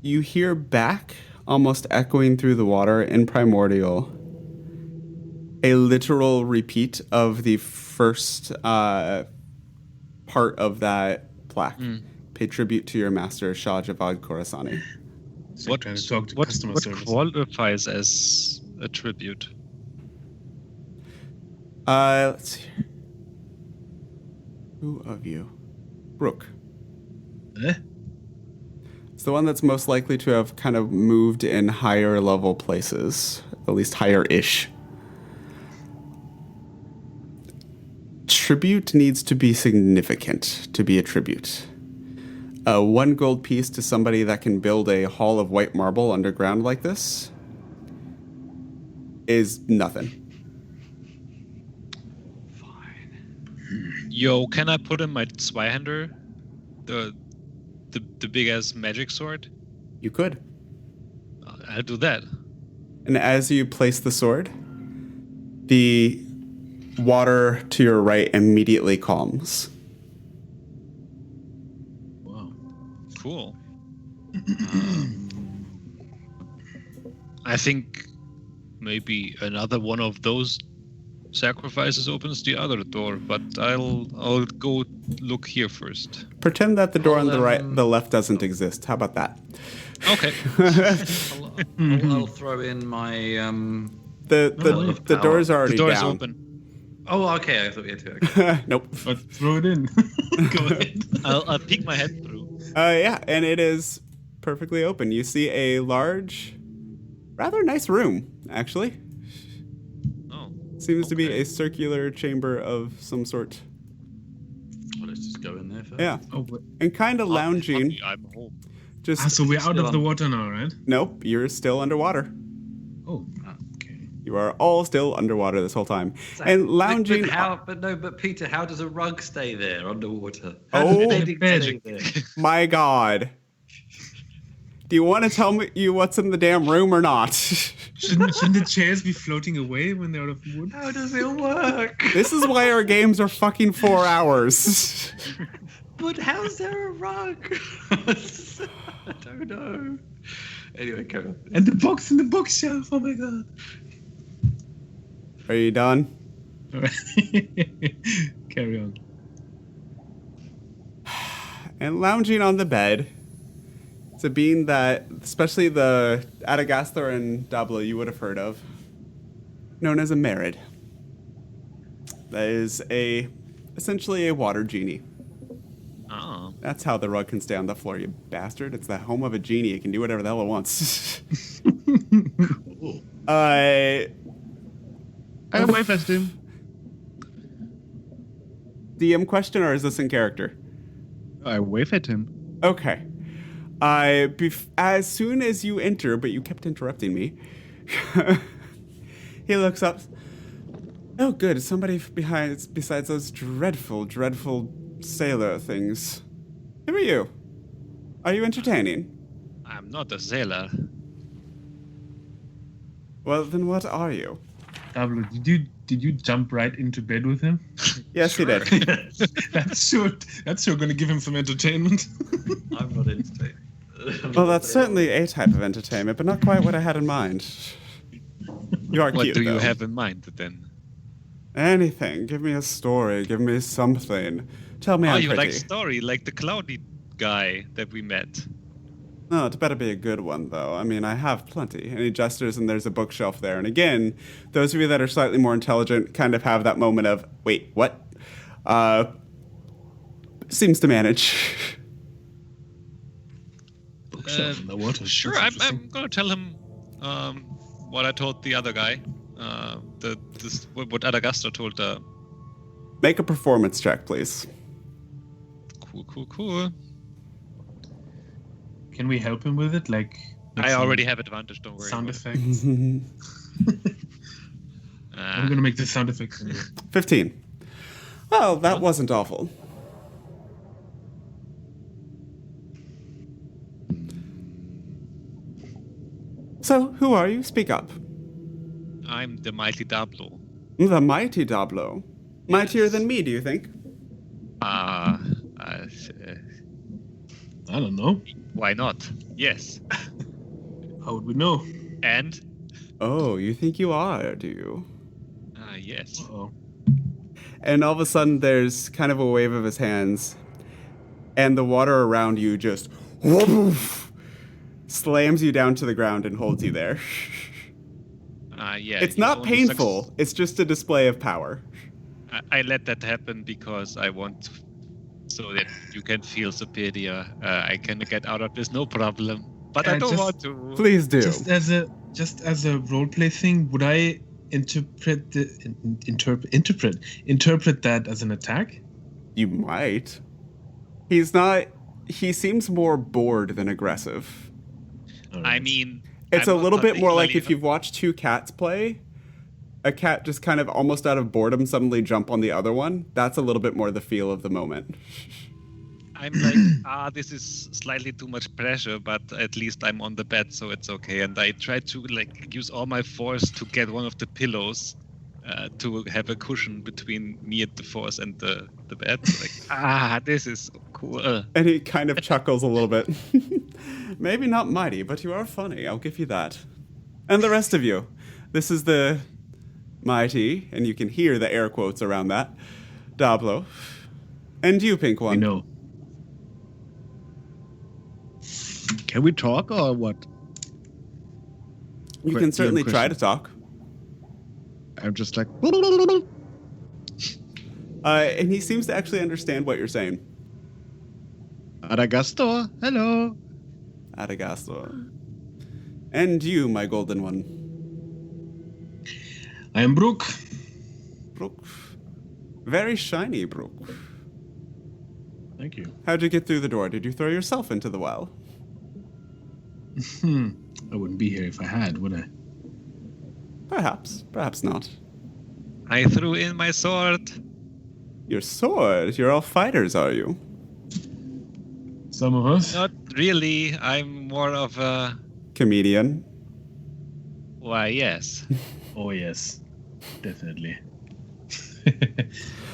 [SPEAKER 6] You hear back, almost echoing through the water in primordial, a literal repeat of the first part of that plaque. Pay tribute to your master, Shah Javad Khorasani.
[SPEAKER 5] So what
[SPEAKER 9] qualifies as a tribute?
[SPEAKER 6] Let's see. Who of you? Bruk. It's the one that's most likely to have kind of moved in higher level places, at least higher-ish. Tribute needs to be significant to be a tribute. 1 gold piece to somebody that can build a hall of white marble underground like this is nothing.
[SPEAKER 9] Fine. Yo, can I put in my Zweihander? The big ass magic sword?
[SPEAKER 6] You could.
[SPEAKER 9] I'll do that.
[SPEAKER 6] And as you place the sword, the water to your right immediately calms.
[SPEAKER 9] Cool. I think maybe another one of those sacrifices opens the other door, but I'll go look here first.
[SPEAKER 6] Pretend that the door on the left doesn't exist. How about that?
[SPEAKER 9] Okay.
[SPEAKER 4] I'll throw in my
[SPEAKER 6] The doors are already
[SPEAKER 9] The door is
[SPEAKER 6] down.
[SPEAKER 9] open.
[SPEAKER 4] Oh, okay. I thought we had to. Okay.
[SPEAKER 6] Nope.
[SPEAKER 10] But throw it in. Go ahead.
[SPEAKER 3] I'll peek my head through.
[SPEAKER 6] Yeah, and it is perfectly open. You see a large, rather nice room, actually.
[SPEAKER 9] Oh.
[SPEAKER 6] Seems to be a circular chamber of some sort.
[SPEAKER 4] Well, let's just go in there first.
[SPEAKER 6] Yeah.
[SPEAKER 10] Oh, but,
[SPEAKER 6] And kind of lounging.
[SPEAKER 9] I'm home.
[SPEAKER 6] Just
[SPEAKER 10] so we're out of the water now, right?
[SPEAKER 6] Nope, you're still underwater.
[SPEAKER 10] Oh, okay.
[SPEAKER 6] You are all still underwater this whole time. And lounging.
[SPEAKER 4] But Peter, how does a rug stay there underwater?
[SPEAKER 6] Oh,
[SPEAKER 10] magic.
[SPEAKER 6] my God. Do you want to tell me what's in the damn room or not?
[SPEAKER 10] Shouldn't the chairs be floating away when they're out of wood?
[SPEAKER 4] How does it work?
[SPEAKER 6] This is why our games are fucking 4 hours.
[SPEAKER 4] But how's there a rug? I don't know. Anyway, carry on.
[SPEAKER 10] And the box in the bookshelf. Oh my god.
[SPEAKER 6] Are you done?
[SPEAKER 10] All right. Carry on.
[SPEAKER 6] And lounging on the bed, it's a being that, especially the Adagasthar and Dablo you would have heard of, known as a Merid. That is essentially a water genie.
[SPEAKER 3] Oh.
[SPEAKER 6] That's how the rug can stay on the floor, you bastard. It's the home of a genie. It can do whatever the hell it wants.
[SPEAKER 8] I wave at him.
[SPEAKER 6] DM question, or is this in character?
[SPEAKER 8] I wave at him.
[SPEAKER 6] Okay. As soon as you enter, but you kept interrupting me, he looks up. Oh, good. Somebody besides those dreadful, dreadful sailor things. Who are you? Are you entertaining?
[SPEAKER 3] I'm not a sailor.
[SPEAKER 6] Well, then what are you?
[SPEAKER 10] Dablo, did you jump right into bed with him?
[SPEAKER 6] Yes, he did.
[SPEAKER 10] That's sure going to give him some entertainment.
[SPEAKER 4] I'm not entertained.
[SPEAKER 6] Well, that's certainly a type of entertainment, but not quite what I had in mind. You are
[SPEAKER 3] What
[SPEAKER 6] cute,
[SPEAKER 3] do you
[SPEAKER 6] though.
[SPEAKER 3] have in mind then?
[SPEAKER 6] Anything. Give me a story. Give me something. Tell me
[SPEAKER 3] Oh,
[SPEAKER 6] I'm
[SPEAKER 3] you
[SPEAKER 6] pretty.
[SPEAKER 3] like story, like the cloudy guy that we met.
[SPEAKER 6] Oh, it better be a good one, though. I mean, I have plenty. And he gestures, and there's a bookshelf there. And again, those of you that are slightly more intelligent kind of have that moment of, wait, what? Seems to manage.
[SPEAKER 10] Bookshelf in the water.
[SPEAKER 3] Sure,
[SPEAKER 10] That's
[SPEAKER 3] I'm gonna tell him what I told the other guy. What Adagasthar told.
[SPEAKER 6] Make a performance check, please.
[SPEAKER 3] Cool.
[SPEAKER 10] Can we help him with it? Like,
[SPEAKER 3] I already have advantage. Don't worry.
[SPEAKER 10] sound
[SPEAKER 3] about it.
[SPEAKER 10] effects. I'm gonna make the sound effects anyway.
[SPEAKER 6] 15. Well, that wasn't awful. So, who are you? Speak up.
[SPEAKER 3] I'm the mighty Dablo.
[SPEAKER 6] The mighty Dablo. Mightier than me, do you think?
[SPEAKER 10] I don't know.
[SPEAKER 3] Why not? Yes.
[SPEAKER 10] How would we know?
[SPEAKER 3] And
[SPEAKER 6] Oh, you think you are, do you?
[SPEAKER 3] yes.
[SPEAKER 10] Uh-oh.
[SPEAKER 6] And all of a sudden, there's kind of a wave of his hands, and the water around you just slams you down to the ground and holds you there.
[SPEAKER 3] Yeah.
[SPEAKER 6] It's
[SPEAKER 3] you
[SPEAKER 6] not
[SPEAKER 3] only
[SPEAKER 6] painful. It's just a display of power.
[SPEAKER 3] I let that happen because I want so that you can feel superior. I can get out of this no problem. But I don't
[SPEAKER 10] just-
[SPEAKER 3] want to.
[SPEAKER 6] Please do.
[SPEAKER 10] Just as a roleplay thing, would I interpret that as an attack?
[SPEAKER 6] You might. He's not. He seems more bored than aggressive.
[SPEAKER 3] I mean,
[SPEAKER 6] It's
[SPEAKER 3] I'm
[SPEAKER 6] a
[SPEAKER 3] not
[SPEAKER 6] little bit more like if
[SPEAKER 3] particularly-
[SPEAKER 6] you've watched two cats play. A cat just kind of almost out of boredom suddenly jump on the other one. That's a little bit more the feel of the moment.
[SPEAKER 3] I'm like, this is slightly too much pressure, but at least I'm on the bed, so it's okay. And I try to use all my force to get one of the pillows to have a cushion between me and the force and the bed. This is cool.
[SPEAKER 6] And he kind of chuckles a little bit. Maybe not mighty, but you are funny. I'll give you that. And the rest of you. This is the mighty, and you can hear the air quotes around that, Dablo. And you, Pink One.
[SPEAKER 5] I know.
[SPEAKER 8] Can we talk or what?
[SPEAKER 6] You can certainly try to talk.
[SPEAKER 8] I'm just like.
[SPEAKER 6] And he seems to actually understand what you're saying.
[SPEAKER 8] Adagastor, hello.
[SPEAKER 6] Adagastor. And you, my golden one.
[SPEAKER 5] I am Bruk.
[SPEAKER 6] Bruk. Very shiny, Bruk.
[SPEAKER 5] Thank you.
[SPEAKER 6] How'd you get through the door? Did you throw yourself into the well?
[SPEAKER 5] I wouldn't be here if I had, would I?
[SPEAKER 6] Perhaps. Perhaps not.
[SPEAKER 9] I threw in my sword.
[SPEAKER 6] Your sword? You're all fighters, are you?
[SPEAKER 5] Some of us.
[SPEAKER 9] Not really. I'm more of a...
[SPEAKER 6] Comedian.
[SPEAKER 9] Why, yes.
[SPEAKER 5] Oh, yes. Definitely.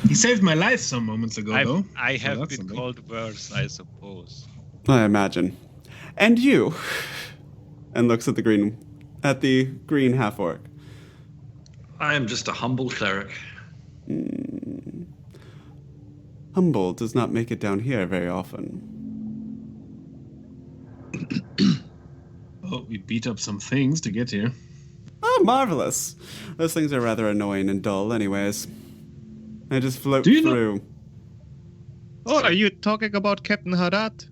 [SPEAKER 5] He saved my life some moments ago, though.
[SPEAKER 9] I
[SPEAKER 5] So
[SPEAKER 9] have
[SPEAKER 5] that's
[SPEAKER 9] been
[SPEAKER 5] something.
[SPEAKER 9] called worse, I suppose.
[SPEAKER 6] I imagine. And you? And looks at the green half-orc.
[SPEAKER 4] I am just a humble cleric.
[SPEAKER 6] Humble does not make it down here very often.
[SPEAKER 5] Oh, we beat up some things to get here.
[SPEAKER 6] Oh, marvelous. Those things are rather annoying and dull anyways. I just float
[SPEAKER 5] Do you know-
[SPEAKER 6] through.
[SPEAKER 8] Oh, are you talking about Captain Haddad?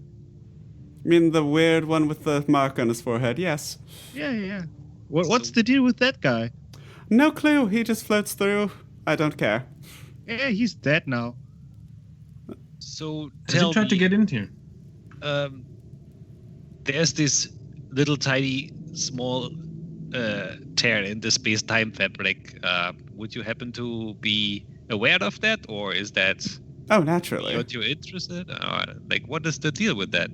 [SPEAKER 6] You mean the weird one with the mark on his forehead? Yes.
[SPEAKER 8] Yeah. What's the deal with that guy?
[SPEAKER 6] No clue. He just floats through. I don't care.
[SPEAKER 8] Yeah, he's dead now.
[SPEAKER 9] So
[SPEAKER 5] Has he
[SPEAKER 9] tell
[SPEAKER 5] tried to
[SPEAKER 9] me,
[SPEAKER 5] get in here?
[SPEAKER 9] there's this little tiny small tear in the space-time fabric. Would you happen to be aware of that, or is that
[SPEAKER 6] Oh, naturally.
[SPEAKER 9] what you're interested? Like, what is the deal with that?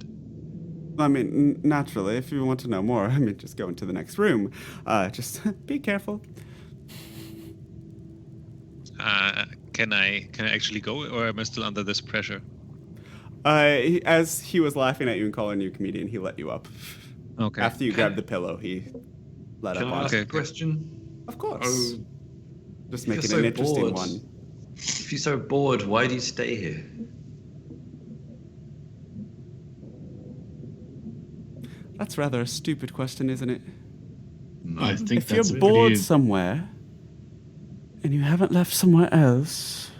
[SPEAKER 6] I mean, naturally, if you want to know more, I mean, just go into the next room. Just be careful.
[SPEAKER 9] Can I actually go, or am I still under this pressure?
[SPEAKER 6] As he was laughing at you and calling you a comedian, he let you up.
[SPEAKER 9] Okay.
[SPEAKER 6] After you grabbed the pillow, he let
[SPEAKER 4] Can
[SPEAKER 6] up
[SPEAKER 4] I
[SPEAKER 6] on
[SPEAKER 4] ask
[SPEAKER 6] it.
[SPEAKER 4] a question?
[SPEAKER 6] Of course.
[SPEAKER 4] Oh,
[SPEAKER 6] Just
[SPEAKER 4] if
[SPEAKER 6] make it
[SPEAKER 4] you're
[SPEAKER 6] an
[SPEAKER 4] so
[SPEAKER 6] interesting
[SPEAKER 4] bored,
[SPEAKER 6] one.
[SPEAKER 4] If you're so bored, why do you stay here?
[SPEAKER 6] That's rather a stupid question, isn't it?
[SPEAKER 5] I think
[SPEAKER 6] If you're
[SPEAKER 5] that's
[SPEAKER 6] bored
[SPEAKER 5] pretty...
[SPEAKER 6] somewhere and you haven't left somewhere else,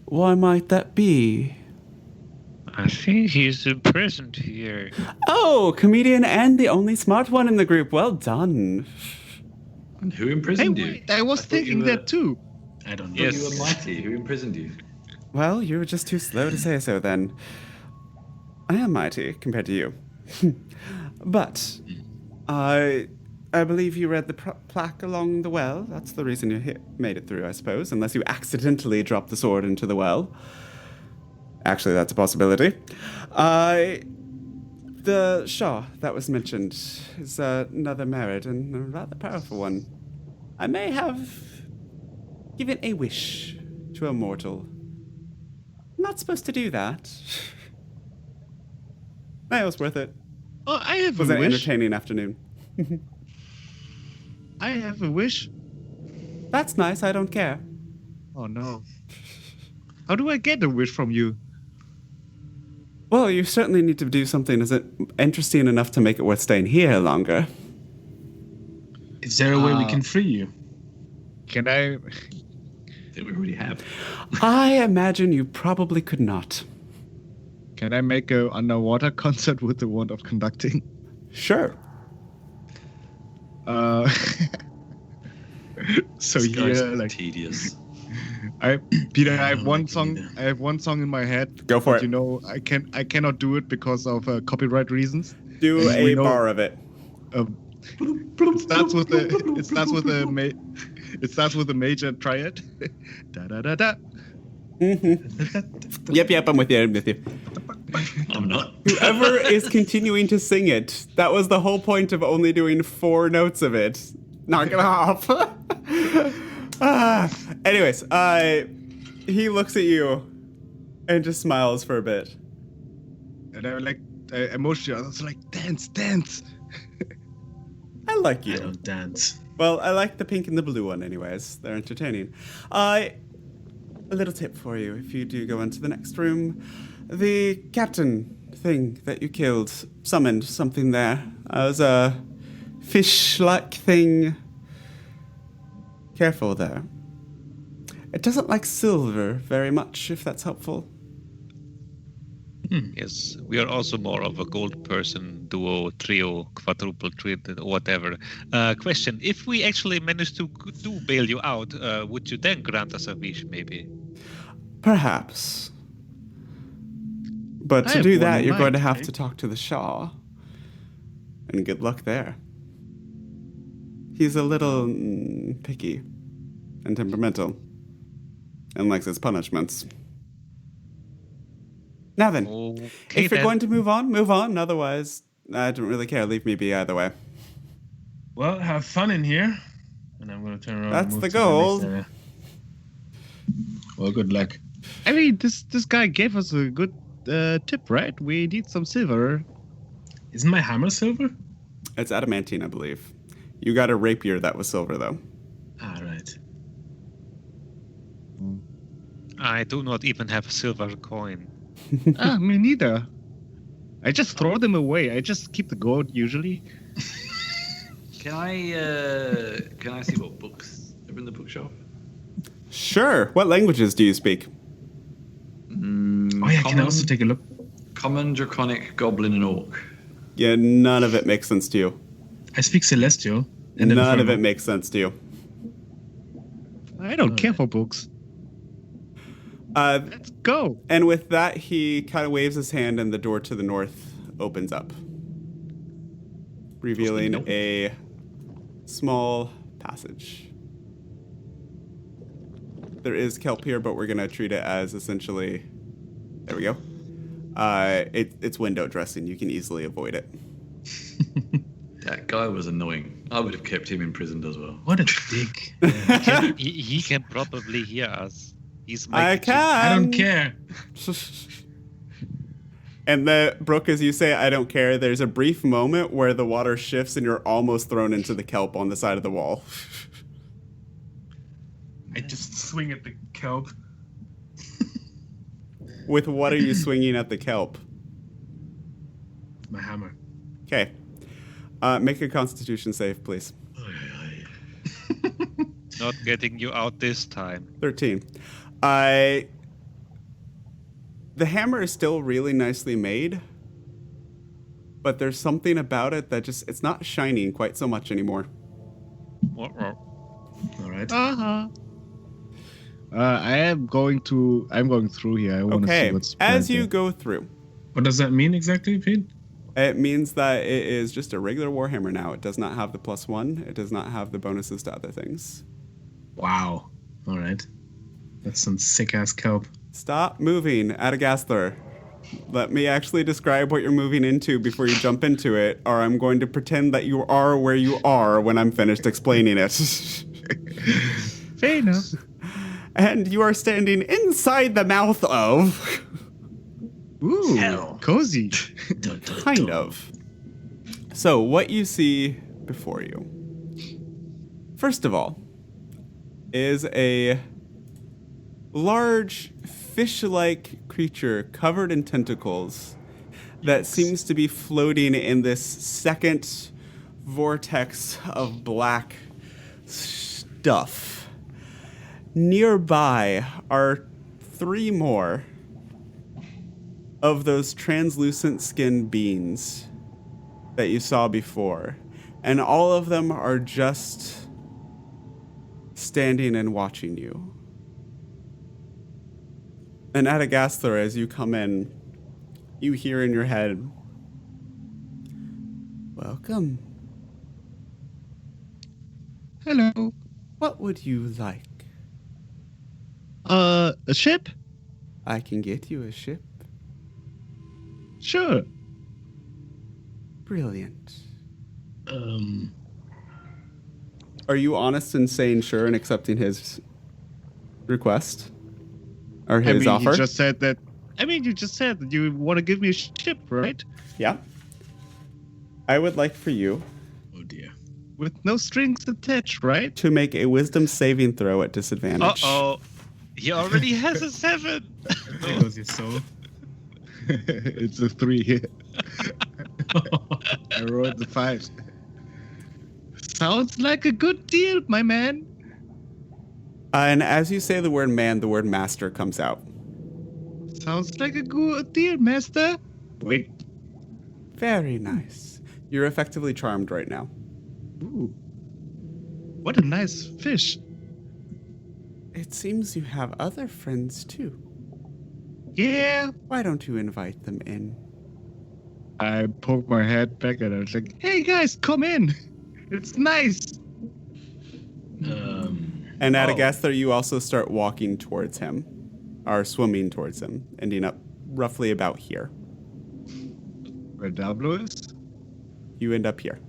[SPEAKER 6] why might that be?
[SPEAKER 9] I think he's imprisoned here.
[SPEAKER 6] Oh, comedian and the only smart one in the group. Well done.
[SPEAKER 4] And who
[SPEAKER 8] Hey,
[SPEAKER 4] imprisoned you?
[SPEAKER 8] wait, I was
[SPEAKER 4] I thought you
[SPEAKER 8] thinking
[SPEAKER 4] were-
[SPEAKER 8] that too.
[SPEAKER 5] I don't know.
[SPEAKER 4] You
[SPEAKER 9] Yes.
[SPEAKER 4] were mighty. Who imprisoned you?
[SPEAKER 6] Well, you were just too slow to say so then. I am mighty compared to you. But I believe you read the plaque along the well. That's the reason you made it through, I suppose, unless you accidentally dropped the sword into the well. Actually, that's a possibility. The Shah that was mentioned is another merit and a rather powerful one. I may have given a wish to a mortal. I'm not supposed to do that. It was worth it.
[SPEAKER 8] Oh, I have
[SPEAKER 6] It was
[SPEAKER 8] a
[SPEAKER 6] an
[SPEAKER 8] wish.
[SPEAKER 6] entertaining afternoon.
[SPEAKER 8] I have a wish.
[SPEAKER 6] That's nice, I don't care.
[SPEAKER 8] Oh no. How do I get a wish from you?
[SPEAKER 6] Well, you certainly need to do something that's interesting enough to make it worth staying here longer.
[SPEAKER 5] Is there a way we can free you?
[SPEAKER 8] Can I?
[SPEAKER 4] That we already have.
[SPEAKER 6] I imagine you probably could not.
[SPEAKER 8] Can I make a underwater concert with the wand of conducting?
[SPEAKER 6] Sure.
[SPEAKER 8] So
[SPEAKER 4] This guy's
[SPEAKER 8] yeah, like
[SPEAKER 4] tedious.
[SPEAKER 8] Peter, I
[SPEAKER 5] I
[SPEAKER 8] have
[SPEAKER 5] don't
[SPEAKER 8] one
[SPEAKER 5] like it
[SPEAKER 8] song.
[SPEAKER 5] either.
[SPEAKER 8] I have one song in my head.
[SPEAKER 6] Go for
[SPEAKER 8] but
[SPEAKER 6] it.
[SPEAKER 8] You know, I cannot do it because of copyright reasons.
[SPEAKER 6] Do
[SPEAKER 8] And we
[SPEAKER 6] a
[SPEAKER 8] know-
[SPEAKER 6] bar of it.
[SPEAKER 8] It starts with a. It starts with a. It starts with a major triad. Da da da da.
[SPEAKER 6] Yep, I'm with you.
[SPEAKER 4] I'm not.
[SPEAKER 6] Whoever is continuing to sing it, that was the whole point of only doing 4 notes of it. Knock it off. Anyways, he looks at you and just smiles for a bit.
[SPEAKER 8] And I'm like emotional. I was like, dance, dance.
[SPEAKER 6] I like
[SPEAKER 5] I
[SPEAKER 6] you.
[SPEAKER 5] don't dance.
[SPEAKER 6] Well, I like the pink and the blue one anyways. They're entertaining. A little tip for you if you do go into the next room. The captain thing that you killed summoned something there. It was a fish-like thing. Careful there. It doesn't like silver very much, if that's helpful.
[SPEAKER 9] Yes, we are also more of a gold person, duo, trio, quadruple, whatever. Question, if we actually manage to do bail you out, would you then grant us a wish, maybe?
[SPEAKER 6] Perhaps. But to do that, you're going to have to talk to the Shah. And good luck there. He's a little picky and temperamental. And likes his punishments. Now then, if you're going to move on, move on. Otherwise, I don't really care. Leave me be either way.
[SPEAKER 10] Well, have fun in here. And I'm going to turn around.
[SPEAKER 6] That's
[SPEAKER 10] and move
[SPEAKER 6] the
[SPEAKER 10] to
[SPEAKER 6] goal.
[SPEAKER 10] next area. Well, good luck.
[SPEAKER 8] I mean, this guy gave us a good tip, right? We need some silver.
[SPEAKER 10] Isn't my hammer silver?
[SPEAKER 6] It's adamantine, I believe. You got a rapier that was silver, though.
[SPEAKER 10] Ah, right.
[SPEAKER 9] I do not even have a silver coin.
[SPEAKER 8] Me neither. I just throw them away. I just keep the gold usually.
[SPEAKER 4] Can I see what books are in the bookshelf?
[SPEAKER 6] Sure. What languages do you speak?
[SPEAKER 10] Oh yeah, can I also take a look?
[SPEAKER 4] Common, Draconic, Goblin, and Orc.
[SPEAKER 6] Yeah, none of it makes sense to you.
[SPEAKER 10] I speak Celestial.
[SPEAKER 6] And none of it makes sense to you.
[SPEAKER 8] I don't care for books. Let's go.
[SPEAKER 6] And with that, he kind of waves his hand and the door to the north opens up, revealing a small passage. There is kelp here, but we're going to treat it as essentially... There we go. It's window dressing. You can easily avoid it.
[SPEAKER 4] That guy was annoying. I would have kept him imprisoned as well.
[SPEAKER 10] What a dick.
[SPEAKER 9] He can probably hear us. He's
[SPEAKER 6] I can.
[SPEAKER 10] I don't care.
[SPEAKER 6] And Bruk, as you say, I don't care. There's a brief moment where the water shifts and you're almost thrown into the kelp on the side of the wall.
[SPEAKER 10] I just swing at the kelp.
[SPEAKER 6] With what are you swinging at the kelp?
[SPEAKER 10] My hammer.
[SPEAKER 6] Okay. Make a Constitution save, please.
[SPEAKER 9] Not getting you out this time.
[SPEAKER 6] 13. The hammer is still really nicely made, but there's something about it that just, it's not shining quite so much anymore.
[SPEAKER 10] All right.
[SPEAKER 8] I'm going through here. I want to see what's
[SPEAKER 6] as you go through.
[SPEAKER 10] What does that mean exactly, Pete?
[SPEAKER 6] It means that it is just a regular warhammer now. It does not have the +1. It does not have the bonuses to other things.
[SPEAKER 10] Wow. All right. That's some sick-ass kelp.
[SPEAKER 6] Stop moving, Adagathler. Let me actually describe what you're moving into before you jump into it, or I'm going to pretend that you are where you are when I'm finished explaining it.
[SPEAKER 8] Fair enough.
[SPEAKER 6] And you are standing inside the mouth of...
[SPEAKER 8] Ooh,
[SPEAKER 10] Hell.
[SPEAKER 8] Cozy.
[SPEAKER 6] Kind of. So, what you see before you, first of all, is a large fish-like creature covered in tentacles that seems to be floating in this second vortex of black stuff. Nearby are 3 more of those translucent skin beings that you saw before, and all of them are just standing and watching you. And Adagathler, as you come in, you hear in your head, "Welcome.
[SPEAKER 8] Hello.
[SPEAKER 6] What would you like?
[SPEAKER 8] A ship?
[SPEAKER 6] I can get you a ship."
[SPEAKER 8] Sure.
[SPEAKER 6] Brilliant. Are you honest in saying sure and accepting his request? Or his offer?
[SPEAKER 8] You just said that. You just said that you want to give me a ship, right?
[SPEAKER 6] Yeah. I would like for you
[SPEAKER 10] Oh dear.
[SPEAKER 8] With no strings attached, right?
[SPEAKER 6] To make a wisdom saving throw at disadvantage.
[SPEAKER 9] Uh-oh. He already has a 7.
[SPEAKER 10] There goes your soul.
[SPEAKER 8] It's a 3. I rolled the 5. Sounds like a good deal, my man.
[SPEAKER 6] And as you say the word man, the word master comes out.
[SPEAKER 8] Sounds like a good deal, master. Wait.
[SPEAKER 6] Very nice. You're effectively charmed right now.
[SPEAKER 8] Ooh. What a nice fish.
[SPEAKER 6] It seems you have other friends too.
[SPEAKER 8] Yeah.
[SPEAKER 6] Why don't you invite them in?
[SPEAKER 8] I poked my head back and I was like, hey guys, come in. It's nice.
[SPEAKER 6] And at a guess there, you also start walking towards him, or swimming towards him, ending up roughly about here.
[SPEAKER 8] Where Dablo is?
[SPEAKER 6] You end up here.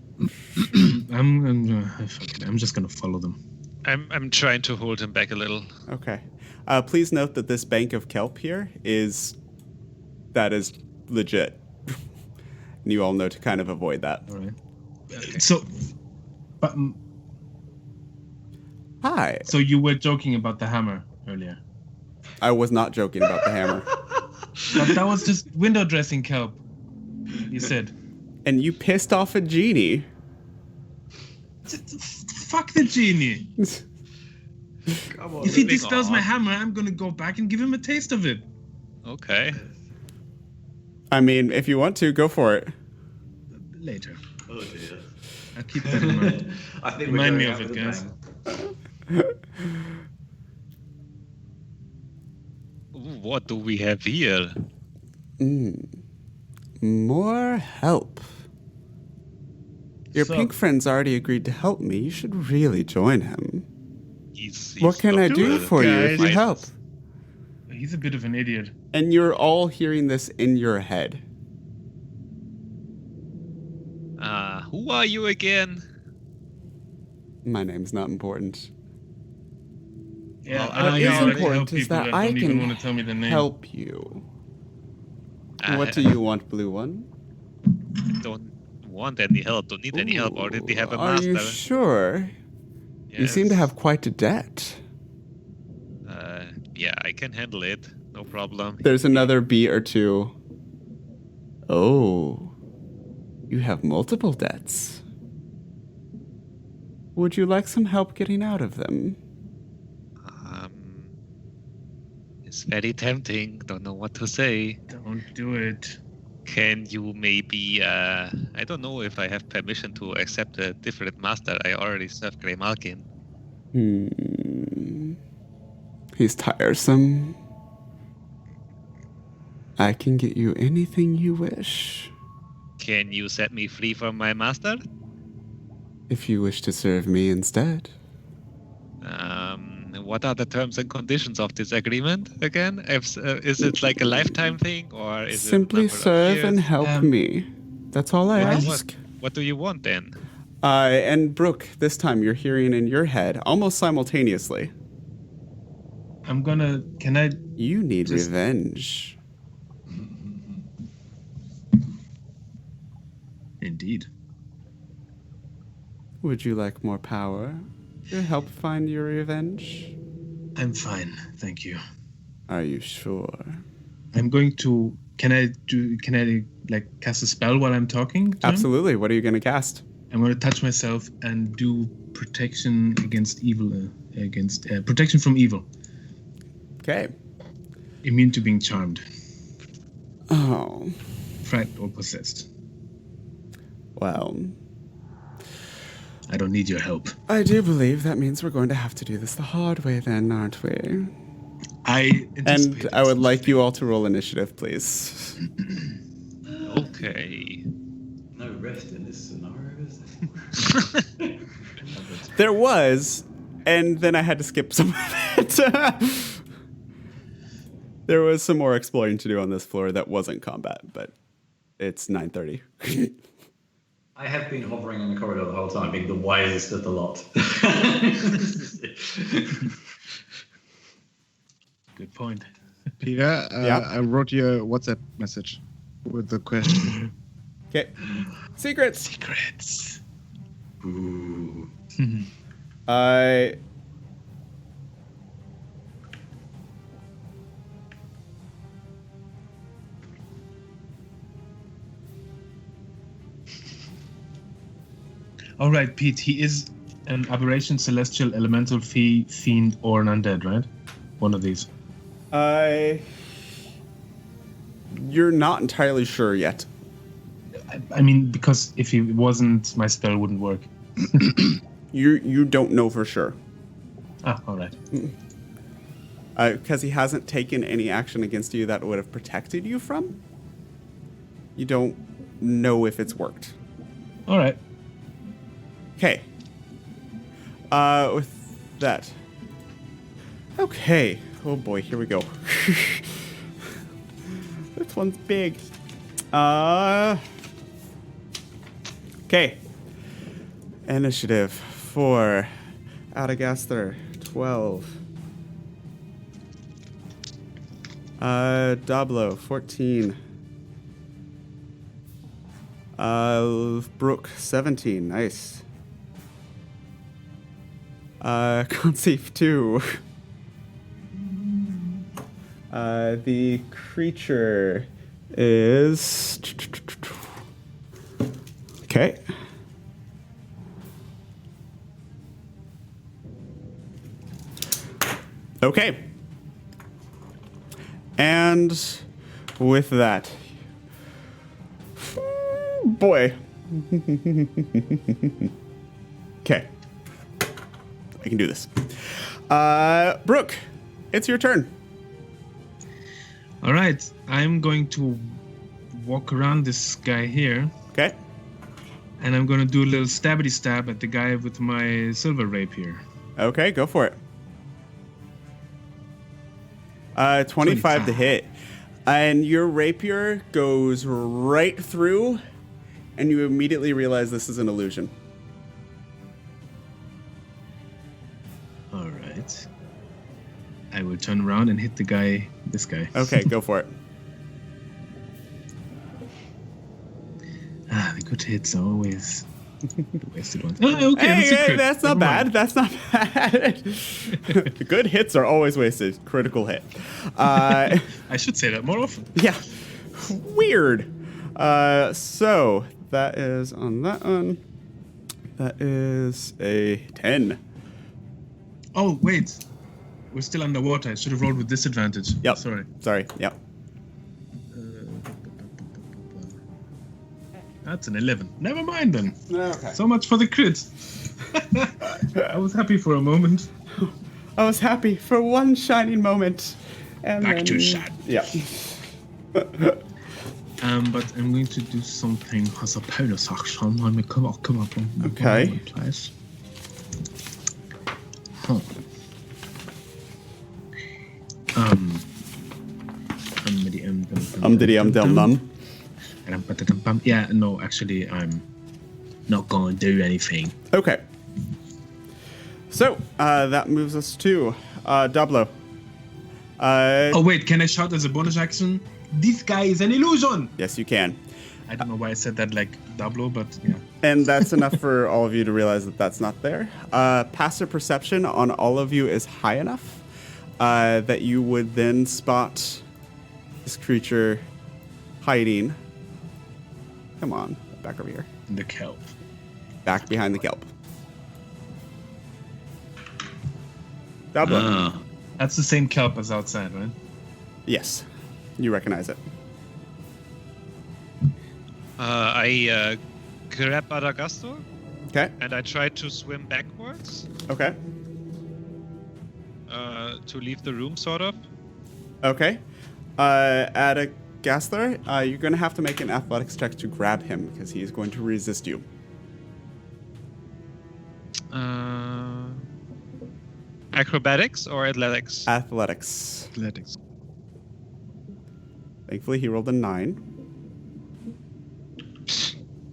[SPEAKER 10] I'm just gonna follow them.
[SPEAKER 9] I'm trying to hold him back a little.
[SPEAKER 6] Okay. Please note that this bank of kelp here is legit. And you all know to kind of avoid that.
[SPEAKER 10] All right. So, but
[SPEAKER 6] Hi.
[SPEAKER 10] so you were joking about the hammer earlier.
[SPEAKER 6] I was not joking about the hammer.
[SPEAKER 10] But that was just window dressing kelp. You said.
[SPEAKER 6] And you pissed off a genie.
[SPEAKER 10] Fuck the genie.
[SPEAKER 9] Come on,
[SPEAKER 10] If he dispels my hammer, I'm gonna go back and give him a taste of it.
[SPEAKER 9] Okay.
[SPEAKER 6] I mean, if you want to, go for it.
[SPEAKER 10] Later.
[SPEAKER 4] Oh dear.
[SPEAKER 10] I'll keep that in mind.
[SPEAKER 4] I think
[SPEAKER 10] Remind
[SPEAKER 4] we're
[SPEAKER 10] me
[SPEAKER 4] going
[SPEAKER 10] of
[SPEAKER 4] out
[SPEAKER 10] it,
[SPEAKER 4] with a
[SPEAKER 10] guys.
[SPEAKER 4] bang.
[SPEAKER 9] Ooh, what do we have here?
[SPEAKER 6] More help. Your
[SPEAKER 10] So-
[SPEAKER 6] pink friend's already agreed to help me. You should really join him.
[SPEAKER 9] He's
[SPEAKER 6] What can I
[SPEAKER 9] not
[SPEAKER 6] do
[SPEAKER 9] good.
[SPEAKER 6] for you if you
[SPEAKER 9] Guys.
[SPEAKER 6] help?
[SPEAKER 10] He's a bit of an idiot.
[SPEAKER 6] And you're all hearing this in your head.
[SPEAKER 9] Who are you again?
[SPEAKER 6] My name's not important.
[SPEAKER 10] Yeah,
[SPEAKER 9] Well,
[SPEAKER 10] I
[SPEAKER 6] What
[SPEAKER 10] don't
[SPEAKER 6] is
[SPEAKER 10] know how to
[SPEAKER 6] important
[SPEAKER 10] help
[SPEAKER 6] is
[SPEAKER 10] people
[SPEAKER 6] that I
[SPEAKER 10] don't even
[SPEAKER 6] can
[SPEAKER 10] want to tell me the name.
[SPEAKER 6] help you.
[SPEAKER 9] Uh,
[SPEAKER 6] What do you want, blue one?
[SPEAKER 9] Don't want any help. Don't need any help. Already have a
[SPEAKER 6] Are
[SPEAKER 9] master.
[SPEAKER 6] you sure? You seem to
[SPEAKER 9] Yes.
[SPEAKER 6] have quite a debt.
[SPEAKER 9] Yeah, I can handle it. No problem.
[SPEAKER 6] There's another beat or two. Oh, you have multiple debts. Would you like some help getting out of them?
[SPEAKER 9] It's very tempting. Don't know what to say.
[SPEAKER 10] Don't do it.
[SPEAKER 9] Can you maybe? I don't know if I have permission to accept a different master. I already served Grey Malkin.
[SPEAKER 6] He's tiresome. I can get you anything you wish.
[SPEAKER 9] Can you set me free from my master?
[SPEAKER 6] If you wish to serve me instead.
[SPEAKER 9] What are the terms and conditions of this agreement again? Is it like a lifetime thing, or is
[SPEAKER 6] Simply
[SPEAKER 9] it a number of
[SPEAKER 6] serve and
[SPEAKER 9] years?
[SPEAKER 6] help me. That's all I
[SPEAKER 9] What-
[SPEAKER 6] ask.
[SPEAKER 9] What do you want then?
[SPEAKER 6] And Bruk, this time you're hearing in your head, almost simultaneously.
[SPEAKER 10] I'm gonna. Can I?
[SPEAKER 6] You need
[SPEAKER 10] Just-
[SPEAKER 6] revenge.
[SPEAKER 10] Indeed.
[SPEAKER 6] Would you like more power to help find your revenge?
[SPEAKER 10] I'm fine, thank you.
[SPEAKER 6] Are you sure?
[SPEAKER 10] I'm going to. Can I like cast a spell while I'm talking? to him?
[SPEAKER 6] Absolutely. What are you going to cast?
[SPEAKER 10] I'm going to touch myself and do protection against evil. Protection from evil.
[SPEAKER 6] Okay.
[SPEAKER 10] Immune to being charmed,
[SPEAKER 6] Oh,
[SPEAKER 10] frightened, or possessed.
[SPEAKER 6] well,
[SPEAKER 10] I don't need your help.
[SPEAKER 6] I do believe that means we're going to have to do this the hard way then, aren't we? And I would like you all to roll initiative, please.
[SPEAKER 9] Okay.
[SPEAKER 4] No rest in this scenario, is there?
[SPEAKER 6] There was, and then I had to skip some of it. There was some more exploring to do on this floor that wasn't combat, but it's 9:30.
[SPEAKER 4] I have been hovering in the corridor the whole time, being the wisest of the lot.
[SPEAKER 10] Good point.
[SPEAKER 8] Peter,
[SPEAKER 6] Yeah?
[SPEAKER 8] I wrote you a WhatsApp message with the question.
[SPEAKER 6] Okay. Secrets.
[SPEAKER 10] Secrets.
[SPEAKER 4] Ooh.
[SPEAKER 10] All right, Pete. He is an aberration, celestial, elemental, fiend, or an undead, right? One of these.
[SPEAKER 6] You're not entirely sure yet.
[SPEAKER 10] I mean, because if he wasn't, my spell wouldn't work.
[SPEAKER 6] You don't know for sure.
[SPEAKER 10] Ah, all right.
[SPEAKER 6] Because he hasn't taken any action against you that would have protected you from. You don't know if it's worked.
[SPEAKER 10] All right.
[SPEAKER 6] Okay. With that. Okay. Oh boy, here we go. This one's big. Okay. Initiative for Adagaster, 12. Dablo, 14. Bruk, 17. Nice. Conceive, 2. The creature is... Okay. Okay. And with that... Boy. Okay. I can do this. Bruk, it's your turn.
[SPEAKER 10] All right. I'm going to walk around this guy here.
[SPEAKER 6] Okay.
[SPEAKER 10] And I'm going to do a little stabby stab at the guy with my silver rapier.
[SPEAKER 6] Okay, go for it. 25 to hit. And your rapier goes right through, and you immediately realize this is an illusion.
[SPEAKER 10] All right. I will turn around and hit this guy.
[SPEAKER 6] Okay, go for it.
[SPEAKER 10] The good hits are always the wasted ones. Oh, okay,
[SPEAKER 6] Hey, that's not bad. That's not bad. The good hits are always wasted. Critical hit.
[SPEAKER 10] I should say that more often.
[SPEAKER 6] Yeah. Weird. So that is on that one. That is a 10.
[SPEAKER 10] Oh, wait. We're still underwater. I should have rolled with disadvantage.
[SPEAKER 6] Yep.
[SPEAKER 10] Sorry.
[SPEAKER 6] Yep.
[SPEAKER 10] That's an 11. Never mind then.
[SPEAKER 6] Okay.
[SPEAKER 10] So much for the crit. I was happy for a moment.
[SPEAKER 6] I was happy for one shining moment. And
[SPEAKER 10] Back
[SPEAKER 6] then...
[SPEAKER 10] to shot.
[SPEAKER 6] Yeah.
[SPEAKER 10] But I'm going to do something as a bonus action. I'm come up.
[SPEAKER 6] Okay.
[SPEAKER 10] Place. Huh.
[SPEAKER 6] Dum.
[SPEAKER 10] Yeah, no, actually, I'm not going to do anything.
[SPEAKER 6] Okay. So, that moves us to Dablo.
[SPEAKER 10] Oh, wait, can I shout as a bonus action? This guy is an illusion!
[SPEAKER 6] Yes, you can.
[SPEAKER 10] I don't know why I said that like Dablo, but yeah.
[SPEAKER 6] And that's enough for all of you to realize that that's not there. Passive perception on all of you is high enough that you would then spot this creature hiding. Come on, back over here.
[SPEAKER 10] The kelp.
[SPEAKER 6] Back behind the kelp. Dablo.
[SPEAKER 10] That's the same kelp as outside, right?
[SPEAKER 6] Yes, you recognize it.
[SPEAKER 9] I grab Adagasto
[SPEAKER 6] Okay.
[SPEAKER 9] and I try to swim backwards
[SPEAKER 6] Okay.
[SPEAKER 9] to leave the room, sort of.
[SPEAKER 6] Okay. Adagaster, you're going to have to make an athletics check to grab him because he is going to resist you.
[SPEAKER 9] Acrobatics or athletics?
[SPEAKER 6] Athletics.
[SPEAKER 5] Athletics.
[SPEAKER 6] Thankfully, he rolled a 9.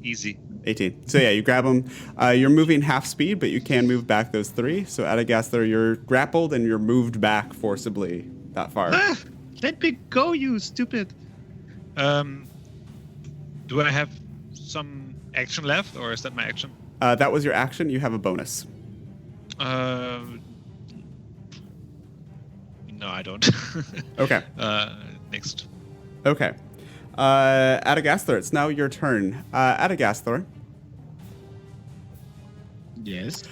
[SPEAKER 9] Easy.
[SPEAKER 6] 18. So yeah, you grab him. You're moving half speed, but you can move back those 3. So Adagaster, you're grappled and you're moved back forcibly that far.
[SPEAKER 5] Let me go, you stupid.
[SPEAKER 9] Do I have some action left, or is that my action?
[SPEAKER 6] That was your action. You have a bonus.
[SPEAKER 9] No, I don't.
[SPEAKER 6] Okay.
[SPEAKER 9] Next.
[SPEAKER 6] Okay. Adagasthor, it's now your turn. Adagasthor.
[SPEAKER 5] Yes.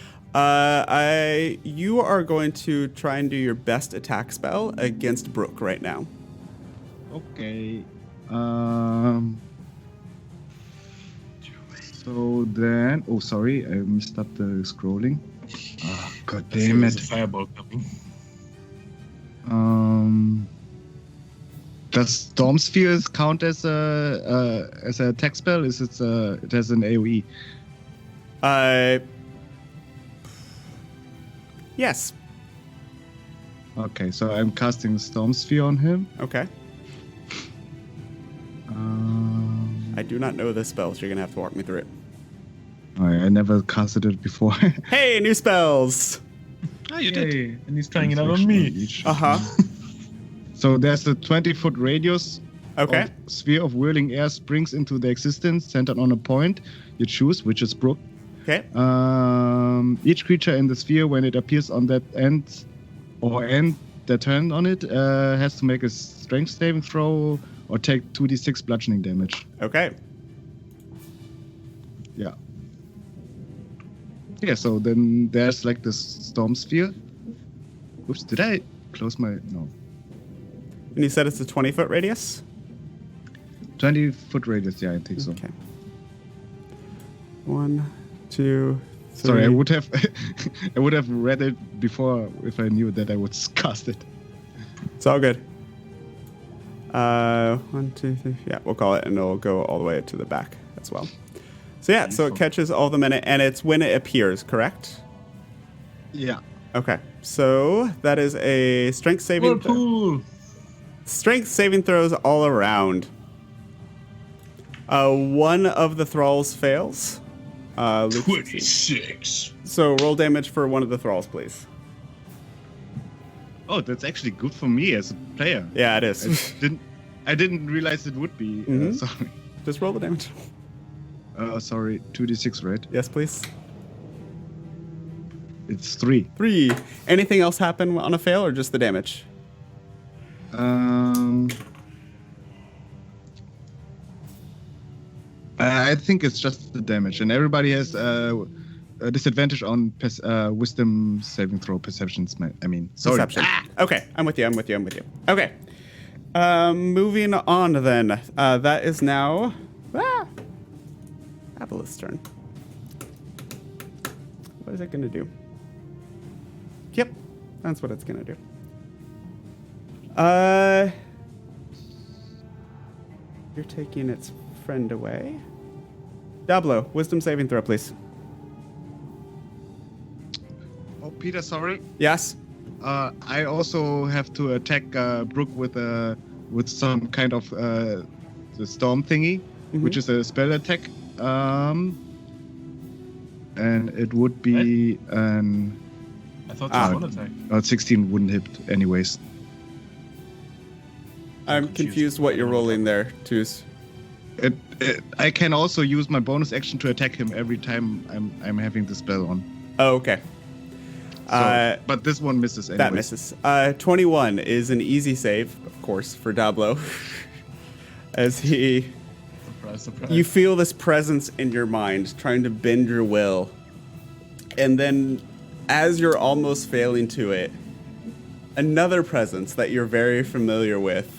[SPEAKER 6] You are going to try and do your best attack spell against Bruk right now.
[SPEAKER 8] Okay. So then, oh sorry, I messed up the scrolling. Oh, God damn
[SPEAKER 5] There's
[SPEAKER 8] it.
[SPEAKER 5] a fireball coming.
[SPEAKER 8] Does Storm Spheres count as a attack spell? Is it has an AOE?
[SPEAKER 6] Yes.
[SPEAKER 8] Okay, so I'm casting Storm Sphere on him.
[SPEAKER 6] Okay. I do not know this spell, so you're gonna have to walk me through it.
[SPEAKER 8] I never casted it before.
[SPEAKER 6] Hey, new spells!
[SPEAKER 9] Oh, you did.
[SPEAKER 5] Yay, and he's trying it out on me.
[SPEAKER 6] Uh-huh.
[SPEAKER 8] So there's a 20-foot radius.
[SPEAKER 6] Okay.
[SPEAKER 8] Of sphere of whirling air springs into the existence, centered on a point you choose, which is Bruk.
[SPEAKER 6] Okay.
[SPEAKER 8] Each creature in the sphere, when it appears on that end that turn on it, has to make a strength saving throw or take 2d6 bludgeoning damage.
[SPEAKER 6] Okay.
[SPEAKER 8] Yeah. Yeah, so then there's like this storm sphere. Oops, did I close my... No.
[SPEAKER 6] And you said it's a 20-foot radius?
[SPEAKER 8] 20-foot radius, yeah, I think so.
[SPEAKER 6] Okay. 1, 2, 3.
[SPEAKER 8] Sorry, I would have read it before if I knew that I would cast it.
[SPEAKER 6] It's all good. 1, 2, 3. Yeah, we'll call it, and it'll go all the way to the back as well. So yeah, so it catches all the minute, and it's when it appears, correct?
[SPEAKER 8] Yeah.
[SPEAKER 6] Okay, so that is a strength saving. Strength saving throws all around. One of the thralls fails.
[SPEAKER 5] 26.
[SPEAKER 6] So roll damage for one of the thralls, please.
[SPEAKER 8] Oh, that's actually good for me as a player.
[SPEAKER 6] Yeah, it is.
[SPEAKER 8] I didn't realize it would be. Sorry.
[SPEAKER 6] Just roll the damage.
[SPEAKER 8] Sorry, 2d6, right?
[SPEAKER 6] Yes, please.
[SPEAKER 8] It's 3.
[SPEAKER 6] 3. Anything else happen on a fail, or just the damage?
[SPEAKER 8] I think it's just the damage, and everybody has a disadvantage on wisdom saving throw perceptions. I mean, sorry.
[SPEAKER 6] Perception. Okay, I'm with you. Okay. Moving on then. That is now Avalith's turn. What is it going to do? Yep, that's what it's going to do. You're taking its friend away. Dablo, wisdom saving throw, please.
[SPEAKER 8] Oh, Peter, sorry.
[SPEAKER 6] Yes.
[SPEAKER 8] I also have to attack Bruk with some kind of the storm thingy, which is a spell attack. And it would be an.
[SPEAKER 5] I thought it was one attack.
[SPEAKER 8] 16 wouldn't hit anyways.
[SPEAKER 6] I'm confused what you're rolling there, Toos.
[SPEAKER 8] I can also use my bonus action to attack him every time I'm having the spell on.
[SPEAKER 6] Oh, okay.
[SPEAKER 8] So, but this one misses anyways.
[SPEAKER 6] That misses. 21 is an easy save, of course, for Dablo. As he...
[SPEAKER 5] Surprise.
[SPEAKER 6] You feel this presence in your mind trying to bend your will. And then, as you're almost failing to it, another presence that you're very familiar with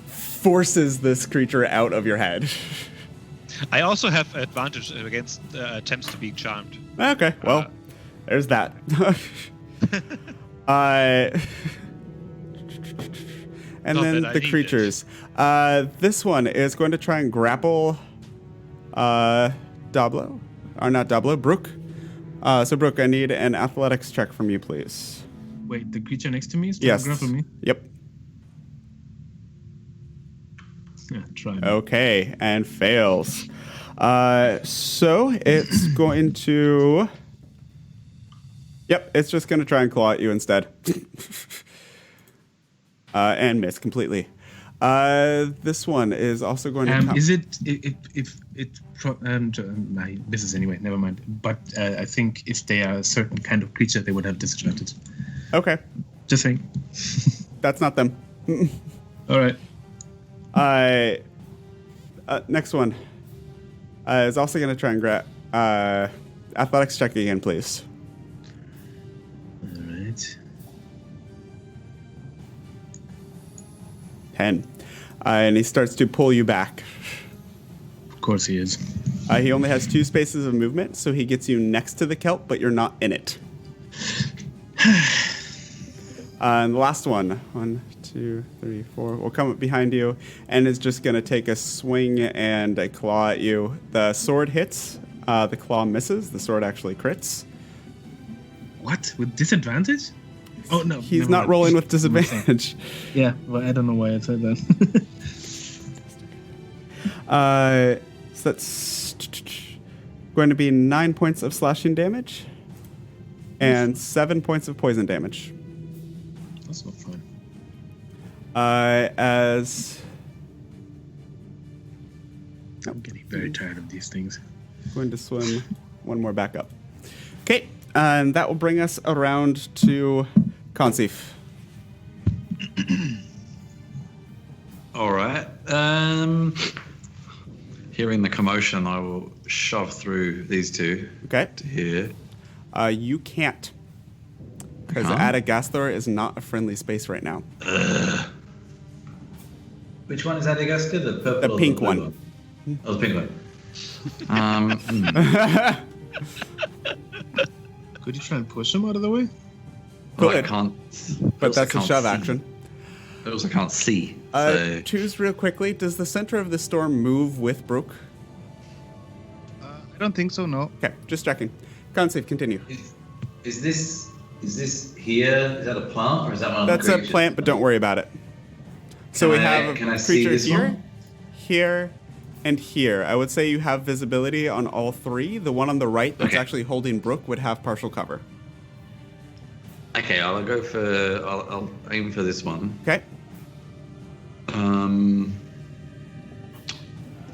[SPEAKER 6] forces this creature out of your head.
[SPEAKER 9] I also have advantage against attempts to be charmed.
[SPEAKER 6] Okay, well, there's that. And then the creatures. This one is going to try and grapple Dablo. Or not Dablo, Bruk. So, Bruk, I need an athletics check from you, please.
[SPEAKER 5] Wait, the creature next to me is trying to grapple me?
[SPEAKER 6] Yep.
[SPEAKER 5] Yeah, try.
[SPEAKER 6] Okay, and fails. So it's going to... Yep, it's just going to try and claw at you instead. And miss completely.
[SPEAKER 1] This one is also going to come.
[SPEAKER 10] Is it if it my business anyway? Never mind. But I think if they are a certain kind of creature, they would have disadvantage.
[SPEAKER 1] Okay.
[SPEAKER 10] Just saying.
[SPEAKER 1] That's not them.
[SPEAKER 10] All right.
[SPEAKER 1] Next one is also going to try and grab athletics check again, please.
[SPEAKER 10] All right.
[SPEAKER 1] 10. And he starts to pull you back.
[SPEAKER 10] Of course he is.
[SPEAKER 1] He only has 2 spaces of movement, so he gets you next to the kelp, but you're not in it. And the last one, 1, 2, 3, 4, will come up behind you and is just going to take a swing and a claw at you. The sword hits, the claw misses, the sword actually crits.
[SPEAKER 10] What? With disadvantage? Oh, no.
[SPEAKER 1] He's
[SPEAKER 10] never
[SPEAKER 1] not
[SPEAKER 10] mind.
[SPEAKER 1] rolling with disadvantage.
[SPEAKER 10] Yeah, well, I don't know why I said that.
[SPEAKER 1] So that's going to be 9 points of slashing damage and 7 points of poison damage.
[SPEAKER 10] That's not fun.
[SPEAKER 1] As
[SPEAKER 10] I'm getting very tired of these things.
[SPEAKER 1] going to swim one more back up. Okay, and that will bring us around to Consif.
[SPEAKER 4] All right. Hearing the commotion, I will shove through these two.
[SPEAKER 1] Okay.
[SPEAKER 4] To here.
[SPEAKER 1] You can't. Because
[SPEAKER 4] Huh?
[SPEAKER 1] Adagasthor is not a friendly space right now.
[SPEAKER 4] Which one is Adagascar? The purple
[SPEAKER 1] The
[SPEAKER 4] or
[SPEAKER 1] pink
[SPEAKER 4] blue
[SPEAKER 1] one.
[SPEAKER 4] Oh, the pink one.
[SPEAKER 10] Could you try and push him out of the way?
[SPEAKER 4] Well, I
[SPEAKER 1] Good.
[SPEAKER 4] can't.
[SPEAKER 1] But
[SPEAKER 4] also
[SPEAKER 1] that's a
[SPEAKER 4] can't
[SPEAKER 1] shove
[SPEAKER 4] see.
[SPEAKER 1] action.
[SPEAKER 4] I also can't see. So.
[SPEAKER 1] Choose real quickly. Does the center of the storm move with Bruk?
[SPEAKER 8] I don't think so, no.
[SPEAKER 1] Okay, just checking. Consif, continue.
[SPEAKER 4] Is this here? Is that a plant or is that one of
[SPEAKER 1] That's
[SPEAKER 4] the
[SPEAKER 1] a
[SPEAKER 4] creatures?
[SPEAKER 1] plant, but don't worry about it. So we have
[SPEAKER 4] Can I
[SPEAKER 1] a
[SPEAKER 4] see
[SPEAKER 1] creature
[SPEAKER 4] this
[SPEAKER 1] here,
[SPEAKER 4] one?
[SPEAKER 1] here, and here. I would say you have visibility on all 3. The one on the right that's
[SPEAKER 4] Okay.
[SPEAKER 1] actually holding Bruk would have partial cover.
[SPEAKER 4] Okay, I'll go for. I'll aim for this one.
[SPEAKER 1] Okay.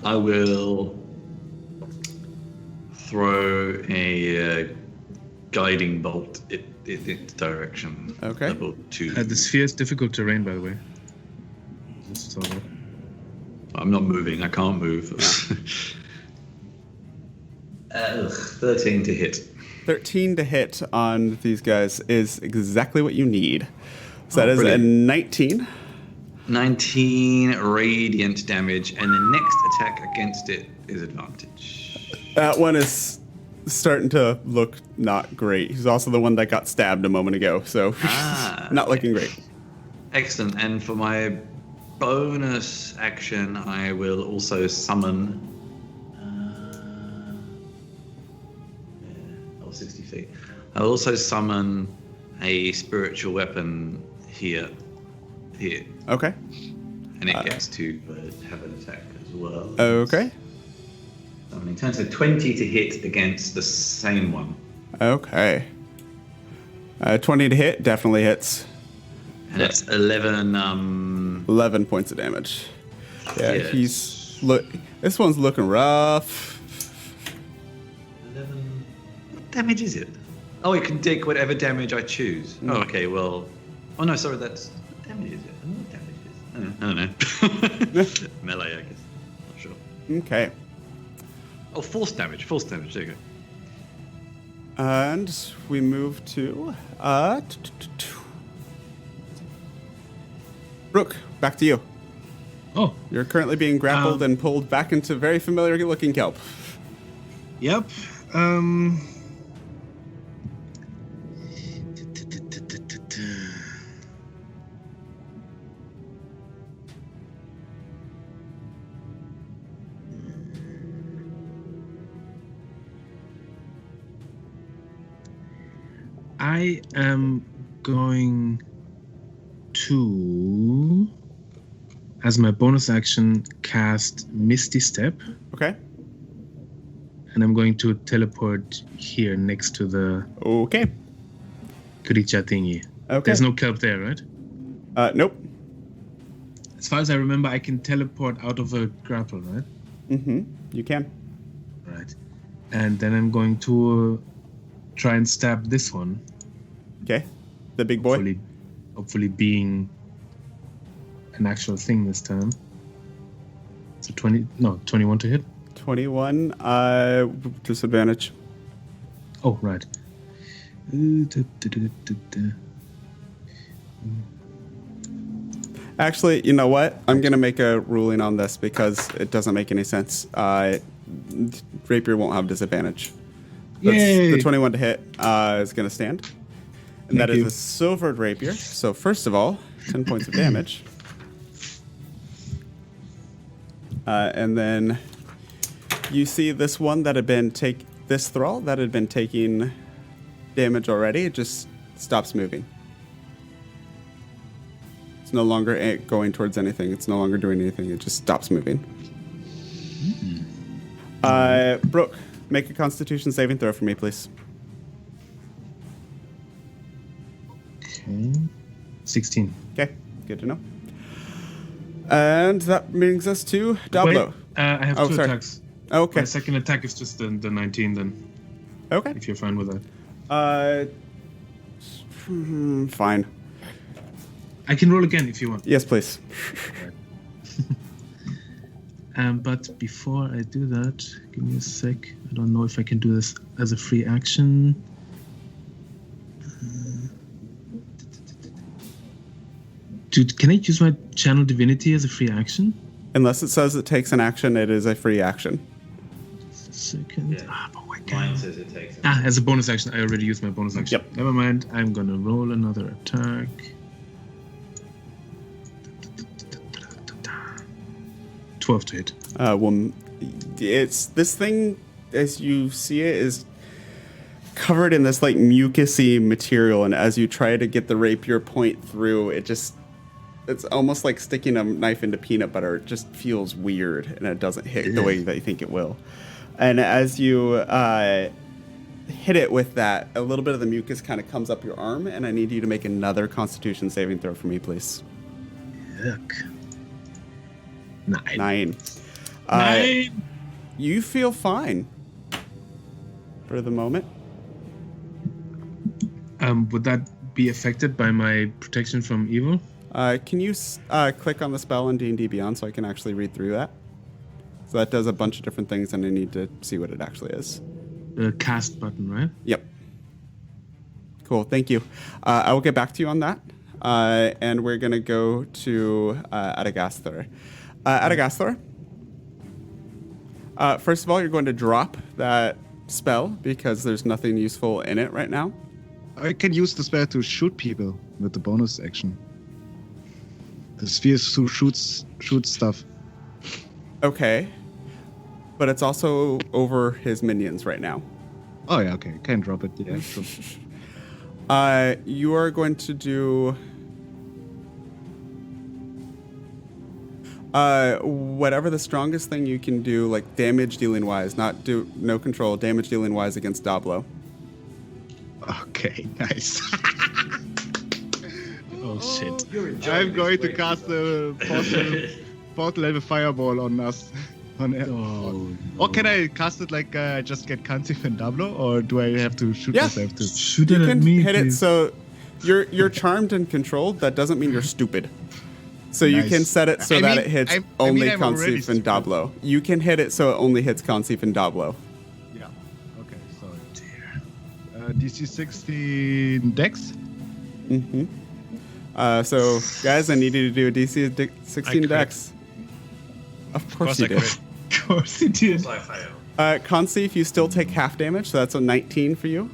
[SPEAKER 4] I will throw a guiding bolt in its direction.
[SPEAKER 1] Okay.
[SPEAKER 4] Level 2.
[SPEAKER 10] The sphere is difficult terrain, by the way. Just so that.
[SPEAKER 4] I'm not moving. I can't move. 13 to hit.
[SPEAKER 1] 13 to hit on these guys is exactly what you need. So that is
[SPEAKER 4] brilliant.
[SPEAKER 1] a 19.
[SPEAKER 4] 19 radiant damage, and the next attack against it is advantage.
[SPEAKER 1] That one is starting to look not great. He's also the one that got stabbed a moment ago, so not looking great.
[SPEAKER 4] Excellent. And for my bonus action, I will also summon. 60 feet. I'll also summon a spiritual weapon here,
[SPEAKER 1] Okay.
[SPEAKER 4] and it gets to have an attack as well.
[SPEAKER 1] Okay.
[SPEAKER 4] Summoning 10, so 20 to hit against the same one.
[SPEAKER 1] Okay. 20 to hit definitely hits.
[SPEAKER 4] And that's 11.
[SPEAKER 1] 11 points of damage. Yeah,
[SPEAKER 4] Yes.
[SPEAKER 1] This one's looking rough.
[SPEAKER 4] 11. What damage is it? Oh, you can take whatever damage I choose. Oh, okay, well. Oh, no, sorry, that's. What damage is it? I don't know what damage it is. I don't know. Melee, I guess. Not sure.
[SPEAKER 1] Okay.
[SPEAKER 4] Oh, force damage. Force damage. There you go.
[SPEAKER 1] And we move to Bruk, back to you.
[SPEAKER 5] Oh,
[SPEAKER 1] You're currently being grappled and pulled back into very familiar looking kelp.
[SPEAKER 5] yep. I am going to, as my bonus action, cast Misty Step,
[SPEAKER 1] Okay.
[SPEAKER 5] and I'm going to teleport here next to the
[SPEAKER 1] Okay.
[SPEAKER 5] creature thingy.
[SPEAKER 1] Okay.
[SPEAKER 5] There's no kelp there, right?
[SPEAKER 1] Nope.
[SPEAKER 10] As far as I remember, I can teleport out of a grapple, right?
[SPEAKER 6] Mm-hmm. You can.
[SPEAKER 10] Right. And then I'm going to try and stab this one.
[SPEAKER 6] Okay. The big boy.
[SPEAKER 10] Hopefully being an actual thing this time. So 21 to hit.
[SPEAKER 6] 21. Disadvantage.
[SPEAKER 10] Oh, right.
[SPEAKER 6] Actually, you know what? I'm going to make a ruling on this because it doesn't make any sense. Rapier won't have disadvantage.
[SPEAKER 10] Yay!
[SPEAKER 6] The 21 to hit is going to stand. And
[SPEAKER 10] Thank
[SPEAKER 6] that
[SPEAKER 10] you.
[SPEAKER 6] is a silvered rapier. So first of all, 10 points of damage. And then you see this one that had been this thrall that had been taking damage already. It just stops moving. It's no longer going towards anything. It's no longer doing anything. It just stops moving. Bruk, make a Constitution saving throw for me, please.
[SPEAKER 10] Okay. 16.
[SPEAKER 6] Okay, good to know. And that brings us to Dablo.
[SPEAKER 10] Wait, I have two attacks.
[SPEAKER 6] Okay.
[SPEAKER 10] My second attack is just the 19 then.
[SPEAKER 6] Okay.
[SPEAKER 10] If you're fine with that.
[SPEAKER 6] Fine.
[SPEAKER 10] I can roll again if you want.
[SPEAKER 6] Yes, please.
[SPEAKER 10] But before I do that, give me a sec. I don't know if I can do this as a free action. Dude, can I use my Channel Divinity as a free action?
[SPEAKER 6] Unless it says it takes an action, it is a free action.
[SPEAKER 10] Just a second.
[SPEAKER 4] Yeah.
[SPEAKER 10] But why
[SPEAKER 4] Mine
[SPEAKER 10] can't
[SPEAKER 4] says it takes.
[SPEAKER 10] as a bonus action. I already used my bonus action.
[SPEAKER 6] Yep.
[SPEAKER 10] Never mind. I'm gonna roll another attack. 12 to hit.
[SPEAKER 6] It's this thing, as you see it, is covered in this like mucusy material, and as you try to get the rapier point through, it's almost like sticking a knife into peanut butter. It just feels weird, and it doesn't hit the way that you think it will. And as you hit it with that, a little bit of the mucus kind of comes up your arm, and I need you to make another Constitution saving throw for me, please.
[SPEAKER 10] Yuck. 9.
[SPEAKER 6] 9.
[SPEAKER 10] 9.
[SPEAKER 6] You feel fine for the moment.
[SPEAKER 10] Would that be affected by my protection from evil?
[SPEAKER 6] Can you click on the spell on D&D Beyond so I can actually read through that? So that does a bunch of different things, and I need to see what it actually is.
[SPEAKER 10] The cast button, right?
[SPEAKER 6] Yep. Cool, thank you. I will get back to you on that. And we're going to go to Adagasthor. Adagasthor, first of all, you're going to drop that spell because there's nothing useful in it right now.
[SPEAKER 8] I can use the spell to shoot people with the bonus action. The sphere shoots stuff.
[SPEAKER 6] Okay. But it's also over his minions right now.
[SPEAKER 8] Oh yeah, okay. Can drop it. Yeah. Sure.
[SPEAKER 6] You are going to do whatever the strongest thing you can do, like damage dealing wise, no control, damage dealing wise against Dablo.
[SPEAKER 8] Okay, nice.
[SPEAKER 10] Oh shit.
[SPEAKER 8] I'm going to cast a fourth level fireball on us. Or can I cast it like I just get Kansif and Dablo, or do I have to shoot myself too?
[SPEAKER 10] Shoot
[SPEAKER 6] You
[SPEAKER 10] it at
[SPEAKER 6] can
[SPEAKER 10] me,
[SPEAKER 6] hit it
[SPEAKER 10] please.
[SPEAKER 6] so you're charmed and controlled. That doesn't mean you're stupid. So you
[SPEAKER 8] Nice.
[SPEAKER 6] can set it so
[SPEAKER 8] I
[SPEAKER 6] that
[SPEAKER 8] mean-
[SPEAKER 6] it hits
[SPEAKER 8] I mean,
[SPEAKER 6] only
[SPEAKER 8] I'm already
[SPEAKER 6] Kansif and
[SPEAKER 8] stupid.
[SPEAKER 6] Dablo. You can hit it so it only hits Kansif and Dablo.
[SPEAKER 8] Yeah. Okay, sorry. DC 16 Dex.
[SPEAKER 6] Mm-hmm. So, guys, I need you to do a DC 16
[SPEAKER 9] crit.
[SPEAKER 6] Dex. Of course you
[SPEAKER 9] I
[SPEAKER 6] did.
[SPEAKER 9] crit.
[SPEAKER 10] Of course it did.
[SPEAKER 9] I fail.
[SPEAKER 6] Kansif, you still take half damage, so that's a 19 for you.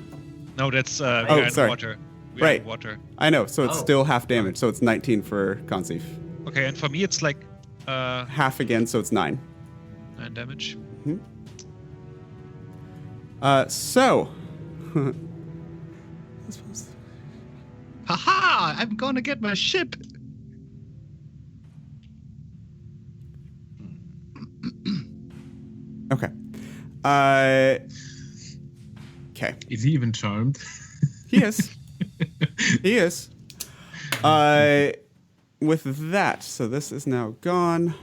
[SPEAKER 9] No, that's we are in
[SPEAKER 6] sorry.
[SPEAKER 9] water. We are
[SPEAKER 6] Right.
[SPEAKER 9] in water.
[SPEAKER 6] I know, so it's
[SPEAKER 4] Oh.
[SPEAKER 6] still half damage, so it's 19 for Kansif.
[SPEAKER 9] Okay, and for me it's like
[SPEAKER 6] Half again, so it's 9.
[SPEAKER 9] 9 damage.
[SPEAKER 6] So.
[SPEAKER 8] Haha! I'm gonna get my ship.
[SPEAKER 6] Okay. Okay.
[SPEAKER 10] Is he even charmed?
[SPEAKER 6] He is. He is. with that, so this is now gone.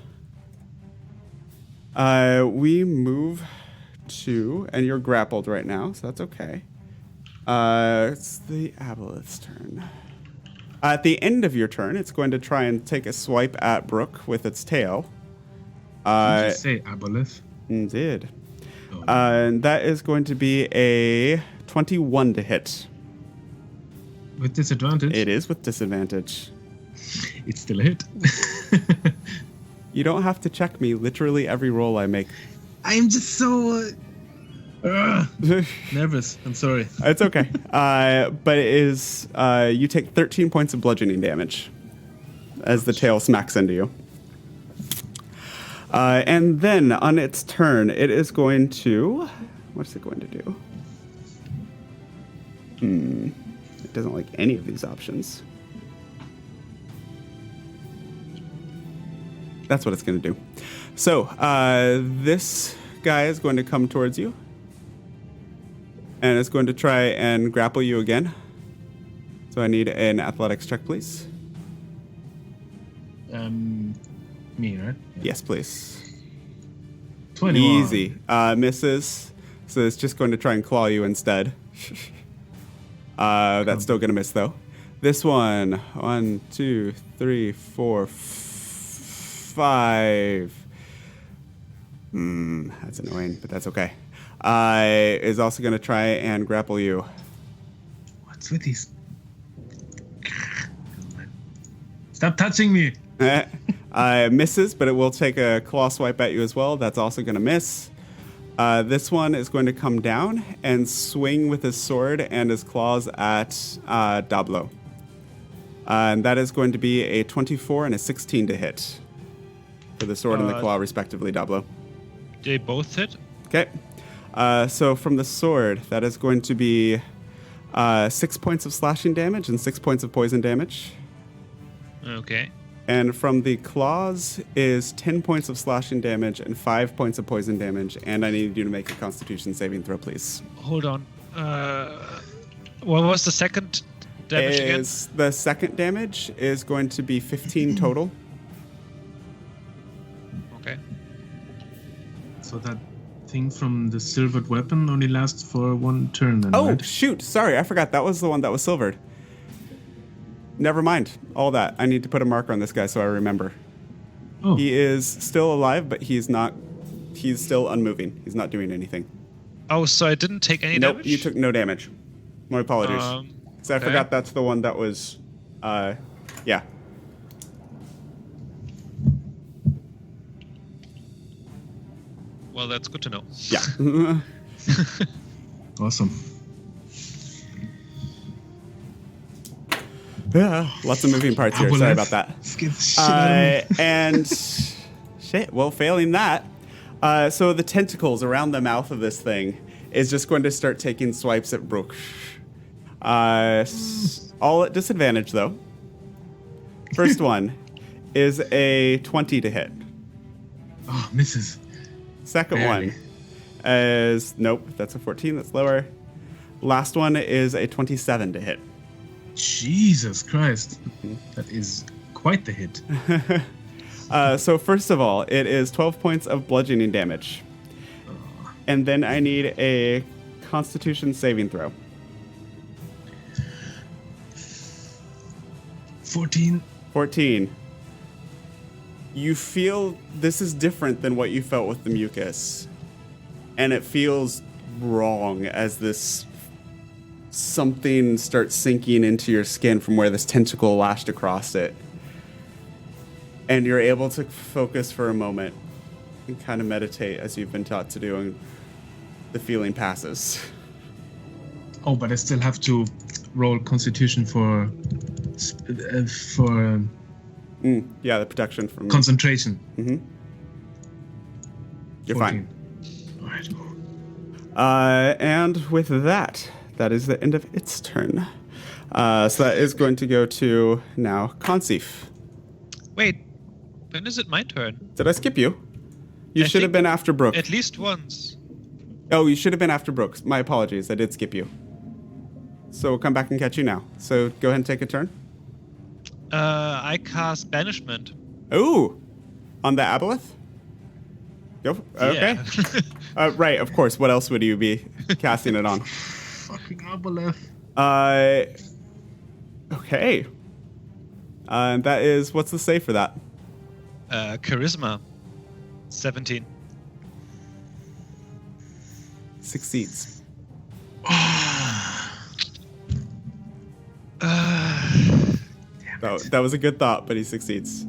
[SPEAKER 6] We move to, and you're grappled right now, so that's okay. It's the aboleth's turn. At the end of your turn, it's going to try and take a swipe at Bruk with its tail.
[SPEAKER 5] Did you say aboleth?
[SPEAKER 6] Indeed.
[SPEAKER 5] Oh.
[SPEAKER 6] And that is going to be a 21 to hit.
[SPEAKER 5] With disadvantage?
[SPEAKER 6] It is with disadvantage.
[SPEAKER 5] It's still a hit.
[SPEAKER 6] You don't have to check me literally every roll I make.
[SPEAKER 5] I'm just so nervous. I'm sorry.
[SPEAKER 6] It's okay. But it is, you take 13 points of bludgeoning damage as the tail smacks into you. And then on its turn, it is going to... What's it going to do? It doesn't like any of these options. That's what it's going to do. So, this guy is going to come towards you. And it's going to try and grapple you again. So I need an athletics check, please.
[SPEAKER 5] Me, right?
[SPEAKER 6] Yes, please.
[SPEAKER 5] 21.
[SPEAKER 6] Easy. Misses. So it's just going to try and claw you instead. That's still going to miss, though. This one. 1, 2, 3, 4, 5. That's annoying, but that's okay. Is also going to try and grapple you.
[SPEAKER 5] What's with these? Stop touching me!
[SPEAKER 6] Misses, but it will take a claw swipe at you as well. That's also going to miss. This one is going to come down and swing with his sword and his claws at Dablo. And that is going to be a 24 and a 16 to hit. For the sword and the claw, respectively, Dablo.
[SPEAKER 9] They both hit?
[SPEAKER 6] Okay. So from the sword, that is going to be 6 points of slashing damage and 6 points of poison damage.
[SPEAKER 9] Okay.
[SPEAKER 6] And from the claws is 10 points of slashing damage and 5 points of poison damage. And I need you to make a Constitution saving throw, please.
[SPEAKER 9] Hold on. What was the second damage again?
[SPEAKER 6] The second damage is going to be 15 total.
[SPEAKER 9] Okay.
[SPEAKER 5] So that thing from the silvered weapon only lasts for one turn then,
[SPEAKER 6] Oh,
[SPEAKER 5] right?
[SPEAKER 6] shoot. Sorry, I forgot. That was the one that was silvered. Never mind. All that. I need to put a marker on this guy so I remember.
[SPEAKER 5] Oh.
[SPEAKER 6] He is still alive, but he's not... He's still unmoving. He's not doing anything.
[SPEAKER 9] Oh, so I didn't take any
[SPEAKER 6] Nope,
[SPEAKER 9] damage?
[SPEAKER 6] you took no damage. My apologies. So I
[SPEAKER 9] okay.
[SPEAKER 6] forgot that's the one that was... yeah.
[SPEAKER 9] Well, that's good to know.
[SPEAKER 6] Yeah.
[SPEAKER 5] Awesome.
[SPEAKER 6] Yeah, lots of moving parts here. Sorry about that.
[SPEAKER 5] Skip the shit out of me.
[SPEAKER 6] And shit, well, failing that. So the tentacles around the mouth of this thing is just going to start taking swipes at Bruk. All at disadvantage, though. First one is a 20 to hit.
[SPEAKER 5] Oh, misses.
[SPEAKER 6] Second
[SPEAKER 5] Barely.
[SPEAKER 6] one is... Nope, that's a 14. That's lower. Last one is a 27 to hit.
[SPEAKER 5] Jesus Christ. That is quite the hit.
[SPEAKER 6] So first of all, it is 12 points of bludgeoning damage. And then I need a Constitution saving throw.
[SPEAKER 5] 14.
[SPEAKER 6] 14. You feel this is different than what you felt with the mucus. And it feels wrong as this something starts sinking into your skin from where this tentacle lashed across it. And you're able to focus for a moment and kind of meditate as you've been taught to do, and the feeling passes.
[SPEAKER 5] Oh, but I still have to roll Constitution for
[SPEAKER 6] Yeah, the protection from
[SPEAKER 5] concentration.
[SPEAKER 6] You're
[SPEAKER 5] 14.
[SPEAKER 6] fine.
[SPEAKER 5] All right.
[SPEAKER 6] And with that, that is the end of its turn. So that is going to go to now Consif.
[SPEAKER 9] Wait, when is it my turn?
[SPEAKER 6] Did I skip you? You
[SPEAKER 9] I
[SPEAKER 6] should have
[SPEAKER 9] think
[SPEAKER 6] been after Bruk.
[SPEAKER 9] At least once.
[SPEAKER 6] Oh, you should have been after Brooks. My apologies. I did skip you. So we'll come back and catch you now. So go ahead and take a turn.
[SPEAKER 9] I cast Banishment.
[SPEAKER 6] Ooh, on the aboleth? Go. Okay.
[SPEAKER 9] Yeah.
[SPEAKER 6] Right, of course. What else would you be casting it on?
[SPEAKER 5] Fucking aboleth.
[SPEAKER 6] Okay. That is, what's the save for that?
[SPEAKER 9] Charisma. 17.
[SPEAKER 6] Succeeds. That was a good thought, but he succeeds.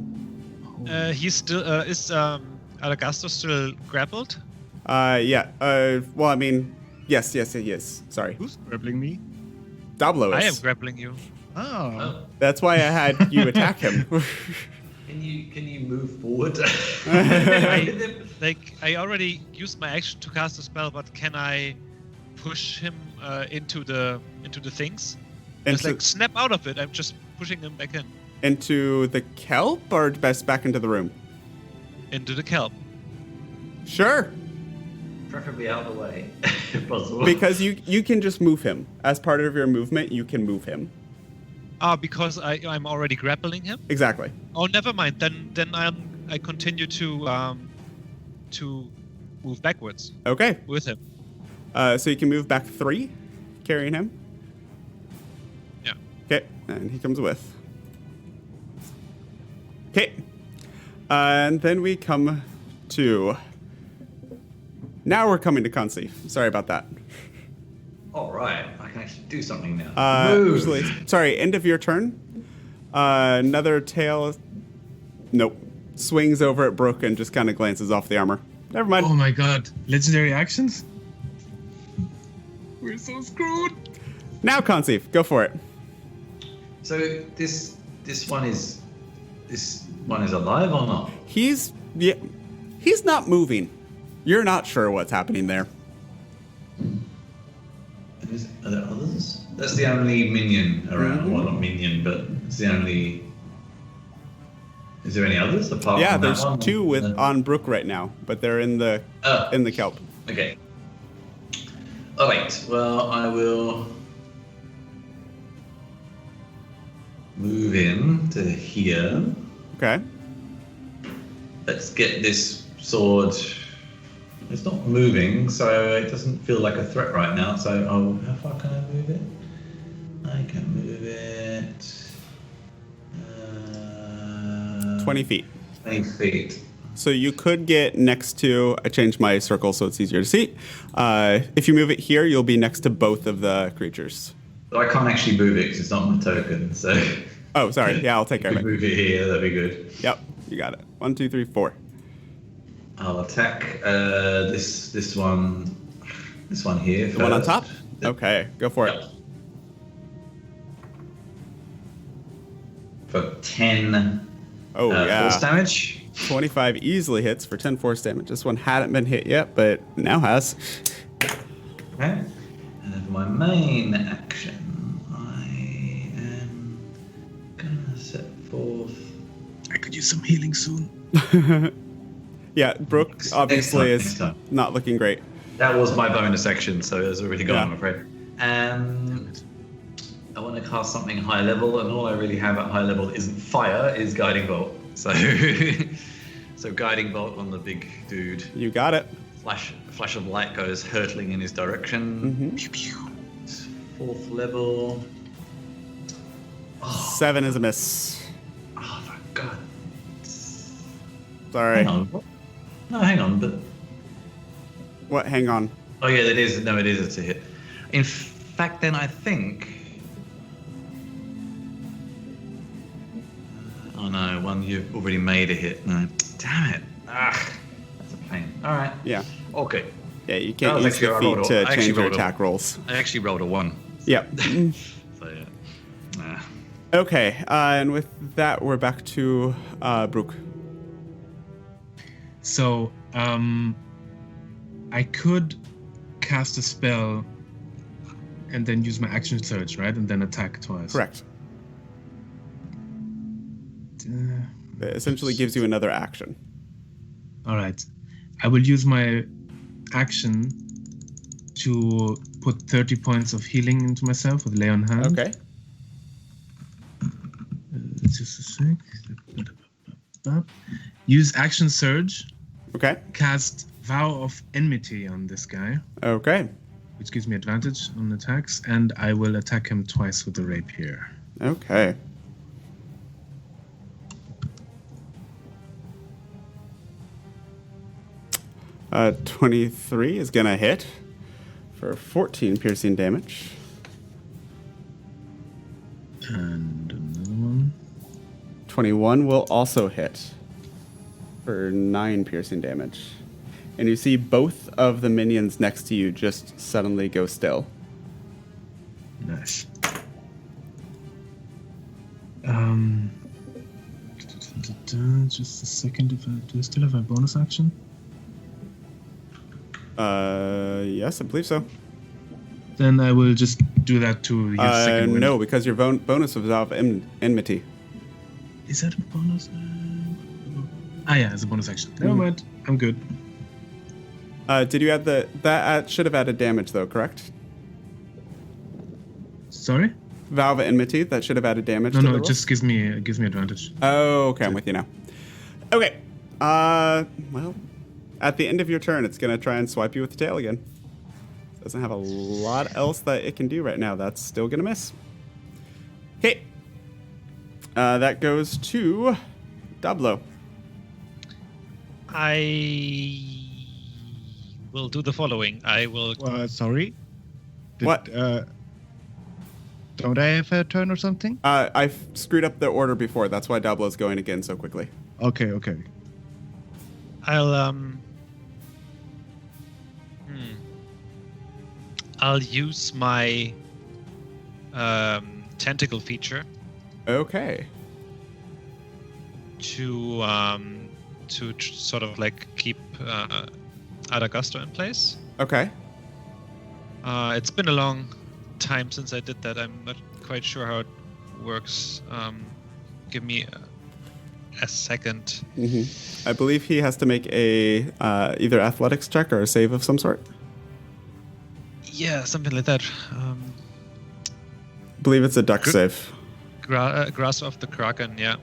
[SPEAKER 9] He's still is Alagasto still grappled?
[SPEAKER 6] Yeah. Well, I mean, yes, he is. Sorry.
[SPEAKER 5] Who's grappling me?
[SPEAKER 6] Dablo is.
[SPEAKER 9] I am grappling you.
[SPEAKER 5] Oh.
[SPEAKER 6] That's why I had you attack him.
[SPEAKER 4] Can you move forward?
[SPEAKER 9] I already used my action to cast a spell, but can I push him into the things? Just like snap out of it. I'm just pushing him back in.
[SPEAKER 6] Into the kelp or best back into the room?
[SPEAKER 9] Into the kelp.
[SPEAKER 6] Sure.
[SPEAKER 4] Preferably out of the way, if possible.
[SPEAKER 6] Because you can just move him. As part of your movement, you can move him.
[SPEAKER 9] Because I'm already grappling him?
[SPEAKER 6] Exactly.
[SPEAKER 9] Oh, never mind. Then I continue to move backwards.
[SPEAKER 6] Okay.
[SPEAKER 9] With him.
[SPEAKER 6] So you can move back 3, carrying him.
[SPEAKER 9] Yeah.
[SPEAKER 6] Okay, and he comes with. Okay. And then we come to... Now we're coming to Concy. Sorry about that.
[SPEAKER 4] All right, I can actually do something now.
[SPEAKER 6] Usually, sorry, end of your turn. Another tail... Nope. Swings over at Bruk and just kind of glances off the armor. Never mind.
[SPEAKER 5] Oh my god. Legendary actions? We're so screwed.
[SPEAKER 6] Now, Concy, go for it.
[SPEAKER 4] So this one is alive or not?
[SPEAKER 6] He's not moving. You're not sure what's happening there.
[SPEAKER 4] Are there others? That's the only minion around.
[SPEAKER 6] Mm-hmm.
[SPEAKER 4] Well, not minion, but it's the only. Is there any others apart
[SPEAKER 6] Yeah,
[SPEAKER 4] from
[SPEAKER 6] there's
[SPEAKER 4] that one?
[SPEAKER 6] 2 on Bruk right now, but they're in the kelp.
[SPEAKER 4] Okay. All right. Well, I will move in to here.
[SPEAKER 6] Okay.
[SPEAKER 4] Let's get this sword. It's not moving, so it doesn't feel like a threat right now. So, how far can I move it? I can move it
[SPEAKER 6] 20 feet.
[SPEAKER 4] 20 feet.
[SPEAKER 6] So you could get next to... I changed my circle so it's easier to see. If you move it here, you'll be next to both of the creatures.
[SPEAKER 4] But I can't actually move it because it's not my token, so...
[SPEAKER 6] Oh, sorry. Yeah, I'll take care of it.
[SPEAKER 4] Move it here, that'd be good.
[SPEAKER 6] Yep, you got it. 1, 2, 3, 4.
[SPEAKER 4] I'll attack this one here.
[SPEAKER 6] The one on top? Okay, go for it.
[SPEAKER 4] For 10 force damage.
[SPEAKER 6] 25 easily hits for 10 force damage. This one hadn't been hit yet, but now has.
[SPEAKER 4] Okay. And then for my main action, I am gonna set forth.
[SPEAKER 5] I could use some healing soon.
[SPEAKER 6] Yeah, Bruk obviously is not looking great.
[SPEAKER 4] That was my bonus action, so it's already gone, I'm afraid. And I want to cast something high level, and all I really have at high level isn't fire, is Guiding Bolt. So, so Guiding Bolt on the big dude.
[SPEAKER 6] You got it.
[SPEAKER 4] Flash of light goes hurtling in his direction.
[SPEAKER 6] Mm-hmm. Pew, pew.
[SPEAKER 4] 4th level.
[SPEAKER 6] 7 is a miss.
[SPEAKER 4] Oh my god.
[SPEAKER 6] Sorry.
[SPEAKER 4] Hang on. No, hang on, but...
[SPEAKER 6] What? Hang on.
[SPEAKER 4] Oh yeah, it is. No, it is a hit. In fact, then I think... Oh no, one you've already made a hit. No, damn it. That's a pain. All right.
[SPEAKER 6] Yeah.
[SPEAKER 4] Okay.
[SPEAKER 6] Yeah, you can't use your feet to change your attack rolls.
[SPEAKER 4] I actually rolled a 1.
[SPEAKER 6] Yep.
[SPEAKER 4] So yeah.
[SPEAKER 6] Okay, and with that, we're back to Bruk.
[SPEAKER 5] So, I could cast a spell and then use my action surge, right? And then attack twice.
[SPEAKER 6] Correct. It essentially gives you another action.
[SPEAKER 5] All right. I will use my action to put 30 points of healing into myself with Lay on Hand.
[SPEAKER 6] Okay.
[SPEAKER 5] Let's
[SPEAKER 10] Just a sec. Use action surge.
[SPEAKER 6] Okay.
[SPEAKER 10] Cast Vow of Enmity on this guy,
[SPEAKER 6] Okay.
[SPEAKER 10] which gives me advantage on attacks, and I will attack him twice with the rapier.
[SPEAKER 6] Okay. Uh, 23 is gonna hit for 14 piercing damage.
[SPEAKER 10] And another one.
[SPEAKER 6] 21 will also hit for 9 piercing damage. And you see both of the minions next to you just suddenly go still.
[SPEAKER 10] Nice. Just a second. Do I still have a bonus action?
[SPEAKER 6] Yes, I believe so.
[SPEAKER 10] Then I will just do that to use second wind.
[SPEAKER 6] No, because your bonus was of enmity.
[SPEAKER 10] Is that a bonus? Yeah, it's a bonus action. Never mind. I'm good.
[SPEAKER 6] Did you add that should have added damage though, correct?
[SPEAKER 10] Sorry?
[SPEAKER 6] Vow of Enmity, that should have added damage.
[SPEAKER 10] No,
[SPEAKER 6] to
[SPEAKER 10] no,
[SPEAKER 6] the
[SPEAKER 10] it
[SPEAKER 6] roll?
[SPEAKER 10] just gives me advantage.
[SPEAKER 6] Oh, okay, I'm with you now. Okay. Well, at the end of your turn, it's gonna try and swipe you with the tail again. Doesn't have a lot else that it can do right now. That's still gonna miss. Okay. That goes to Dablo.
[SPEAKER 9] I will do the following. I will.
[SPEAKER 8] Sorry.
[SPEAKER 6] What?
[SPEAKER 8] Don't I have a turn or something?
[SPEAKER 6] I screwed up the order before. That's why Dablo's going again so quickly.
[SPEAKER 8] Okay.
[SPEAKER 9] I'll use my tentacle feature
[SPEAKER 6] Okay.
[SPEAKER 9] to sort of like keep Adagusto in place.
[SPEAKER 6] Okay.
[SPEAKER 9] It's been a long time since I did that. I'm not quite sure how it works. Give me a second.
[SPEAKER 6] I believe he has to make a either athletics check or a save of some sort.
[SPEAKER 9] Yeah, something like that.
[SPEAKER 6] I believe it's a duck save.
[SPEAKER 9] Grasp of the Kraken, yeah.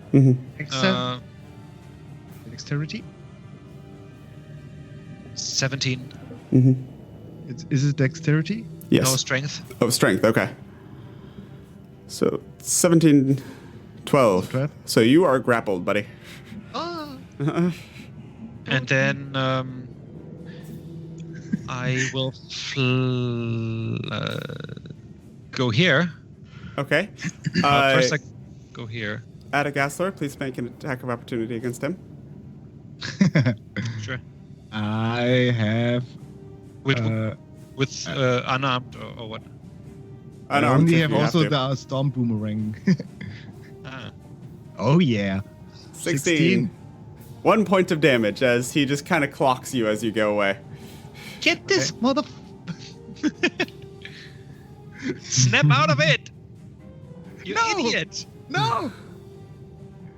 [SPEAKER 8] Dexterity?
[SPEAKER 9] 17.
[SPEAKER 8] Is it dexterity?
[SPEAKER 6] Yes.
[SPEAKER 9] No strength.
[SPEAKER 6] Oh, strength. Okay. So 17, 12.
[SPEAKER 8] 12.
[SPEAKER 6] So you are grappled, buddy.
[SPEAKER 9] And then I will go here.
[SPEAKER 6] Okay.
[SPEAKER 9] First, I go here.
[SPEAKER 6] Adagastor, please make an attack of opportunity against him.
[SPEAKER 9] Sure.
[SPEAKER 8] I have.
[SPEAKER 9] With unarmed or what?
[SPEAKER 8] I
[SPEAKER 6] Unarmed
[SPEAKER 8] only
[SPEAKER 6] if
[SPEAKER 8] have
[SPEAKER 6] you
[SPEAKER 8] also
[SPEAKER 6] to.
[SPEAKER 8] the storm boomerang.
[SPEAKER 9] Ah.
[SPEAKER 8] Oh yeah.
[SPEAKER 6] 16. 1 point of damage as he just kind of clocks you as you go away.
[SPEAKER 8] Get this mother.
[SPEAKER 9] Snap out of it! You idiot!
[SPEAKER 8] No.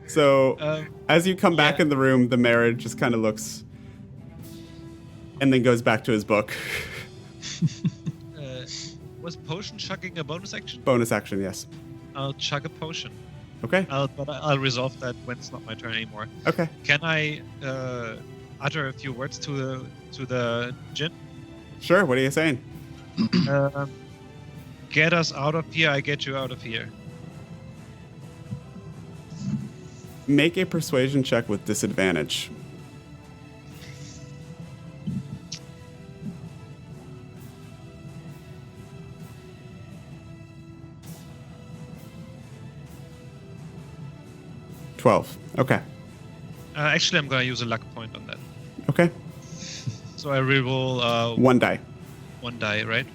[SPEAKER 6] So as you come back in the room, the mayor just kind of looks and then goes back to his book.
[SPEAKER 9] Was potion chugging a bonus action?
[SPEAKER 6] Bonus action, yes.
[SPEAKER 9] I'll chug a potion.
[SPEAKER 6] Okay.
[SPEAKER 9] But I'll resolve that when it's not my turn anymore.
[SPEAKER 6] Okay.
[SPEAKER 9] Can I utter a few words to the djinn?
[SPEAKER 6] Sure. What are you saying?
[SPEAKER 9] Get us out of here. I get you out of here.
[SPEAKER 6] Make a persuasion check with disadvantage. Okay.
[SPEAKER 9] Actually, I'm gonna use a luck point on that.
[SPEAKER 6] Okay.
[SPEAKER 9] So I reroll
[SPEAKER 6] One die.
[SPEAKER 9] one die, right?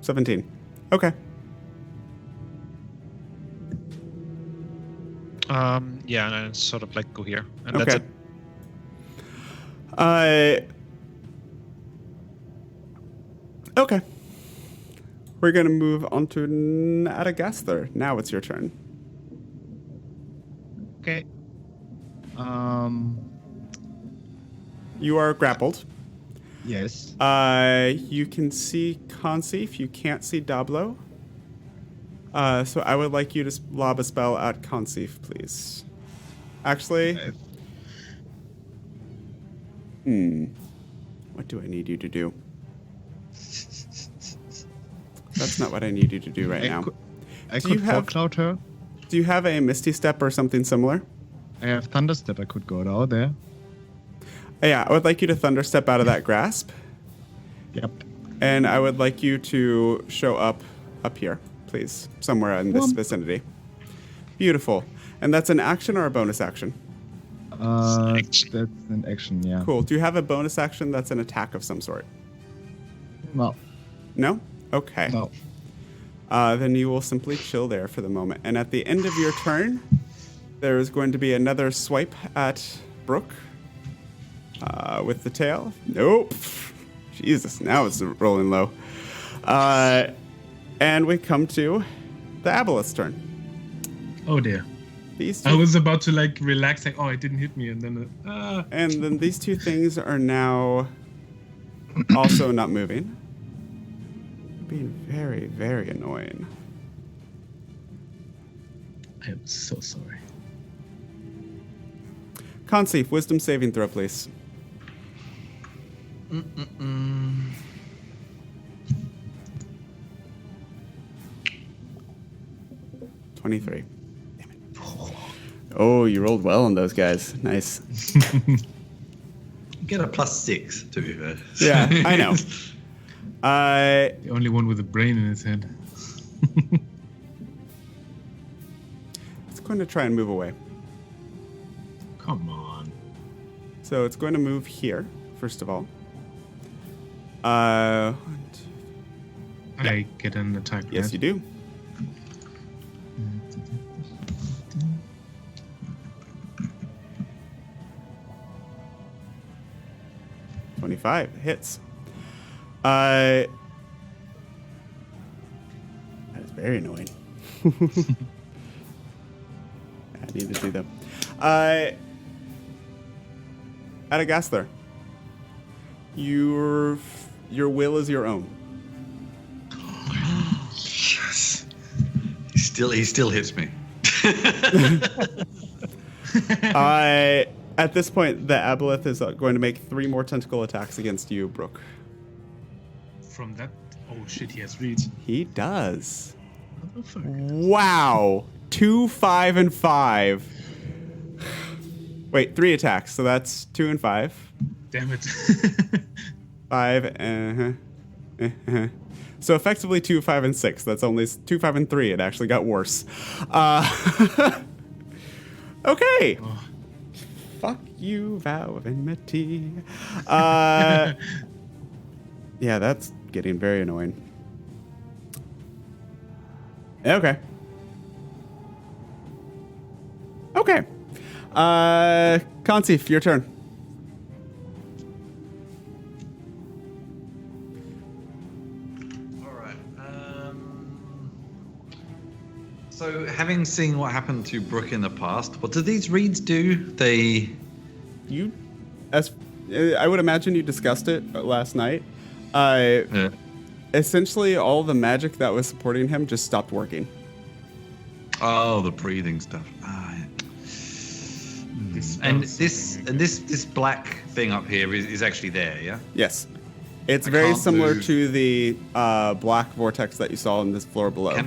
[SPEAKER 6] 17. Okay.
[SPEAKER 9] Yeah, and I sort of like go here, and
[SPEAKER 6] Okay.
[SPEAKER 9] that's it.
[SPEAKER 6] Okay. We're gonna move on to Adagastor. Now it's your turn.
[SPEAKER 8] Okay.
[SPEAKER 6] You are grappled.
[SPEAKER 8] Yes.
[SPEAKER 6] You can see Conceive. You can't see Dablo. So I would like you to lob a spell at Conceive, please. Actually, what do I need you to do? That's not what I need you to do right now.
[SPEAKER 8] I could fog cloud her.
[SPEAKER 6] Do you have a Misty Step or something similar?
[SPEAKER 8] I have Thunder Step. I could go out there.
[SPEAKER 6] Yeah, I would like you to Thunder Step out of that grasp.
[SPEAKER 8] Yep.
[SPEAKER 6] And I would like you to show up here, please. Somewhere in this vicinity. Beautiful. And that's an action or a bonus action?
[SPEAKER 8] That's an action, yeah.
[SPEAKER 6] Cool. Do you have a bonus action that's an attack of some sort?
[SPEAKER 8] No.
[SPEAKER 6] No? Okay.
[SPEAKER 8] No.
[SPEAKER 6] Then you will simply chill there for the moment. And at the end of your turn, there is going to be another swipe at Bruk. With the tail. Nope. Jesus, now it's rolling low. And we come to the Aboleth's turn.
[SPEAKER 10] Oh dear.
[SPEAKER 6] These two,
[SPEAKER 10] I was about to like relax, like, oh, it didn't hit me, and then.
[SPEAKER 6] And then these two things are now also not moving. Being very, very annoying.
[SPEAKER 10] I am so sorry.
[SPEAKER 6] Conceive, wisdom saving throw, please. 23. Damn it. Oh, you rolled well on those guys. Nice.
[SPEAKER 4] You get a +6, to be fair.
[SPEAKER 6] Yeah, I know.
[SPEAKER 10] The only one with a brain in his head.
[SPEAKER 6] It's going to try and move away.
[SPEAKER 10] Come on.
[SPEAKER 6] So it's going to move here, first of all. 1, 2.
[SPEAKER 10] I get an attack.
[SPEAKER 6] Yes,
[SPEAKER 10] right?
[SPEAKER 6] you do. $25 hits. That is very annoying. I need to do that. Adagaster, your will is your own.
[SPEAKER 4] Yes. He still hits me.
[SPEAKER 6] At this point, the Aboleth is going to make 3 more tentacle attacks against you, Bruk.
[SPEAKER 10] From that, oh shit, he has reach.
[SPEAKER 6] He does.
[SPEAKER 10] Motherfucker.
[SPEAKER 6] Wow. 2, 5, and 5. Wait, 3 attacks. So that's 2 and 5.
[SPEAKER 10] Damn it.
[SPEAKER 6] 5. So effectively 2, 5, and 6. That's only 2, 5, and 3. It actually got worse. Okay.
[SPEAKER 10] Oh.
[SPEAKER 6] Fuck you, vow of enmity. Yeah, that's getting very annoying. Okay. Conceive, your turn.
[SPEAKER 4] All right. So, having seen what happened to Bruk in the past, what do these reeds do? I
[SPEAKER 6] would imagine you discussed it last night.
[SPEAKER 4] Yeah.
[SPEAKER 6] Essentially, all the magic that was supporting him just stopped working.
[SPEAKER 4] Oh, the breathing stuff. This black thing up here is actually there, yeah?
[SPEAKER 6] Yes. It's
[SPEAKER 4] I
[SPEAKER 6] very
[SPEAKER 4] can't
[SPEAKER 6] similar
[SPEAKER 4] move.
[SPEAKER 6] to the black vortex that you saw on this floor below.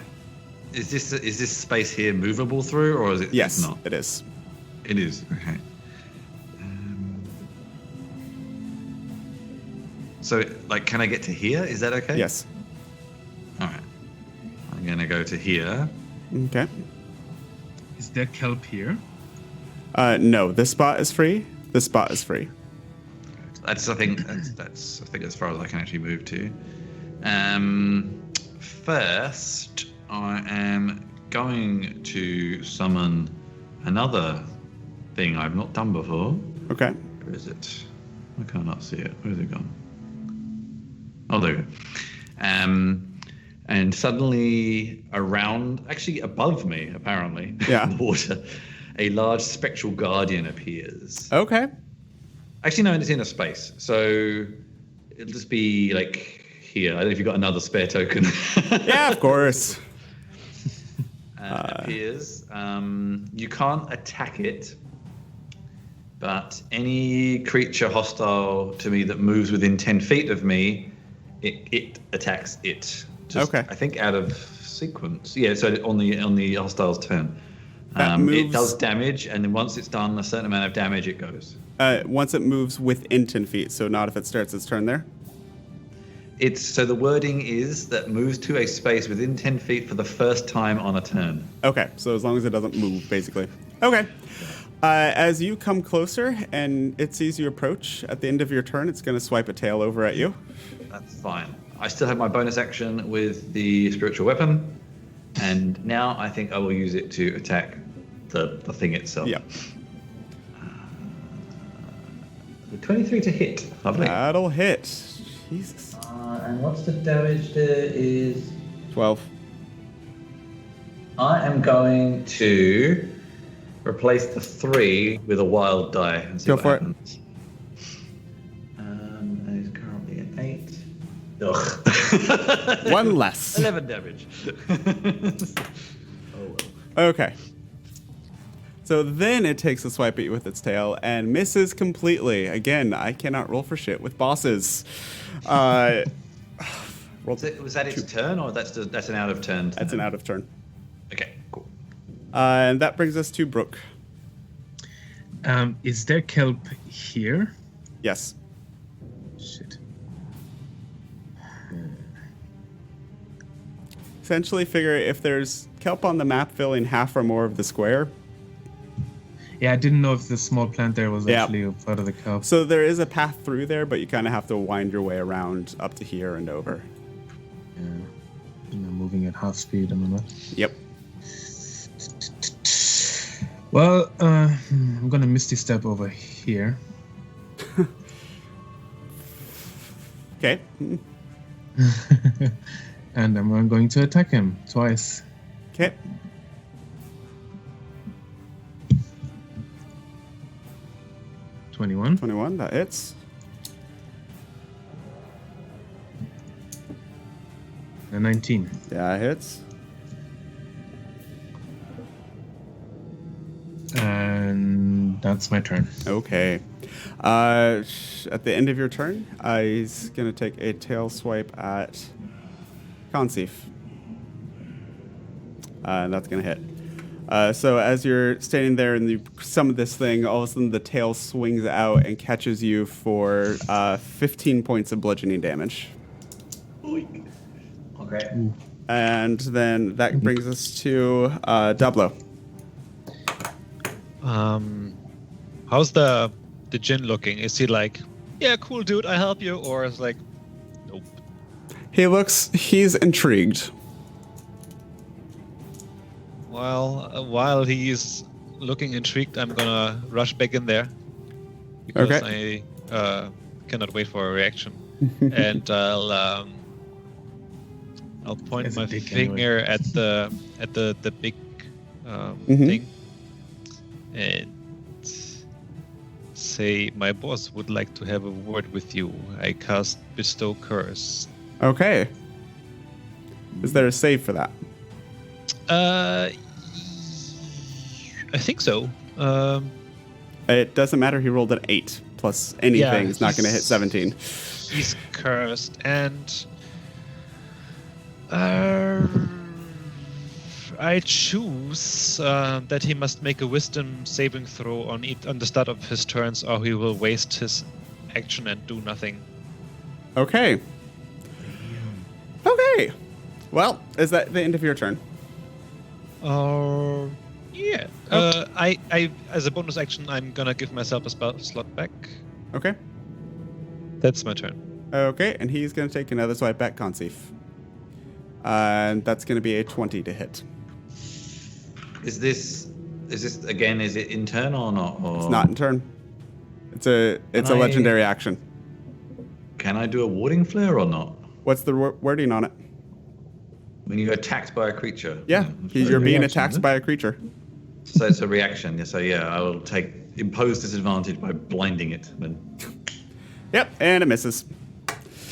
[SPEAKER 4] Is this space here movable through, or is it?
[SPEAKER 6] Yes,
[SPEAKER 4] it's not?
[SPEAKER 6] it is.
[SPEAKER 4] It is. Okay. So, like, can I get to here? Is that okay?
[SPEAKER 6] Yes.
[SPEAKER 4] All right. I'm gonna go to here.
[SPEAKER 6] Okay.
[SPEAKER 10] Is there kelp here?
[SPEAKER 6] No, this spot is free. This spot is free.
[SPEAKER 4] That's I think as far as I can actually move to. First, I am going to summon another thing I've not done before.
[SPEAKER 6] Okay.
[SPEAKER 4] Where is it? I cannot see it. Where's it gone? Oh, there we go. And suddenly actually above me, apparently,
[SPEAKER 6] Yeah.
[SPEAKER 4] in the water, a large spectral guardian appears.
[SPEAKER 6] Okay.
[SPEAKER 4] Actually, no, it's in a space. So it'll just be like here. I don't know if you've got another spare token.
[SPEAKER 6] Yeah, of course.
[SPEAKER 4] Appears. You can't attack it, but any creature hostile to me that moves within 10 feet of me, it attacks it. Just,
[SPEAKER 6] Okay.
[SPEAKER 4] I think out of sequence. Yeah, so on the hostile's turn.
[SPEAKER 6] That moves-
[SPEAKER 4] It does damage, and then once it's done a certain amount of damage, it goes.
[SPEAKER 6] Once it moves within 10 feet, so not if it starts its turn there.
[SPEAKER 4] So the wording is that moves to a space within 10 feet for the first time on a turn.
[SPEAKER 6] Okay, so as long as it doesn't move, basically. Okay. As you come closer and it sees you approach, at the end of your turn, it's going to swipe a tail over at you.
[SPEAKER 4] That's fine. I still have my bonus action with the spiritual weapon, and now I think I will use it to attack the thing itself.
[SPEAKER 6] Yep.
[SPEAKER 4] 23 to hit. Lovely.
[SPEAKER 6] That'll hit. Jesus.
[SPEAKER 4] And what's the damage there is...
[SPEAKER 6] 12.
[SPEAKER 4] I am going to replace the 3 with a wild die and see
[SPEAKER 6] Go
[SPEAKER 4] what
[SPEAKER 6] for it.
[SPEAKER 4] happens. And it's currently an 8. Ugh.
[SPEAKER 6] One less.
[SPEAKER 4] 11 damage.
[SPEAKER 6] Okay. So then it takes a swipe at you with its tail and misses completely. Again, I cannot roll for shit with bosses.
[SPEAKER 4] Was that its turn, or that's an out of turn?
[SPEAKER 6] That's an out of turn.
[SPEAKER 4] Okay, cool.
[SPEAKER 6] And that brings us to Bruk.
[SPEAKER 10] Is there kelp here?
[SPEAKER 6] Yes.
[SPEAKER 10] Shit.
[SPEAKER 6] Essentially figure if there's kelp on the map filling half or more of the square.
[SPEAKER 10] Yeah, I didn't know if the small plant there was
[SPEAKER 6] Yeah.
[SPEAKER 10] actually a part of the kelp.
[SPEAKER 6] So there is a path through there, but you kind of have to wind your way around up to here and over.
[SPEAKER 10] Yeah. And I'm moving at half speed, am I not?
[SPEAKER 6] Yep.
[SPEAKER 10] Well, I'm gonna misty step over here.
[SPEAKER 6] Okay.
[SPEAKER 10] And I'm going to attack him twice.
[SPEAKER 6] Okay.
[SPEAKER 10] $21.
[SPEAKER 6] 21, that hits.
[SPEAKER 10] And 19.
[SPEAKER 6] Yeah, it hits.
[SPEAKER 10] And that's my turn.
[SPEAKER 6] Okay. At the end of your turn, he's going to take a tail swipe at Conceive. And that's going to hit. So as you're standing there and you summon this thing, all of a sudden the tail swings out and catches you for 15 points of bludgeoning damage.
[SPEAKER 4] Okay.
[SPEAKER 6] And then that brings us to Dablo.
[SPEAKER 3] How's the Jinn looking? Is he like, yeah, cool dude, I help you, or is like, nope?
[SPEAKER 6] He's intrigued.
[SPEAKER 3] Well, while he's looking intrigued, I'm gonna rush back in there because I cannot wait for a reaction, and I'll point
[SPEAKER 10] As a
[SPEAKER 3] my
[SPEAKER 10] dick
[SPEAKER 3] finger
[SPEAKER 10] anyway.
[SPEAKER 3] at the big
[SPEAKER 6] Mhm.
[SPEAKER 3] thing and say, my boss would like to have a word with you. I cast Bestow Curse.
[SPEAKER 6] Okay. Is there a save for that?
[SPEAKER 3] I think so.
[SPEAKER 6] It doesn't matter. He rolled an 8 plus anything.
[SPEAKER 3] Yeah,
[SPEAKER 6] It's not going to hit
[SPEAKER 3] he's-
[SPEAKER 6] 17.
[SPEAKER 3] He's cursed, and I choose that he must make a wisdom saving throw on the start of his turns, or he will waste his action and do nothing.
[SPEAKER 6] Okay. Okay. Well, is that the end of your turn?
[SPEAKER 3] Yeah. I as a bonus action, I'm gonna give myself a spell slot back.
[SPEAKER 6] Okay.
[SPEAKER 3] That's my turn.
[SPEAKER 6] Okay, and he's going to take another swipe at Conceive. And that's going to be a 20 to hit.
[SPEAKER 4] Is this again? Is it in turn or not? Or
[SPEAKER 6] It's not in turn. It's a
[SPEAKER 4] Can I-
[SPEAKER 6] legendary action.
[SPEAKER 4] Can I do a warding flare or not?
[SPEAKER 6] What's the wording on it?
[SPEAKER 4] When you're attacked by a creature.
[SPEAKER 6] Yeah, you're being
[SPEAKER 10] reaction,
[SPEAKER 6] attacked
[SPEAKER 10] isn't
[SPEAKER 6] by a creature.
[SPEAKER 4] So it's a reaction. Yeah, so yeah, I will impose disadvantage by blinding it. Then
[SPEAKER 6] Yep, and it misses.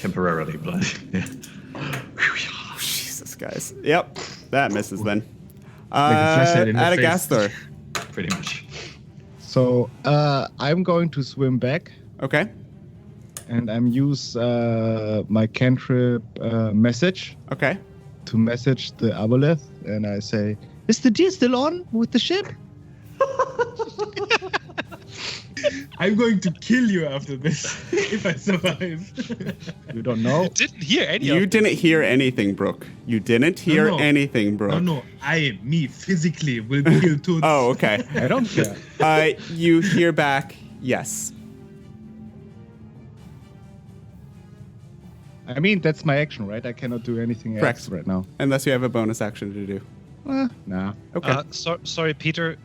[SPEAKER 4] temporarily blind. Yeah.
[SPEAKER 6] Jesus, guys. Yep, that misses then.
[SPEAKER 10] flashlight in the face.
[SPEAKER 6] Adagasthor.
[SPEAKER 4] Pretty much.
[SPEAKER 8] So I'm going to swim back,
[SPEAKER 6] Okay.
[SPEAKER 8] and I'm use my cantrip message
[SPEAKER 6] Okay.
[SPEAKER 8] to message the Aboleth, and I say, "Is the deer still on with the ship?"
[SPEAKER 5] I'm going to kill you after this if I survive.
[SPEAKER 8] You don't know.
[SPEAKER 9] Didn't hear any
[SPEAKER 6] You
[SPEAKER 9] of
[SPEAKER 6] didn't hear anything, Bruk. You didn't hear
[SPEAKER 5] No.
[SPEAKER 6] anything, Bruk.
[SPEAKER 5] No, me physically will kill Toots.
[SPEAKER 6] Oh, okay.
[SPEAKER 8] I don't care.
[SPEAKER 6] You hear back, yes.
[SPEAKER 8] I mean, that's my action, right? I cannot do anything
[SPEAKER 6] Correct.
[SPEAKER 8] else right now.
[SPEAKER 6] Unless you have a bonus action to do.
[SPEAKER 8] Nah.
[SPEAKER 6] Okay.
[SPEAKER 9] Sorry, Peter.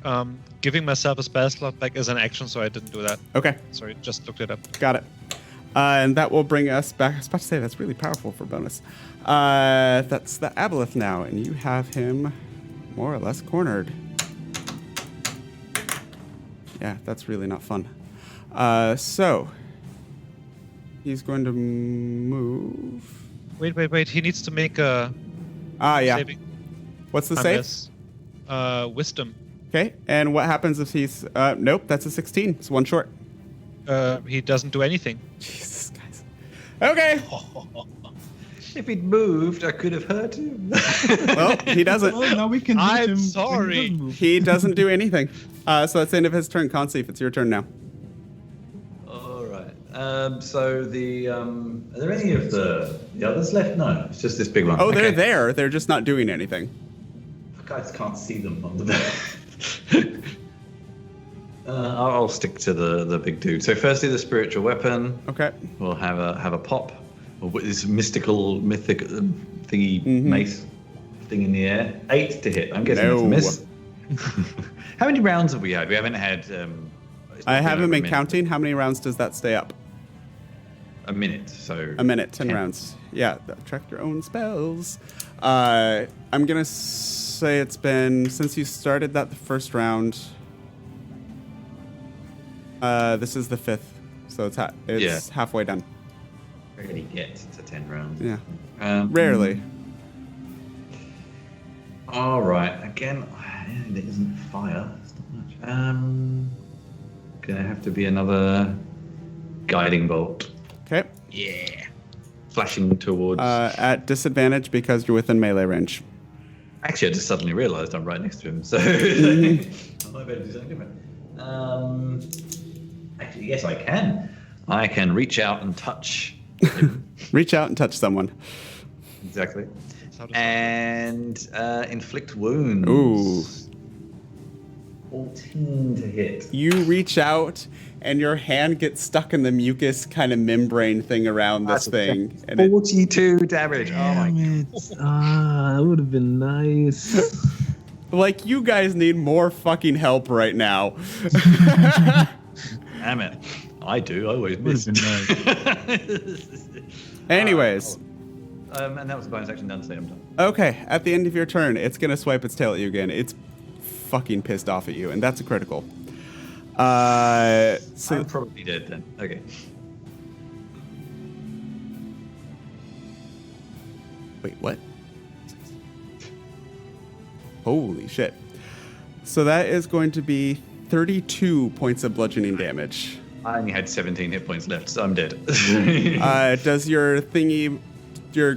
[SPEAKER 9] Giving myself a spell slot back is an action, so I didn't do that.
[SPEAKER 6] Okay.
[SPEAKER 9] Sorry, just looked it up.
[SPEAKER 6] Got it. And that will bring us back. I was about to say, that's really powerful for bonus. That's the Aboleth now, and you have him more or less cornered. Yeah, that's really not fun. So, he's going to move.
[SPEAKER 9] Wait. He needs to make a
[SPEAKER 6] Yeah.
[SPEAKER 9] saving.
[SPEAKER 6] What's the
[SPEAKER 9] on
[SPEAKER 6] save?
[SPEAKER 9] this. Wisdom.
[SPEAKER 6] Okay, and what happens if he's... nope, that's a 16. It's one short.
[SPEAKER 9] He doesn't do anything.
[SPEAKER 6] Jesus, guys. Okay.
[SPEAKER 4] If he'd moved, I could have hurt him.
[SPEAKER 6] Well, he doesn't.
[SPEAKER 5] Oh, now we can hit
[SPEAKER 9] I'm
[SPEAKER 5] him.
[SPEAKER 9] sorry.
[SPEAKER 5] when he doesn't move.
[SPEAKER 6] He doesn't do anything. So that's the end of his turn. Conceif, it's your turn now.
[SPEAKER 4] All right. So the are there any of the others left? No, it's just this big one.
[SPEAKER 6] Oh, they're
[SPEAKER 4] Okay.
[SPEAKER 6] there. They're just not doing anything.
[SPEAKER 4] I just can't see them on the. I'll stick to the big dude. So firstly, the spiritual weapon.
[SPEAKER 6] Okay.
[SPEAKER 4] We'll have a pop. Or this mythic thingy mace thing in the air. 8 to hit. I'm guessing
[SPEAKER 6] No.
[SPEAKER 4] that's a miss. How many rounds have we had? We haven't had.
[SPEAKER 6] I haven't been
[SPEAKER 4] minute.
[SPEAKER 6] counting. How many rounds does that stay up?
[SPEAKER 4] A minute. So.
[SPEAKER 6] A minute, 10
[SPEAKER 4] 10.
[SPEAKER 6] rounds. Yeah, track your own spells. I'm going to say it's been, since you started that the first round, this is the 5th. So it's halfway done.
[SPEAKER 4] Rarely get to 10 rounds.
[SPEAKER 6] Yeah.
[SPEAKER 4] Rarely. All right. Again, there isn't fire. It's not much. Gonna have to be another guiding bolt.
[SPEAKER 6] Okay.
[SPEAKER 4] Yeah. Flashing towards.
[SPEAKER 6] At disadvantage because you're within melee range.
[SPEAKER 4] Actually, I just suddenly realised I'm right next to him, so I might better do something different. Actually, yes, I can. I can reach out and touch.
[SPEAKER 6] Reach out and touch someone.
[SPEAKER 4] Exactly. And inflict wounds.
[SPEAKER 6] Ooh.
[SPEAKER 4] 14 to hit.
[SPEAKER 6] You reach out and your hand gets stuck in the mucus kind of membrane thing around this thing. And
[SPEAKER 4] 42 damage. Oh my god.
[SPEAKER 5] That would have been nice.
[SPEAKER 6] like, you guys need more fucking help right now.
[SPEAKER 4] Damn it. I do. I always miss.
[SPEAKER 6] Anyways.
[SPEAKER 4] And that was a bonus action done, so I'm done.
[SPEAKER 6] Okay, at the end of your turn, it's going to swipe its tail at you again. It's fucking pissed off at you, and that's a critical. So
[SPEAKER 4] I'm probably dead then. Okay.
[SPEAKER 6] Wait, what? Holy shit. So that is going to be 32 points of bludgeoning damage.
[SPEAKER 4] I only had 17 hit points left, so I'm dead.
[SPEAKER 6] Does your thingy, your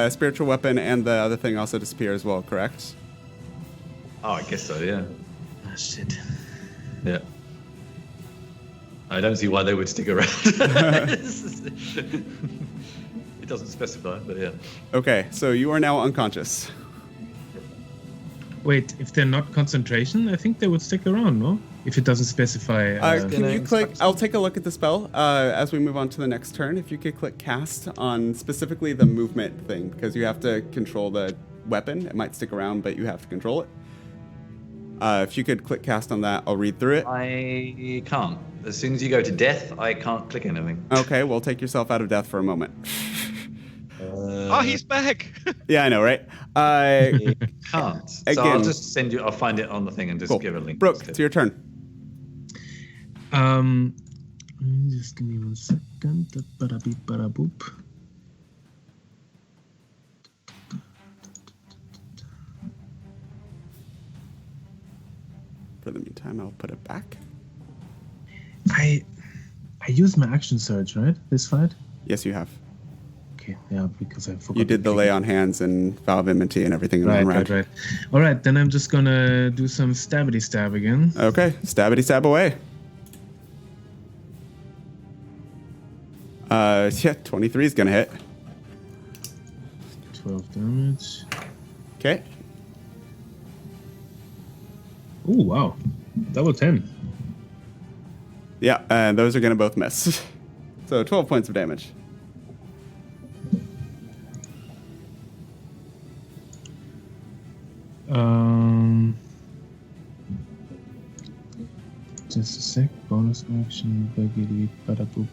[SPEAKER 6] spiritual weapon and the other thing also disappear as well, correct?
[SPEAKER 4] Oh, I guess so, yeah.
[SPEAKER 5] Oh, shit.
[SPEAKER 4] Yeah. I don't see why they would stick around. It doesn't specify, but yeah.
[SPEAKER 6] Okay, so you are now unconscious.
[SPEAKER 5] Wait, if they're not concentration, I think they would stick around, no? If it doesn't specify.
[SPEAKER 6] Can you click? I'll take a look at the spell as we move on to the next turn. If you could click cast on specifically the movement thing, because you have to control the weapon. It might stick around, but you have to control it. If you could click cast on that, I'll read through it.
[SPEAKER 4] I can't. As soon as you go to death, I can't click anything.
[SPEAKER 6] Okay, well, take yourself out of death for a moment.
[SPEAKER 9] Oh, he's back!
[SPEAKER 6] Yeah, I know, right?
[SPEAKER 4] I can't. So
[SPEAKER 6] Again.
[SPEAKER 4] I'll just send you. I'll find it on the thing and just
[SPEAKER 6] Cool.
[SPEAKER 4] give a link.
[SPEAKER 6] Bruk,
[SPEAKER 4] instead.
[SPEAKER 6] it's your turn.
[SPEAKER 5] Just give me 1 second. Ba-da-beep, ba-da-boop.
[SPEAKER 6] For the meantime, I'll put it back.
[SPEAKER 10] I used my action surge, right? This fight?
[SPEAKER 6] Yes, you have.
[SPEAKER 10] Okay, yeah, because I forgot.
[SPEAKER 6] You did the lay on hands and vow of enmity and everything in one round.
[SPEAKER 10] Right. All right, then I'm just gonna do some stabbity stab again.
[SPEAKER 6] Okay, stabbity stab away. 23 is gonna hit.
[SPEAKER 10] 12 damage.
[SPEAKER 6] Okay.
[SPEAKER 10] Oh wow, double 10.
[SPEAKER 6] Yeah, and those are gonna both miss. So 12 points of damage.
[SPEAKER 10] Just a sec. Bonus action. Baggy bada boop.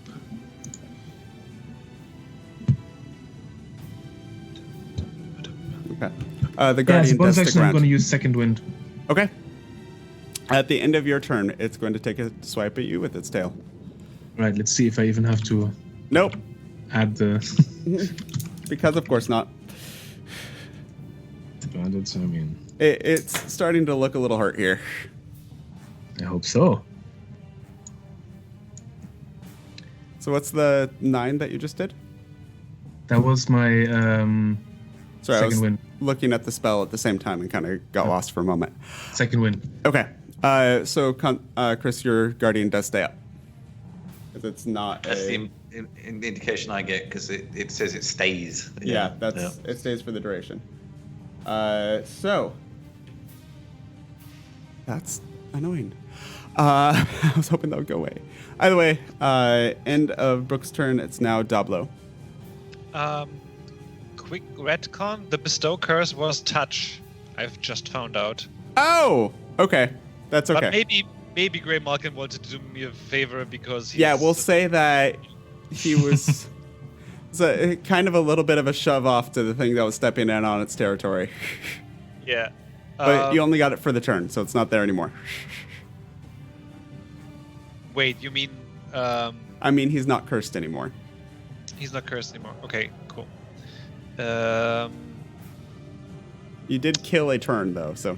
[SPEAKER 6] Okay. The
[SPEAKER 10] Yeah, as a
[SPEAKER 6] guardian
[SPEAKER 10] bonus
[SPEAKER 6] does stick
[SPEAKER 10] action, I'm
[SPEAKER 6] around.
[SPEAKER 10] going to use second wind.
[SPEAKER 6] Okay. At the end of your turn, it's going to take a swipe at you with its tail.
[SPEAKER 10] Right. Let's see if I even have to
[SPEAKER 6] Nope.
[SPEAKER 10] add the
[SPEAKER 6] Because of course not.
[SPEAKER 10] bandits. I mean,
[SPEAKER 6] It's starting to look a little hurt here.
[SPEAKER 10] I hope so.
[SPEAKER 6] So what's the 9 that you just did?
[SPEAKER 10] That was my
[SPEAKER 6] Sorry, I
[SPEAKER 10] second
[SPEAKER 6] was
[SPEAKER 10] wind.
[SPEAKER 6] looking at the spell at the same time and kind of got lost for a moment.
[SPEAKER 10] Second wind.
[SPEAKER 6] Okay. So Chris, your guardian does stay up. Because it's not
[SPEAKER 4] That's the indication I get, because it says it stays.
[SPEAKER 6] Yeah, it stays for the duration. So that's annoying. I was hoping that would go away. Either way, end of Bruk's turn. It's now Dablo.
[SPEAKER 9] Quick retcon: the bestow curse was touch. I've just found out.
[SPEAKER 6] Oh, okay, that's okay.
[SPEAKER 9] But maybe Grey Malkin wanted to do me a favor because he's
[SPEAKER 6] Yeah, we'll say that he was kind of a little bit of a shove off to the thing that was stepping in on its territory.
[SPEAKER 9] Yeah.
[SPEAKER 6] But you only got it for the turn, so it's not there anymore.
[SPEAKER 9] Wait, you mean
[SPEAKER 6] I mean, he's not cursed anymore.
[SPEAKER 9] he's not cursed anymore? Okay, cool.
[SPEAKER 6] You did kill a turn, though, so...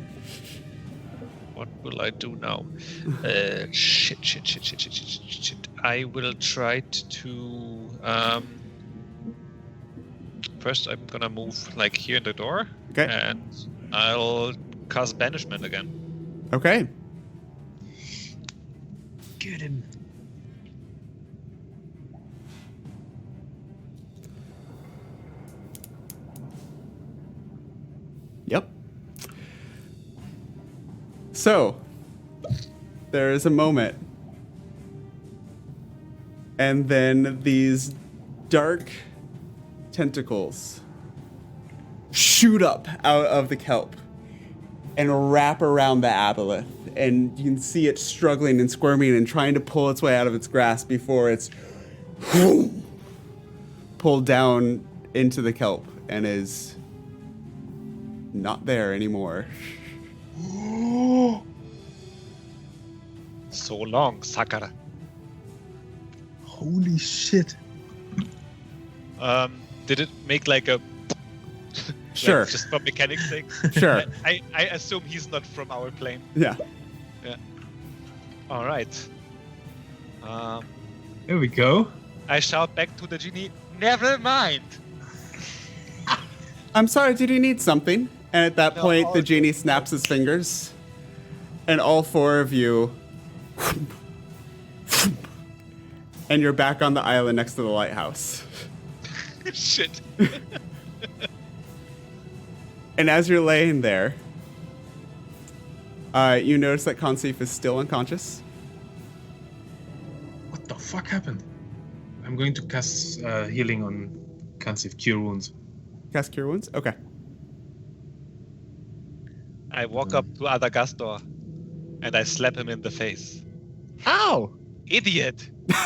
[SPEAKER 9] What will I do now? Shit. I will try to... First, I'm gonna move, like, here in the door.
[SPEAKER 6] Okay.
[SPEAKER 9] And I'll cast Banishment again.
[SPEAKER 6] Okay.
[SPEAKER 10] Get him.
[SPEAKER 6] Yep. So, there is a moment. And then these dark tentacles shoot up out of the kelp and wrap around the aboleth. And you can see it struggling and squirming and trying to pull its way out of its grasp before it's pulled down into the kelp and is not there anymore.
[SPEAKER 9] So long, Sakura.
[SPEAKER 10] Holy shit.
[SPEAKER 9] Did it make like a...
[SPEAKER 6] Sure.
[SPEAKER 9] Like, just for mechanics sake?
[SPEAKER 6] Sure.
[SPEAKER 9] I assume he's not from our plane.
[SPEAKER 6] Yeah.
[SPEAKER 9] Yeah. All right.
[SPEAKER 10] There we go.
[SPEAKER 9] I shout back to the genie, never mind.
[SPEAKER 6] I'm sorry, did you need something? And at that
[SPEAKER 9] No,
[SPEAKER 6] point, the
[SPEAKER 9] all
[SPEAKER 6] genie
[SPEAKER 9] good.
[SPEAKER 6] snaps his fingers, and all four of you, and you're back on the island next to the lighthouse.
[SPEAKER 9] Shit.
[SPEAKER 6] And as you're laying there, you notice that Consif is still unconscious.
[SPEAKER 10] What the fuck happened? I'm going to cast healing on Kansif, Cure Wounds.
[SPEAKER 6] Cast Cure Wounds? Okay.
[SPEAKER 9] I walk up to Adagastor and I slap him in the face.
[SPEAKER 8] Ow!
[SPEAKER 9] Idiot!
[SPEAKER 10] 5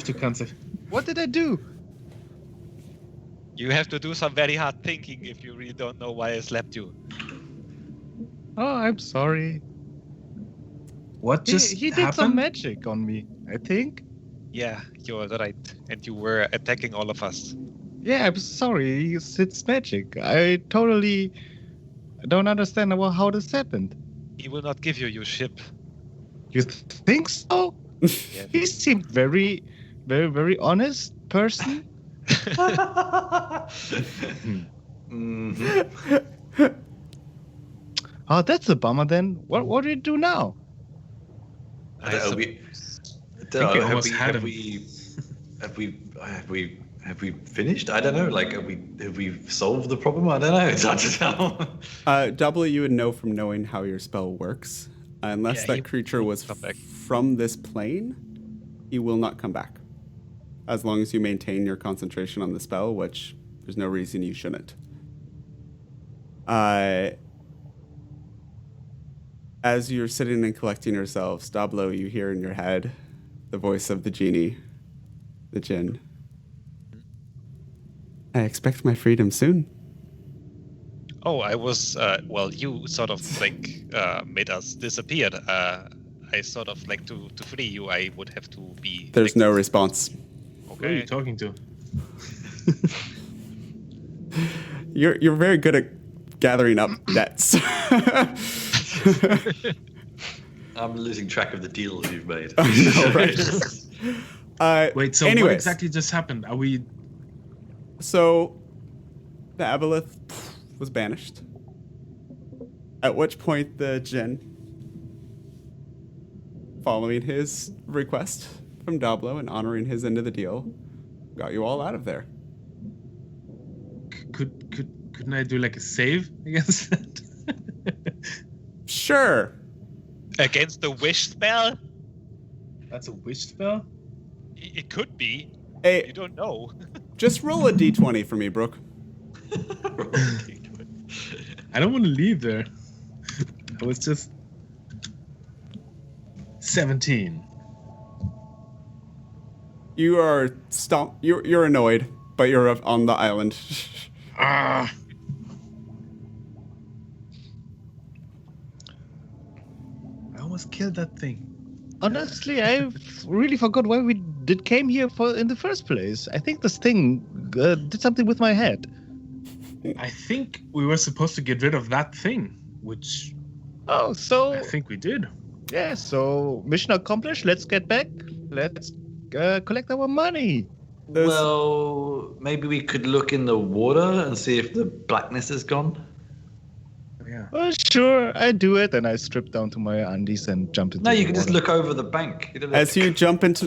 [SPEAKER 10] to Kansif.
[SPEAKER 8] What did I do?
[SPEAKER 9] You have to do some very hard thinking if you really don't know why I slapped you.
[SPEAKER 8] Oh, I'm sorry.
[SPEAKER 10] What just
[SPEAKER 8] He did
[SPEAKER 10] happened?
[SPEAKER 8] some magic on me, I think.
[SPEAKER 9] Yeah, you're right. And you were attacking all of us.
[SPEAKER 8] Yeah, I'm sorry. It's magic. I totally I don't understand how this happened.
[SPEAKER 9] He will not give you your ship.
[SPEAKER 8] You think so?
[SPEAKER 9] Yeah.
[SPEAKER 8] He seemed very, very, very honest person. Oh, that's a bummer then. What do you do now?
[SPEAKER 9] I
[SPEAKER 4] Have we finished? I don't know. Like, have we solved the problem? I don't know. It's hard to tell.
[SPEAKER 6] Dablo, you would know from knowing how your spell works. Unless
[SPEAKER 9] Yeah,
[SPEAKER 6] that creature was
[SPEAKER 9] come back.
[SPEAKER 6] from this plane, he will not come back. As long as you maintain your concentration on the spell, which there's no reason you shouldn't. As you're sitting and collecting yourselves, Dablo, you hear in your head the voice of the genie, the djinn. I expect my freedom soon.
[SPEAKER 9] Oh, I was. Well, you sort of like made us disappear. I sort of like to free you. I would have to be.
[SPEAKER 6] There's
[SPEAKER 9] like,
[SPEAKER 6] no response.
[SPEAKER 10] Who are you
[SPEAKER 9] Okay.
[SPEAKER 10] talking to?
[SPEAKER 6] You're very good at gathering up debts.
[SPEAKER 4] I'm losing track of the deals you've made.
[SPEAKER 6] I know, right?
[SPEAKER 10] Wait, so
[SPEAKER 6] anyways,
[SPEAKER 10] what exactly just happened? Are we?
[SPEAKER 6] So, the aboleth was banished. At which point the djinn, following his request from Dablo and honoring his end of the deal, got you all out of there.
[SPEAKER 10] Couldn't I do like a save against that?
[SPEAKER 6] Sure.
[SPEAKER 9] Against the wish spell?
[SPEAKER 10] That's a wish spell.
[SPEAKER 9] It could be.
[SPEAKER 6] Hey,
[SPEAKER 9] You don't know.
[SPEAKER 6] just roll a d20 for me, Bruk.
[SPEAKER 10] I don't want to leave there. I was just 17.
[SPEAKER 6] You are You're annoyed, but you're on the island.
[SPEAKER 10] Ah. I almost killed that thing.
[SPEAKER 8] Honestly, I really forgot why we came here in the first place. I think this thing did something with my head.
[SPEAKER 10] I think we were supposed to get rid of that thing, which
[SPEAKER 8] Oh, so
[SPEAKER 10] I think we did.
[SPEAKER 8] yeah. So mission accomplished. Let's get back. Let's collect our money.
[SPEAKER 4] Well, maybe we could look in the water and see if the blackness is gone.
[SPEAKER 10] Yeah.
[SPEAKER 8] Oh, sure, I do it, and I strip down to my undies and jump into.
[SPEAKER 4] No, you
[SPEAKER 8] the
[SPEAKER 4] can just
[SPEAKER 8] water.
[SPEAKER 4] look over the bank. You don't have
[SPEAKER 6] As
[SPEAKER 4] to-
[SPEAKER 6] you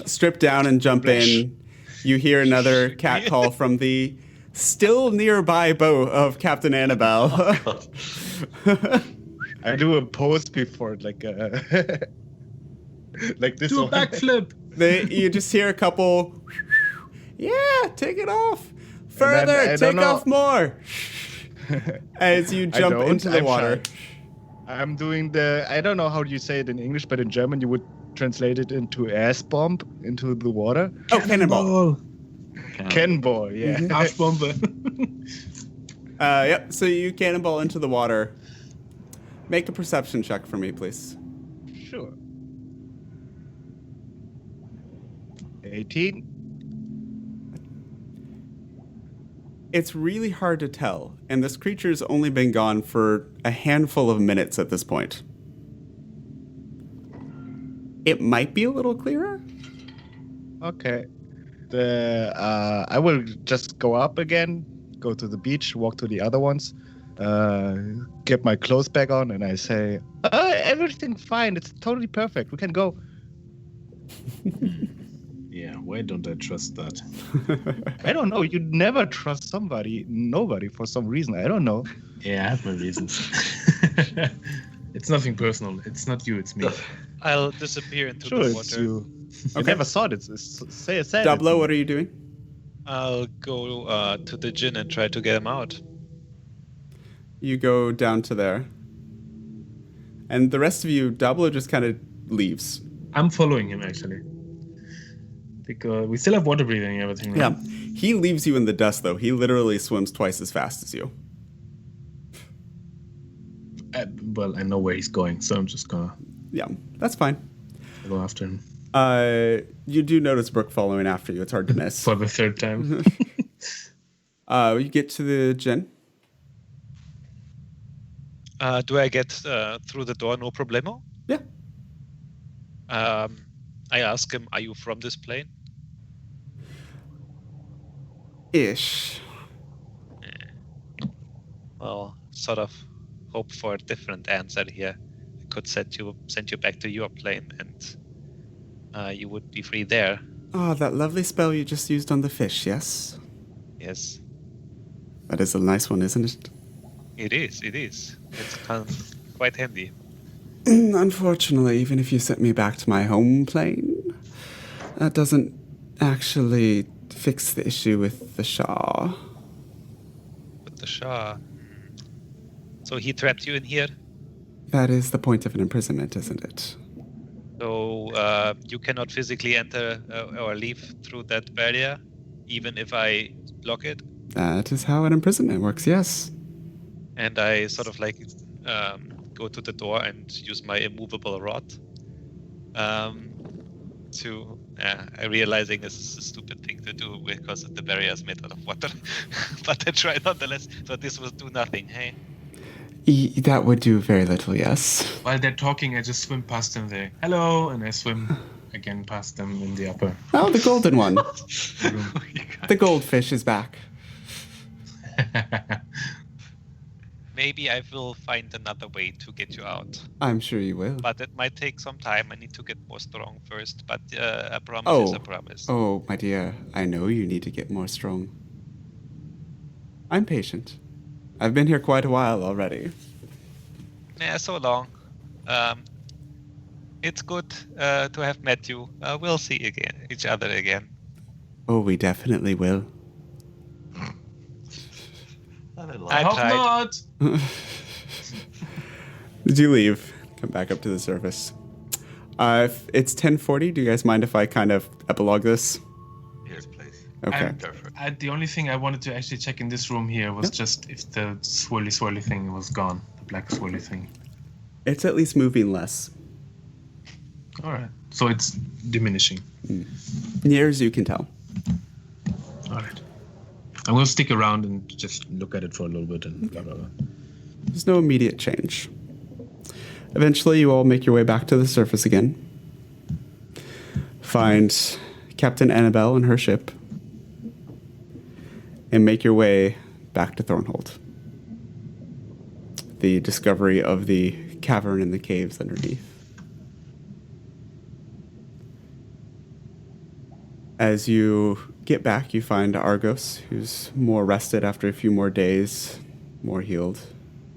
[SPEAKER 6] strip down and jump in, you hear another cat call from the still nearby boat of Captain Annabelle.
[SPEAKER 4] God.
[SPEAKER 8] I do a pose before it, like like this.
[SPEAKER 10] Do a
[SPEAKER 8] one.
[SPEAKER 10] backflip.
[SPEAKER 6] You just hear a couple. Yeah, take it off.
[SPEAKER 8] I
[SPEAKER 6] Further,
[SPEAKER 8] don't
[SPEAKER 6] take
[SPEAKER 8] know.
[SPEAKER 6] off more. As you
[SPEAKER 8] I
[SPEAKER 6] jump
[SPEAKER 8] don't,
[SPEAKER 6] into the
[SPEAKER 8] I'm
[SPEAKER 6] water.
[SPEAKER 8] shy. I'm doing I don't know how you say it in English, but in German you would translate it into ass bomb into the water.
[SPEAKER 6] Oh, cannonball.
[SPEAKER 8] Cannonball, yeah.
[SPEAKER 10] Arschbombe.
[SPEAKER 6] Yep. So you cannonball into the water. Make a perception check for me, please.
[SPEAKER 8] Sure. 18.
[SPEAKER 6] It's really hard to tell, and this creature's only been gone for a handful of minutes at this point. It might be a little clearer.
[SPEAKER 8] Okay. I will just go up again, go to the beach, walk to the other ones, get my clothes back on, and I say, everything's fine. It's totally perfect. We can go.
[SPEAKER 5] Yeah, why don't I trust that?
[SPEAKER 8] I don't know. You never trust nobody for some reason. I don't know.
[SPEAKER 10] Yeah, I have my reasons. It's nothing personal. It's not you, it's me.
[SPEAKER 9] I'll disappear into
[SPEAKER 8] Sure,
[SPEAKER 9] the
[SPEAKER 8] it's
[SPEAKER 9] water.
[SPEAKER 8] you. I
[SPEAKER 6] Okay.
[SPEAKER 8] never saw it. Say it.
[SPEAKER 6] Dablo, what are you doing?
[SPEAKER 9] I'll go to the djinn and try to get him out.
[SPEAKER 6] You go down to there. And the rest of you, Dablo just kind of leaves.
[SPEAKER 10] I'm following him, actually. Because we still have water breathing and everything, right?
[SPEAKER 6] Yeah. He leaves you in the dust, though. He literally swims twice as fast as you.
[SPEAKER 10] Well, I know where he's going, so I'm just gonna
[SPEAKER 6] Yeah, that's fine.
[SPEAKER 10] go after him
[SPEAKER 6] You do notice Bruk following after you. It's hard to miss.
[SPEAKER 10] for the third time.
[SPEAKER 6] You get to the djinn.
[SPEAKER 9] Do I get through the door, no problemo?
[SPEAKER 6] Yeah.
[SPEAKER 9] I ask him, are you from this plane?
[SPEAKER 6] Ish.
[SPEAKER 9] Well, sort of hope for a different answer here. I could send you back to your plane, and you would be free there.
[SPEAKER 6] Ah, that lovely spell you just used on the fish, yes?
[SPEAKER 9] Yes,
[SPEAKER 6] That is a nice one, isn't it?
[SPEAKER 9] it is. It's quite handy.
[SPEAKER 6] Unfortunately, even if you sent me back to my home plane, that doesn't actually fix the issue with the Shah.
[SPEAKER 9] With the Shah. So he trapped you in here?
[SPEAKER 6] That is the point of an imprisonment, isn't it?
[SPEAKER 9] So you cannot physically enter or leave through that barrier, even if I block it?
[SPEAKER 6] That is how an imprisonment works, yes.
[SPEAKER 9] And I sort of like go to the door and use my immovable rod to realizing this is a stupid thing to do because the barrier is made out of water. But I try nonetheless. So this will do nothing, hey?
[SPEAKER 6] That would do very little, yes.
[SPEAKER 10] While they're talking, I just swim past them there. Hello, and I swim again past them in the upper.
[SPEAKER 6] Oh, the golden one.
[SPEAKER 10] room.
[SPEAKER 6] The goldfish is back.
[SPEAKER 9] Maybe I will find another way to get you out.
[SPEAKER 6] I'm sure you will.
[SPEAKER 9] But it might take some time. I need to get more strong first. But a promise is a promise.
[SPEAKER 6] Oh, my dear, I know you need to get more strong. I'm patient. I've been here quite a while already.
[SPEAKER 9] Yeah, so long. It's good to have met you. We'll see each other again.
[SPEAKER 6] Oh, we definitely will.
[SPEAKER 10] I hope
[SPEAKER 9] tried.
[SPEAKER 10] not.
[SPEAKER 6] Did you leave? Come back up to the surface. If it's 10:40, do you guys mind if I kind of epilogue this?
[SPEAKER 11] Yes, please.
[SPEAKER 6] Okay.
[SPEAKER 11] Go for it.
[SPEAKER 10] The only thing I wanted to actually check in this room here was just if the swirly thing was gone. The black swirly thing.
[SPEAKER 6] It's at least moving less.
[SPEAKER 10] All right. So it's diminishing.
[SPEAKER 6] Near as you can tell.
[SPEAKER 10] All right. I'm going to stick around and just look at it for a little bit and blah, blah, blah.
[SPEAKER 6] There's no immediate change. Eventually, you all make your way back to the surface again. Find Captain Annabelle and her ship. And make your way back to Thornhold. The discovery of the cavern and the caves underneath. As you get back, you find Argos, who's more rested after a few more days, more healed,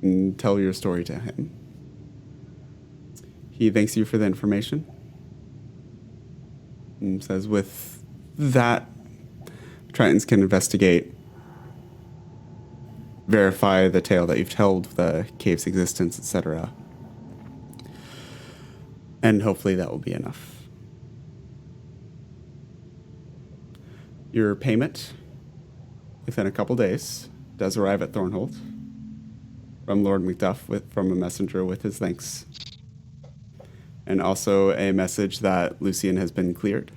[SPEAKER 6] and tell your story to him. He thanks you for the information and says with that, Tritons can investigate, verify the tale that you've told, the cave's existence, etc. And hopefully that will be enough. Your payment, within a couple days, does arrive at Thornhold from Lord Macduff from a messenger with his thanks. And also a message that Lucian has been cleared.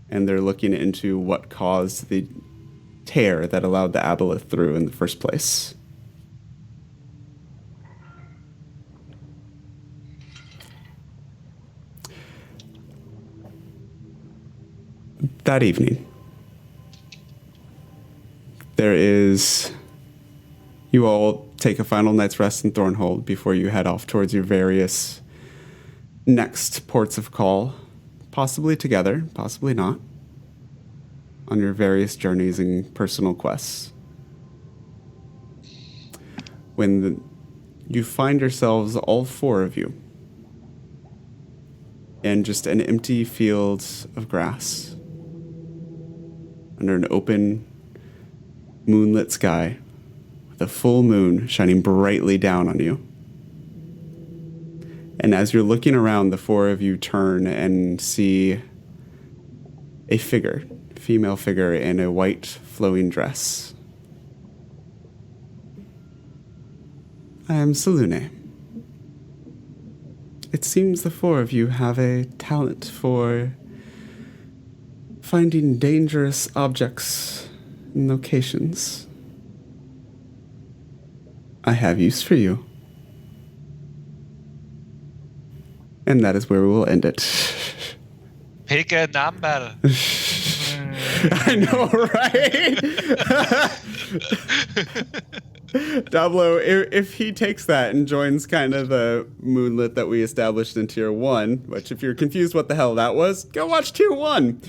[SPEAKER 6] And they're looking into what caused the tear that allowed the aboleth through in the first place. That evening, you all take a final night's rest in Thornhold before you head off towards your various next ports of call, possibly together, possibly not, on your various journeys and personal quests. When you find yourselves, all four of you, in just an empty field of grass, under an open, moonlit sky, with a full moon shining brightly down on you. And as you're looking around, the four of you turn and see a figure, female figure in a white flowing dress. I am Selune. It seems the four of you have a talent for finding dangerous objects and locations. I have use for you. And that is where we will end it.
[SPEAKER 9] Pick a number.
[SPEAKER 6] I know, right? Dablo, if he takes that and joins kind of the moonlit that we established in Tier 1, which if you're confused what the hell that was, go watch Tier 1.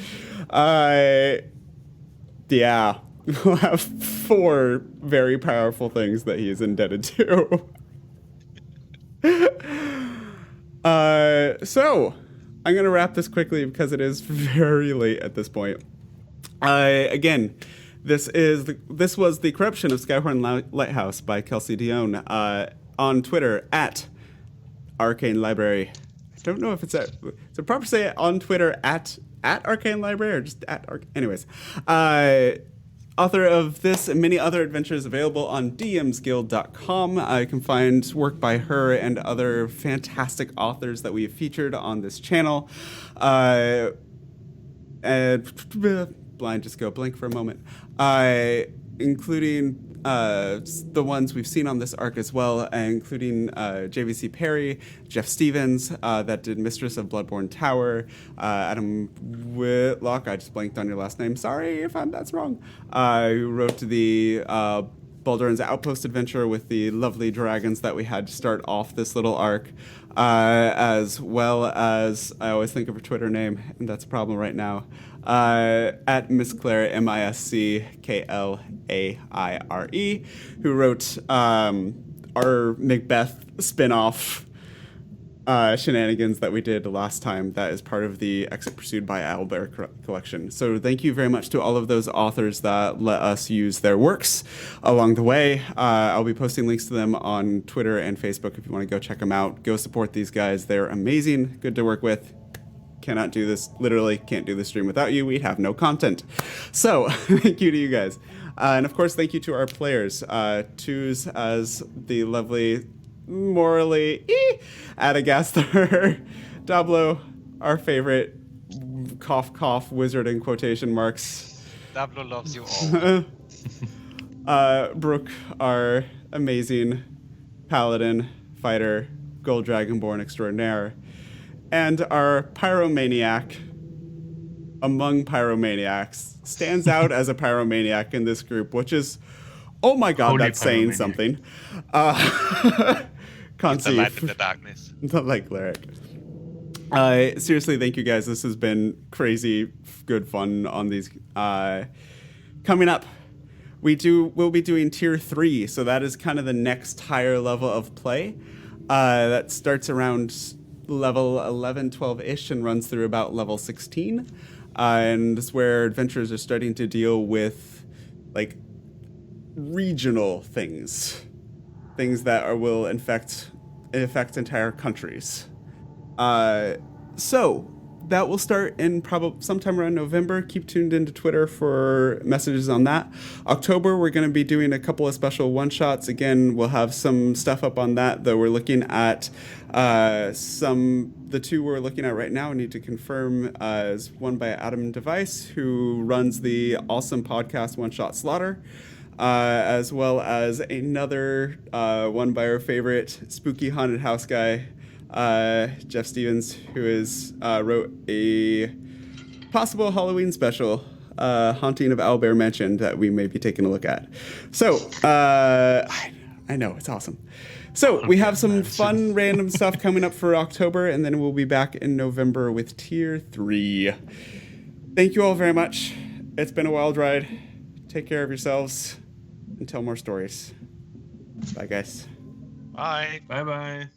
[SPEAKER 6] Yeah, we'll have 4 very powerful things that he is indebted to. So, I'm going to wrap this quickly because it is very late at this point. Again, this was The Corruption of Skyhorn Lighthouse by Kelsey Dionne on Twitter at Arcane Library. I don't know if it's proper to say it on Twitter at Arcane Library or just at anyways. Author of this and many other adventures available on dmsguild.com. You can find work by her and other fantastic authors that we have featured on this channel. Just go blank for a moment. Including the ones we've seen on this arc as well, including JVC Perry, Jeff Stevens, that did Mistress of Bloodborne Tower, Adam Whitlock, I just blanked on your last name, sorry if that's wrong, who wrote the Balduran's Outpost adventure with the lovely dragons that we had to start off this little arc, as well as, I always think of her Twitter name, and that's a problem right now, at Miss Claire, MISCKLAIRE, who wrote our Macbeth spin-off shenanigans that we did last time. That is part of the Exit Pursued by Owlbear collection. So thank you very much to all of those authors that let us use their works along the way. I'll be posting links to them on Twitter and Facebook if you want to go check them out. Go support these guys. They're amazing, good to work with. Cannot do this, literally can't do this stream without you. We'd have no content. So thank you to you guys. And of course, thank you to our players. Twos as the lovely, morally Adagasthar. Dablo, our favorite cough wizard in quotation marks.
[SPEAKER 9] Dablo loves you all.
[SPEAKER 6] Bruk, our amazing paladin, fighter, gold dragonborn extraordinaire. And our pyromaniac, among pyromaniacs, stands out as a pyromaniac in this group, which is, oh my god,
[SPEAKER 10] Holy
[SPEAKER 6] that's saying something. Conceive.
[SPEAKER 9] It's a light in the darkness.
[SPEAKER 6] The light cleric. Seriously, thank you guys. This has been crazy, good fun on these. Coming up, we'll be doing Tier 3, so that is kind of the next higher level of play. That starts around level 11, 12-ish and runs through about level 16. And it's where adventurers are starting to deal with, like, regional things that will affect entire countries. So that will start in probably sometime around November. Keep tuned into Twitter for messages on that. October, we're going to be doing a couple of special one-shots. Again, we'll have some stuff up on that, though we're looking at the two we're looking at right now. I need to confirm is one by Adam Device, who runs the awesome podcast One Shot Slaughter, as well as another one by our favorite spooky haunted house guy, Jeff Stevens, who wrote a possible Halloween special, Haunting of Owlbear Mansion, that we may be taking a look at. So, I know, it's awesome. So, we have some fun random stuff coming up for October, and then we'll be back in November with Tier 3. Thank you all very much. It's been a wild ride. Take care of yourselves and tell more stories. Bye, guys.
[SPEAKER 9] Bye.
[SPEAKER 10] Bye-bye.